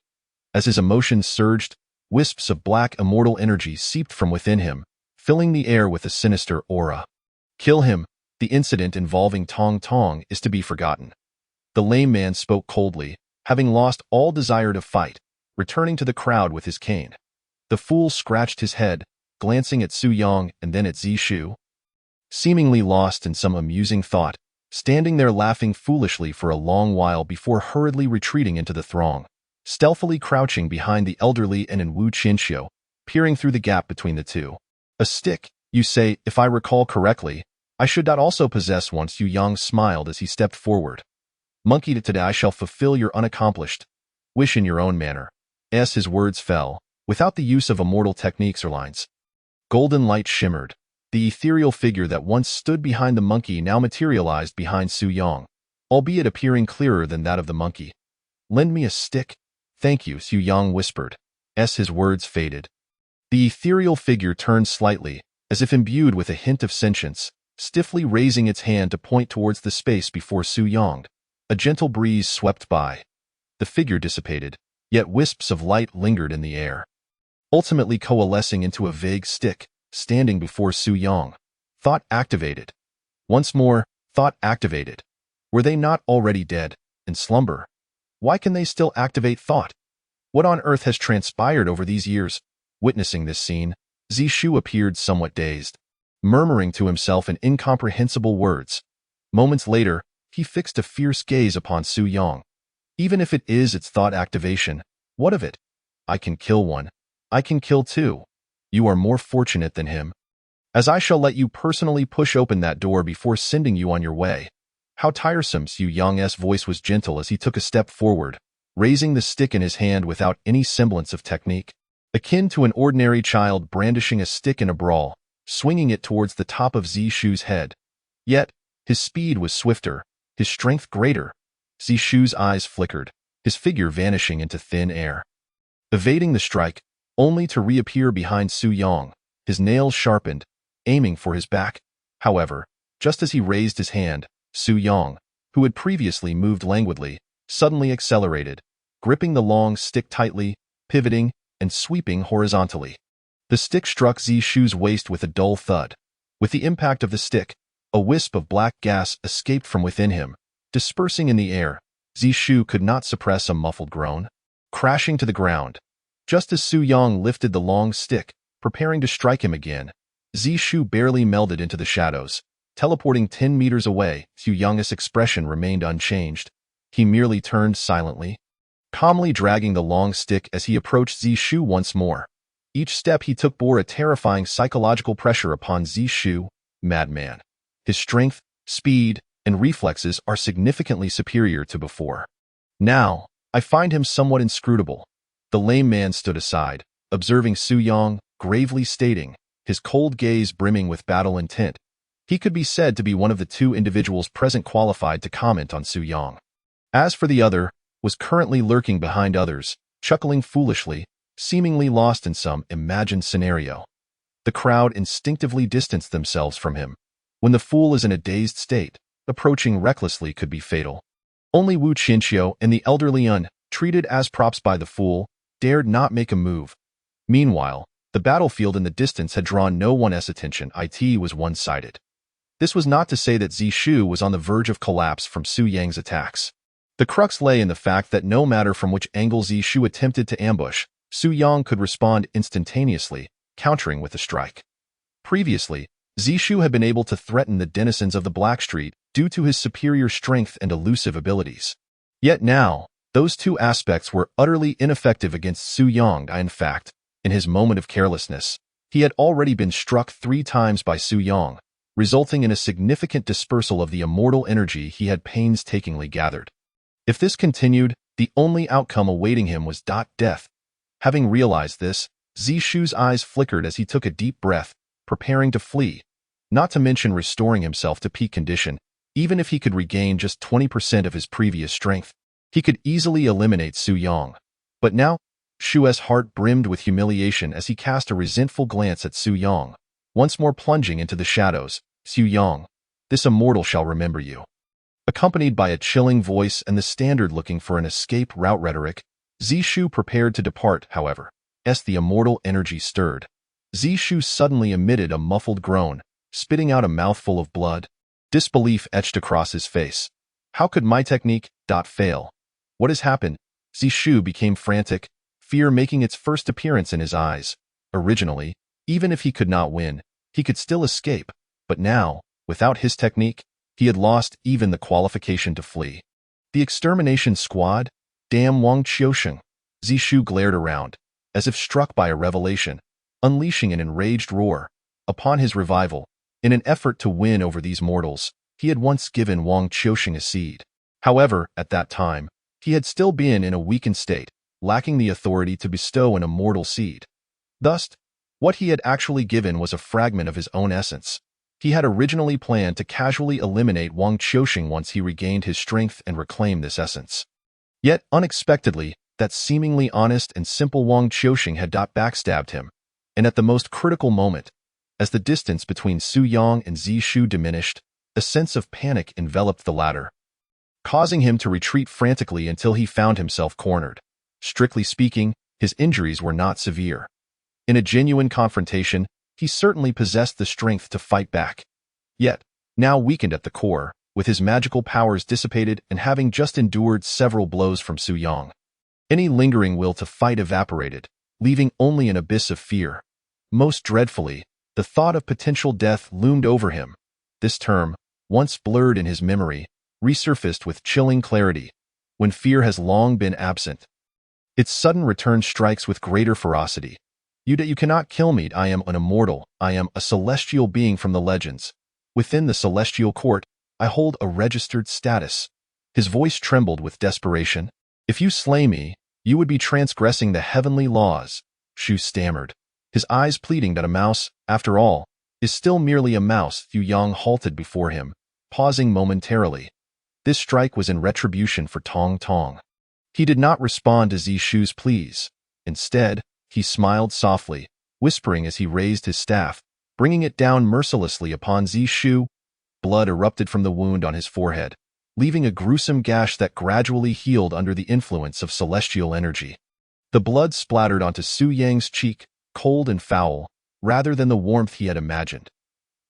As his emotions surged, wisps of black immortal energy seeped from within him, filling the air with a sinister aura. "Kill him. The incident involving Tong Tong is to be forgotten." The lame man spoke coldly, having lost all desire to fight, returning to the crowd with his cane. The fool scratched his head, glancing at Su Yang and then at Zishu. Seemingly lost in some amusing thought, standing there laughing foolishly for a long while before hurriedly retreating into the throng, stealthily crouching behind the elderly and in Wu Qinxiu, peering through the gap between the two. "A stick, you say? If I recall correctly, I should not also possess one." Su Yang smiled as he stepped forward. "Monkey, today I shall fulfill your unaccomplished wish in your own manner." As his words fell, without the use of immortal techniques or lines, golden light shimmered. The ethereal figure that once stood behind the monkey now materialized behind Su Yang, albeit appearing clearer than that of the monkey. "Lend me a stick." "Thank you," Su Yang whispered, as his words faded. The ethereal figure turned slightly, as if imbued with a hint of sentience, stiffly raising its hand to point towards the space before Su Yang. A gentle breeze swept by. The figure dissipated, yet wisps of light lingered in the air, ultimately coalescing into a vague stick, standing before Su Yang. Thought activated. Once more, thought activated. Were they not already dead, in slumber? Why can they still activate thought? What on earth has transpired over these years? Witnessing this scene, Zishu appeared somewhat dazed, murmuring to himself in incomprehensible words. Moments later, he fixed a fierce gaze upon Su Yang. "Even if it is its thought activation, what of it? I can kill one. I can kill two. You are more fortunate than him, as I shall let you personally push open that door before sending you on your way." How tiresome! Su Yang's voice was gentle as he took a step forward, raising the stick in his hand without any semblance of technique. Akin to an ordinary child brandishing a stick in a brawl, swinging it towards the top of Zishu's head. Yet, his speed was swifter, his strength greater. Zishu's eyes flickered, his figure vanishing into thin air, evading the strike, only to reappear behind Su Yang, his nails sharpened, aiming for his back. However, just as he raised his hand, Su Yang, who had previously moved languidly, suddenly accelerated, gripping the long stick tightly, pivoting, and sweeping horizontally. The stick struck Zishu's waist with a dull thud. With the impact of the stick, a wisp of black gas escaped from within him, dispersing in the air. Zishu could not suppress a muffled groan, crashing to the ground. Just as Su Yang lifted the long stick, preparing to strike him again, Zishu barely melded into the shadows, teleporting 10 meters away. Su Yang's expression remained unchanged. He merely turned silently, calmly dragging the long stick as he approached Zishu once more. Each step he took bore a terrifying psychological pressure upon Zishu, Madman. His strength, speed, and reflexes are significantly superior to before. Now, I find him somewhat inscrutable. The lame man stood aside, observing Su Yang, gravely stating, his cold gaze brimming with battle intent. He could be said to be one of the two individuals present qualified to comment on Su Yang. As for the other, was currently lurking behind others, chuckling foolishly, seemingly lost in some imagined scenario. The crowd instinctively distanced themselves from him. When the fool is in a dazed state, approaching recklessly could be fatal. Only Wu Qinqiu and the elderly Un, treated as props by the fool, dared not make a move. Meanwhile, the battlefield in the distance had drawn no one's attention. It was one-sided. This was not to say that Zishu was on the verge of collapse from Su Yang's attacks. The crux lay in the fact that no matter from which angle Zishu attempted to ambush, Su Yang could respond instantaneously, countering with a strike. Previously, Zishu had been able to threaten the denizens of the Black Street due to his superior strength and elusive abilities. Yet now, those two aspects were utterly ineffective against Su Yang. In fact, in his moment of carelessness, he had already been struck 3 times by Su Yang, resulting in a significant dispersal of the immortal energy he had painstakingly gathered. If this continued, the only outcome awaiting him was death. Having realized this, Zishu's eyes flickered as he took a deep breath, preparing to flee, not to mention restoring himself to peak condition. Even if he could regain just 20% of his previous strength, he could easily eliminate Su Yang. But now, Shu's heart brimmed with humiliation as he cast a resentful glance at Su Yang, once more plunging into the shadows. Su Yang, this immortal shall remember you. Accompanied by a chilling voice and the standard looking for an escape route rhetoric, Zishu prepared to depart. However, as the immortal energy stirred, Zishu suddenly emitted a muffled groan, spitting out a mouthful of blood. Disbelief etched across his face. How could my technique fail? What has happened? Zishu became frantic, fear making its first appearance in his eyes. Originally, even if he could not win, he could still escape, but now, without his technique, he had lost even the qualification to flee. The extermination squad? Damn Wang Qiusheng! Zishu glared around, as if struck by a revelation, unleashing an enraged roar. Upon his revival, in an effort to win over these mortals, he had once given Wang Qiusheng a seed. However, at that time, he had still been in a weakened state, lacking the authority to bestow an immortal seed. Thus, what he had actually given was a fragment of his own essence. He had originally planned to casually eliminate Wang Qiusheng once he regained his strength and reclaimed this essence. Yet, unexpectedly, that seemingly honest and simple Wang Qiusheng had backstabbed him, and at the most critical moment, as the distance between Su Yang and Zishu diminished, a sense of panic enveloped the latter, causing him to retreat frantically until he found himself cornered. Strictly speaking, his injuries were not severe. In a genuine confrontation, he certainly possessed the strength to fight back. Yet, now weakened at the core, with his magical powers dissipated and having just endured several blows from Su Yang, any lingering will to fight evaporated, leaving only an abyss of fear. Most dreadfully, the thought of potential death loomed over him. This term, once blurred in his memory, resurfaced with chilling clarity, when fear has long been absent. Its sudden return strikes with greater ferocity. You cannot kill me. I am an immortal. I am a celestial being from the legends. Within the celestial court, I hold a registered status. His voice trembled with desperation. If you slay me, you would be transgressing the heavenly laws, Shu stammered, his eyes pleading that a mouse, after all, is still merely a mouse. Yu Yang halted before him, pausing momentarily. This strike was in retribution for Tong Tong. He did not respond to Zishu's pleas. Instead, he smiled softly, whispering as he raised his staff, bringing it down mercilessly upon Zishu. Blood erupted from the wound on his forehead, leaving a gruesome gash that gradually healed under the influence of celestial energy. The blood splattered onto Su Yang's cheek, cold and foul, rather than the warmth he had imagined.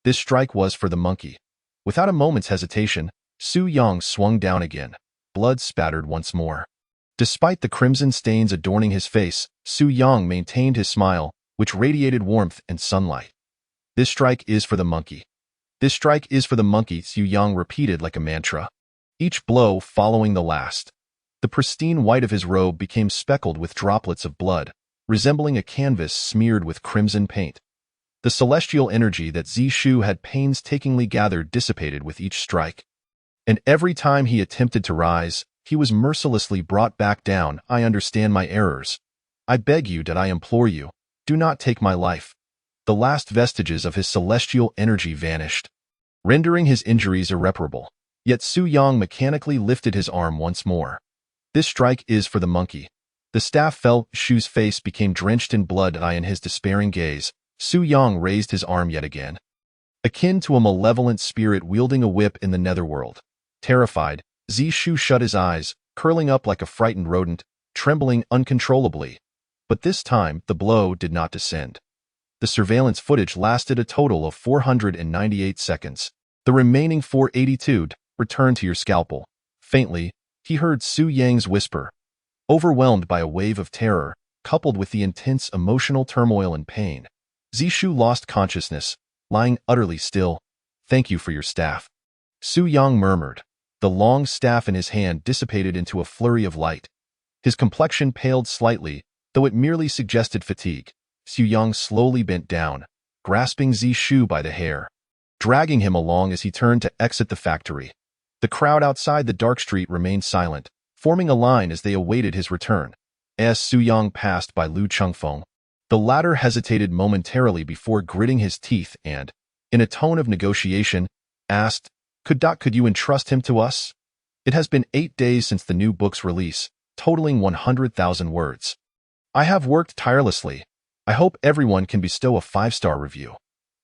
This strike was for the monkey. Without a moment's hesitation, Su Yang swung down again. Blood spattered once more. Despite the crimson stains adorning his face, Su Yang maintained his smile, which radiated warmth and sunlight. This strike is for the monkey. This strike is for the monkey, Su Yang repeated like a mantra, each blow following the last. The pristine white of his robe became speckled with droplets of blood, resembling a canvas smeared with crimson paint. The celestial energy that Zishu had painstakingly gathered dissipated with each strike. And every time he attempted to rise, he was mercilessly brought back down. I understand my errors. I beg you that I implore you, do not take my life. The last vestiges of his celestial energy vanished, rendering his injuries irreparable. Yet Su Yang mechanically lifted his arm once more. This strike is for the monkey. The staff fell, Shu's face became drenched in blood, and in his despairing gaze, Su Yang raised his arm yet again. Akin to a malevolent spirit wielding a whip in the netherworld. Terrified, Zishu shut his eyes, curling up like a frightened rodent, trembling uncontrollably. But this time, the blow did not descend. The surveillance footage lasted a total of 498 seconds. The remaining 482, return to your scalpel. Faintly, he heard Su Yang's whisper. Overwhelmed by a wave of terror, coupled with the intense emotional turmoil and pain, Zishu lost consciousness, lying utterly still. Thank you for your staff. Su Yang murmured. The long staff in his hand dissipated into a flurry of light. His complexion paled slightly, though it merely suggested fatigue. Su Yang slowly bent down, grasping Zishu by the hair, dragging him along as he turned to exit the factory. The crowd outside the dark street remained silent, forming a line as they awaited his return. As Su Yang passed by Lu Chengfeng, the latter hesitated momentarily before gritting his teeth and, in a tone of negotiation, asked, Could you entrust him to us? It has been 8 days since the new book's release, totaling 100,000 words. I have worked tirelessly. I hope everyone can bestow a 5-star review.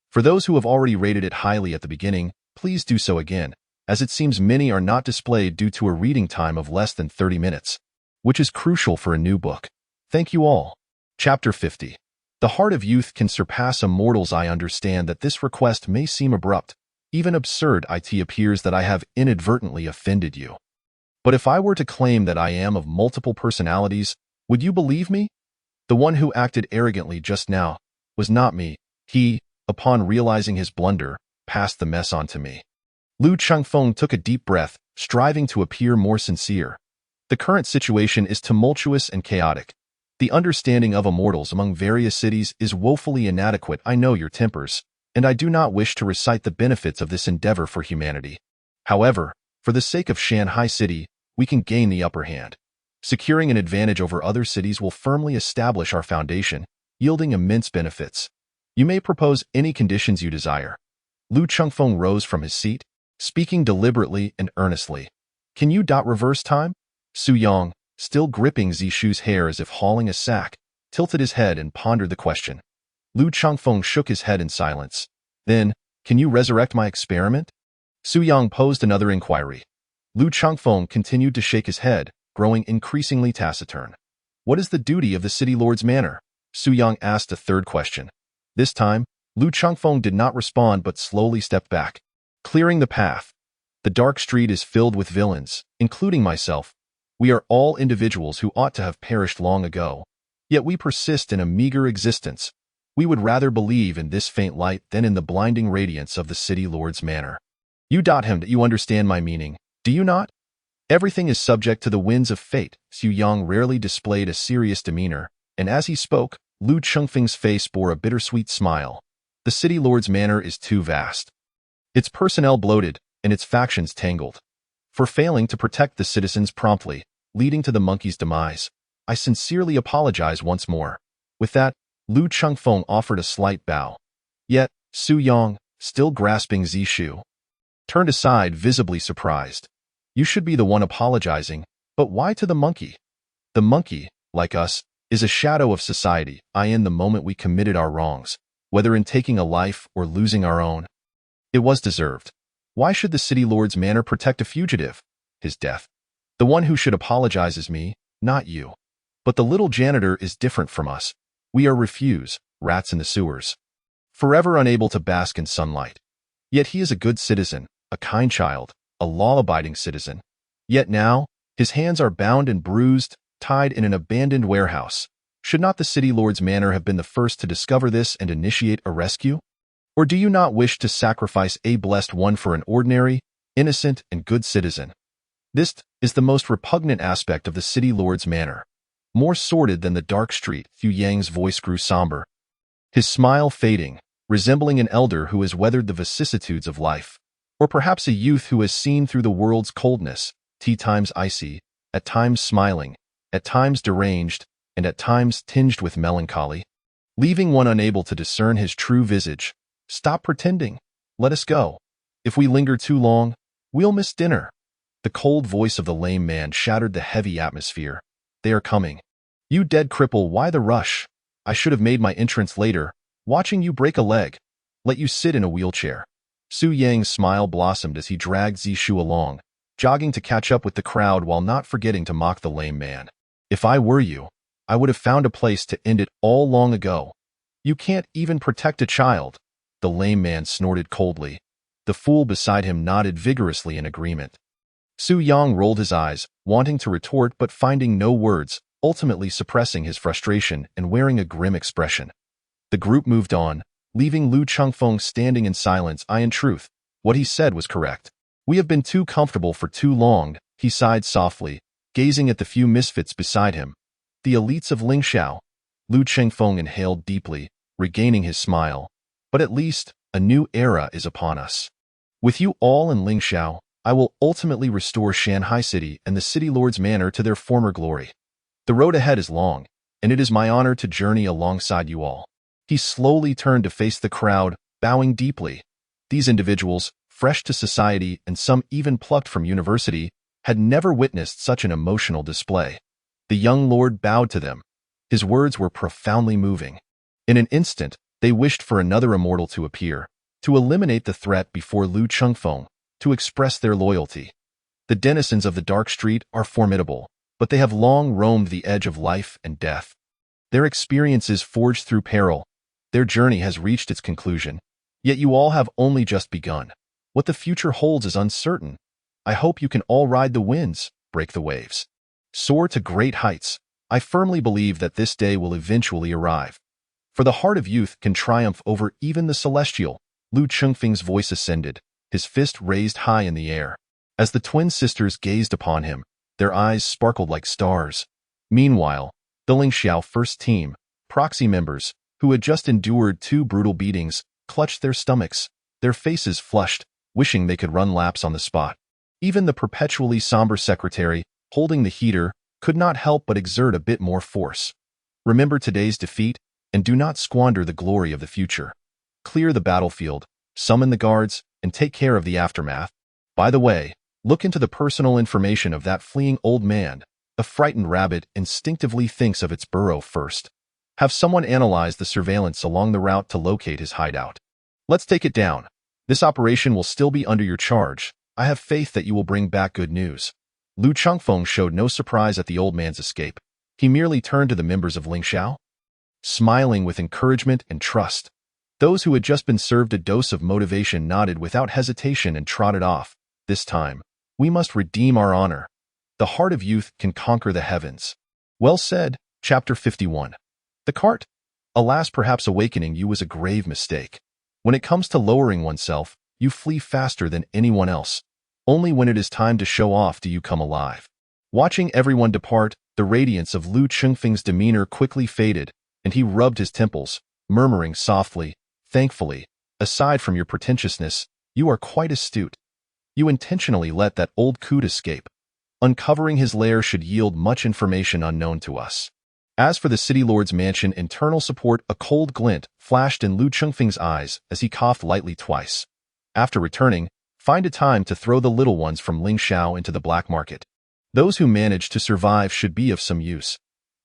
For those who have already rated it highly at the beginning, please do so again, as it seems many are not displayed due to a reading time of less than 30 minutes, which is crucial for a new book. Thank you all. Chapter 50. The heart of youth can surpass immortals. I understand that this request may seem abrupt, even absurd. It appears that I have inadvertently offended you. But if I were to claim that I am of multiple personalities, would you believe me? The one who acted arrogantly just now was not me. He, upon realizing his blunder, passed the mess on to me. Lu Chengfeng took a deep breath, striving to appear more sincere. The current situation is tumultuous and chaotic. The understanding of immortals among various cities is woefully inadequate. I know your tempers, and I do not wish to recite the benefits of this endeavor for humanity. However, for the sake of Shanghai City, we can gain the upper hand. Securing an advantage over other cities will firmly establish our foundation, yielding immense benefits. You may propose any conditions you desire. Lu Chengfeng rose from his seat, speaking deliberately and earnestly. Can you reverse time? Su Yang, still gripping Zishu's hair as if hauling a sack, tilted his head and pondered the question. Lu Chengfeng shook his head in silence. Then, can you resurrect my experiment? Su Yang posed another inquiry. Lu Chengfeng continued to shake his head, growing increasingly taciturn. What is the duty of the city lord's manor? Su Yang asked a third question. This time, Lu Chengfeng did not respond but slowly stepped back, clearing the path. The dark street is filled with villains, including myself. We are all individuals who ought to have perished long ago. Yet we persist in a meager existence. We would rather believe in this faint light than in the blinding radiance of the city lord's manor. You him that you understand my meaning, do you not? Everything is subject to the winds of fate. Su Yang rarely displayed a serious demeanor, and as he spoke, Lu Chengfeng's face bore a bittersweet smile. The city lord's manor is too vast, its personnel bloated, and its factions tangled. For failing to protect the citizens promptly, leading to the monkey's demise, I sincerely apologize once more. With that, Lu Chengfeng offered a slight bow. Yet, Su Yang, still grasping Zishu, turned aside visibly surprised. You should be the one apologizing, but why to the monkey? The monkey, like us, is a shadow of society. In the moment we committed our wrongs, whether in taking a life or losing our own. It was deserved. Why should the city lord's manor protect a fugitive? His death. The one who should apologize is me, not you. But the little janitor is different from us. We are refuse, rats in the sewers, forever unable to bask in sunlight. Yet he is a good citizen, a kind child, a law-abiding citizen. Yet now, his hands are bound and bruised, tied in an abandoned warehouse. Should not the city lord's manor have been the first to discover this and initiate a rescue? Or do you not wish to sacrifice a blessed one for an ordinary, innocent, and good citizen? This is the most repugnant aspect of the city lord's manor. More sordid than the dark street. Hu Yang's voice grew somber, his smile fading, resembling an elder who has weathered the vicissitudes of life. Or perhaps a youth who has seen through the world's coldness, tea times icy, at times smiling, at times deranged, and at times tinged with melancholy, leaving one unable to discern his true visage. Stop pretending. Let us go. If we linger too long, we'll miss dinner. The cold voice of the lame man shattered the heavy atmosphere. They are coming. You dead cripple, why the rush? I should have made my entrance later, watching you break a leg. Let you sit in a wheelchair. Su Yang's smile blossomed as he dragged Zishu along, jogging to catch up with the crowd while not forgetting to mock the lame man. If I were you, I would have found a place to end it all long ago. You can't even protect a child. The lame man snorted coldly. The fool beside him nodded vigorously in agreement. Su Yang rolled his eyes, wanting to retort but finding no words, ultimately suppressing his frustration and wearing a grim expression. The group moved on, leaving Lu Chengfeng standing in silence. In truth, what he said was correct. We have been too comfortable for too long, he sighed softly, gazing at the few misfits beside him. The elites of Lingxiao. Lu Chengfeng inhaled deeply, regaining his smile. But at least, a new era is upon us. With you all in Lingxiao, I will ultimately restore Shanghai City and the City Lord's Manor to their former glory. The road ahead is long, and it is my honor to journey alongside you all. He slowly turned to face the crowd, bowing deeply. These individuals, fresh to society and some even plucked from university, had never witnessed such an emotional display. The young lord bowed to them. His words were profoundly moving. In an instant, they wished for another immortal to appear, to eliminate the threat before Lu Chengfeng, to express their loyalty. The denizens of the dark street are formidable, but they have long roamed the edge of life and death. Their experiences forged through peril. Their journey has reached its conclusion, yet you all have only just begun. What the future holds is uncertain. I hope you can all ride the winds, break the waves, soar to great heights. I firmly believe that this day will eventually arrive. For the heart of youth can triumph over even the celestial. Lu Chengfeng's voice ascended, his fist raised high in the air. As the twin sisters gazed upon him, their eyes sparkled like stars. Meanwhile, the Lingxiao first team, proxy members, who had just endured 2 brutal beatings, clutched their stomachs, their faces flushed, wishing they could run laps on the spot. Even the perpetually somber secretary, holding the heater, could not help but exert a bit more force. Remember today's defeat, and do not squander the glory of the future. Clear the battlefield, summon the guards, and take care of the aftermath. By the way, look into the personal information of that fleeing old man. A frightened rabbit instinctively thinks of its burrow first. Have someone analyze the surveillance along the route to locate his hideout. Let's take it down. This operation will still be under your charge. I have faith that you will bring back good news. Lu Chengfeng showed no surprise at the old man's escape. He merely turned to the members of Lingxiao, smiling with encouragement and trust. Those who had just been served a dose of motivation nodded without hesitation and trotted off. This time, we must redeem our honor. The heart of youth can conquer the heavens. Well said. Chapter 51. The cart? Alas, perhaps awakening you was a grave mistake. When it comes to lowering oneself, you flee faster than anyone else. Only when it is time to show off do you come alive. Watching everyone depart, the radiance of Lu Chengfeng's demeanor quickly faded, and he rubbed his temples, murmuring softly, "Thankfully, aside from your pretentiousness, you are quite astute. You intentionally let that old coot escape. Uncovering his lair should yield much information unknown to us." As for the City Lord's mansion internal support, a cold glint flashed in Lu Chengfeng's eyes as he coughed lightly twice. After returning, find a time to throw the little ones from Lingxiao into the black market. Those who manage to survive should be of some use.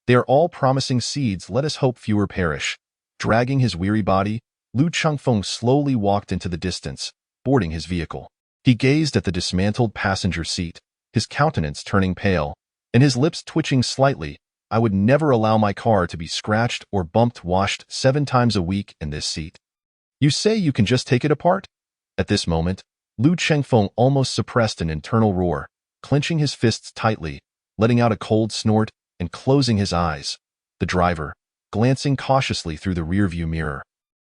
They are all promising seeds, let us hope fewer perish. Dragging his weary body, Lu Chengfeng slowly walked into the distance, boarding his vehicle. He gazed at the dismantled passenger seat, his countenance turning pale, and his lips twitching slightly. I would never allow my car to be scratched or bumped washed 7 times a week in this seat. You say you can just take it apart? At this moment, Lu Chengfeng almost suppressed an internal roar, clenching his fists tightly, letting out a cold snort, and closing his eyes. The driver, glancing cautiously through the rearview mirror,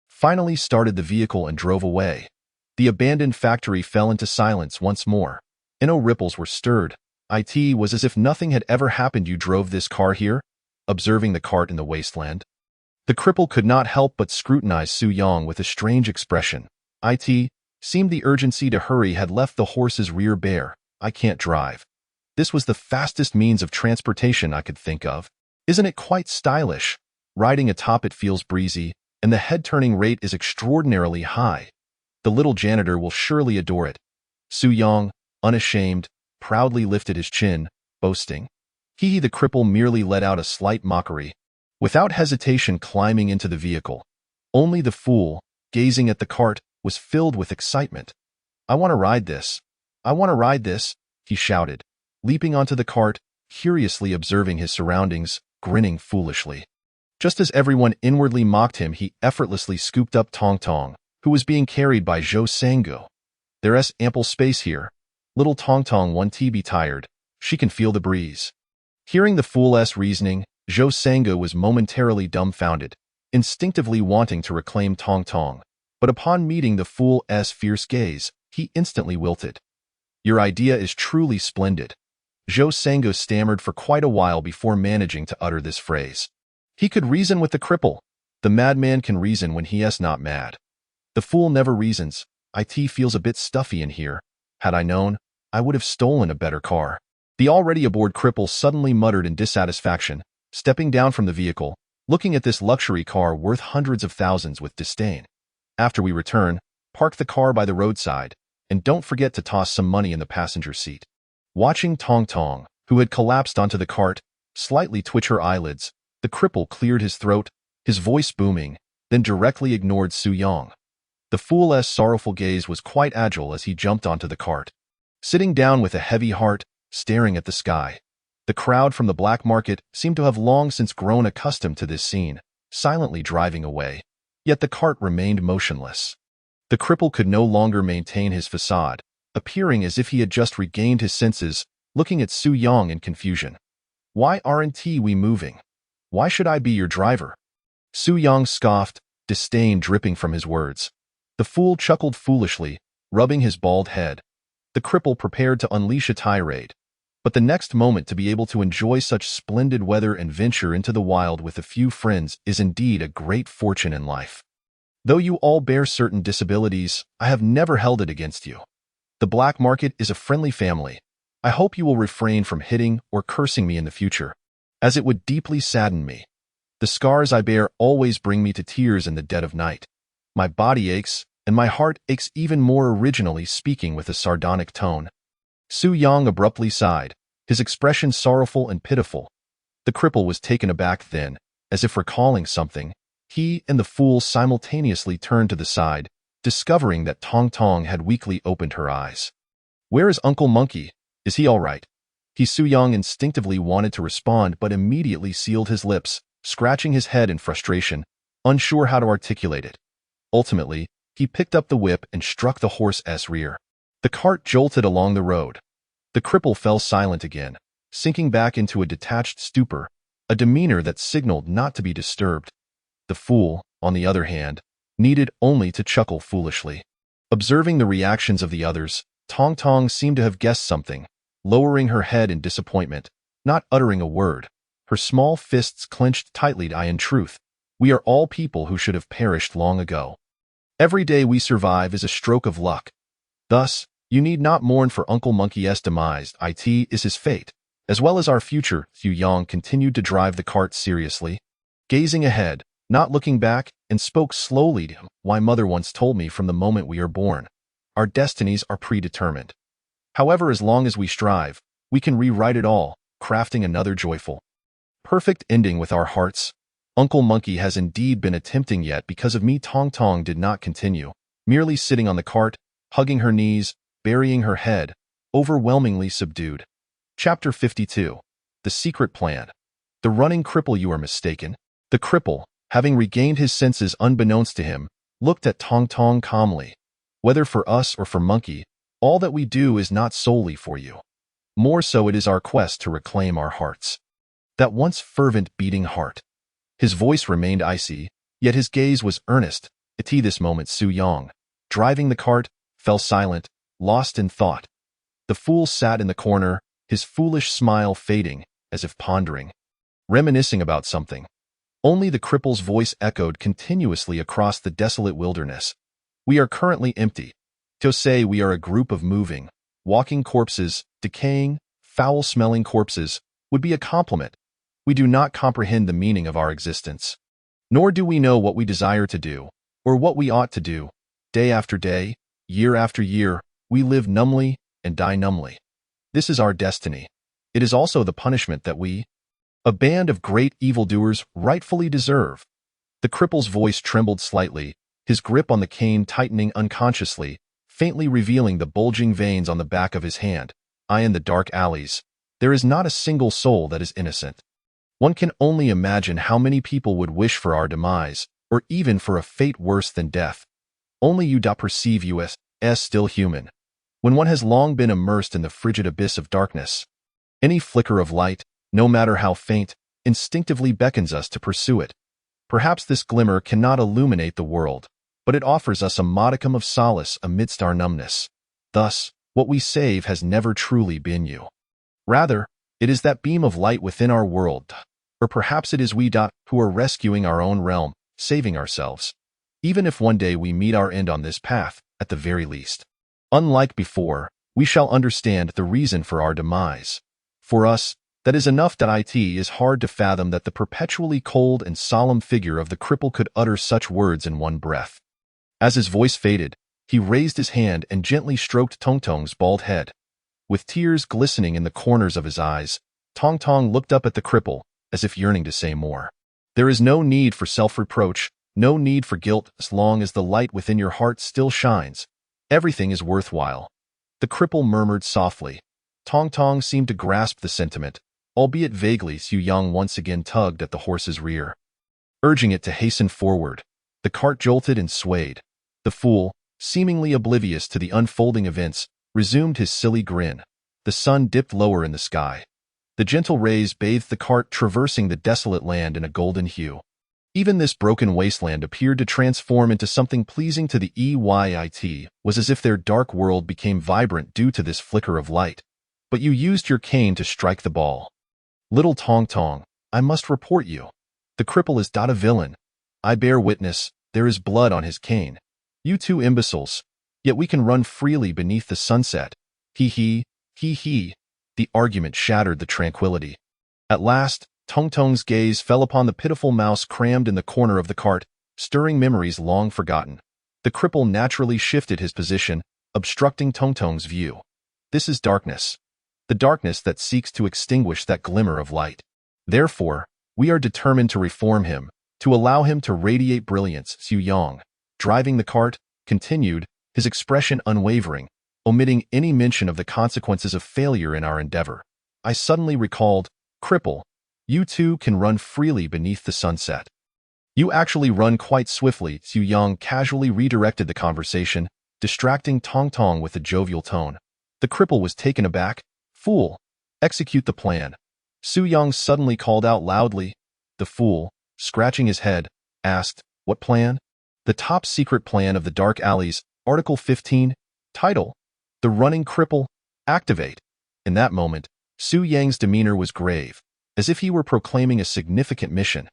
finally started the vehicle and drove away. The abandoned factory fell into silence once more. No ripples were stirred. It was as if nothing had ever happened. You drove this car here? observing the cart in the wasteland. The cripple could not help but scrutinize Su Yong with a strange expression. It seemed the urgency to hurry had left the horse's rear bare. I can't drive. This was the fastest means of transportation I could think of. Isn't it quite stylish? Riding atop it feels breezy, and the head-turning rate is extraordinarily high. The little janitor will surely adore it. Su Yong, unashamed, proudly lifted his chin, boasting. The cripple merely let out a slight mockery, without hesitation climbing into the vehicle. Only the fool, gazing at the cart, was filled with excitement. I want to ride this. I want to ride this, he shouted, leaping onto the cart, curiously observing his surroundings, grinning foolishly. Just as everyone inwardly mocked him, he effortlessly scooped up Tong Tong, who was being carried by Zhou Sangu. There's ample space here. Little Tong Tong won't be tired. She can feel the breeze. Hearing the fool's reasoning, Zhou Sangu was momentarily dumbfounded, instinctively wanting to reclaim Tong Tong. But upon meeting the fool's fierce gaze, he instantly wilted. Your idea is truly splendid. Zhou Sangu stammered for quite a while before managing to utter this phrase. He could reason with the cripple. The madman can reason when he is not mad. The fool never reasons. It feels a bit stuffy in here. Had I known, I would have stolen a better car. The already aboard cripple suddenly muttered in dissatisfaction, stepping down from the vehicle, looking at this luxury car worth hundreds of thousands with disdain. After we return, park the car by the roadside, and don't forget to toss some money in the passenger seat. Watching Tong Tong, who had collapsed onto the cart, slightly twitch her eyelids, the cripple cleared his throat, his voice booming, then directly ignored Su Yong. The fool's sorrowful gaze was quite agile as he jumped onto the cart. Sitting down with a heavy heart, staring at the sky. The crowd from the black market seemed to have long since grown accustomed to this scene, silently driving away. Yet the cart remained motionless. The cripple could no longer maintain his facade, appearing as if he had just regained his senses, looking at Su Yong in confusion. Why aren't we moving? Why should I be your driver? Su Yong scoffed, disdain dripping from his words. The fool chuckled foolishly, rubbing his bald head. The cripple prepared to unleash a tirade. But the next moment to be able to enjoy such splendid weather and venture into the wild with a few friends is indeed a great fortune in life. Though you all bear certain disabilities, I have never held it against you. The black market is a friendly family. I hope you will refrain from hitting or cursing me in the future, as it would deeply sadden me. The scars I bear always bring me to tears in the dead of night. My body aches, and my heart aches even more, originally speaking with a sardonic tone. Su Yong abruptly sighed, his expression sorrowful and pitiful. The cripple was taken aback then, as if recalling something. He and the fool simultaneously turned to the side, discovering that Tong Tong had weakly opened her eyes. Where is Uncle Monkey? Is he all right? Su Yong instinctively wanted to respond but immediately sealed his lips, scratching his head in frustration, unsure how to articulate it. Ultimately, he picked up the whip and struck the horse's rear. The cart jolted along the road. The cripple fell silent again, sinking back into a detached stupor, a demeanor that signaled not to be disturbed. The fool, on the other hand, needed only to chuckle foolishly. Observing the reactions of the others, Tong Tong seemed to have guessed something, lowering her head in disappointment, not uttering a word, her small fists clenched tightly. In truth, we are all people who should have perished long ago. Every day we survive is a stroke of luck. Thus, you need not mourn for Uncle Monkey's demise. It is his fate, as well as our future. Su Yong continued to drive the cart seriously, gazing ahead, not looking back, and spoke slowly to him. My mother once told me from the moment we are born, our destinies are predetermined. However, as long as we strive, we can rewrite it all, crafting another joyful, perfect ending with our hearts. Uncle Monkey has indeed been attempting, yet because of me. Tong Tong did not continue, merely sitting on the cart, hugging her knees, burying her head, overwhelmingly subdued. Chapter 52. The Secret Plan. The running cripple. You are mistaken. The cripple, having regained his senses unbeknownst to him, looked at Tong Tong calmly. Whether for us or for Monkey, all that we do is not solely for you. More so, it is our quest to reclaim our hearts. That once fervent beating heart. His voice remained icy, yet his gaze was earnest. At this moment Su Yong, driving the cart, fell silent, lost in thought. The fool sat in the corner, his foolish smile fading, as if pondering. reminiscing about something. Only the cripple's voice echoed continuously across the desolate wilderness. We are currently empty. To say we are a group of moving, walking corpses, decaying, foul-smelling corpses, would be a compliment. We do not comprehend the meaning of our existence. Nor do we know what we desire to do, or what we ought to do. Day after day, year after year, we live numbly and die numbly. This is our destiny. It is also the punishment that we, a band of great evildoers, rightfully deserve. The cripple's voice trembled slightly, his grip on the cane tightening unconsciously, faintly revealing the bulging veins on the back of his hand. In the dark alleys, there is not a single soul that is innocent. One can only imagine how many people would wish for our demise, or even for a fate worse than death. Only you perceive you as still human. When one has long been immersed in the frigid abyss of darkness, any flicker of light, no matter how faint, instinctively beckons us to pursue it. Perhaps this glimmer cannot illuminate the world, but it offers us a modicum of solace amidst our numbness. Thus, what we save has never truly been you. Rather, it is that beam of light within our world, or perhaps it is we who are rescuing our own realm, saving ourselves. Even if one day we meet our end on this path, at the very least. Unlike before, we shall understand the reason for our demise. For us, that is enough. It is hard to fathom that the perpetually cold and solemn figure of the cripple could utter such words in one breath. As his voice faded, he raised his hand and gently stroked Tong Tong's bald head. With tears glistening in the corners of his eyes, Tong Tong looked up at the cripple, as if yearning to say more. There is no need for self-reproach, no need for guilt, as long as the light within your heart still shines. Everything is worthwhile. The cripple murmured softly. Tong Tong seemed to grasp the sentiment, albeit vaguely. Su Yang once again tugged at the horse's rear, urging it to hasten forward. The cart jolted and swayed. The fool, seemingly oblivious to the unfolding events, resumed his silly grin. The sun dipped lower in the sky. The gentle rays bathed the cart, traversing the desolate land in a golden hue. Even this broken wasteland appeared to transform into something pleasing to the EYIT, was as if their dark world became vibrant due to this flicker of light. But you used your cane to strike the ball. Little Tong Tong, I must report you. The cripple is a villain. I bear witness, there is blood on his cane. You two imbeciles, yet we can run freely beneath the sunset. He he. The argument shattered the tranquility. At last, Tong Tong's gaze fell upon the pitiful mouse crammed in the corner of the cart, stirring memories long forgotten. The cripple naturally shifted his position, obstructing Tong Tong's view. This is darkness. The darkness that seeks to extinguish that glimmer of light. Therefore, we are determined to reform him, to allow him to radiate brilliance. Su Yang, driving the cart, continued, his expression unwavering, omitting any mention of the consequences of failure in our endeavor. I suddenly recalled, cripple, you two can run freely beneath the sunset. You actually run quite swiftly. Su Yang casually redirected the conversation, distracting Tong Tong with a jovial tone. The cripple was taken aback. Fool, execute the plan. Su Yang suddenly called out loudly. The fool, scratching his head, asked, what plan? The top secret plan of the Dark Alleys, Article 15, title, The Running Cripple, activate. In that moment, Su Yang's demeanor was grave, as if he were proclaiming a significant mission.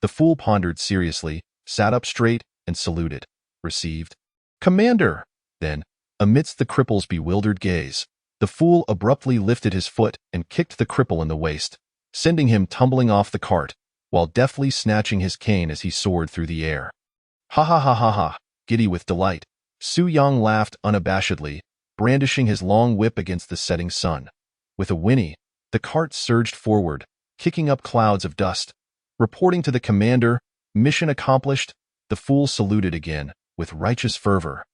The fool pondered seriously, sat up straight, and saluted. Received. Commander! Then, amidst the cripple's bewildered gaze, the fool abruptly lifted his foot and kicked the cripple in the waist, sending him tumbling off the cart, while deftly snatching his cane as he soared through the air. Ha ha ha ha ha! Giddy with delight, Su Yang laughed unabashedly, brandishing his long whip against the setting sun. With a whinny, the cart surged forward, kicking up clouds of dust. Reporting to the commander, mission accomplished, the fool saluted again, with righteous fervor.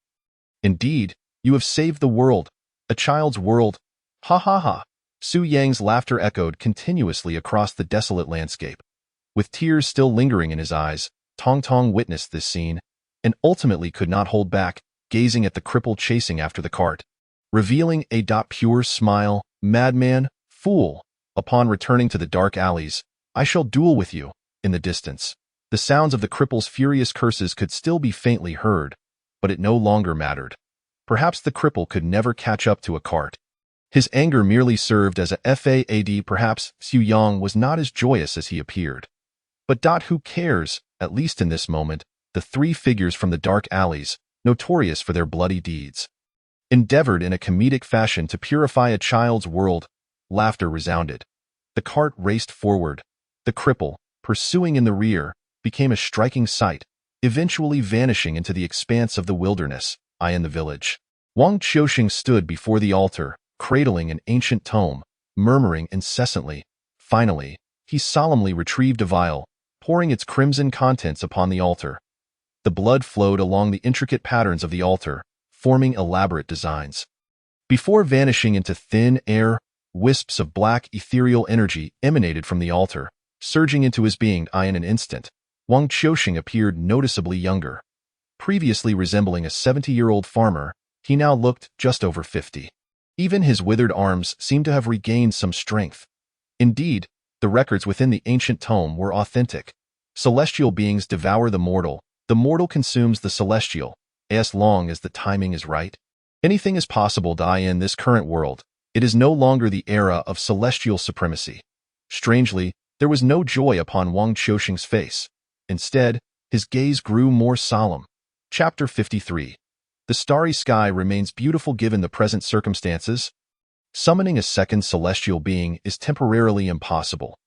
Indeed, you have saved the world, a child's world. Ha ha ha! Su Yang's laughter echoed continuously across the desolate landscape. With tears still lingering in his eyes, Tong Tong witnessed this scene, and ultimately could not hold back, gazing at the cripple chasing after the cart. Revealing a pure smile, madman, fool, upon returning to the dark alleys, I shall duel with you. In the distance, the sounds of the cripple's furious curses could still be faintly heard, but it no longer mattered. Perhaps the cripple could never catch up to a cart. His anger merely served as a FAAD. Perhaps Xu Yang was not as joyous as he appeared. But who cares, at least in this moment, the three figures from the dark alleys, notorious for their bloody deeds, endeavored in a comedic fashion to purify a child's world. Laughter resounded. The cart raced forward. The cripple, pursuing in the rear, became a striking sight, eventually vanishing into the expanse of the wilderness, in the village. Wang Qiusheng stood before the altar, cradling an ancient tome, murmuring incessantly. Finally, he solemnly retrieved a vial, pouring its crimson contents upon the altar. The blood flowed along the intricate patterns of the altar, forming elaborate designs. Before vanishing into thin air, wisps of black ethereal energy emanated from the altar, surging into his being. In an instant, Wang Qiusheng appeared noticeably younger. Previously resembling a 70-year-old farmer, he now looked just over 50. Even his withered arms seemed to have regained some strength. Indeed, the records within the ancient tome were authentic. Celestial beings devour the mortal consumes the celestial, as long as the timing is right. Anything is possible in this current world. It is no longer the era of celestial supremacy. Strangely, there was no joy upon Wang Qiusheng's face. Instead, his gaze grew more solemn. Chapter 53. The starry sky remains beautiful given the present circumstances. Summoning a second celestial being is temporarily impossible.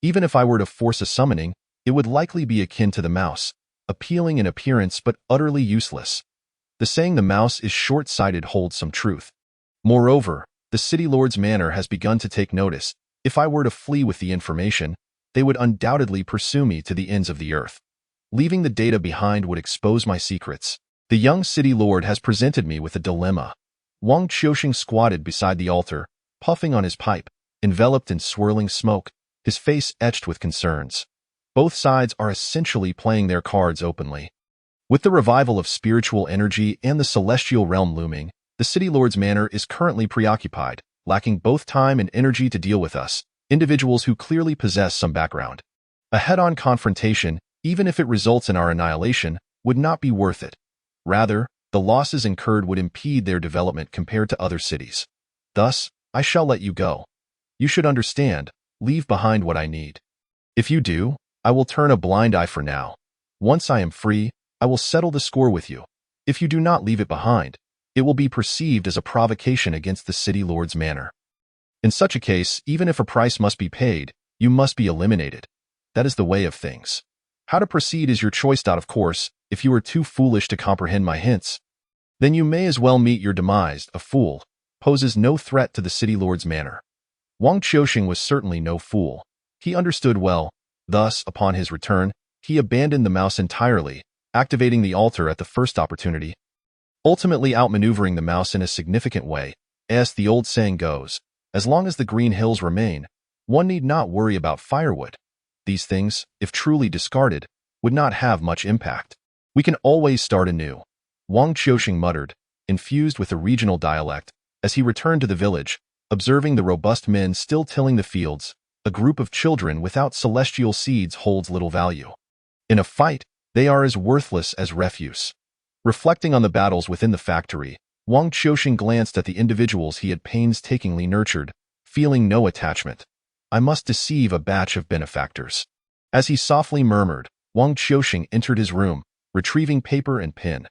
Even if I were to force a summoning, it would likely be akin to the mouse, appealing in appearance but utterly useless. The saying the mouse is short-sighted holds some truth. Moreover, the city lord's manor has begun to take notice. If I were to flee with the information, they would undoubtedly pursue me to the ends of the earth. Leaving the data behind would expose my secrets. The young city lord has presented me with a dilemma. Wang Qiusheng squatted beside the altar, puffing on his pipe, enveloped in swirling smoke, his face etched with concerns. Both sides are essentially playing their cards openly. With the revival of spiritual energy and the celestial realm looming, the city lord's manor is currently preoccupied, lacking both time and energy to deal with us, individuals who clearly possess some background. A head-on confrontation, even if it results in our annihilation, would not be worth it. Rather, the losses incurred would impede their development compared to other cities. Thus, I shall let you go. You should understand, leave behind what I need. If you do, I will turn a blind eye for now. Once I am free, I will settle the score with you. If you do not leave it behind, it will be perceived as a provocation against the city lord's manor. In such a case, even if a price must be paid, you must be eliminated. That is the way of things. How to proceed is your choice. Of course, if you are too foolish to comprehend my hints, then you may as well meet your demise. A fool poses no threat to the city lord's manor. Wang Qiusheng was certainly no fool. He understood well. Thus, upon his return, he abandoned the mouse entirely, activating the altar at the first opportunity, ultimately outmaneuvering the mouse in a significant way. As the old saying goes, as long as the green hills remain, one need not worry about firewood. These things, if truly discarded, would not have much impact. We can always start anew. Wang Qiusheng muttered, infused with a regional dialect, as he returned to the village, observing the robust men still tilling the fields. A group of children without celestial seeds holds little value. In a fight, they are as worthless as refuse. Reflecting on the battles within the factory, Wang Qiusheng glanced at the individuals he had painstakingly nurtured, feeling no attachment. I must deceive a batch of benefactors. As he softly murmured, Wang Qiusheng entered his room, retrieving paper and pen.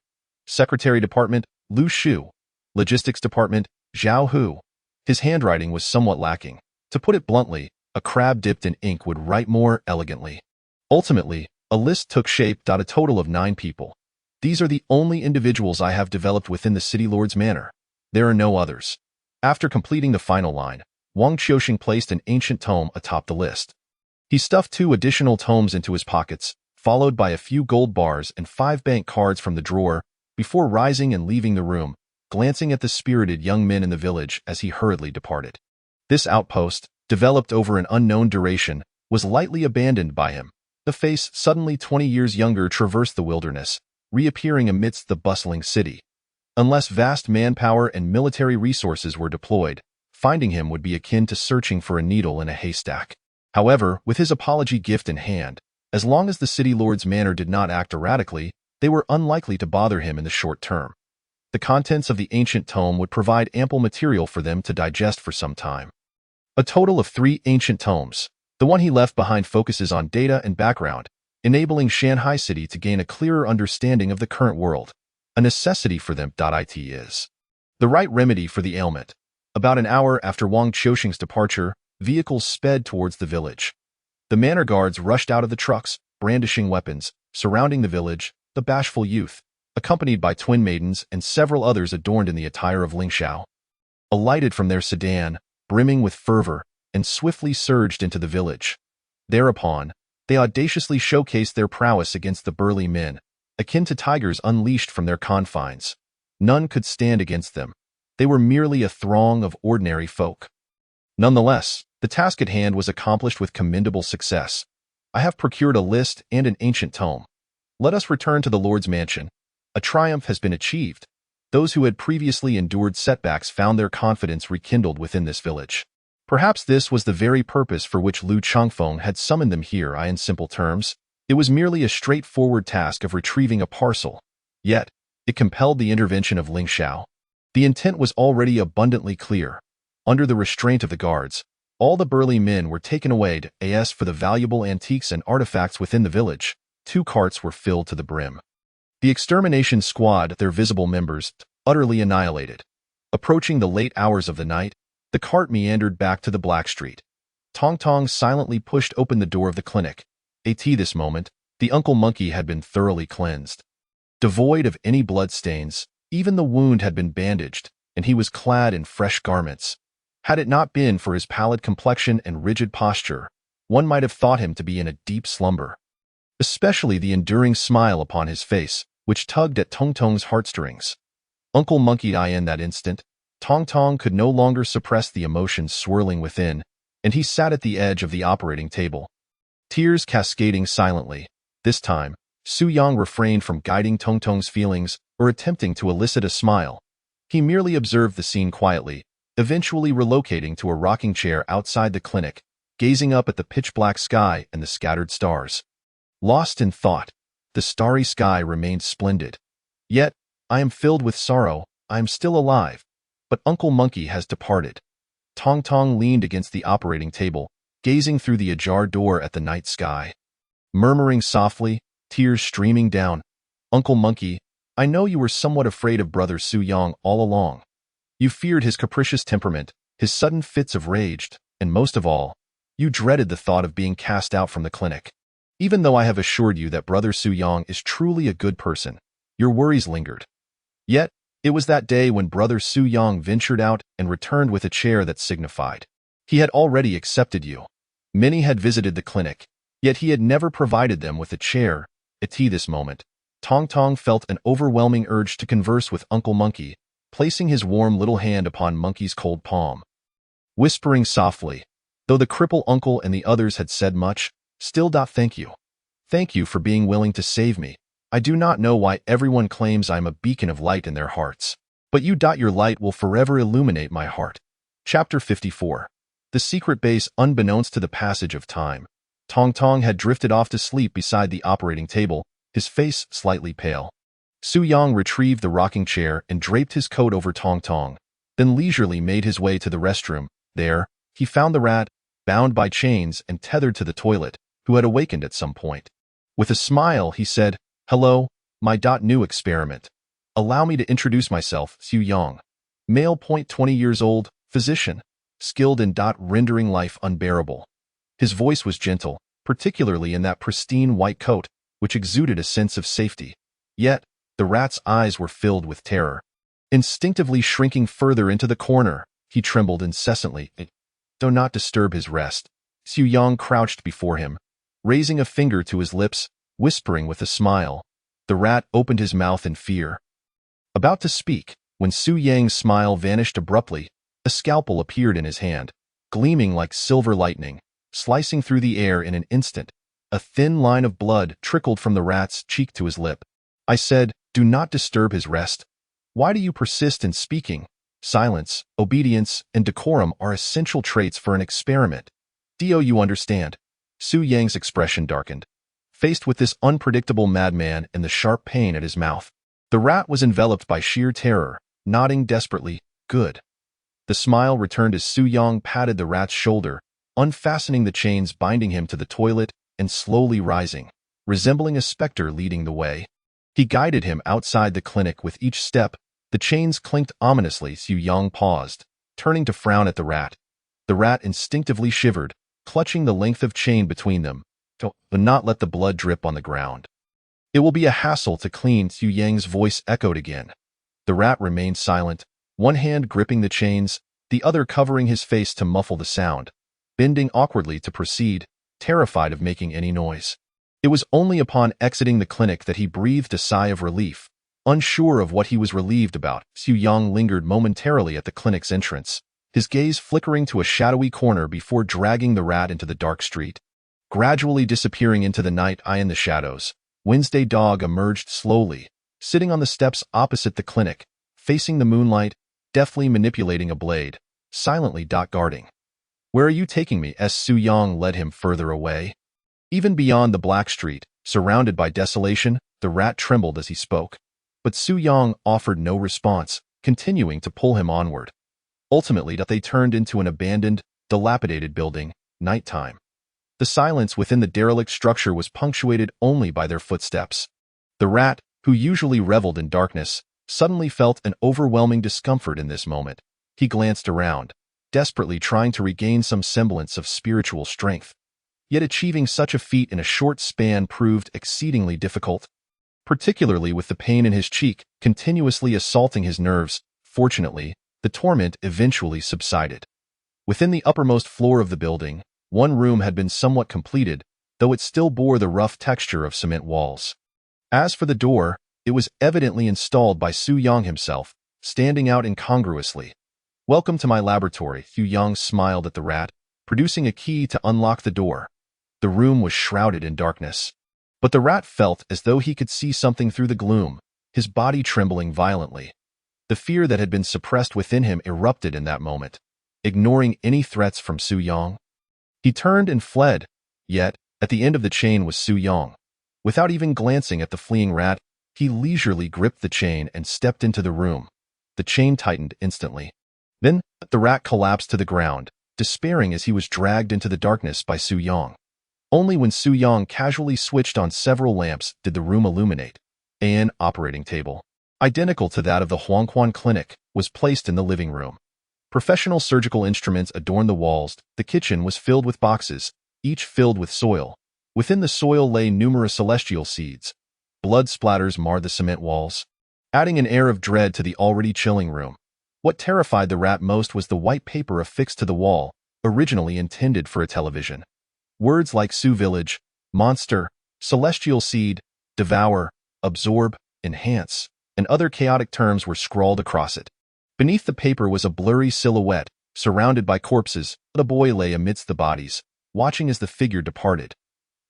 Secretary Department, Lu Shu. Logistics Department, Zhao Hu. His handwriting was somewhat lacking. To put it bluntly, a crab dipped in ink would write more elegantly. Ultimately, a list took shape. A total of 9 people. These are the only individuals I have developed within the city lord's manor. There are no others. After completing the final line, Wang Qiusheng placed an ancient tome atop the list. He stuffed 2 additional tomes into his pockets, followed by a few gold bars and 5 bank cards from the drawer, before rising and leaving the room, glancing at the spirited young men in the village as he hurriedly departed. This outpost, developed over an unknown duration, was lightly abandoned by him. The face, suddenly 20 years younger, traversed the wilderness, reappearing amidst the bustling city. Unless vast manpower and military resources were deployed, finding him would be akin to searching for a needle in a haystack. However, with his apology gift in hand, as long as the city lord's manor did not act erratically, they were unlikely to bother him in the short term. The contents of the ancient tome would provide ample material for them to digest for some time. A total of 3 ancient tomes. The one he left behind focuses on data and background, enabling Shanghai City to gain a clearer understanding of the current world, a necessity for them. It is the right remedy for the ailment. About an hour after Wang Qiuxing's departure, vehicles sped towards the village. The manor guards rushed out of the trucks, brandishing weapons, surrounding the village, the bashful youth, accompanied by twin maidens and several others adorned in the attire of Lingxiao, alighted from their sedan, brimming with fervor, and swiftly surged into the village. Thereupon, they audaciously showcased their prowess against the burly men, akin to tigers unleashed from their confines. None could stand against them. They were merely a throng of ordinary folk. Nonetheless, the task at hand was accomplished with commendable success. I have procured a list and an ancient tome. Let us return to the Lord's mansion. A triumph has been achieved. Those who had previously endured setbacks found their confidence rekindled within this village. Perhaps this was the very purpose for which Lu Changfeng had summoned them here. In simple terms, it was merely a straightforward task of retrieving a parcel. Yet, it compelled the intervention of Ling Xiao. The intent was already abundantly clear. Under the restraint of the guards, all the burly men were taken away as for the valuable antiques and artifacts within the village. 2 carts were filled to the brim. The extermination squad, their visible members, utterly annihilated. Approaching the late hours of the night, the cart meandered back to the Black Street. Tong Tong silently pushed open the door of the clinic. This moment, the Uncle Monkey had been thoroughly cleansed. Devoid of any blood stains, even the wound had been bandaged, and he was clad in fresh garments. Had it not been for his pallid complexion and rigid posture, one might have thought him to be in a deep slumber. Especially the enduring smile upon his face, which tugged at Tong Tong's heartstrings. Uncle Monkey in that instant, Tong Tong could no longer suppress the emotions swirling within, and he sat at the edge of the operating table. Tears cascading silently. This time, Su Yang refrained from guiding Tong Tong's feelings or attempting to elicit a smile. He merely observed the scene quietly, eventually relocating to a rocking chair outside the clinic, gazing up at the pitch-black sky and the scattered stars. Lost in thought, the starry sky remained splendid. Yet, I am filled with sorrow. I am still alive, but Uncle Monkey has departed. Tong Tong leaned against the operating table, gazing through the ajar door at the night sky. Murmuring softly, tears streaming down, Uncle Monkey, I know you were somewhat afraid of Brother Su Yang all along. You feared his capricious temperament, his sudden fits of rage, and most of all, you dreaded the thought of being cast out from the clinic. Even though I have assured you that Brother Su Yang is truly a good person, your worries lingered. Yet, it was that day when Brother Su Yang ventured out and returned with a chair that signified he had already accepted you. Many had visited the clinic, yet he had never provided them with a chair. At this moment, Tong Tong felt an overwhelming urge to converse with Uncle Monkey, placing his warm little hand upon Monkey's cold palm. Whispering softly, though the cripple uncle and the others had said much, still. Thank you. Thank you for being willing to save me. I do not know why everyone claims I am a beacon of light in their hearts, but your light will forever illuminate my heart. Chapter 54. The secret base. Unbeknownst to the passage of time, Tong Tong had drifted off to sleep beside the operating table, his face slightly pale. Su Yang retrieved the rocking chair and draped his coat over Tong Tong, then leisurely made his way to the restroom. There, he found the rat, bound by chains and tethered to the toilet, who had awakened at some point. With a smile, he said, Hello, my new experiment. Allow me to introduce myself, Su Yang. Male. 20 years old, physician, skilled in rendering life unbearable. His voice was gentle, particularly in that pristine white coat, which exuded a sense of safety. Yet, the rat's eyes were filled with terror. Instinctively shrinking further into the corner, he trembled incessantly. Do not disturb his rest. Su Yang crouched before him, raising a finger to his lips, whispering with a smile. The rat opened his mouth in fear. About to speak, when Su Yang's smile vanished abruptly, a scalpel appeared in his hand, gleaming like silver lightning, slicing through the air in an instant. A thin line of blood trickled from the rat's cheek to his lip. I said, do not disturb his rest. Why do you persist in speaking? Silence, obedience, and decorum are essential traits for an experiment. Do you understand? Su Yang's expression darkened. Faced with this unpredictable madman and the sharp pain at his mouth, The rat was enveloped by sheer terror, nodding desperately, "Good." The smile returned as Su Yang patted the rat's shoulder, unfastening the chains binding him to the toilet and slowly rising, resembling a specter leading the way. He guided him outside the clinic with each step. The chains clinked ominously. Su Yang paused, turning to frown at the rat. The rat instinctively shivered, clutching the length of chain between them, to not let the blood drip on the ground. "It will be a hassle to clean," Su Yang's voice echoed again. The rat remained silent, one hand gripping the chains, the other covering his face to muffle the sound, bending awkwardly to proceed, terrified of making any noise. It was only upon exiting the clinic that he breathed a sigh of relief. Unsure of what he was relieved about, Su Yang lingered momentarily at the clinic's entrance, his gaze flickering to a shadowy corner before dragging the rat into the dark street. Gradually disappearing into the night eye in the shadows, Wednesday Dog emerged slowly, sitting on the steps opposite the clinic, facing the moonlight, deftly manipulating a blade, silently guarding. "Where are you taking me?" Su Yang led him further away. Even beyond the black street, surrounded by desolation, the rat trembled as he spoke. But Su Yang offered no response, continuing to pull him onward. Ultimately, they turned into an abandoned, dilapidated building, nighttime. The silence within the derelict structure was punctuated only by their footsteps. The rat, who usually reveled in darkness, suddenly felt an overwhelming discomfort in this moment. He glanced around, desperately trying to regain some semblance of spiritual strength. Yet achieving such a feat in a short span proved exceedingly difficult, particularly with the pain in his cheek continuously assaulting his nerves. Fortunately, the torment eventually subsided. Within the uppermost floor of the building, one room had been somewhat completed, though it still bore the rough texture of cement walls. As for the door, it was evidently installed by Su Yang himself, standing out incongruously. "Welcome to my laboratory." Su Yang smiled at the rat, producing a key to unlock the door. The room was shrouded in darkness, but the rat felt as though he could see something through the gloom, his body trembling violently. The fear that had been suppressed within him erupted in that moment, ignoring any threats from Su Yang. He turned and fled, yet, at the end of the chain was Su Yang. Without even glancing at the fleeing rat, he leisurely gripped the chain and stepped into the room. The chain tightened instantly. Then, the rat collapsed to the ground, despairing as he was dragged into the darkness by Su Yang. Only when Su Yang casually switched on several lamps did the room illuminate. An operating table, identical to that of the Huangquan Clinic, was placed in the living room. Professional surgical instruments adorned the walls. The kitchen was filled with boxes, each filled with soil. Within the soil lay numerous celestial seeds. Blood splatters marred the cement walls, adding an air of dread to the already chilling room. What terrified the rat most was the white paper affixed to the wall, originally intended for a television. Words like Su Village, monster, celestial seed, devour, absorb, enhance, and other chaotic terms were scrawled across it. Beneath the paper was a blurry silhouette, surrounded by corpses. The boy lay amidst the bodies, watching as the figure departed.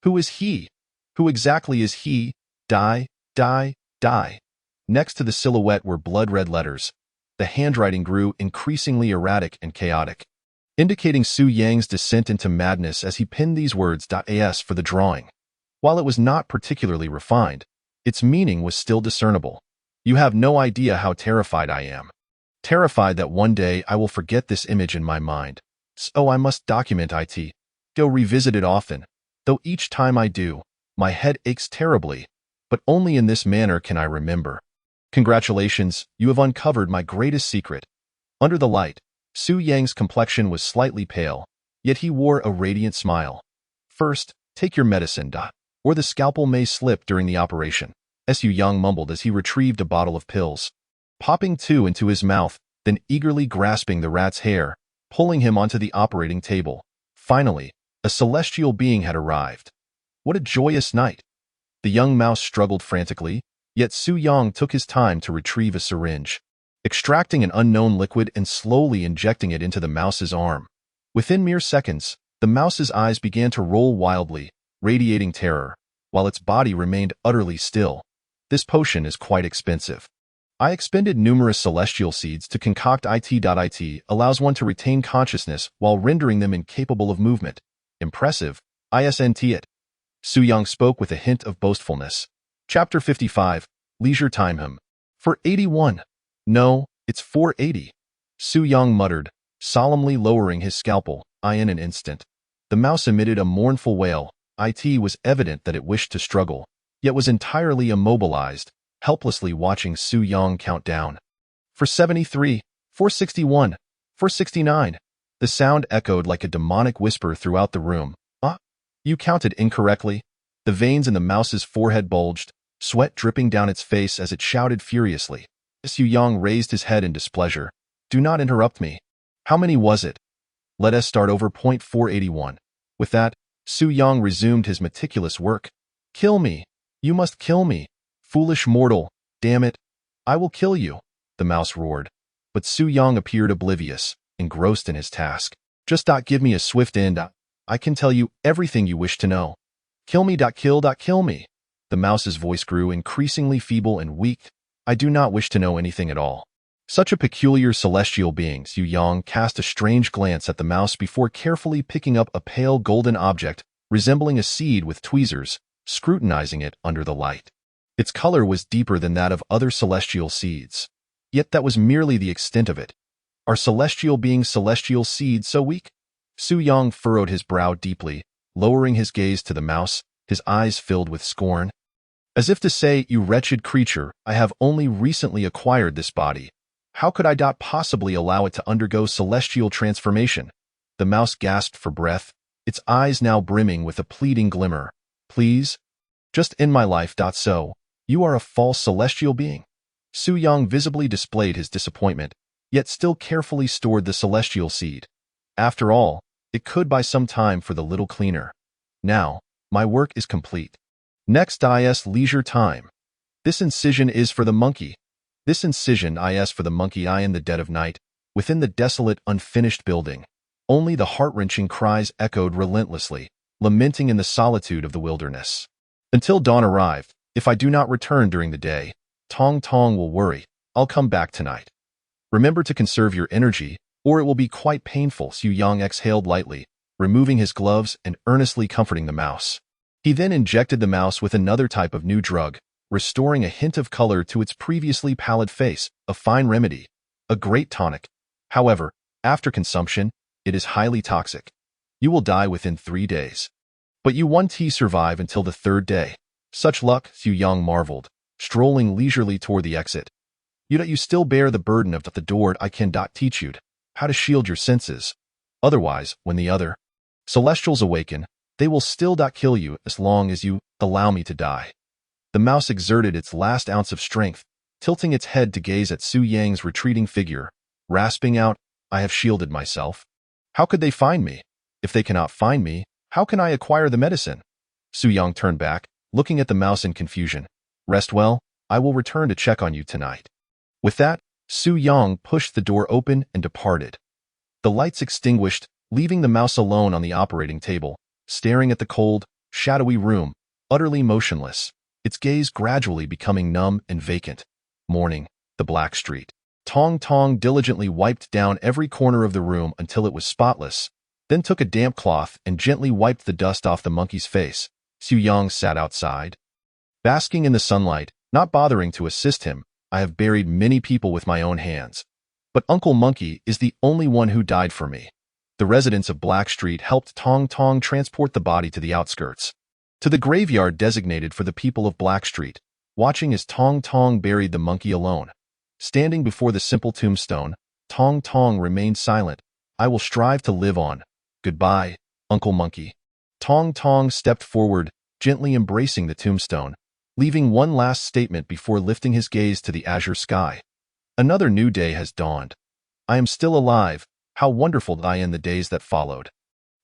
Who is he? Who exactly is he? Die, die, die. Next to the silhouette were blood-red letters. The handwriting grew increasingly erratic and chaotic, indicating Su Yang's descent into madness as he pinned these words "as" for the drawing. While it was not particularly refined, its meaning was still discernible. "You have no idea how terrified I am. Terrified that one day I will forget this image in my mind. So I must document it. Go revisit it often, though each time I do, my head aches terribly, but only in this manner can I remember. Congratulations, you have uncovered my greatest secret." Under the light, Su Yang's complexion was slightly pale, yet he wore a radiant smile. "First, take your medicine, or the scalpel may slip during the operation," Su Yang mumbled as he retrieved a bottle of pills, popping two into his mouth, then eagerly grasping the rat's hair, pulling him onto the operating table. Finally, a celestial being had arrived. What a joyous night! The young mouse struggled frantically, yet Su Yang took his time to retrieve a syringe, extracting an unknown liquid and slowly injecting it into the mouse's arm. Within mere seconds, the mouse's eyes began to roll wildly, radiating terror, while its body remained utterly still. "This potion is quite expensive. I expended numerous celestial seeds to concoct it. It allows one to retain consciousness while rendering them incapable of movement. Impressive, isn't it?" Su Yang spoke with a hint of boastfulness. Chapter 55, Leisure Time. For 81. No, it's 480. Su Yang muttered, solemnly lowering his scalpel. In an instant, the mouse emitted a mournful wail. It was evident that it wished to struggle, yet was entirely immobilized, helplessly watching Su Yang count down. 473, 461, 469. The sound echoed like a demonic whisper throughout the room. You counted incorrectly. The veins in the mouse's forehead bulged, sweat dripping down its face as it shouted furiously. Su Yang raised his head in displeasure. Do not interrupt me. How many was it? Let us start over. 481. With that, Su Yang resumed his meticulous work. Kill me. You must kill me. Foolish mortal. Damn it. I will kill you, the mouse roared. But Su Yang appeared oblivious, engrossed in his task. Just give me a swift end. I can tell you everything you wish to know. Kill me. Kill me. The mouse's voice grew increasingly feeble and weak. I do not wish to know anything at all. Such a peculiar celestial being. Su Yang cast a strange glance at the mouse before carefully picking up a pale golden object resembling a seed with tweezers, scrutinizing it under the light. Its color was deeper than that of other celestial seeds. Yet that was merely the extent of it. Are celestial beings celestial seeds so weak? Su Yang furrowed his brow deeply, lowering his gaze to the mouse, his eyes filled with scorn. As if to say, you wretched creature, I have only recently acquired this body. How could I possibly allow it to undergo celestial transformation? The mouse gasped for breath, its eyes now brimming with a pleading glimmer. Please? Just end my life. So, you are a false celestial being? Su Yang visibly displayed his disappointment, yet still carefully stored the celestial seed. After all, it could buy some time for the little cleaner. Now, my work is complete. Next is leisure time. This incision is for the monkey. This incision is for the monkey. In the dead of night, within the desolate, unfinished building, only the heart-wrenching cries echoed relentlessly, lamenting in the solitude of the wilderness. Until dawn arrived, if I do not return during the day, Tong Tong will worry. I'll come back tonight. Remember to conserve your energy, or it will be quite painful. Su Yang exhaled lightly, removing his gloves and earnestly comforting the mouse. He then injected the mouse with another type of new drug, restoring a hint of color to its previously pallid face, a fine remedy, a great tonic. However, after consumption, it is highly toxic. You will die within 3 days. But you won't survive until the 3rd day. Such luck, Su Yang marveled, strolling leisurely toward the exit. You still bear the burden of the door. I can teach you how to shield your senses. Otherwise, when the other celestials awaken, they will still kill you as long as you allow me to die. The mouse exerted its last ounce of strength, tilting its head to gaze at Su Yang's retreating figure, rasping out, I have shielded myself. How could they find me? If they cannot find me, how can I acquire the medicine? Su Yang turned back, looking at the mouse in confusion. Rest well, I will return to check on you tonight. With that, Su Yang pushed the door open and departed. The lights extinguished, leaving the mouse alone on the operating table, staring at the cold, shadowy room, utterly motionless, its gaze gradually becoming numb and vacant. Morning, the Black Street. Tong Tong diligently wiped down every corner of the room until it was spotless, then took a damp cloth and gently wiped the dust off the monkey's face. Su Yang sat outside, basking in the sunlight, not bothering to assist him. I have buried many people with my own hands, but Uncle Monkey is the only one who died for me. The residents of Black Street helped Tong Tong transport the body to the outskirts, to the graveyard designated for the people of Black Street, watching as Tong Tong buried the monkey alone. Standing before the simple tombstone, Tong Tong remained silent. I will strive to live on. Goodbye, Uncle Monkey. Tong Tong stepped forward, gently embracing the tombstone, leaving one last statement before lifting his gaze to the azure sky. Another new day has dawned. I am still alive. How wonderful I in the days that followed.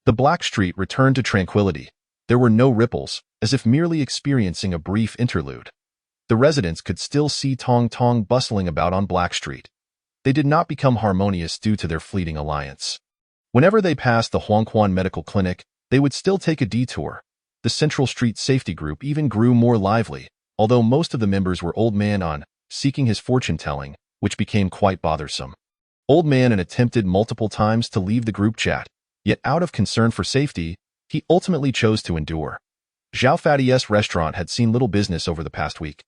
The Black Street returned to tranquility. There were no ripples, as if merely experiencing a brief interlude. The residents could still see Tong Tong bustling about on Black Street. They did not become harmonious due to their fleeting alliance. Whenever they passed the Huangquan Medical Clinic, they would still take a detour. The Central Street Safety Group even grew more lively, although most of the members were Old Man seeking his fortune-telling, which became quite bothersome. Old Man attempted multiple times to leave the group chat, yet out of concern for safety, he ultimately chose to endure. Zhao Fatty's restaurant had seen little business over the past week.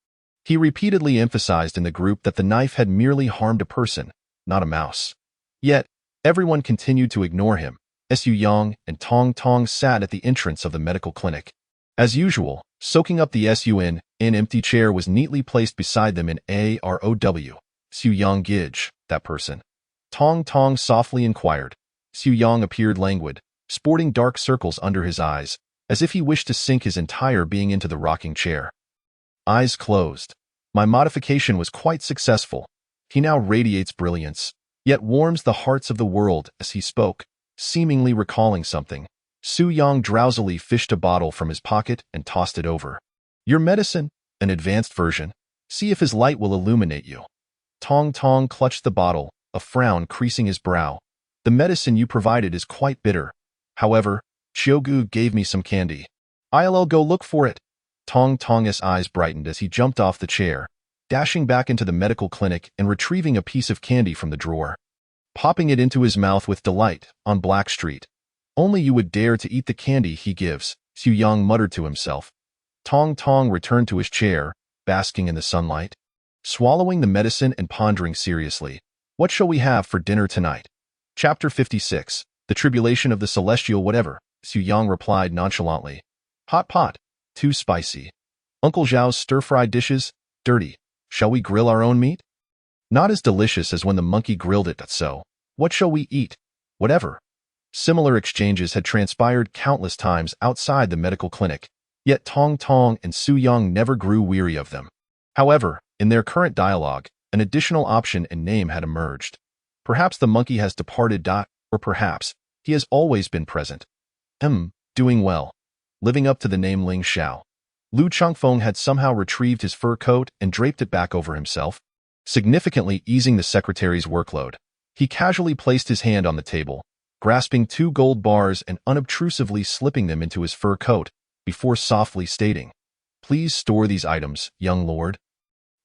He repeatedly emphasized in the group that the knife had merely harmed a person, not a mouse. Yet, everyone continued to ignore him. Su Yang and Tong Tong sat at the entrance of the medical clinic. As usual, soaking up the sun, an empty chair was neatly placed beside them in AROW. Su Yang Gidge, that person. Tong Tong softly inquired. Su Yang appeared languid, sporting dark circles under his eyes, as if he wished to sink his entire being into the rocking chair. Eyes closed. My modification was quite successful. He now radiates brilliance, yet warms the hearts of the world as he spoke, seemingly recalling something. Su Yang drowsily fished a bottle from his pocket and tossed it over. Your medicine, an advanced version. See if his light will illuminate you. Tong Tong clutched the bottle, a frown creasing his brow. The medicine you provided is quite bitter. However, Chiogu gave me some candy. I'll go look for it. Tong Tong's eyes brightened as he jumped off the chair, dashing back into the medical clinic and retrieving a piece of candy from the drawer. Popping it into his mouth with delight, on Black Street. Only you would dare to eat the candy he gives, Su Yang muttered to himself. Tong Tong returned to his chair, basking in the sunlight. Swallowing the medicine and pondering seriously. What shall we have for dinner tonight? Chapter 56. The Tribulation of the Celestial Whatever, Su Yang replied nonchalantly. Hot pot. Too spicy. Uncle Zhao's stir-fried dishes? Dirty. Shall we grill our own meat? Not as delicious as when the monkey grilled it, so. What shall we eat? Whatever. Similar exchanges had transpired countless times outside the medical clinic, yet Tong Tong and Su Yang never grew weary of them. However, in their current dialogue, an additional option and name had emerged. Perhaps the monkey has departed. Or perhaps he has always been present. Doing well. Living up to the name Ling Xiao. Lu Changfeng had somehow retrieved his fur coat and draped it back over himself, significantly easing the secretary's workload. He casually placed his hand on the table, grasping 2 gold bars and unobtrusively slipping them into his fur coat, before softly stating, Please store these items, young lord.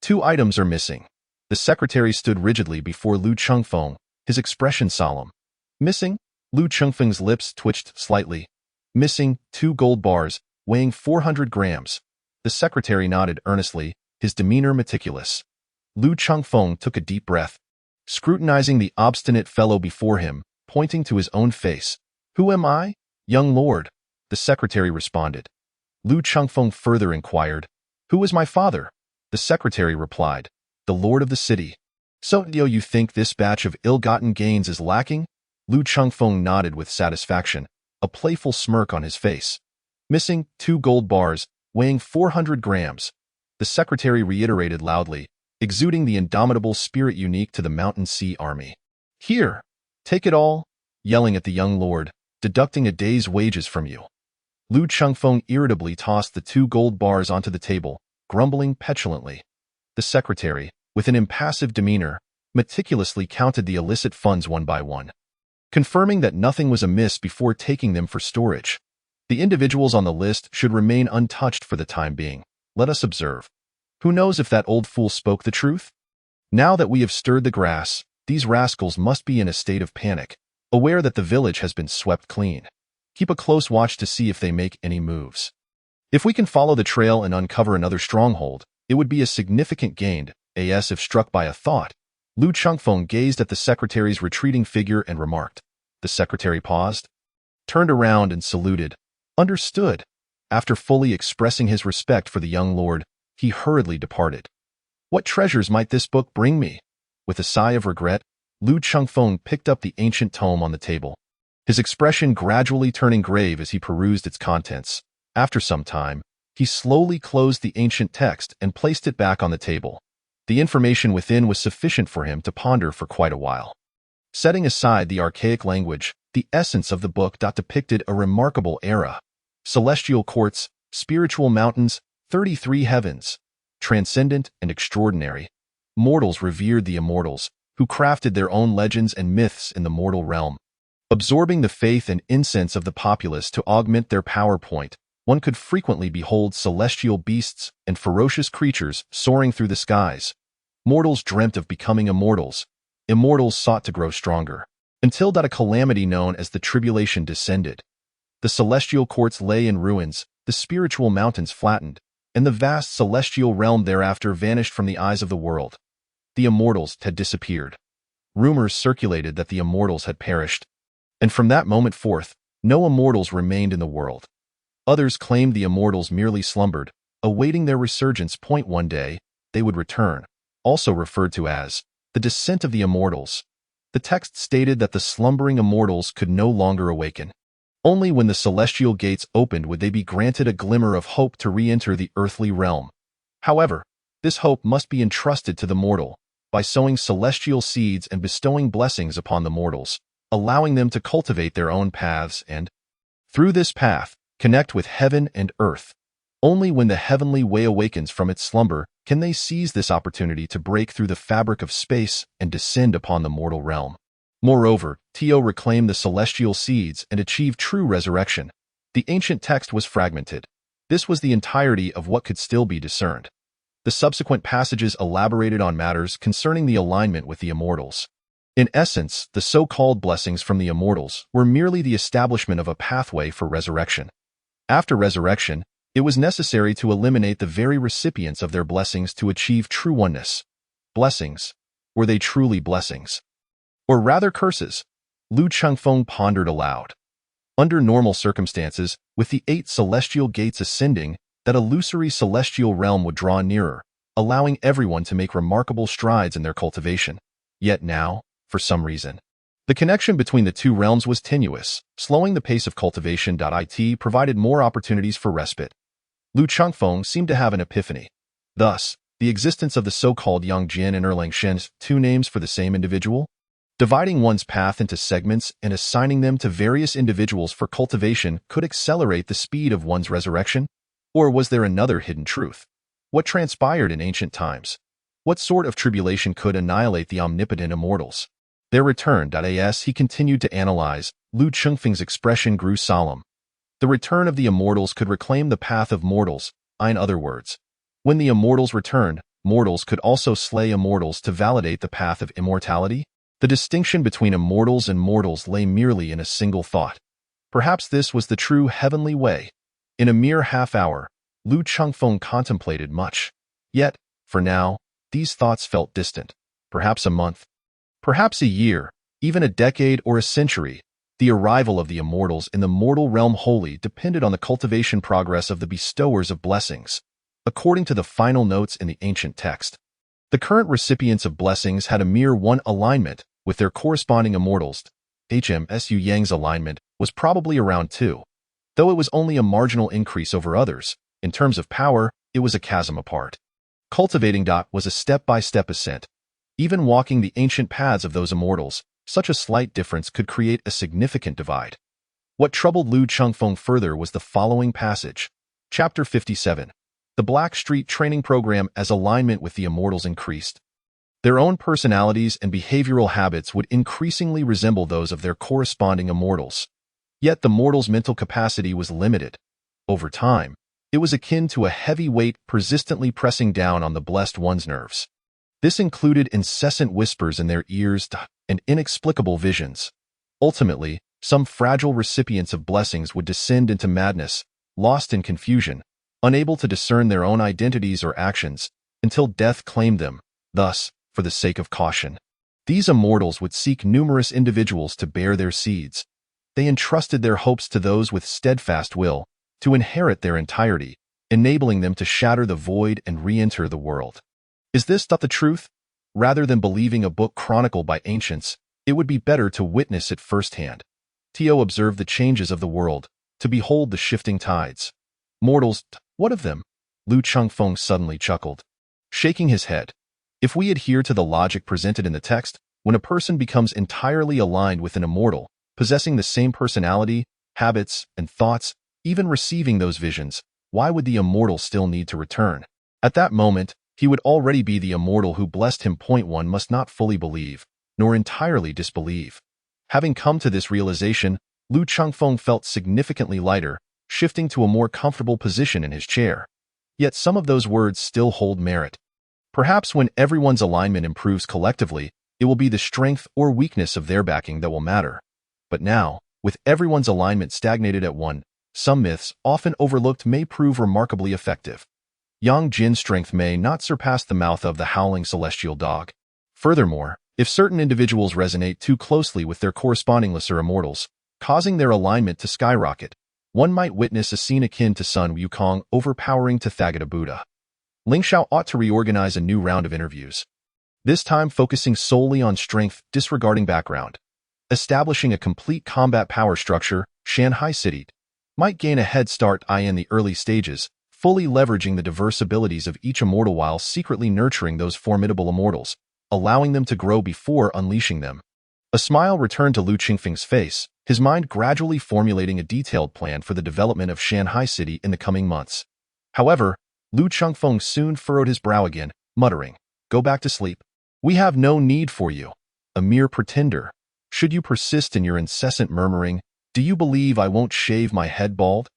2 items are missing. The secretary stood rigidly before Lu Changfeng, his expression solemn. Missing? Lu Changfeng's lips twitched slightly. Missing 2 gold bars, weighing 400 grams. The secretary nodded earnestly, his demeanor meticulous. Lu Changfeng took a deep breath, scrutinizing the obstinate fellow before him, pointing to his own face. Who am I? Young lord, the secretary responded. Lu Changfeng further inquired. Who is my father? The secretary replied. The lord of the city. So, you think this batch of ill-gotten gains is lacking? Lu Changfeng nodded with satisfaction, a playful smirk on his face. Missing 2 gold bars, weighing 400 grams. The secretary reiterated loudly, exuding the indomitable spirit unique to the Mountain Sea Army. Here, take it all, yelling at the young lord, deducting a day's wages from you. Lu Changfeng irritably tossed the 2 gold bars onto the table, grumbling petulantly. The secretary, with an impassive demeanor, meticulously counted the illicit funds one by one, confirming that nothing was amiss before taking them for storage. The individuals on the list should remain untouched for the time being. Let us observe. Who knows if that old fool spoke the truth? Now that we have stirred the grass, these rascals must be in a state of panic, aware that the village has been swept clean. Keep a close watch to see if they make any moves. If we can follow the trail and uncover another stronghold, it would be a significant gain, as if struck by a thought. Lu Changfeng gazed at the secretary's retreating figure and remarked. The secretary paused, turned around and saluted. Understood. After fully expressing his respect for the young lord, he hurriedly departed. What treasures might this book bring me? With a sigh of regret, Lu Changfeng picked up the ancient tome on the table, his expression gradually turning grave as he perused its contents. After some time, he slowly closed the ancient text and placed it back on the table. The information within was sufficient for him to ponder for quite a while. Setting aside the archaic language, the essence of the book depicted a remarkable era. Celestial courts, spiritual mountains, 33 heavens. Transcendent and extraordinary. Mortals revered the immortals, who crafted their own legends and myths in the mortal realm. Absorbing the faith and incense of the populace to augment their PowerPoint, one could frequently behold celestial beasts and ferocious creatures soaring through the skies. Mortals dreamt of becoming immortals. Immortals sought to grow stronger, until a calamity known as the tribulation descended. The celestial courts lay in ruins, the spiritual mountains flattened, and the vast celestial realm thereafter vanished from the eyes of the world. The immortals had disappeared. Rumors circulated that the immortals had perished, and from that moment forth, no immortals remained in the world. Others claimed the immortals merely slumbered, awaiting their resurgence. One day, they would return, also referred to as the descent of the immortals. The text stated that the slumbering immortals could no longer awaken. Only when the celestial gates opened would they be granted a glimmer of hope to re-enter the earthly realm. However, this hope must be entrusted to the mortal by sowing celestial seeds and bestowing blessings upon the mortals, allowing them to cultivate their own paths and, through this path, connect with heaven and earth. Only when the heavenly way awakens from its slumber can they seize this opportunity to break through the fabric of space and descend upon the mortal realm. Moreover, Tio reclaimed the celestial seeds and achieved true resurrection. The ancient text was fragmented. This was the entirety of what could still be discerned. The subsequent passages elaborated on matters concerning the alignment with the immortals. In essence, the so-called blessings from the immortals were merely the establishment of a pathway for resurrection. After resurrection, it was necessary to eliminate the very recipients of their blessings to achieve true oneness. Blessings. Were they truly blessings? Or rather curses? Lu Chengfeng pondered aloud. Under normal circumstances, with the 8 celestial gates ascending, that illusory celestial realm would draw nearer, allowing everyone to make remarkable strides in their cultivation. Yet now, for some reason, the connection between the two realms was tenuous, slowing the pace of cultivation. It provided more opportunities for respite. Lu Chengfeng seemed to have an epiphany. Thus, the existence of the so-called Yang Jin and Erlang Shen, 2 names for the same individual, dividing one's path into segments and assigning them to various individuals for cultivation could accelerate the speed of one's resurrection? Or was there another hidden truth? What transpired in ancient times? What sort of tribulation could annihilate the omnipotent immortals? Their return. As he continued to analyze, Lu Chengfeng's expression grew solemn. The return of the immortals could reclaim the path of mortals. In other words, when the immortals returned, mortals could also slay immortals to validate the path of immortality. The distinction between immortals and mortals lay merely in a single thought. Perhaps this was the true heavenly way. In a mere half-hour, Lu Chengfeng contemplated much. Yet, for now, these thoughts felt distant. Perhaps a month. Perhaps a year, even a decade or a century. The arrival of the immortals in the mortal realm wholly depended on the cultivation progress of the bestowers of blessings. According to the final notes in the ancient text, the current recipients of blessings had a mere one alignment with their corresponding immortals. HMSU Yang's alignment was probably around 2. Though it was only a marginal increase over others, in terms of power, it was a chasm apart. Cultivating was a step-by-step ascent. Even walking the ancient paths of those immortals, such a slight difference could create a significant divide. What troubled Lu Chengfeng further was the following passage. Chapter 57. The Black Street Training Program. As alignment with the immortals increased, their own personalities and behavioral habits would increasingly resemble those of their corresponding immortals. Yet the mortal's mental capacity was limited. Over time, it was akin to a heavy weight persistently pressing down on the blessed one's nerves. This included incessant whispers in their ears and inexplicable visions. Ultimately, some fragile recipients of blessings would descend into madness, lost in confusion, unable to discern their own identities or actions, until death claimed them. Thus, for the sake of caution, these immortals would seek numerous individuals to bear their seeds. They entrusted their hopes to those with steadfast will, to inherit their entirety, enabling them to shatter the void and re-enter the world. Is this the truth? Rather than believing a book chronicled by ancients, it would be better to witness it firsthand. Tio observed the changes of the world, to behold the shifting tides. Mortals, what of them? Lu Chengfeng suddenly chuckled, shaking his head. If we adhere to the logic presented in the text, when a person becomes entirely aligned with an immortal, possessing the same personality, habits, and thoughts, even receiving those visions, why would the immortal still need to return? At that moment, he would already be the immortal who blessed him. One must not fully believe, nor entirely disbelieve. Having come to this realization, Lu Chengfeng felt significantly lighter, shifting to a more comfortable position in his chair. Yet some of those words still hold merit. Perhaps when everyone's alignment improves collectively, it will be the strength or weakness of their backing that will matter. But now, with everyone's alignment stagnated at 1, some myths, often overlooked, may prove remarkably effective. Yang Jin's strength may not surpass the mouth of the howling celestial dog. Furthermore, if certain individuals resonate too closely with their corresponding lesser immortals, causing their alignment to skyrocket, one might witness a scene akin to Sun Wukong overpowering Tathagata Buddha. Ling Xiao ought to reorganize a new round of interviews, this time focusing solely on strength, disregarding background. Establishing a complete combat power structure, Shanghai City might gain a head start in the early stages, fully leveraging the diverse abilities of each immortal while secretly nurturing those formidable immortals, allowing them to grow before unleashing them. A smile returned to Lu Qingfeng's face, his mind gradually formulating a detailed plan for the development of Shanghai City in the coming months. However, Lu Qingfeng soon furrowed his brow again, muttering, "Go back to sleep. We have no need for you. A mere pretender. Should you persist in your incessant murmuring, do you believe I won't shave my head bald?"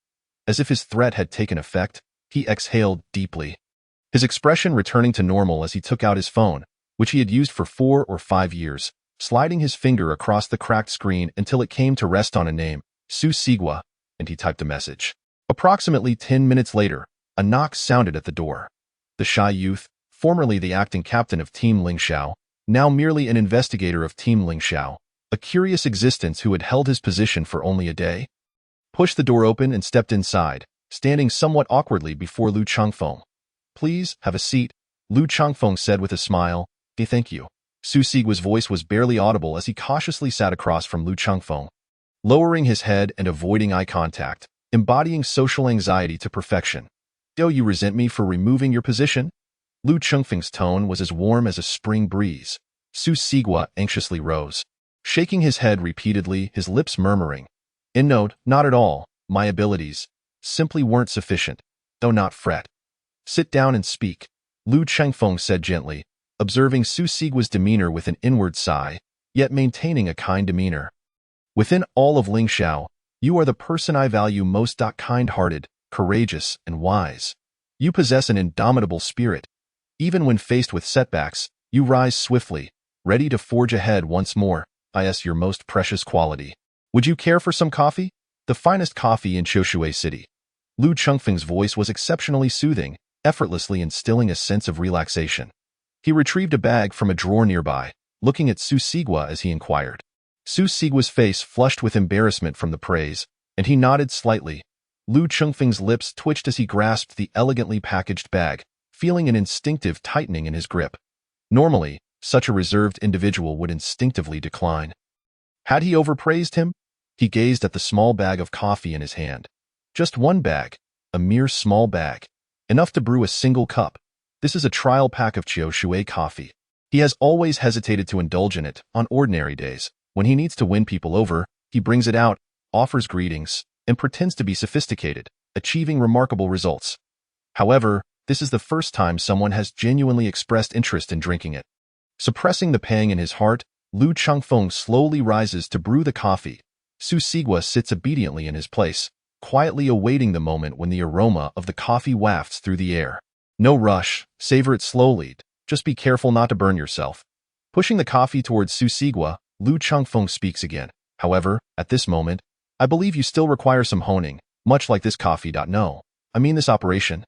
As if his threat had taken effect, he exhaled deeply, his expression returning to normal as he took out his phone, which he had used for 4 or 5 years, sliding his finger across the cracked screen until it came to rest on a name, Su Sigua, and he typed a message. Approximately 10 minutes later, a knock sounded at the door. The shy youth, formerly the acting captain of Team Ling Xiao, now merely an investigator of Team Ling Xiao, a curious existence who had held his position for only a day, pushed the door open and stepped inside, standing somewhat awkwardly before Lu Qingfeng. "Please, have a seat," Lu Qingfeng said with a smile. "Thank you." Su Sigua's voice was barely audible as he cautiously sat across from Lu Qingfeng, lowering his head and avoiding eye contact, embodying social anxiety to perfection. "Do you resent me for removing your position?" Lu Qingfeng's tone was as warm as a spring breeze. Su Sigua anxiously rose, shaking his head repeatedly, his lips murmuring, "No, not at all. My abilities simply weren't sufficient. Do not fret. Sit down and speak," Lu Qingfeng said gently, observing Su Sigua's demeanor with an inward sigh, yet maintaining a kind demeanor. "Within all of Ling Xiao, you are the person I value most. Kind-hearted, courageous, and wise. You possess an indomitable spirit. Even when faced with setbacks, you rise swiftly, ready to forge ahead once more. Is your most precious quality. Would you care for some coffee? The finest coffee in Qiushui City." Lu Qingfeng's voice was exceptionally soothing, effortlessly instilling a sense of relaxation. He retrieved a bag from a drawer nearby, looking at Su Sigua as he inquired. Su Sigua's face flushed with embarrassment from the praise, and he nodded slightly. Lu Qingfeng's lips twitched as he grasped the elegantly packaged bag, feeling an instinctive tightening in his grip. Normally, such a reserved individual would instinctively decline. Had he overpraised him? He gazed at the small bag of coffee in his hand. Just one bag, a mere small bag, enough to brew a single cup. This is a trial pack of Qiushui coffee. He has always hesitated to indulge in it on ordinary days. When he needs to win people over, he brings it out, offers greetings, and pretends to be sophisticated, achieving remarkable results. However, this is the first time someone has genuinely expressed interest in drinking it. Suppressing the pang in his heart, Lu Qingfeng slowly rises to brew the coffee. Su Sigua sits obediently in his place, quietly awaiting the moment when the aroma of the coffee wafts through the air. "No rush, savor it slowly, just be careful not to burn yourself." Pushing the coffee towards Su Sigua, Lu Qingfeng speaks again. "However, at this moment, I believe you still require some honing, much like this coffee. No, I mean this operation.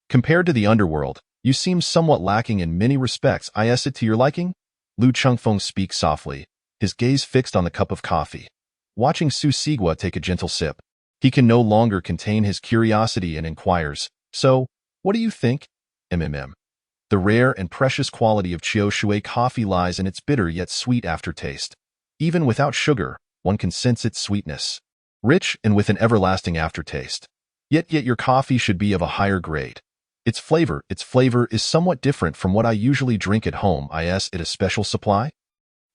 Compared to the underworld, you seem somewhat lacking in many respects. Is it to your liking?" Lu Qingfeng speaks softly, his gaze fixed on the cup of coffee. Watching Su Sigua take a gentle sip, he can no longer contain his curiosity and inquires, "So, what do you think?" The rare and precious quality of Qiushui coffee lies in its bitter yet sweet aftertaste. Even without sugar, one can sense its sweetness, rich and with an everlasting aftertaste. Yet your coffee should be of a higher grade. Its flavor is somewhat different from what I usually drink at home. Is it a special supply?"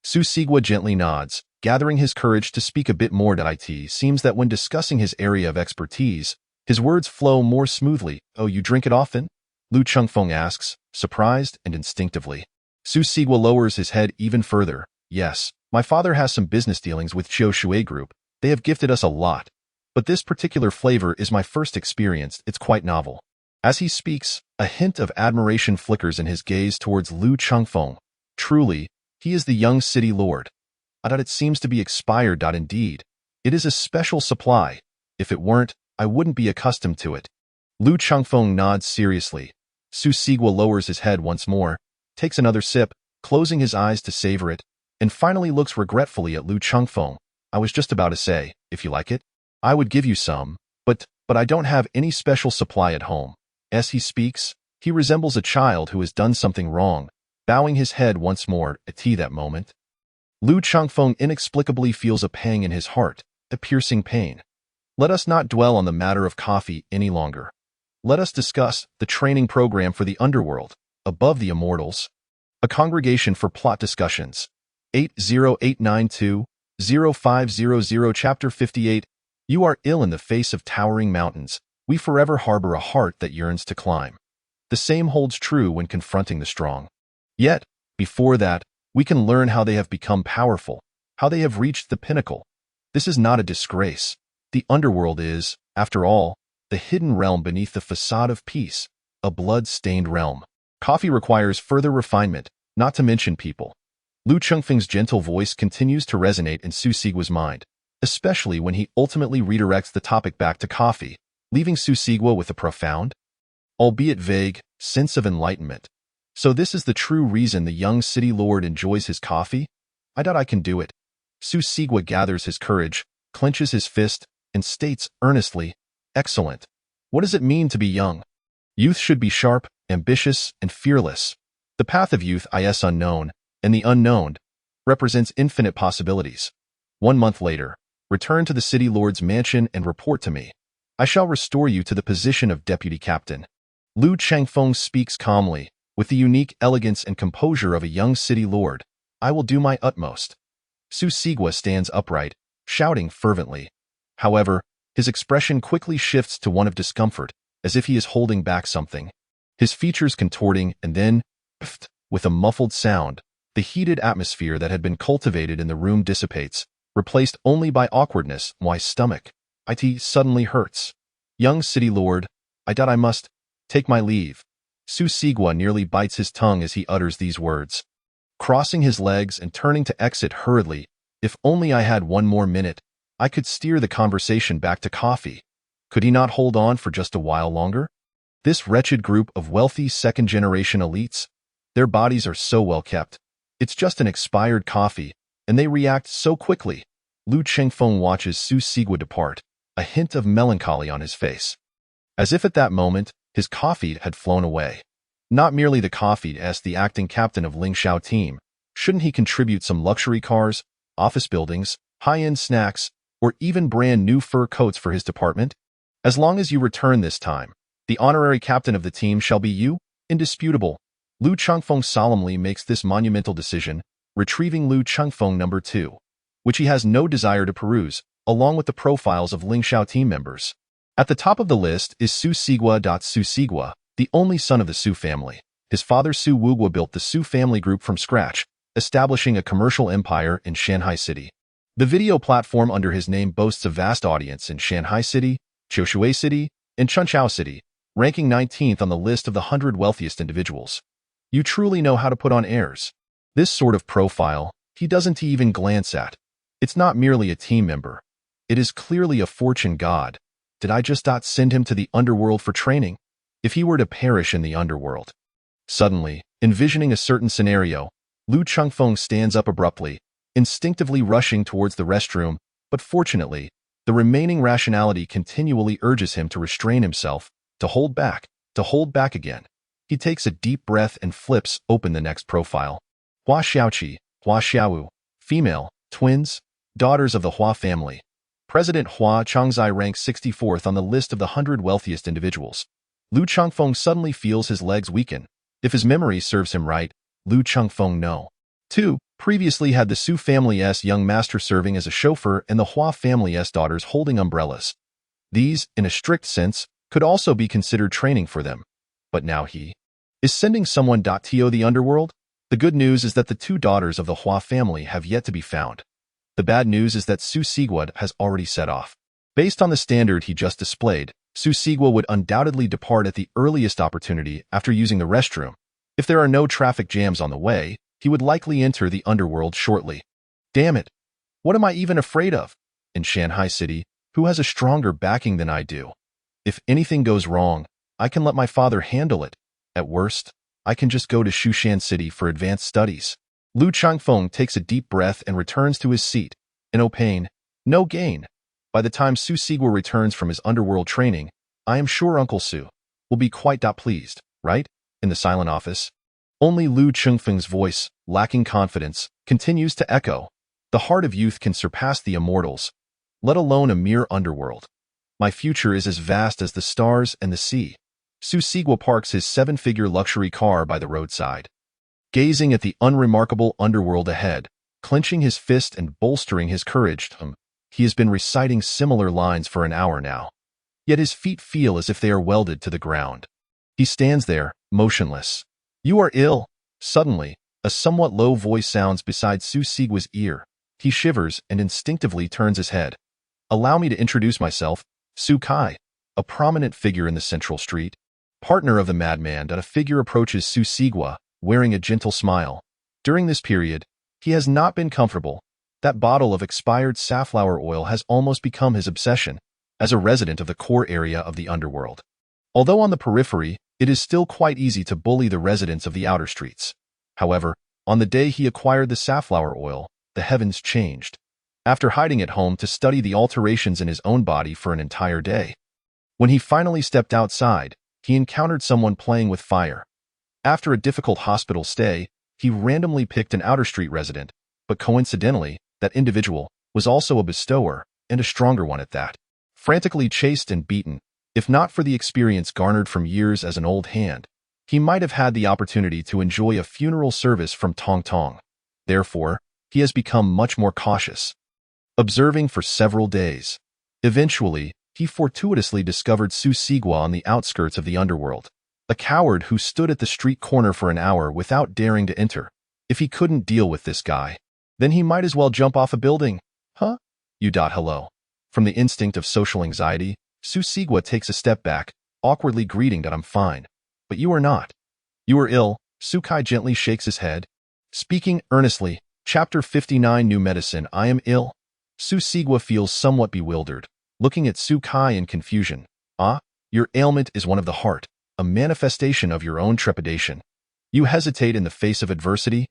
Su Sigua gently nods, gathering his courage to speak a bit more. It seems that when discussing his area of expertise, his words flow more smoothly. "Oh, you drink it often?" Lu Qingfeng asks, surprised and instinctively. Su Sigua lowers his head even further. "Yes, my father has some business dealings with Qiushui Group. They have gifted us a lot. But this particular flavor is my first experience. It's quite novel." As he speaks, a hint of admiration flickers in his gaze towards Lu Qingfeng. Truly, he is the young city lord. It seems to be expired. Indeed, it is a special supply. If it weren't, I wouldn't be accustomed to it. Lu Qingfeng nods seriously, Su Sigua lowers his head once more, takes another sip, closing his eyes to savor it, and finally looks regretfully at Lu Chengfeng. I was just about to say, if you like it, I would give you some, but I don't have any special supply at home. As he speaks, he resembles a child who has done something wrong, bowing his head once more at that moment. Lu Chengfeng inexplicably feels a pang in his heart, a piercing pain. Let us not dwell on the matter of coffee any longer. Let us discuss the training program for the underworld, above the immortals. A congregation for plot discussions. 80892-0500 Chapter 58. You are ill in the face of towering mountains. We forever harbor a heart that yearns to climb. The same holds true when confronting the strong. Yet, before that, we can learn how they have become powerful, how they have reached the pinnacle. This is not a disgrace. The underworld is, after all, the hidden realm beneath the facade of peace, a blood-stained realm. Coffee requires further refinement, not to mention people. Lu Chengfeng's gentle voice continues to resonate in Su Sigua's mind, especially when he ultimately redirects the topic back to coffee, leaving Su Sigua with a profound, albeit vague, sense of enlightenment. So this is the true reason the young city lord enjoys his coffee? I doubt I can do it. Su Sigua gathers his courage, clenches his fist, and states earnestly, excellent. What does it mean to be young? Youth should be sharp, ambitious, and fearless. The path of youth is unknown, and the unknown represents infinite possibilities. 1 month later, return to the city lord's mansion and report to me. I shall restore you to the position of deputy captain. Lu Chengfeng speaks calmly, with the unique elegance and composure of a young city lord. I will do my utmost. Su Sigua stands upright, shouting fervently. However, his expression quickly shifts to one of discomfort, as if he is holding back something. His features contorting, and then, with a muffled sound, the heated atmosphere that had been cultivated in the room dissipates, replaced only by awkwardness. My stomach, it suddenly hurts. Young city lord, I doubt I must take my leave. Su Sigua nearly bites his tongue as he utters these words. Crossing his legs and turning to exit hurriedly, if only I had 1 more minute, I could steer the conversation back to coffee. Could he not hold on for just a while longer? This wretched group of wealthy second-generation elites, their bodies are so well kept. It's just an expired coffee, and they react so quickly. Lu Chengfeng watches Su Sigua depart, a hint of melancholy on his face. As if at that moment, his coffee had flown away. Not merely the coffee as the acting captain of Ling Xiao team. Shouldn't he contribute some luxury cars, office buildings, high-end snacks, or even brand new fur coats for his department? As long as you return this time, the honorary captain of the team shall be you, indisputable. Lu Chengfeng solemnly makes this monumental decision, retrieving Lu Chengfeng number 2, which he has no desire to peruse, along with the profiles of Ling Xiao team members. At the top of the list is Su Sigua. Su Sigua, the only son of the Su family. His father Su Wugua built the Su family group from scratch, establishing a commercial empire in Shanghai City. The video platform under his name boasts a vast audience in Shanghai City, Qiushui City, and Chunqiao City, ranking 19th on the list of the 100 wealthiest individuals. You truly know how to put on airs. This sort of profile, he doesn't even glance at. It's not merely a team member. It is clearly a fortune god. Did I just send him to the underworld for training? If he were to perish in the underworld. Suddenly, envisioning a certain scenario, Lu Chengfeng stands up abruptly, instinctively rushing towards the restroom, but fortunately, the remaining rationality continually urges him to restrain himself, to hold back again. He takes a deep breath and flips open the next profile. Hua Xiaoqi, Hua Xiaowu, female, twins, daughters of the Hua family. President Hua Changzai ranks 64th on the list of the 100 wealthiest individuals. Lu Chengfeng suddenly feels his legs weaken. If his memory serves him right, Lu Chengfeng no. 2. Previously had the Su family's young master serving as a chauffeur and the Hua family's daughters holding umbrellas. These, in a strict sense, could also be considered training for them. But now he is sending someone to the underworld? The good news is that the 2 daughters of the Hua family have yet to be found. The bad news is that Su Sigua has already set off. Based on the standard he just displayed, Su Sigua would undoubtedly depart at the earliest opportunity after using the restroom. If there are no traffic jams on the way, he would likely enter the underworld shortly. Damn it! What am I even afraid of? In Shanghai City, who has a stronger backing than I do? If anything goes wrong, I can let my father handle it. At worst, I can just go to Shushan City for advanced studies. Lu Changfeng takes a deep breath and returns to his seat. No pain, no gain. By the time Su Sigua returns from his underworld training, I am sure Uncle Su will be quite pleased, right? In the silent office, only Lu Chengfeng's voice, lacking confidence, continues to echo. The heart of youth can surpass the immortals, let alone a mere underworld. My future is as vast as the stars and the sea. Su Sigua parks his 7-figure luxury car by the roadside, gazing at the unremarkable underworld ahead, clenching his fist and bolstering his courage. He has been reciting similar lines for an hour now, yet his feet feel as if they are welded to the ground. He stands there, motionless. You are ill. Suddenly, a somewhat low voice sounds beside Su Sigua's ear. He shivers and instinctively turns his head. Allow me to introduce myself, Su Kai, a prominent figure in the central street, partner of the Madman. A figure approaches Su Sigua, wearing a gentle smile. During this period, he has not been comfortable. That bottle of expired safflower oil has almost become his obsession, as a resident of the core area of the underworld. Although on the periphery, it is still quite easy to bully the residents of the outer streets. However, on the day he acquired the safflower oil, the heavens changed. After hiding at home to study the alterations in his own body for an entire day, when he finally stepped outside, he encountered someone playing with fire. After a difficult hospital stay, he randomly picked an outer street resident, but coincidentally, that individual was also a bestower, and a stronger one at that. Frantically chased and beaten, if not for the experience garnered from years as an old hand, he might have had the opportunity to enjoy a funeral service from Tong Tong. Therefore, he has become much more cautious, observing for several days. Eventually, he fortuitously discovered Su Sigua on the outskirts of the underworld, a coward who stood at the street corner for an hour without daring to enter. If he couldn't deal with this guy, then he might as well jump off a building. Huh? Hello. From the instinct of social anxiety, Su Sigua takes a step back, awkwardly greeting that I'm fine. But you are not. You are ill. Su Kai gently shakes his head. Speaking earnestly, Chapter 59 New Medicine. I am ill. Su Sigua feels somewhat bewildered, looking at Su Kai in confusion. Ah, your ailment is one of the heart, a manifestation of your own trepidation. You hesitate in the face of adversity,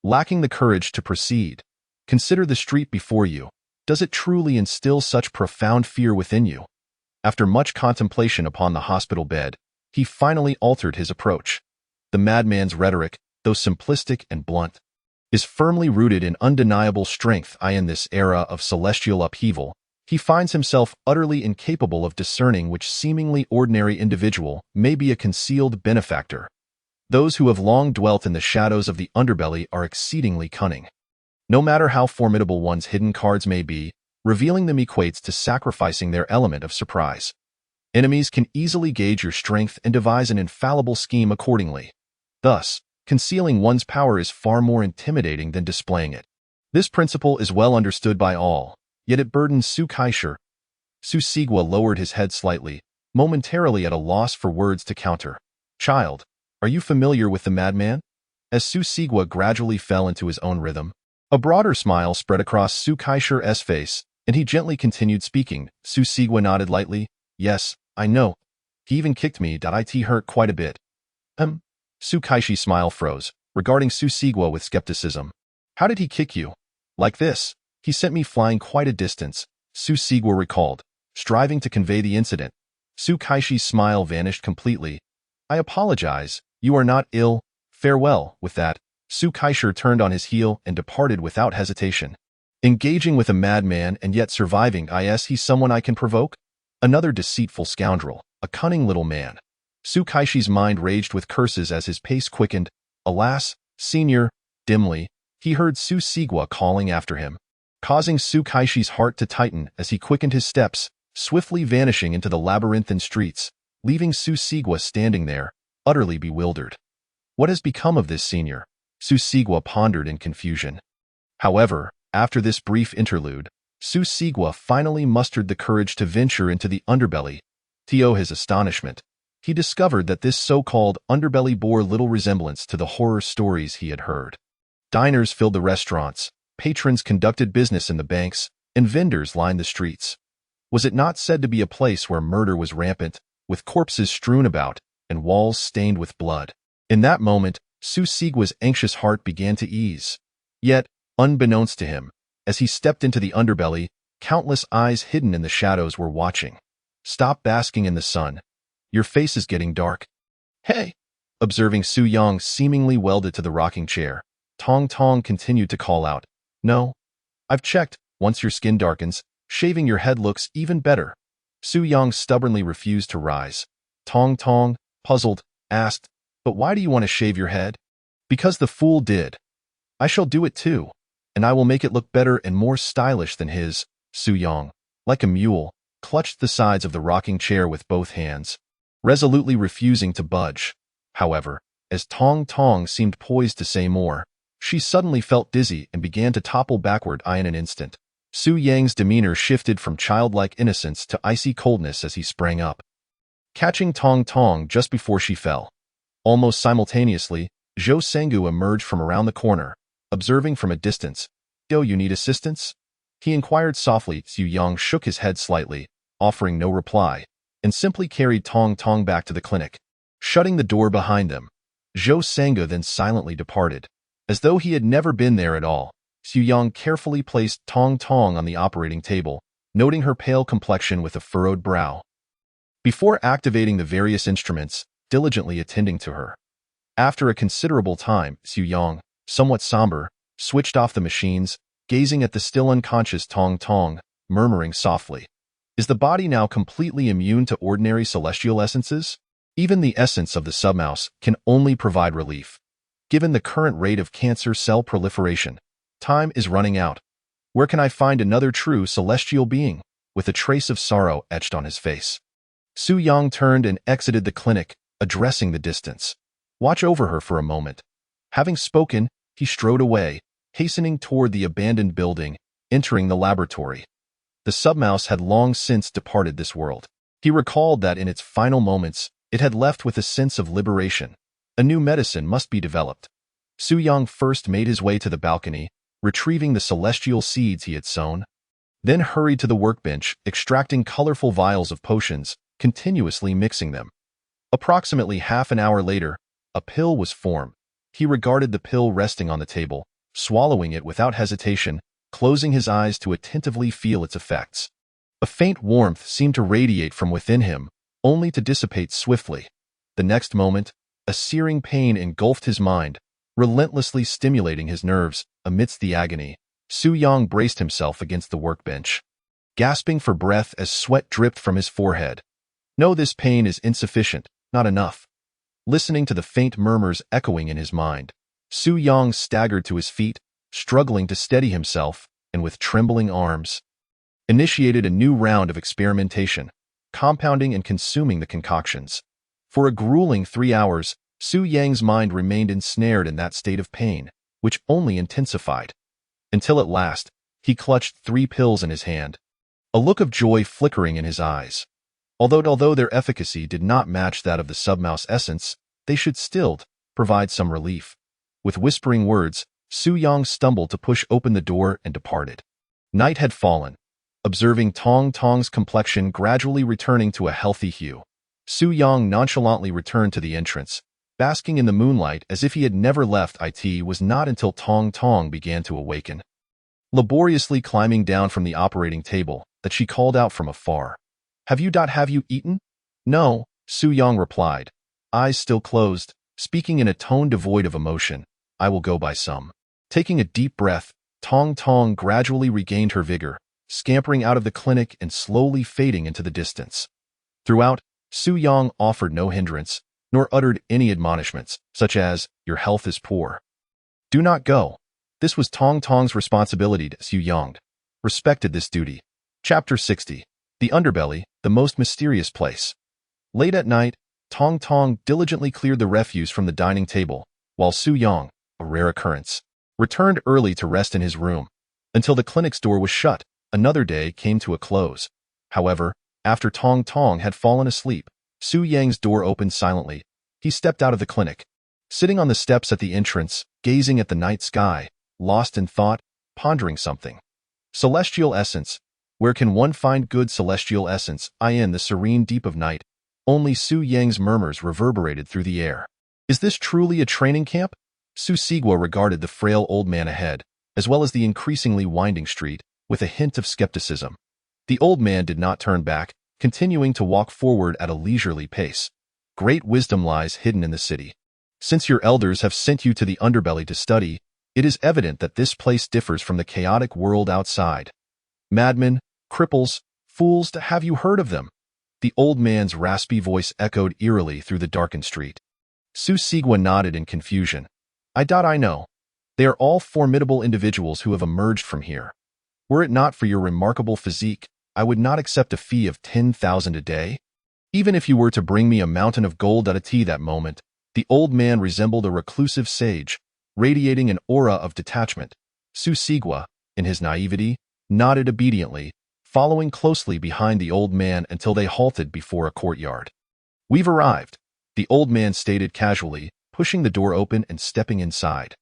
lacking the courage to proceed. Consider the street before you. Does it truly instill such profound fear within you? After much contemplation upon the hospital bed, he finally altered his approach. The madman's rhetoric, though simplistic and blunt, is firmly rooted in undeniable strength. In this era of celestial upheaval, he finds himself utterly incapable of discerning which seemingly ordinary individual may be a concealed benefactor. Those who have long dwelt in the shadows of the underbelly are exceedingly cunning. No matter how formidable one's hidden cards may be, revealing them equates to sacrificing their element of surprise. Enemies can easily gauge your strength and devise an infallible scheme accordingly. Thus, concealing one's power is far more intimidating than displaying it. This principle is well understood by all, yet it burdens Su Kaisher. Su Sigua lowered his head slightly, momentarily at a loss for words to counter. Child, are you familiar with the madman? As Su Sigua gradually fell into his own rhythm, a broader smile spread across Su Kaisher's face, and he gently continued speaking. Su Sigua nodded lightly. Yes, I know. He even kicked me. It hurt quite a bit. Su Kaishi's smile froze, regarding Su Sigua with skepticism. How did he kick you? Like this. He sent me flying quite a distance, Su Sigua recalled, striving to convey the incident. Su Kaishi's smile vanished completely. I apologize. You are not ill. Farewell. With that, Su Kaisher turned on his heel and departed without hesitation. Engaging with a madman and yet surviving. He's someone I can provoke? Another deceitful scoundrel, a cunning little man. Su Kaishi's mind raged with curses as his pace quickened. Alas, senior, dimly, he heard Su Sigua calling after him, causing Su Kaishi's heart to tighten as he quickened his steps, swiftly vanishing into the labyrinthine streets, leaving Su Sigua standing there, utterly bewildered. What has become of this senior? Su Sigua pondered in confusion. However, after this brief interlude, Su Sigua finally mustered the courage to venture into the underbelly. To his astonishment, he discovered that this so-called underbelly bore little resemblance to the horror stories he had heard. Diners filled the restaurants, patrons conducted business in the banks, and vendors lined the streets. Was it not said to be a place where murder was rampant, with corpses strewn about, and walls stained with blood. In that moment, Su Sigwa's anxious heart began to ease. Yet, unbeknownst to him, as he stepped into the underbelly, countless eyes hidden in the shadows were watching. "Stop basking in the sun. Your face is getting dark." "Hey!" Observing Su Yang seemingly welded to the rocking chair, Tong Tong continued to call out, "No, I've checked. Once your skin darkens, shaving your head looks even better." Su Yang stubbornly refused to rise. Tong Tong, puzzled, asked, "But why do you want to shave your head?" "Because the fool did. I shall do it too, and I will make it look better and more stylish than his." Su Yang, like a mule, clutched the sides of the rocking chair with both hands, resolutely refusing to budge. However, as Tong Tong seemed poised to say more, she suddenly felt dizzy and began to topple backward in an instant. Su Yang's demeanor shifted from childlike innocence to icy coldness as he sprang up, catching Tong Tong just before she fell. Almost simultaneously, Zhou Sengu emerged from around the corner, observing from a distance. "Do you need assistance?" he inquired softly. Su Yang shook his head slightly, offering no reply, and simply carried Tong Tong back to the clinic. Shutting the door behind them, Zhou Sengu then silently departed. As though he had never been there at all, Su Yang carefully placed Tong Tong on the operating table, noting her pale complexion with a furrowed brow, before activating the various instruments, diligently attending to her. After a considerable time, Su Yang, somewhat somber, switched off the machines, gazing at the still unconscious Tong Tong, murmuring softly, "Is the body now completely immune to ordinary celestial essences? Even the essence of the submouse can only provide relief. Given the current rate of cancer cell proliferation, time is running out. Where can I find another true celestial being?" With a trace of sorrow etched on his face, Su Yang turned and exited the clinic, addressing the distance. "Watch over her for a moment." Having spoken, he strode away, hastening toward the abandoned building, entering the laboratory. The submouse had long since departed this world. He recalled that in its final moments, it had left with a sense of liberation. A new medicine must be developed. Su Yang first made his way to the balcony, retrieving the celestial seeds he had sown, then hurried to the workbench, extracting colorful vials of potions, continuously mixing them. Approximately half an hour later, a pill was formed. He regarded the pill resting on the table, swallowing it without hesitation, closing his eyes to attentively feel its effects. A faint warmth seemed to radiate from within him, only to dissipate swiftly. The next moment, a searing pain engulfed his mind, relentlessly stimulating his nerves. Amidst the agony, Su Yang braced himself against the workbench, gasping for breath as sweat dripped from his forehead. "No, this pain is insufficient, not enough." Listening to the faint murmurs echoing in his mind, Su Yang staggered to his feet, struggling to steady himself, and with trembling arms, initiated a new round of experimentation, compounding and consuming the concoctions. For a grueling 3 hours, Su Yang's mind remained ensnared in that state of pain, which only intensified, until at last, he clutched 3 pills in his hand, a look of joy flickering in his eyes. Although their efficacy did not match that of the submouse essence, they should still provide some relief. With whispering words, Su Yang stumbled to push open the door and departed. Night had fallen, observing Tong Tong's complexion gradually returning to a healthy hue. Su Yang nonchalantly returned to the entrance, basking in the moonlight as if he had never left. It was not until Tong Tong began to awaken, laboriously climbing down from the operating table, that she called out from afar, Have you eaten?" "No," Su Yang replied, eyes still closed, speaking in a tone devoid of emotion. "I will go buy some." Taking a deep breath, Tong Tong gradually regained her vigor, scampering out of the clinic and slowly fading into the distance. Throughout, Su Yang offered no hindrance, nor uttered any admonishments, such as, "Your health is poor. Do not go." This was Tong Tong's responsibility. Su Yang respected this duty. Chapter 60. The Underbelly, the Most Mysterious Place. Late at night, Tong Tong diligently cleared the refuse from the dining table, while Su Yang, a rare occurrence, returned early to rest in his room. Until the clinic's door was shut, another day came to a close. However, after Tong Tong had fallen asleep, Su Yang's door opened silently. He stepped out of the clinic. Sitting on the steps at the entrance, gazing at the night sky, lost in thought, pondering something. Celestial essence. Where can one find good celestial essence? In the serene deep of night, Only Su Yang's murmurs reverberated through the air. Is this truly a training camp? Su Sigua regarded the frail old man ahead, as well as the increasingly winding street, with a hint of skepticism. The old man did not turn back, continuing to walk forward at a leisurely pace. Great wisdom lies hidden in the city. Since your elders have sent you to the underbelly to study, it is evident that this place differs from the chaotic world outside. Madmen, cripples, fools, have you heard of them? The old man's raspy voice echoed eerily through the darkened street. Su Sigua nodded in confusion. I know. They are all formidable individuals who have emerged from here. Were it not for your remarkable physique, I would not accept a fee of 10,000 a day. Even if you were to bring me a mountain of gold at a tea that moment, the old man resembled a reclusive sage, radiating an aura of detachment. Su Sigua, in his naivety, nodded obediently, following closely behind the old man until they halted before a courtyard. We've arrived, the old man stated casually, pushing the door open and stepping inside.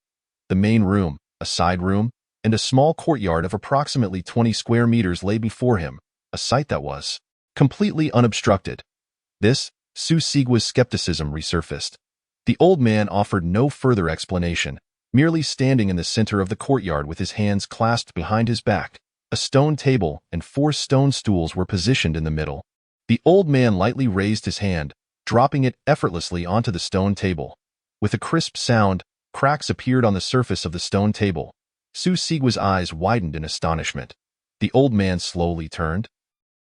The main room, a side room, and a small courtyard of approximately 20 square meters lay before him, a sight that was completely unobstructed. This, Su Sigua's skepticism resurfaced. The old man offered no further explanation, merely standing in the center of the courtyard with his hands clasped behind his back. A stone table and 4 stone stools were positioned in the middle. The old man lightly raised his hand, dropping it effortlessly onto the stone table. With a crisp sound, cracks appeared on the surface of the stone table. Su Sigua's eyes widened in astonishment. The old man slowly turned,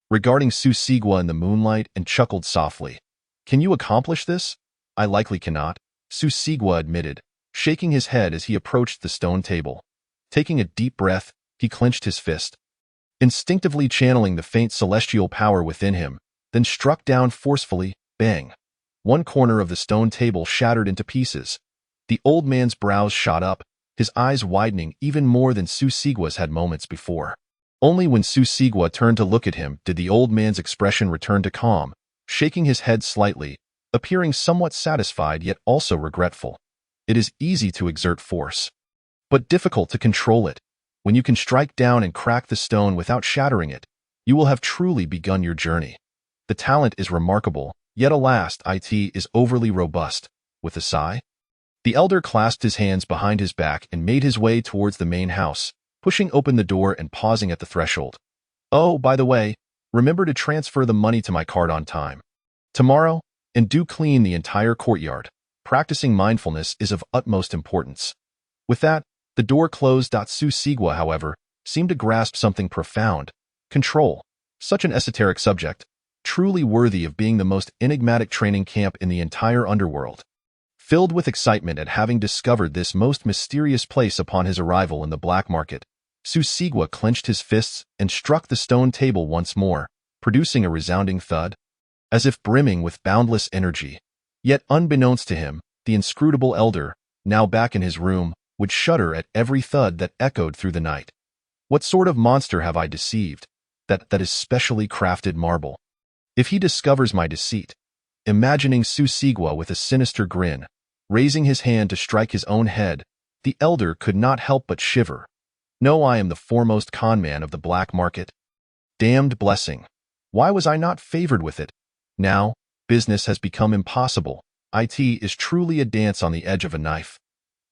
regarding Su Sigua in the moonlight, and chuckled softly. Can you accomplish this? I likely cannot, Su Sigua admitted, shaking his head as he approached the stone table. Taking a deep breath, he clenched his fist, instinctively channeling the faint celestial power within him, then struck down forcefully, bang. One corner of the stone table shattered into pieces. The old man's brows shot up, his eyes widening even more than Su Sigua's had moments before. Only when Su Sigua turned to look at him did the old man's expression return to calm, shaking his head slightly, appearing somewhat satisfied yet also regretful. It is easy to exert force, but difficult to control it. When you can strike down and crack the stone without shattering it, you will have truly begun your journey. The talent is remarkable, yet alas, it is overly robust. With a sigh, the elder clasped his hands behind his back and made his way towards the main house, pushing open the door and pausing at the threshold. Oh, by the way, remember to transfer the money to my card on time. Tomorrow, and do clean the entire courtyard. Practicing mindfulness is of utmost importance. With that, the door closed. Su Sigua, however, seemed to grasp something profound. Control. Such an esoteric subject, truly worthy of being the most enigmatic training camp in the entire underworld. Filled with excitement at having discovered this most mysterious place upon his arrival in the black market, Su Sigua clenched his fists and struck the stone table once more, producing a resounding thud, as if brimming with boundless energy. Yet unbeknownst to him, the inscrutable elder, now back in his room, would shudder at every thud that echoed through the night. What sort of monster have I deceived? That is specially crafted marble. If he discovers my deceit, imagining Su Sigua with a sinister grin, raising his hand to strike his own head, the elder could not help but shiver. No, I am the foremost conman of the black market. Damned blessing. Why was I not favored with it? Now, business has become impossible. It is truly a dance on the edge of a knife.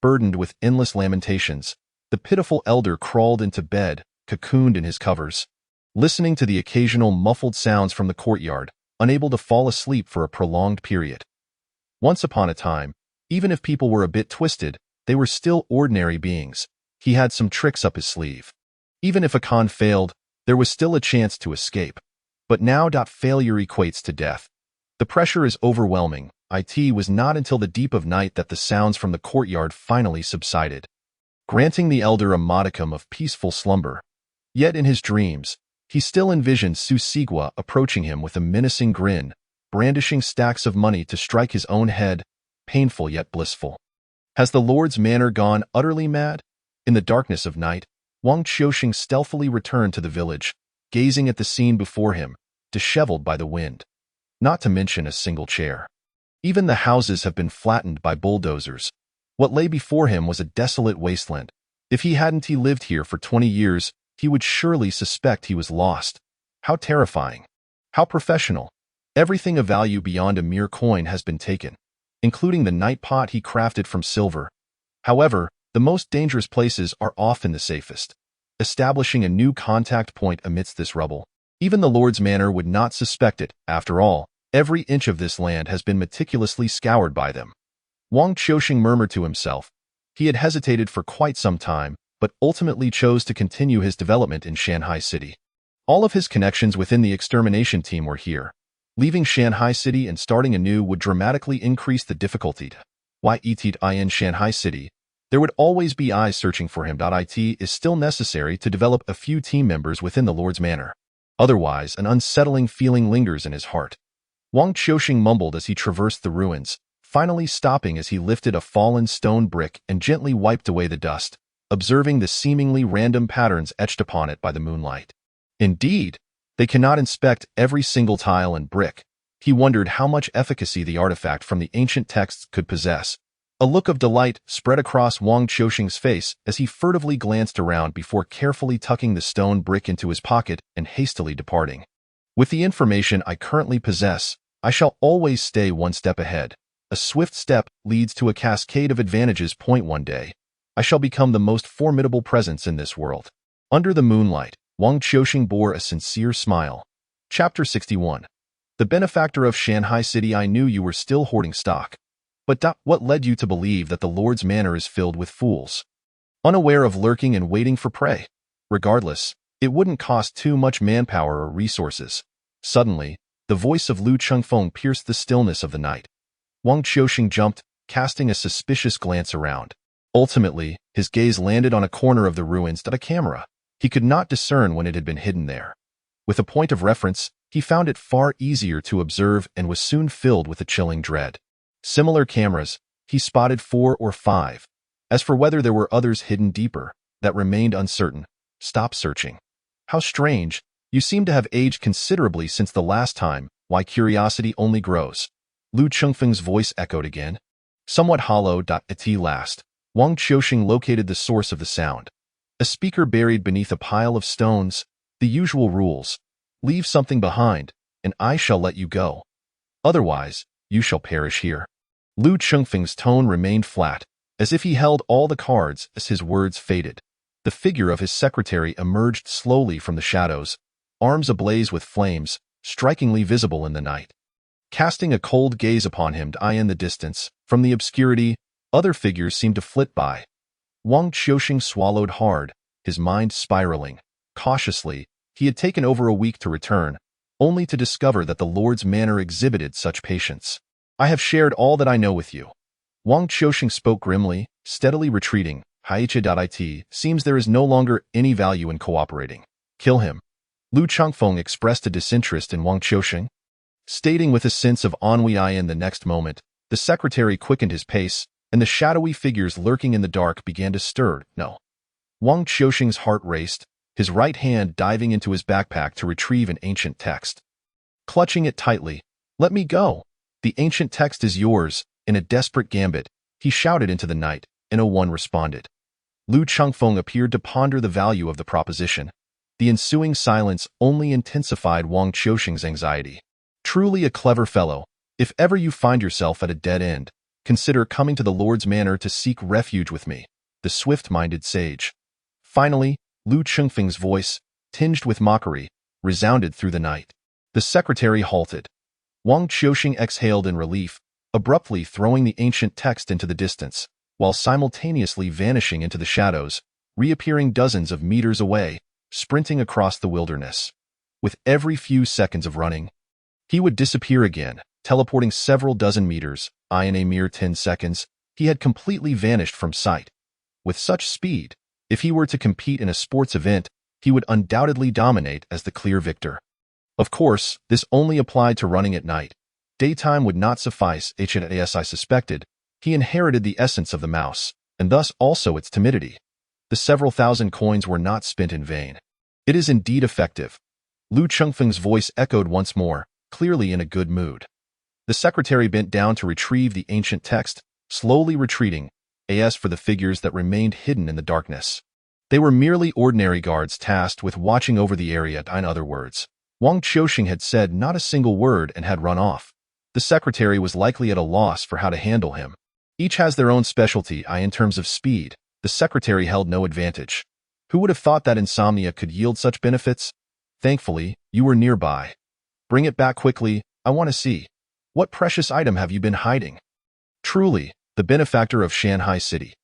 Burdened with endless lamentations, the pitiful elder crawled into bed, cocooned in his covers, listening to the occasional muffled sounds from the courtyard, unable to fall asleep for a prolonged period. Once upon a time, even if people were a bit twisted, they were still ordinary beings. He had some tricks up his sleeve. Even if a con failed, there was still a chance to escape. But now, failure equates to death. The pressure is overwhelming. It was not until the deep of night that the sounds from the courtyard finally subsided, granting the elder a modicum of peaceful slumber. Yet in his dreams, he still envisioned Su Sigua approaching him with a menacing grin, brandishing stacks of money to strike his own head, painful yet blissful. Has the Lord's manor gone utterly mad? In the darkness of night, Wang Qiuxing stealthily returned to the village, gazing at the scene before him, disheveled by the wind. Not to mention a single chair. Even the houses have been flattened by bulldozers. What lay before him was a desolate wasteland. If he hadn't lived here for 20 years, he would surely suspect he was lost. How terrifying. How professional. Everything of value beyond a mere coin has been taken, including the night pot he crafted from silver. However, the most dangerous places are often the safest. Establishing a new contact point amidst this rubble. Even the Lord's Manor would not suspect it. After all, every inch of this land has been meticulously scoured by them. Wang Qiuxing murmured to himself. He had hesitated for quite some time, but ultimately chose to continue his development in Shanghai City. All of his connections within the extermination team were here. Leaving Shanghai City and starting anew would dramatically increase the difficulty. In Shanghai City, there would always be eyes searching for him. It is still necessary to develop a few team members within the Lord's Manor. Otherwise, an unsettling feeling lingers in his heart. Wang Qiuxing mumbled as he traversed the ruins, finally stopping as he lifted a fallen stone brick and gently wiped away the dust, observing the seemingly random patterns etched upon it by the moonlight. Indeed, they cannot inspect every single tile and brick. He wondered how much efficacy the artifact from the ancient texts could possess. A look of delight spread across Wang Qiuxing's face as he furtively glanced around before carefully tucking the stone brick into his pocket and hastily departing. With the information I currently possess, I shall always stay one step ahead. A swift step leads to a cascade of advantages. One day, I shall become the most formidable presence in this world. Under the moonlight, Wang Qiuxing bore a sincere smile. Chapter 61. The benefactor of Shanghai City, I knew you were still hoarding stock. But what led you to believe that the Lord's Manor is filled with fools? Unaware of lurking and waiting for prey. Regardless, it wouldn't cost too much manpower or resources. Suddenly, the voice of Lu Chengfeng pierced the stillness of the night. Wang Qiuxing jumped, casting a suspicious glance around. Ultimately, his gaze landed on a corner of the ruins. A camera. He could not discern when it had been hidden there. With a point of reference, he found it far easier to observe and was soon filled with a chilling dread. Similar cameras, he spotted 4 or 5. As for whether there were others hidden deeper, that remained uncertain. Stop searching. How strange, you seem to have aged considerably since the last time. Why curiosity only grows. Lu Chengfeng's voice echoed again. Somewhat hollow. At last, Wang Qiuxing located the source of the sound. A speaker buried beneath a pile of stones. The usual rules. Leave something behind, and I shall let you go. Otherwise, you shall perish here. Lu Chengfeng's tone remained flat, as if he held all the cards as his words faded. The figure of his secretary emerged slowly from the shadows, arms ablaze with flames, strikingly visible in the night. Casting a cold gaze upon him in the distance, from the obscurity, other figures seemed to flit by. Wang Qiuxing swallowed hard, his mind spiraling. Cautiously, he had taken over a week to return, only to discover that the Lord's Manor exhibited such patience. I have shared all that I know with you. Wang Qiuxing spoke grimly, steadily retreating. It seems there is no longer any value in cooperating. Kill him. Lu Chengfeng expressed a disinterest in Wang Qiuxing, stating with a sense of ennui. In the next moment, the secretary quickened his pace, and the shadowy figures lurking in the dark began to stir. No. Wang Qiuxing's heart raced, his right hand diving into his backpack to retrieve an ancient text. Clutching it tightly, "Let me go! The ancient text is yours." In a desperate gambit, he shouted into the night, and no one responded. Lu Chengfeng appeared to ponder the value of the proposition. The ensuing silence only intensified Wang Qiuxing's anxiety. Truly a clever fellow. If ever you find yourself at a dead end, consider coming to the Lord's Manor to seek refuge with me, the swift-minded sage. Finally, Lu Chengfeng's voice, tinged with mockery, resounded through the night. The secretary halted. Wang Qiuxing exhaled in relief, abruptly throwing the ancient text into the distance, while simultaneously vanishing into the shadows, reappearing dozens of meters away, sprinting across the wilderness. With every few seconds of running, he would disappear again, teleporting several dozen meters. In a mere 10 seconds, he had completely vanished from sight. With such speed, if he were to compete in a sports event, he would undoubtedly dominate as the clear victor. Of course, this only applied to running at night. Daytime would not suffice. As I suspected, he inherited the essence of the mouse, and thus also its timidity. The several thousand coins were not spent in vain. It is indeed effective. Lu Chengfeng's voice echoed once more, clearly in a good mood. The secretary bent down to retrieve the ancient text, slowly retreating. As for the figures that remained hidden in the darkness, they were merely ordinary guards tasked with watching over the area. In other words, Wang Qiuxing had said not a single word and had run off. The secretary was likely at a loss for how to handle him. Each has their own specialty. In terms of speed, the secretary held no advantage. Who would have thought that insomnia could yield such benefits? Thankfully, you were nearby. Bring it back quickly, I want to see. What precious item have you been hiding? Truly, the benefactor of Shanghai City.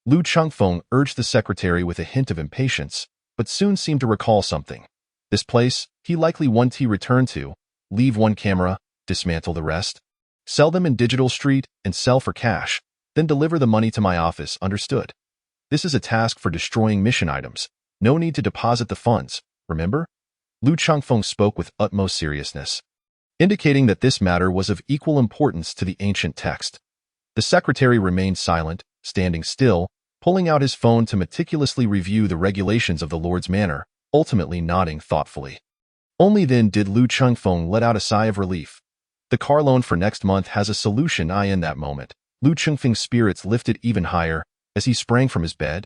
Lu Chengfeng urged the secretary with a hint of impatience, but soon seemed to recall something. This place, he likely wanted to return to, leave one camera, dismantle the rest, sell them in Digital Street and sell for cash, then deliver the money to my office, understood? This is a task for destroying mission items. No need to deposit the funds, remember? Lu Chengfeng spoke with utmost seriousness, indicating that this matter was of equal importance to the ancient text. The secretary remained silent, standing still, pulling out his phone to meticulously review the regulations of the Lord's Manor, ultimately nodding thoughtfully. Only then did Lu Chengfeng let out a sigh of relief. The car loan for next month has a solution. In that moment, Lu Chengfeng's spirits lifted even higher as he sprang from his bed,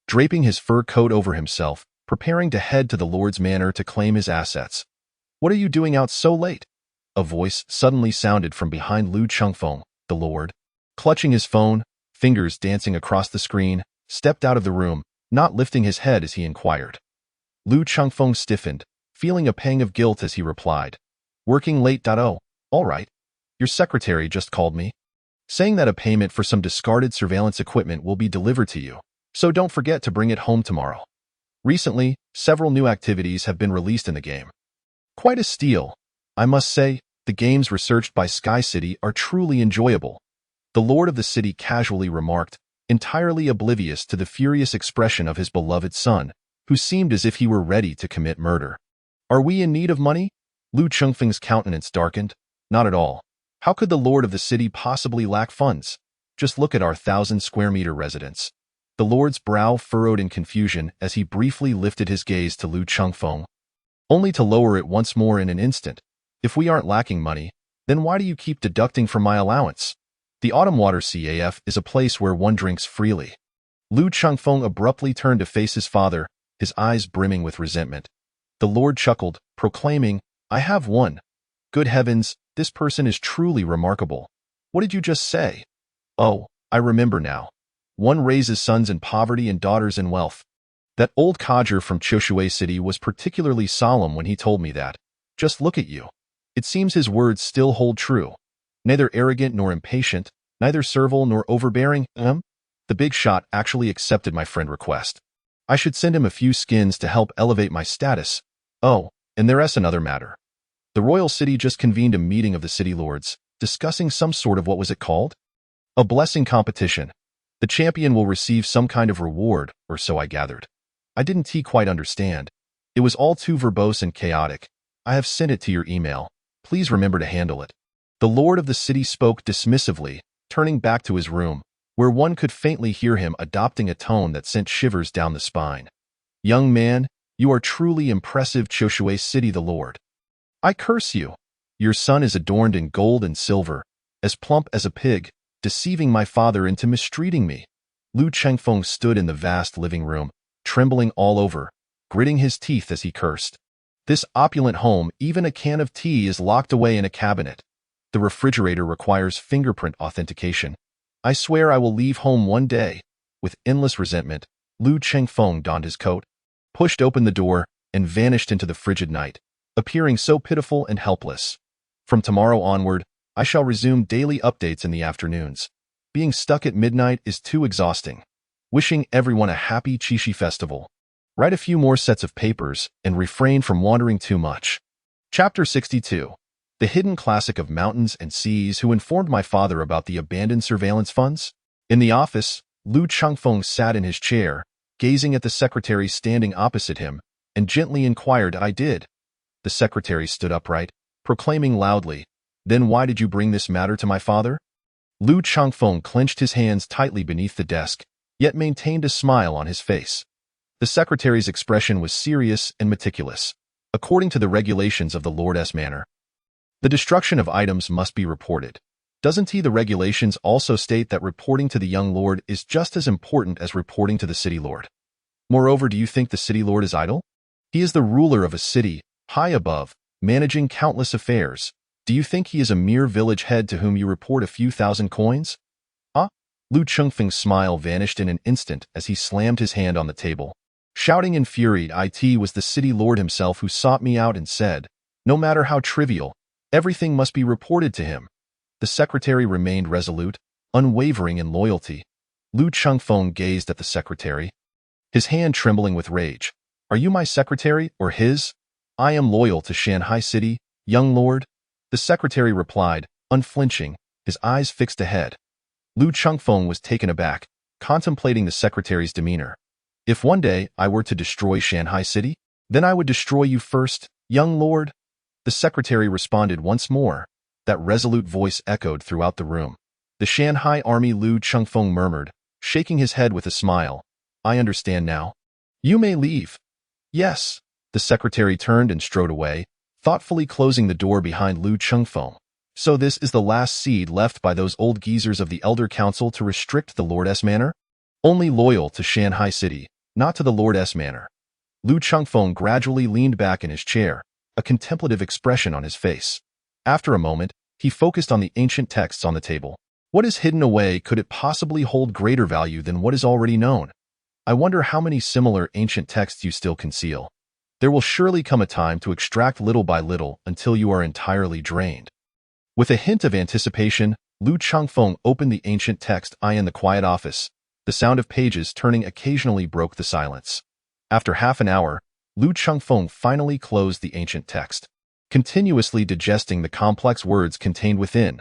draping his fur coat over himself, preparing to head to the Lord's Manor to claim his assets. What are you doing out so late? A voice suddenly sounded from behind Lu Chengfeng. The Lord, clutching his phone, fingers dancing across the screen, stepped out of the room, not lifting his head as he inquired. Lu Chengfeng stiffened, feeling a pang of guilt as he replied, "Working late. Oh, all right. Your secretary just called me, saying that a payment for some discarded surveillance equipment will be delivered to you, so don't forget to bring it home tomorrow." Recently, several new activities have been released in the game. Quite a steal. I must say, the games researched by Sky City are truly enjoyable. The Lord of the City casually remarked, entirely oblivious to the furious expression of his beloved son, who seemed as if he were ready to commit murder. Are we in need of money? Lu Chengfeng's countenance darkened. Not at all. How could the Lord of the City possibly lack funds? Just look at our 1,000-square-meter residence. The Lord's brow furrowed in confusion as he briefly lifted his gaze to Lu Chengfeng, only to lower it once more in an instant. If we aren't lacking money, then why do you keep deducting from my allowance? The Autumn Water CAF is a place where one drinks freely. Lu Chengfeng abruptly turned to face his father, his eyes brimming with resentment. The Lord chuckled, proclaiming, "I have one. Good heavens, this person is truly remarkable. What did you just say? Oh, I remember now. One raises sons in poverty and daughters in wealth." That old codger from Choshue City was particularly solemn when he told me that. Just look at you. It seems his words still hold true. Neither arrogant nor impatient, neither servile nor overbearing. The big shot actually accepted my friend's request. I should send him a few skins to help elevate my status. Oh, and there's another matter. The royal city just convened a meeting of the city lords, discussing some sort of what was it called? A blessing competition. The champion will receive some kind of reward, or so I gathered. I didn't quite understand. It was all too verbose and chaotic. I have sent it to your email. Please remember to handle it. The Lord of the City spoke dismissively, turning back to his room, where one could faintly hear him adopting a tone that sent shivers down the spine. Young man, you are truly impressive. Choshue City. The Lord. I curse you. Your son is adorned in gold and silver, as plump as a pig, deceiving my father into mistreating me. Lu Chengfeng stood in the vast living room, trembling all over, gritting his teeth as he cursed. This opulent home, even a can of tea is locked away in a cabinet. The refrigerator requires fingerprint authentication. I swear I will leave home one day. With endless resentment, Lu Chengfeng donned his coat, pushed open the door, and vanished into the frigid night, appearing so pitiful and helpless. From tomorrow onward, I shall resume daily updates in the afternoons. Being stuck at midnight is too exhausting. Wishing everyone a happy Qixi festival. Write a few more sets of papers and refrain from wandering too much. Chapter 62. The hidden classic of mountains and seas who informed my father about the abandoned surveillance funds. In the office, Lu Chengfeng sat in his chair, gazing at the secretary standing opposite him, and gently inquired, "I did." The secretary stood upright, proclaiming loudly, "Then why did you bring this matter to my father?" Lu Chengfeng clenched his hands tightly beneath the desk, yet maintained a smile on his face. The secretary's expression was serious and meticulous. According to the regulations of the Lord's Manor, the destruction of items must be reported. Doesn't the regulations also state that reporting to the young lord is just as important as reporting to the city lord? Moreover, do you think the city lord is idle? He is the ruler of a city, high above, managing countless affairs. Do you think he is a mere village head to whom you report a few thousand coins? Ah? Lu Chengfeng's smile vanished in an instant as he slammed his hand on the table. Shouting in fury, "It was the city lord himself who sought me out and said, no matter how trivial, everything must be reported to him." The secretary remained resolute, unwavering in loyalty. Lu Chengfeng gazed at the secretary, his hand trembling with rage. "Are you my secretary or his?" "I am loyal to Shanghai City, young lord," the secretary replied, unflinching, his eyes fixed ahead. Lu Chengfeng was taken aback, contemplating the secretary's demeanor. "If one day I were to destroy Shanghai City, then I would destroy you first, young lord," the secretary responded once more. That resolute voice echoed throughout the room. "The Shanghai army," Lu Chengfeng murmured, shaking his head with a smile. "I understand now. You may leave." "Yes." The secretary turned and strode away, thoughtfully closing the door behind Lu Chengfeng. So this is the last seed left by those old geezers of the Elder Council to restrict the Lord-S Manor? Only loyal to Shanghai City, not to the Lord-S Manor. Lu Chengfeng gradually leaned back in his chair, a contemplative expression on his face. After a moment, he focused on the ancient texts on the table. What is hidden away? Could it possibly hold greater value than what is already known? I wonder how many similar ancient texts you still conceal. There will surely come a time to extract little by little until you are entirely drained. With a hint of anticipation, Lu Chengfeng opened the ancient text in the quiet office. The sound of pages turning occasionally broke the silence. After half an hour, Lu Chengfeng finally closed the ancient text, continuously digesting the complex words contained within.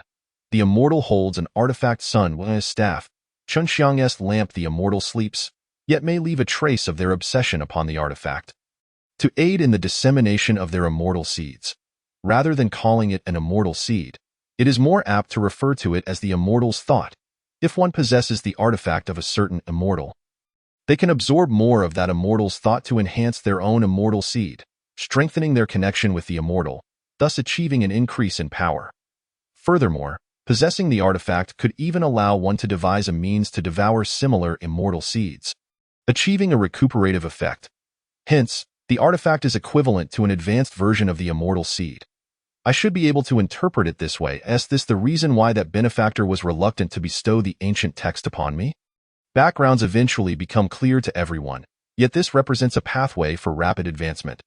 The immortal holds an artifact sun with his staff. Chunxiang's lamp. The immortal sleeps, yet may leave a trace of their obsession upon the artifact, to aid in the dissemination of their immortal seeds. Rather than calling it an immortal seed, it is more apt to refer to it as the immortal's thought. If one possesses the artifact of a certain immortal, they can absorb more of that immortal's thought to enhance their own immortal seed, strengthening their connection with the immortal, thus achieving an increase in power. Furthermore, possessing the artifact could even allow one to devise a means to devour similar immortal seeds, achieving a recuperative effect. Hence, the artifact is equivalent to an advanced version of the immortal seed. I should be able to interpret it this way. Is this the reason why that benefactor was reluctant to bestow the ancient text upon me? Backgrounds eventually become clear to everyone, yet this represents a pathway for rapid advancement.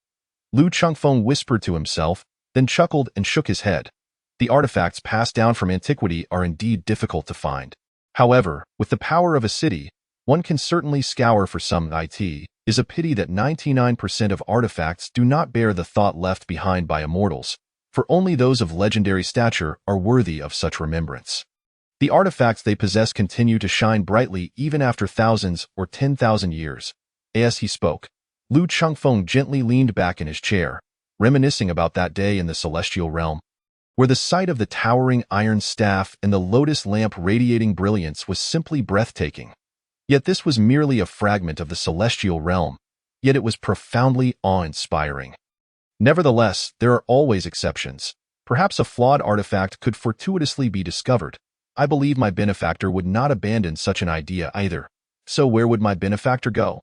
Lu Chengfeng whispered to himself, then chuckled and shook his head. The artifacts passed down from antiquity are indeed difficult to find. However, with the power of a city, one can certainly scour for some. It is a pity that 99% of artifacts do not bear the thought left behind by immortals, for only those of legendary stature are worthy of such remembrance. The artifacts they possess continue to shine brightly even after thousands or 10,000 years. As he spoke, Lu Chengfeng gently leaned back in his chair, reminiscing about that day in the celestial realm, where the sight of the towering iron staff and the lotus lamp radiating brilliance was simply breathtaking. Yet this was merely a fragment of the celestial realm, yet it was profoundly awe-inspiring. Nevertheless, there are always exceptions. Perhaps a flawed artifact could fortuitously be discovered. I believe my benefactor would not abandon such an idea either. So where would my benefactor go?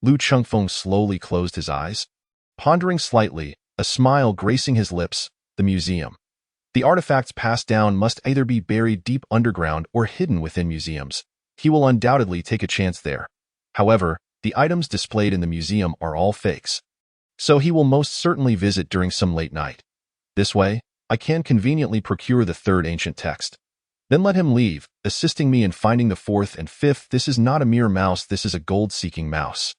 Lu Chengfeng slowly closed his eyes, pondering slightly, a smile gracing his lips. The museum. The artifacts passed down must either be buried deep underground or hidden within museums. He will undoubtedly take a chance there. However, the items displayed in the museum are all fakes, so he will most certainly visit during some late night. This way, I can conveniently procure the third ancient text. Then let him leave, assisting me in finding the fourth and fifth. This is not a mere mouse, this is a gold-seeking mouse.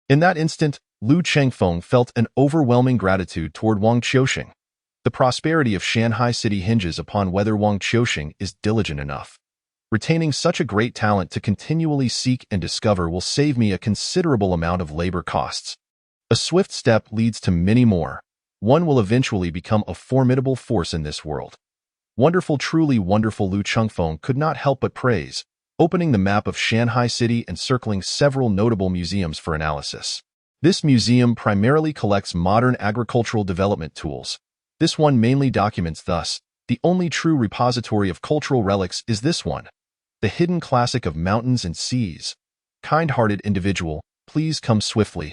In that instant, Lu Chengfeng felt an overwhelming gratitude toward Wang Qiuxing. The prosperity of Shanghai City hinges upon whether Wang Qiuxing is diligent enough. Retaining such a great talent to continually seek and discover will save me a considerable amount of labor costs. A swift step leads to many more. One will eventually become a formidable force in this world. Wonderful, truly wonderful. Lu Chengfeng could not help but praise, opening the map of Shanghai City and circling several notable museums for analysis. This museum primarily collects modern agricultural development tools. This one mainly documents thus. The only true repository of cultural relics is this one. The hidden classic of mountains and seas. Kind-hearted individual, please come swiftly.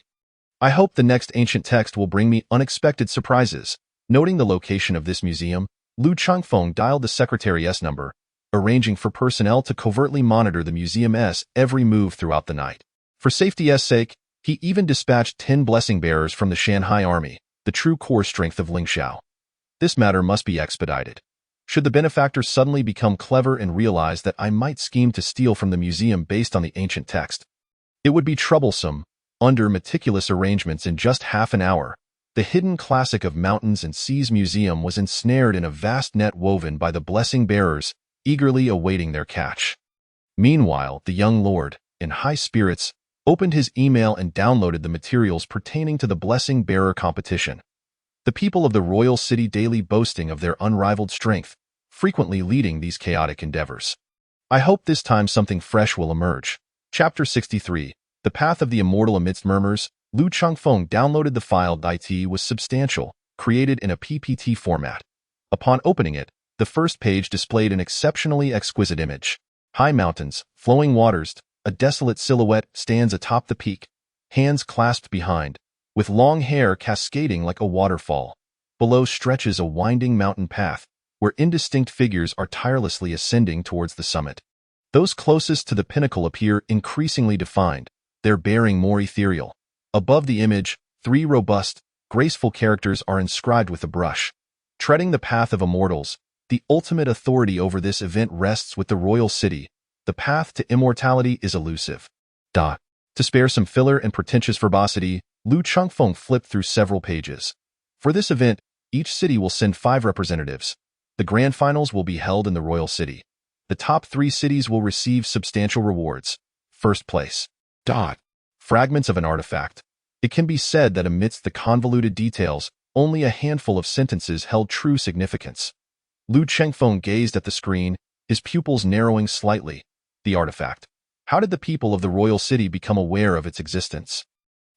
I hope the next ancient text will bring me unexpected surprises. Noting the location of this museum, Lu Changfeng dialed the secretary's number, arranging for personnel to covertly monitor the museum's every move throughout the night. For safety's sake, he even dispatched 10 blessing bearers from the Shanghai army, the true core strength of Lingxiao. This matter must be expedited. Should the benefactor suddenly become clever and realize that I might scheme to steal from the museum based on the ancient text, it would be troublesome. Under meticulous arrangements in just half an hour, the hidden classic of mountains and seas museum was ensnared in a vast net woven by the blessing bearers, eagerly awaiting their catch. Meanwhile, the young lord, in high spirits, opened his email and downloaded the materials pertaining to the blessing bearer competition. The people of the royal city daily boasting of their unrivaled strength, frequently leading these chaotic endeavors. I hope this time something fresh will emerge. Chapter 63. The Path of the Immortal. Amidst murmurs, Lu Changfeng downloaded the file. Deities was substantial, created in a PPT format. Upon opening it, the first page displayed an exceptionally exquisite image. High mountains, flowing waters, a desolate silhouette stands atop the peak, hands clasped behind, with long hair cascading like a waterfall. Below stretches a winding mountain path, where indistinct figures are tirelessly ascending towards the summit. Those closest to the pinnacle appear increasingly defined, their bearing more ethereal. Above the image, 3 robust, graceful characters are inscribed with a brush. Treading the path of immortals, the ultimate authority over this event rests with the royal city. The path to immortality is elusive. To spare some filler and pretentious verbosity, Lu Changfeng flipped through several pages. For this event, each city will send 5 representatives. The grand finals will be held in the royal city. The top 3 cities will receive substantial rewards. First place. Fragments of an artifact. It can be said that amidst the convoluted details, only a handful of sentences held true significance. Lu Changfeng gazed at the screen, his pupils narrowing slightly. The artifact. How did the people of the royal city become aware of its existence?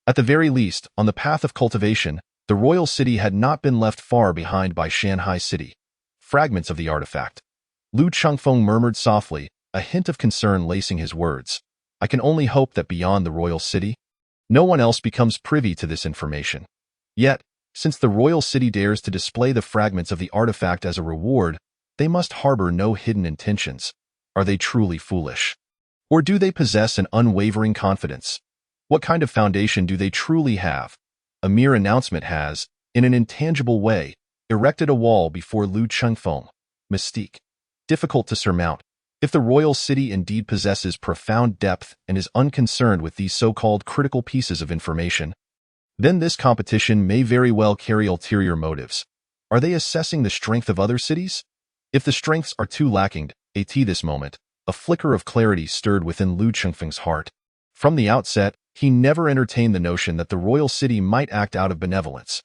At the very least, on the path of cultivation, the royal city had not been left far behind by Shanghai city. Fragments of the artifact. Lu Changfeng murmured softly, a hint of concern lacing his words. I can only hope that beyond the royal city, no one else becomes privy to this information. Yet, since the royal city dares to display the fragments of the artifact as a reward, they must harbor no hidden intentions. Are they truly foolish? Or do they possess an unwavering confidence? What kind of foundation do they truly have? A mere announcement has, in an intangible way, erected a wall before Lu Changfeng. Mystique. Difficult to surmount. If the royal city indeed possesses profound depth and is unconcerned with these so-called critical pieces of information, then this competition may very well carry ulterior motives. Are they assessing the strength of other cities? If the strengths are too lacking, at this moment, a flicker of clarity stirred within Lu Changfeng's heart. From the outset, he never entertained the notion that the royal city might act out of benevolence.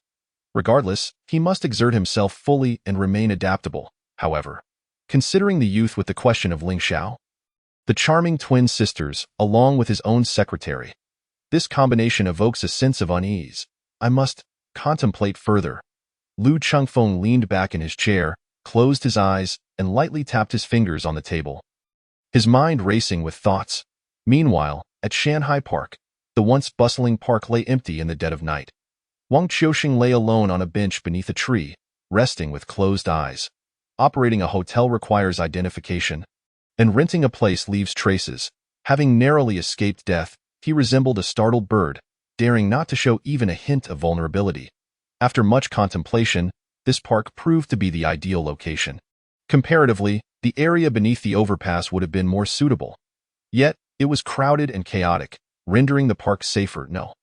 Regardless, he must exert himself fully and remain adaptable, however. Considering the youth with the question of Lingxiao, the charming twin sisters, along with his own secretary, this combination evokes a sense of unease. I must contemplate further. Lu Changfeng leaned back in his chair, closed his eyes, and lightly tapped his fingers on the table, his mind racing with thoughts. Meanwhile, at Shanghai Park, the once bustling park lay empty in the dead of night. Wang Qiuxing lay alone on a bench beneath a tree, resting with closed eyes. Operating a hotel requires identification, and renting a place leaves traces. Having narrowly escaped death, he resembled a startled bird, daring not to show even a hint of vulnerability. After much contemplation, this park proved to be the ideal location. Comparatively, the area beneath the overpass would have been more suitable. Yet, it was crowded and chaotic, rendering the park safer. No.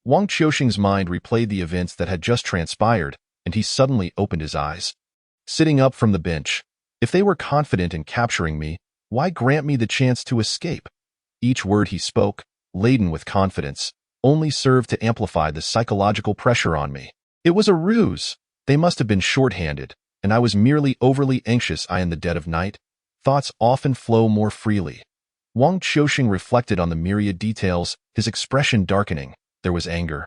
Wang Qiuxing's mind replayed the events that had just transpired, and he suddenly opened his eyes. Sitting up from the bench, if they were confident in capturing me, why grant me the chance to escape? Each word he spoke, laden with confidence, only served to amplify the psychological pressure on me. It was a ruse. They must have been short-handed, and I was merely overly anxious. In the dead of night, thoughts often flow more freely. Wang Qiuxing reflected on the myriad details, his expression darkening. There was anger,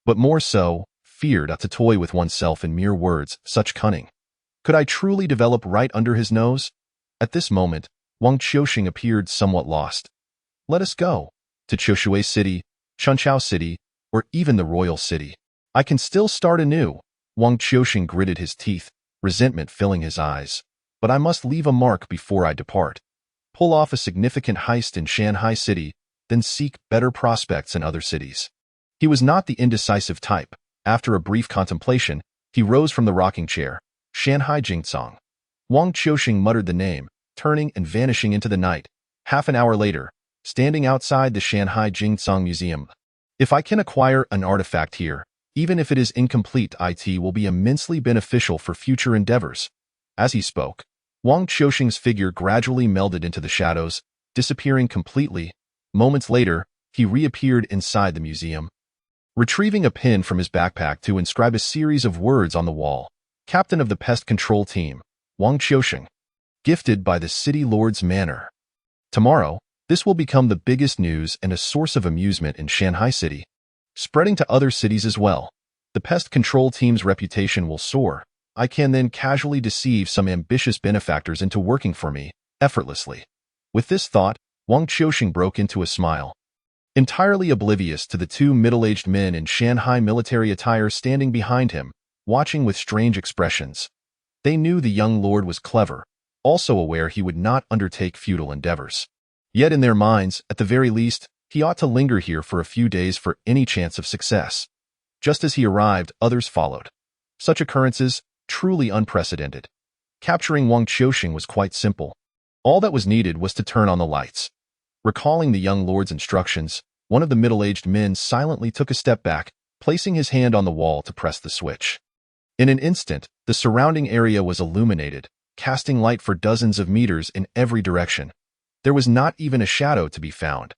but more so, fear not to toy with oneself in mere words, such cunning. Could I truly develop right under his nose? At this moment, Wang Qiuxing appeared somewhat lost. Let us go. To Chushui City, Chunqiao City, or even the Royal City. I can still start anew. Wang Qiusheng gritted his teeth, resentment filling his eyes. But I must leave a mark before I depart. Pull off a significant heist in Shanghai City, then seek better prospects in other cities. He was not the indecisive type. After a brief contemplation, he rose from the rocking chair. Shanghai Jingcong. Wang Qiusheng muttered the name, turning and vanishing into the night. Half an hour later, standing outside the Shanghai Jingcong Museum. If I can acquire an artifact here, even if it is incomplete, it will be immensely beneficial for future endeavors. As he spoke, Wang Qiusheng's figure gradually melded into the shadows, disappearing completely. Moments later, he reappeared inside the museum. Retrieving a pen from his backpack to inscribe a series of words on the wall. Captain of the Pest Control Team, Wang Qiusheng. Gifted by the City Lord's Manor. Tomorrow, this will become the biggest news and a source of amusement in Shanghai City. Spreading to other cities as well. The Pest Control Team's reputation will soar. I can then casually deceive some ambitious benefactors into working for me, effortlessly. With this thought, Wang Qiusheng broke into a smile. Entirely oblivious to the two middle-aged men in Shanghai military attire standing behind him, watching with strange expressions. They knew the young lord was clever, also aware he would not undertake futile endeavors. Yet in their minds, at the very least, he ought to linger here for a few days for any chance of success. Just as he arrived, others followed. Such occurrences, truly unprecedented. Capturing Wang Qiusheng was quite simple. All that was needed was to turn on the lights. Recalling the young lord's instructions, one of the middle-aged men silently took a step back, placing his hand on the wall to press the switch. In an instant, the surrounding area was illuminated, casting light for dozens of meters in every direction. There was not even a shadow to be found.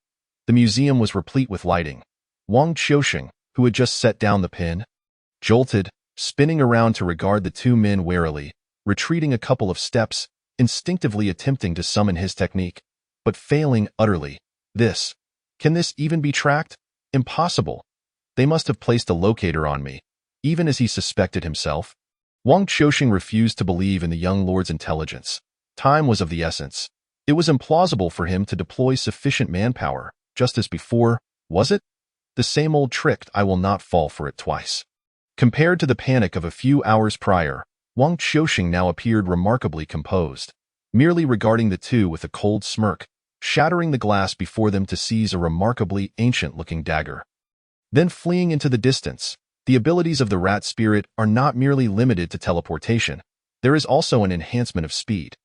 The museum was replete with lighting. Wang Qiusheng, who had just set down the pen, jolted, spinning around to regard the two men warily, retreating a couple of steps, instinctively attempting to summon his technique, but failing utterly. Can this even be tracked? Impossible. They must have placed a locator on me, even as he suspected himself. Wang Qiusheng refused to believe in the young lord's intelligence. Time was of the essence. It was implausible for him to deploy sufficient manpower, just as before, was it? The same old trick, I will not fall for it twice. Compared to the panic of a few hours prior, Wang Qiusheng now appeared remarkably composed, merely regarding the two with a cold smirk, shattering the glass before them to seize a remarkably ancient-looking dagger. Then fleeing into the distance. The abilities of the rat spirit are not merely limited to teleportation. There is also an enhancement of speed.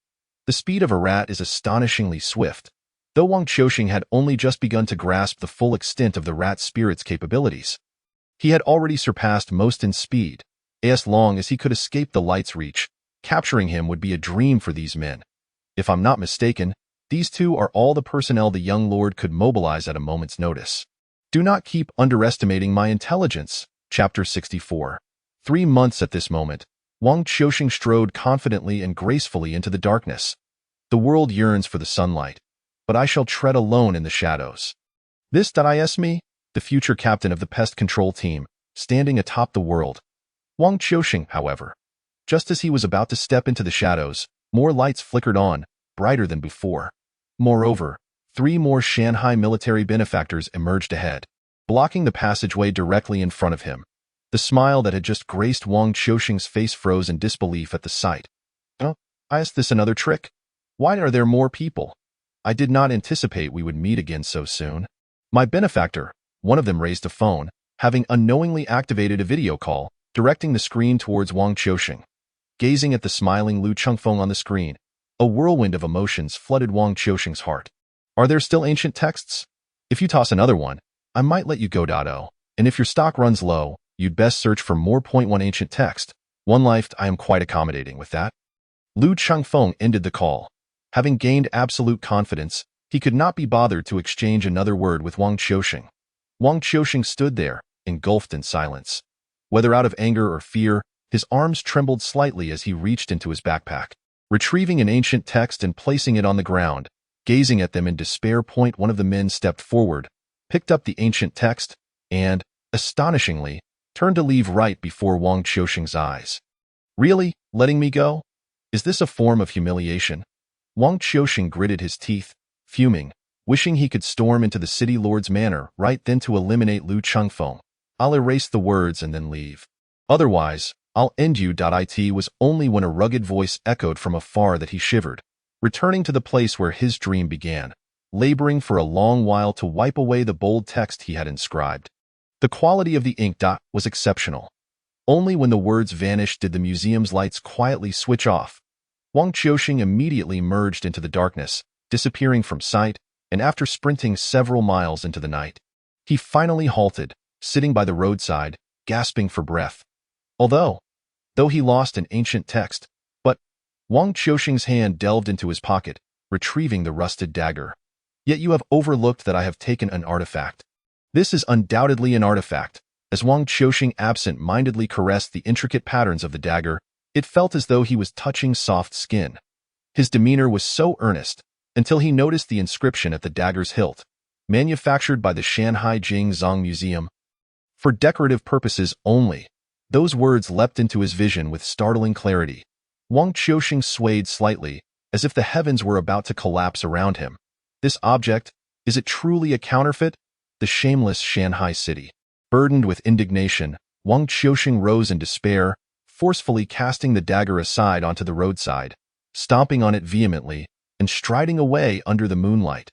The speed of a rat is astonishingly swift, though Wang Qiusheng had only just begun to grasp the full extent of the rat spirit's capabilities. He had already surpassed most in speed. As long as he could escape the light's reach, capturing him would be a dream for these men. If I'm not mistaken, these two are all the personnel the young lord could mobilize at a moment's notice. Do not keep underestimating my intelligence. Chapter 64. 3 months at this moment, Wang Qiusheng strode confidently and gracefully into the darkness. The world yearns for the sunlight, but I shall tread alone in the shadows. This is me, the future captain of the pest control team, standing atop the world. Wang Qiusheng, however, just as he was about to step into the shadows, more lights flickered on, brighter than before. Moreover, 3 more Shanghai military benefactors emerged ahead, blocking the passageway directly in front of him. The smile that had just graced Wang Qiusheng's face froze in disbelief at the sight. Oh, is this another trick? Why are there more people? I did not anticipate we would meet again so soon. My benefactor, one of them raised a phone, having unknowingly activated a video call, directing the screen towards Wang Qiusheng. Gazing at the smiling Lu Chengfeng on the screen, a whirlwind of emotions flooded Wang Qiusheng's heart. Are there still ancient texts? If you toss another one, I might let you go. And if your stock runs low, you'd best search for more. .1 ancient text. One life. I am quite accommodating with that. Lu Chengfeng ended the call. Having gained absolute confidence, he could not be bothered to exchange another word with Wang Qiusheng. Wang Qiusheng stood there, engulfed in silence. Whether out of anger or fear, his arms trembled slightly as he reached into his backpack, retrieving an ancient text and placing it on the ground. Gazing at them in despair, one of the men stepped forward, picked up the ancient text, and, astonishingly, turned to leave right before Wang Qiusheng's eyes. Really? Letting me go? Is this a form of humiliation? Wang Qiusheng gritted his teeth, fuming, wishing he could storm into the city lord's manor right then to eliminate Lu Chengfeng. I'll erase the words and then leave. Otherwise, I'll end you. It was only when a rugged voice echoed from afar that he shivered, returning to the place where his dream began, laboring for a long while to wipe away the bold text he had inscribed. The quality of the ink was exceptional. Only when the words vanished did the museum's lights quietly switch off. Wang Qiuxing immediately merged into the darkness, disappearing from sight, and after sprinting several miles into the night, he finally halted, sitting by the roadside, gasping for breath. Though he lost an ancient text, but Wang Qiuxing's hand delved into his pocket, retrieving the rusted dagger. Yet you have overlooked that I have taken an artifact. This is undoubtedly an artifact. As Wang Qiuxing absent-mindedly caressed the intricate patterns of the dagger, it felt as though he was touching soft skin. His demeanor was so earnest, until he noticed the inscription at the dagger's hilt, manufactured by the Shanghai Jing Zong Museum. For decorative purposes only. Those words leapt into his vision with startling clarity. Wang Qiuxing swayed slightly, as if the heavens were about to collapse around him. This object, is it truly a counterfeit? The shameless Shanghai city. Burdened with indignation, Wang Qiuxing rose in despair, forcefully casting the dagger aside onto the roadside, stomping on it vehemently, and striding away under the moonlight.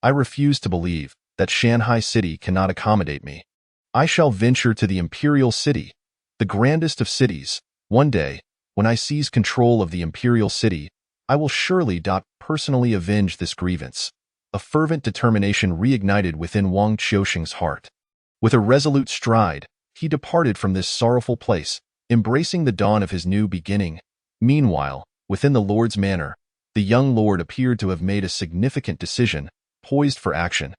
I refuse to believe that Shanghai city cannot accommodate me. I shall venture to the imperial city, the grandest of cities. One day, when I seize control of the imperial city, I will surely personally avenge this grievance. A fervent determination reignited within Wang Qiuxing's heart. With a resolute stride, he departed from this sorrowful place, embracing the dawn of his new beginning. Meanwhile, within the Lord's manor, the young lord appeared to have made a significant decision, poised for action.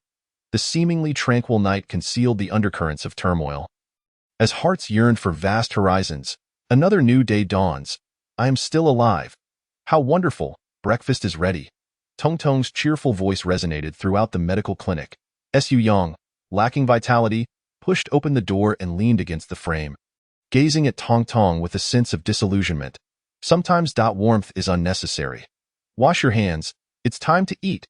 The seemingly tranquil night concealed the undercurrents of turmoil. As hearts yearned for vast horizons, another new day dawns. I am still alive. How wonderful! Breakfast is ready. Tong Tong's cheerful voice resonated throughout the medical clinic. Su Yang, lacking vitality, pushed open the door and leaned against the frame, gazing at Tong Tong with a sense of disillusionment. Sometimes warmth is unnecessary. Wash your hands. It's time to eat.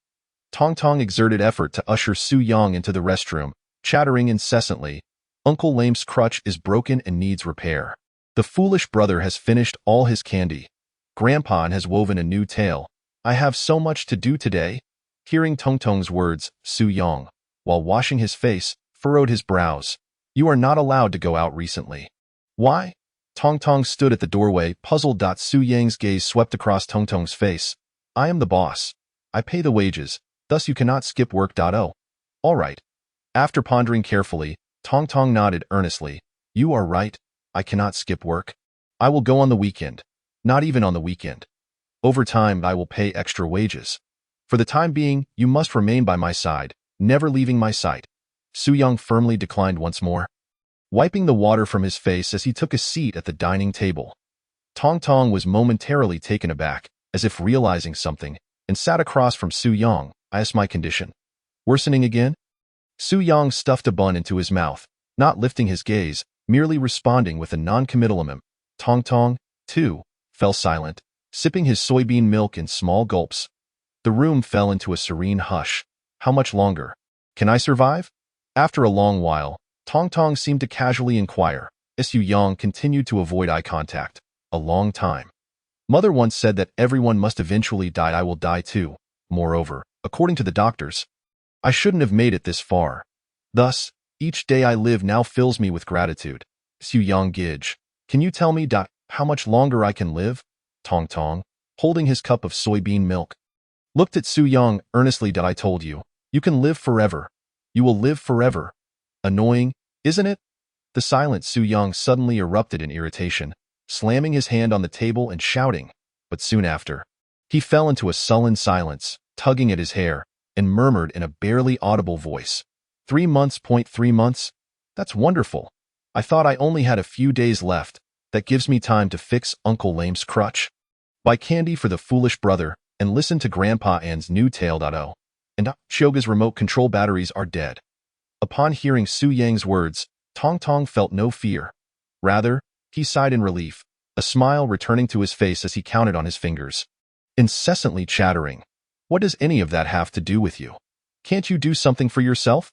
Tong Tong exerted effort to usher Su Yang into the restroom, chattering incessantly. Uncle Lame's crutch is broken and needs repair. The foolish brother has finished all his candy. Grandpa has woven a new tale. I have so much to do today. Hearing Tong Tong's words, Su Yang, while washing his face, furrowed his brows. You are not allowed to go out recently. Why? Tong Tong stood at the doorway, puzzled. Su Yang's gaze swept across Tong Tong's face. I am the boss. I pay the wages, thus you cannot skip work. Oh. All right. After pondering carefully, Tong Tong nodded earnestly. You are right. I cannot skip work. I will go on the weekend. Not even on the weekend. Over time, I will pay extra wages. For the time being, you must remain by my side, never leaving my sight. Su Yang firmly declined once more, wiping the water from his face as he took a seat at the dining table. Tong Tong was momentarily taken aback, as if realizing something, and sat across from Su Yang. I asked my condition. Worsening again? Su Yang stuffed a bun into his mouth, not lifting his gaze, merely responding with a non-committal Tong Tong, too, fell silent, sipping his soybean milk in small gulps. The room fell into a serene hush. How much longer? Can I survive? After a long while, Tong Tong seemed to casually inquire. Su Yang continued to avoid eye contact. A long time. Mother once said that everyone must eventually die. I will die too. Moreover, according to the doctors, I shouldn't have made it this far. Thus, each day I live now fills me with gratitude. Su Yang Gij, can you tell me how much longer I can live? Tong Tong, holding his cup of soybean milk, looked at Su Yang earnestly. I told you, you can live forever. You will live forever. Annoying, isn't it? The silent Su Yang suddenly erupted in irritation, slamming his hand on the table and shouting. But soon after, he fell into a sullen silence, tugging at his hair, and murmured in a barely audible voice. 3 months. 3 months? That's wonderful. I thought I only had a few days left. That gives me time to fix Uncle Lame's crutch, buy candy for the foolish brother, and listen to Grandpa Ann's new tale. Oh, and Shoga's remote control batteries are dead. Upon hearing Su Yang's words, Tong Tong felt no fear. Rather, he sighed in relief, a smile returning to his face as he counted on his fingers. Incessantly chattering. What does any of that have to do with you? Can't you do something for yourself?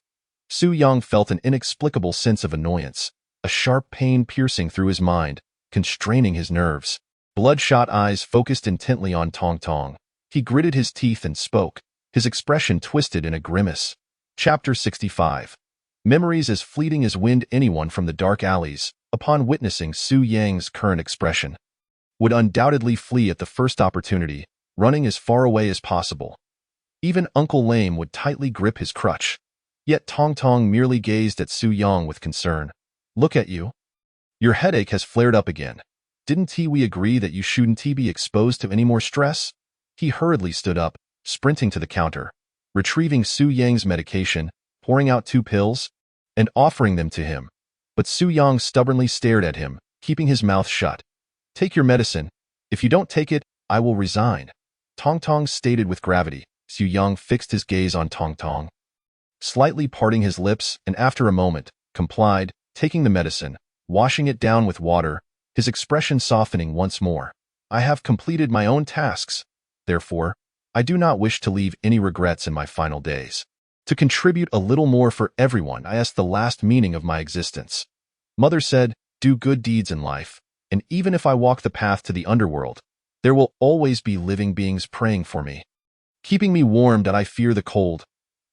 Su Yang felt an inexplicable sense of annoyance, a sharp pain piercing through his mind. constraining his nerves. Bloodshot eyes focused intently on Tong Tong. He gritted his teeth and spoke, his expression twisted in a grimace. Chapter 65. Memories as fleeting as wind. Anyone from the dark alleys, upon witnessing Su Yang's current expression, would undoubtedly flee at the first opportunity, running as far away as possible. Even Uncle Lame would tightly grip his crutch. Yet Tong Tong merely gazed at Su Yang with concern. Look at you. Your headache has flared up again. Didn't we agree that you shouldn't be exposed to any more stress? He hurriedly stood up, sprinting to the counter, retrieving Su Yang's medication, pouring out 2 pills, and offering them to him. But Su Yang stubbornly stared at him, keeping his mouth shut. Take your medicine. If you don't take it, I will resign. Tong Tong stated with gravity. Su Yang fixed his gaze on Tong Tong, slightly parting his lips, and after a moment, complied, taking the medicine, washing it down with water, his expression softening once more. I have completed my own tasks. Therefore, I do not wish to leave any regrets in my final days. To contribute a little more for everyone, I asked the last meaning of my existence. Mother said, do good deeds in life, and even if I walk the path to the underworld, there will always be living beings praying for me, keeping me warm that I fear the cold.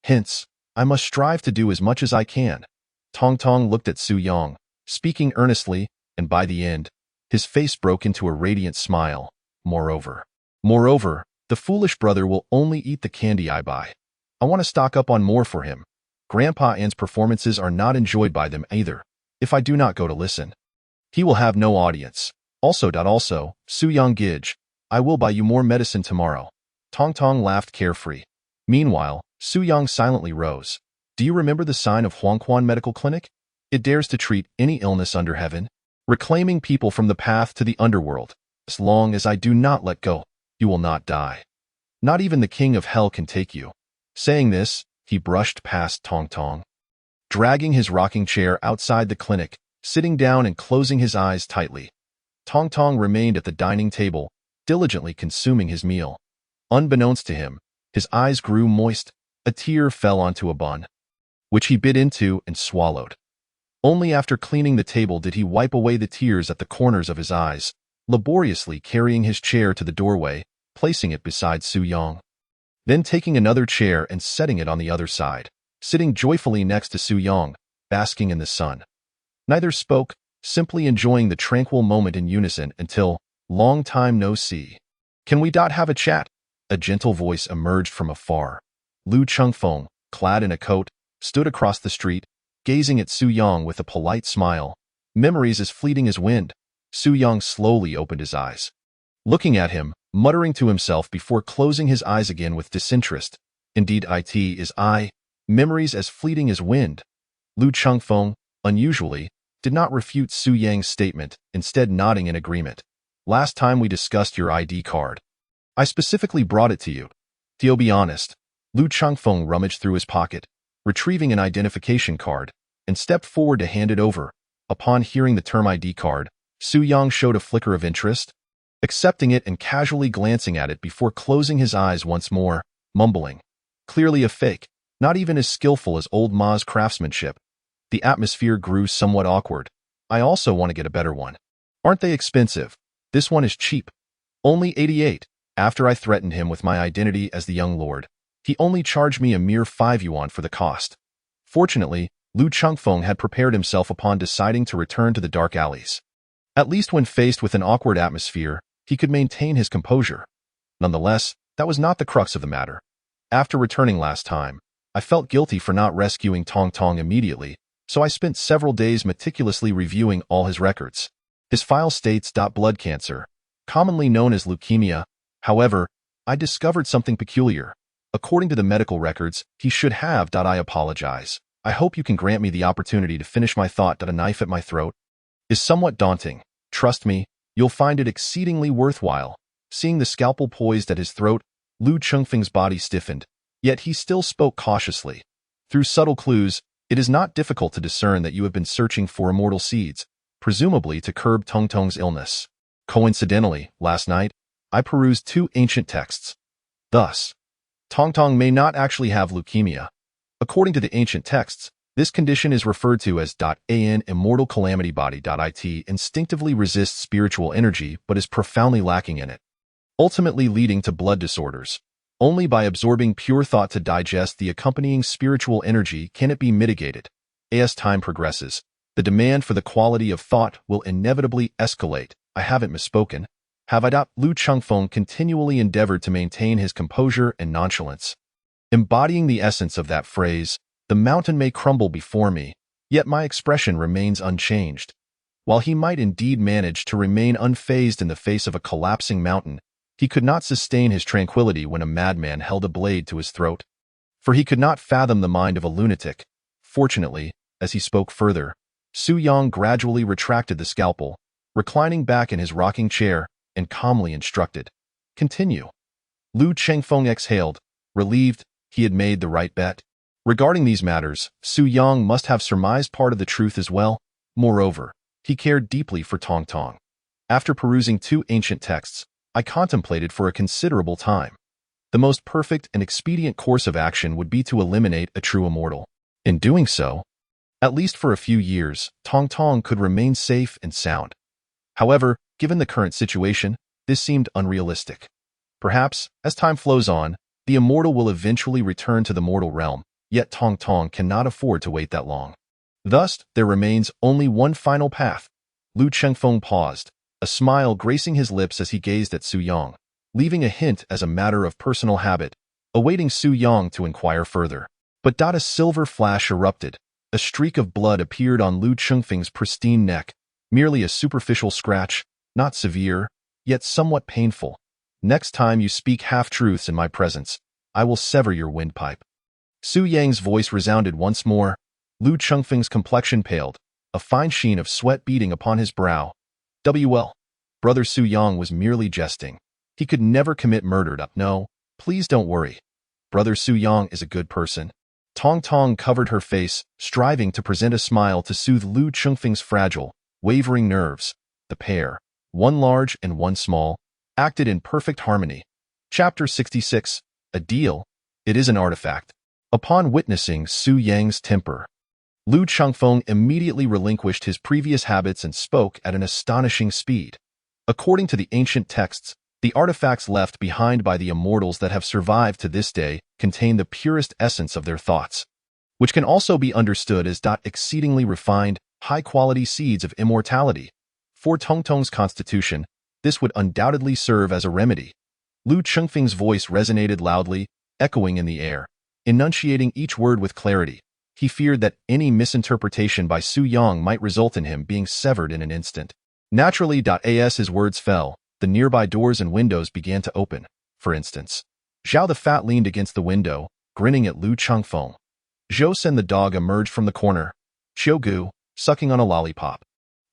Hence, I must strive to do as much as I can. Tong Tong looked at Su Yang, speaking earnestly, and by the end, his face broke into a radiant smile. Moreover, the foolish brother will only eat the candy I buy. I want to stock up on more for him. Grandpa Ann's performances are not enjoyed by them either. If I do not go to listen, he will have no audience. Also, Su Yang Gij, I will buy you more medicine tomorrow. Tong Tong laughed carefree. Meanwhile, Su Yang silently rose. Do you remember the sign of Huangquan Medical Clinic? It dares to treat any illness under heaven, reclaiming people from the path to the underworld. As long as I do not let go, you will not die. Not even the king of hell can take you. Saying this, he brushed past Tong Tong, dragging his rocking chair outside the clinic, sitting down and closing his eyes tightly. Tong Tong remained at the dining table, diligently consuming his meal. Unbeknownst to him, his eyes grew moist. A tear fell onto a bun, which he bit into and swallowed. Only after cleaning the table did he wipe away the tears at the corners of his eyes, laboriously carrying his chair to the doorway, placing it beside Su Yang. Then taking another chair and setting it on the other side, sitting joyfully next to Su Yang, basking in the sun. Neither spoke, simply enjoying the tranquil moment in unison until, long time no see. Can we have a chat? A gentle voice emerged from afar. Lu Chengfeng, clad in a coat, stood across the street, gazing at Su Yang with a polite smile. Memories as fleeting as wind. Su Yang slowly opened his eyes, looking at him, muttering to himself before closing his eyes again with disinterest. Indeed, it is I. Memories as fleeting as wind. Lu Chengfeng, unusually, did not refute Su Yang's statement, instead nodding in agreement. Last time we discussed your ID card, I specifically brought it to you. To be honest, Lu Chengfeng rummaged through his pocket, retrieving an identification card, and stepped forward to hand it over. Upon hearing the term ID card, Su Yang showed a flicker of interest, accepting it and casually glancing at it before closing his eyes once more, mumbling. Clearly a fake, not even as skillful as old Ma's craftsmanship. The atmosphere grew somewhat awkward. I also want to get a better one. Aren't they expensive? This one is cheap. Only 88. After I threatened him with my identity as the young lord, he only charged me a mere 5 yuan for the cost. Fortunately, Lu Chengfeng had prepared himself upon deciding to return to the dark alleys. At least when faced with an awkward atmosphere, he could maintain his composure. Nonetheless, that was not the crux of the matter. After returning last time, I felt guilty for not rescuing Tong Tong immediately, so I spent several days meticulously reviewing all his records. His file states blood cancer, commonly known as leukemia. However, I discovered something peculiar. According to the medical records, he should have. I apologize. I hope you can grant me the opportunity to finish my thought. A knife at my throat is somewhat daunting. Trust me, you'll find it exceedingly worthwhile. Seeing the scalpel poised at his throat, Lu Chengfeng's body stiffened, yet he still spoke cautiously. Through subtle clues, it is not difficult to discern that you have been searching for immortal seeds, presumably to curb Tong Tong's illness. Coincidentally, last night, I perused 2 ancient texts. Thus, Tong Tong may not actually have leukemia. According to the ancient texts, This condition is referred to as an immortal calamity body. It instinctively resists spiritual energy but is profoundly lacking in it, ultimately leading to blood disorders. Only by absorbing pure thought to digest the accompanying spiritual energy can it be mitigated. As time progresses, the demand for the quality of thought will inevitably escalate. I haven't misspoken, have I? Lu Chengfeng continually endeavored to maintain his composure and nonchalance, embodying the essence of that phrase, "The mountain may crumble before me, yet my expression remains unchanged." While he might indeed manage to remain unfazed in the face of a collapsing mountain, he could not sustain his tranquility when a madman held a blade to his throat. For he could not fathom the mind of a lunatic. Fortunately, as he spoke further, Su Yang gradually retracted the scalpel, reclining back in his rocking chair, and calmly instructed, "Continue." Lu Chengfeng exhaled, relieved he had made the right bet. Regarding these matters, Su Yang must have surmised part of the truth as well. Moreover, he cared deeply for Tong Tong. After perusing 2 ancient texts, I contemplated for a considerable time. The most perfect and expedient course of action would be to eliminate a true immortal. In doing so, at least for a few years, Tong Tong could remain safe and sound. However, given the current situation, this seemed unrealistic. Perhaps, as time flows on, the immortal will eventually return to the mortal realm, yet Tong Tong cannot afford to wait that long. Thus, there remains only one final path. Lu Chengfeng paused, a smile gracing his lips as he gazed at Su Yang, leaving a hint as a matter of personal habit, awaiting Su Yang to inquire further. But a silver flash erupted. A streak of blood appeared on Lu Chengfeng's pristine neck, merely a superficial scratch, not severe, yet somewhat painful. "Next time you speak half-truths in my presence, I will sever your windpipe." Su Yang's voice resounded once more. Lu Chengfeng's complexion paled, a fine sheen of sweat beading upon his brow. Brother Su Yang was merely jesting. He could never commit murder. No, please don't worry. Brother Su Yang is a good person. Tong Tong covered her face, striving to present a smile to soothe Lu Chengfeng's fragile, wavering nerves. The pair, one large and one small, acted in perfect harmony. Chapter 66. A deal. It is an artifact. Upon witnessing Su Yang's temper, Lu Chengfeng immediately relinquished his previous habits and spoke at an astonishing speed. According to the ancient texts, the artifacts left behind by the immortals that have survived to this day contain the purest essence of their thoughts, which can also be understood as exceedingly refined, high-quality seeds of immortality. For Tong Tong's constitution, this would undoubtedly serve as a remedy. Lu Chengfeng's voice resonated loudly, echoing in the air, enunciating each word with clarity. He feared that any misinterpretation by Su Yang might result in him being severed in an instant. Naturally, as his words fell, the nearby doors and windows began to open. For instance, Zhao the Fat leaned against the window, grinning at Lu Chengfeng. Zhou Sen the dog emerged from the corner, Gu, sucking on a lollipop.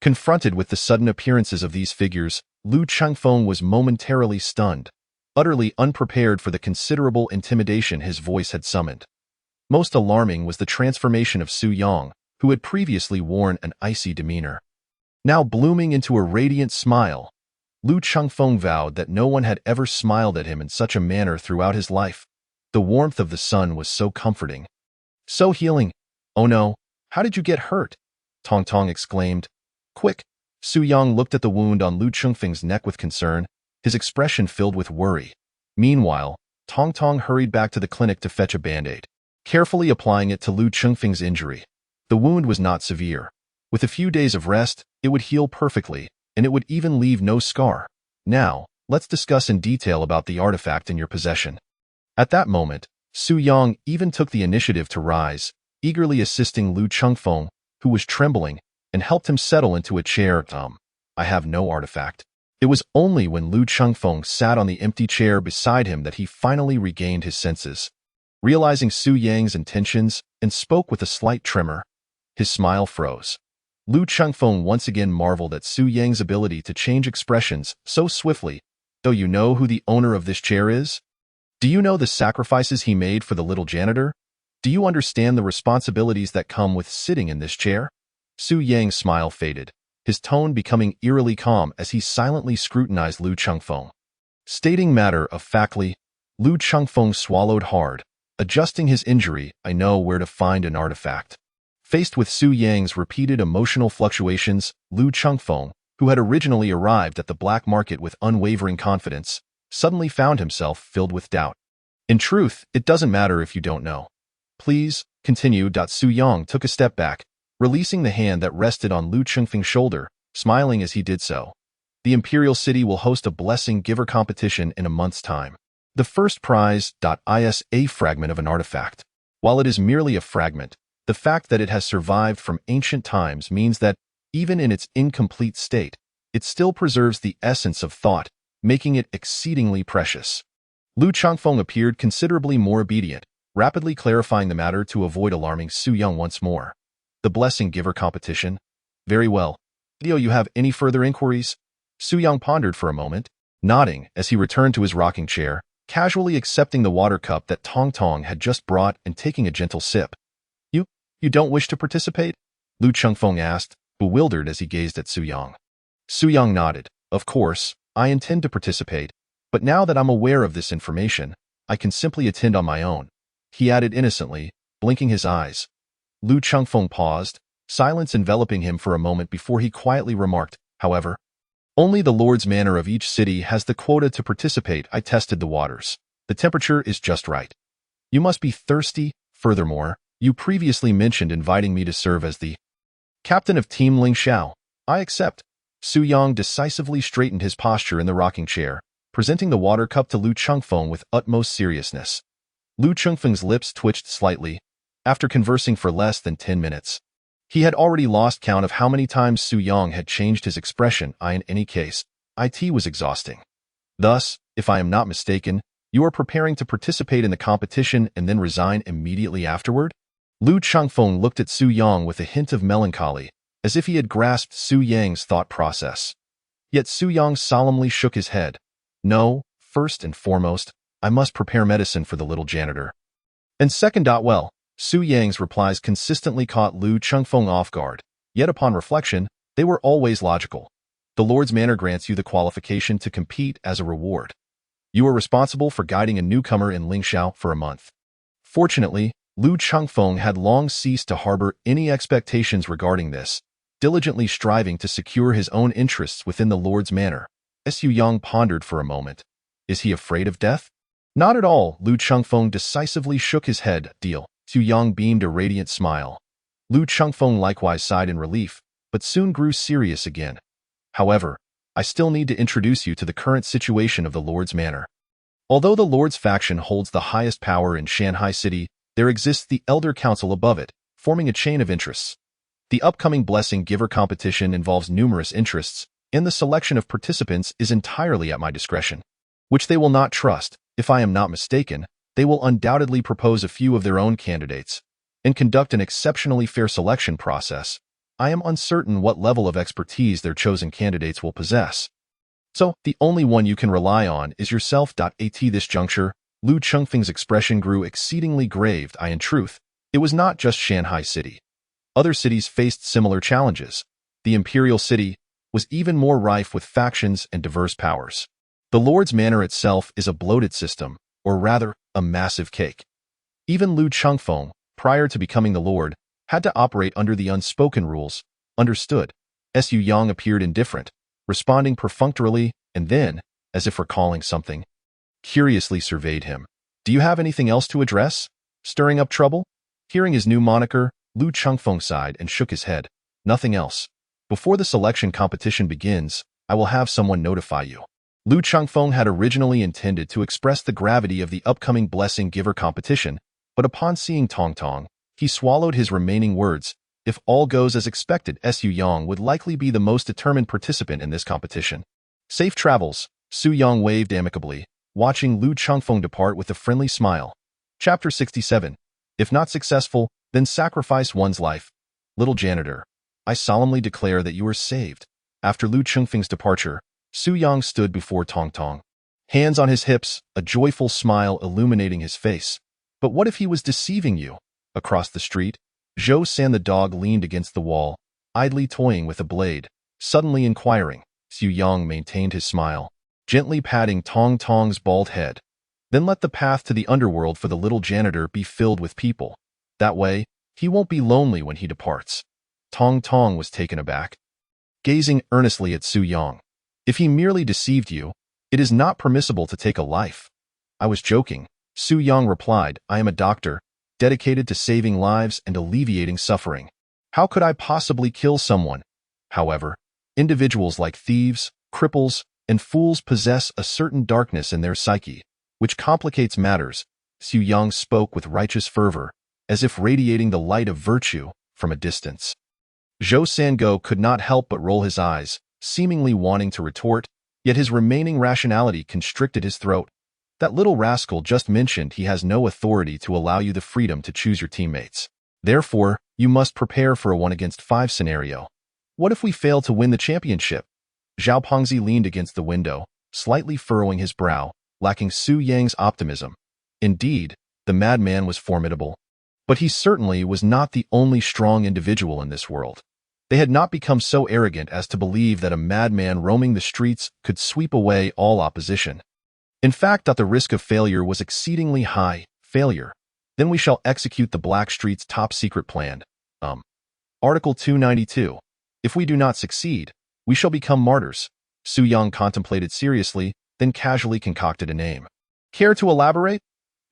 Confronted with the sudden appearances of these figures, Lu Chengfeng was momentarily stunned, utterly unprepared for the considerable intimidation his voice had summoned. Most alarming was the transformation of Su Yang, who had previously worn an icy demeanor. Now blooming into a radiant smile, Lu Chengfeng vowed that no one had ever smiled at him in such a manner throughout his life. The warmth of the sun was so comforting, so healing. "Oh no, how did you get hurt?" Tong Tong exclaimed. "Quick!" Su Yang looked at the wound on Lu Chengfeng's neck with concern, his expression filled with worry. Meanwhile, Tong Tong hurried back to the clinic to fetch a band-aid, carefully applying it to Lu Chengfeng's injury. The wound was not severe. With a few days of rest, it would heal perfectly, and it would even leave no scar. "Now, let's discuss in detail about the artifact in your possession." At that moment, Su Yang even took the initiative to rise, eagerly assisting Lu Chengfeng, who was trembling, and helped him settle into a chair. "I have no artifact." It was only when Lu Chengfeng sat on the empty chair beside him that he finally regained his senses. Realizing Su Yang's intentions, and spoke with a slight tremor, his smile froze. Lu Chengfeng once again marveled at Su Yang's ability to change expressions so swiftly. "Do you know who the owner of this chair is? Do you know the sacrifices he made for the little janitor? Do you understand the responsibilities that come with sitting in this chair?" Su Yang's smile faded, his tone becoming eerily calm as he silently scrutinized Lu Chengfeng. Stating matter-of-factly, Lu Chengfeng swallowed hard. "Adjusting his injury, I know where to find an artifact." Faced with Su Yang's repeated emotional fluctuations, Lu Chengfeng, who had originally arrived at the black market with unwavering confidence, suddenly found himself filled with doubt. In truth, it doesn't matter if you don't know. Please, continue. Su Yang took a step back, releasing the hand that rested on Lu Chengfeng's shoulder, smiling as he did so. The Imperial City will host a blessing giver competition in a month's time. The first prize is a fragment of an artifact. While it is merely a fragment, the fact that it has survived from ancient times means that, even in its incomplete state, it still preserves the essence of thought, making it exceedingly precious. Lu Chengfeng appeared considerably more obedient, rapidly clarifying the matter to avoid alarming Su Yang once more. The blessing giver competition? Very well. Do you have any further inquiries? Su Yang pondered for a moment, nodding as he returned to his rocking chair, casually accepting the water cup that Tong Tong had just brought and taking a gentle sip. You don't wish to participate? Lu Chengfeng asked, bewildered as he gazed at Su Yang. Su Yang nodded. Of course, I intend to participate, but now that I'm aware of this information, I can simply attend on my own. He added innocently, blinking his eyes. Lu Chengfeng paused, silence enveloping him for a moment before he quietly remarked, however, only the Lord's Manor of each city has the quota to participate. I tested the waters. The temperature is just right. You must be thirsty. Furthermore, you previously mentioned inviting me to serve as the captain of Team Ling Xiao. I accept. Su Yang decisively straightened his posture in the rocking chair, presenting the water cup to Lu Chengfeng with utmost seriousness. Lu Chengfeng's lips twitched slightly, after conversing for less than 10 minutes. He had already lost count of how many times Su Yang had changed his expression. In any case, it was exhausting. Thus, if I am not mistaken, you are preparing to participate in the competition and then resign immediately afterward? Lu Chengfeng looked at Su Yang with a hint of melancholy, as if he had grasped Su Yang's thought process. Yet Su Yang solemnly shook his head. No, first and foremost, I must prepare medicine for the little janitor. And second, well, Su Yang's replies consistently caught Lu Chengfeng off guard, yet upon reflection, they were always logical. The Lord's Manor grants you the qualification to compete as a reward. You are responsible for guiding a newcomer in Lingxiao for a month. Fortunately, Lu Chengfeng had long ceased to harbor any expectations regarding this, diligently striving to secure his own interests within the Lord's Manor. Su Yang pondered for a moment. Is he afraid of death? Not at all. Lu Chengfeng decisively shook his head. Deal. Su Yang beamed a radiant smile. Lu Chengfeng likewise sighed in relief, but soon grew serious again. However, I still need to introduce you to the current situation of the Lord's Manor. Although the Lord's faction holds the highest power in Shanghai City, there exists the Elder Council above it, forming a chain of interests. The upcoming Blessing Giver competition involves numerous interests, and the selection of participants is entirely at my discretion, which they will not trust. If I am not mistaken, they will undoubtedly propose a few of their own candidates and conduct an exceptionally fair selection process. I am uncertain what level of expertise their chosen candidates will possess. So, the only one you can rely on is yourself. At this juncture, Lu Chengfeng's expression grew exceedingly grave. In truth, it was not just Shanghai City. Other cities faced similar challenges. The Imperial City was even more rife with factions and diverse powers. The Lord's Manor itself is a bloated system, or rather, a massive cake. Even Lu Chengfeng, prior to becoming the Lord, had to operate under the unspoken rules. Understood. Su Yang appeared indifferent, responding perfunctorily, and then, as if recalling something, curiously surveyed him. Do you have anything else to address? Stirring up trouble? Hearing his new moniker, Lu Chengfeng sighed and shook his head. Nothing else. Before the selection competition begins, I will have someone notify you. Lu Chengfeng had originally intended to express the gravity of the upcoming Blessing Giver competition, but upon seeing Tong Tong, he swallowed his remaining words. If all goes as expected, Su Yang would likely be the most determined participant in this competition. Safe travels. Su Yang waved amicably, watching Lu Chengfeng depart with a friendly smile. Chapter 67. If not successful, then sacrifice one's life. Little janitor, I solemnly declare that you are saved. After Lu Chengfeng's departure, Su Yang stood before Tong Tong, hands on his hips, a joyful smile illuminating his face. But what if he was deceiving you? Across the street, Zhou San the dog leaned against the wall, idly toying with a blade, suddenly inquiring. Su Yang maintained his smile, gently patting Tong Tong's bald head. Then let the path to the underworld for the little janitor be filled with people. That way, He won't be lonely when he departs. Tong Tong was taken aback, gazing earnestly at Su Yang. If he merely deceived you, it is not permissible to take a life. I was joking, Su Yang replied. I am a doctor, dedicated to saving lives and alleviating suffering. How could I possibly kill someone? However, individuals like thieves, cripples, and fools possess a certain darkness in their psyche, which complicates matters. Su Yang spoke with righteous fervor, as if radiating the light of virtue from a distance. Zhou Sango could not help but roll his eyes, seemingly wanting to retort, yet his remaining rationality constricted his throat. That little rascal just mentioned he has no authority to allow you the freedom to choose your teammates. Therefore, you must prepare for a 1-against-5 scenario. What if we fail to win the championship? Zhao Pengzi leaned against the window, slightly furrowing his brow, lacking Su Yang's optimism. Indeed, the madman was formidable. But he certainly was not the only strong individual in this world. They had not become so arrogant as to believe that a madman roaming the streets could sweep away all opposition. In fact, that the risk of failure was exceedingly high. Failure. Then we shall execute the Blackstreet's top-secret plan. Article 292. If we do not succeed, we shall become martyrs. Su Yang contemplated seriously, then casually concocted a name. Care to elaborate?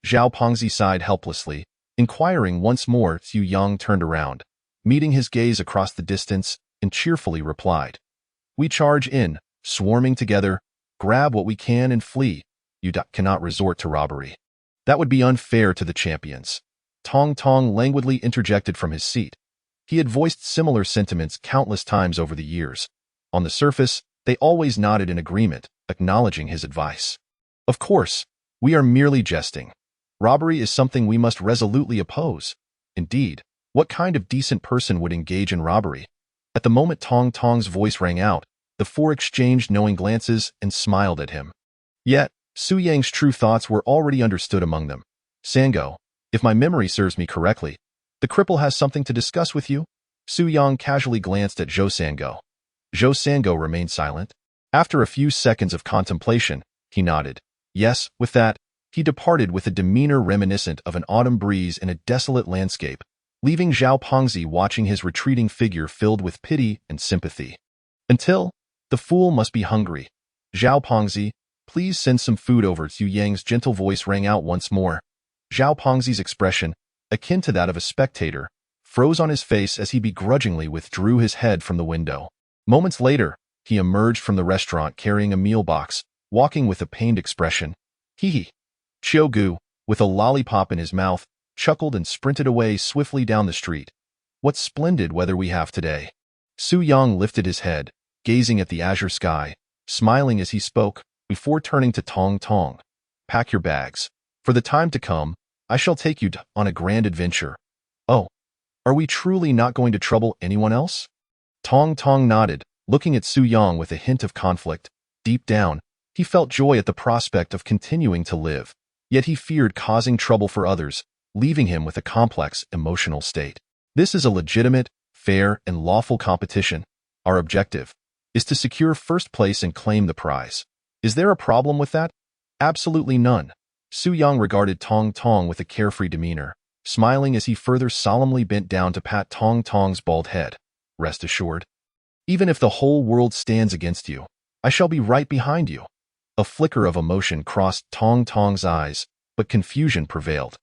Zhao Pengzi sighed helplessly. Inquiring once more, Su Yang turned around, meeting his gaze across the distance, and cheerfully replied. We charge in, swarming together, grab what we can and flee. You cannot resort to robbery. That would be unfair to the champions. Tong Tong languidly interjected from his seat. He had voiced similar sentiments countless times over the years. On the surface, they always nodded in agreement, acknowledging his advice. Of course, we are merely jesting. Robbery is something we must resolutely oppose. Indeed, what kind of decent person would engage in robbery? At the moment Tong Tong's voice rang out, the four exchanged knowing glances and smiled at him. Yet, Su Yang's true thoughts were already understood among them. Sango, if my memory serves me correctly, the cripple has something to discuss with you? Su Yang casually glanced at Zhou Sango. Zhou Sango remained silent. After a few seconds of contemplation, he nodded. Yes, with that, he departed with a demeanor reminiscent of an autumn breeze in a desolate landscape, leaving Zhao Pengzi watching his retreating figure filled with pity and sympathy. Until, the fool must be hungry. Zhao Pengzi, please send some food over. Su Yang's gentle voice rang out once more. Zhao Pengzi's expression, akin to that of a spectator, froze on his face as he begrudgingly withdrew his head from the window. Moments later, he emerged from the restaurant carrying a meal box, walking with a pained expression. Hee. Gu, with a lollipop in his mouth, chuckled and sprinted away swiftly down the street. What splendid weather we have today. Su Yang lifted his head, gazing at the azure sky, smiling as he spoke, before turning to Tong Tong. Pack your bags. For the time to come, I shall take you on a grand adventure. Oh, are we truly not going to trouble anyone else? Tong Tong nodded, looking at Su Yang with a hint of conflict. Deep down, he felt joy at the prospect of continuing to live, yet he feared causing trouble for others, leaving him with a complex emotional state. This is a legitimate, fair, and lawful competition. Our objective is to secure first place and claim the prize. Is there a problem with that? Absolutely none. Su Yang regarded Tong Tong with a carefree demeanor, smiling as he further solemnly bent down to pat Tong Tong's bald head. Rest assured, even if the whole world stands against you, I shall be right behind you. A flicker of emotion crossed Tong Tong's eyes, but confusion prevailed.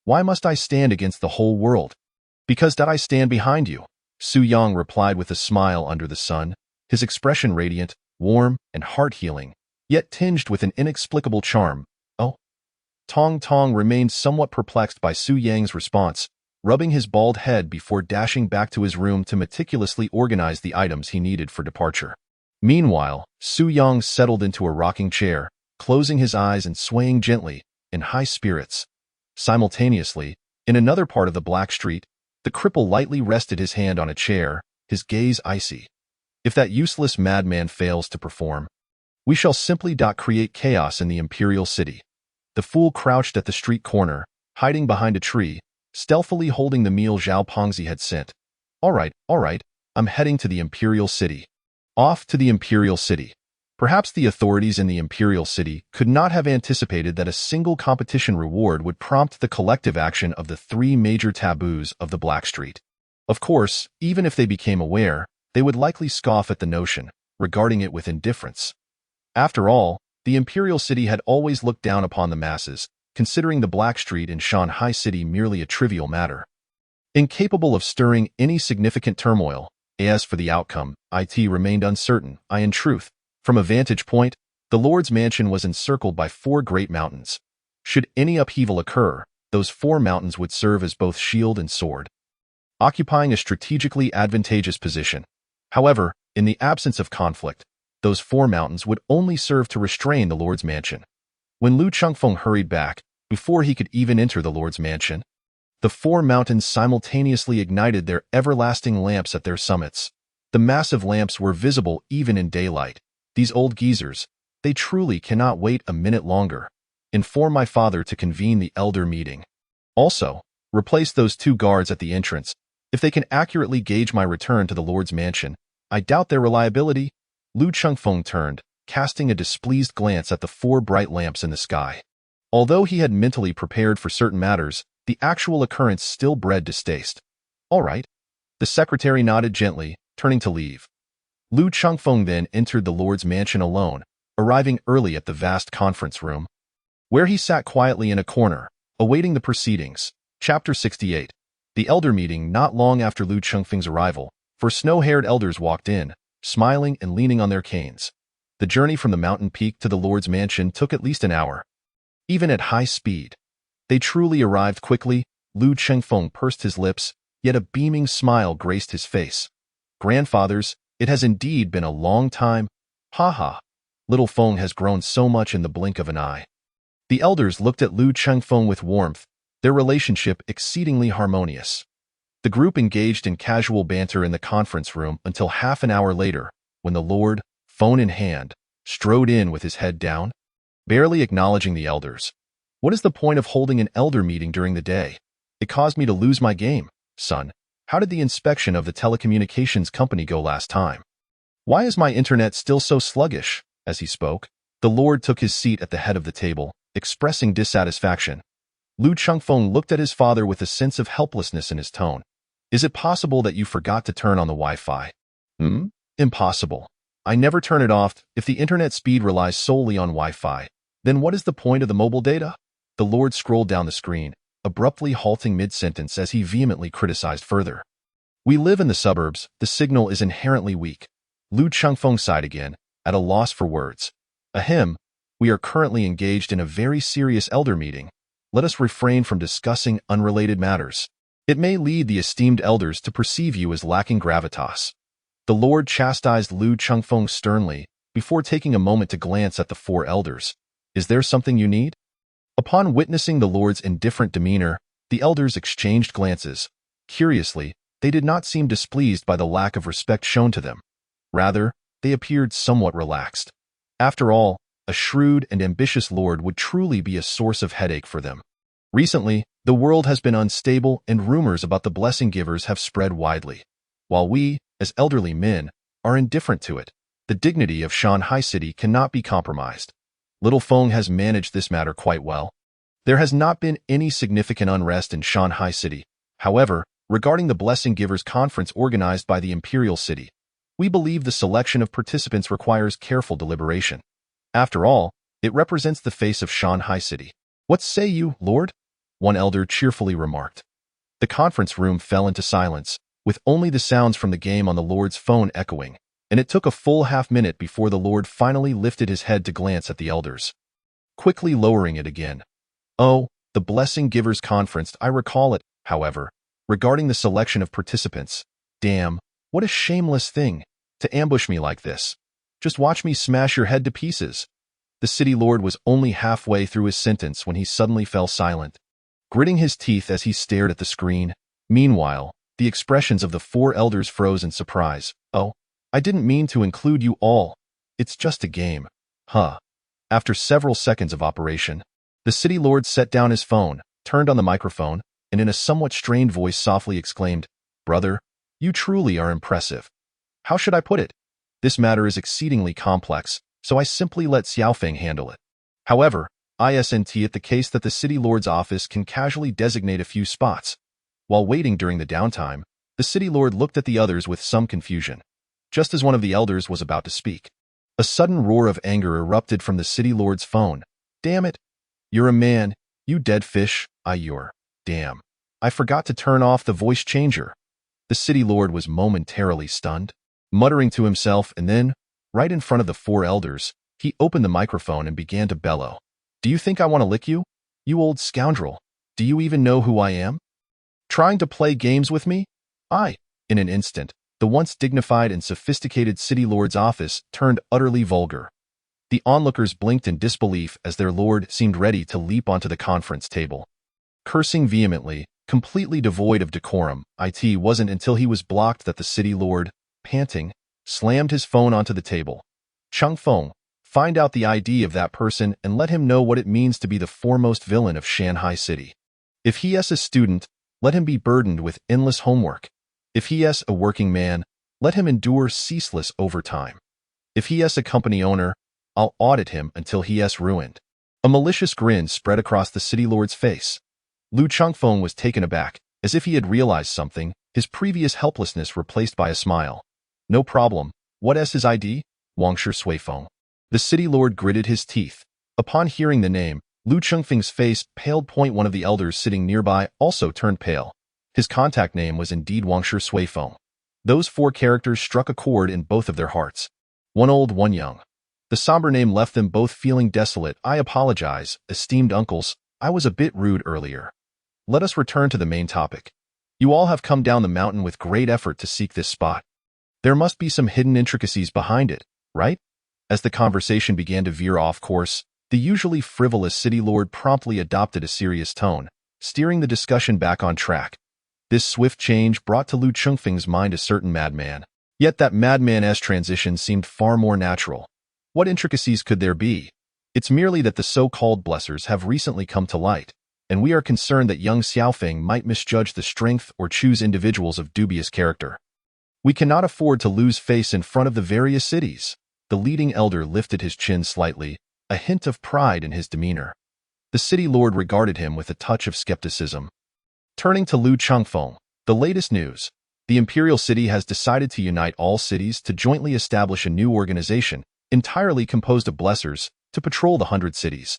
Why must I stand against the whole world? Because that I stand behind you, Su Yang replied with a smile under the sun, his expression radiant, warm, and heart-healing, yet tinged with an inexplicable charm. Oh. Tong Tong remained somewhat perplexed by Su Yang's response, rubbing his bald head before dashing back to his room to meticulously organize the items he needed for departure. Meanwhile, Su Yang settled into a rocking chair, closing his eyes and swaying gently, in high spirits. Simultaneously, in another part of the Black Street, the cripple lightly rested his hand on a chair, his gaze icy. If that useless madman fails to perform, we shall simply create chaos in the Imperial City. The fool crouched at the street corner, hiding behind a tree, stealthily holding the meal Zhao Pengzi had sent. All right, I'm heading to the Imperial City. Off to the Imperial City. Perhaps the authorities in the imperial city could not have anticipated that a single competition reward would prompt the collective action of the three major taboos of the Black Street. Of course, even if they became aware, they would likely scoff at the notion, regarding it with indifference. After all, the imperial city had always looked down upon the masses, considering the Black Street in Shanghai City merely a trivial matter. Incapable of stirring any significant turmoil, as for the outcome, it remained uncertain. In truth, from a vantage point, the Lord's mansion was encircled by four great mountains. Should any upheaval occur, those four mountains would serve as both shield and sword, occupying a strategically advantageous position. However, in the absence of conflict, those four mountains would only serve to restrain the Lord's mansion. When Lu Chengfeng hurried back, before he could even enter the Lord's mansion, the four mountains simultaneously ignited their everlasting lamps at their summits. The massive lamps were visible even in daylight. These old geezers, they truly cannot wait a minute longer. Inform my father to convene the elder meeting. Also, replace those two guards at the entrance. If they can accurately gauge my return to the Lord's mansion, I doubt their reliability. Lu Chengfeng turned, casting a displeased glance at the four bright lamps in the sky. Although he had mentally prepared for certain matters, the actual occurrence still bred distaste. All right. The secretary nodded gently, turning to leave. Lu Chengfeng then entered the Lord's mansion alone, arriving early at the vast conference room, where he sat quietly in a corner, awaiting the proceedings. Chapter 68. The Elder Meeting. Not long after Lu Chengfeng's arrival, four snow-haired elders walked in, smiling and leaning on their canes. The journey from the mountain peak to the Lord's mansion took at least an hour. Even at high speed, they truly arrived quickly. Lu Chengfeng pursed his lips, yet a beaming smile graced his face. Grandfathers, it has indeed been a long time. Ha ha. Little Feng has grown so much in the blink of an eye. The elders looked at Lu Chengfeng with warmth, their relationship exceedingly harmonious. The group engaged in casual banter in the conference room until half an hour later, when the Lord, phone in hand, strode in with his head down, barely acknowledging the elders. What is the point of holding an elder meeting during the day? It caused me to lose my game, son. How did the inspection of the telecommunications company go last time? Why is my internet still so sluggish? As he spoke, the Lord took his seat at the head of the table, expressing dissatisfaction. Lu Chengfeng looked at his father with a sense of helplessness in his tone. Is it possible that you forgot to turn on the Wi-Fi? Impossible. I never turn it off. If the internet speed relies solely on Wi-Fi, then what is the point of the mobile data? The Lord scrolled down the screen, abruptly halting mid-sentence as he vehemently criticized further. We live in the suburbs, the signal is inherently weak. Lu Chengfeng sighed again, at a loss for words. Ahem, we are currently engaged in a very serious elder meeting. Let us refrain from discussing unrelated matters. It may lead the esteemed elders to perceive you as lacking gravitas. The Lord chastised Lu Chengfeng sternly, before taking a moment to glance at the four elders. Is there something you need? Upon witnessing the Lord's indifferent demeanor, the elders exchanged glances. Curiously, they did not seem displeased by the lack of respect shown to them. Rather, they appeared somewhat relaxed. After all, a shrewd and ambitious Lord would truly be a source of headache for them. Recently, the world has been unstable and rumors about the blessing givers have spread widely. While we, as elderly men, are indifferent to it, the dignity of Shanghai City cannot be compromised. Little Feng has managed this matter quite well. There has not been any significant unrest in Shanghai City. However, regarding the Blessing Givers Conference organized by the Imperial City, we believe the selection of participants requires careful deliberation. After all, it represents the face of Shanghai City. What say you, Lord? One elder cheerfully remarked. The conference room fell into silence, with only the sounds from the game on the Lord's phone echoing, and it took a full half-minute before the Lord finally lifted his head to glance at the elders, quickly lowering it again. Oh, the Blessing Givers Conference, I recall it, however, regarding the selection of participants. Damn, what a shameless thing, to ambush me like this. Just watch me smash your head to pieces. The city lord was only halfway through his sentence when he suddenly fell silent, gritting his teeth as he stared at the screen. Meanwhile, the expressions of the four elders froze in surprise. Oh, I didn't mean to include you all. It's just a game. Huh. After several seconds of operation, the city lord set down his phone, turned on the microphone, and in a somewhat strained voice softly exclaimed, Brother, you truly are impressive. How should I put it? This matter is exceedingly complex, so I simply let Xiaofeng handle it. However, isn't it the case that the city lord's office can casually designate a few spots? While waiting during the downtime, the city lord looked at the others with some confusion. Just as one of the elders was about to speak, a sudden roar of anger erupted from the city lord's phone. Damn it! You're a man, you dead fish, damn. I forgot to turn off the voice changer. The city lord was momentarily stunned, muttering to himself, and then, right in front of the four elders, he opened the microphone and began to bellow. Do you think I want to lick you? You old scoundrel. Do you even know who I am? Trying to play games with me? In an instant, the once dignified and sophisticated city lord's office turned utterly vulgar. The onlookers blinked in disbelief as their lord seemed ready to leap onto the conference table. Cursing vehemently, completely devoid of decorum, it wasn't until he was blocked that the city lord, panting, slammed his phone onto the table. Changfeng, find out the ID of that person and let him know what it means to be the foremost villain of Shanghai City. If he is a student, let him be burdened with endless homework. If he is a working man, let him endure ceaseless overtime. If he is a company owner, I'll audit him until he is ruined. A malicious grin spread across the city lord's face. Lu Changfeng was taken aback, as if he had realized something, his previous helplessness replaced by a smile. No problem. What is his ID? Wangshi Suifeng. The city lord gritted his teeth. Upon hearing the name, Lu Changfeng's face paled. One of the elders sitting nearby also turned pale. His contact name was indeed Wangshi Suifeng. Those four characters struck a chord in both of their hearts. One old, one young. The somber name left them both feeling desolate. I apologize, esteemed uncles, I was a bit rude earlier. Let us return to the main topic. You all have come down the mountain with great effort to seek this spot. There must be some hidden intricacies behind it, right? As the conversation began to veer off course, the usually frivolous city lord promptly adopted a serious tone, steering the discussion back on track. This swift change brought to Lu Changfeng's mind a certain madman. Yet that madman's transition seemed far more natural. What intricacies could there be? It's merely that the so-called blessers have recently come to light, and we are concerned that young Xiaofeng might misjudge the strength or choose individuals of dubious character. We cannot afford to lose face in front of the various cities. The leading elder lifted his chin slightly, a hint of pride in his demeanor. The city lord regarded him with a touch of skepticism. Turning to Lu Changfeng, the latest news. The imperial city has decided to unite all cities to jointly establish a new organization, entirely composed of blessers, to patrol the 100 cities.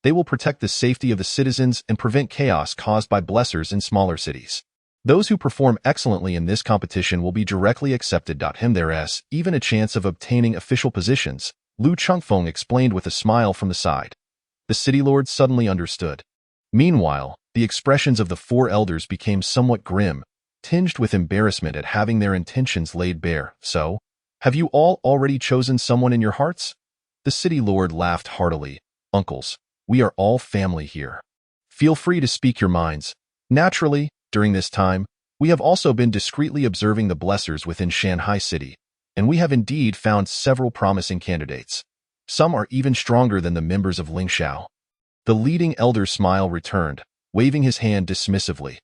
They will protect the safety of the citizens and prevent chaos caused by blessers in smaller cities. Those who perform excellently in this competition will be directly accepted. There is even a chance of obtaining official positions, Lu Changfeng explained with a smile from the side. The city lord suddenly understood. Meanwhile, the expressions of the four elders became somewhat grim, tinged with embarrassment at having their intentions laid bare. So, have you all already chosen someone in your hearts? The city lord laughed heartily. Uncles, we are all family here. Feel free to speak your minds. Naturally, during this time, we have also been discreetly observing the blessers within Shanghai City, and we have indeed found several promising candidates. Some are even stronger than the members of Lingxiao. The leading elder's smile returned, waving his hand dismissively.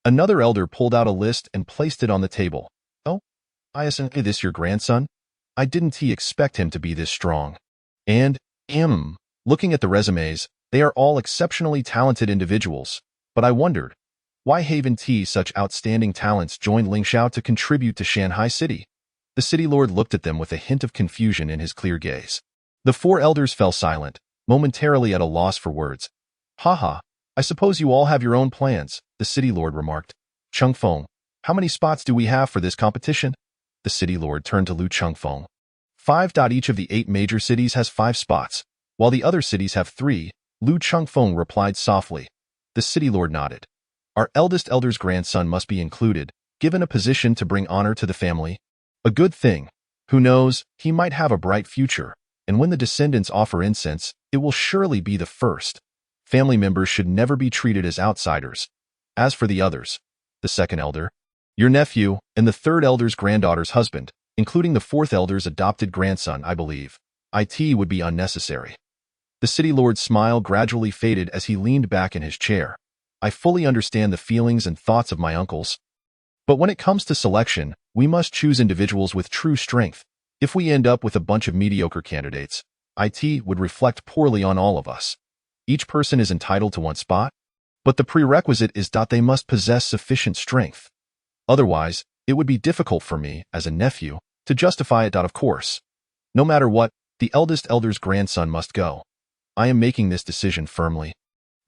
Another elder pulled out a list and placed it on the table. Oh, isn't this your grandson? I didn't expect him to be this strong. And, looking at the resumes, they are all exceptionally talented individuals, but I wondered, why haven't such outstanding talents joined Lingxiao to contribute to Shanghai City? The city lord looked at them with a hint of confusion in his clear gaze. The four elders fell silent, momentarily at a loss for words. Haha, I suppose you all have your own plans, the city lord remarked. Changfeng, how many spots do we have for this competition? The city lord turned to Lu Changfeng. 5. Each of the 8 major cities has 5 spots, while the other cities have 3, Lu Changfeng replied softly. The city lord nodded. Our eldest elder's grandson must be included, given a position to bring honor to the family. A good thing. Who knows, he might have a bright future, and when the descendants offer incense, it will surely be the first. Family members should never be treated as outsiders. As for the others, the second elder, your nephew, and the third elder's granddaughter's husband, including the fourth elder's adopted grandson, I believe, it would be unnecessary. The city lord's smile gradually faded as he leaned back in his chair. I fully understand the feelings and thoughts of my uncles. But when it comes to selection, we must choose individuals with true strength. If we end up with a bunch of mediocre candidates, It would reflect poorly on all of us. Each person is entitled to one spot, but the prerequisite is that they must possess sufficient strength. Otherwise, it would be difficult for me, as a nephew, to justify it. Of course. No matter what, the eldest elder's grandson must go. I am making this decision firmly.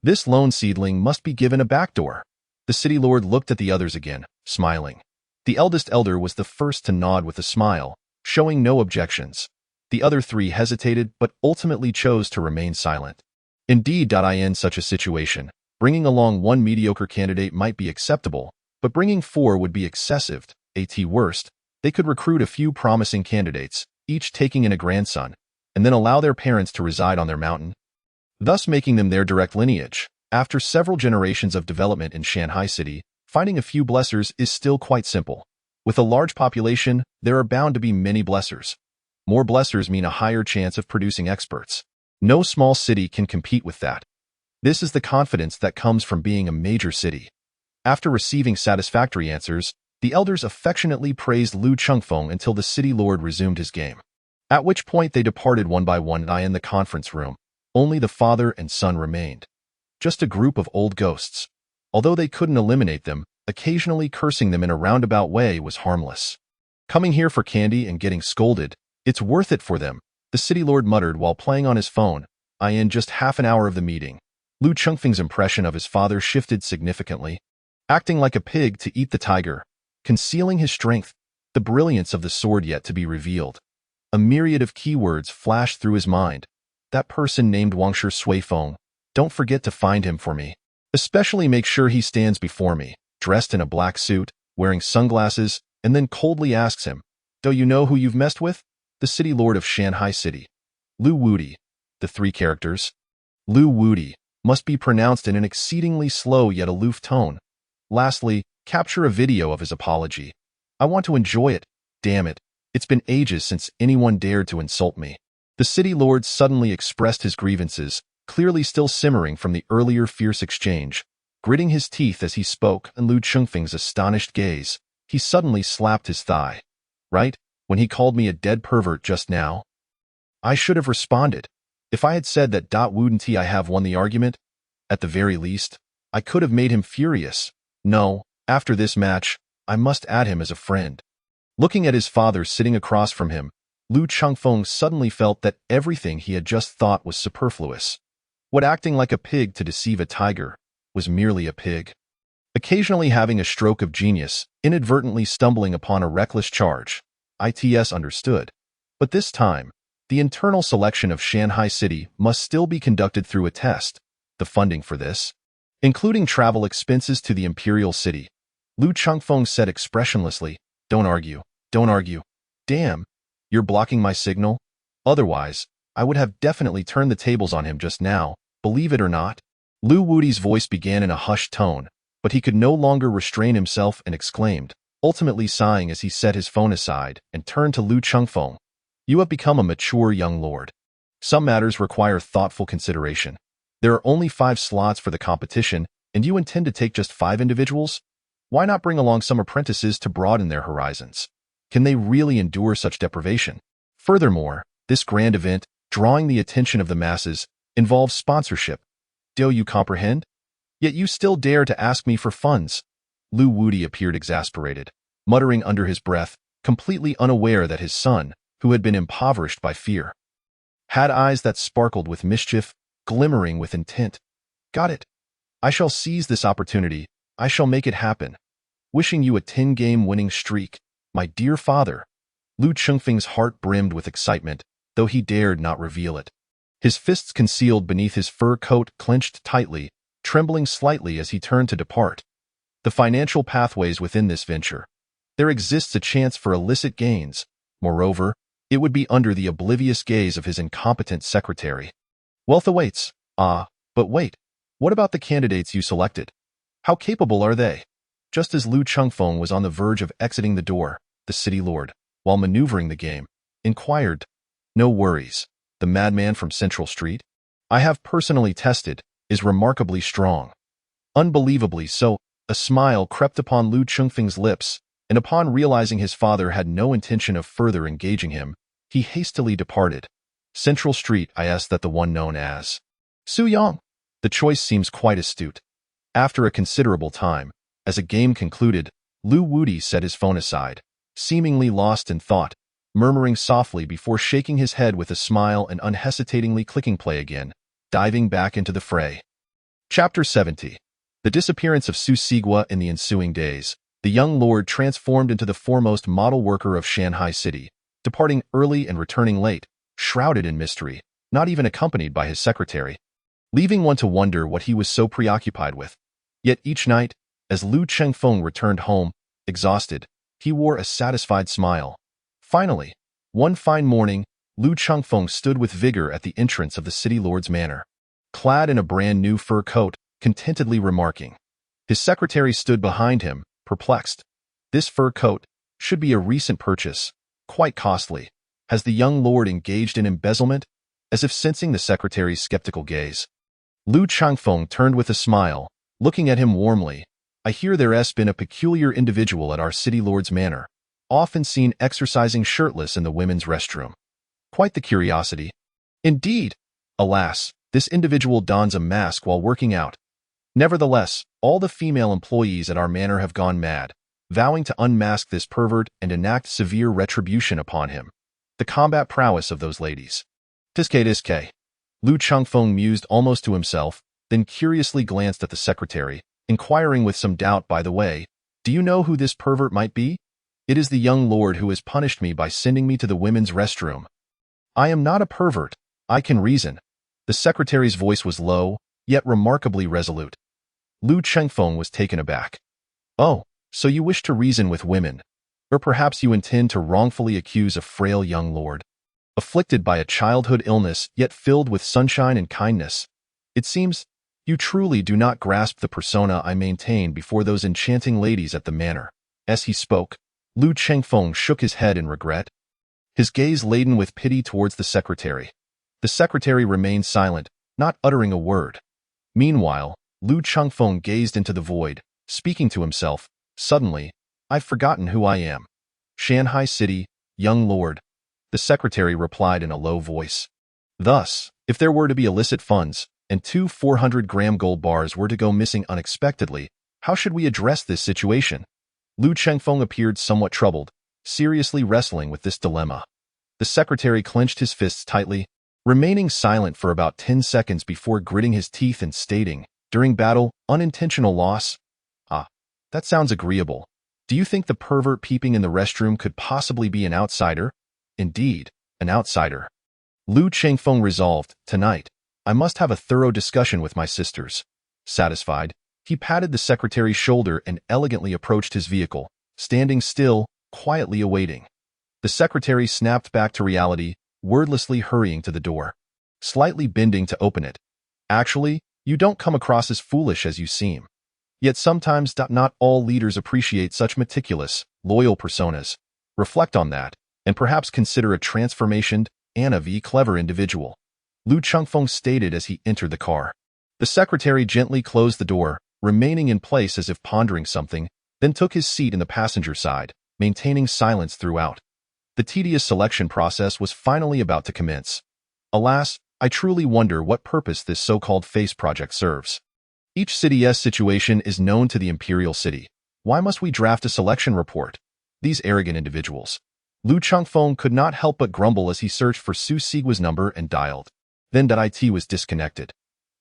This lone seedling must be given a backdoor. The city lord looked at the others again, smiling. The eldest elder was the first to nod with a smile, showing no objections. The other three hesitated but ultimately chose to remain silent. Indeed, in such a situation, bringing along one mediocre candidate might be acceptable, but bringing four would be excessive. At worst, they could recruit a few promising candidates, each taking in a grandson, and then allow their parents to reside on their mountain, thus making them their direct lineage. After several generations of development in Shanghai City, finding a few blessers is still quite simple. With a large population, there are bound to be many blessers. More blessers mean a higher chance of producing experts. No small city can compete with that. This is the confidence that comes from being a major city. After receiving satisfactory answers, the elders affectionately praised Lu Chengfeng until the city lord resumed his game. At which point they departed one by one in the conference room. Only the father and son remained. Just a group of old ghosts. Although they couldn't eliminate them, occasionally cursing them in a roundabout way was harmless. Coming here for candy and getting scolded, it's worth it for them, the city lord muttered while playing on his phone. In just half an hour of the meeting, Lu Chengfeng's impression of his father shifted significantly. Acting like a pig to eat the tiger, concealing his strength, the brilliance of the sword yet to be revealed. A myriad of keywords flashed through his mind. That person named Wangshi Suifeng. Don't forget to find him for me. Especially make sure he stands before me, dressed in a black suit, wearing sunglasses, and then coldly asks him, "Do you know who you've messed with?" The city lord of Shanghai City. Lu Wudi. The three characters. Lu Wudi must be pronounced in an exceedingly slow yet aloof tone. Lastly, capture a video of his apology. I want to enjoy it. Damn it. It's been ages since anyone dared to insult me. The city lord suddenly expressed his grievances, clearly still simmering from the earlier fierce exchange. Gritting his teeth as he spoke in Lu Chengfeng's astonished gaze, he suddenly slapped his thigh. Right, when he called me a dead pervert just now? I should have responded. If I had said that wouldn't I have won the argument? At the very least, I could have made him furious. No, after this match, I must add him as a friend. Looking at his father sitting across from him, Lu Chengfeng suddenly felt that everything he had just thought was superfluous. What acting like a pig to deceive a tiger was merely a pig. Occasionally having a stroke of genius, inadvertently stumbling upon a reckless charge. ITS understood. But this time, the internal selection of Shanghai City must still be conducted through a test. The funding for this, including travel expenses to the imperial city. Lu Chengfeng said expressionlessly, Don't argue. Don't argue. Damn, you're blocking my signal? Otherwise, I would have definitely turned the tables on him just now, believe it or not." Lu Wudi's voice began in a hushed tone, but he could no longer restrain himself and exclaimed, ultimately sighing as he set his phone aside and turned to Lu Chengfeng. "You have become a mature young lord. Some matters require thoughtful consideration. There are only 5 slots for the competition, and you intend to take just 5 individuals? Why not bring along some apprentices to broaden their horizons? Can they really endure such deprivation? Furthermore, this grand event, drawing the attention of the masses, involves sponsorship. Do you comprehend? Yet you still dare to ask me for funds." Lu Wudi appeared exasperated, muttering under his breath, completely unaware that his son, who had been impoverished by fear, had eyes that sparkled with mischief, glimmering with intent. "Got it. I shall seize this opportunity. I shall make it happen. Wishing you a 10-game winning streak, my dear father." Lu Chengfeng's heart brimmed with excitement, though he dared not reveal it. His fists concealed beneath his fur coat clenched tightly, trembling slightly as he turned to depart. The financial pathways within this venture. There exists a chance for illicit gains. Moreover, it would be under the oblivious gaze of his incompetent secretary. Wealth awaits. Ah, but wait. What about the candidates you selected? How capable are they? Just as Lu Chengfeng was on the verge of exiting the door, the city lord, while maneuvering the game, inquired, "No worries. The madman from Central Street, I have personally tested, is remarkably strong." Unbelievably so, a smile crept upon Lu Chengfeng's lips, and upon realizing his father had no intention of further engaging him, he hastily departed. Central Street, I asked that the one known as Su Yang. The choice seems quite astute. After a considerable time, as a game concluded, Lu Wudi set his phone aside, seemingly lost in thought, murmuring softly before shaking his head with a smile and unhesitatingly clicking play again, diving back into the fray. Chapter 70. The disappearance of Su Sigua in the ensuing days. The young lord transformed into the foremost model worker of Shanghai City, departing early and returning late, shrouded in mystery, not even accompanied by his secretary, leaving one to wonder what he was so preoccupied with. Yet each night, as Lu Chengfeng returned home, exhausted, he wore a satisfied smile. Finally, one fine morning, Lu Chengfeng stood with vigor at the entrance of the city lord's manor, clad in a brand-new fur coat, contentedly remarking. His secretary stood behind him, perplexed. This fur coat should be a recent purchase, quite costly. Has the young lord engaged in embezzlement? As if sensing the secretary's skeptical gaze, Lu Chengfeng turned with a smile, looking at him warmly. I hear there's been a peculiar individual at our city lord's manor, often seen exercising shirtless in the women's restroom. Quite the curiosity. Indeed. Alas, this individual dons a mask while working out. Nevertheless, all the female employees at our manor have gone mad, vowing to unmask this pervert and enact severe retribution upon him. The combat prowess of those ladies. Tiske. Lu Chengfeng mused almost to himself, then curiously glanced at the secretary, inquiring with some doubt, by the way, do you know who this pervert might be? It is the young lord who has punished me by sending me to the women's restroom. I am not a pervert. I can reason. The secretary's voice was low, yet remarkably resolute. Lu Chengfeng was taken aback. Oh, so you wish to reason with women, or perhaps you intend to wrongfully accuse a frail young lord, afflicted by a childhood illness yet filled with sunshine and kindness. It seems you truly do not grasp the persona I maintain before those enchanting ladies at the manor. As he spoke, Lu Chengfeng shook his head in regret, his gaze laden with pity towards the secretary. The secretary remained silent, not uttering a word. Meanwhile, Lu Chengfeng gazed into the void, speaking to himself. Suddenly, I've forgotten who I am. Shanghai City, young lord. The secretary replied in a low voice. Thus, if there were to be illicit funds, and 2 400-gram gold bars were to go missing unexpectedly, how should we address this situation? Lu Chengfeng appeared somewhat troubled, seriously wrestling with this dilemma. The secretary clenched his fists tightly, remaining silent for about 10 seconds before gritting his teeth and stating, during battle, unintentional loss? Ah, that sounds agreeable. Do you think the pervert peeping in the restroom could possibly be an outsider? Indeed, an outsider. Lu Chengfeng resolved, tonight, I must have a thorough discussion with my sisters. Satisfied, he patted the secretary's shoulder and elegantly approached his vehicle, standing still, quietly awaiting. The secretary snapped back to reality, wordlessly hurrying to the door, slightly bending to open it. Actually, you don't come across as foolish as you seem. Yet sometimes not all leaders appreciate such meticulous, loyal personas. Reflect on that, and perhaps consider a transformationed, clever individual. Lu Chengfeng stated as he entered the car. The secretary gently closed the door, remaining in place as if pondering something, then took his seat in the passenger side, maintaining silence throughout. The tedious selection process was finally about to commence. Alas, I truly wonder what purpose this so-called face project serves. Each city's situation is known to the imperial city. Why must we draft a selection report? These arrogant individuals. Lu Chengfeng could not help but grumble as he searched for Su Sigua's number and dialed. Then IT was disconnected.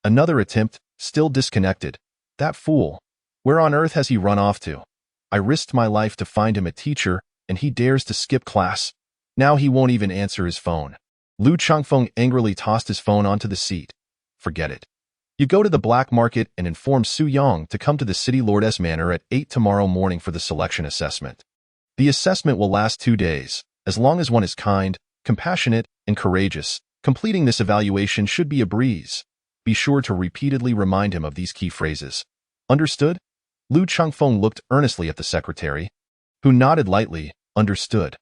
Another attempt, still disconnected. That fool. Where on earth has he run off to? I risked my life to find him a teacher, and he dares to skip class. Now he won't even answer his phone. Lu Chengfeng angrily tossed his phone onto the seat. Forget it. You go to the black market and inform Su Yang to come to the city lord's manor at 8 tomorrow morning for the selection assessment. The assessment will last 2 days. As long as one is kind, compassionate, and courageous, completing this evaluation should be a breeze. Be sure to repeatedly remind him of these key phrases. Understood? Lu Chengfeng looked earnestly at the secretary, who nodded lightly. Understood.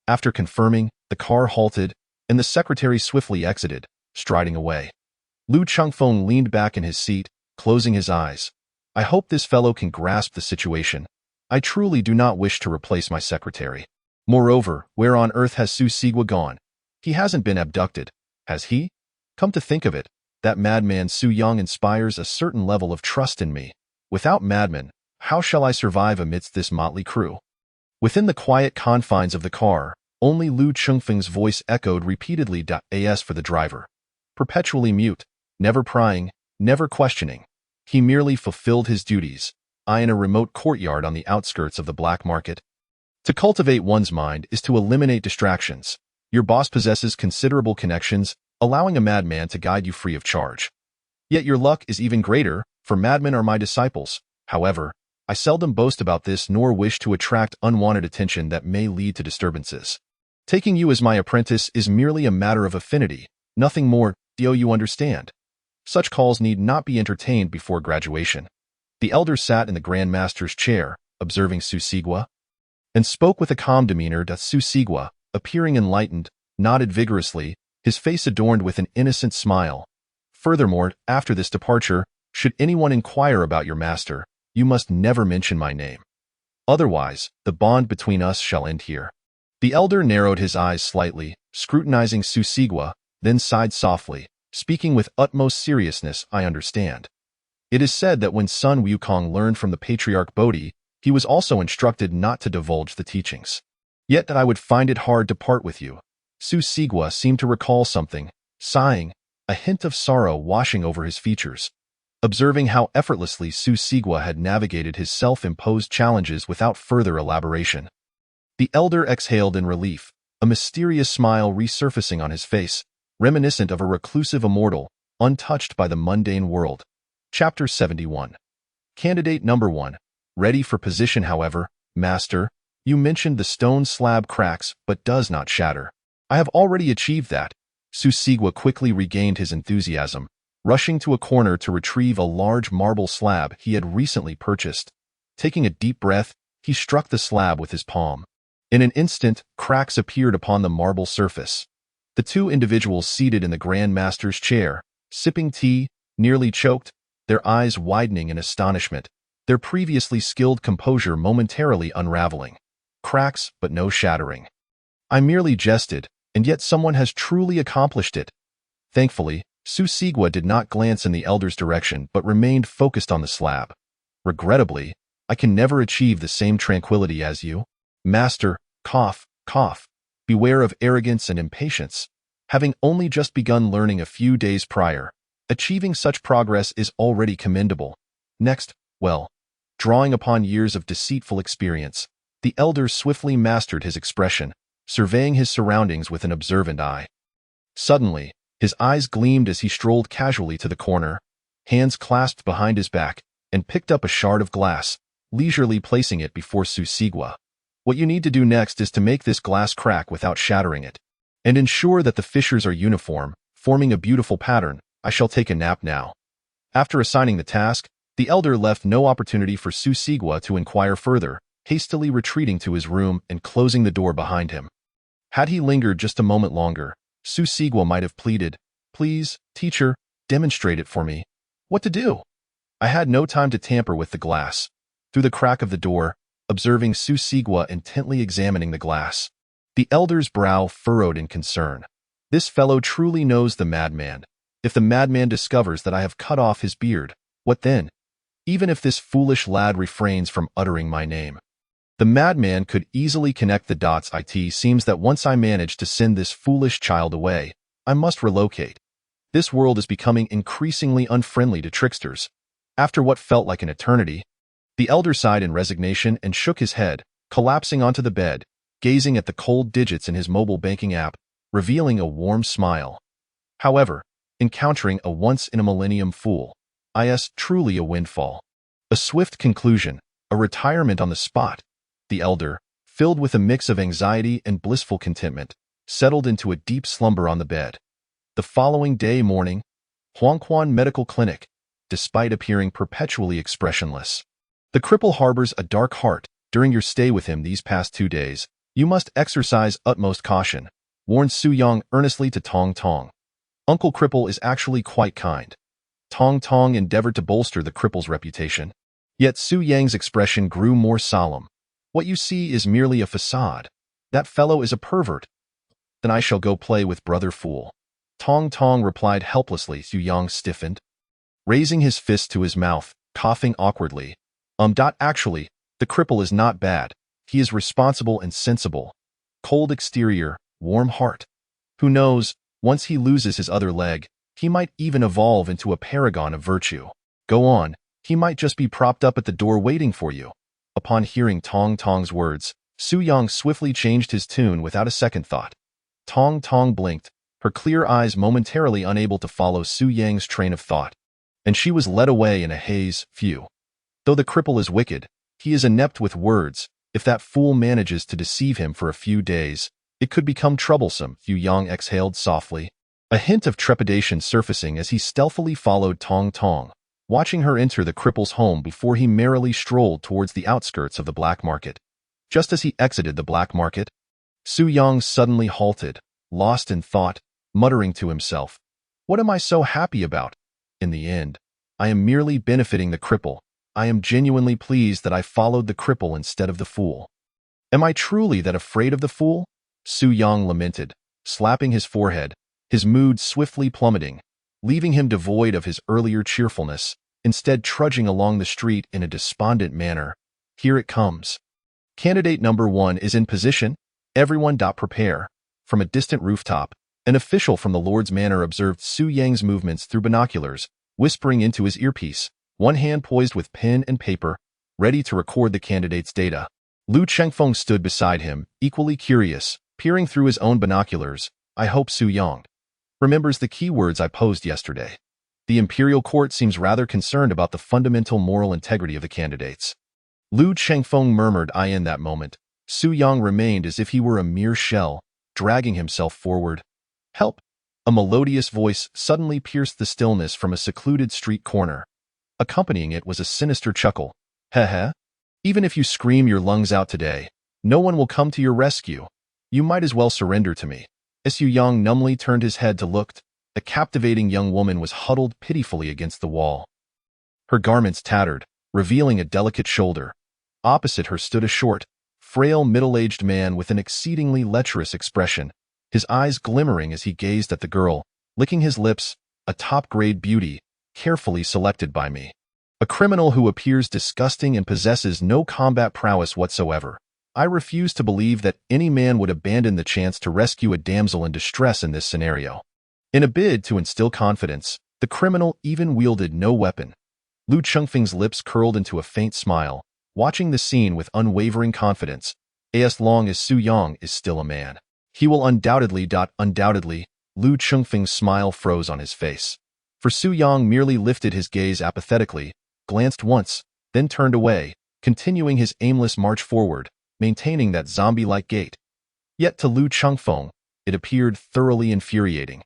After confirming, the car halted, and the secretary swiftly exited, striding away. Lu Chengfeng leaned back in his seat, closing his eyes. I hope this fellow can grasp the situation. I truly do not wish to replace my secretary. Moreover, where on earth has Su Sigua gone? He hasn't been abducted. Has he? Come to think of it, that madman Su Yang inspires a certain level of trust in me. Without Madman, how shall I survive amidst this motley crew? Within the quiet confines of the car, only Lu Chengfeng's voice echoed repeatedly. As for the driver, perpetually mute, never prying, never questioning, he merely fulfilled his duties, in a remote courtyard on the outskirts of the black market. To cultivate one's mind is to eliminate distractions. Your boss possesses considerable connections, allowing a madman to guide you free of charge. Yet your luck is even greater, for madmen are my disciples. However, I seldom boast about this nor wish to attract unwanted attention that may lead to disturbances. Taking you as my apprentice is merely a matter of affinity, nothing more. Do you understand? Such calls need not be entertained before graduation. The elder sat in the Grand Master's chair, observing Su Sigua, and spoke with a calm demeanor. Su Sigua, appearing enlightened, nodded vigorously, his face adorned with an innocent smile. Furthermore, after this departure, should anyone inquire about your master, you must never mention my name. Otherwise, the bond between us shall end here. The elder narrowed his eyes slightly, scrutinizing Su Sigua, then sighed softly, speaking with utmost seriousness. I understand. It is said that when Sun Wukong learned from the patriarch Bodhi, he was also instructed not to divulge the teachings. Yet that I would find it hard to part with you. Su Sigua seemed to recall something, sighing, a hint of sorrow washing over his features. Observing how effortlessly Su Sigua had navigated his self-imposed challenges without further elaboration, the elder exhaled in relief, a mysterious smile resurfacing on his face, reminiscent of a reclusive immortal, untouched by the mundane world. Chapter 71. Candidate number 1. Ready for position. However, Master, you mentioned the stone slab cracks but does not shatter. I have already achieved that. Su Sigua quickly regained his enthusiasm, rushing to a corner to retrieve a large marble slab he had recently purchased. Taking a deep breath, he struck the slab with his palm. In an instant, cracks appeared upon the marble surface. The two individuals seated in the Grand Master's chair, sipping tea, nearly choked, their eyes widening in astonishment, their previously skilled composure momentarily unraveling. Cracks, but no shattering. I merely jested, and yet someone has truly accomplished it. Thankfully, Su Sigua did not glance in the elder's direction but remained focused on the slab. Regrettably, I can never achieve the same tranquility as you. Master, cough, cough. Beware of arrogance and impatience. Having only just begun learning a few days prior, achieving such progress is already commendable. Next, well, drawing upon years of deceitful experience, the elder swiftly mastered his expression, surveying his surroundings with an observant eye. Suddenly, his eyes gleamed as he strolled casually to the corner, hands clasped behind his back, and picked up a shard of glass, leisurely placing it before Su Sigua. What you need to do next is to make this glass crack without shattering it, and ensure that the fissures are uniform, forming a beautiful pattern. I shall take a nap now. After assigning the task, the elder left no opportunity for Su Sigua to inquire further, hastily retreating to his room and closing the door behind him. Had he lingered just a moment longer, Su Sigua might have pleaded, "Please, teacher, demonstrate it for me." What to do? I had no time to tamper with the glass. Through the crack of the door, observing Su Sigua intently examining the glass, the elder's brow furrowed in concern. This fellow truly knows the madman. If the madman discovers that I have cut off his beard, what then? Even if this foolish lad refrains from uttering my name, the madman could easily connect the dots. It seems that once I manage to send this foolish child away, I must relocate. This world is becoming increasingly unfriendly to tricksters. After what felt like an eternity, the elder sighed in resignation and shook his head, collapsing onto the bed, gazing at the cold digits in his mobile banking app, revealing a warm smile. However, encountering a once-in-a-millennium fool, truly a windfall. A swift conclusion, a retirement on the spot. The elder, filled with a mix of anxiety and blissful contentment, settled into a deep slumber on the bed. The following day morning, Huangquan Medical Clinic, despite appearing perpetually expressionless. The cripple harbors a dark heart. During your stay with him these past 2 days, you must exercise utmost caution, warned Su Yang earnestly to Tong Tong. Uncle Cripple is actually quite kind. Tong Tong endeavored to bolster the cripple's reputation. Yet Su Yang's expression grew more solemn. What you see is merely a facade. That fellow is a pervert. Then I shall go play with Brother Fool. Tong Tong replied helplessly. Su Yang stiffened, raising his fist to his mouth, coughing awkwardly. Actually, the cripple is not bad. He is responsible and sensible. Cold exterior, warm heart. Who knows, once he loses his other leg, he might even evolve into a paragon of virtue. Go on, he might just be propped up at the door waiting for you. Upon hearing Tong Tong's words, Su Yang swiftly changed his tune without a second thought. Tong Tong blinked, her clear eyes momentarily unable to follow Su Yang's train of thought, and she was led away in a haze. Phew. Though the cripple is wicked, he is inept with words. If that fool manages to deceive him for a few days, it could become troublesome. Su Yang exhaled softly, a hint of trepidation surfacing as he stealthily followed Tong Tong, watching her enter the cripple's home before he merrily strolled towards the outskirts of the black market. Just as he exited the black market, Su Yang suddenly halted, lost in thought, muttering to himself, "What am I so happy about? In the end, I am merely benefiting the cripple. I am genuinely pleased that I followed the cripple instead of the fool. Am I truly that afraid of the fool?" Su Yang lamented, slapping his forehead, his mood swiftly plummeting, leaving him devoid of his earlier cheerfulness, instead trudging along the street in a despondent manner. Here it comes. Candidate number 1 is in position. Everyone prepare. From a distant rooftop, an official from the Lord's Manor observed Su Yang's movements through binoculars, whispering into his earpiece, one hand poised with pen and paper, ready to record the candidate's data. Lu Chengfeng stood beside him, equally curious, peering through his own binoculars. "I hope Su Yang remembers the keywords I posed yesterday. The imperial court seems rather concerned about the fundamental moral integrity of the candidates." Lu Chengfeng murmured in that moment. Su Yang remained as if he were a mere shell, dragging himself forward. "Help!" A melodious voice suddenly pierced the stillness from a secluded street corner. Accompanying it was a sinister chuckle. "Heh. Even if you scream your lungs out today, no one will come to your rescue. You might as well surrender to me." As Su Yang numbly turned his head to look, a captivating young woman was huddled pitifully against the wall. Her garments tattered, revealing a delicate shoulder. Opposite her stood a short, frail middle-aged man with an exceedingly lecherous expression, his eyes glimmering as he gazed at the girl, licking his lips, "A top-grade beauty, carefully selected by me. A criminal who appears disgusting and possesses no combat prowess whatsoever. I refuse to believe that any man would abandon the chance to rescue a damsel in distress in this scenario." In a bid to instill confidence, the criminal even wielded no weapon. Lu Chengfeng's lips curled into a faint smile, watching the scene with unwavering confidence. As long as Su Yang is still a man, he will undoubtedly. Undoubtedly, Lu Chengfeng's smile froze on his face. For Su Yang merely lifted his gaze apathetically, glanced once, then turned away, continuing his aimless march forward, maintaining that zombie-like gait. Yet to Lu Chengfeng, it appeared thoroughly infuriating.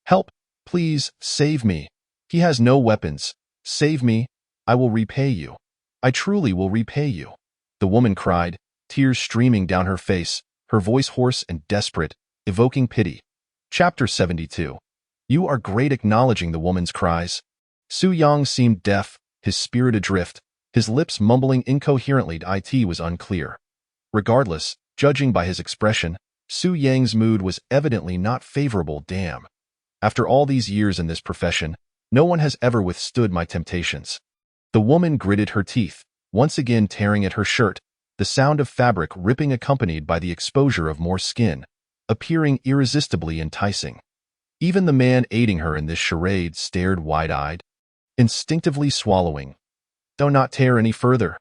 "Help! Please, save me! He has no weapons. Save me! I will repay you. I truly will repay you," the woman cried, tears streaming down her face, her voice hoarse and desperate, evoking pity. Chapter 72. You are great. Acknowledging the woman's cries, Su Yang seemed deaf, his spirit adrift, his lips mumbling incoherently. It was unclear. Regardless, judging by his expression, Su Yang's mood was evidently not favorable. "Damn. After all these years in this profession, no one has ever withstood my temptations." The woman gritted her teeth, once again tearing at her shirt, the sound of fabric ripping accompanied by the exposure of more skin, appearing irresistibly enticing. Even the man aiding her in this charade stared wide-eyed, instinctively swallowing. "Do not tear any further.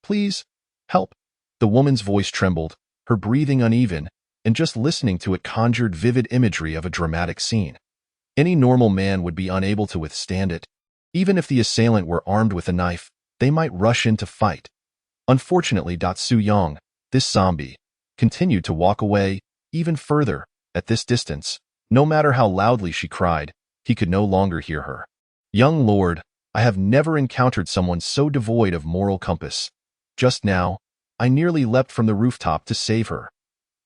Please, help." The woman's voice trembled, her breathing uneven, and just listening to it conjured vivid imagery of a dramatic scene. Any normal man would be unable to withstand it. Even if the assailant were armed with a knife, they might rush in to fight. Unfortunately, Su Yang, this zombie, continued to walk away, even further. At this distance, no matter how loudly she cried, he could no longer hear her. "Young lord, I have never encountered someone so devoid of moral compass. Just now, I nearly leapt from the rooftop to save her."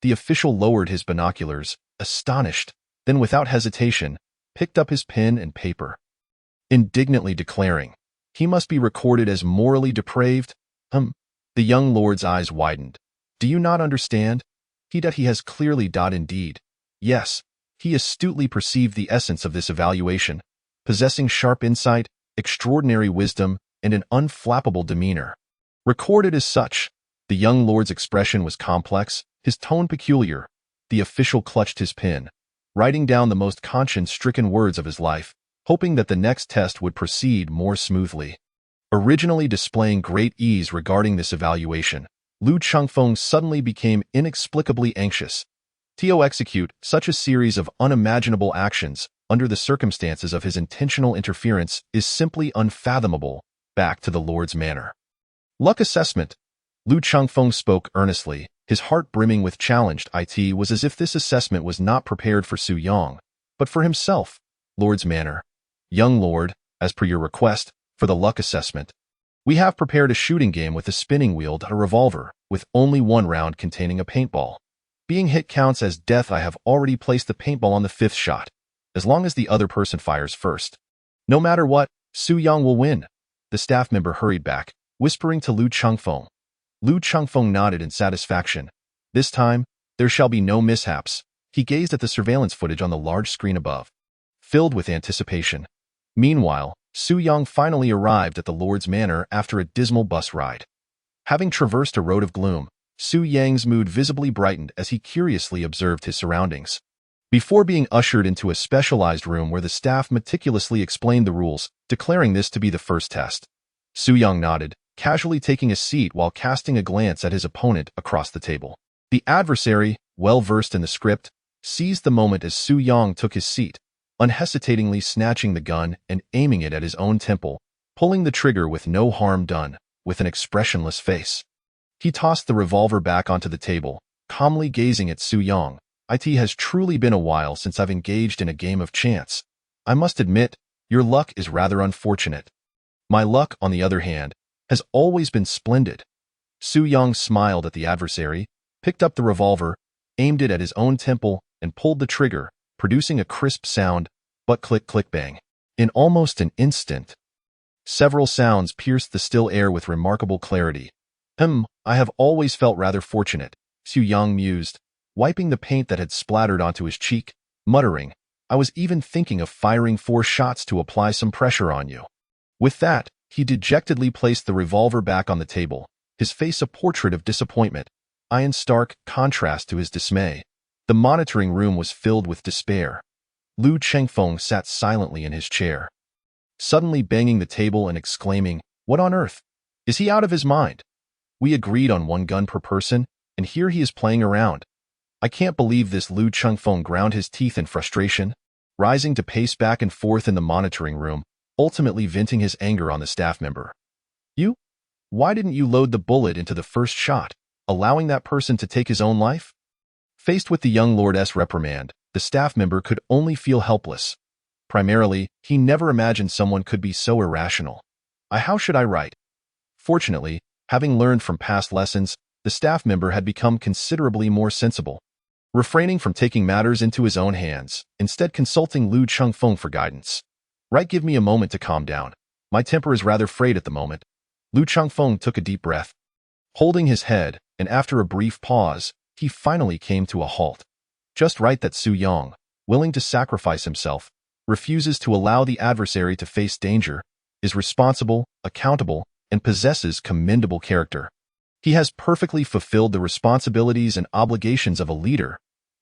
The official lowered his binoculars, astonished, then without hesitation, picked up his pen and paper, indignantly declaring, "He must be recorded as morally depraved." The young lord's eyes widened. "Do you not understand? He has clearly. Indeed. Yes, He astutely perceived the essence of this evaluation, possessing sharp insight, extraordinary wisdom, and an unflappable demeanor. Recorded as such, the young lord's expression was complex, his tone peculiar. The official clutched his pen, writing down the most conscience-stricken words of his life, hoping that the next test would proceed more smoothly. Originally displaying great ease regarding this evaluation, Lu Chengfeng suddenly became inexplicably anxious. To execute such a series of unimaginable actions under the circumstances of his intentional interference is simply unfathomable. Back to the Lord's manor. Luck assessment. Lu Chengfeng spoke earnestly, his heart brimming with challenged. It was as if this assessment was not prepared for Su Yang, but for himself. Lord's manor. Young Lord, as per your request, for the luck assessment, we have prepared a shooting game with a spinning wheel and a revolver, with only one round containing a paintball. Being hit counts as death. I have already placed the paintball on the 5th shot, as long as the other person fires first. No matter what, Su Yang will win. The staff member hurried back, whispering to Lu Chengfeng. Lu Chengfeng nodded in satisfaction. This time, there shall be no mishaps. He gazed at the surveillance footage on the large screen above, filled with anticipation. Meanwhile, Su Yang finally arrived at the Lord's manor after a dismal bus ride. Having traversed a road of gloom, Su Yang's mood visibly brightened as he curiously observed his surroundings. Before being ushered into a specialized room where the staff meticulously explained the rules, declaring this to be the first test, Su Yang nodded, casually taking a seat while casting a glance at his opponent across the table. The adversary, well versed in the script, seized the moment as Su Yang took his seat, unhesitatingly snatching the gun and aiming it at his own temple, pulling the trigger with no harm done, with an expressionless face. He tossed the revolver back onto the table, calmly gazing at Su Yang. It has truly been a while since I've engaged in a game of chance. I must admit, your luck is rather unfortunate. My luck, on the other hand, has always been splendid. Su Yang smiled at the adversary, picked up the revolver, aimed it at his own temple, and pulled the trigger, producing a crisp sound, but click-click-bang. In almost an instant, several sounds pierced the still air with remarkable clarity. I have always felt rather fortunate, Su Yang mused, wiping the paint that had splattered onto his cheek, muttering, I was even thinking of firing 4 shots to apply some pressure on you. With that, he dejectedly placed the revolver back on the table, his face a portrait of disappointment, in stark contrast to his dismay. The monitoring room was filled with despair. Lu Chengfeng sat silently in his chair, suddenly banging the table and exclaiming, What on earth? Is he out of his mind? We agreed on 1 gun per person, and here he is playing around. I can't believe this. Lu Chengfeng ground his teeth in frustration, rising to pace back and forth in the monitoring room, ultimately venting his anger on the staff member. Why didn't you load the bullet into the first shot, allowing that person to take his own life? Faced with the young lord's reprimand, the staff member could only feel helpless. Primarily, he never imagined someone could be so irrational. How should I write? Fortunately, having learned from past lessons, the staff member had become considerably more sensible, refraining from taking matters into his own hands, instead consulting Lu Chengfeng for guidance. Right, give me a moment to calm down. My temper is rather frayed at the moment. Lu Chengfeng took a deep breath, holding his head, and after a brief pause, he finally came to a halt. Just right that Su Yang, willing to sacrifice himself, refuses to allow the adversary to face danger, is responsible, accountable, and possesses commendable character. He has perfectly fulfilled the responsibilities and obligations of a leader.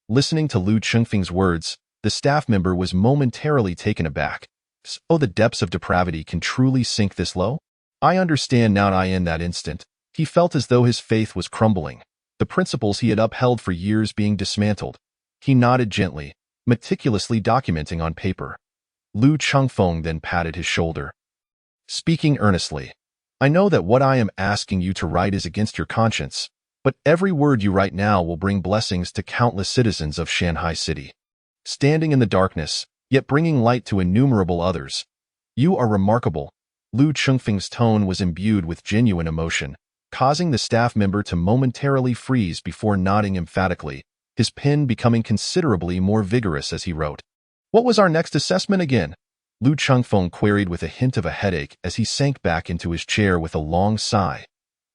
Listening to Lu Chengfeng's words, the staff member was momentarily taken aback. So the depths of depravity can truly sink this low? I understand now. In that instant, he felt as though his faith was crumbling, the principles he had upheld for years being dismantled. He nodded gently, meticulously documenting on paper. Lu Chengfeng then patted his shoulder, speaking earnestly. I know that what I am asking you to write is against your conscience, but every word you write now will bring blessings to countless citizens of Shanghai City, standing in the darkness, yet bringing light to innumerable others. You are remarkable. Lu Chengfeng's tone was imbued with genuine emotion, causing the staff member to momentarily freeze before nodding emphatically, his pen becoming considerably more vigorous as he wrote. What was our next assessment again? Lu Chengfeng queried with a hint of a headache as he sank back into his chair with a long sigh.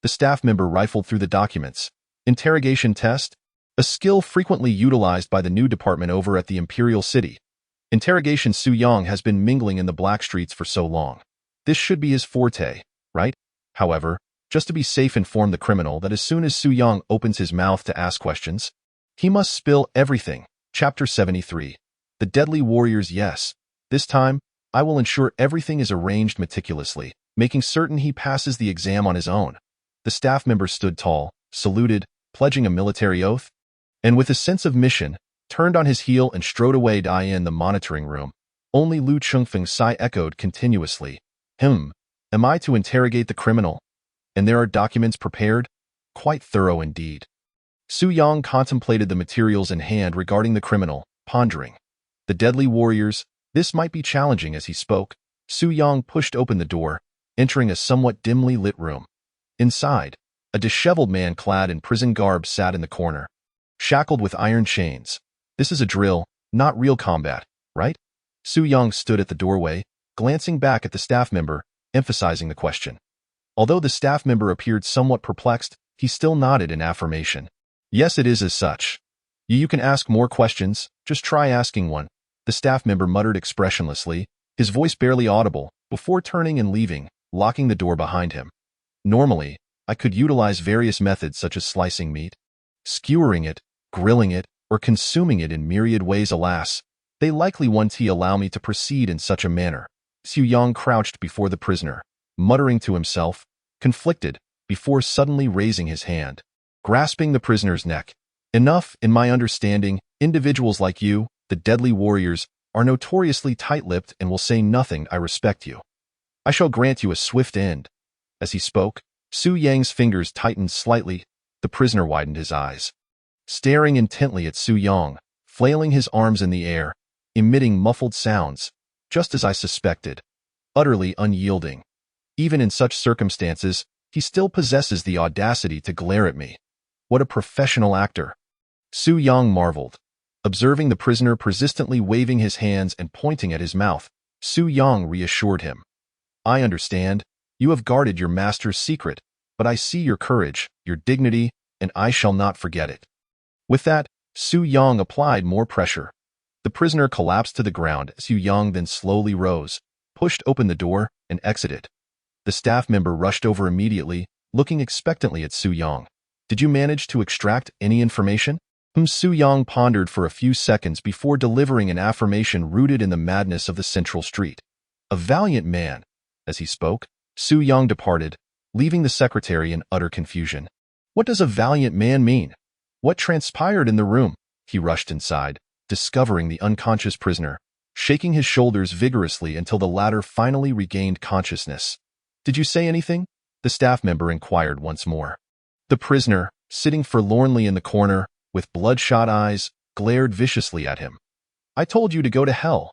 The staff member rifled through the documents. Interrogation test? a skill frequently utilized by the new department over at the Imperial City. Interrogation. Su Yang has been mingling in the black streets for so long. This should be his forte, right? However, just to be safe, inform the criminal that as soon as Su Yang opens his mouth to ask questions, he must spill everything. Chapter 73. The Deadly Warriors. Yes, this time, I will ensure everything is arranged meticulously, making certain he passes the exam on his own. The staff member stood tall, saluted, pledging a military oath, and with a sense of mission, turned on his heel and strode away. In the monitoring room, only Lu Chengfeng's sigh echoed continuously. Am I to interrogate the criminal? And there are documents prepared? Quite thorough indeed. Su Yang contemplated the materials in hand regarding the criminal, pondering. The Deadly Warriors, this might be challenging. As he spoke, Su Yang pushed open the door, entering a somewhat dimly lit room. Inside, a disheveled man clad in prison garb sat in the corner, shackled with iron chains. This is a drill, not real combat, right? Su Yang stood at the doorway, glancing back at the staff member, emphasizing the question. Although the staff member appeared somewhat perplexed, he still nodded in affirmation. Yes, it is as such. You can ask more questions, just try asking one, the staff member muttered expressionlessly, his voice barely audible, before turning and leaving, locking the door behind him. Normally, I could utilize various methods such as slicing meat, skewering it, grilling it, or consuming it in myriad ways. Alas, they likely won't allow me to proceed in such a manner. Su Yang crouched before the prisoner, muttering to himself, conflicted, before suddenly raising his hand, grasping the prisoner's neck. Enough, in my understanding, individuals like you, the Deadly Warriors, are notoriously tight-lipped and will say nothing. I respect you. I shall grant you a swift end. As he spoke, Su Yang's fingers tightened slightly. The prisoner widened his eyes, staring intently at Su Yang, flailing his arms in the air, emitting muffled sounds, just as I suspected, utterly unyielding. Even in such circumstances, he still possesses the audacity to glare at me. What a professional actor! Su Yang marveled. Observing the prisoner persistently waving his hands and pointing at his mouth, Su Yang reassured him. I understand. You have guarded your master's secret, but I see your courage, your dignity, and I shall not forget it. With that, Su Yang applied more pressure. The prisoner collapsed to the ground. Su Yang then slowly rose, pushed open the door, and exited. The staff member rushed over immediately, looking expectantly at Su Yang. Did you manage to extract any information? Su Yang pondered for a few seconds before delivering an affirmation rooted in the madness of the central street. A valiant man. As he spoke, Su Yang departed, leaving the secretary in utter confusion. What does a valiant man mean? What transpired in the room? He rushed inside, discovering the unconscious prisoner, shaking his shoulders vigorously until the latter finally regained consciousness. Did you say anything? The staff member inquired once more. The prisoner, sitting forlornly in the corner, with bloodshot eyes, glared viciously at him. I told you to go to hell.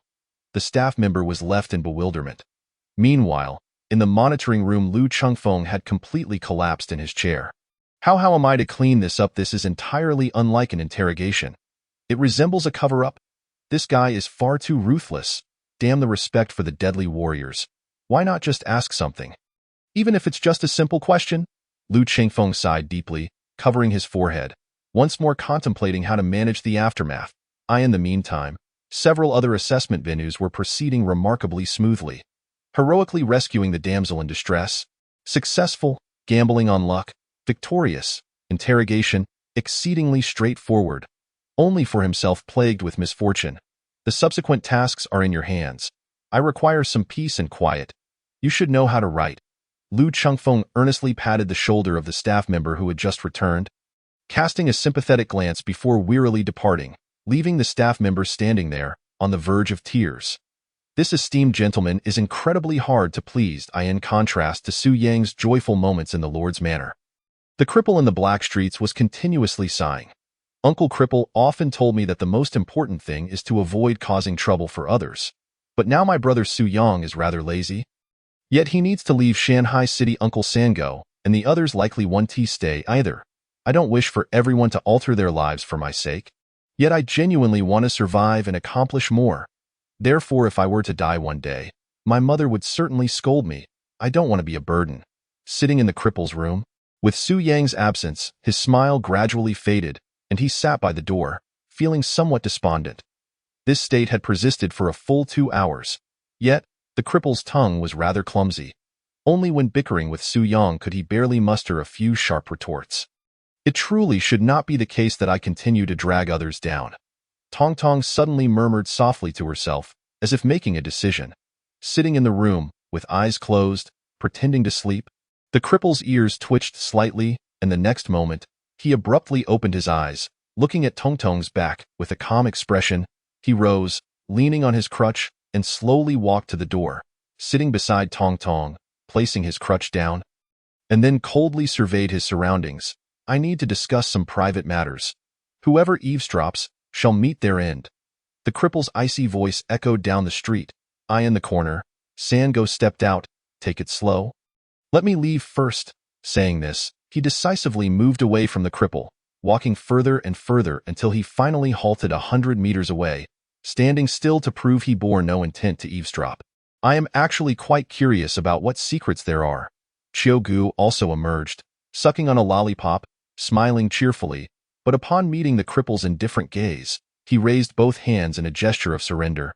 The staff member was left in bewilderment. Meanwhile, in the monitoring room, Lu Chengfeng had completely collapsed in his chair. How am I to clean this up? This is entirely unlike an interrogation. It resembles a cover-up. This guy is far too ruthless. Damn the respect for the Deadly Warriors. Why not just ask something? Even if it's just a simple question? Lu Chengfeng sighed deeply, covering his forehead, once more contemplating how to manage the aftermath. In the meantime, several other assessment venues were proceeding remarkably smoothly. Heroically rescuing the damsel in distress, successful, gambling on luck, victorious, interrogation, exceedingly straightforward, only for himself plagued with misfortune. The subsequent tasks are in your hands. I require some peace and quiet. You should know how to write. Lu Chengfeng earnestly patted the shoulder of the staff member who had just returned, casting a sympathetic glance before wearily departing, leaving the staff member standing there, on the verge of tears. This esteemed gentleman is incredibly hard to please, in contrast to Su Yang's joyful moments in the Lord's manor. The cripple in the black streets was continuously sighing. Uncle Cripple often told me that the most important thing is to avoid causing trouble for others. But now my brother Su Yang is rather lazy. Yet he needs to leave Shanghai City. Uncle Sango, and the others likely won't stay either. I don't wish for everyone to alter their lives for my sake. Yet I genuinely want to survive and accomplish more. Therefore, if I were to die one day, my mother would certainly scold me. I don't want to be a burden. Sitting in the cripple's room, with Su Yang's absence, his smile gradually faded, and he sat by the door, feeling somewhat despondent. This state had persisted for a full 2 hours. Yet, the cripple's tongue was rather clumsy. Only when bickering with Su Yang could he barely muster a few sharp retorts. It truly should not be the case that I continue to drag others down. Tong Tong suddenly murmured softly to herself, as if making a decision. Sitting in the room, with eyes closed, pretending to sleep, the cripple's ears twitched slightly, and the next moment, he abruptly opened his eyes, looking at Tong Tong's back with a calm expression. He rose, leaning on his crutch, and slowly walked to the door, sitting beside Tong Tong, placing his crutch down, and then coldly surveyed his surroundings. I need to discuss some private matters. Whoever eavesdrops shall meet their end. The cripple's icy voice echoed down the street. I in the corner. Sango stepped out. Take it slow. Let me leave first. Saying this, he decisively moved away from the cripple, walking further and further until he finally halted 100 meters away, standing still to prove he bore no intent to eavesdrop. I am actually quite curious about what secrets there are. Chiu Gu also emerged, sucking on a lollipop, smiling cheerfully, but upon meeting the cripple's indifferent gaze, he raised both hands in a gesture of surrender,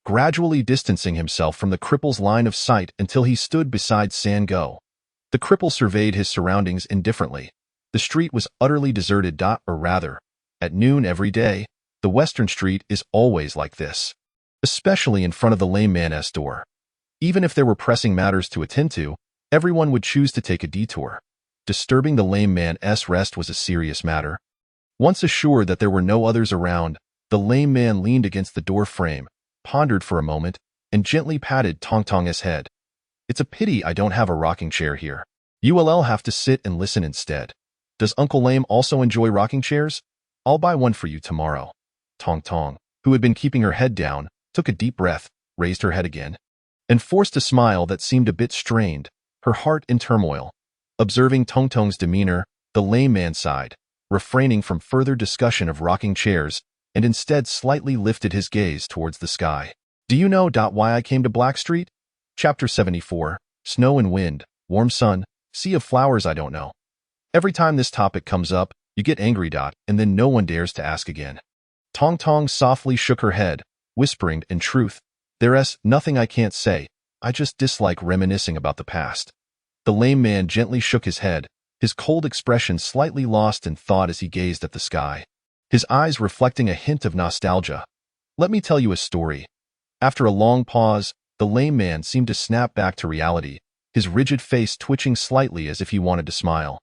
gradually distancing himself from the cripple's line of sight until he stood beside Sango. The cripple surveyed his surroundings indifferently. The street was utterly deserted, or rather, at noon every day, the Western Street is always like this, especially in front of the lame man's door. Even if there were pressing matters to attend to, everyone would choose to take a detour. Disturbing the lame man's rest was a serious matter. Once assured that there were no others around, the lame man leaned against the door frame, pondered for a moment, and gently patted Tong Tong's head. It's a pity I don't have a rocking chair here. You'll have to sit and listen instead. Does Uncle Lame also enjoy rocking chairs? I'll buy one for you tomorrow. Tong Tong, who had been keeping her head down, took a deep breath, raised her head again, and forced a smile that seemed a bit strained, her heart in turmoil. Observing Tong Tong's demeanor, the lame man sighed, refraining from further discussion of rocking chairs, and instead slightly lifted his gaze towards the sky. Do you know why I came to Black Street? Chapter 74, Snow and Wind, Warm Sun, Sea of Flowers. I don't know. Every time this topic comes up, you get angry, and then no one dares to ask again. Tong Tong softly shook her head, whispering, in truth, there's nothing I can't say. I just dislike reminiscing about the past. The lame man gently shook his head, his cold expression slightly lost in thought as he gazed at the sky, his eyes reflecting a hint of nostalgia. Let me tell you a story. After a long pause, the lame man seemed to snap back to reality, his rigid face twitching slightly as if he wanted to smile.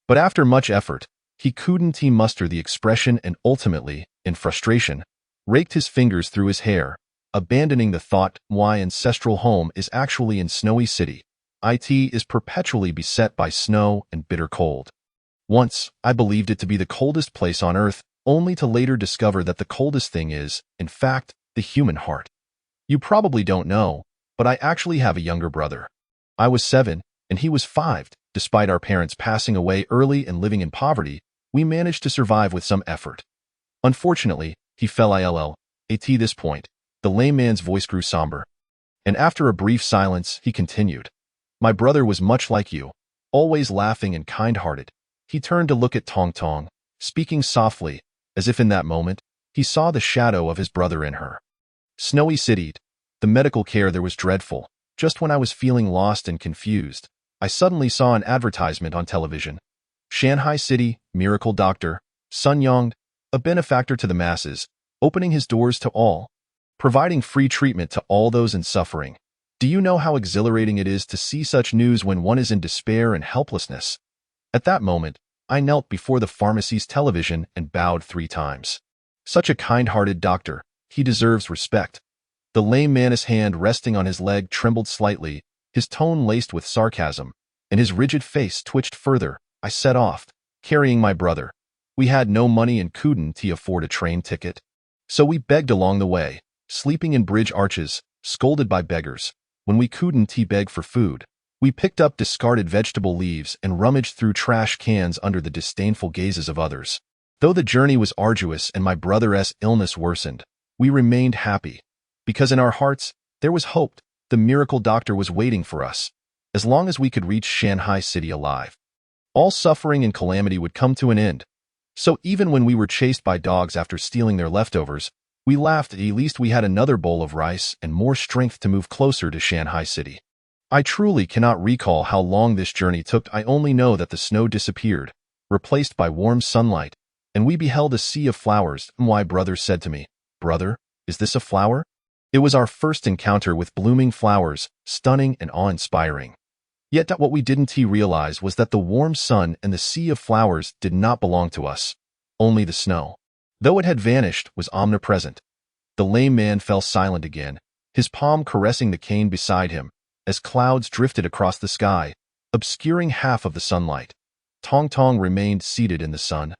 But after much effort, he couldn't muster the expression and ultimately, in frustration, raked his fingers through his hair, abandoning the thought my ancestral home is actually in Snowy City. It is perpetually beset by snow and bitter cold. Once, I believed it to be the coldest place on earth, only to later discover that the coldest thing is, in fact, the human heart. You probably don't know, but I actually have a younger brother. I was 7, and he was 5. Despite our parents passing away early and living in poverty, we managed to survive with some effort. Unfortunately, he fell ill. At this point, the lame man's voice grew somber. And after a brief silence, he continued. My brother was much like you, always laughing and kind-hearted. He turned to look at Tong Tong, speaking softly, as if in that moment, he saw the shadow of his brother in her. Snowy City. The medical care there was dreadful. Just when I was feeling lost and confused, I suddenly saw an advertisement on television. Shanghai City, Miracle Doctor, Sun Yang, a benefactor to the masses, opening his doors to all, providing free treatment to all those in suffering. Do you know how exhilarating it is to see such news when one is in despair and helplessness? At that moment, I knelt before the pharmacy's television and bowed 3 times. Such a kind-hearted doctor, he deserves respect. The lame man's hand resting on his leg trembled slightly, his tone laced with sarcasm, and his rigid face twitched further. I set off, carrying my brother. We had no money and couldn't afford a train ticket. So we begged along the way, sleeping in bridge arches, scolded by beggars. When we couldn't beg for food, we picked up discarded vegetable leaves and rummaged through trash cans under the disdainful gazes of others. Though the journey was arduous and my brother's illness worsened, we remained happy, because in our hearts, there was hope. The miracle doctor was waiting for us, as long as we could reach Shanghai City alive. All suffering and calamity would come to an end. So even when we were chased by dogs after stealing their leftovers, we laughed. At least we had another bowl of rice and more strength to move closer to Shanghai City. I truly cannot recall how long this journey took. I only know that the snow disappeared, replaced by warm sunlight, and we beheld a sea of flowers. My brother said to me, "Brother, is this a flower?" It was our first encounter with blooming flowers, stunning and awe-inspiring. Yet what we didn't realize was that the warm sun and the sea of flowers did not belong to us. Only the snow, though it had vanished, was omnipresent. The lame man fell silent again, his palm caressing the cane beside him, as clouds drifted across the sky, obscuring half of the sunlight. Tong Tong remained seated in the sun,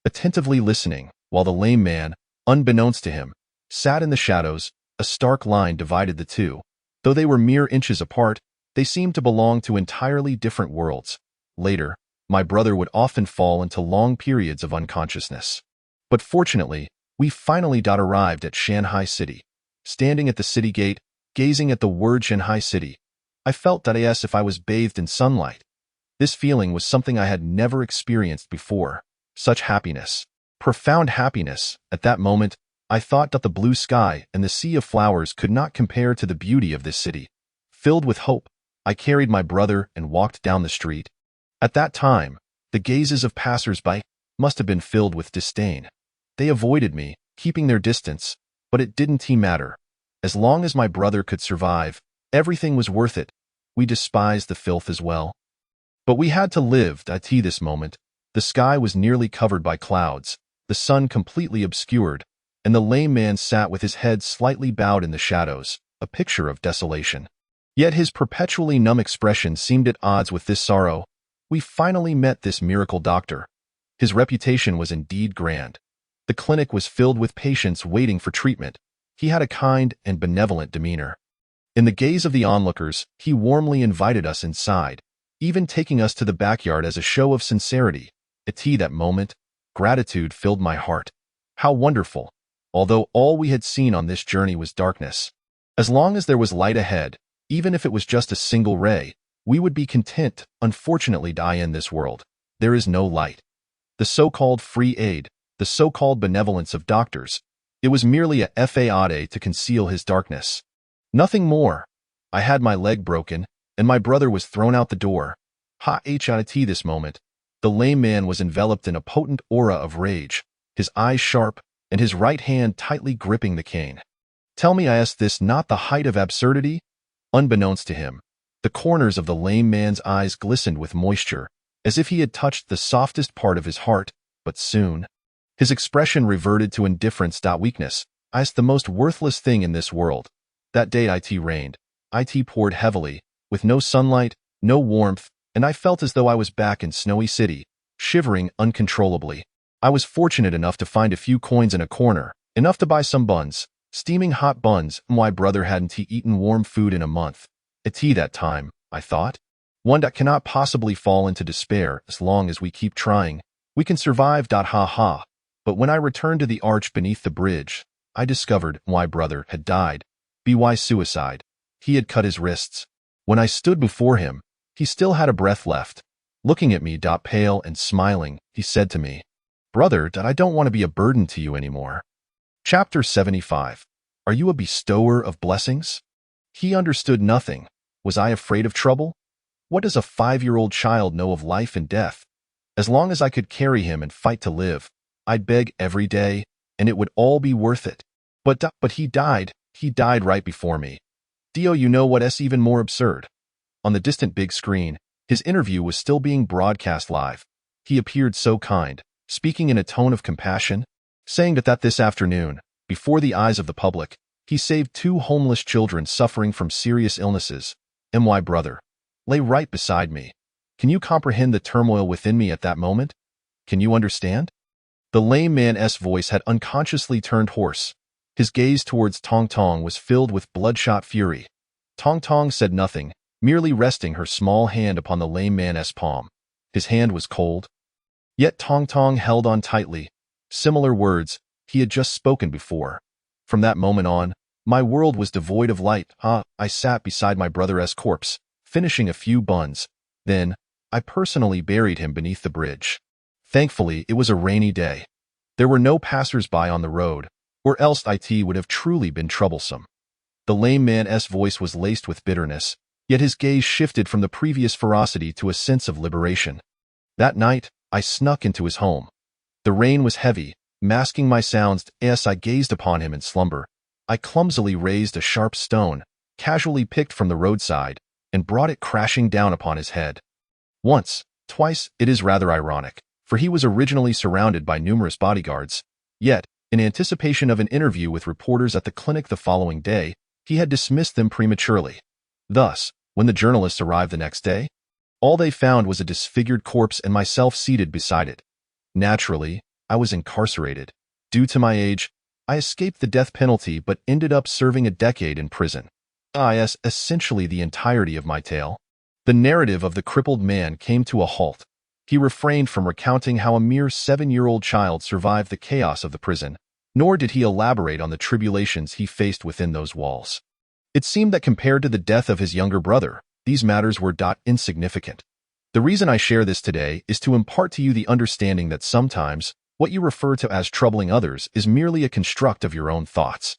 attentively listening, while the lame man, unbeknownst to him, sat in the shadows. A stark line divided the two. Though they were mere inches apart, they seemed to belong to entirely different worlds. Later, my brother would often fall into long periods of unconsciousness. But fortunately, we finally arrived at Shanghai City. Standing at the city gate, gazing at the word Shanghai City, I felt that as if I was bathed in sunlight. This feeling was something I had never experienced before. Such happiness. Profound happiness. At that moment, I thought that the blue sky and the sea of flowers could not compare to the beauty of this city. Filled with hope, I carried my brother and walked down the street. At that time, the gazes of passers-by must have been filled with disdain. They avoided me, keeping their distance, but it didn't matter. As long as my brother could survive, everything was worth it. We despised the filth as well. But we had to live. This moment, the sky was nearly covered by clouds, the sun completely obscured, and the lame man sat with his head slightly bowed in the shadows, a picture of desolation. Yet his perpetually numb expression seemed at odds with this sorrow. We finally met this miracle doctor. His reputation was indeed grand. The clinic was filled with patients waiting for treatment. He had a kind and benevolent demeanor. In the gaze of the onlookers, he warmly invited us inside, even taking us to the backyard as a show of sincerity. At that moment, gratitude filled my heart. How wonderful! Although all we had seen on this journey was darkness. As long as there was light ahead, even if it was just a single ray, we would be content. Unfortunately, in this world, there is no light. The so-called free aid, the so-called benevolence of doctors, it was merely a fade to conceal his darkness. Nothing more. I had my leg broken, and my brother was thrown out the door. This moment, the lame man was enveloped in a potent aura of rage, his eyes sharp, and his right hand tightly gripping the cane. Tell me, is this not the height of absurdity? Unbeknownst to him, the corners of the lame man's eyes glistened with moisture, as if he had touched the softest part of his heart, but soon, his expression reverted to indifference. Weakness, is the most worthless thing in this world. That day it rained. It poured heavily, with no sunlight, no warmth, and I felt as though I was back in Snowy City, shivering uncontrollably. I was fortunate enough to find a few coins in a corner, enough to buy some buns, steaming hot buns. My brother hadn't eaten warm food in a month. At that time, I thought. One that cannot possibly fall into despair. As long as we keep trying, we can survive. But when I returned to the arch beneath the bridge, I discovered my brother had died. By suicide. He had cut his wrists. When I stood before him, he still had a breath left. Looking at me, pale and smiling, he said to me, "Brother, I don't want to be a burden to you anymore." Chapter 75. Are you a bestower of blessings? He understood nothing. Was I afraid of trouble? What does a 5-year-old child know of life and death? As long as I could carry him and fight to live, I'd beg every day, and it would all be worth it. But he died. He died right before me. You know what's even more absurd? On the distant big screen, his interview was still being broadcast live. He appeared so kind, speaking in a tone of compassion, saying that this afternoon, before the eyes of the public, he saved 2 homeless children suffering from serious illnesses. My brother lay right beside me. Can you comprehend the turmoil within me at that moment? Can you understand? The lame man's voice had unconsciously turned hoarse. His gaze towards Tong Tong was filled with bloodshot fury. Tong Tong said nothing, merely resting her small hand upon the lame man's palm. His hand was cold. Yet Tong Tong held on tightly. Similar words he had just spoken before. From that moment on, my world was devoid of light. I sat beside my brother's corpse, finishing a few buns. Then, I personally buried him beneath the bridge. Thankfully, it was a rainy day. There were no passers-by on the road, or else it would have truly been troublesome. The lame man's voice was laced with bitterness, yet his gaze shifted from the previous ferocity to a sense of liberation. That night, I snuck into his home. The rain was heavy, masking my sounds as I gazed upon him in slumber. I clumsily raised a sharp stone, casually picked from the roadside, and brought it crashing down upon his head. Once, twice, it is rather ironic, for he was originally surrounded by numerous bodyguards. Yet, in anticipation of an interview with reporters at the clinic the following day, he had dismissed them prematurely. Thus, when the journalists arrived the next day, all they found was a disfigured corpse and myself seated beside it. Naturally, I was incarcerated. Due to my age, I escaped the death penalty but ended up serving a decade in prison. Is essentially the entirety of my tale. The narrative of the crippled man came to a halt. He refrained from recounting how a mere 7-year-old child survived the chaos of the prison, nor did he elaborate on the tribulations he faced within those walls. It seemed that compared to the death of his younger brother, these matters were insignificant. The reason I share this today is to impart to you the understanding that sometimes, what you refer to as troubling others is merely a construct of your own thoughts.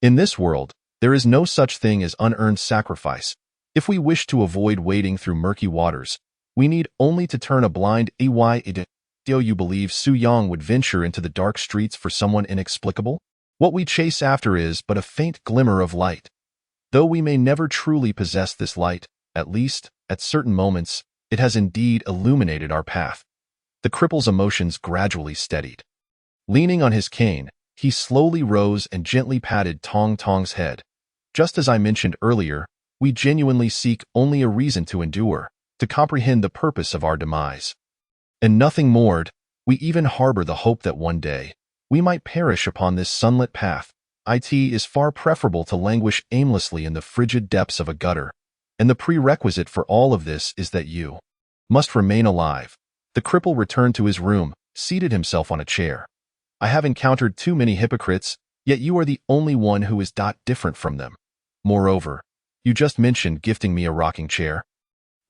In this world, there is no such thing as unearned sacrifice. If we wish to avoid wading through murky waters, we need only to turn a blind eye. Do you believe Su Yang would venture into the dark streets for someone inexplicable? What we chase after is but a faint glimmer of light. Though we may never truly possess this light, at least, at certain moments, it has indeed illuminated our path. The cripple's emotions gradually steadied. Leaning on his cane, he slowly rose and gently patted Tong Tong's head. Just as I mentioned earlier, we genuinely seek only a reason to endure, to comprehend the purpose of our demise. And nothing more, we even harbor the hope that one day, we might perish upon this sunlit path. It is far preferable to languish aimlessly in the frigid depths of a gutter. And the prerequisite for all of this is that you must remain alive. The cripple returned to his room, seated himself on a chair. I have encountered too many hypocrites, yet you are the only one who is different from them. Moreover, you just mentioned gifting me a rocking chair.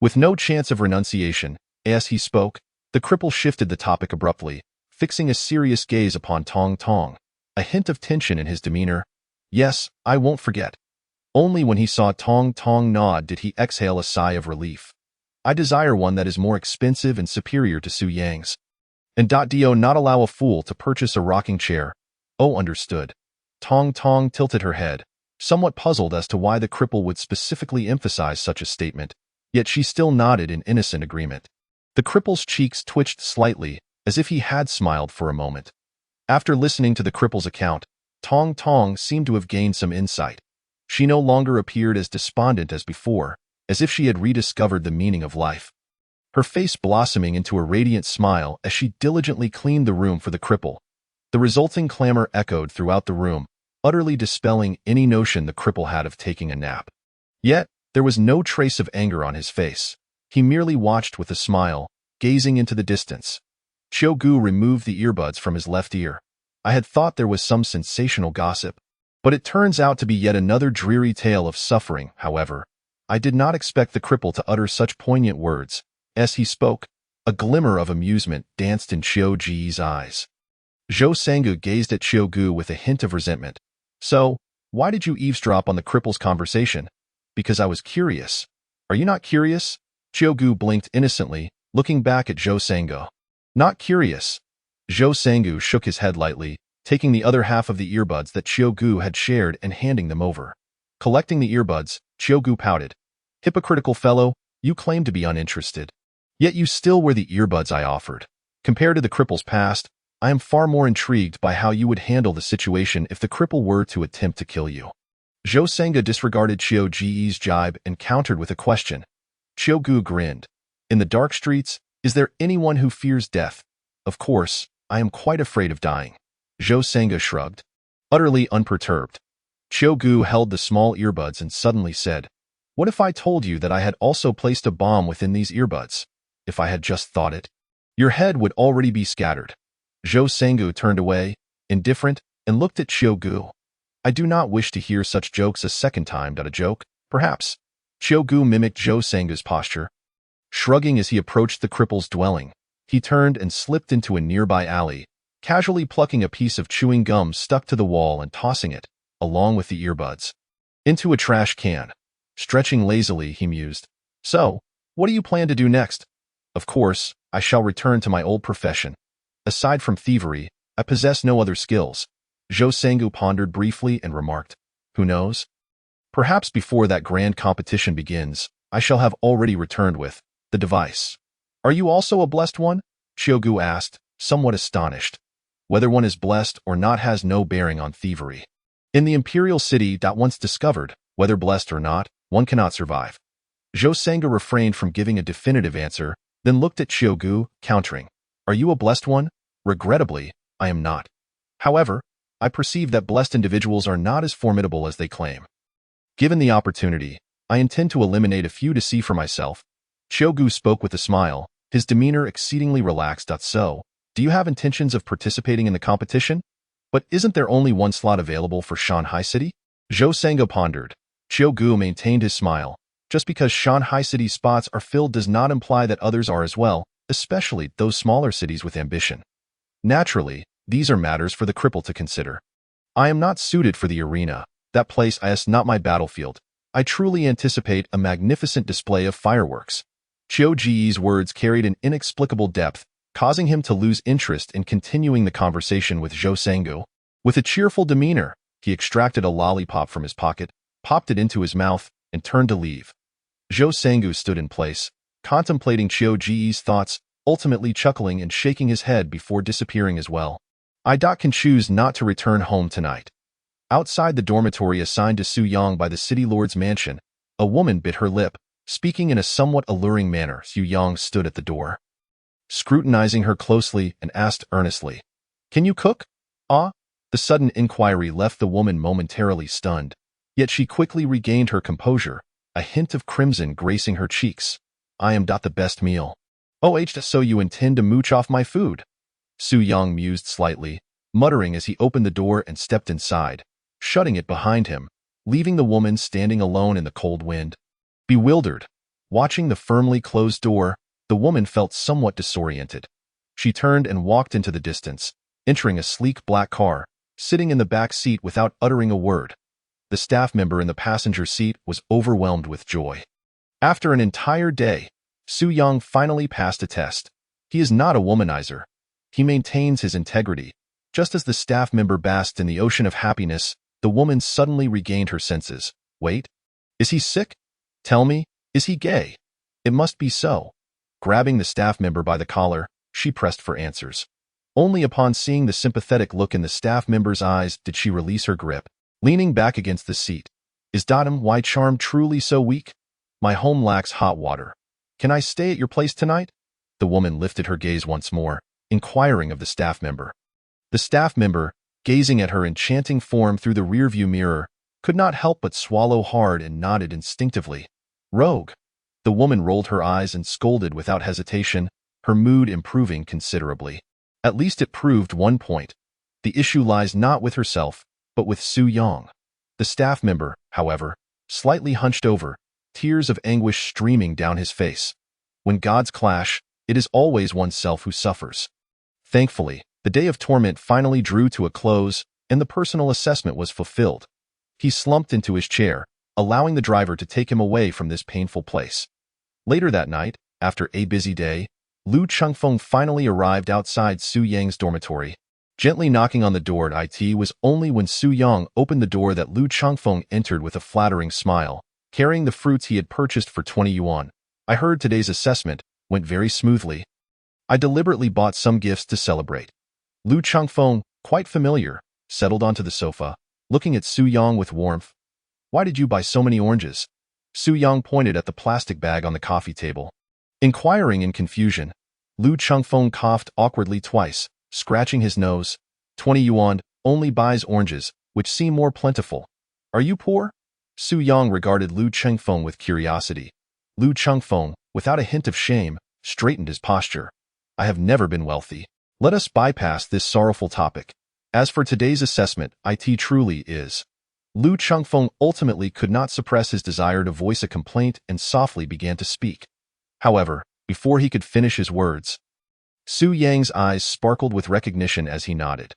With no chance of renunciation, as he spoke, the cripple shifted the topic abruptly, fixing a serious gaze upon Tong Tong, a hint of tension in his demeanor. Yes, I won't forget. Only when he saw Tong Tong nod did he exhale a sigh of relief. I desire one that is more expensive and superior to Su Yang's. And do not allow a fool to purchase a rocking chair. Oh, understood. Tong Tong tilted her head, somewhat puzzled as to why the cripple would specifically emphasize such a statement, yet she still nodded in innocent agreement. The cripple's cheeks twitched slightly, as if he had smiled for a moment. After listening to the cripple's account, Tong Tong seemed to have gained some insight. She no longer appeared as despondent as before, as if she had rediscovered the meaning of life. Her face blossoming into a radiant smile as she diligently cleaned the room for the cripple. The resulting clamor echoed throughout the room, utterly dispelling any notion the cripple had of taking a nap. Yet, there was no trace of anger on his face. He merely watched with a smile, gazing into the distance. Gu removed the earbuds from his left ear. I had thought there was some sensational gossip, but it turns out to be yet another dreary tale of suffering. However, I did not expect the cripple to utter such poignant words. As he spoke, a glimmer of amusement danced in Ji's eyes. Zhou Sangu gazed at Gu with a hint of resentment. So, why did you eavesdrop on the cripple's conversation? Because I was curious. Are you not curious? Gu blinked innocently, looking back at Zhou Sangu. Not curious. Zhou Sangu shook his head lightly, taking the other half of the earbuds that Gu had shared and handing them over. Collecting the earbuds, Gu pouted. Hypocritical fellow, you claim to be uninterested. Yet you still wear the earbuds I offered. Compared to the cripple's past, I am far more intrigued by how you would handle the situation if the cripple were to attempt to kill you. Zhou Sangu disregarded Ji's jibe and countered with a question. Gu grinned. In the dark streets, is there anyone who fears death? Of course, I am quite afraid of dying. Zhou Sangu shrugged. Utterly unperturbed. Gu held the small earbuds and suddenly said, What if I told you that I had also placed a bomb within these earbuds? If I had just thought it, your head would already be scattered. Zhou Sangu turned away, indifferent, and looked at Gu. I do not wish to hear such jokes a second time. A joke, perhaps. Gu mimicked Zhou Sangu's posture, shrugging as he approached the cripple's dwelling. He turned and slipped into a nearby alley, casually plucking a piece of chewing gum stuck to the wall and tossing it, along with the earbuds, into a trash can. Stretching lazily, he mused. So, what do you plan to do next? Of course, I shall return to my old profession. Aside from thievery, I possess no other skills. Zhou Sanggu pondered briefly and remarked, who knows? Perhaps before that grand competition begins, I shall have already returned with the device. Are you also a blessed one? Xiaogu asked, somewhat astonished. Whether one is blessed or not has no bearing on thievery. In the imperial city that once discovered, whether blessed or not, one cannot survive. Zhou Sanggu refrained from giving a definitive answer, then looked at Xiaogu, countering. Are you a blessed one? Regrettably, I am not. However, I perceive that blessed individuals are not as formidable as they claim. Given the opportunity, I intend to eliminate a few to see for myself. Xiaogu spoke with a smile, his demeanor exceedingly relaxed. So, do you have intentions of participating in the competition? But isn't there only one slot available for Shanghai City? Zhou Sanggu pondered. Xiaogu maintained his smile. Just because Shanghai City's spots are filled does not imply that others are as well, especially those smaller cities with ambition. Naturally, these are matters for the cripple to consider. I am not suited for the arena. That place is not my battlefield. I truly anticipate a magnificent display of fireworks. Qiu Ji's words carried an inexplicable depth, causing him to lose interest in continuing the conversation with Zhou Sanggu. With a cheerful demeanor, he extracted a lollipop from his pocket, popped it into his mouth, and turned to leave. Zhou Sanggu stood in place, contemplating Qiu Ji's thoughts, ultimately chuckling and shaking his head before disappearing as well. I can choose not to return home tonight. Outside the dormitory assigned to Su Yang by the city lord's mansion, a woman bit her lip, speaking in a somewhat alluring manner. Su Yang stood at the door, scrutinizing her closely and asked earnestly, Can you cook? Ah? The sudden inquiry left the woman momentarily stunned, yet she quickly regained her composure, a hint of crimson gracing her cheeks. I am the best meal. Oh, so you intend to mooch off my food? Su Yang mused slightly, muttering as he opened the door and stepped inside, shutting it behind him, leaving the woman standing alone in the cold wind. Bewildered, watching the firmly closed door, the woman felt somewhat disoriented. She turned and walked into the distance, entering a sleek black car, sitting in the back seat without uttering a word. The staff member in the passenger seat was overwhelmed with joy. After an entire day, Su Yang finally passed a test. He is not a womanizer. He maintains his integrity. Just as the staff member basked in the ocean of happiness, the woman suddenly regained her senses. Wait, is he sick? Tell me, is he gay? It must be so. Grabbing the staff member by the collar, she pressed for answers. Only upon seeing the sympathetic look in the staff member's eyes did she release her grip, leaning back against the seat. Is why charm truly so weak? My home lacks hot water. Can I stay at your place tonight? The woman lifted her gaze once more, inquiring of the staff member. The staff member, gazing at her enchanting form through the rearview mirror, could not help but swallow hard and nodded instinctively. Rogue. The woman rolled her eyes and scolded without hesitation, her mood improving considerably. At least it proved one point. The issue lies not with herself, but with Su Yang. The staff member, however, slightly hunched over, tears of anguish streaming down his face. When gods clash, it is always oneself who suffers. Thankfully, the day of torment finally drew to a close, and the personal assessment was fulfilled. He slumped into his chair, allowing the driver to take him away from this painful place. Later that night, after a busy day, Lu Chengfeng finally arrived outside Su Yang's dormitory. Gently knocking on the door at it was only when Su Yang opened the door that Lu Chengfeng entered with a flattering smile, carrying the fruits he had purchased for 20 yuan. I heard today's assessment went very smoothly. I deliberately bought some gifts to celebrate. Lu Chengfeng, quite familiar, settled onto the sofa, looking at Su Yang with warmth. Why did you buy so many oranges? Su Yang pointed at the plastic bag on the coffee table. Inquiring in confusion, Lu Chengfeng coughed awkwardly twice, scratching his nose. 20 yuan only buys oranges, which seem more plentiful. Are you poor? Su Yang regarded Lu Chengfeng with curiosity. Lu Chengfeng, without a hint of shame, straightened his posture. I have never been wealthy. Let us bypass this sorrowful topic. As for today's assessment, it truly is. Lu Chengfeng ultimately could not suppress his desire to voice a complaint and softly began to speak. However, before he could finish his words, Su Yang's eyes sparkled with recognition as he nodded.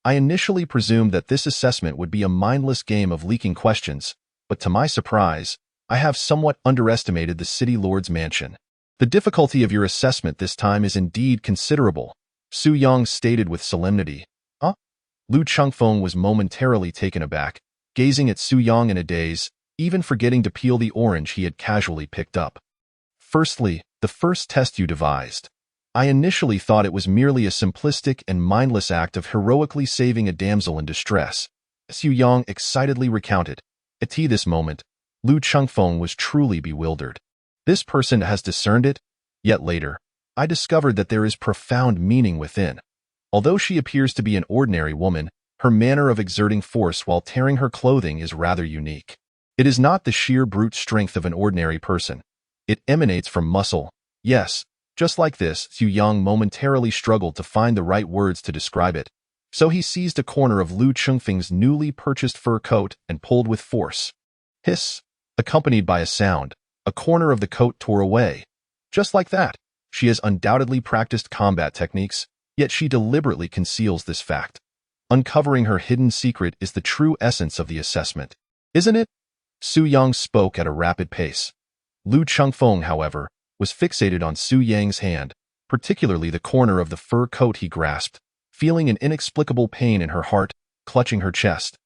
I initially presumed that this assessment would be a mindless game of leaking questions, but to my surprise, I have somewhat underestimated the City Lord's mansion. The difficulty of your assessment this time is indeed considerable, Su Yang stated with solemnity. Huh? Lu Chengfeng was momentarily taken aback, gazing at Su Yang in a daze, even forgetting to peel the orange he had casually picked up. Firstly, the first test you devised. I initially thought it was merely a simplistic and mindless act of heroically saving a damsel in distress, Su Yang excitedly recounted. At this moment, Lu Chengfeng was truly bewildered. This person has discerned it, yet later, I discovered that there is profound meaning within. Although she appears to be an ordinary woman, her manner of exerting force while tearing her clothing is rather unique. It is not the sheer brute strength of an ordinary person. It emanates from muscle. Yes, just like this, Su Yang momentarily struggled to find the right words to describe it. So he seized a corner of Lu Chengfeng's newly purchased fur coat and pulled with force. Hiss, accompanied by a sound, a corner of the coat tore away. Just like that, she has undoubtedly practiced combat techniques, yet she deliberately conceals this fact. Uncovering her hidden secret is the true essence of the assessment. Isn't it? Su Yang spoke at a rapid pace. Lu Chengfeng, however, was fixated on Su Yang's hand, particularly the corner of the fur coat he grasped, feeling an inexplicable pain in her heart, clutching her chest.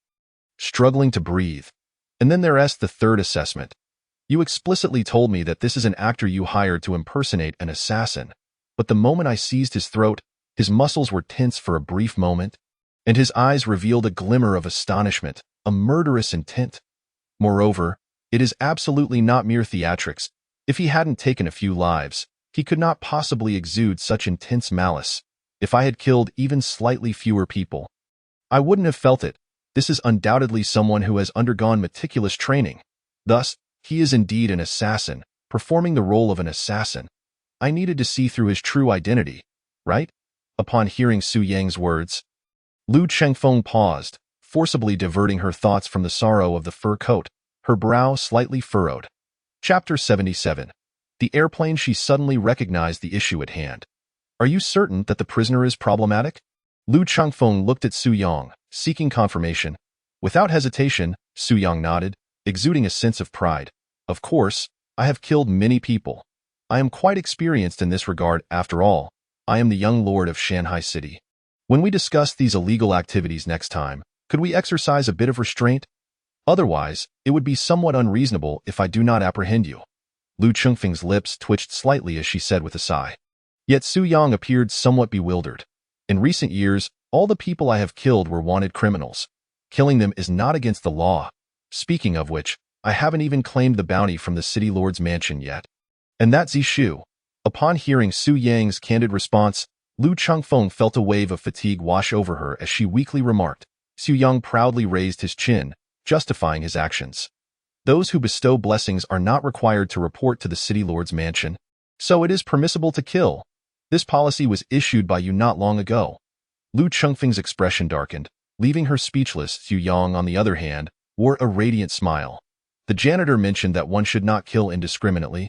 Struggling to breathe. And then there's the third assessment. You explicitly told me that this is an actor you hired to impersonate an assassin, but the moment I seized his throat, his muscles were tense for a brief moment, and his eyes revealed a glimmer of astonishment, a murderous intent. Moreover, it is absolutely not mere theatrics. If he hadn't taken a few lives, he could not possibly exude such intense malice. If I had killed even slightly fewer people, I wouldn't have felt it. This is undoubtedly someone who has undergone meticulous training. Thus, he is indeed an assassin, performing the role of an assassin. I needed to see through his true identity, right? Upon hearing Su Yang's words, Lu Chengfeng paused, forcibly diverting her thoughts from the sorrow of the fur coat, her brow slightly furrowed. Chapter 77. The airplane. She suddenly recognized the issue at hand. Are you certain that the prisoner is problematic? Lu Chengfeng looked at Su Yang, seeking confirmation. Without hesitation, Su Yang nodded, exuding a sense of pride. Of course, I have killed many people. I am quite experienced in this regard. After all, I am the young lord of Shanghai City. When we discuss these illegal activities next time, could we exercise a bit of restraint? Otherwise, it would be somewhat unreasonable if I do not apprehend you. Lu Chengfeng's lips twitched slightly as she said with a sigh. Yet Su Yang appeared somewhat bewildered. In recent years, all the people I have killed were wanted criminals. Killing them is not against the law. Speaking of which, I haven't even claimed the bounty from the City Lord's mansion yet. And that Zishu. Upon hearing Su Yang's candid response, Lu Chengfeng felt a wave of fatigue wash over her as she weakly remarked. Su Yang proudly raised his chin, justifying his actions. Those who bestow blessings are not required to report to the City Lord's mansion, so it is permissible to kill. This policy was issued by you not long ago. Lu Chengfeng's expression darkened, leaving her speechless. Su Yang, on the other hand, wore a radiant smile. The janitor mentioned that one should not kill indiscriminately,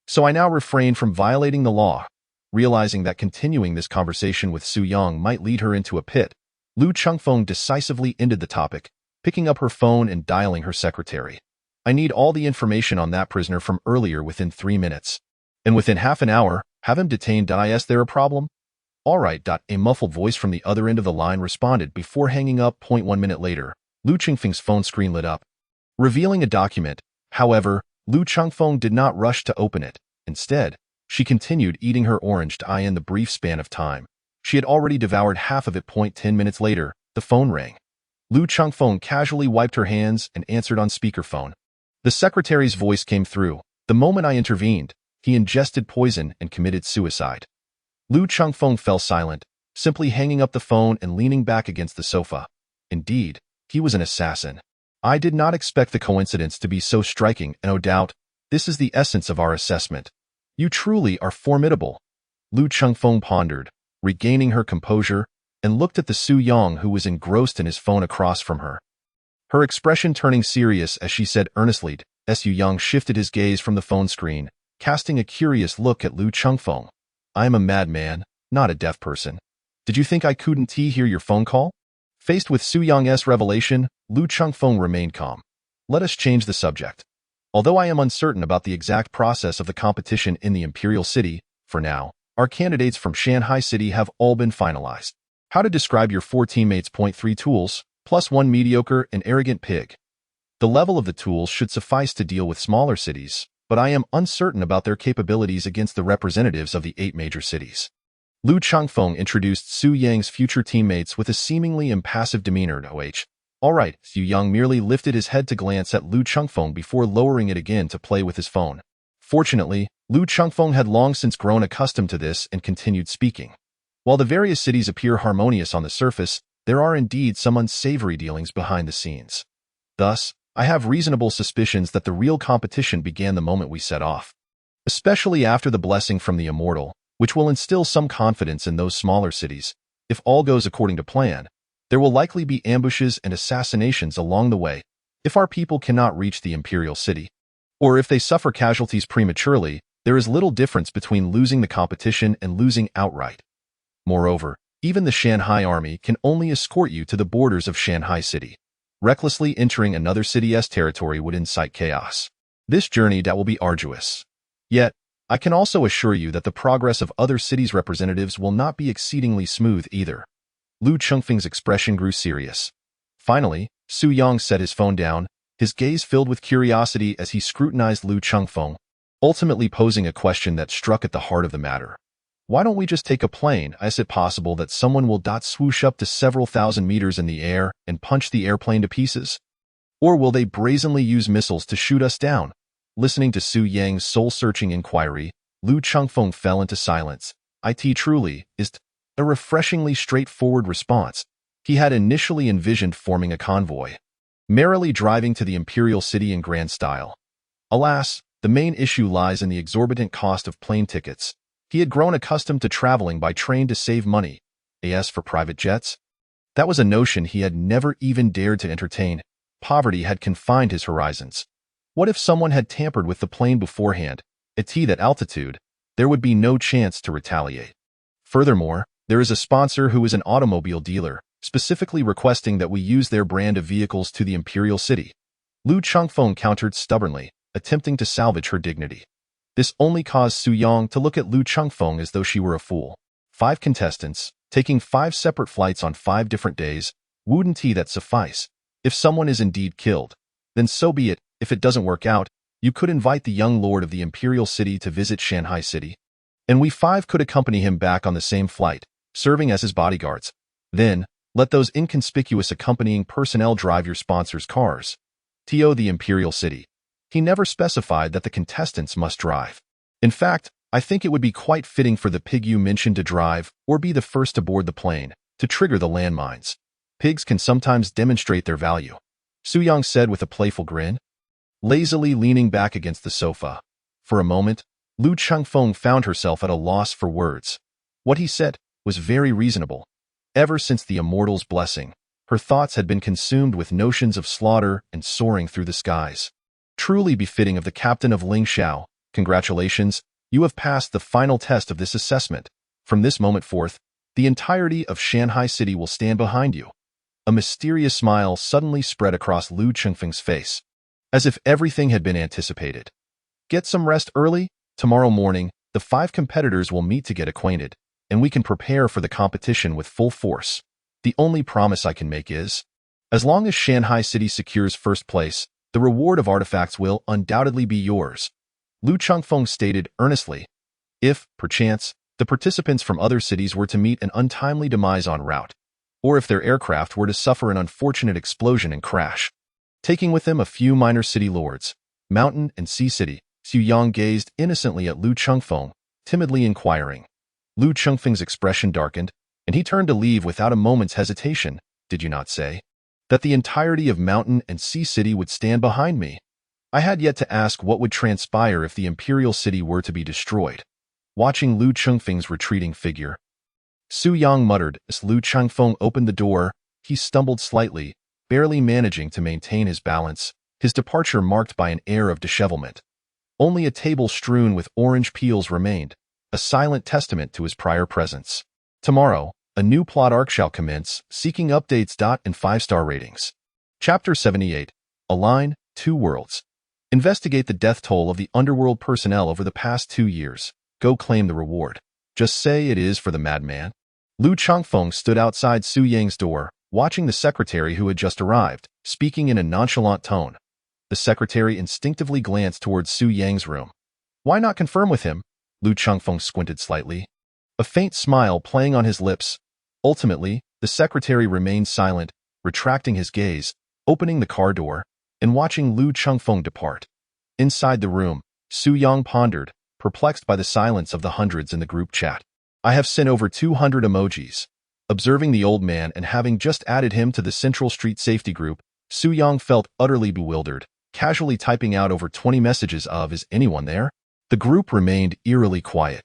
so I now refrain from violating the law. Realizing that continuing this conversation with Su Yang might lead her into a pit, Lu Chengfeng decisively ended the topic, picking up her phone and dialing her secretary. I need all the information on that prisoner from earlier within 3 minutes. And within half an hour, have him detained. Is there a problem? All right. A muffled voice from the other end of the line responded before hanging up. 1 minute later, Lu Chengfeng's phone screen lit up, revealing a document. However, Lu Chengfeng did not rush to open it. Instead, she continued eating her orange. In the brief span of time, she had already devoured half of it. 10 minutes later, the phone rang. Lu Chengfeng casually wiped her hands and answered on speakerphone. The secretary's voice came through. The moment I intervened, he ingested poison and committed suicide. Lu Chengfeng fell silent, simply hanging up the phone and leaning back against the sofa. Indeed, he was an assassin. I did not expect the coincidence to be so striking, and no doubt, this is the essence of our assessment. You truly are formidable. Lu Chengfeng pondered, regaining her composure, and looked at the Su Yang who was engrossed in his phone across from her. Her expression turning serious as she said earnestly. Su Yang shifted his gaze from the phone screen, casting a curious look at Lu Chengfeng. I am a madman, not a deaf person. Did you think I couldn't hear your phone call? Faced with Su Yang's revelation, Lu Chengfeng remained calm. Let us change the subject. Although I am uncertain about the exact process of the competition in the Imperial City, for now, our candidates from Shanghai City have all been finalized. How to describe your 4 teammates? 3 tools, plus 1 mediocre and arrogant pig. The level of the tools should suffice to deal with smaller cities, but I am uncertain about their capabilities against the representatives of the 8 major cities. Lu Chengfeng introduced Su Yang's future teammates with a seemingly impassive demeanor. All right, Su Yang merely lifted his head to glance at Lu Chengfeng before lowering it again to play with his phone. Fortunately, Lu Chengfeng had long since grown accustomed to this and continued speaking. While the various cities appear harmonious on the surface, there are indeed some unsavory dealings behind the scenes. Thus, I have reasonable suspicions that the real competition began the moment we set off. Especially after the blessing from the immortal, which will instill some confidence in those smaller cities. If all goes according to plan, there will likely be ambushes and assassinations along the way if our people cannot reach the Imperial City. Or if they suffer casualties prematurely, there is little difference between losing the competition and losing outright. Moreover, even the Shanghai army can only escort you to the borders of Shanghai City. Recklessly entering another city's territory would incite chaos. This journey that will be arduous. Yet, I can also assure you that the progress of other cities' representatives will not be exceedingly smooth either. Lu Chengfeng's expression grew serious. Finally, Su Yang set his phone down, his gaze filled with curiosity as he scrutinized Lu Chengfeng, ultimately posing a question that struck at the heart of the matter. Why don't we just take a plane? Is it possible that someone will swoosh up to several thousand meters in the air and punch the airplane to pieces? Or will they brazenly use missiles to shoot us down? Listening to Su Yang's soul-searching inquiry, Lu Chengfeng fell into silence. It truly is a refreshingly straightforward response. He had initially envisioned forming a convoy, merrily driving to the Imperial City in grand style. Alas, the main issue lies in the exorbitant cost of plane tickets. He had grown accustomed to traveling by train to save money. As for private jets, that was a notion he had never even dared to entertain. Poverty had confined his horizons. What if someone had tampered with the plane beforehand? At that altitude, there would be no chance to retaliate. Furthermore, there is a sponsor who is an automobile dealer, specifically requesting that we use their brand of vehicles to the Imperial City. Lu Chengfeng countered stubbornly, attempting to salvage her dignity. This only caused Su Yang to look at Lu Chengfeng as though she were a fool. 5 contestants, taking 5 separate flights on 5 different days, wouldn't that suffice? If someone is indeed killed, then so be it. If it doesn't work out, you could invite the young lord of the Imperial City to visit Shanghai City, and we 5 could accompany him back on the same flight, serving as his bodyguards. Then, let those inconspicuous accompanying personnel drive your sponsor's cars. The Imperial City. He never specified that the contestants must drive. In fact, I think it would be quite fitting for the pig you mentioned to drive or be the first to board the plane, to trigger the landmines. Pigs can sometimes demonstrate their value, Su Yang said with a playful grin, lazily leaning back against the sofa. For a moment, Lu Chengfeng found herself at a loss for words. What he said was very reasonable. Ever since the immortal's blessing, her thoughts had been consumed with notions of slaughter and soaring through the skies. Truly befitting of the captain of Ling Xiao. Congratulations, you have passed the final test of this assessment. From this moment forth, the entirety of Shanghai City will stand behind you. A mysterious smile suddenly spread across Lu Chengfeng's face, as if everything had been anticipated. Get some rest early. Tomorrow morning, the 5 competitors will meet to get acquainted, and we can prepare for the competition with full force. The only promise I can make is, as long as Shanghai City secures first place, the reward of artifacts will undoubtedly be yours. Lu Chengfeng stated earnestly. If, perchance, the participants from other cities were to meet an untimely demise en route, or if their aircraft were to suffer an unfortunate explosion and crash, taking with them a few minor city lords, mountain and sea city, Su Yang gazed innocently at Lu Chengfeng, timidly inquiring. Lu Chengfeng's expression darkened, and he turned to leave without a moment's hesitation. Did you not say that the entirety of mountain and sea city would stand behind me? I had yet to ask what would transpire if the Imperial City were to be destroyed. Watching Lu Chengfeng's retreating figure, Su Yang muttered as Lu Chengfeng opened the door. He stumbled slightly, barely managing to maintain his balance, his departure marked by an air of dishevelment. Only a table strewn with orange peels remained, a silent testament to his prior presence. Tomorrow, a new plot arc shall commence, seeking updates. And 5-star ratings. Chapter 78. Align, Two Worlds. Investigate the death toll of the underworld personnel over the past 2 years. Go claim the reward. Just say it is for the Madman. Lu Changfeng stood outside Su Yang's door, watching the secretary who had just arrived, speaking in a nonchalant tone. The secretary instinctively glanced towards Su Yang's room. Why not confirm with him? Lu Changfeng squinted slightly, a faint smile playing on his lips. Ultimately, the secretary remained silent, retracting his gaze, opening the car door, and watching Lu Changfeng depart. Inside the room, Su Yang pondered, perplexed by the silence of the hundreds in the group chat. I have sent over 200 emojis. Observing the old man and having just added him to the Central Street Safety Group, Su Yang felt utterly bewildered, casually typing out over 20 messages of, "Is anyone there?" The group remained eerily quiet.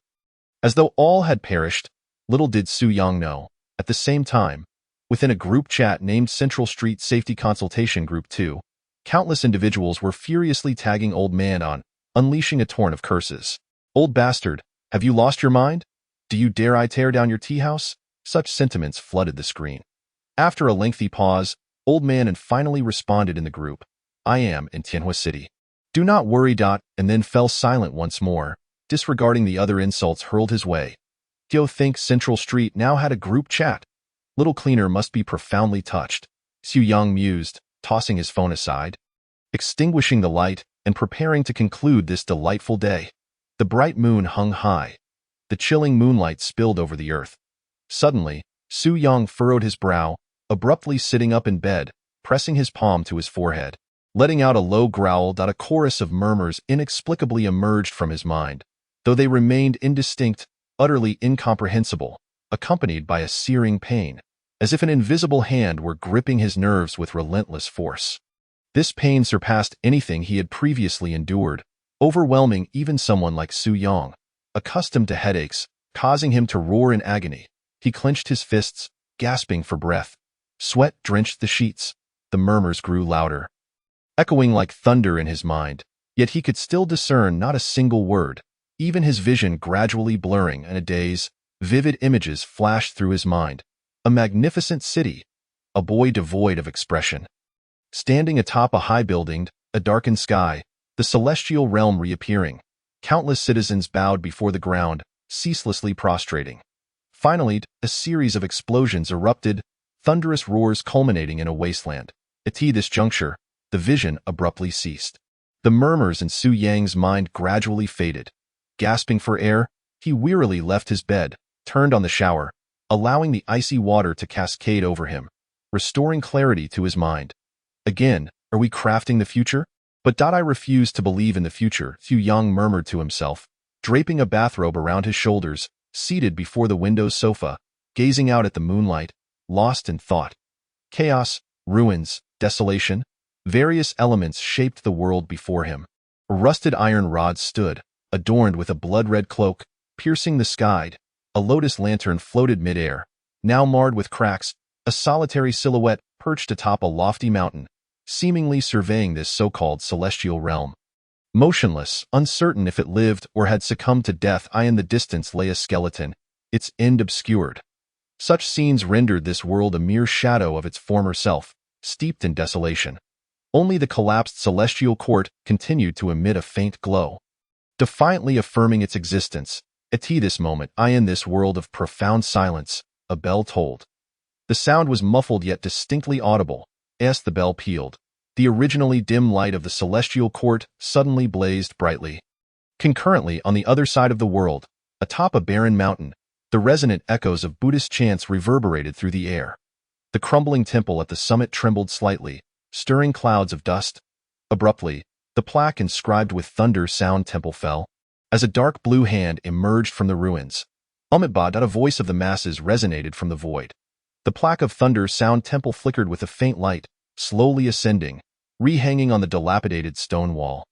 As though all had perished, little did Su Yang know. At the same time, within a group chat named Central Street Safety Consultation Group 2, countless individuals were furiously tagging Old Man on, unleashing a torrent of curses. "Old bastard, have you lost your mind? Do you dare I tear down your tea house?" Such sentiments flooded the screen. After a lengthy pause, Old Man finally responded in the group. "I am in Tianhua City. Do not worry. And then fell silent once more, disregarding the other insults hurled his way. Do you think Central Street now had a group chat? Little Cleaner must be profoundly touched. Su Yang mused, tossing his phone aside, extinguishing the light, and preparing to conclude this delightful day. The bright moon hung high. The chilling moonlight spilled over the earth. Suddenly, Su Yang furrowed his brow, abruptly sitting up in bed, pressing his palm to his forehead. Letting out a low growl. A chorus of murmurs inexplicably emerged from his mind, though they remained indistinct, utterly incomprehensible, accompanied by a searing pain, as if an invisible hand were gripping his nerves with relentless force. This pain surpassed anything he had previously endured, overwhelming even someone like Su Yang, accustomed to headaches, causing him to roar in agony. He clenched his fists, gasping for breath. Sweat drenched the sheets. The murmurs grew louder, echoing like thunder in his mind, yet he could still discern not a single word, even his vision gradually blurring. In a daze, vivid images flashed through his mind. A magnificent city, a boy devoid of expression. Standing atop a high building, a darkened sky, the celestial realm reappearing. Countless citizens bowed before the ground, ceaselessly prostrating. Finally, a series of explosions erupted, thunderous roars culminating in a wasteland. At this juncture, the vision abruptly ceased. The murmurs in Su Yang's mind gradually faded. Gasping for air, he wearily left his bed, turned on the shower, allowing the icy water to cascade over him, restoring clarity to his mind. Again, are we crafting the future? But I refuse to believe in the future, Su Yang murmured to himself, draping a bathrobe around his shoulders, seated before the window's sofa, gazing out at the moonlight, lost in thought. Chaos, ruins, desolation, various elements shaped the world before him. A rusted iron rod stood, adorned with a blood-red cloak, piercing the sky. A lotus lantern floated mid-air, now marred with cracks, a solitary silhouette perched atop a lofty mountain, seemingly surveying this so-called celestial realm. Motionless, uncertain if it lived or had succumbed to death, in the distance lay a skeleton, its end obscured. Such scenes rendered this world a mere shadow of its former self, steeped in desolation. Only the collapsed celestial court continued to emit a faint glow, defiantly affirming its existence. At this moment, in this world of profound silence, a bell tolled. The sound was muffled yet distinctly audible. As the bell pealed, the originally dim light of the celestial court suddenly blazed brightly. Concurrently, on the other side of the world, atop a barren mountain, the resonant echoes of Buddhist chants reverberated through the air. The crumbling temple at the summit trembled slightly, stirring clouds of dust. Abruptly, the plaque inscribed with thunder sound temple fell, as a dark blue hand emerged from the ruins. Umitba. A voice of the masses resonated from the void. The plaque of thunder sound temple flickered with a faint light, slowly ascending, rehanging on the dilapidated stone wall.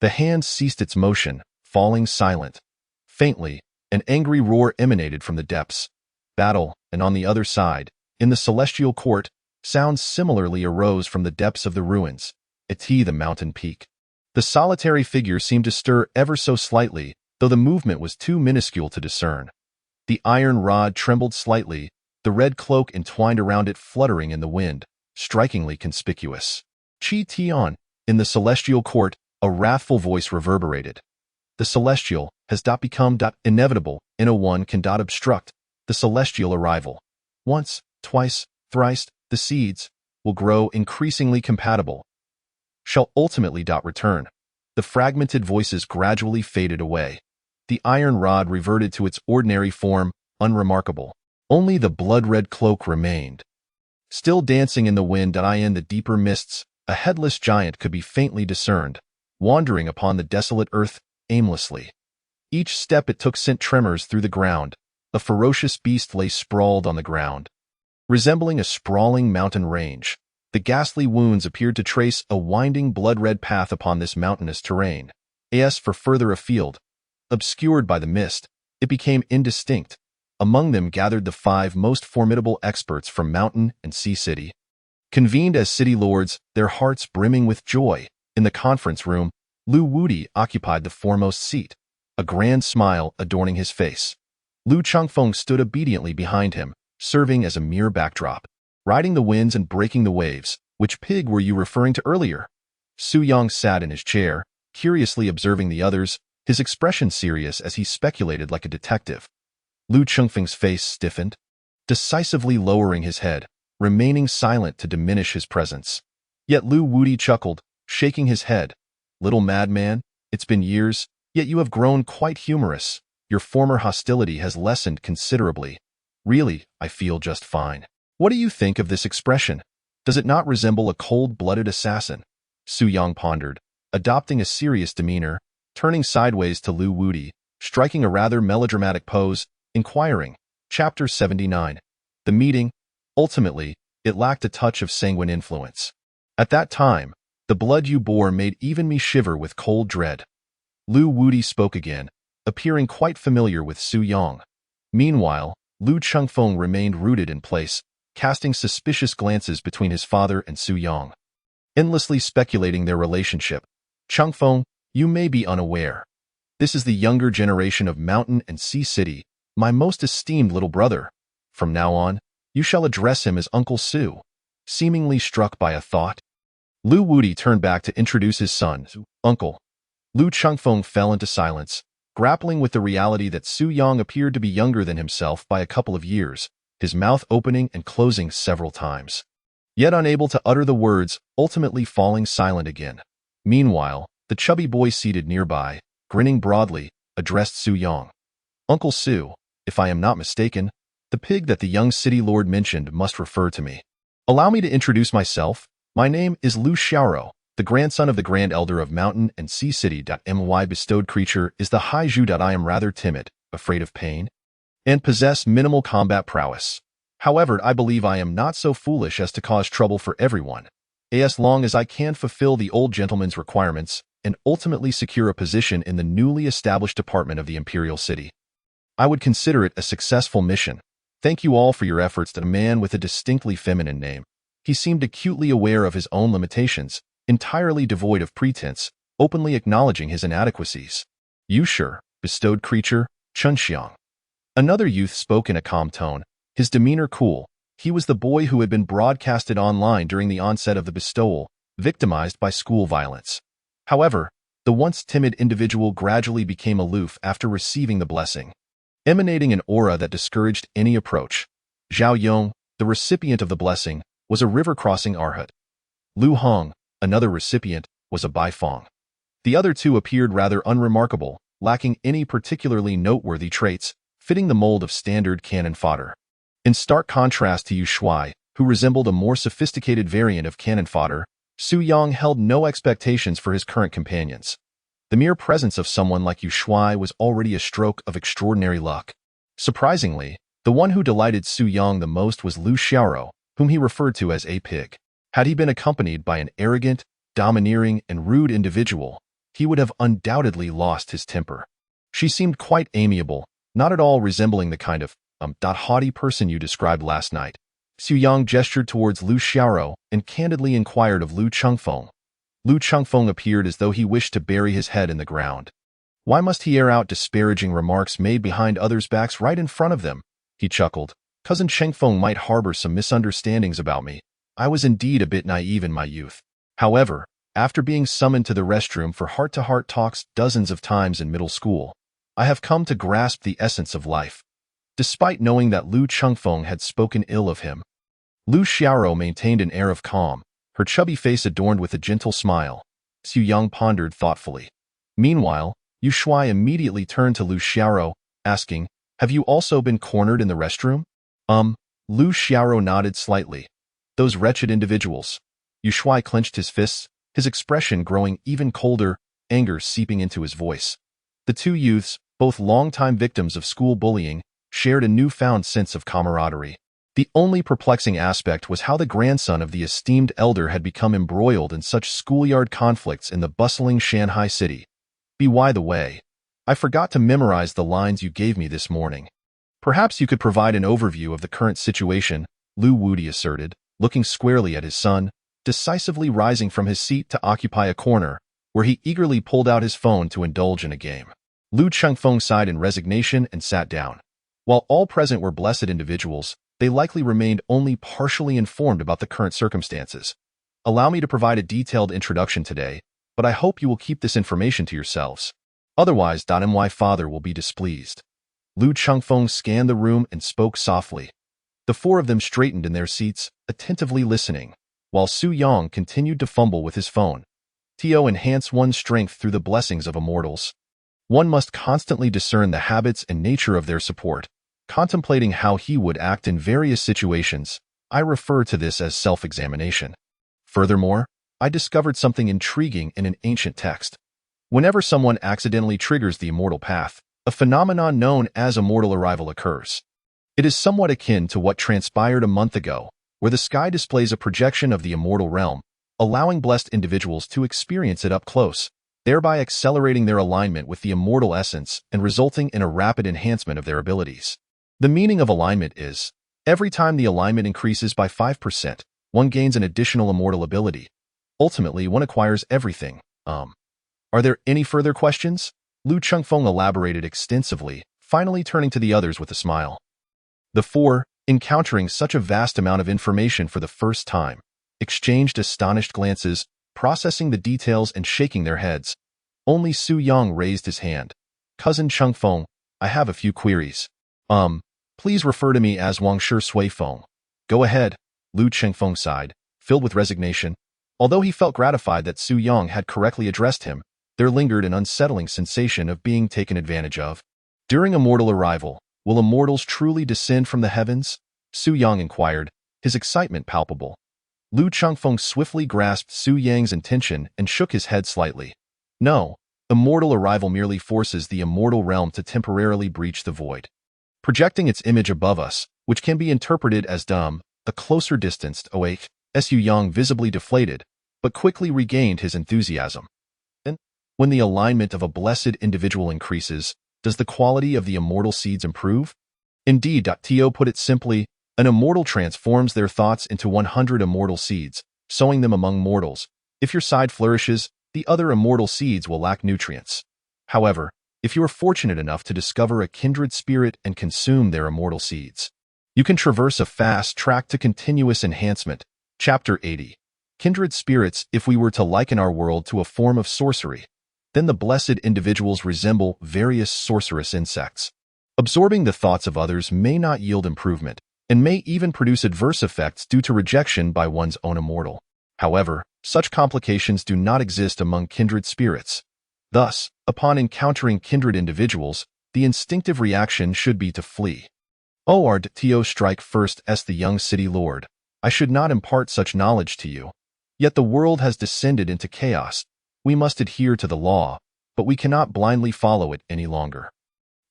The hand ceased its motion, falling silent. Faintly, an angry roar emanated from the depths. Battle, and on the other side, in the celestial court, sounds similarly arose from the depths of the ruins. At the mountain peak, the solitary figure seemed to stir ever so slightly, though the movement was too minuscule to discern. The iron rod trembled slightly, the red cloak entwined around it fluttering in the wind, strikingly conspicuous. Chi Tian, in the celestial court, a wrathful voice reverberated. The celestial has become inevitable, in a one can obstruct the celestial arrival. Once, twice, thrice, the seeds will grow increasingly compatible, shall ultimately return. The fragmented voices gradually faded away. The iron rod reverted to its ordinary form, unremarkable. Only the blood-red cloak remained. Still dancing in the wind and in the deeper mists, a headless giant could be faintly discerned, wandering upon the desolate earth, aimlessly. Each step it took sent tremors through the ground. A ferocious beast lay sprawled on the ground, resembling a sprawling mountain range. The ghastly wounds appeared to trace a winding blood-red path upon this mountainous terrain. As for further afield, obscured by the mist, it became indistinct. Among them gathered the 5 most formidable experts from mountain and sea city. Convened as city lords, their hearts brimming with joy, in the conference room, Lu Wudi occupied the foremost seat, a grand smile adorning his face. Lu Changfeng stood obediently behind him, serving as a mere backdrop. Riding the winds and breaking the waves, which pig were you referring to earlier? Su Yang sat in his chair, curiously observing the others, his expression serious as he speculated like a detective. Lu Changfeng's face stiffened, decisively lowering his head, remaining silent to diminish his presence. Yet Lu Wudi chuckled, shaking his head. Little madman, it's been years, yet you have grown quite humorous. Your former hostility has lessened considerably. Really, I feel just fine. What do you think of this expression? Does it not resemble a cold-blooded assassin? Su Yang pondered, adopting a serious demeanor, turning sideways to Lu Wudi, striking a rather melodramatic pose, inquiring. Chapter 79. The meeting. Ultimately, it lacked a touch of sanguine influence. At that time, the blood you bore made even me shiver with cold dread. Lu Wudi spoke again, appearing quite familiar with Su Yang. Meanwhile, Lu Changfeng remained rooted in place, casting suspicious glances between his father and Su Yang, endlessly speculating their relationship. Changfeng, you may be unaware. This is the younger generation of Mountain and Sea City, my most esteemed little brother. From now on, you shall address him as Uncle Su. Seemingly struck by a thought, Lu Wudi turned back to introduce his son, Uncle. Lu Changfeng fell into silence, grappling with the reality that Su Yang appeared to be younger than himself by a couple of years, his mouth opening and closing several times, yet unable to utter the words, ultimately falling silent again. Meanwhile, the chubby boy seated nearby, grinning broadly, addressed Su Yang. Uncle Su, if I am not mistaken, the pig that the young city lord mentioned must refer to me. Allow me to introduce myself. My name is Lu Xiaoro, the grandson of the Grand Elder of Mountain and Sea City. My bestowed creature is the Haiju. I am rather timid, afraid of pain, and possess minimal combat prowess. However, I believe I am not so foolish as to cause trouble for everyone, as long as I can fulfill the old gentleman's requirements and ultimately secure a position in the newly established department of the Imperial City. I would consider it a successful mission. Thank you all for your efforts. A man with a distinctly feminine name. He seemed acutely aware of his own limitations, entirely devoid of pretense, openly acknowledging his inadequacies. You sure, bestowed creature, Chunxiang. Another youth spoke in a calm tone, his demeanor cool. He was the boy who had been broadcasted online during the onset of the bestowal, victimized by school violence. However, the once timid individual gradually became aloof after receiving the blessing, emanating an aura that discouraged any approach. Zhao Yong, the recipient of the blessing, was a river-crossing arhat. Lu Hong, another recipient, was a Baifeng. The other two appeared rather unremarkable, lacking any particularly noteworthy traits, fitting the mold of standard cannon fodder. In stark contrast to Yu Shuai, who resembled a more sophisticated variant of cannon fodder, Su Yang held no expectations for his current companions. The mere presence of someone like Yu Shuai was already a stroke of extraordinary luck. Surprisingly, the one who delighted Su Yang the most was Lu Xiaoro, whom he referred to as a pig. Had he been accompanied by an arrogant, domineering, and rude individual, he would have undoubtedly lost his temper. She seemed quite amiable, not at all resembling the kind of haughty person you described last night. Su Yang gestured towards Lu Xiaoro and candidly inquired of Lu Changfeng. Lu Changfeng appeared as though he wished to bury his head in the ground. Why must he air out disparaging remarks made behind others' backs right in front of them? He chuckled. Cousin Chengfeng might harbor some misunderstandings about me. I was indeed a bit naive in my youth. However, after being summoned to the restroom for heart-to-heart talks dozens of times in middle school, I have come to grasp the essence of life. Despite knowing that Lu Chengfeng had spoken ill of him, Lu Xiaoro maintained an air of calm, her chubby face adorned with a gentle smile. Xu Yang pondered thoughtfully. Meanwhile, Yu Shuai immediately turned to Lu Xiaoro, asking, "Have you also been cornered in the restroom?" Lu Xiaoro nodded slightly. Those wretched individuals. Yu Shuai clenched his fists, his expression growing even colder, anger seeping into his voice. The two youths, both longtime victims of school bullying, shared a newfound sense of camaraderie. The only perplexing aspect was how the grandson of the esteemed elder had become embroiled in such schoolyard conflicts in the bustling Shanghai city. By the way, I forgot to memorize the lines you gave me this morning. Perhaps you could provide an overview of the current situation, Lu Wudi asserted, looking squarely at his son, decisively rising from his seat to occupy a corner, where he eagerly pulled out his phone to indulge in a game. Lu Chengfeng sighed in resignation and sat down. While all present were blessed individuals, they likely remained only partially informed about the current circumstances. Allow me to provide a detailed introduction today, but I hope you will keep this information to yourselves. Otherwise, my father will be displeased. Lu Chengfeng scanned the room and spoke softly. The four of them straightened in their seats, attentively listening, while Su Yang continued to fumble with his phone. Tio enhance one's strength through the blessings of immortals. One must constantly discern the habits and nature of their support, contemplating how he would act in various situations. I refer to this as self-examination. Furthermore, I discovered something intriguing in an ancient text. Whenever someone accidentally triggers the immortal path, a phenomenon known as immortal arrival occurs. It is somewhat akin to what transpired a month ago, where the sky displays a projection of the immortal realm, allowing blessed individuals to experience it up close, thereby accelerating their alignment with the immortal essence and resulting in a rapid enhancement of their abilities. The meaning of alignment is, every time the alignment increases by 5%, one gains an additional immortal ability. Ultimately, one acquires everything. Are there any further questions? Lu Chengfeng elaborated extensively, finally turning to the others with a smile. The four, encountering such a vast amount of information for the first time, exchanged astonished glances, processing the details and shaking their heads. Only Su Yang raised his hand. Cousin Chengfeng, I have a few queries. Please refer to me as Wang Shi Sui Feng. Go ahead, Lu Chengfeng sighed, filled with resignation. Although he felt gratified that Su Yang had correctly addressed him, there lingered an unsettling sensation of being taken advantage of. During immortal arrival, will immortals truly descend from the heavens? Su Yang inquired, his excitement palpable. Lu Chengfeng swiftly grasped Su Yang's intention and shook his head slightly. No, immortal arrival merely forces the immortal realm to temporarily breach the void, projecting its image above us, which can be interpreted as a closer distance awake. Su Yang visibly deflated, but quickly regained his enthusiasm. And when the alignment of a blessed individual increases, does the quality of the immortal seeds improve? Indeed, Tio put it simply, an immortal transforms their thoughts into 100 immortal seeds, sowing them among mortals. If your side flourishes, the other immortal seeds will lack nutrients. However, if you are fortunate enough to discover a kindred spirit and consume their immortal seeds, you can traverse a fast track to continuous enhancement. Chapter 80. Kindred spirits. If we were to liken our world to a form of sorcery, then the blessed individuals resemble various sorcerous insects. Absorbing the thoughts of others may not yield improvement, and may even produce adverse effects due to rejection by one's own immortal. However, such complications do not exist among kindred spirits. Thus, upon encountering kindred individuals, the instinctive reaction should be to flee. O Tio strike first as the young city lord. I should not impart such knowledge to you. Yet the world has descended into chaos. We must adhere to the law, but we cannot blindly follow it any longer.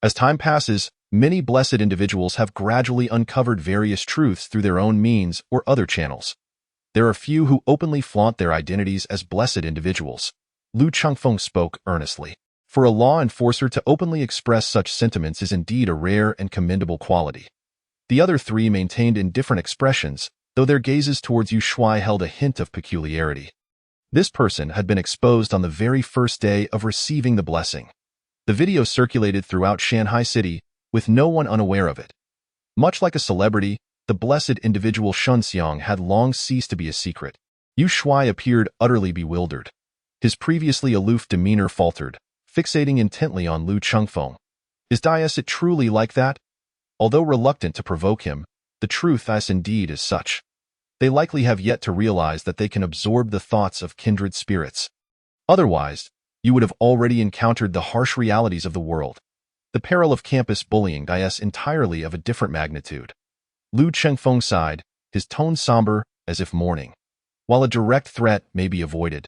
As time passes, many blessed individuals have gradually uncovered various truths through their own means or other channels. There are few who openly flaunt their identities as blessed individuals. Lu Chengfeng spoke earnestly. For a law enforcer to openly express such sentiments is indeed a rare and commendable quality. The other three maintained indifferent expressions, though their gazes towards Yu Shuai held a hint of peculiarity. This person had been exposed on the very first day of receiving the blessing. The video circulated throughout Shanghai City, with no one unaware of it. Much like a celebrity, the blessed individual Shunxiang had long ceased to be a secret. Yu Shuai appeared utterly bewildered. His previously aloof demeanor faltered, fixating intently on Lu Chengfeng. Is Deities it truly like that? Although reluctant to provoke him, the truth as indeed is such. They likely have yet to realize that they can absorb the thoughts of kindred spirits. Otherwise, you would have already encountered the harsh realities of the world. The peril of campus bullying is entirely of a different magnitude. Lu Chengfeng sighed, his tone somber, as if mourning. While a direct threat may be avoided,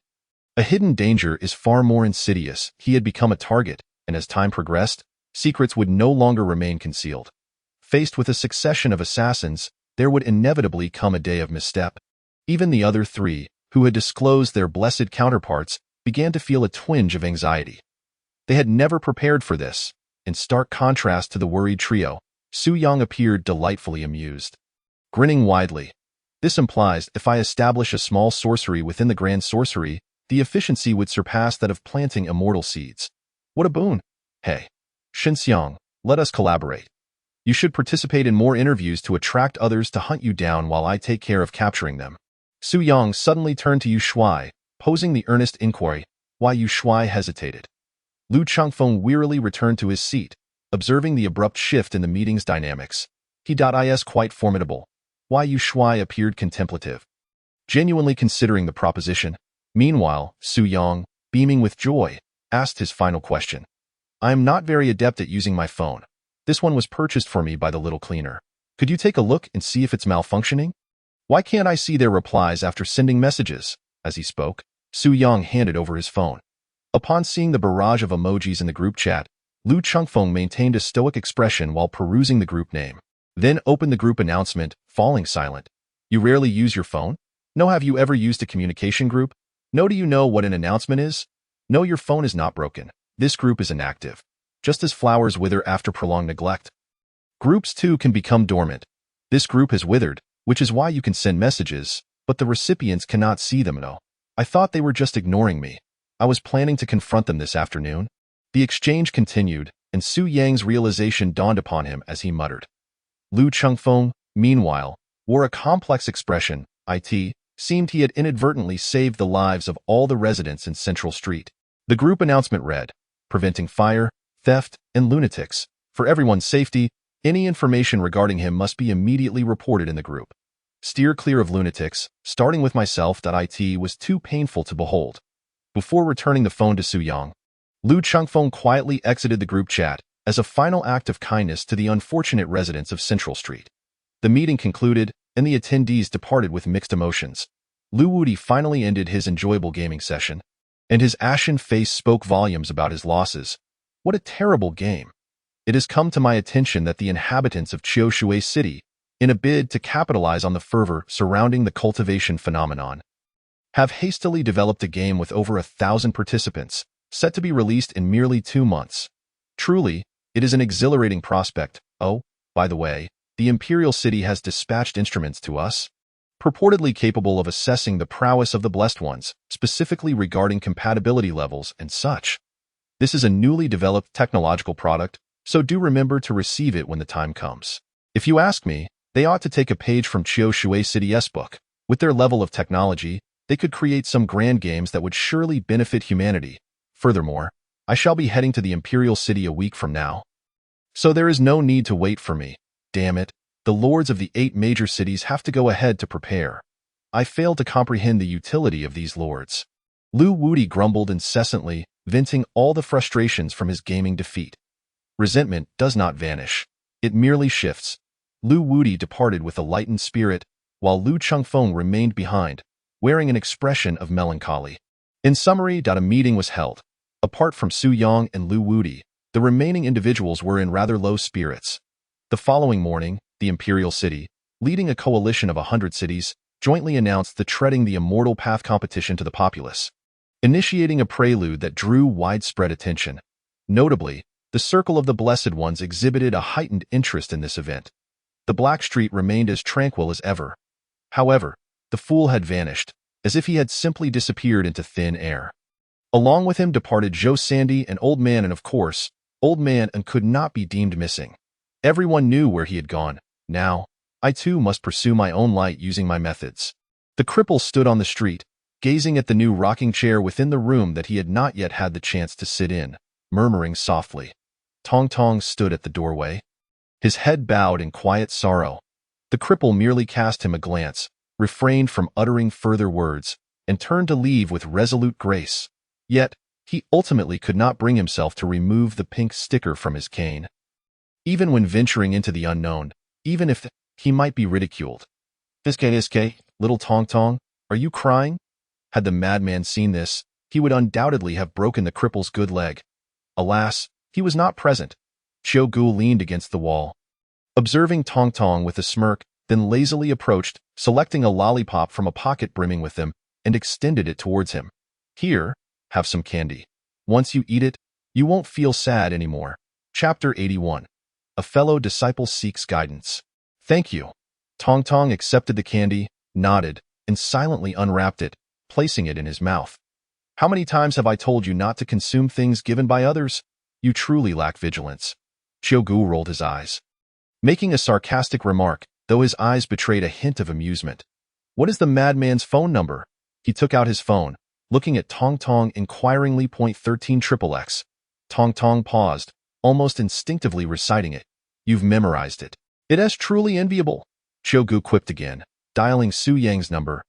a hidden danger is far more insidious. He had become a target, and as time progressed, secrets would no longer remain concealed. Faced with a succession of assassins, there would inevitably come a day of misstep. Even the other three, who had disclosed their blessed counterparts, began to feel a twinge of anxiety. They had never prepared for this. In stark contrast to the worried trio, Su Yang appeared delightfully amused. Grinning widely. This implies if I establish a small sorcery within the grand sorcery, the efficiency would surpass that of planting immortal seeds. What a boon! Hey, Xinxiang, let us collaborate. You should participate in more interviews to attract others to hunt you down while I take care of capturing them. Su Yang suddenly turned to Yu Shuai, posing the earnest inquiry, why Yu Shuai hesitated. Lu Chengfeng wearily returned to his seat, observing the abrupt shift in the meeting's dynamics. Is quite formidable. Why Yu Shuai appeared contemplative, genuinely considering the proposition. Meanwhile, Su Yang, beaming with joy, asked his final question. I am not very adept at using my phone. This one was purchased for me by the little cleaner. Could you take a look and see if it's malfunctioning? Why can't I see their replies after sending messages? As he spoke, Su Yang handed over his phone. Upon seeing the barrage of emojis in the group chat, Lu Chengfeng maintained a stoic expression while perusing the group name. Then opened the group announcement, falling silent. You rarely use your phone? No. Have you ever used a communication group? No. Do you know what an announcement is? No, your phone is not broken. This group is inactive. Just as flowers wither after prolonged neglect. Groups too can become dormant. This group has withered, which is why you can send messages, but the recipients cannot see them. No. I thought they were just ignoring me. I was planning to confront them this afternoon. The exchange continued, and Su Yang's realization dawned upon him as he muttered. Lu Chengfeng, meanwhile, wore a complex expression. It seemed he had inadvertently saved the lives of all the residents in Central Street. The group announcement read, preventing fire, theft, and lunatics. For everyone's safety, any information regarding him must be immediately reported in the group. Steer clear of lunatics, starting with myself. It was too painful to behold. Before returning the phone to Su Yang, Lu Chengfeng quietly exited the group chat as a final act of kindness to the unfortunate residents of Central Street. The meeting concluded, and the attendees departed with mixed emotions. Lu Wudi finally ended his enjoyable gaming session, and his ashen face spoke volumes about his losses. What a terrible game! It has come to my attention that the inhabitants of Qiushui City, in a bid to capitalize on the fervor surrounding the cultivation phenomenon, have hastily developed a game with over 1,000 participants, set to be released in merely 2 months. Truly, it is an exhilarating prospect. Oh, by the way, the Imperial City has dispatched instruments to us, purportedly capable of assessing the prowess of the Blessed Ones, specifically regarding compatibility levels and such. This is a newly developed technological product, so do remember to receive it when the time comes. If you ask me, they ought to take a page from Qiushui City's book. With their level of technology, they could create some grand games that would surely benefit humanity. Furthermore, I shall be heading to the Imperial City a week from now. So there is no need to wait for me. Damn it, the lords of the 8 major cities have to go ahead to prepare. I fail to comprehend the utility of these lords. Lu Wudi grumbled incessantly, venting all the frustrations from his gaming defeat. Resentment does not vanish. It merely shifts. Lu Wudi departed with a lightened spirit, while Lu Chengfeng remained behind, wearing an expression of melancholy. In summary, a meeting was held. Apart from Su Yang and Lu Wudi, the remaining individuals were in rather low spirits. The following morning, the Imperial City, leading a coalition of 100 cities, jointly announced the Treading the Immortal Path competition to the populace, initiating a prelude that drew widespread attention. Notably, the Circle of the Blessed Ones exhibited a heightened interest in this event. The Black Street remained as tranquil as ever. However, the fool had vanished, as if he had simply disappeared into thin air. Along with him departed Joe Sandy and Old Man, and of course, Old Man and could not be deemed missing. Everyone knew where he had gone. Now, I too must pursue my own light using my methods. The cripple stood on the street, gazing at the new rocking chair within the room that he had not yet had the chance to sit in, murmuring softly. Tong Tong stood at the doorway, his head bowed in quiet sorrow. The cripple merely cast him a glance, refrained from uttering further words, and turned to leave with resolute grace. Yet, he ultimately could not bring himself to remove the pink sticker from his cane. Even when venturing into the unknown, even if he might be ridiculed. Iske, little Tong Tong, are you crying? Had the madman seen this, he would undoubtedly have broken the cripple's good leg. Alas, he was not present. Chiu Gu leaned against the wall, observing Tong Tong with a smirk, then lazily approached, selecting a lollipop from a pocket brimming with them, and extended it towards him. Here, have some candy. Once you eat it, you won't feel sad anymore. Chapter 81. A fellow disciple seeks guidance. Thank you. Tong Tong accepted the candy, nodded, and silently unwrapped it, placing it in his mouth. How many times have I told you not to consume things given by others? You truly lack vigilance. Chiu Gu rolled his eyes, making a sarcastic remark, though his eyes betrayed a hint of amusement. What is the madman's phone number? He took out his phone, looking at Tong Tong inquiringly. .13XXX. Tong Tong paused, almost instinctively reciting it. You've memorized it. It is truly enviable. Chiu Gu quipped again, dialing Su Yang's number.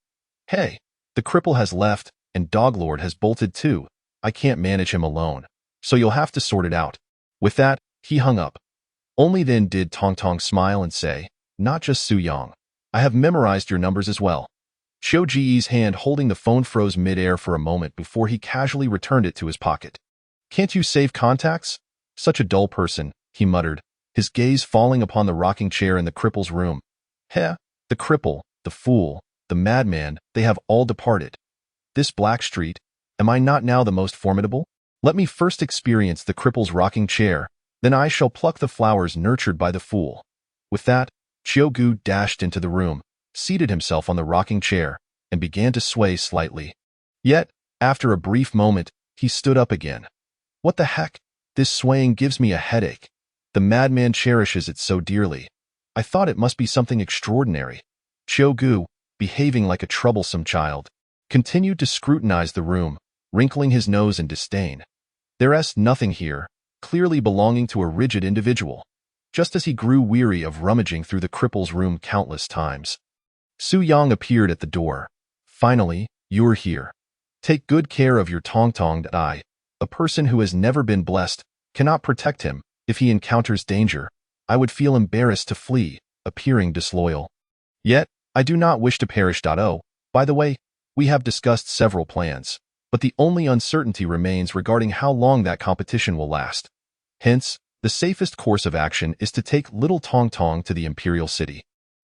Hey, the cripple has left, and Doglord has bolted too. I can't manage him alone, so you'll have to sort it out. With that, he hung up. Only then did Tong Tong smile and say, not just Su Yang. I have memorized your numbers as well. Xiu Ji's hand holding the phone froze mid-air for a moment before he casually returned it to his pocket. Can't you save contacts? Such a dull person, he muttered, his gaze falling upon the rocking chair in the cripple's room. Heh, the cripple, the fool, the madman, they have all departed. This Black Street, am I not now the most formidable? Let me first experience the cripple's rocking chair, then I shall pluck the flowers nurtured by the fool. With that, Chiu Gu dashed into the room, seated himself on the rocking chair, and began to sway slightly. Yet, after a brief moment, he stood up again. What the heck? This swaying gives me a headache. The madman cherishes it so dearly. I thought it must be something extraordinary. Chiu Gu, behaving like a troublesome child, continued to scrutinize the room, wrinkling his nose in disdain. There's nothing here, clearly belonging to a rigid individual. Just as he grew weary of rummaging through the cripple's room countless times, Su Yang appeared at the door. Finally, you're here. Take good care of your Tong Tong. I, a person who has never been blessed, cannot protect him. If he encounters danger, I would feel embarrassed to flee, appearing disloyal. Yet, I do not wish to perish. Oh, by the way, we have discussed several plans, but the only uncertainty remains regarding how long that competition will last. Hence, the safest course of action is to take little Tong Tong to the Imperial City.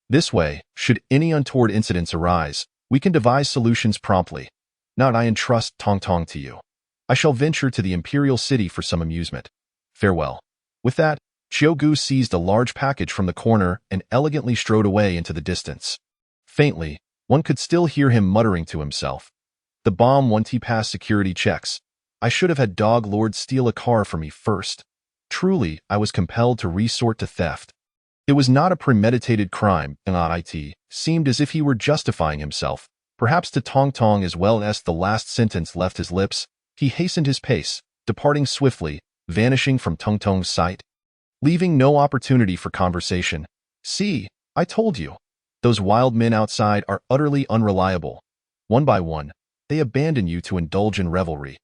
This way, should any untoward incidents arise, we can devise solutions promptly. Now I entrust Tong Tong to you. I shall venture to the Imperial City for some amusement. Farewell. With that, Chiu Gu seized a large package from the corner and elegantly strode away into the distance. Faintly, one could still hear him muttering to himself. The bomb won't pass security checks. I should have had Doglord steal a car for me first. Truly, I was compelled to resort to theft. It was not a premeditated crime, and it seemed as if he were justifying himself, perhaps to Tong Tong as well as the last sentence left his lips. He hastened his pace, departing swiftly, vanishing from Tong Tong's sight, leaving no opportunity for conversation. See, I told you. Those wild men outside are utterly unreliable. One by one, they abandon you to indulge in revelry.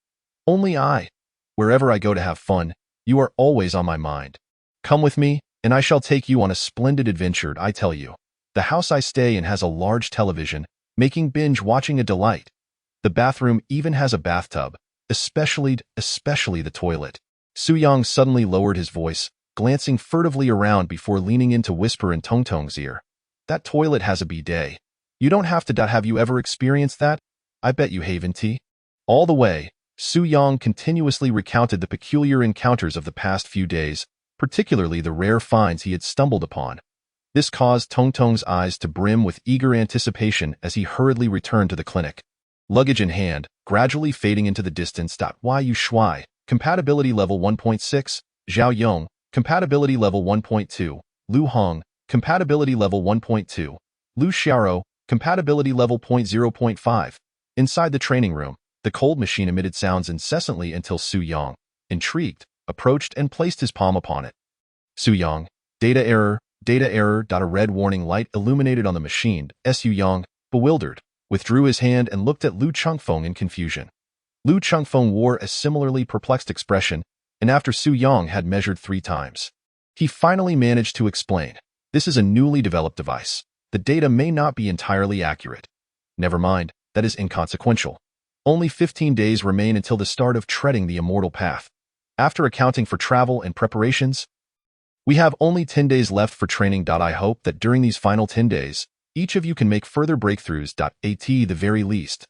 Only I. Wherever I go to have fun, you are always on my mind. Come with me, and I shall take you on a splendid adventure, I tell you. The house I stay in has a large television, making binge-watching a delight. The bathroom even has a bathtub, especially the toilet. Su Yang suddenly lowered his voice, glancing furtively around before leaning in to whisper in Tong Tong's ear. That toilet has a bidet. You don't have to. Have you ever experienced that? I bet you haven't. All the way, Su Yang continuously recounted the peculiar encounters of the past few days, particularly the rare finds he had stumbled upon. This caused Tong Tong's eyes to brim with eager anticipation as he hurriedly returned to the clinic. Luggage in hand, gradually fading into the distance. Yu Shui, compatibility level 1.6, Zhao Yong, compatibility level 1.2, Lu Hong, compatibility level 1.2, Lu Xiaoro, compatibility level 0.5. Inside the training room, the cold machine emitted sounds incessantly until Su Yang, intrigued, approached and placed his palm upon it. Su Yang, data error, data error. A red warning light illuminated on the machine. Su Yang, bewildered, withdrew his hand and looked at Lu Chengfeng in confusion. Lu Chengfeng wore a similarly perplexed expression, and after Su Yang had measured 3 times, he finally managed to explain. This is a newly developed device. The data may not be entirely accurate. Never mind, that is inconsequential. Only 15 days remain until the start of treading the immortal path. After accounting for travel and preparations, we have only 10 days left for training. I hope that during these final 10 days, each of you can make further breakthroughs. At the very least,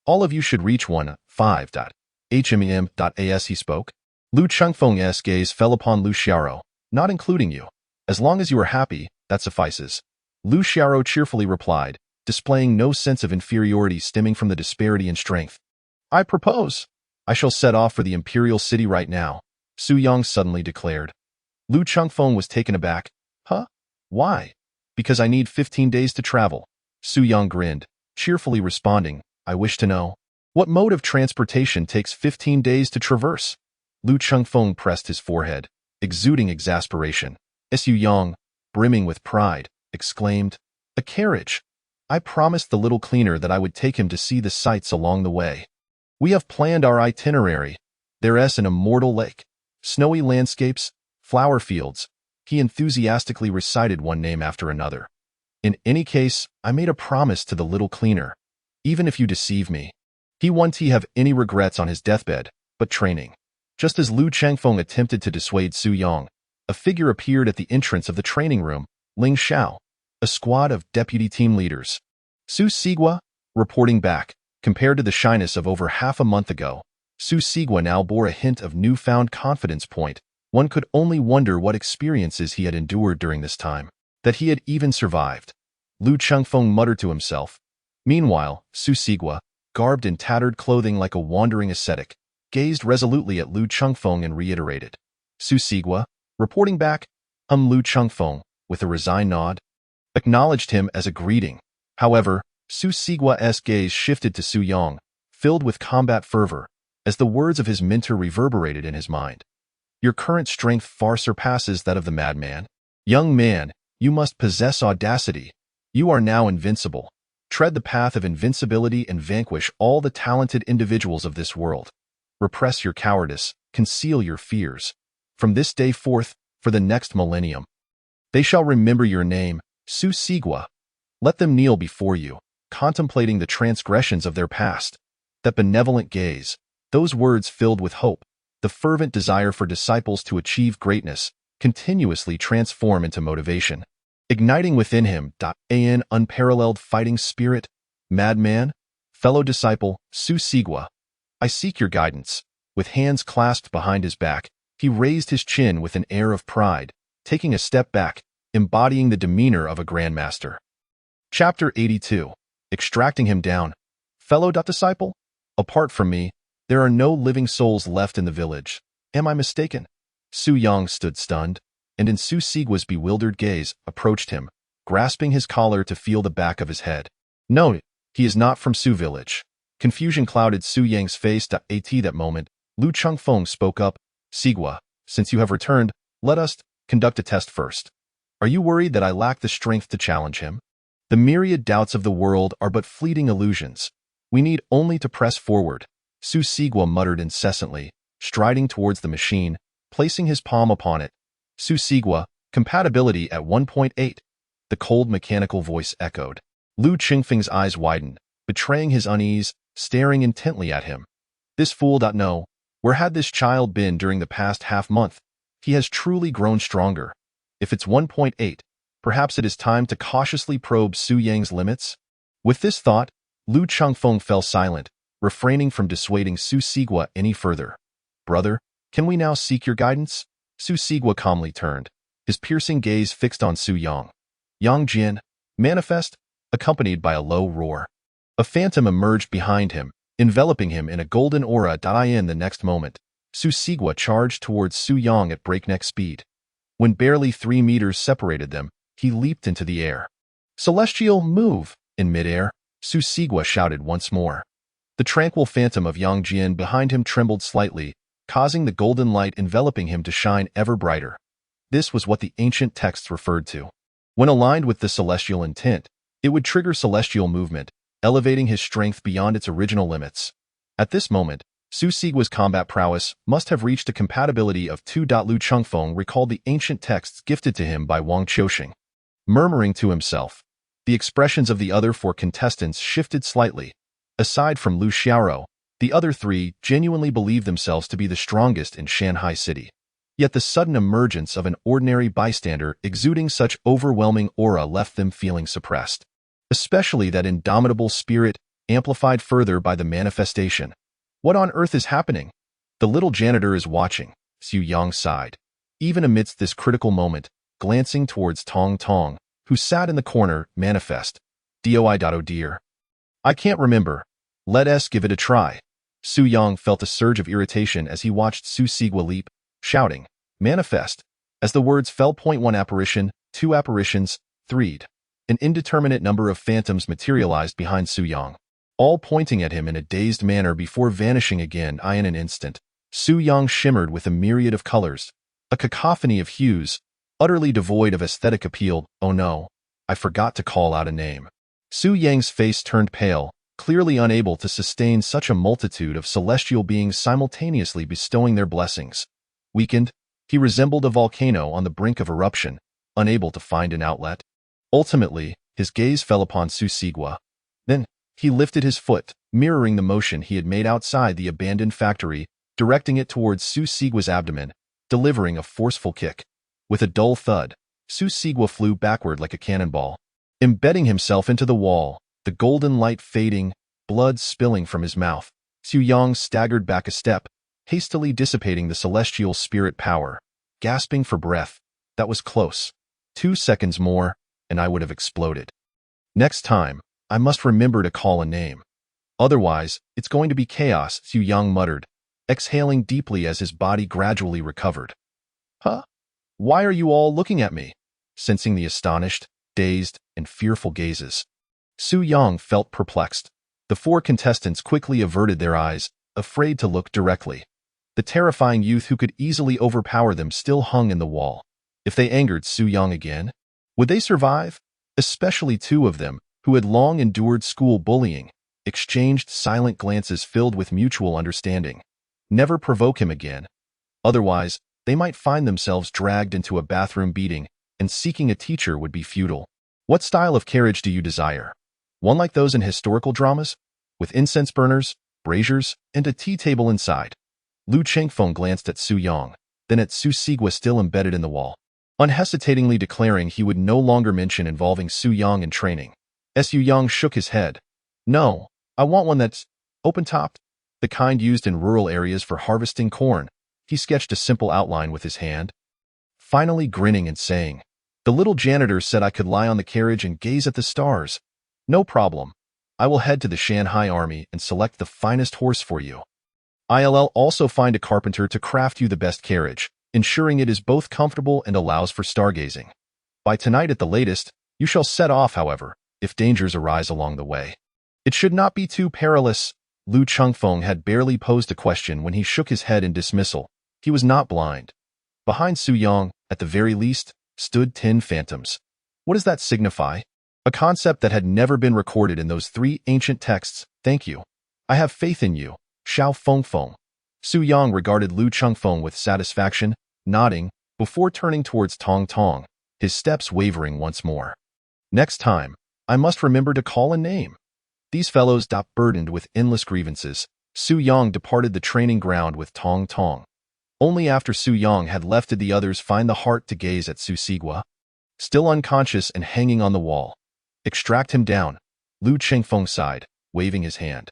all of you should reach 1.5.HMEM.as he spoke. Lu Chengfeng's gaze fell upon Lu Xiaoro, not including you. As long as you are happy, that suffices. Lu Xiaoro cheerfully replied, displaying no sense of inferiority stemming from the disparity in strength. I propose. I shall set off for the imperial city right now, Su Yang suddenly declared. Lu Chengfeng was taken aback. Huh? Why? Because I need 15 days to travel. Su Yang grinned, cheerfully responding, I wish to know. What mode of transportation takes 15 days to traverse? Lu Chengfeng pressed his forehead, exuding exasperation. Su Yang, brimming with pride, exclaimed, a carriage. I promised the little cleaner that I would take him to see the sights along the way. We have planned our itinerary. There's an immortal lake, snowy landscapes, flower fields. He enthusiastically recited one name after another. In any case, I made a promise to the little cleaner. Even if you deceive me, he won't have any regrets on his deathbed, but training. Just as Lu Chengfeng attempted to dissuade Su Yang, a figure appeared at the entrance of the training room, Ling Xiao, a squad of deputy team leaders. Su Sigua, reporting back, compared to the shyness of over half a month ago, Su Sigua now bore a hint of newfound confidence. One could only wonder what experiences he had endured during this time, that he had even survived. Lu Chengfeng muttered to himself. Meanwhile, Su Sigua, garbed in tattered clothing like a wandering ascetic, gazed resolutely at Lu Chengfeng and reiterated. Su Sigua, reporting back, Lu Chengfeng, with a resigned nod, acknowledged him as a greeting. However, Su Sigua's gaze shifted to Su Yang, filled with combat fervor, as the words of his mentor reverberated in his mind. Your current strength far surpasses that of the madman. Young man, you must possess audacity. You are now invincible. Tread the path of invincibility and vanquish all the talented individuals of this world. Repress your cowardice, conceal your fears. From this day forth, for the next millennium, they shall remember your name, Su Sigua. Let them kneel before you, contemplating the transgressions of their past. That benevolent gaze, those words filled with hope, the fervent desire for disciples to achieve greatness, continuously transform into motivation, igniting within him an unparalleled fighting spirit. Madman, fellow disciple, Su Sigua, I seek your guidance. With hands clasped behind his back, he raised his chin with an air of pride, taking a step back, embodying the demeanor of a grandmaster. Chapter 82. Extracting him down. Fellow disciple? Apart from me, there are no living souls left in the village. Am I mistaken? Su Yang stood stunned, and in Su Sigua's bewildered gaze, approached him, grasping his collar to feel the back of his head. No, he is not from Su village. Confusion clouded Su Yang's face. At that moment, Lu Chengfeng spoke up. Sigua, since you have returned, let us conduct a test first. Are you worried that I lack the strength to challenge him? The myriad doubts of the world are but fleeting illusions. We need only to press forward. Su Sigua muttered incessantly, striding towards the machine, placing his palm upon it. Su Sigua, compatibility at 1.8. The cold mechanical voice echoed. Lu Chengfeng's eyes widened, betraying his unease, staring intently at him. This fool. No. Where had this child been during the past half-month? He has truly grown stronger. If it's 1.8, perhaps it is time to cautiously probe Su Yang's limits? With this thought, Lu Chengfeng fell silent, refraining from dissuading Su Sigua any further. Brother, can we now seek your guidance? Su Sigua calmly turned, his piercing gaze fixed on Su Yang. Yang Jin, manifest, accompanied by a low roar. A phantom emerged behind him, enveloping him in a golden aura. In the next moment, Su Sigua charged towards Su Yang at breakneck speed. When barely 3 meters separated them, he leaped into the air. "Celestial, move!" In midair, Su Sigua shouted once more. The tranquil phantom of Yang Jian behind him trembled slightly, causing the golden light enveloping him to shine ever brighter. This was what the ancient texts referred to. When aligned with the celestial intent, it would trigger celestial movement, elevating his strength beyond its original limits. At this moment, Su Sigua's combat prowess must have reached a compatibility of 2. Lu Chengfeng recalled the ancient texts gifted to him by Wang Qiuxing. Murmuring to himself, the expressions of the other 4 contestants shifted slightly. Aside from Lu Xiaoro, the other 3 genuinely believed themselves to be the strongest in Shanghai City. Yet the sudden emergence of an ordinary bystander exuding such overwhelming aura left them feeling suppressed. Especially that indomitable spirit, amplified further by the manifestation. What on earth is happening? The little janitor is watching, Su Yang sighed. Even amidst this critical moment, glancing towards Tong Tong, who sat in the corner, manifest. "Oh dear. I can't remember. Let us give it a try." Su Yang felt a surge of irritation as he watched Su Sigua leap, shouting, "Manifest." As the words fell, 1 apparition, 2 apparitions, 3. An indeterminate number of phantoms materialized behind Su Yang, all pointing at him in a dazed manner before vanishing again in an instant. Su Yang shimmered with a myriad of colors, a cacophony of hues, utterly devoid of aesthetic appeal. "Oh no, I forgot to call out a name." Su Yang's face turned pale, clearly unable to sustain such a multitude of celestial beings simultaneously bestowing their blessings. Weakened, he resembled a volcano on the brink of eruption, unable to find an outlet. Ultimately, his gaze fell upon Su Sigua. Then, he lifted his foot, mirroring the motion he had made outside the abandoned factory, directing it towards Su Sigua's abdomen, delivering a forceful kick. With a dull thud, Su Sigua flew backward like a cannonball, embedding himself into the wall, the golden light fading, blood spilling from his mouth. Su Yang staggered back a step, hastily dissipating the celestial spirit power, gasping for breath. That was close. 2 seconds more, and I would have exploded. Next time, I must remember to call a name. Otherwise, it's going to be chaos, Su Yang muttered, exhaling deeply as his body gradually recovered. "Huh? Why are you all looking at me?" Sensing the astonished, dazed, and fearful gazes, Su Yang felt perplexed. The 4 contestants quickly averted their eyes, afraid to look directly. The terrifying youth who could easily overpower them still hung in the wall. If they angered Su Yang again, would they survive? Especially 2 of them, who had long endured school bullying, exchanged silent glances filled with mutual understanding. Never provoke him again. Otherwise, they might find themselves dragged into a bathroom beating, and seeking a teacher would be futile. What style of carriage do you desire? One like those in historical dramas? With incense burners, braziers, and a tea table inside? Lu Chengfeng glanced at Su Yang, then at Su Sigua still embedded in the wall, unhesitatingly declaring he would no longer mention involving Su Yang in training. Su Yang shook his head. "No, I want one that's open-topped, the kind used in rural areas for harvesting corn." He sketched a simple outline with his hand, finally grinning and saying, "The little janitor said I could lie on the carriage and gaze at the stars. No problem. I will head to the Shanghai Army and select the finest horse for you. I'll also find a carpenter to craft you the best carriage, ensuring it is both comfortable and allows for stargazing. By tonight at the latest, you shall set off, however, if dangers arise along the way. It should not be too perilous." Lu Chengfeng had barely posed a question when he shook his head in dismissal. He was not blind. Behind Su Yang, at the very least, stood 10 phantoms. What does that signify? A concept that had never been recorded in those 3 ancient texts. "Thank you. I have faith in you, Xiao Fengfeng." Su Yang regarded Lu Chengfeng with satisfaction, nodding, before turning towards Tong Tong, his steps wavering once more. "Next time, I must remember to call a name." These fellows, burdened with endless grievances, Su Yang departed the training ground with Tong Tong. Only after Su Yang had left did the others find the heart to gaze at Su Sigua, still unconscious and hanging on the wall. "Extract him down," Lu Chengfeng sighed, waving his hand.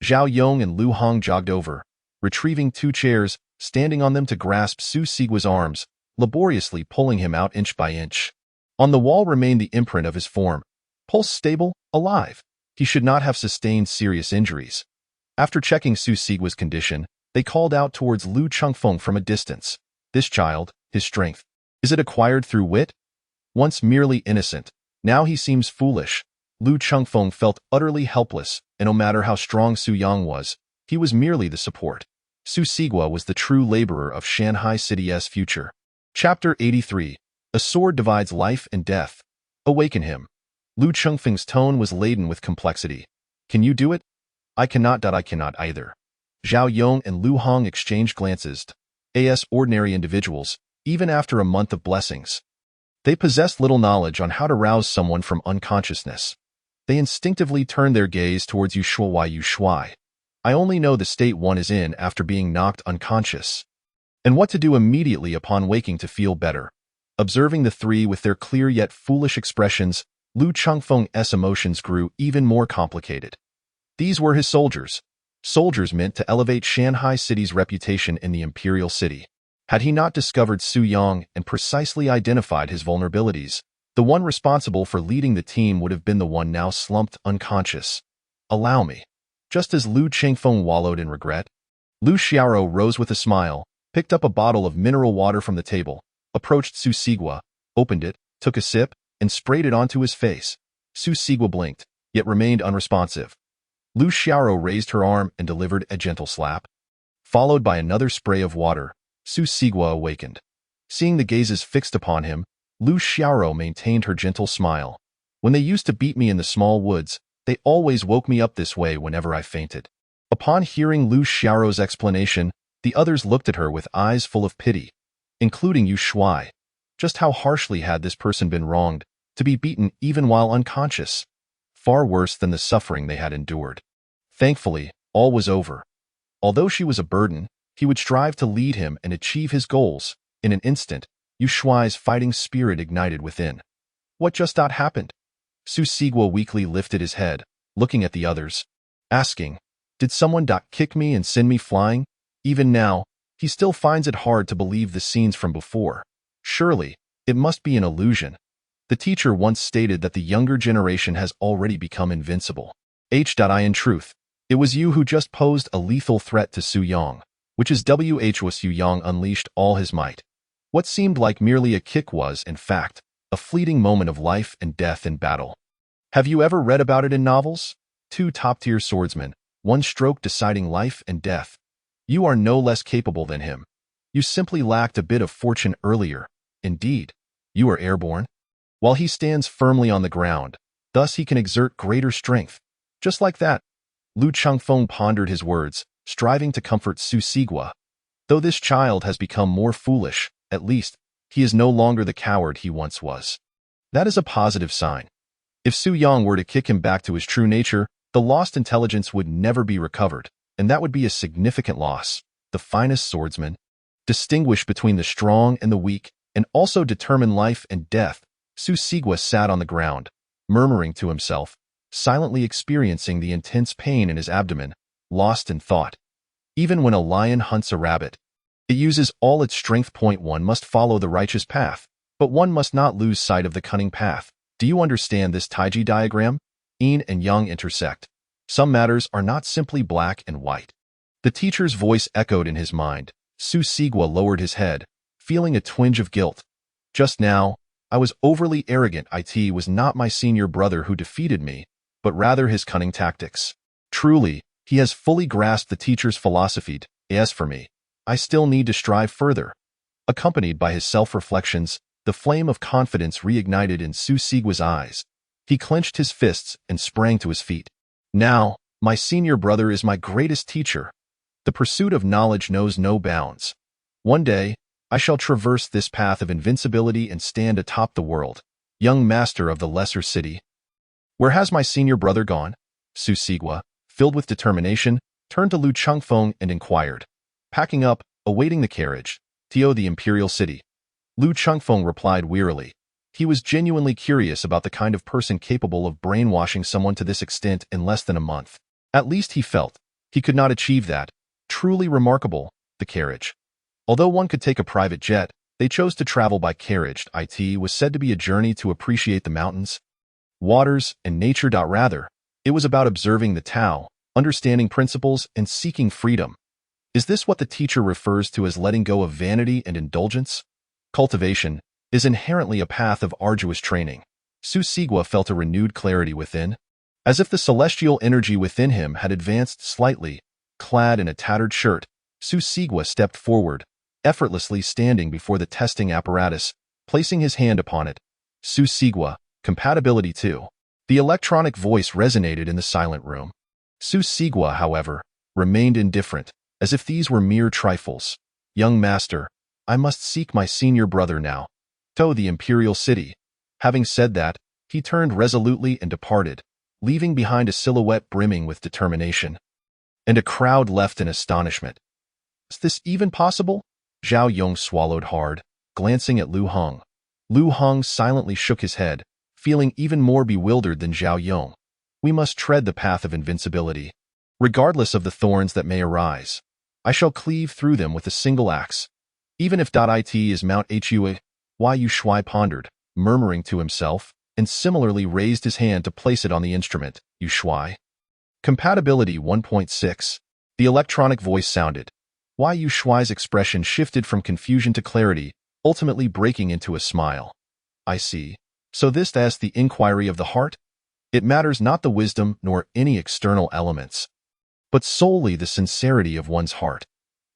Zhao Yong and Lu Hong jogged over, retrieving 2 chairs, standing on them to grasp Su Sigua's arms, laboriously pulling him out inch by inch. On the wall remained the imprint of his form, pulse stable, alive. He should not have sustained serious injuries. After checking Su Sigwa's condition, they called out towards Lu Chengfeng from a distance. This child, his strength, is it acquired through wit? Once merely innocent, now he seems foolish. Lu Chengfeng felt utterly helpless, and no matter how strong Su Yang was, he was merely the support. Su Sigwa was the true laborer of Shanghai City's future. Chapter 83. A sword divides life and death. Awaken him. Lu Chengfeng's tone was laden with complexity. Can you do it? I cannot either. Zhao Yong and Lu Hong exchanged glances. As ordinary individuals, even after a month of blessings, they possessed little knowledge on how to rouse someone from unconsciousness. They instinctively turned their gaze towards Yu Shuai. I only know the state one is in after being knocked unconscious, and what to do immediately upon waking to feel better. Observing the three with their clear yet foolish expressions, Lu Chengfeng's emotions grew even more complicated. These were his soldiers meant to elevate Shanghai City's reputation in the imperial city. Had he not discovered Su Yang and precisely identified his vulnerabilities, the one responsible for leading the team would have been the one now slumped unconscious. Allow me. Just as Lu Chengfeng wallowed in regret, Lu Xiaoro rose with a smile, picked up a bottle of mineral water from the table, approached Su Sigwa, opened it, took a sip, and sprayed it onto his face. Su Sigwa blinked, yet remained unresponsive. Lu Xiaoro raised her arm and delivered a gentle slap. Followed by another spray of water, Su Sigwa awakened. Seeing the gazes fixed upon him, Lu Xiaoro maintained her gentle smile. When they used to beat me in the small woods, they always woke me up this way whenever I fainted. Upon hearing Lu Xiaoro's explanation, the others looked at her with eyes full of pity, including Yu Shuai. Just how harshly had this person been wronged, to be beaten even while unconscious? Far worse than the suffering they had endured. Thankfully, all was over. Although she was a burden, he would strive to lead him and achieve his goals. In an instant, Yu Shuai's fighting spirit ignited within. What just happened? Su Sigwa weakly lifted his head, looking at the others, asking, did someone kick me and send me flying? Even now, he still finds it hard to believe the scenes from before. Surely, it must be an illusion. The teacher once stated that the younger generation has already become invincible. In truth, it was you who just posed a lethal threat to Su Yang, which is was Su Yang unleashed all his might. What seemed like merely a kick was, in fact, a fleeting moment of life and death in battle. Have you ever read about it in novels? Two top-tier swordsmen, one stroke deciding life and death. You are no less capable than him. You simply lacked a bit of fortune earlier. Indeed, you are airborne. While he stands firmly on the ground, thus he can exert greater strength. Just like that. Lu Chengfeng pondered his words, striving to comfort Su Sigwa. Though this child has become more foolish, at least, he is no longer the coward he once was. That is a positive sign. If Su Yang were to kick him back to his true nature, the lost intelligence would never be recovered, and that would be a significant loss. The finest swordsman, distinguish between the strong and the weak, and also determine life and death. Su Sigwa sat on the ground, murmuring to himself, silently experiencing the intense pain in his abdomen, lost in thought. Even when a lion hunts a rabbit, it uses all its strength. One must follow the righteous path, but one must not lose sight of the cunning path. Do you understand this Taiji diagram? Yin and yang intersect. Some matters are not simply black and white. The teacher's voice echoed in his mind. Su Sigwa lowered his head, feeling a twinge of guilt. Just now, I was overly arrogant. It was not my senior brother who defeated me, but rather his cunning tactics. Truly, he has fully grasped the teacher's philosophy. As for me, I still need to strive further. Accompanied by his self-reflections, the flame of confidence reignited in Su Sigwa's eyes. He clenched his fists and sprang to his feet. Now, my senior brother is my greatest teacher. The pursuit of knowledge knows no bounds. One day, I shall traverse this path of invincibility and stand atop the world, young master of the lesser city. Where has my senior brother gone? Su Sigwa, filled with determination, turned to Lu Chengfeng and inquired. Packing up, awaiting the carriage. To the imperial city. Lu Chengfeng replied wearily. He was genuinely curious about the kind of person capable of brainwashing someone to this extent in less than a month. At least he felt he could not achieve that. Truly remarkable, the carriage. Although one could take a private jet, they chose to travel by carriage. It was said to be a journey to appreciate the mountains, waters, and nature. Rather, it was about observing the Tao, understanding principles, and seeking freedom. Is this what the teacher refers to as letting go of vanity and indulgence? Cultivation is inherently a path of arduous training. Su Sigua felt a renewed clarity within, as if the celestial energy within him had advanced slightly. Clad in a tattered shirt, Su Sigua stepped forward, effortlessly standing before the testing apparatus, placing his hand upon it. Su Sigua, compatibility 2. The electronic voice resonated in the silent room. Su Sigua, however, remained indifferent, as if these were mere trifles. Young master, I must seek my senior brother now. To the imperial city. Having said that, he turned resolutely and departed, leaving behind a silhouette brimming with determination. And a crowd left in astonishment. Is this even possible? Zhao Yong swallowed hard, glancing at Lu Heng. Lu Heng silently shook his head, feeling even more bewildered than Zhao Yong. We must tread the path of invincibility. Regardless of the thorns that may arise, I shall cleave through them with a single axe. Even if it is Mount Hua, Yu Shuai pondered, murmuring to himself, and similarly raised his hand to place it on the instrument. Yu Shuai. Compatibility 1.6. The electronic voice sounded. Yu Shuai's expression shifted from confusion to clarity, ultimately breaking into a smile. I see. So this is the inquiry of the heart? It matters not the wisdom nor any external elements, but solely the sincerity of one's heart.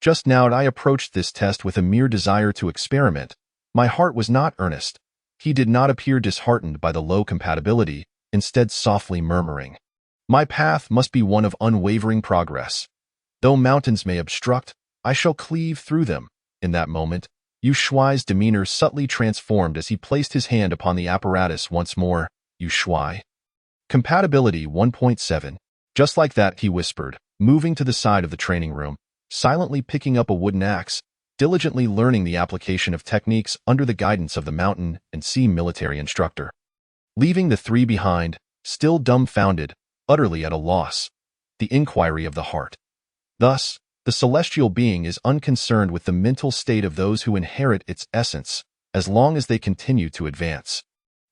Just now I approached this test with a mere desire to experiment. My heart was not earnest. He did not appear disheartened by the low compatibility, instead softly murmuring. My path must be one of unwavering progress. Though mountains may obstruct, I shall cleave through them. In that moment, Yu Shuai's demeanor subtly transformed as he placed his hand upon the apparatus once more. Yu Shuai. Compatibility 1.7. Just like that, he whispered, moving to the side of the training room, silently picking up a wooden axe, diligently learning the application of techniques under the guidance of the mountain and sea military instructor. Leaving the three behind, still dumbfounded, utterly at a loss. The inquiry of the heart. Thus, the celestial being is unconcerned with the mental state of those who inherit its essence, as long as they continue to advance.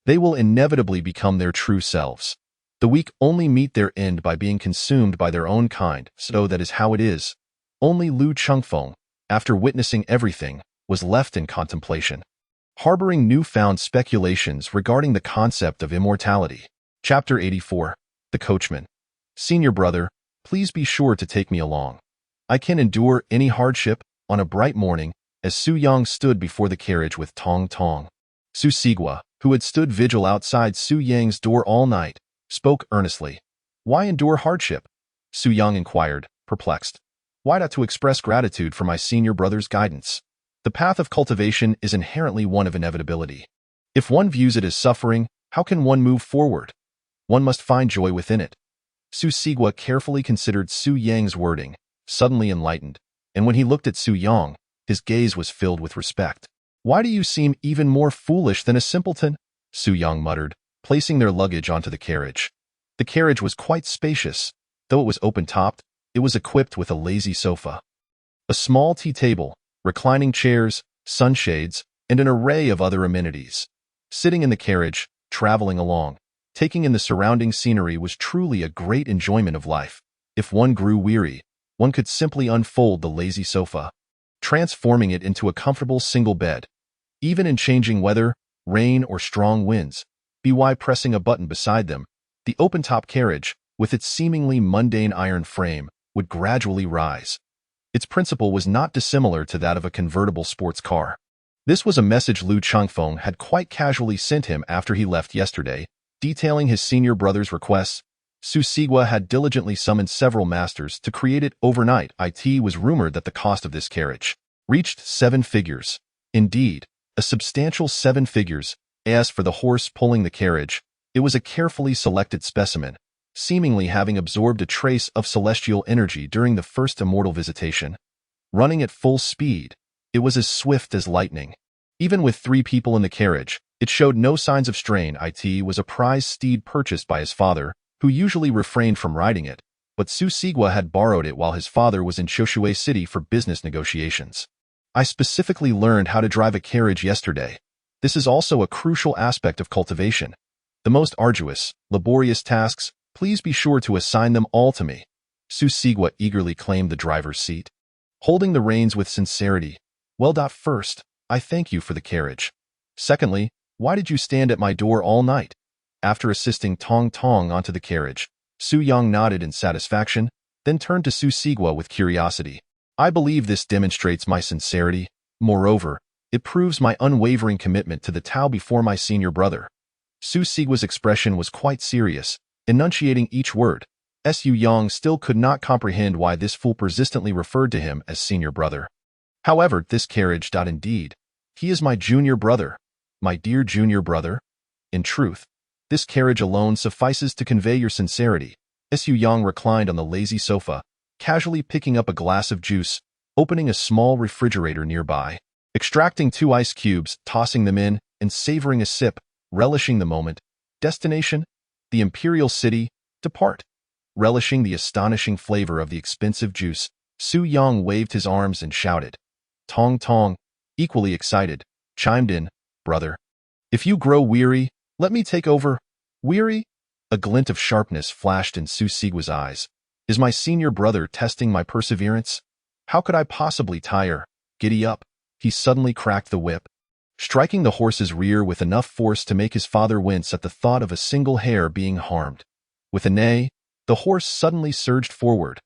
They will inevitably become their true selves. The weak only meet their end by being consumed by their own kind, so that is how it is. Only Lu Chengfeng, after witnessing everything, was left in contemplation, harboring newfound speculations regarding the concept of immortality. Chapter 84. The Coachman. Senior brother, please be sure to take me along. I can endure any hardship. On a bright morning, as Su Yang stood before the carriage with Tong Tong, Su Sigua, who had stood vigil outside Su Yang's door all night, spoke earnestly. Why endure hardship? Su Yang inquired, perplexed. Why not to express gratitude for my senior brother's guidance? The path of cultivation is inherently one of inevitability. If one views it as suffering, how can one move forward? One must find joy within it. Su Sigua carefully considered Su Yang's wording, suddenly enlightened, and when he looked at Su Yang, his gaze was filled with respect. Why do you seem even more foolish than a simpleton? Su Yang muttered, placing their luggage onto the carriage. The carriage was quite spacious. Though it was open-topped, it was equipped with a lazy sofa, a small tea table, reclining chairs, sunshades, and an array of other amenities. Sitting in the carriage, traveling along, taking in the surrounding scenery was truly a great enjoyment of life. If one grew weary, one could simply unfold the lazy sofa, transforming it into a comfortable single bed. Even in changing weather, rain or strong winds, by pressing a button beside them, the open-top carriage, with its seemingly mundane iron frame, would gradually rise. Its principle was not dissimilar to that of a convertible sports car. This was a message Lu Chengfeng had quite casually sent him after he left yesterday, detailing his senior brother's requests. Su Sigua had diligently summoned several masters to create it overnight. It was rumored that the cost of this carriage reached 7 figures. Indeed, a substantial 7 figures. As for the horse pulling the carriage, it was a carefully selected specimen, seemingly having absorbed a trace of celestial energy during the first immortal visitation. Running at full speed, it was as swift as lightning. Even with 3 people in the carriage, it showed no signs of strain. It was a prize steed purchased by his father, who usually refrained from riding it, but Su Sigua had borrowed it while his father was in Shoshui City for business negotiations. I specifically learned how to drive a carriage yesterday. This is also a crucial aspect of cultivation. The most arduous, laborious tasks, please be sure to assign them all to me. Su Sigwa eagerly claimed the driver's seat. Holding the reins with sincerity, "Well, first, I thank you for the carriage. Secondly, why did you stand at my door all night?" After assisting Tong Tong onto the carriage, Su Yang nodded in satisfaction, then turned to Su Sigwa with curiosity. "I believe this demonstrates my sincerity. Moreover, it proves my unwavering commitment to the Tao before my senior brother." Su Sigwa's expression was quite serious, enunciating each word. Su Yang still could not comprehend why this fool persistently referred to him as senior brother. "However, this carriage. Indeed, he is my junior brother. My dear junior brother. In truth, this carriage alone suffices to convey your sincerity." Su Yang reclined on the lazy sofa, casually picking up a glass of juice, opening a small refrigerator nearby, extracting 2 ice cubes, tossing them in, and savoring a sip, relishing the moment. Destination: the Imperial City. Depart. Relishing the astonishing flavor of the expensive juice, Su Yang waved his arms and shouted. Tong Tong, equally excited, chimed in, "Brother, if you grow weary, let me take over." "Weary?" A glint of sharpness flashed in Su Sigwa's eyes. "Is my senior brother testing my perseverance? How could I possibly tire? Giddy up." He suddenly cracked the whip, striking the horse's rear with enough force to make his father wince at the thought of a single hair being harmed. With a neigh, the horse suddenly surged forward.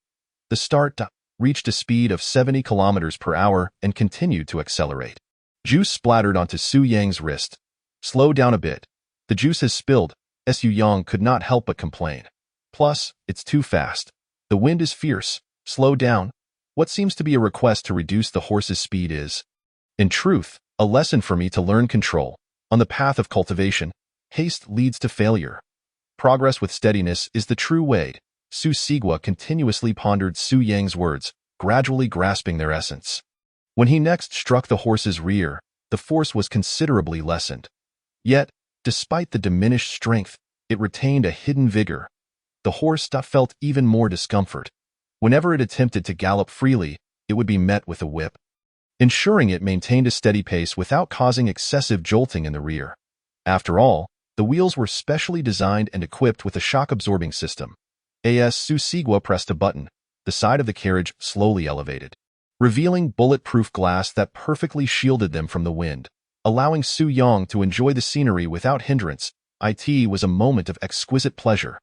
The start reached a speed of 70 kilometers per hour and continued to accelerate. Juice splattered onto Su Yang's wrist. "Slow down a bit. The juice has spilled." Su Yang could not help but complain. "Plus, it's too fast. The wind is fierce. Slow down." What seems to be a request to reduce the horse's speed is, in truth, a lesson for me to learn control. On the path of cultivation, haste leads to failure. Progress with steadiness is the true way. Su Sigwa continuously pondered Su Yang's words, gradually grasping their essence. When he next struck the horse's rear, the force was considerably lessened. Yet, despite the diminished strength, it retained a hidden vigor. The horse felt even more discomfort. Whenever it attempted to gallop freely, it would be met with a whip, ensuring it maintained a steady pace without causing excessive jolting in the rear. After all, the wheels were specially designed and equipped with a shock-absorbing system. As Su Sigwa pressed a button, the side of the carriage slowly elevated, revealing bulletproof glass that perfectly shielded them from the wind, allowing Su Yang to enjoy the scenery without hindrance. It was a moment of exquisite pleasure.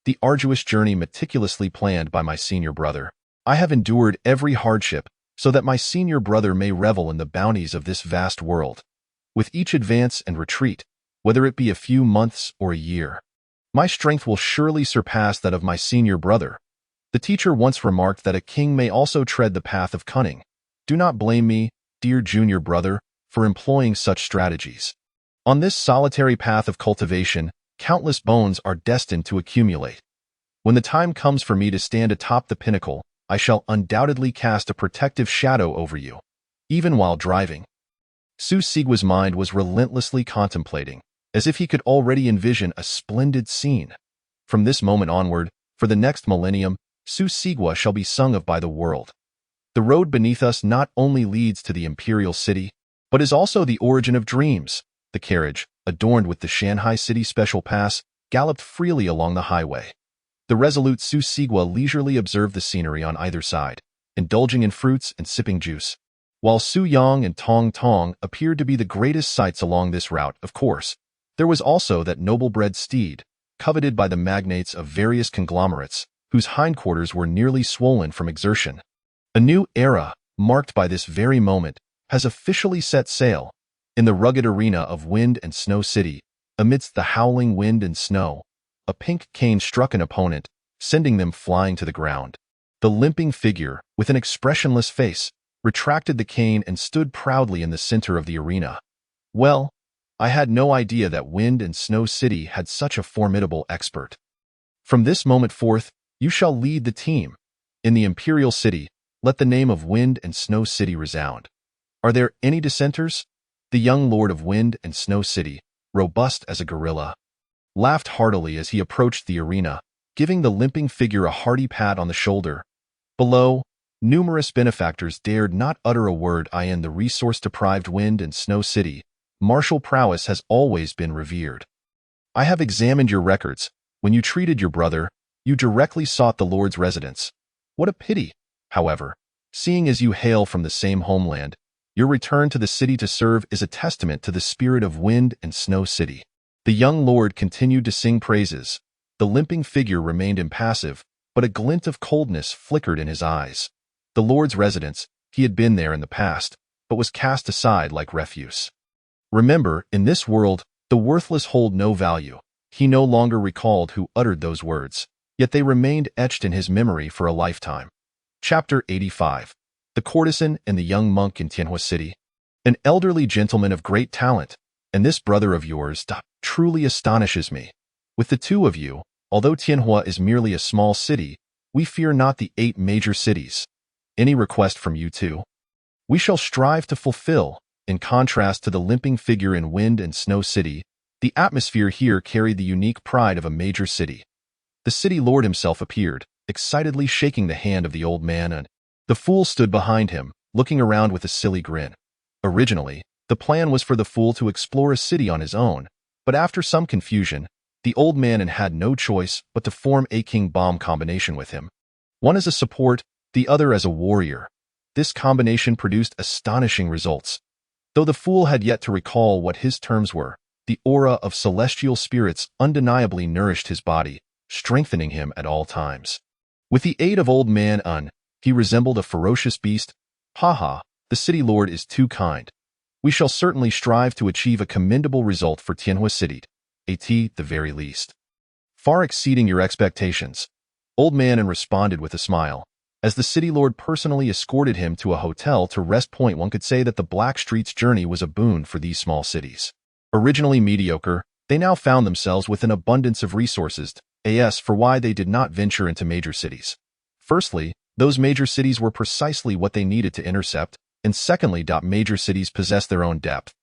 The arduous journey meticulously planned by my senior brother. I have endured every hardship so that my senior brother may revel in the bounties of this vast world. With each advance and retreat, whether it be a few months or a year, my strength will surely surpass that of my senior brother. The teacher once remarked that a king may also tread the path of cunning. Do not blame me, dear junior brother, for employing such strategies. On this solitary path of cultivation, countless bones are destined to accumulate. When the time comes for me to stand atop the pinnacle, I shall undoubtedly cast a protective shadow over you, even while driving." Su Sigwa's mind was relentlessly contemplating, as if he could already envision a splendid scene. From this moment onward, for the next millennium, Su Sigwa shall be sung of by the world. The road beneath us not only leads to the Imperial City, but is also the origin of dreams. The carriage, adorned with the Shanghai City Special Pass, galloped freely along the highway. The resolute Su Sigwa leisurely observed the scenery on either side, indulging in fruits and sipping juice. While Su Yang and Tong Tong appeared to be the greatest sights along this route, of course, there was also that noble-bred steed, coveted by the magnates of various conglomerates, whose hindquarters were nearly swollen from exertion. A new era, marked by this very moment, has officially set sail. In the rugged arena of Wind and Snow City, amidst the howling wind and snow, a pink cane struck an opponent, sending them flying to the ground. The limping figure, with an expressionless face, retracted the cane and stood proudly in the center of the arena. Well, I had no idea that Wind and Snow City had such a formidable expert. From this moment forth, you shall lead the team. In the Imperial City, let the name of Wind and Snow City resound. Are there any dissenters? The young lord of Wind and Snow City, robust as a gorilla, laughed heartily as he approached the arena, giving the limping figure a hearty pat on the shoulder. Below, numerous benefactors dared not utter a word. In the resource-deprived Wind and Snow City, martial prowess has always been revered. I have examined your records. When you treated your brother, you directly sought the Lord's residence. What a pity, however, seeing as you hail from the same homeland, your return to the city to serve is a testament to the spirit of Wind and Snow City. The young lord continued to sing praises. The limping figure remained impassive, but a glint of coldness flickered in his eyes. The lord's residence, he had been there in the past, but was cast aside like refuse. Remember, in this world, the worthless hold no value. He no longer recalled who uttered those words, yet they remained etched in his memory for a lifetime. Chapter 85. The Courtesan and the Young Monk in Tianhua City. An elderly gentleman of great talent, and this brother of yours truly astonishes me. With the two of you, although Tianhua is merely a small city, we fear not the 8 major cities. Any request from you two, we shall strive to fulfill. In contrast to the limping figure in Wind and Snow City, the atmosphere here carried the unique pride of a major city. The city lord himself appeared, excitedly shaking the hand of the old man, and the fool stood behind him, looking around with a silly grin. Originally, the plan was for the fool to explore a city on his own, but after some confusion, the old man had no choice but to form a king bomb combination with him. One as a support, the other as a warrior. This combination produced astonishing results. Though the fool had yet to recall what his terms were, the aura of celestial spirits undeniably nourished his body, strengthening him at all times. With the aid of old man he resembled a ferocious beast. Ha, the city lord is too kind. We shall certainly strive to achieve a commendable result for Tianhua City, at the very least. Far exceeding your expectations. Old man responded with a smile. As the city lord personally escorted him to a hotel to rest point, one could say that the Black Street's journey was a boon for these small cities. Originally mediocre, they now found themselves with an abundance of resources, as for why they did not venture into major cities. Firstly, those major cities were precisely what they needed to intercept, and secondly, major cities possessed their own depth.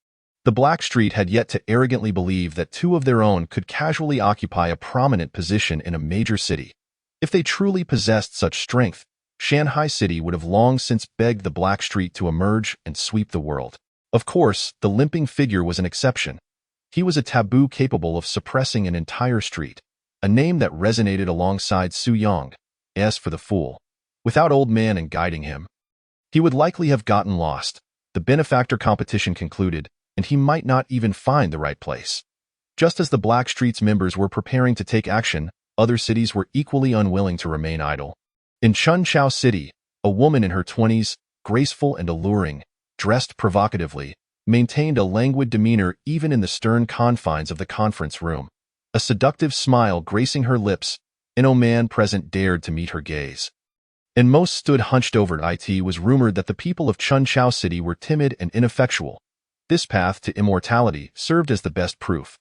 The Black Street had yet to arrogantly believe that two of their own could casually occupy a prominent position in a major city. If they truly possessed such strength, Shanghai City would have long since begged the Black Street to emerge and sweep the world. Of course, the limping figure was an exception. He was a taboo capable of suppressing an entire street, a name that resonated alongside Su Yang. As for the fool, without old man guiding him, he would likely have gotten lost. The benefactor competition concluded, and he might not even find the right place. Just as the Black Street's members were preparing to take action, other cities were equally unwilling to remain idle. In Chunchao City, a woman in her 20s, graceful and alluring, dressed provocatively, maintained a languid demeanor even in the stern confines of the conference room. A seductive smile gracing her lips, and no man present dared to meet her gaze. And most stood hunched over. It was rumored that the people of Chunchao City were timid and ineffectual. This path to immortality served as the best proof.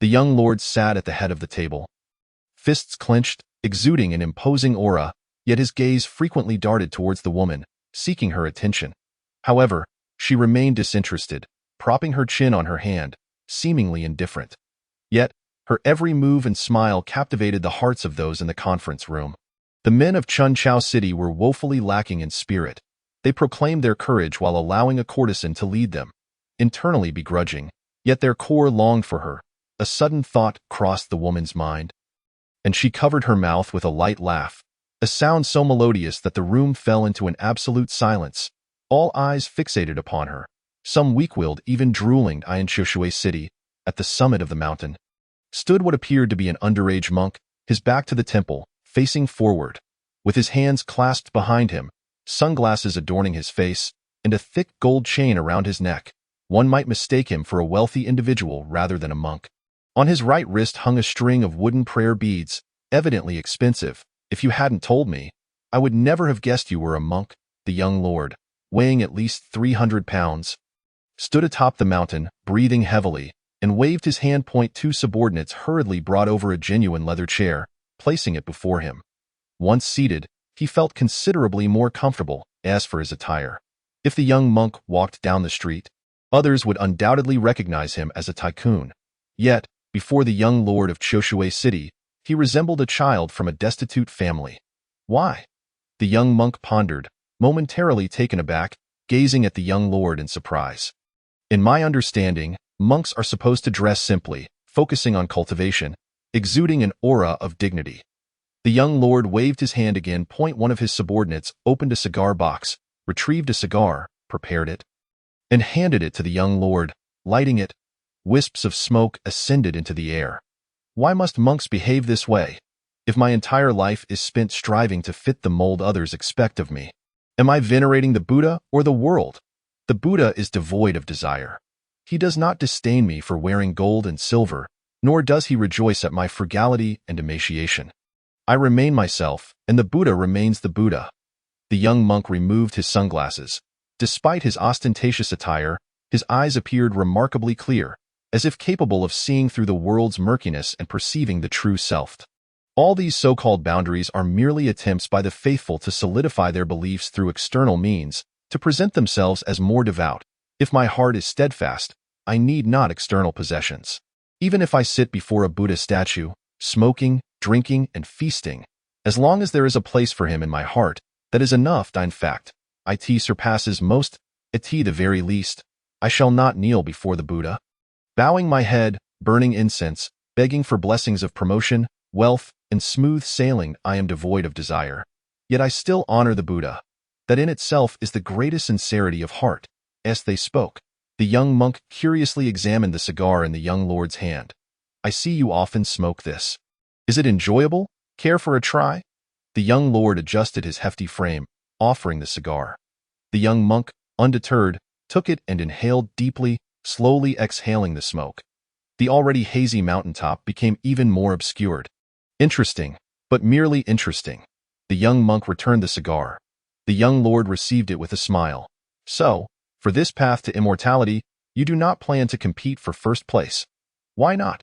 The young lord sat at the head of the table, fists clenched, exuding an imposing aura, yet his gaze frequently darted towards the woman, seeking her attention. However, she remained disinterested, propping her chin on her hand, seemingly indifferent. Yet, her every move and smile captivated the hearts of those in the conference room. The men of Chunchao City were woefully lacking in spirit. They proclaimed their courage while allowing a courtesan to lead them. Internally begrudging, yet their core longed for her. A sudden thought crossed the woman's mind, and she covered her mouth with a light laugh, a sound so melodious that the room fell into an absolute silence, all eyes fixated upon her. Some weak-willed, even drooling. In Tianhua City, at the summit of the mountain, stood what appeared to be an underage monk, his back to the temple, facing forward, with his hands clasped behind him, sunglasses adorning his face, and a thick gold chain around his neck. One might mistake him for a wealthy individual rather than a monk. On his right wrist hung a string of wooden prayer beads, evidently expensive. If you hadn't told me, I would never have guessed you were a monk. The young lord, weighing at least 300 pounds, stood atop the mountain, breathing heavily, and waved his hand. Two subordinates hurriedly brought over a genuine leather chair, placing it before him. Once seated, he felt considerably more comfortable. As for his attire, if the young monk walked down the street, others would undoubtedly recognize him as a tycoon. Yet, before the young lord of Tianhua City, he resembled a child from a destitute family. Why? The young monk pondered, momentarily taken aback, gazing at the young lord in surprise. In my understanding, monks are supposed to dress simply, focusing on cultivation, exuding an aura of dignity. The young lord waved his hand again. One of his subordinates opened a cigar box, retrieved a cigar, prepared it, and handed it to the young lord. Lighting it, wisps of smoke ascended into the air. Why must monks behave this way? If my entire life is spent striving to fit the mold others expect of me, am I venerating the Buddha or the world? The Buddha is devoid of desire. He does not disdain me for wearing gold and silver, nor does he rejoice at my frugality and emaciation. I remain myself, and the Buddha remains the Buddha. The young monk removed his sunglasses. Despite his ostentatious attire, his eyes appeared remarkably clear, as if capable of seeing through the world's murkiness and perceiving the true self. All these so-called boundaries are merely attempts by the faithful to solidify their beliefs through external means, to present themselves as more devout. If my heart is steadfast, I need not external possessions. Even if I sit before a Buddha statue, smoking, drinking, and feasting, as long as there is a place for him in my heart, that is enough. In fact, it surpasses most, the very least. I shall not kneel before the Buddha. Bowing my head, burning incense, begging for blessings of promotion, wealth, and smooth sailing, I am devoid of desire. Yet I still honor the Buddha. That in itself is the greatest sincerity of heart. As they spoke, the young monk curiously examined the cigar in the young lord's hand. I see you often smoke this. Is it enjoyable? Care for a try? The young lord adjusted his hefty frame, offering the cigar. The young monk, undeterred, took it and inhaled deeply, slowly exhaling the smoke. The already hazy mountaintop became even more obscured. Interesting, but merely interesting. The young monk returned the cigar. The young lord received it with a smile. So, for this path to immortality, you do not plan to compete for first place. Why not?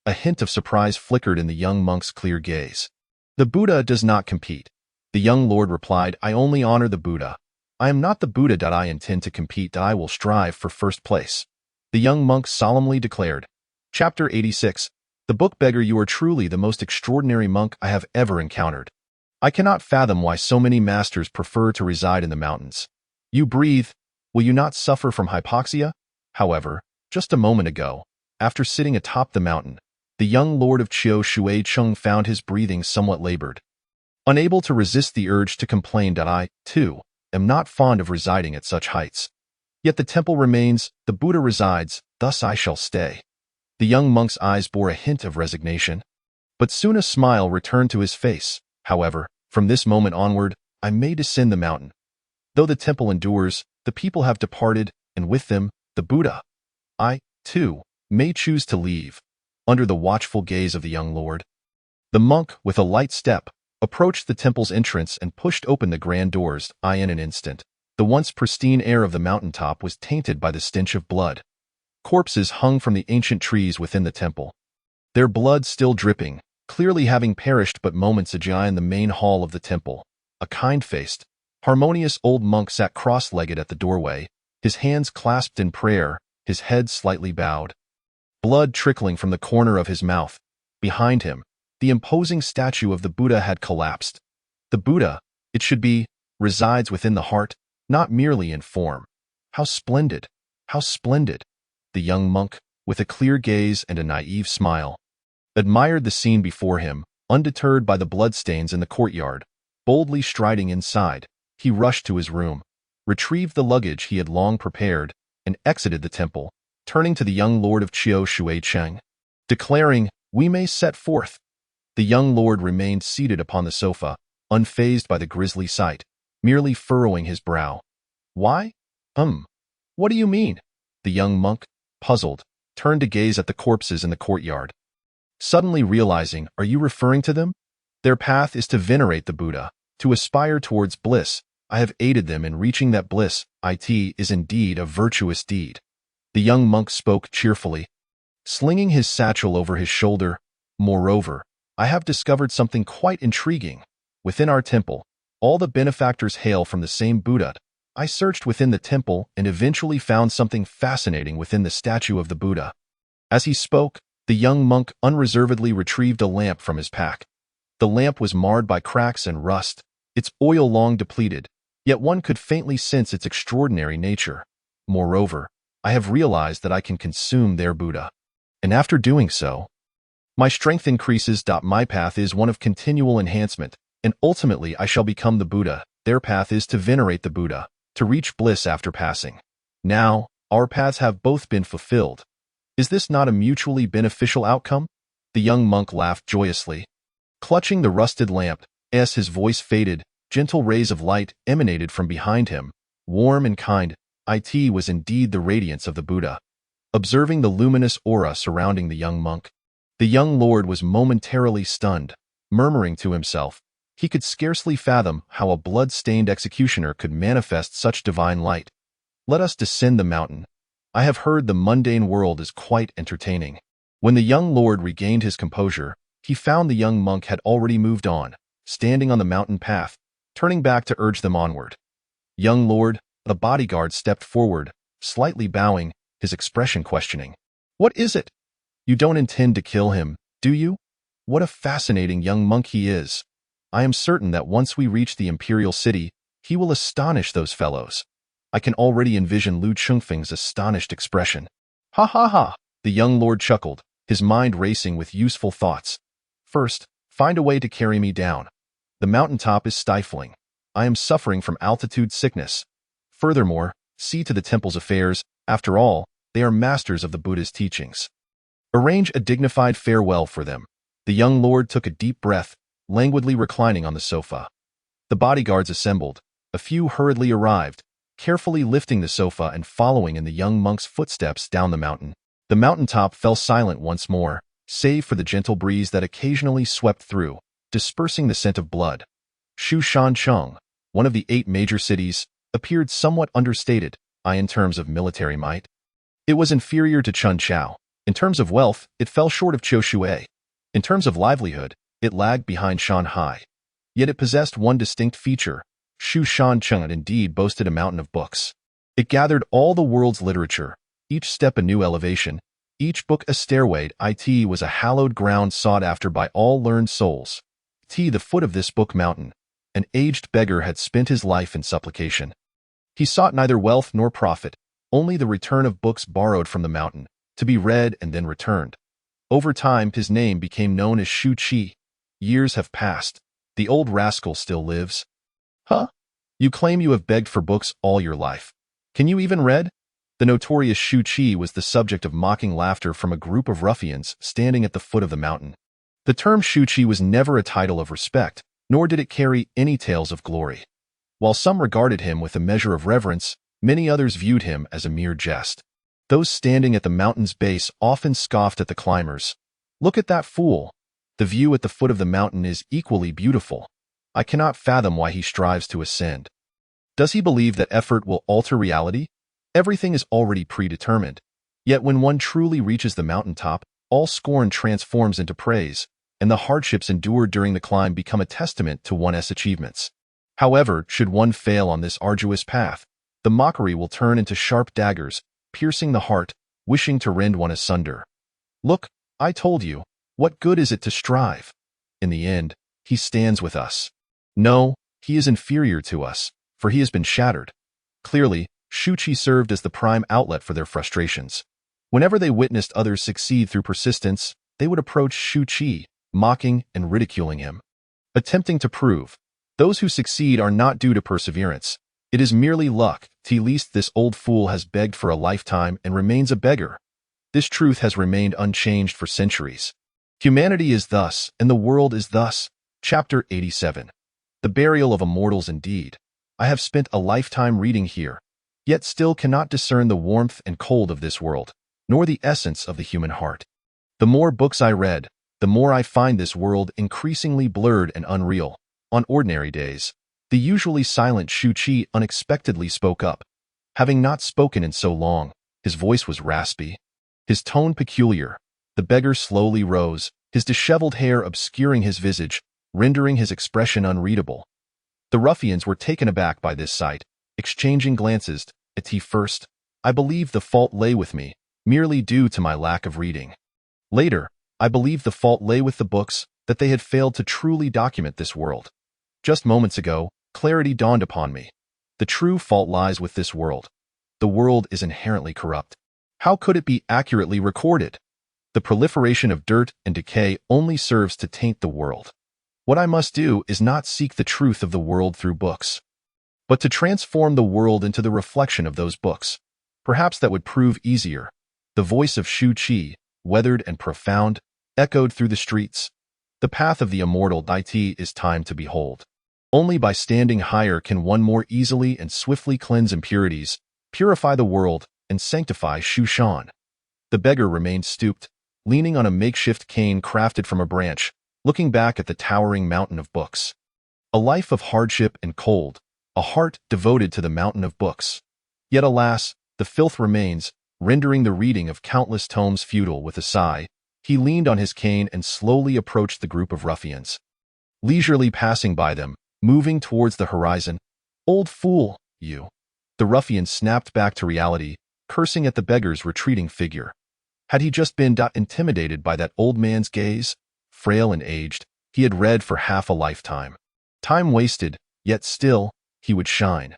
A hint of surprise flickered in the young monk's clear gaze. The Buddha does not compete. The young lord replied, I only honor the Buddha. I am not the Buddha. I intend to compete. I will strive for first place. The young monk solemnly declared. Chapter 86. The Book Beggar. You are truly the most extraordinary monk I have ever encountered. I cannot fathom why so many masters prefer to reside in the mountains. You breathe. Will you not suffer from hypoxia? However, just a moment ago, after sitting atop the mountain, the young lord of Chiu Shui Chung found his breathing somewhat labored. Unable to resist the urge to complain that I, too, am not fond of residing at such heights. Yet the temple remains, the Buddha resides, thus I shall stay. The young monk's eyes bore a hint of resignation. But soon a smile returned to his face. However, from this moment onward, I may descend the mountain. Though the temple endures, the people have departed, and with them, the Buddha. I, too, may choose to leave. Under the watchful gaze of the young lord, the monk, with a light step, approached the temple's entrance and pushed open the grand doors. In an instant, the once pristine air of the mountaintop was tainted by the stench of blood. Corpses hung from the ancient trees within the temple, their blood still dripping, clearly having perished but moments ago. In the main hall of the temple, a kind-faced, harmonious old monk sat cross-legged at the doorway, his hands clasped in prayer, his head slightly bowed. Blood trickling from the corner of his mouth. Behind him, the imposing statue of the Buddha had collapsed. The Buddha, it should be, resides within the heart, not merely in form. How splendid! How splendid! The young monk, with a clear gaze and a naive smile, admired the scene before him, undeterred by the bloodstains in the courtyard. Boldly striding inside, he rushed to his room, retrieved the luggage he had long prepared, and exited the temple, turning to the young lord of Chiu Shui Cheng, declaring, We may set forth. The young lord remained seated upon the sofa, unfazed by the grisly sight, merely furrowing his brow. Why? What do you mean? The young monk, puzzled, turned to gaze at the corpses in the courtyard. Suddenly realizing, are you referring to them? Their path is to venerate the Buddha, to aspire towards bliss. I have aided them in reaching that bliss. It is indeed a virtuous deed. The young monk spoke cheerfully, slinging his satchel over his shoulder. Moreover, I have discovered something quite intriguing. Within our temple, all the benefactors hail from the same Buddha. I searched within the temple and eventually found something fascinating within the statue of the Buddha. As he spoke, the young monk unreservedly retrieved a lamp from his pack. The lamp was marred by cracks and rust, its oil long depleted, yet one could faintly sense its extraordinary nature. Moreover, I have realized that I can consume their Buddha. And after doing so, My strength increases. My path is one of continual enhancement, and ultimately I shall become the Buddha. Their path is to venerate the Buddha, to reach bliss after passing. Now, our paths have both been fulfilled. Is this not a mutually beneficial outcome? The young monk laughed joyously. Clutching the rusted lamp, as his voice faded, gentle rays of light emanated from behind him, warm and kind. It was indeed the radiance of the Buddha. Observing the luminous aura surrounding the young monk, the young lord was momentarily stunned, murmuring to himself. He could scarcely fathom how a blood-stained executioner could manifest such divine light. Let us descend the mountain. I have heard the mundane world is quite entertaining. When the young lord regained his composure, he found the young monk had already moved on, standing on the mountain path, turning back to urge them onward. Young lord, the bodyguard stepped forward, slightly bowing, his expression questioning. What is it? You don't intend to kill him, do you? What a fascinating young monk he is. I am certain that once we reach the imperial city, he will astonish those fellows. I can already envision Lu Chengfeng's astonished expression. Ha ha ha! The young lord chuckled, his mind racing with useful thoughts. First, find a way to carry me down. The mountaintop is stifling. I am suffering from altitude sickness. Furthermore, see to the temple's affairs. After all, they are masters of the Buddha's teachings. Arrange a dignified farewell for them. The young lord took a deep breath, languidly reclining on the sofa. The bodyguards assembled. A few hurriedly arrived, carefully lifting the sofa and following in the young monk's footsteps down the mountain. The mountaintop fell silent once more, save for the gentle breeze that occasionally swept through, dispersing the scent of blood. Shushancheng, one of the 8 major cities, appeared somewhat understated, in terms of military might. It was inferior to Chunchao. In terms of wealth, it fell short of Choshui. In terms of livelihood, it lagged behind Shanghai. Yet it possessed one distinct feature. Shushancheng indeed boasted a mountain of books. It gathered all the world's literature, each step a new elevation, each book a stairway. It was a hallowed ground sought after by all learned souls. At the foot of this book mountain, an aged beggar had spent his life in supplication. He sought neither wealth nor profit, only the return of books borrowed from the mountain, to be read and then returned. Over time, his name became known as Shu Qi. Years have passed. The old rascal still lives. Huh? You claim you have begged for books all your life. Can you even read? The notorious Shu Qi was the subject of mocking laughter from a group of ruffians standing at the foot of the mountain. The term Shu Qi was never a title of respect, nor did it carry any tales of glory. While some regarded him with a measure of reverence, many others viewed him as a mere jest. Those standing at the mountain's base often scoffed at the climbers. Look at that fool. The view at the foot of the mountain is equally beautiful. I cannot fathom why he strives to ascend. Does he believe that effort will alter reality? Everything is already predetermined. Yet when one truly reaches the mountaintop, all scorn transforms into praise, and the hardships endured during the climb become a testament to one's achievements. However, should one fail on this arduous path, the mockery will turn into sharp daggers, piercing the heart, wishing to rend one asunder. Look, I told you, what good is it to strive? In the end, he stands with us. No, he is inferior to us, for he has been shattered. Clearly, Shu Qi served as the prime outlet for their frustrations. Whenever they witnessed others succeed through persistence, they would approach Shu Qi, mocking and ridiculing him, attempting to prove, those who succeed are not due to perseverance. It is merely luck. At least this old fool has begged for a lifetime and remains a beggar. This truth has remained unchanged for centuries. Humanity is thus, and the world is thus. Chapter 87. The burial of immortals indeed. I have spent a lifetime reading here, yet still cannot discern the warmth and cold of this world, nor the essence of the human heart. The more books I read, the more I find this world increasingly blurred and unreal. On ordinary days, the usually silent Shu Qi unexpectedly spoke up. Having not spoken in so long, his voice was raspy, his tone peculiar. The beggar slowly rose, his disheveled hair obscuring his visage, rendering his expression unreadable. The ruffians were taken aback by this sight, exchanging glances. At first, I believed the fault lay with me, merely due to my lack of reading. Later, I believed the fault lay with the books, that they had failed to truly document this world. Just moments ago, clarity dawned upon me. The true fault lies with this world. The world is inherently corrupt. How could it be accurately recorded? The proliferation of dirt and decay only serves to taint the world. What I must do is not seek the truth of the world through books, but to transform the world into the reflection of those books. Perhaps that would prove easier. The voice of Shu Qi, weathered and profound, echoed through the streets. The path of the immortal deity is time to behold. Only by standing higher can one more easily and swiftly cleanse impurities, purify the world, and sanctify Shu Shan. The beggar remained stooped, leaning on a makeshift cane crafted from a branch, looking back at the towering mountain of books. A life of hardship and cold, a heart devoted to the mountain of books. Yet alas, the filth remains, rendering the reading of countless tomes futile. With a sigh, he leaned on his cane and slowly approached the group of ruffians. Leisurely passing by them, moving towards the horizon. "Old fool, you!" The ruffian snapped back to reality, cursing at the beggar's retreating figure. Had he just been intimidated by that old man's gaze? Frail and aged, he had read for half a lifetime. Time wasted, yet still, he would shine.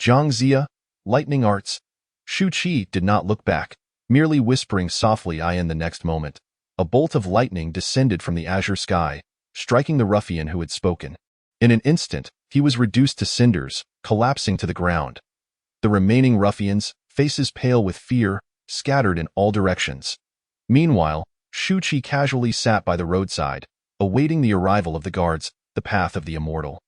Zhang Zia, lightning arts. Shu Qi did not look back, merely whispering softly in the next moment. A bolt of lightning descended from the azure sky, striking the ruffian who had spoken. In an instant, he was reduced to cinders, collapsing to the ground. The remaining ruffians, faces pale with fear, scattered in all directions. Meanwhile, Shu Qi casually sat by the roadside, awaiting the arrival of the guards. The path of the immortal.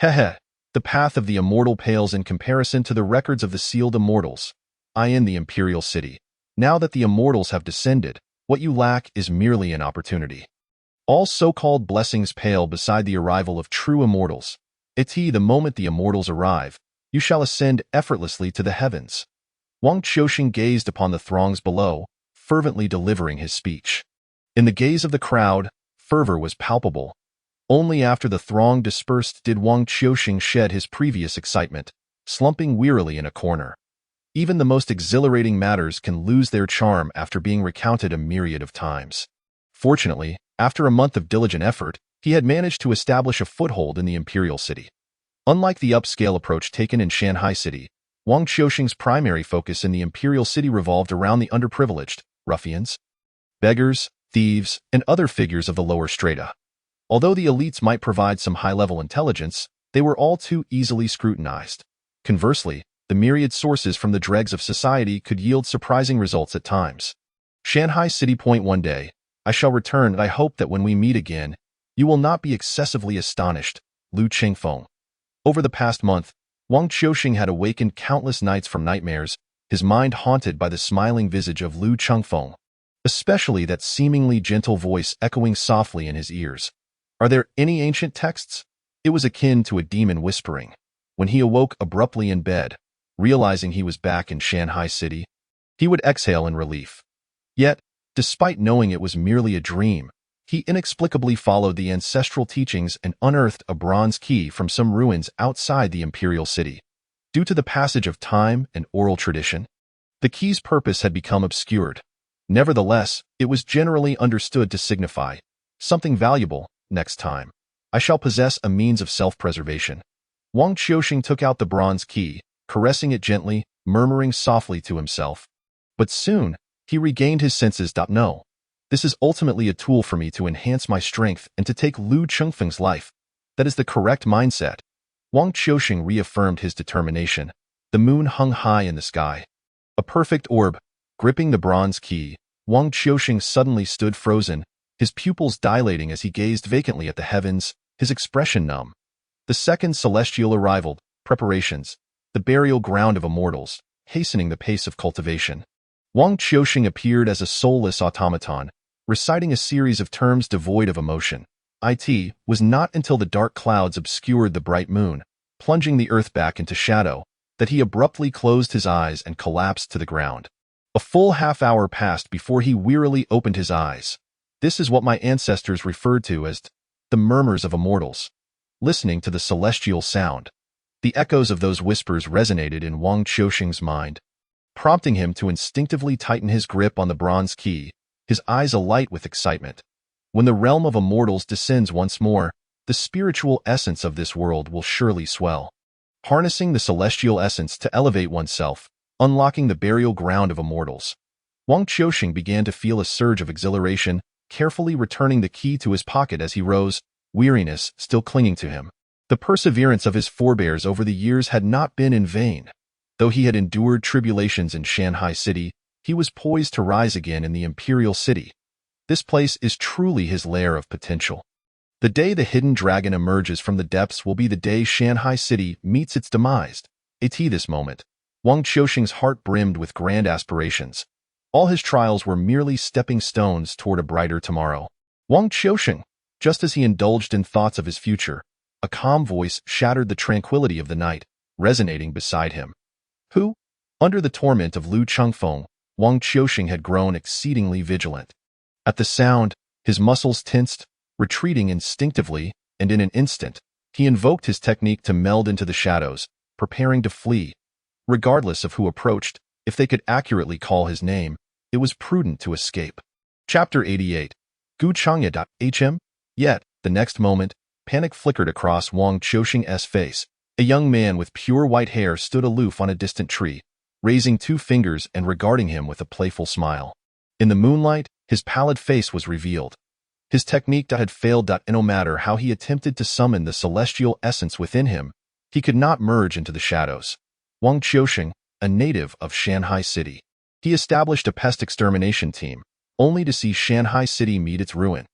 The path of the immortal pales in comparison to the records of the sealed immortals. In the imperial city. Now that the immortals have descended, what you lack is merely an opportunity. All so-called blessings pale beside the arrival of true immortals. The moment the immortals arrive, you shall ascend effortlessly to the heavens. Wang Qiuxing gazed upon the throngs below, fervently delivering his speech. In the gaze of the crowd, fervor was palpable. Only after the throng dispersed did Wang Qiuxing shed his previous excitement, slumping wearily in a corner. Even the most exhilarating matters can lose their charm after being recounted a myriad of times. Fortunately, after a month of diligent effort, he had managed to establish a foothold in the imperial city. Unlike the upscale approach taken in Shanghai City, Wang Qiuxing's primary focus in the imperial city revolved around the underprivileged, ruffians, beggars, thieves, and other figures of the lower strata. Although the elites might provide some high-level intelligence, they were all too easily scrutinized. Conversely, the myriad sources from the dregs of society could yield surprising results at times. Shanghai City Point. One day, I shall return, and I hope that when we meet again, you will not be excessively astonished. Lu Qingfeng. Over the past month, Wang Qiuxing had awakened countless nights from nightmares, his mind haunted by the smiling visage of Lu Qingfeng, especially that seemingly gentle voice echoing softly in his ears. Are there any ancient texts? It was akin to a demon whispering. When he awoke abruptly in bed, realizing he was back in Shanghai City, he would exhale in relief. Yet, despite knowing it was merely a dream, he inexplicably followed the ancestral teachings and unearthed a bronze key from some ruins outside the imperial city. Due to the passage of time and oral tradition, the key's purpose had become obscured. Nevertheless, it was generally understood to signify something valuable. Next time, I shall possess a means of self-preservation. Wang Qiuxing took out the bronze key, caressing it gently, murmuring softly to himself. But soon, he regained his senses. No. This is ultimately a tool for me to enhance my strength and to take Lu Qingfeng's life. That is the correct mindset. Wang Qiuxing reaffirmed his determination. The moon hung high in the sky. A perfect orb, gripping the bronze key, Wang Qiuxing suddenly stood frozen, his pupils dilating as he gazed vacantly at the heavens, his expression numb. The second celestial arrival, preparations, the burial ground of immortals, hastening the pace of cultivation. Wang Qiuxing appeared as a soulless automaton, reciting a series of terms devoid of emotion. It was not until the dark clouds obscured the bright moon, plunging the earth back into shadow, that he abruptly closed his eyes and collapsed to the ground. A full half-hour passed before he wearily opened his eyes. This is what my ancestors referred to as the murmurs of immortals. Listening to the celestial sound, the echoes of those whispers resonated in Wang Qiuxing's mind, prompting him to instinctively tighten his grip on the bronze key, his eyes alight with excitement. When the realm of immortals descends once more, the spiritual essence of this world will surely swell. Harnessing the celestial essence to elevate oneself, unlocking the burial ground of immortals. Wang Qiuxing began to feel a surge of exhilaration, carefully returning the key to his pocket as he rose, weariness still clinging to him. The perseverance of his forebears over the years had not been in vain. Though he had endured tribulations in Shanghai City, he was poised to rise again in the Imperial City. This place is truly his lair of potential. The day the hidden dragon emerges from the depths will be the day Shanghai City meets its demise. This moment, Wang Qiuxing's heart brimmed with grand aspirations. All his trials were merely stepping stones toward a brighter tomorrow. Wang Qiuxing, just as he indulged in thoughts of his future, a calm voice shattered the tranquility of the night, resonating beside him. Who? Under the torment of Lu Chengfeng, Wang Qiuxing had grown exceedingly vigilant. At the sound, his muscles tensed, retreating instinctively, and in an instant, he invoked his technique to meld into the shadows, preparing to flee. Regardless of who approached, if they could accurately call his name, it was prudent to escape. Chapter 88. Gu Changya.hm. Yet, the next moment, panic flickered across Wang Qiuxing's face. A young man with pure white hair stood aloof on a distant tree, raising two fingers and regarding him with a playful smile. In the moonlight, his pallid face was revealed. His technique had failed. No matter how he attempted to summon the celestial essence within him, he could not merge into the shadows. Wang Qiuxing, a native of Shanghai City. He established a pest extermination team, only to see Shanghai City meet its ruin.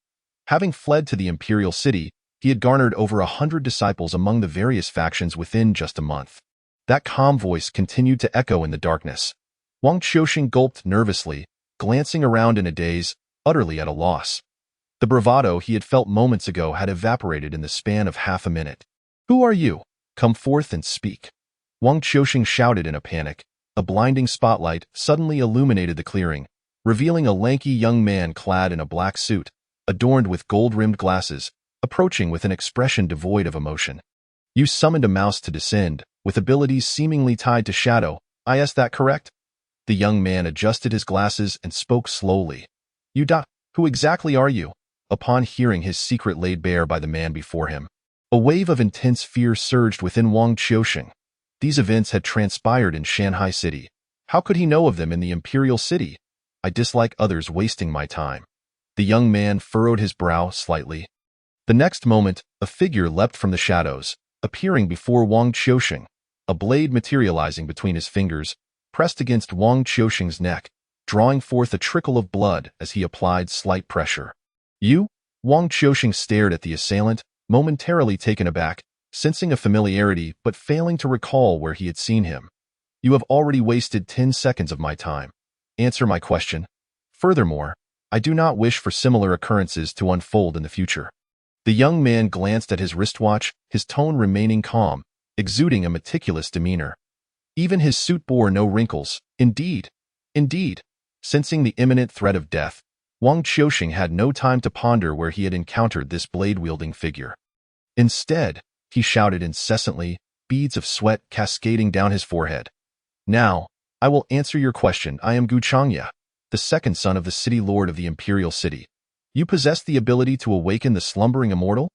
Having fled to the Imperial City, he had garnered over 100 disciples among the various factions within just a month. That calm voice continued to echo in the darkness. Wang Qiuxing gulped nervously, glancing around in a daze, utterly at a loss. The bravado he had felt moments ago had evaporated in the span of half a minute. Who are you? Come forth and speak. Wang Qiuxing shouted in a panic. A blinding spotlight suddenly illuminated the clearing, revealing a lanky young man clad in a black suit, adorned with gold-rimmed glasses, approaching with an expression devoid of emotion. You summoned a mouse to descend, with abilities seemingly tied to shadow. Is that correct? The young man adjusted his glasses and spoke slowly. Who exactly are you? Upon hearing his secret laid bare by the man before him, a wave of intense fear surged within Wang Qiuxing. These events had transpired in Shanghai City. How could he know of them in the Imperial City? I dislike others wasting my time. The young man furrowed his brow slightly. The next moment, a figure leapt from the shadows, appearing before Wang Qiuxing, a blade materializing between his fingers, pressed against Wang Qiuxing's neck, drawing forth a trickle of blood as he applied slight pressure. You? Wang Qiuxing stared at the assailant, momentarily taken aback, sensing a familiarity but failing to recall where he had seen him. You have already wasted 10 seconds of my time. Answer my question. Furthermore, I do not wish for similar occurrences to unfold in the future. The young man glanced at his wristwatch, his tone remaining calm, exuding a meticulous demeanor. Even his suit bore no wrinkles. Indeed. Sensing the imminent threat of death, Wang Qiuxing had no time to ponder where he had encountered this blade-wielding figure. Instead, he shouted incessantly, beads of sweat cascading down his forehead. Now, I will answer your question. I am Gu Changya, the second son of the city lord of the Imperial City. You possess the ability to awaken the slumbering immortal?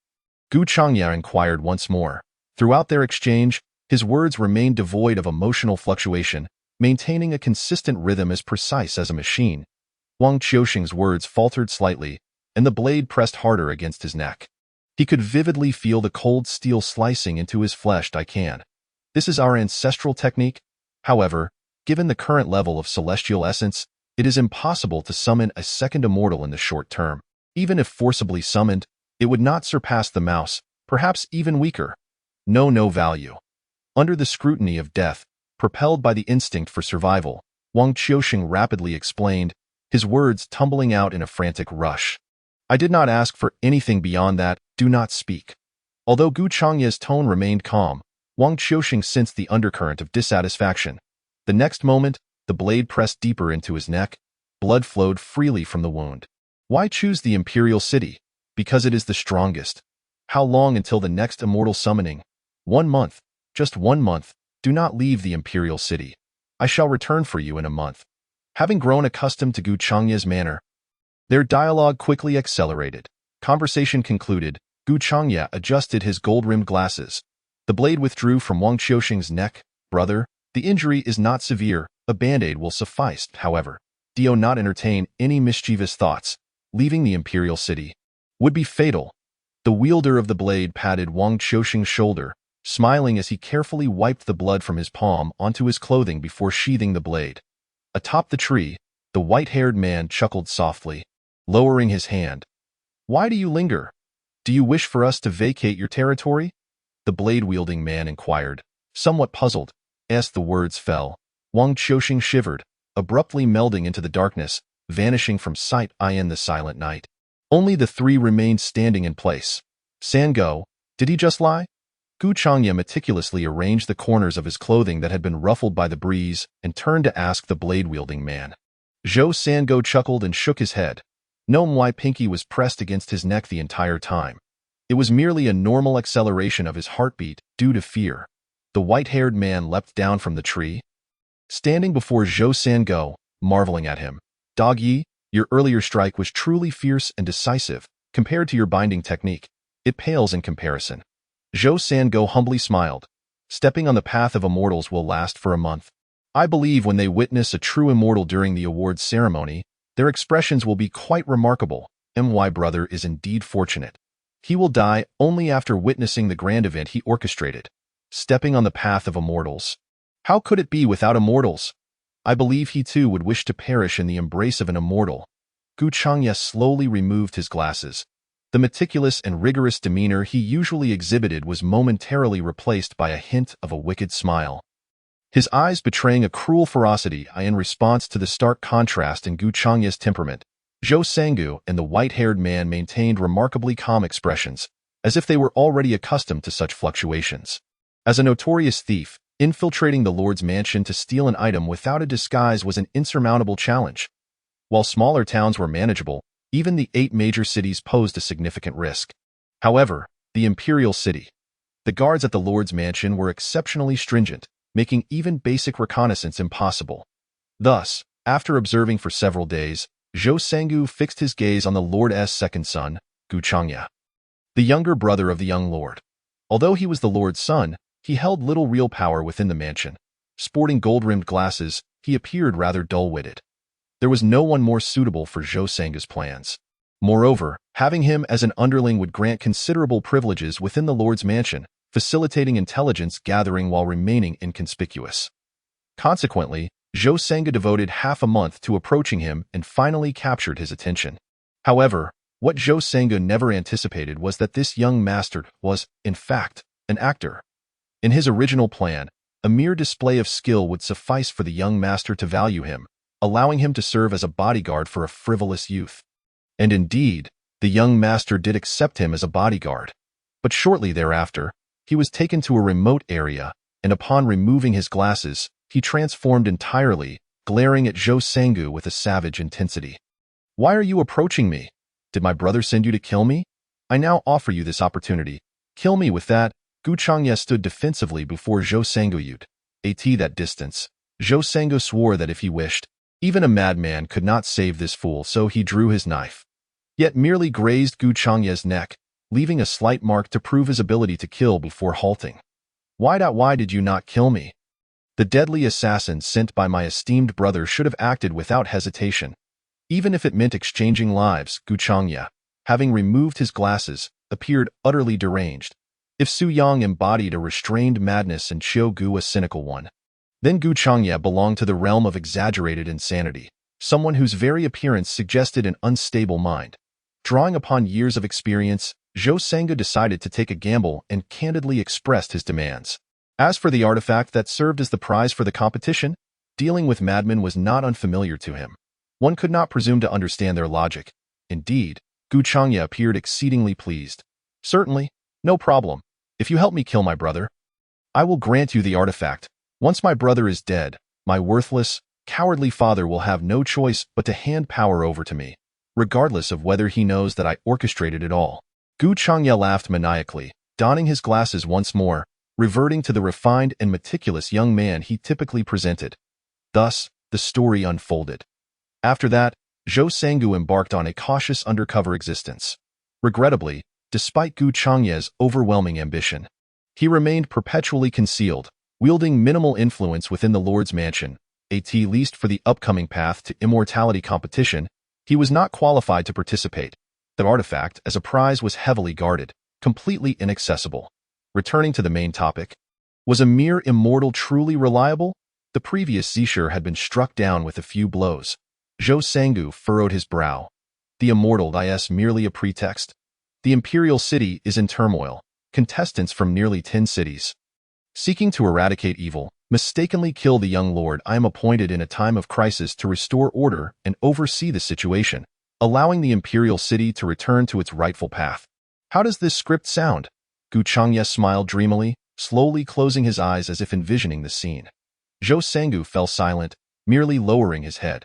Gu Changya inquired once more. Throughout their exchange, his words remained devoid of emotional fluctuation, maintaining a consistent rhythm as precise as a machine. Wang Qiuxing's words faltered slightly, and the blade pressed harder against his neck. He could vividly feel the cold steel slicing into his flesh. This is our ancestral technique. However, given the current level of celestial essence, it is impossible to summon a second immortal in the short term. Even if forcibly summoned, it would not surpass the mouse, perhaps even weaker. No value. Under the scrutiny of death, propelled by the instinct for survival, Wang Qiuxing rapidly explained, his words tumbling out in a frantic rush. I did not ask for anything beyond that. Do not speak. Although Gu Changya's tone remained calm, Wang Qiuxing sensed the undercurrent of dissatisfaction. The next moment, the blade pressed deeper into his neck. Blood flowed freely from the wound. Why choose the Imperial City? Because it is the strongest. How long until the next immortal summoning? 1 month. Just 1 month. Do not leave the Imperial City. I shall return for you in a month. Having grown accustomed to Gu Changya's manner, their dialogue quickly accelerated. Conversation concluded, Gu Changya adjusted his gold-rimmed glasses. The blade withdrew from Wang Qiuxing's neck. Brother, the injury is not severe. A band-aid will suffice, however. Dio not entertain any mischievous thoughts. Leaving the imperial city would be fatal. The wielder of the blade patted Wang Qiuxing's shoulder, smiling as he carefully wiped the blood from his palm onto his clothing before sheathing the blade. Atop the tree, the white-haired man chuckled softly, lowering his hand. "Why do you linger? Do you wish for us to vacate your territory?" The blade-wielding man inquired, somewhat puzzled. As the words fell, Wang Qiuxing shivered, abruptly melding into the darkness, vanishing from sight in the silent night. Only the three remained standing in place. Sango, did he just lie? Gu Changye meticulously arranged the corners of his clothing that had been ruffled by the breeze and turned to ask the blade-wielding man. Zhou Sango chuckled and shook his head. No, my pinky was pressed against his neck the entire time. It was merely a normal acceleration of his heartbeat due to fear. The white-haired man leapt down from the tree, standing before Zhou Sango, marveling at him. "Dog Yi, your earlier strike was truly fierce and decisive. Compared to your binding technique, it pales in comparison." Zhou Sango humbly smiled. "Stepping on the path of immortals will last for a month. I believe when they witness a true immortal during the awards ceremony, their expressions will be quite remarkable. My brother is indeed fortunate. He will die only after witnessing the grand event he orchestrated. Stepping on the path of immortals. How could it be without immortals? I believe he too would wish to perish in the embrace of an immortal." Gu Changye slowly removed his glasses. The meticulous and rigorous demeanor he usually exhibited was momentarily replaced by a hint of a wicked smile, his eyes betraying a cruel ferocity in response to the stark contrast in Gu Changye's temperament. Zhou Sangu and the white-haired man maintained remarkably calm expressions, as if they were already accustomed to such fluctuations. As a notorious thief, infiltrating the Lord's mansion to steal an item without a disguise was an insurmountable challenge. While smaller towns were manageable, even the 8 major cities posed a significant risk. However, the imperial city. The guards at the Lord's mansion were exceptionally stringent, making even basic reconnaissance impossible. Thus, after observing for several days, Zhou Sangu fixed his gaze on the Lord's second son, Gu Changye, the younger brother of the young lord. Although he was the Lord's son, he held little real power within the mansion. Sporting gold-rimmed glasses, he appeared rather dull-witted. There was no one more suitable for Zhou Sangu's plans. Moreover, having him as an underling would grant considerable privileges within the Lord's mansion, facilitating intelligence gathering while remaining inconspicuous. Consequently, Zhou Sangu devoted half a month to approaching him and finally captured his attention. However, what Zhou Sangu never anticipated was that this young master was, in fact, an actor. In his original plan, a mere display of skill would suffice for the young master to value him, allowing him to serve as a bodyguard for a frivolous youth. And indeed, the young master did accept him as a bodyguard. But shortly thereafter, he was taken to a remote area, and upon removing his glasses, he transformed entirely, glaring at Zhou Sangu with a savage intensity. "Why are you approaching me? Did my brother send you to kill me? I now offer you this opportunity. Kill me with that." Gu Changye stood defensively before Zhou Sangu. At that distance, Zhou Sangu swore that if he wished, even a madman could not save this fool, so he drew his knife. Yet merely grazed Gu Changye's neck, leaving a slight mark to prove his ability to kill before halting. Why did you not kill me? The deadly assassin sent by my esteemed brother should have acted without hesitation. Even if it meant exchanging lives, Gu Changye, having removed his glasses, appeared utterly deranged. If Su Yang embodied a restrained madness and Qiu Gu a cynical one, then Gu Changye belonged to the realm of exaggerated insanity, someone whose very appearance suggested an unstable mind. Drawing upon years of experience, Zhou Sangu decided to take a gamble and candidly expressed his demands. As for the artifact that served as the prize for the competition, dealing with Madman was not unfamiliar to him. One could not presume to understand their logic. Indeed, Gu Changye appeared exceedingly pleased. "Certainly, no problem. If you help me kill my brother, I will grant you the artifact. Once my brother is dead, my worthless, cowardly father will have no choice but to hand power over to me, regardless of whether he knows that I orchestrated it all." Gu Changye laughed maniacally, donning his glasses once more, reverting to the refined and meticulous young man he typically presented. Thus, the story unfolded. After that, Zhou Sangu embarked on a cautious undercover existence. Regrettably, despite Gu Changye's overwhelming ambition, he remained perpetually concealed, wielding minimal influence within the Lord's mansion, at least for the upcoming path to immortality competition, he was not qualified to participate. The artifact, as a prize, was heavily guarded, completely inaccessible. Returning to the main topic, was a mere immortal truly reliable? The previous Zishur had been struck down with a few blows. Zhou Sangu furrowed his brow. The immortal is merely a pretext. The imperial city is in turmoil. Contestants from nearly 10 cities, seeking to eradicate evil, mistakenly kill the young lord. I am appointed in a time of crisis to restore order and oversee the situation, allowing the imperial city to return to its rightful path. How does this script sound? Gu Changye smiled dreamily, slowly closing his eyes as if envisioning the scene. Zhou Sangu fell silent, merely lowering his head.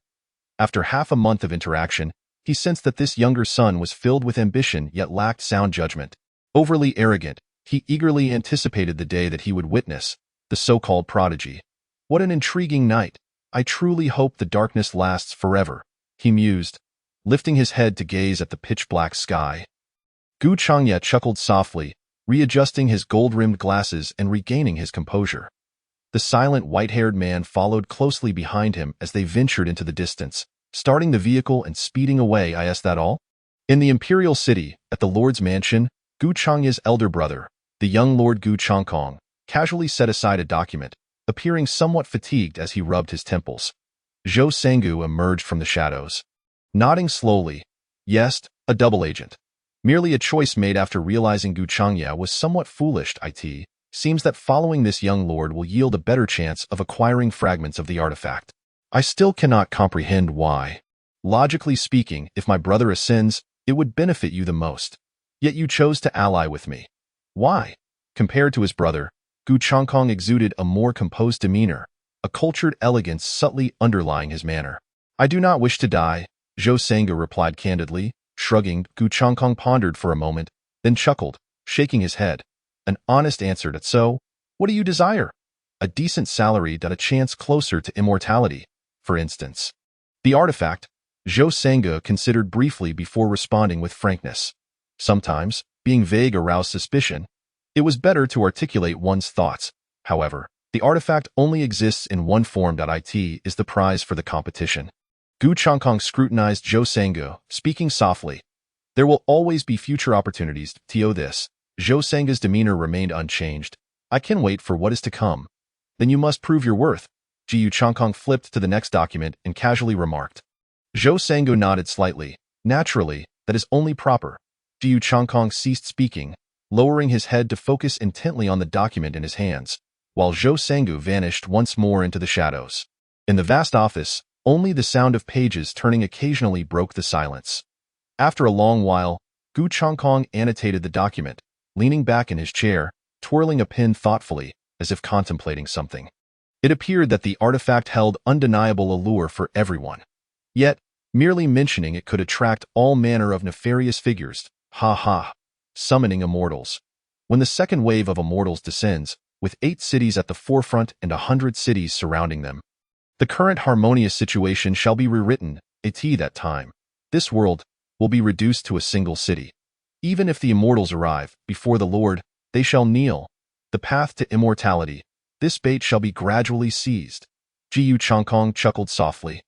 After half a month of interaction, he sensed that this younger son was filled with ambition yet lacked sound judgment. Overly arrogant, he eagerly anticipated the day that he would witness the so-called prodigy. What an intriguing night. I truly hope the darkness lasts forever, he mused, lifting his head to gaze at the pitch-black sky. Gu Changye chuckled softly, readjusting his gold-rimmed glasses and regaining his composure. The silent white-haired man followed closely behind him as they ventured into the distance, starting the vehicle and speeding away. Is that all? In the imperial city, at the lord's mansion, Gu Changye's elder brother, the young Lord Gu Changkong, casually set aside a document, appearing somewhat fatigued as he rubbed his temples. Zhou Sangu emerged from the shadows, nodding slowly. Yes, a double agent. Merely a choice made after realizing Gu Changye was somewhat foolish. It seems that following this young lord will yield a better chance of acquiring fragments of the artifact. I still cannot comprehend why. Logically speaking, if my brother ascends, it would benefit you the most. Yet you chose to ally with me. Why? Compared to his brother, Gu Changkong exuded a more composed demeanor, a cultured elegance subtly underlying his manner. I do not wish to die, Zhou Sangu replied candidly. Shrugging, Gu Changkong pondered for a moment, then chuckled, shaking his head. An honest answer. That so? What do you desire? A decent salary. A chance closer to immortality, for instance. The artifact, Zhou Sangu considered briefly before responding with frankness. Sometimes, being vague aroused suspicion. It was better to articulate one's thoughts. However, the artifact only exists in one form. It is the prize for the competition. Gu Changkong scrutinized Zhou Sangu, speaking softly. There will always be future opportunities to this. Zhou Sangu's demeanor remained unchanged. I can wait for what is to come. Then you must prove your worth. Gu Changkong flipped to the next document and casually remarked. Zhou Sangu nodded slightly. Naturally, that is only proper. Gu Changkong ceased speaking, lowering his head to focus intently on the document in his hands, while Zhou Sangu vanished once more into the shadows. In the vast office, only the sound of pages turning occasionally broke the silence. After a long while, Gu Changkong annotated the document, leaning back in his chair, twirling a pen thoughtfully, as if contemplating something. It appeared that the artifact held undeniable allure for everyone. Yet, merely mentioning it could attract all manner of nefarious figures. Ha ha. Summoning immortals. When the second wave of immortals descends, with 8 cities at the forefront and 100 cities surrounding them, the current harmonious situation shall be rewritten. At that time, this world will be reduced to a single city. Even if the immortals arrive before the Lord, they shall kneel. The path to immortality, this bait shall be gradually seized. Gu Changkong chuckled softly.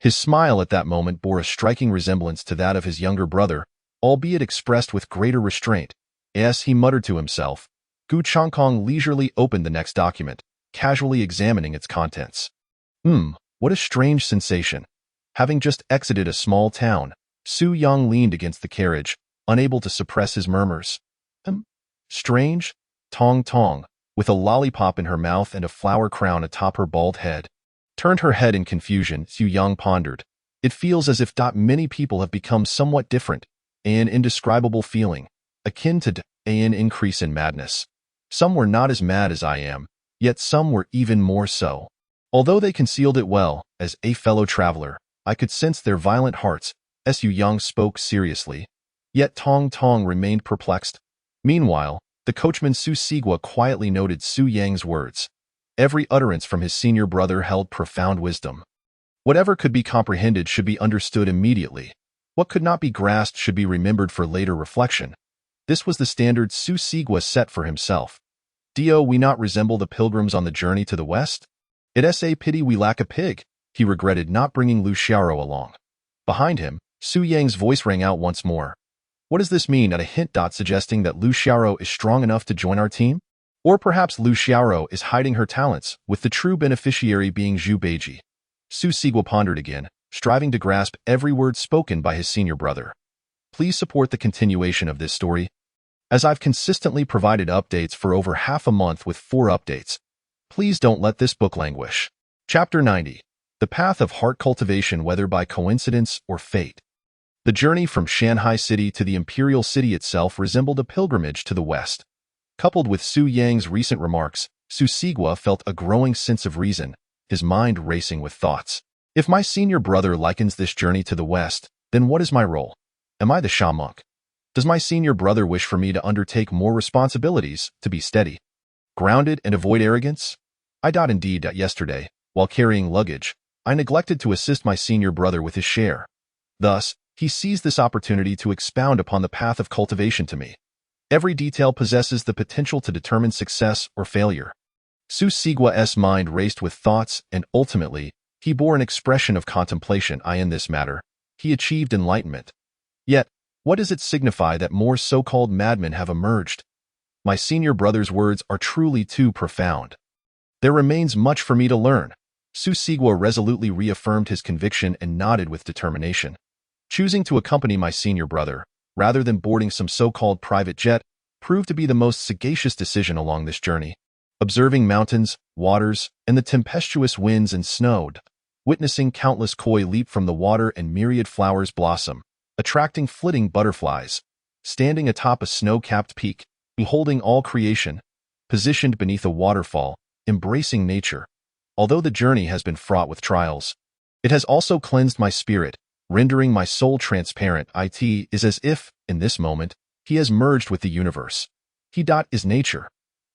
His smile at that moment bore a striking resemblance to that of his younger brother, albeit expressed with greater restraint. As he muttered to himself, Gu Changkong leisurely opened the next document, casually examining its contents. What a strange sensation. Having just exited a small town, Su Yang leaned against the carriage, unable to suppress his murmurs. Strange? Tong Tong, with a lollipop in her mouth and a flower crown atop her bald head, turned her head in confusion. Su Yang pondered. It feels as if many people have become somewhat different, an indescribable feeling, akin to an increase in madness. Some were not as mad as I am, yet some were even more so. Although they concealed it well, as a fellow traveler, I could sense their violent hearts. Su Yang spoke seriously. Yet Tong Tong remained perplexed. Meanwhile, the coachman Su Sigua quietly noted Su Yang's words. Every utterance from his senior brother held profound wisdom. Whatever could be comprehended should be understood immediately. What could not be grasped should be remembered for later reflection. This was the standard Su Sigua set for himself. Do we not resemble the pilgrims on the journey to the west? It's a pity we lack a pig. He regretted not bringing Lu Xiaoro along. Behind him, Su Yang's voice rang out once more. What does this mean? At a hint. Suggesting that Lu Xiaoro is strong enough to join our team? Or perhaps Lu Xiaoro is hiding her talents, with the true beneficiary being Zhu Beiji. Su Sigua pondered again, striving to grasp every word spoken by his senior brother. Please support the continuation of this story, as I've consistently provided updates for over half a month with 4 updates. Please don't let this book languish. Chapter 90. The Path of Heart Cultivation, whether by coincidence or fate. The journey from Shanghai City to the Imperial City itself resembled a pilgrimage to the west. Coupled with Su Yang's recent remarks, Su Sigua felt a growing sense of reason, his mind racing with thoughts. If my senior brother likens this journey to the west, then what is my role? Am I the Sha monk? Does my senior brother wish for me to undertake more responsibilities, to be steady, grounded, and avoid arrogance? Indeed, yesterday, while carrying luggage, I neglected to assist my senior brother with his share. Thus, he seized this opportunity to expound upon the path of cultivation to me. Every detail possesses the potential to determine success or failure. Su Sigua's mind raced with thoughts, and ultimately, he bore an expression of contemplation. In this matter, he achieved enlightenment. Yet, what does it signify that more so-called madmen have emerged? My senior brother's words are truly too profound. There remains much for me to learn. Su Sigua resolutely reaffirmed his conviction and nodded with determination. Choosing to accompany my senior brother, rather than boarding some so-called private jet, proved to be the most sagacious decision along this journey. Observing mountains, waters, and the tempestuous winds and snow, witnessing countless koi leap from the water and myriad flowers blossom, attracting flitting butterflies, standing atop a snow-capped peak, beholding all creation, positioned beneath a waterfall, embracing nature. Although the journey has been fraught with trials, it has also cleansed my spirit, rendering my soul transparent. It is as if, in this moment, he has merged with the universe. He is nature.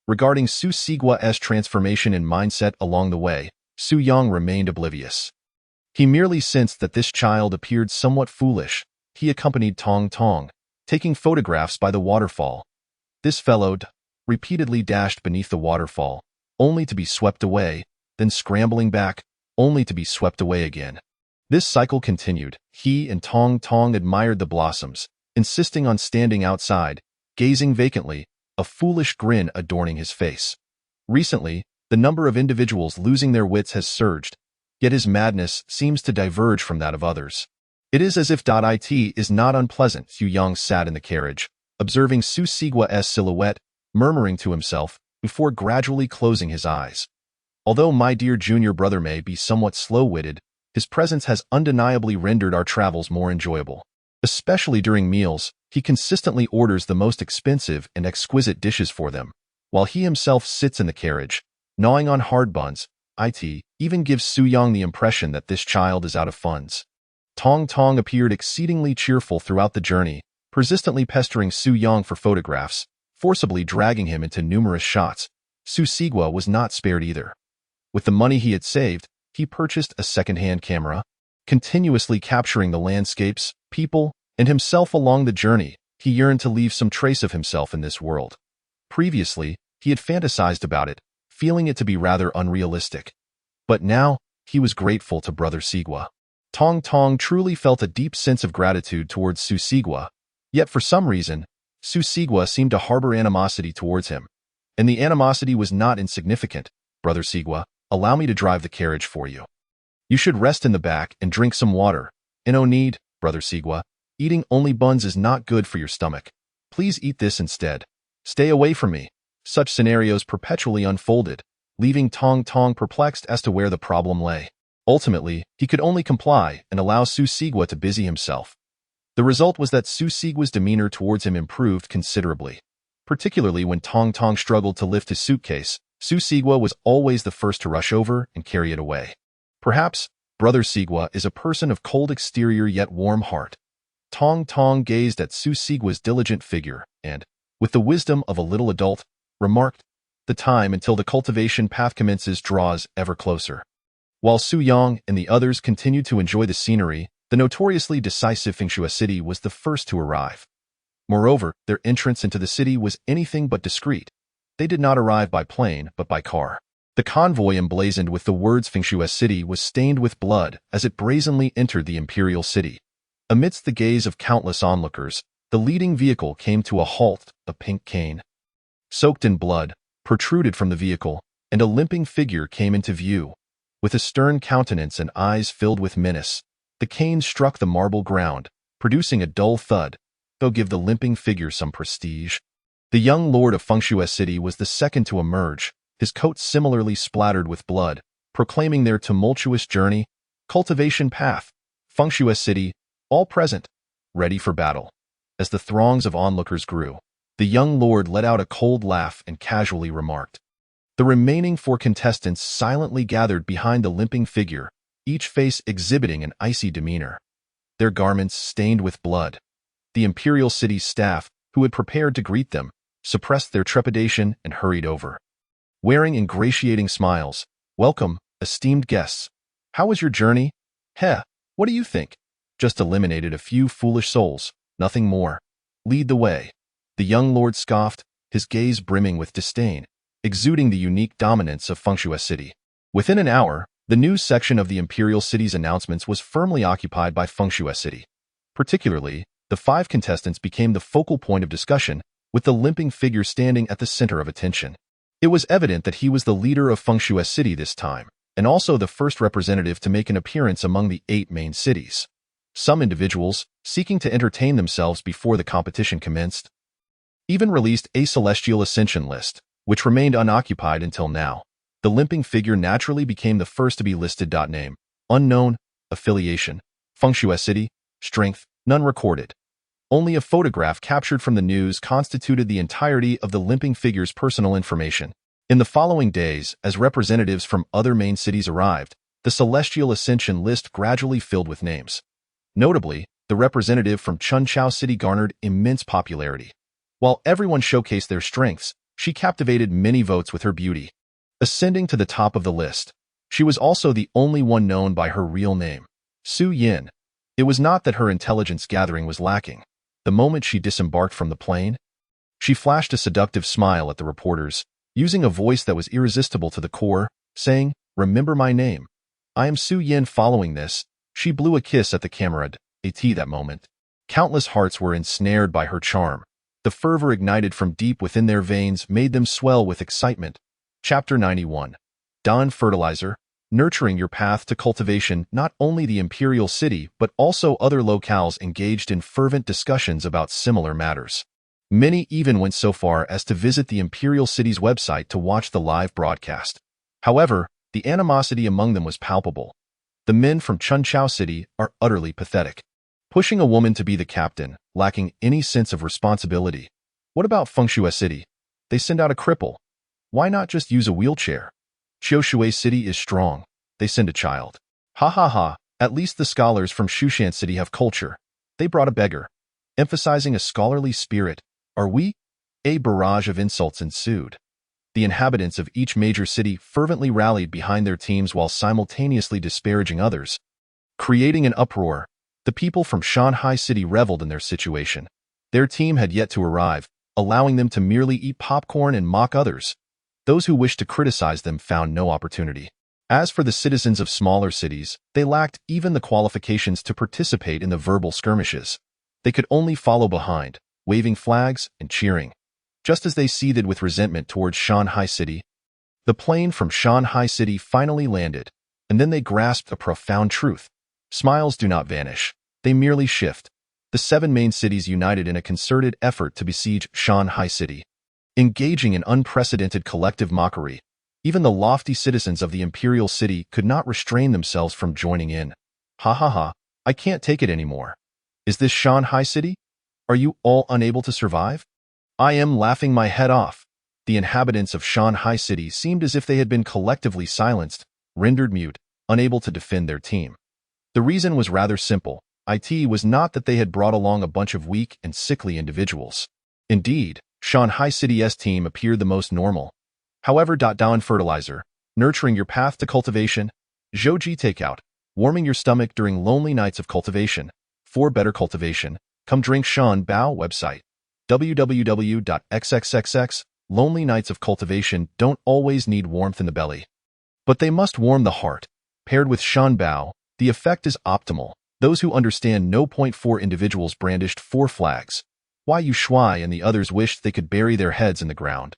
Regarding Su Sigua's transformation in mindset along the way, Su Yang remained oblivious. He merely sensed that this child appeared somewhat foolish. He accompanied Tong Tong, taking photographs by the waterfall. This fellow repeatedly dashed beneath the waterfall, only to be swept away, then scrambling back, only to be swept away again. This cycle continued. He and Tong Tong admired the blossoms, insisting on standing outside, gazing vacantly, a foolish grin adorning his face. Recently, the number of individuals losing their wits has surged, yet his madness seems to diverge from that of others. It is as if it is not unpleasant. Su Yang sat in the carriage, observing Su Sigua's silhouette, murmuring to himself, before gradually closing his eyes. Although my dear junior brother may be somewhat slow-witted, his presence has undeniably rendered our travels more enjoyable. Especially during meals, he consistently orders the most expensive and exquisite dishes for them, while he himself sits in the carriage, gnawing on hard buns. It even gives Su Yang the impression that this child is out of funds. Tong Tong appeared exceedingly cheerful throughout the journey, persistently pestering Su Yang for photographs, forcibly dragging him into numerous shots. Su Sigua was not spared either. With the money he had saved, he purchased a second-hand camera, continuously capturing the landscapes, people, and himself along the journey. He yearned to leave some trace of himself in this world. Previously, he had fantasized about it, feeling it to be rather unrealistic. But now, he was grateful to Brother Sigua. Tong Tong truly felt a deep sense of gratitude towards Su Sigua, yet for some reason, Su Sigua seemed to harbor animosity towards him. And the animosity was not insignificant. Brother Sigua, allow me to drive the carriage for you. You should rest in the back and drink some water. No need, Brother Sigua. Eating only buns is not good for your stomach. Please eat this instead. Stay away from me. Such scenarios perpetually unfolded, leaving Tong Tong perplexed as to where the problem lay. Ultimately, he could only comply and allow Su Sigua to busy himself. The result was that Su Sigua's demeanor towards him improved considerably. Particularly when Tong Tong struggled to lift his suitcase, Su Sigua was always the first to rush over and carry it away. Perhaps, Brother Sigua is a person of cold exterior yet warm heart. Tong Tong gazed at Su Sigua's diligent figure and, with the wisdom of a little adult, remarked, "The time until the cultivation path commences draws ever closer." While Su Yang and the others continued to enjoy the scenery, the notoriously decisive Fengshui city was the first to arrive. Moreover, their entrance into the city was anything but discreet. They did not arrive by plane, but by car. The convoy emblazoned with the words Fengshu's city was stained with blood as it brazenly entered the imperial city. Amidst the gaze of countless onlookers, the leading vehicle came to a halt, a pink cane, soaked in blood, protruded from the vehicle, and a limping figure came into view. With a stern countenance and eyes filled with menace, the cane struck the marble ground, producing a dull thud, though give the limping figure some prestige. The young lord of Fengshu's city was the second to emerge, his coat similarly splattered with blood, proclaiming their tumultuous journey, cultivation path, Fengshu's city, all present, ready for battle. As the throngs of onlookers grew, the young lord let out a cold laugh and casually remarked. The remaining 4 contestants silently gathered behind the limping figure, each face exhibiting an icy demeanor, their garments stained with blood. The imperial city's staff, who had prepared to greet them, suppressed their trepidation and hurried over. Wearing ingratiating smiles, "Welcome, esteemed guests. How was your journey? Heh, what do you think? Just eliminated a few foolish souls, nothing more. Lead the way." The young lord scoffed, his gaze brimming with disdain, exuding the unique dominance of Fengshu's city. Within an hour, the news section of the imperial city's announcements was firmly occupied by Fengshu's city. Particularly, the 5 contestants became the focal point of discussion, with the limping figure standing at the center of attention. It was evident that he was the leader of Fengshu's city this time, and also the first representative to make an appearance among the 8 main cities. Some individuals, seeking to entertain themselves before the competition commenced, even released a celestial ascension list, which remained unoccupied until now. The limping figure naturally became the first to be listed. Name, unknown, affiliation, Fengshu's city, strength, none recorded. Only a photograph captured from the news constituted the entirety of the limping figure's personal information. In the following days, as representatives from other main cities arrived, the celestial ascension list gradually filled with names. Notably, the representative from Chunchao City garnered immense popularity. While everyone showcased their strengths, she captivated many votes with her beauty. Ascending to the top of the list, she was also the only one known by her real name, Su Yin. It was not that her intelligence gathering was lacking. The moment she disembarked from the plane, she flashed a seductive smile at the reporters, using a voice that was irresistible to the core, saying, "Remember my name. I am Su Yin." Following this, she blew a kiss at the camera. That moment, countless hearts were ensnared by her charm. The fervor ignited from deep within their veins made them swell with excitement. Chapter 91. Dawn Fertilizer, nurturing your path to cultivation. Not only the imperial city but also other locales engaged in fervent discussions about similar matters. Many even went so far as to visit the imperial city's website to watch the live broadcast. However, the animosity among them was palpable. The men from Chunchao City are utterly pathetic, pushing a woman to be the captain, lacking any sense of responsibility. What about Fengshu's city? They send out a cripple. Why not just use a wheelchair? Qiushui City is strong. They send a child. Ha ha ha, at least the scholars from Shushan City have culture. They brought a beggar, emphasizing a scholarly spirit. Are we? A barrage of insults ensued. The inhabitants of each major city fervently rallied behind their teams while simultaneously disparaging others, creating an uproar. The people from Shanghai City reveled in their situation. Their team had yet to arrive, allowing them to merely eat popcorn and mock others. Those who wished to criticize them found no opportunity. As for the citizens of smaller cities, they lacked even the qualifications to participate in the verbal skirmishes. They could only follow behind, waving flags and cheering. Just as they seethed with resentment towards Shanghai City, the plane from Shanghai City finally landed, and then they grasped a profound truth. Smiles do not vanish. They merely shift. The 7 main cities united in a concerted effort to besiege Shanghai City, engaging in unprecedented collective mockery. Even the lofty citizens of the imperial city could not restrain themselves from joining in. Ha ha ha, I can't take it anymore. Is this Shanghai City? Are you all unable to survive? I am laughing my head off. The inhabitants of Shanghai City seemed as if they had been collectively silenced, rendered mute, unable to defend their team. The reason was rather simple. It was not that they had brought along a bunch of weak and sickly individuals. Indeed, Shanghai City's team appeared the most normal. However, Dawn Fertilizer, nurturing your path to cultivation. Zhouji Takeout, warming your stomach during lonely nights of cultivation. For better cultivation, come drink Shan Bao website. www.xxxx lonely nights of cultivation don't always need warmth in the belly. But they must warm the heart. Paired with Shanbao, the effect is optimal. Those who understand no. 4 individuals brandished 4 flags. Why Yu Shuai and the others wished they could bury their heads in the ground.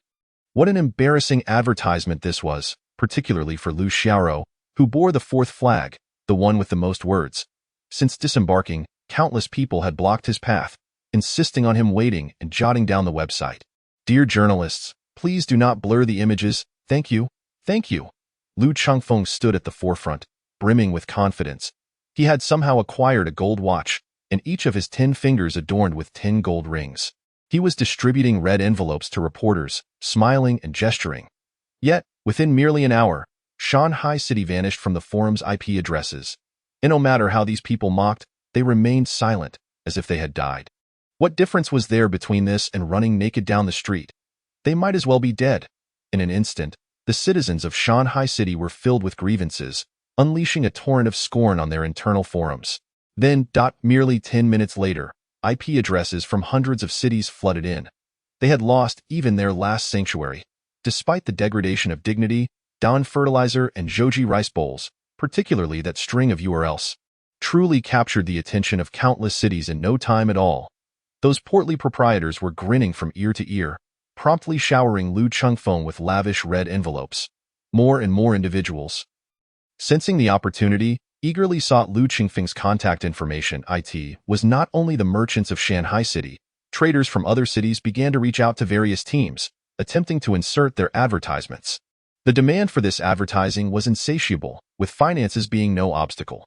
What an embarrassing advertisement this was, particularly for Lu Xiaoro, who bore the 4th flag, the one with the most words. Since disembarking, countless people had blocked his path, insisting on him waiting and jotting down the website. Dear journalists, please do not blur the images. Thank you. Thank you. Lu Chengfeng stood at the forefront, brimming with confidence. He had somehow acquired a gold watch, and each of his 10 fingers adorned with 10 gold rings. He was distributing red envelopes to reporters, smiling and gesturing. Yet, within merely an hour, Shanghai City vanished from the forum's IP addresses. And no matter how these people mocked, they remained silent, as if they had died. What difference was there between this and running naked down the street? They might as well be dead. In an instant, the citizens of Shanghai City were filled with grievances, unleashing a torrent of scorn on their internal forums. Then, merely 10 minutes later, IP addresses from hundreds of cities flooded in. They had lost even their last sanctuary. Despite the degradation of dignity, Dawn fertilizer and Zhouji rice bowls, particularly that string of URLs, truly captured the attention of countless cities in no time at all. Those portly proprietors were grinning from ear to ear, promptly showering Lu Chengfeng with lavish red envelopes. More and more individuals, sensing the opportunity, eagerly sought Lu Chengfeng's contact information. It was not only the merchants of Shanghai City. Traders from other cities began to reach out to various teams, attempting to insert their advertisements. The demand for this advertising was insatiable, with finances being no obstacle.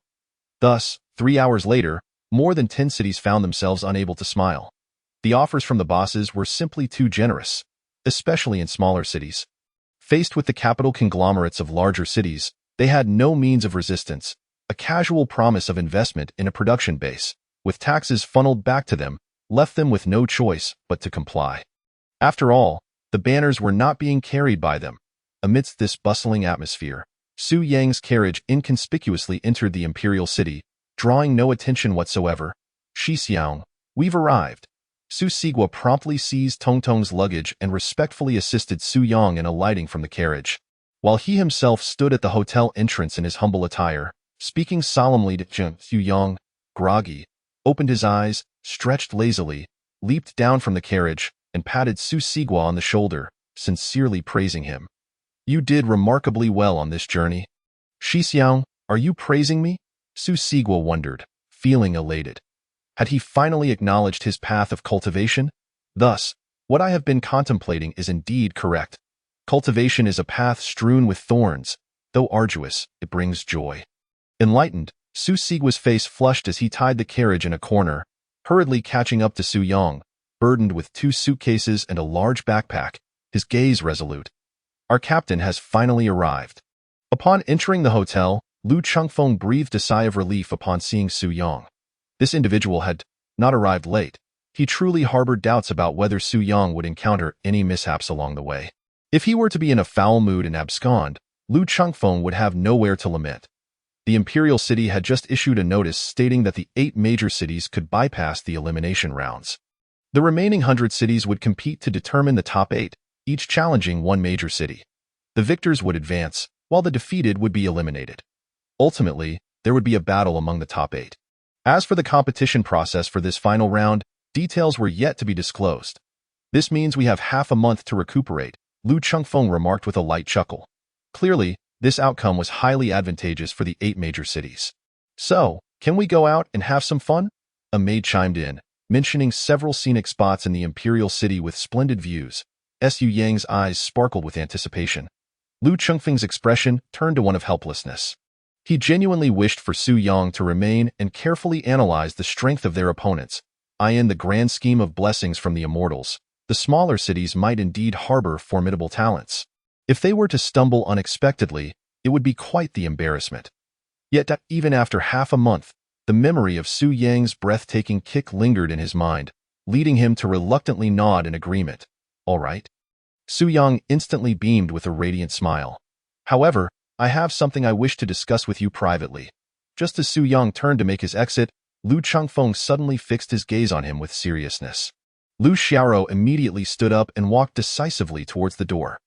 Thus, 3 hours later, more than 10 cities found themselves unable to smile. The offers from the bosses were simply too generous, especially in smaller cities. Faced with the capital conglomerates of larger cities, they had no means of resistance. A casual promise of investment in a production base, with taxes funneled back to them, left them with no choice but to comply. After all, the banners were not being carried by them. Amidst this bustling atmosphere, Su Yang's carriage inconspicuously entered the imperial city, drawing no attention whatsoever. Xixiang, we've arrived. Su Sigua promptly seized Tongtong's luggage and respectfully assisted Su Yang in alighting from the carriage, while he himself stood at the hotel entrance in his humble attire, speaking solemnly to Su Yang. Groggy, opened his eyes, stretched lazily, leaped down from the carriage, and patted Su Sigua on the shoulder, sincerely praising him. You did remarkably well on this journey. Xixiang, are you praising me? Su Sigua wondered, feeling elated. Had he finally acknowledged his path of cultivation? Thus, what I have been contemplating is indeed correct. Cultivation is a path strewn with thorns. Though arduous, it brings joy. Enlightened, Su Sigua's face flushed as he tied the carriage in a corner, hurriedly catching up to Su Yang, burdened with 2 suitcases and a large backpack, his gaze resolute. Our captain has finally arrived. Upon entering the hotel, Lu Chengfeng breathed a sigh of relief upon seeing Su Yang. This individual had not arrived late. He truly harbored doubts about whether Su Yang would encounter any mishaps along the way. If he were to be in a foul mood and abscond, Lu Chengfeng would have nowhere to lament. The imperial city had just issued a notice stating that the 8 major cities could bypass the elimination rounds. The remaining 100 cities would compete to determine the top 8, each challenging one major city. The victors would advance, while the defeated would be eliminated. Ultimately, there would be a battle among the top 8. As for the competition process for this final round, details were yet to be disclosed. This means we have half a month to recuperate, Lu Chengfeng remarked with a light chuckle. Clearly, this outcome was highly advantageous for the 8 major cities. So, can we go out and have some fun? A maid chimed in, mentioning several scenic spots in the imperial city with splendid views. Su Yang's eyes sparkled with anticipation. Lu Chengfeng's expression turned to one of helplessness. He genuinely wished for Su Yang to remain and carefully analyze the strength of their opponents. In the grand scheme of blessings from the immortals, the smaller cities might indeed harbor formidable talents. If they were to stumble unexpectedly, it would be quite the embarrassment. Yet, even after half a month, the memory of Su Yang's breathtaking kick lingered in his mind, leading him to reluctantly nod in agreement. All right. Su Yang instantly beamed with a radiant smile. However, I have something I wish to discuss with you privately. Just as Su Yang turned to make his exit, Lu Chengfeng suddenly fixed his gaze on him with seriousness. Lu Xiaoro immediately stood up and walked decisively towards the door.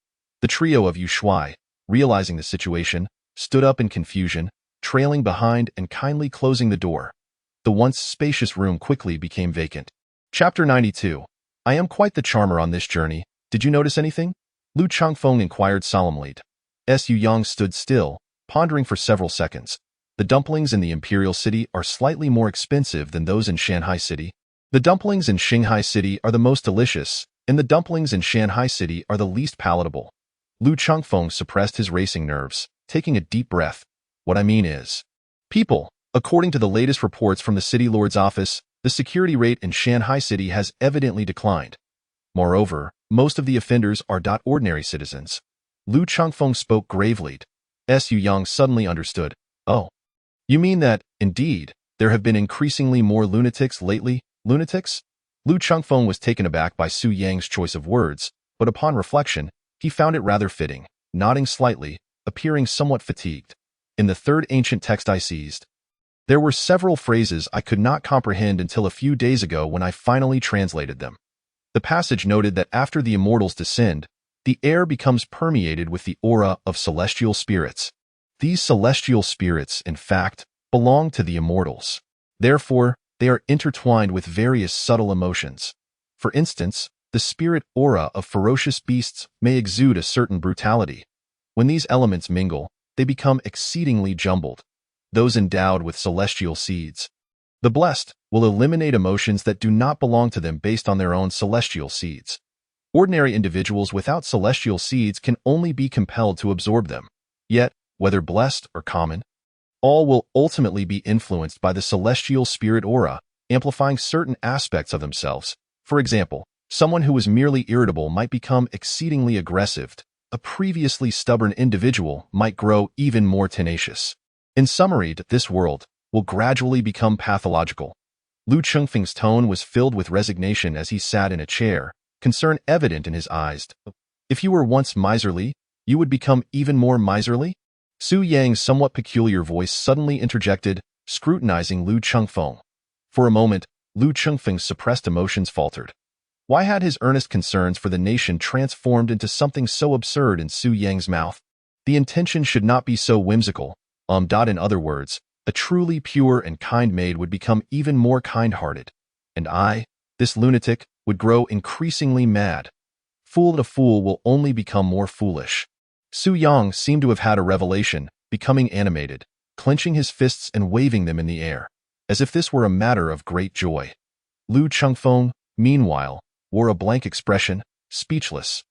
The trio of Yu Shuai, realizing the situation, stood up in confusion, trailing behind and kindly closing the door. The once spacious room quickly became vacant. Chapter 92. I am quite the charmer on this journey. Did you notice anything? Lu Changfeng inquired solemnly. Yu Yang stood still, pondering for several seconds. The dumplings in the Imperial City are slightly more expensive than those in Shanghai City. The dumplings in Shanghai City are the most delicious, and the dumplings in Shanghai City are the least palatable. Lu Changfeng suppressed his racing nerves, taking a deep breath. What I mean is, people, according to the latest reports from the City Lord's office, the security rate in Shanghai City has evidently declined. Moreover, most of the offenders are ordinary citizens. Lu Changfeng spoke gravely. Yu Yang suddenly understood. Oh. You mean that, indeed, there have been increasingly more lunatics lately? Lunatics? Lu Changfeng was taken aback by Su Yang's choice of words, but upon reflection, he found it rather fitting, nodding slightly, appearing somewhat fatigued. In the third ancient text I seized, there were several phrases I could not comprehend until a few days ago when I finally translated them. The passage noted that after the immortals descend, the air becomes permeated with the aura of celestial spirits. These celestial spirits, in fact, belong to the immortals. Therefore, they are intertwined with various subtle emotions. For instance, the spirit aura of ferocious beasts may exude a certain brutality. When these elements mingle, they become exceedingly jumbled. Those endowed with celestial seeds, the blessed, will eliminate emotions that do not belong to them based on their own celestial seeds. Ordinary individuals without celestial seeds can only be compelled to absorb them. Yet, whether blessed or common, all will ultimately be influenced by the celestial spirit aura, amplifying certain aspects of themselves. For example, someone who was merely irritable might become exceedingly aggressive. A previously stubborn individual might grow even more tenacious. In summary, this world will gradually become pathological. Lu Chengfeng's tone was filled with resignation as he sat in a chair, concern evident in his eyes. If you were once miserly, you would become even more miserly? Su Yang's somewhat peculiar voice suddenly interjected, scrutinizing Lu Chengfeng. For a moment, Lu Chengfeng's suppressed emotions faltered. Why had his earnest concerns for the nation transformed into something so absurd in Su Yang's mouth? The intention should not be so whimsical. In other words, a truly pure and kind maid would become even more kind-hearted. And I, this lunatic, would grow increasingly mad. A fool will only become more foolish. Su Yang seemed to have had a revelation, becoming animated, clenching his fists and waving them in the air, as if this were a matter of great joy. Lu Chengfeng, meanwhile, wore a blank expression, speechless.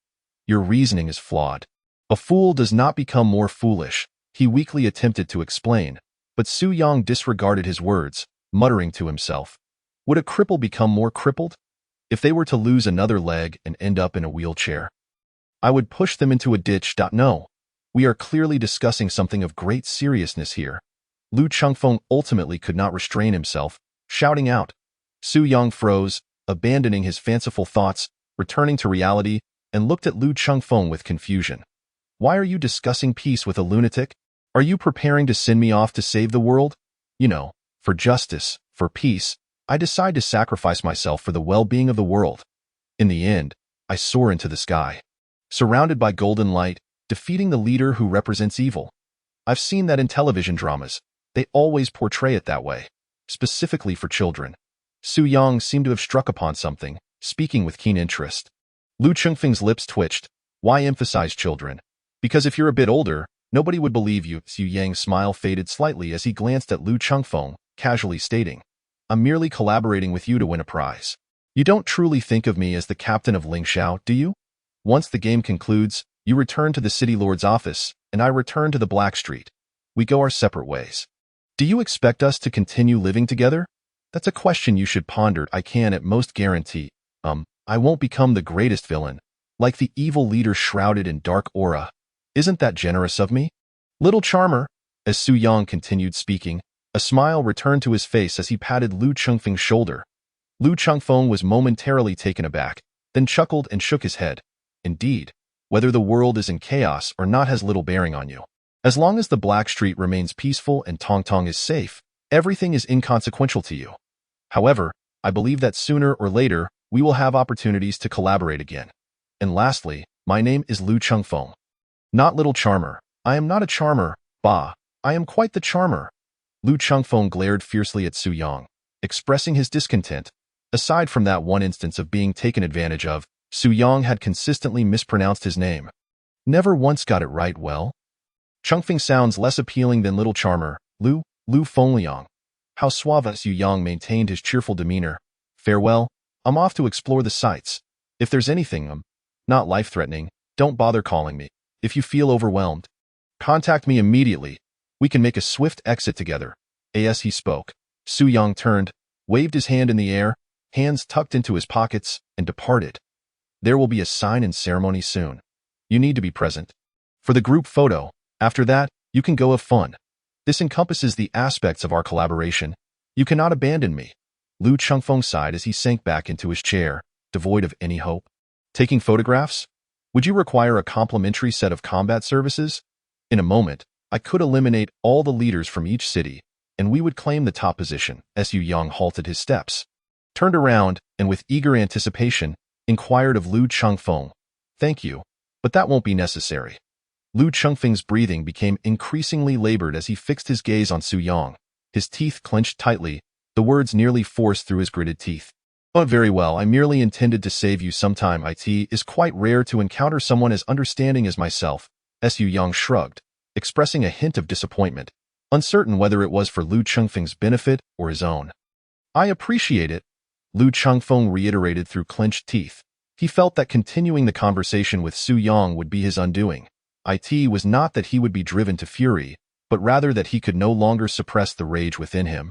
Your reasoning is flawed. A fool does not become more foolish, he weakly attempted to explain, but Su Yang disregarded his words, muttering to himself. Would a cripple become more crippled? If they were to lose another leg and end up in a wheelchair, I would push them into a ditch. No, we are clearly discussing something of great seriousness here. Lu Chengfeng ultimately could not restrain himself, shouting out. Su Yang froze, abandoning his fanciful thoughts, returning to reality, and looked at Lu Chengfeng with confusion. Why are you discussing peace with a lunatic? Are you preparing to send me off to save the world? You know, for justice, for peace, I decide to sacrifice myself for the well-being of the world. In the end, I soar into the sky, surrounded by golden light, defeating the leader who represents evil. I've seen that in television dramas. They always portray it that way, specifically for children. Su Yang seemed to have struck upon something, speaking with keen interest. Lu Chengfeng's lips twitched. Why emphasize children? Because if you're a bit older, nobody would believe you. Su Yang's smile faded slightly as he glanced at Lu Chengfeng, casually stating, I'm merely collaborating with you to win a prize. You don't truly think of me as the captain of Lingxiao, do you? Once the game concludes, you return to the City Lord's office, and I return to the Black Street. We go our separate ways. Do you expect us to continue living together? That's a question you should ponder. I can at most guarantee, I won't become the greatest villain, like the evil leader shrouded in dark aura. Isn't that generous of me? Little charmer, as Su Yang continued speaking, a smile returned to his face as he patted Lu Chengfeng's shoulder. Lu Chengfeng was momentarily taken aback, then chuckled and shook his head. Indeed, whether the world is in chaos or not has little bearing on you. As long as the Black Street remains peaceful and Tong Tong is safe, everything is inconsequential to you. However, I believe that sooner or later, we will have opportunities to collaborate again. And lastly, my name is Lu Chengfeng. Not Little Charmer. I am not a charmer, bah. I am quite the charmer. Lu Chengfeng glared fiercely at Su Yang, expressing his discontent. Aside from that one instance of being taken advantage of, Su Yang had consistently mispronounced his name. Never once got it right well. Chengfeng sounds less appealing than Little Charmer, Lu Fengliang. How suave Su Yang maintained his cheerful demeanor. Farewell, I'm off to explore the sights. If there's anything, not life-threatening, don't bother calling me. If you feel overwhelmed, contact me immediately. We can make a swift exit together. As he spoke, Su Yang turned, waved his hand in the air, hands tucked into his pockets, and departed. There will be a sign and ceremony soon. You need to be present. For the group photo, after that, you can go have fun. This encompasses the aspects of our collaboration. You cannot abandon me. Lu Chengfeng sighed as he sank back into his chair, devoid of any hope. Taking photographs? Would you require a complimentary set of combat services? In a moment, I could eliminate all the leaders from each city, and we would claim the top position. Su Yang halted his steps, turned around, and with eager anticipation, inquired of Lu Chengfeng. Thank you, but that won't be necessary. Lu Chengfeng's breathing became increasingly labored as he fixed his gaze on Su Yang. His teeth clenched tightly, the words nearly forced through his gritted teeth. Oh, very well, I merely intended to save you some time. It is quite rare to encounter someone as understanding as myself. Su Yang shrugged, expressing a hint of disappointment, uncertain whether it was for Lu Chengfeng's benefit or his own. I appreciate it, Lu Chengfeng reiterated through clenched teeth. He felt that continuing the conversation with Su Yang would be his undoing. It was not that he would be driven to fury, but rather that he could no longer suppress the rage within him.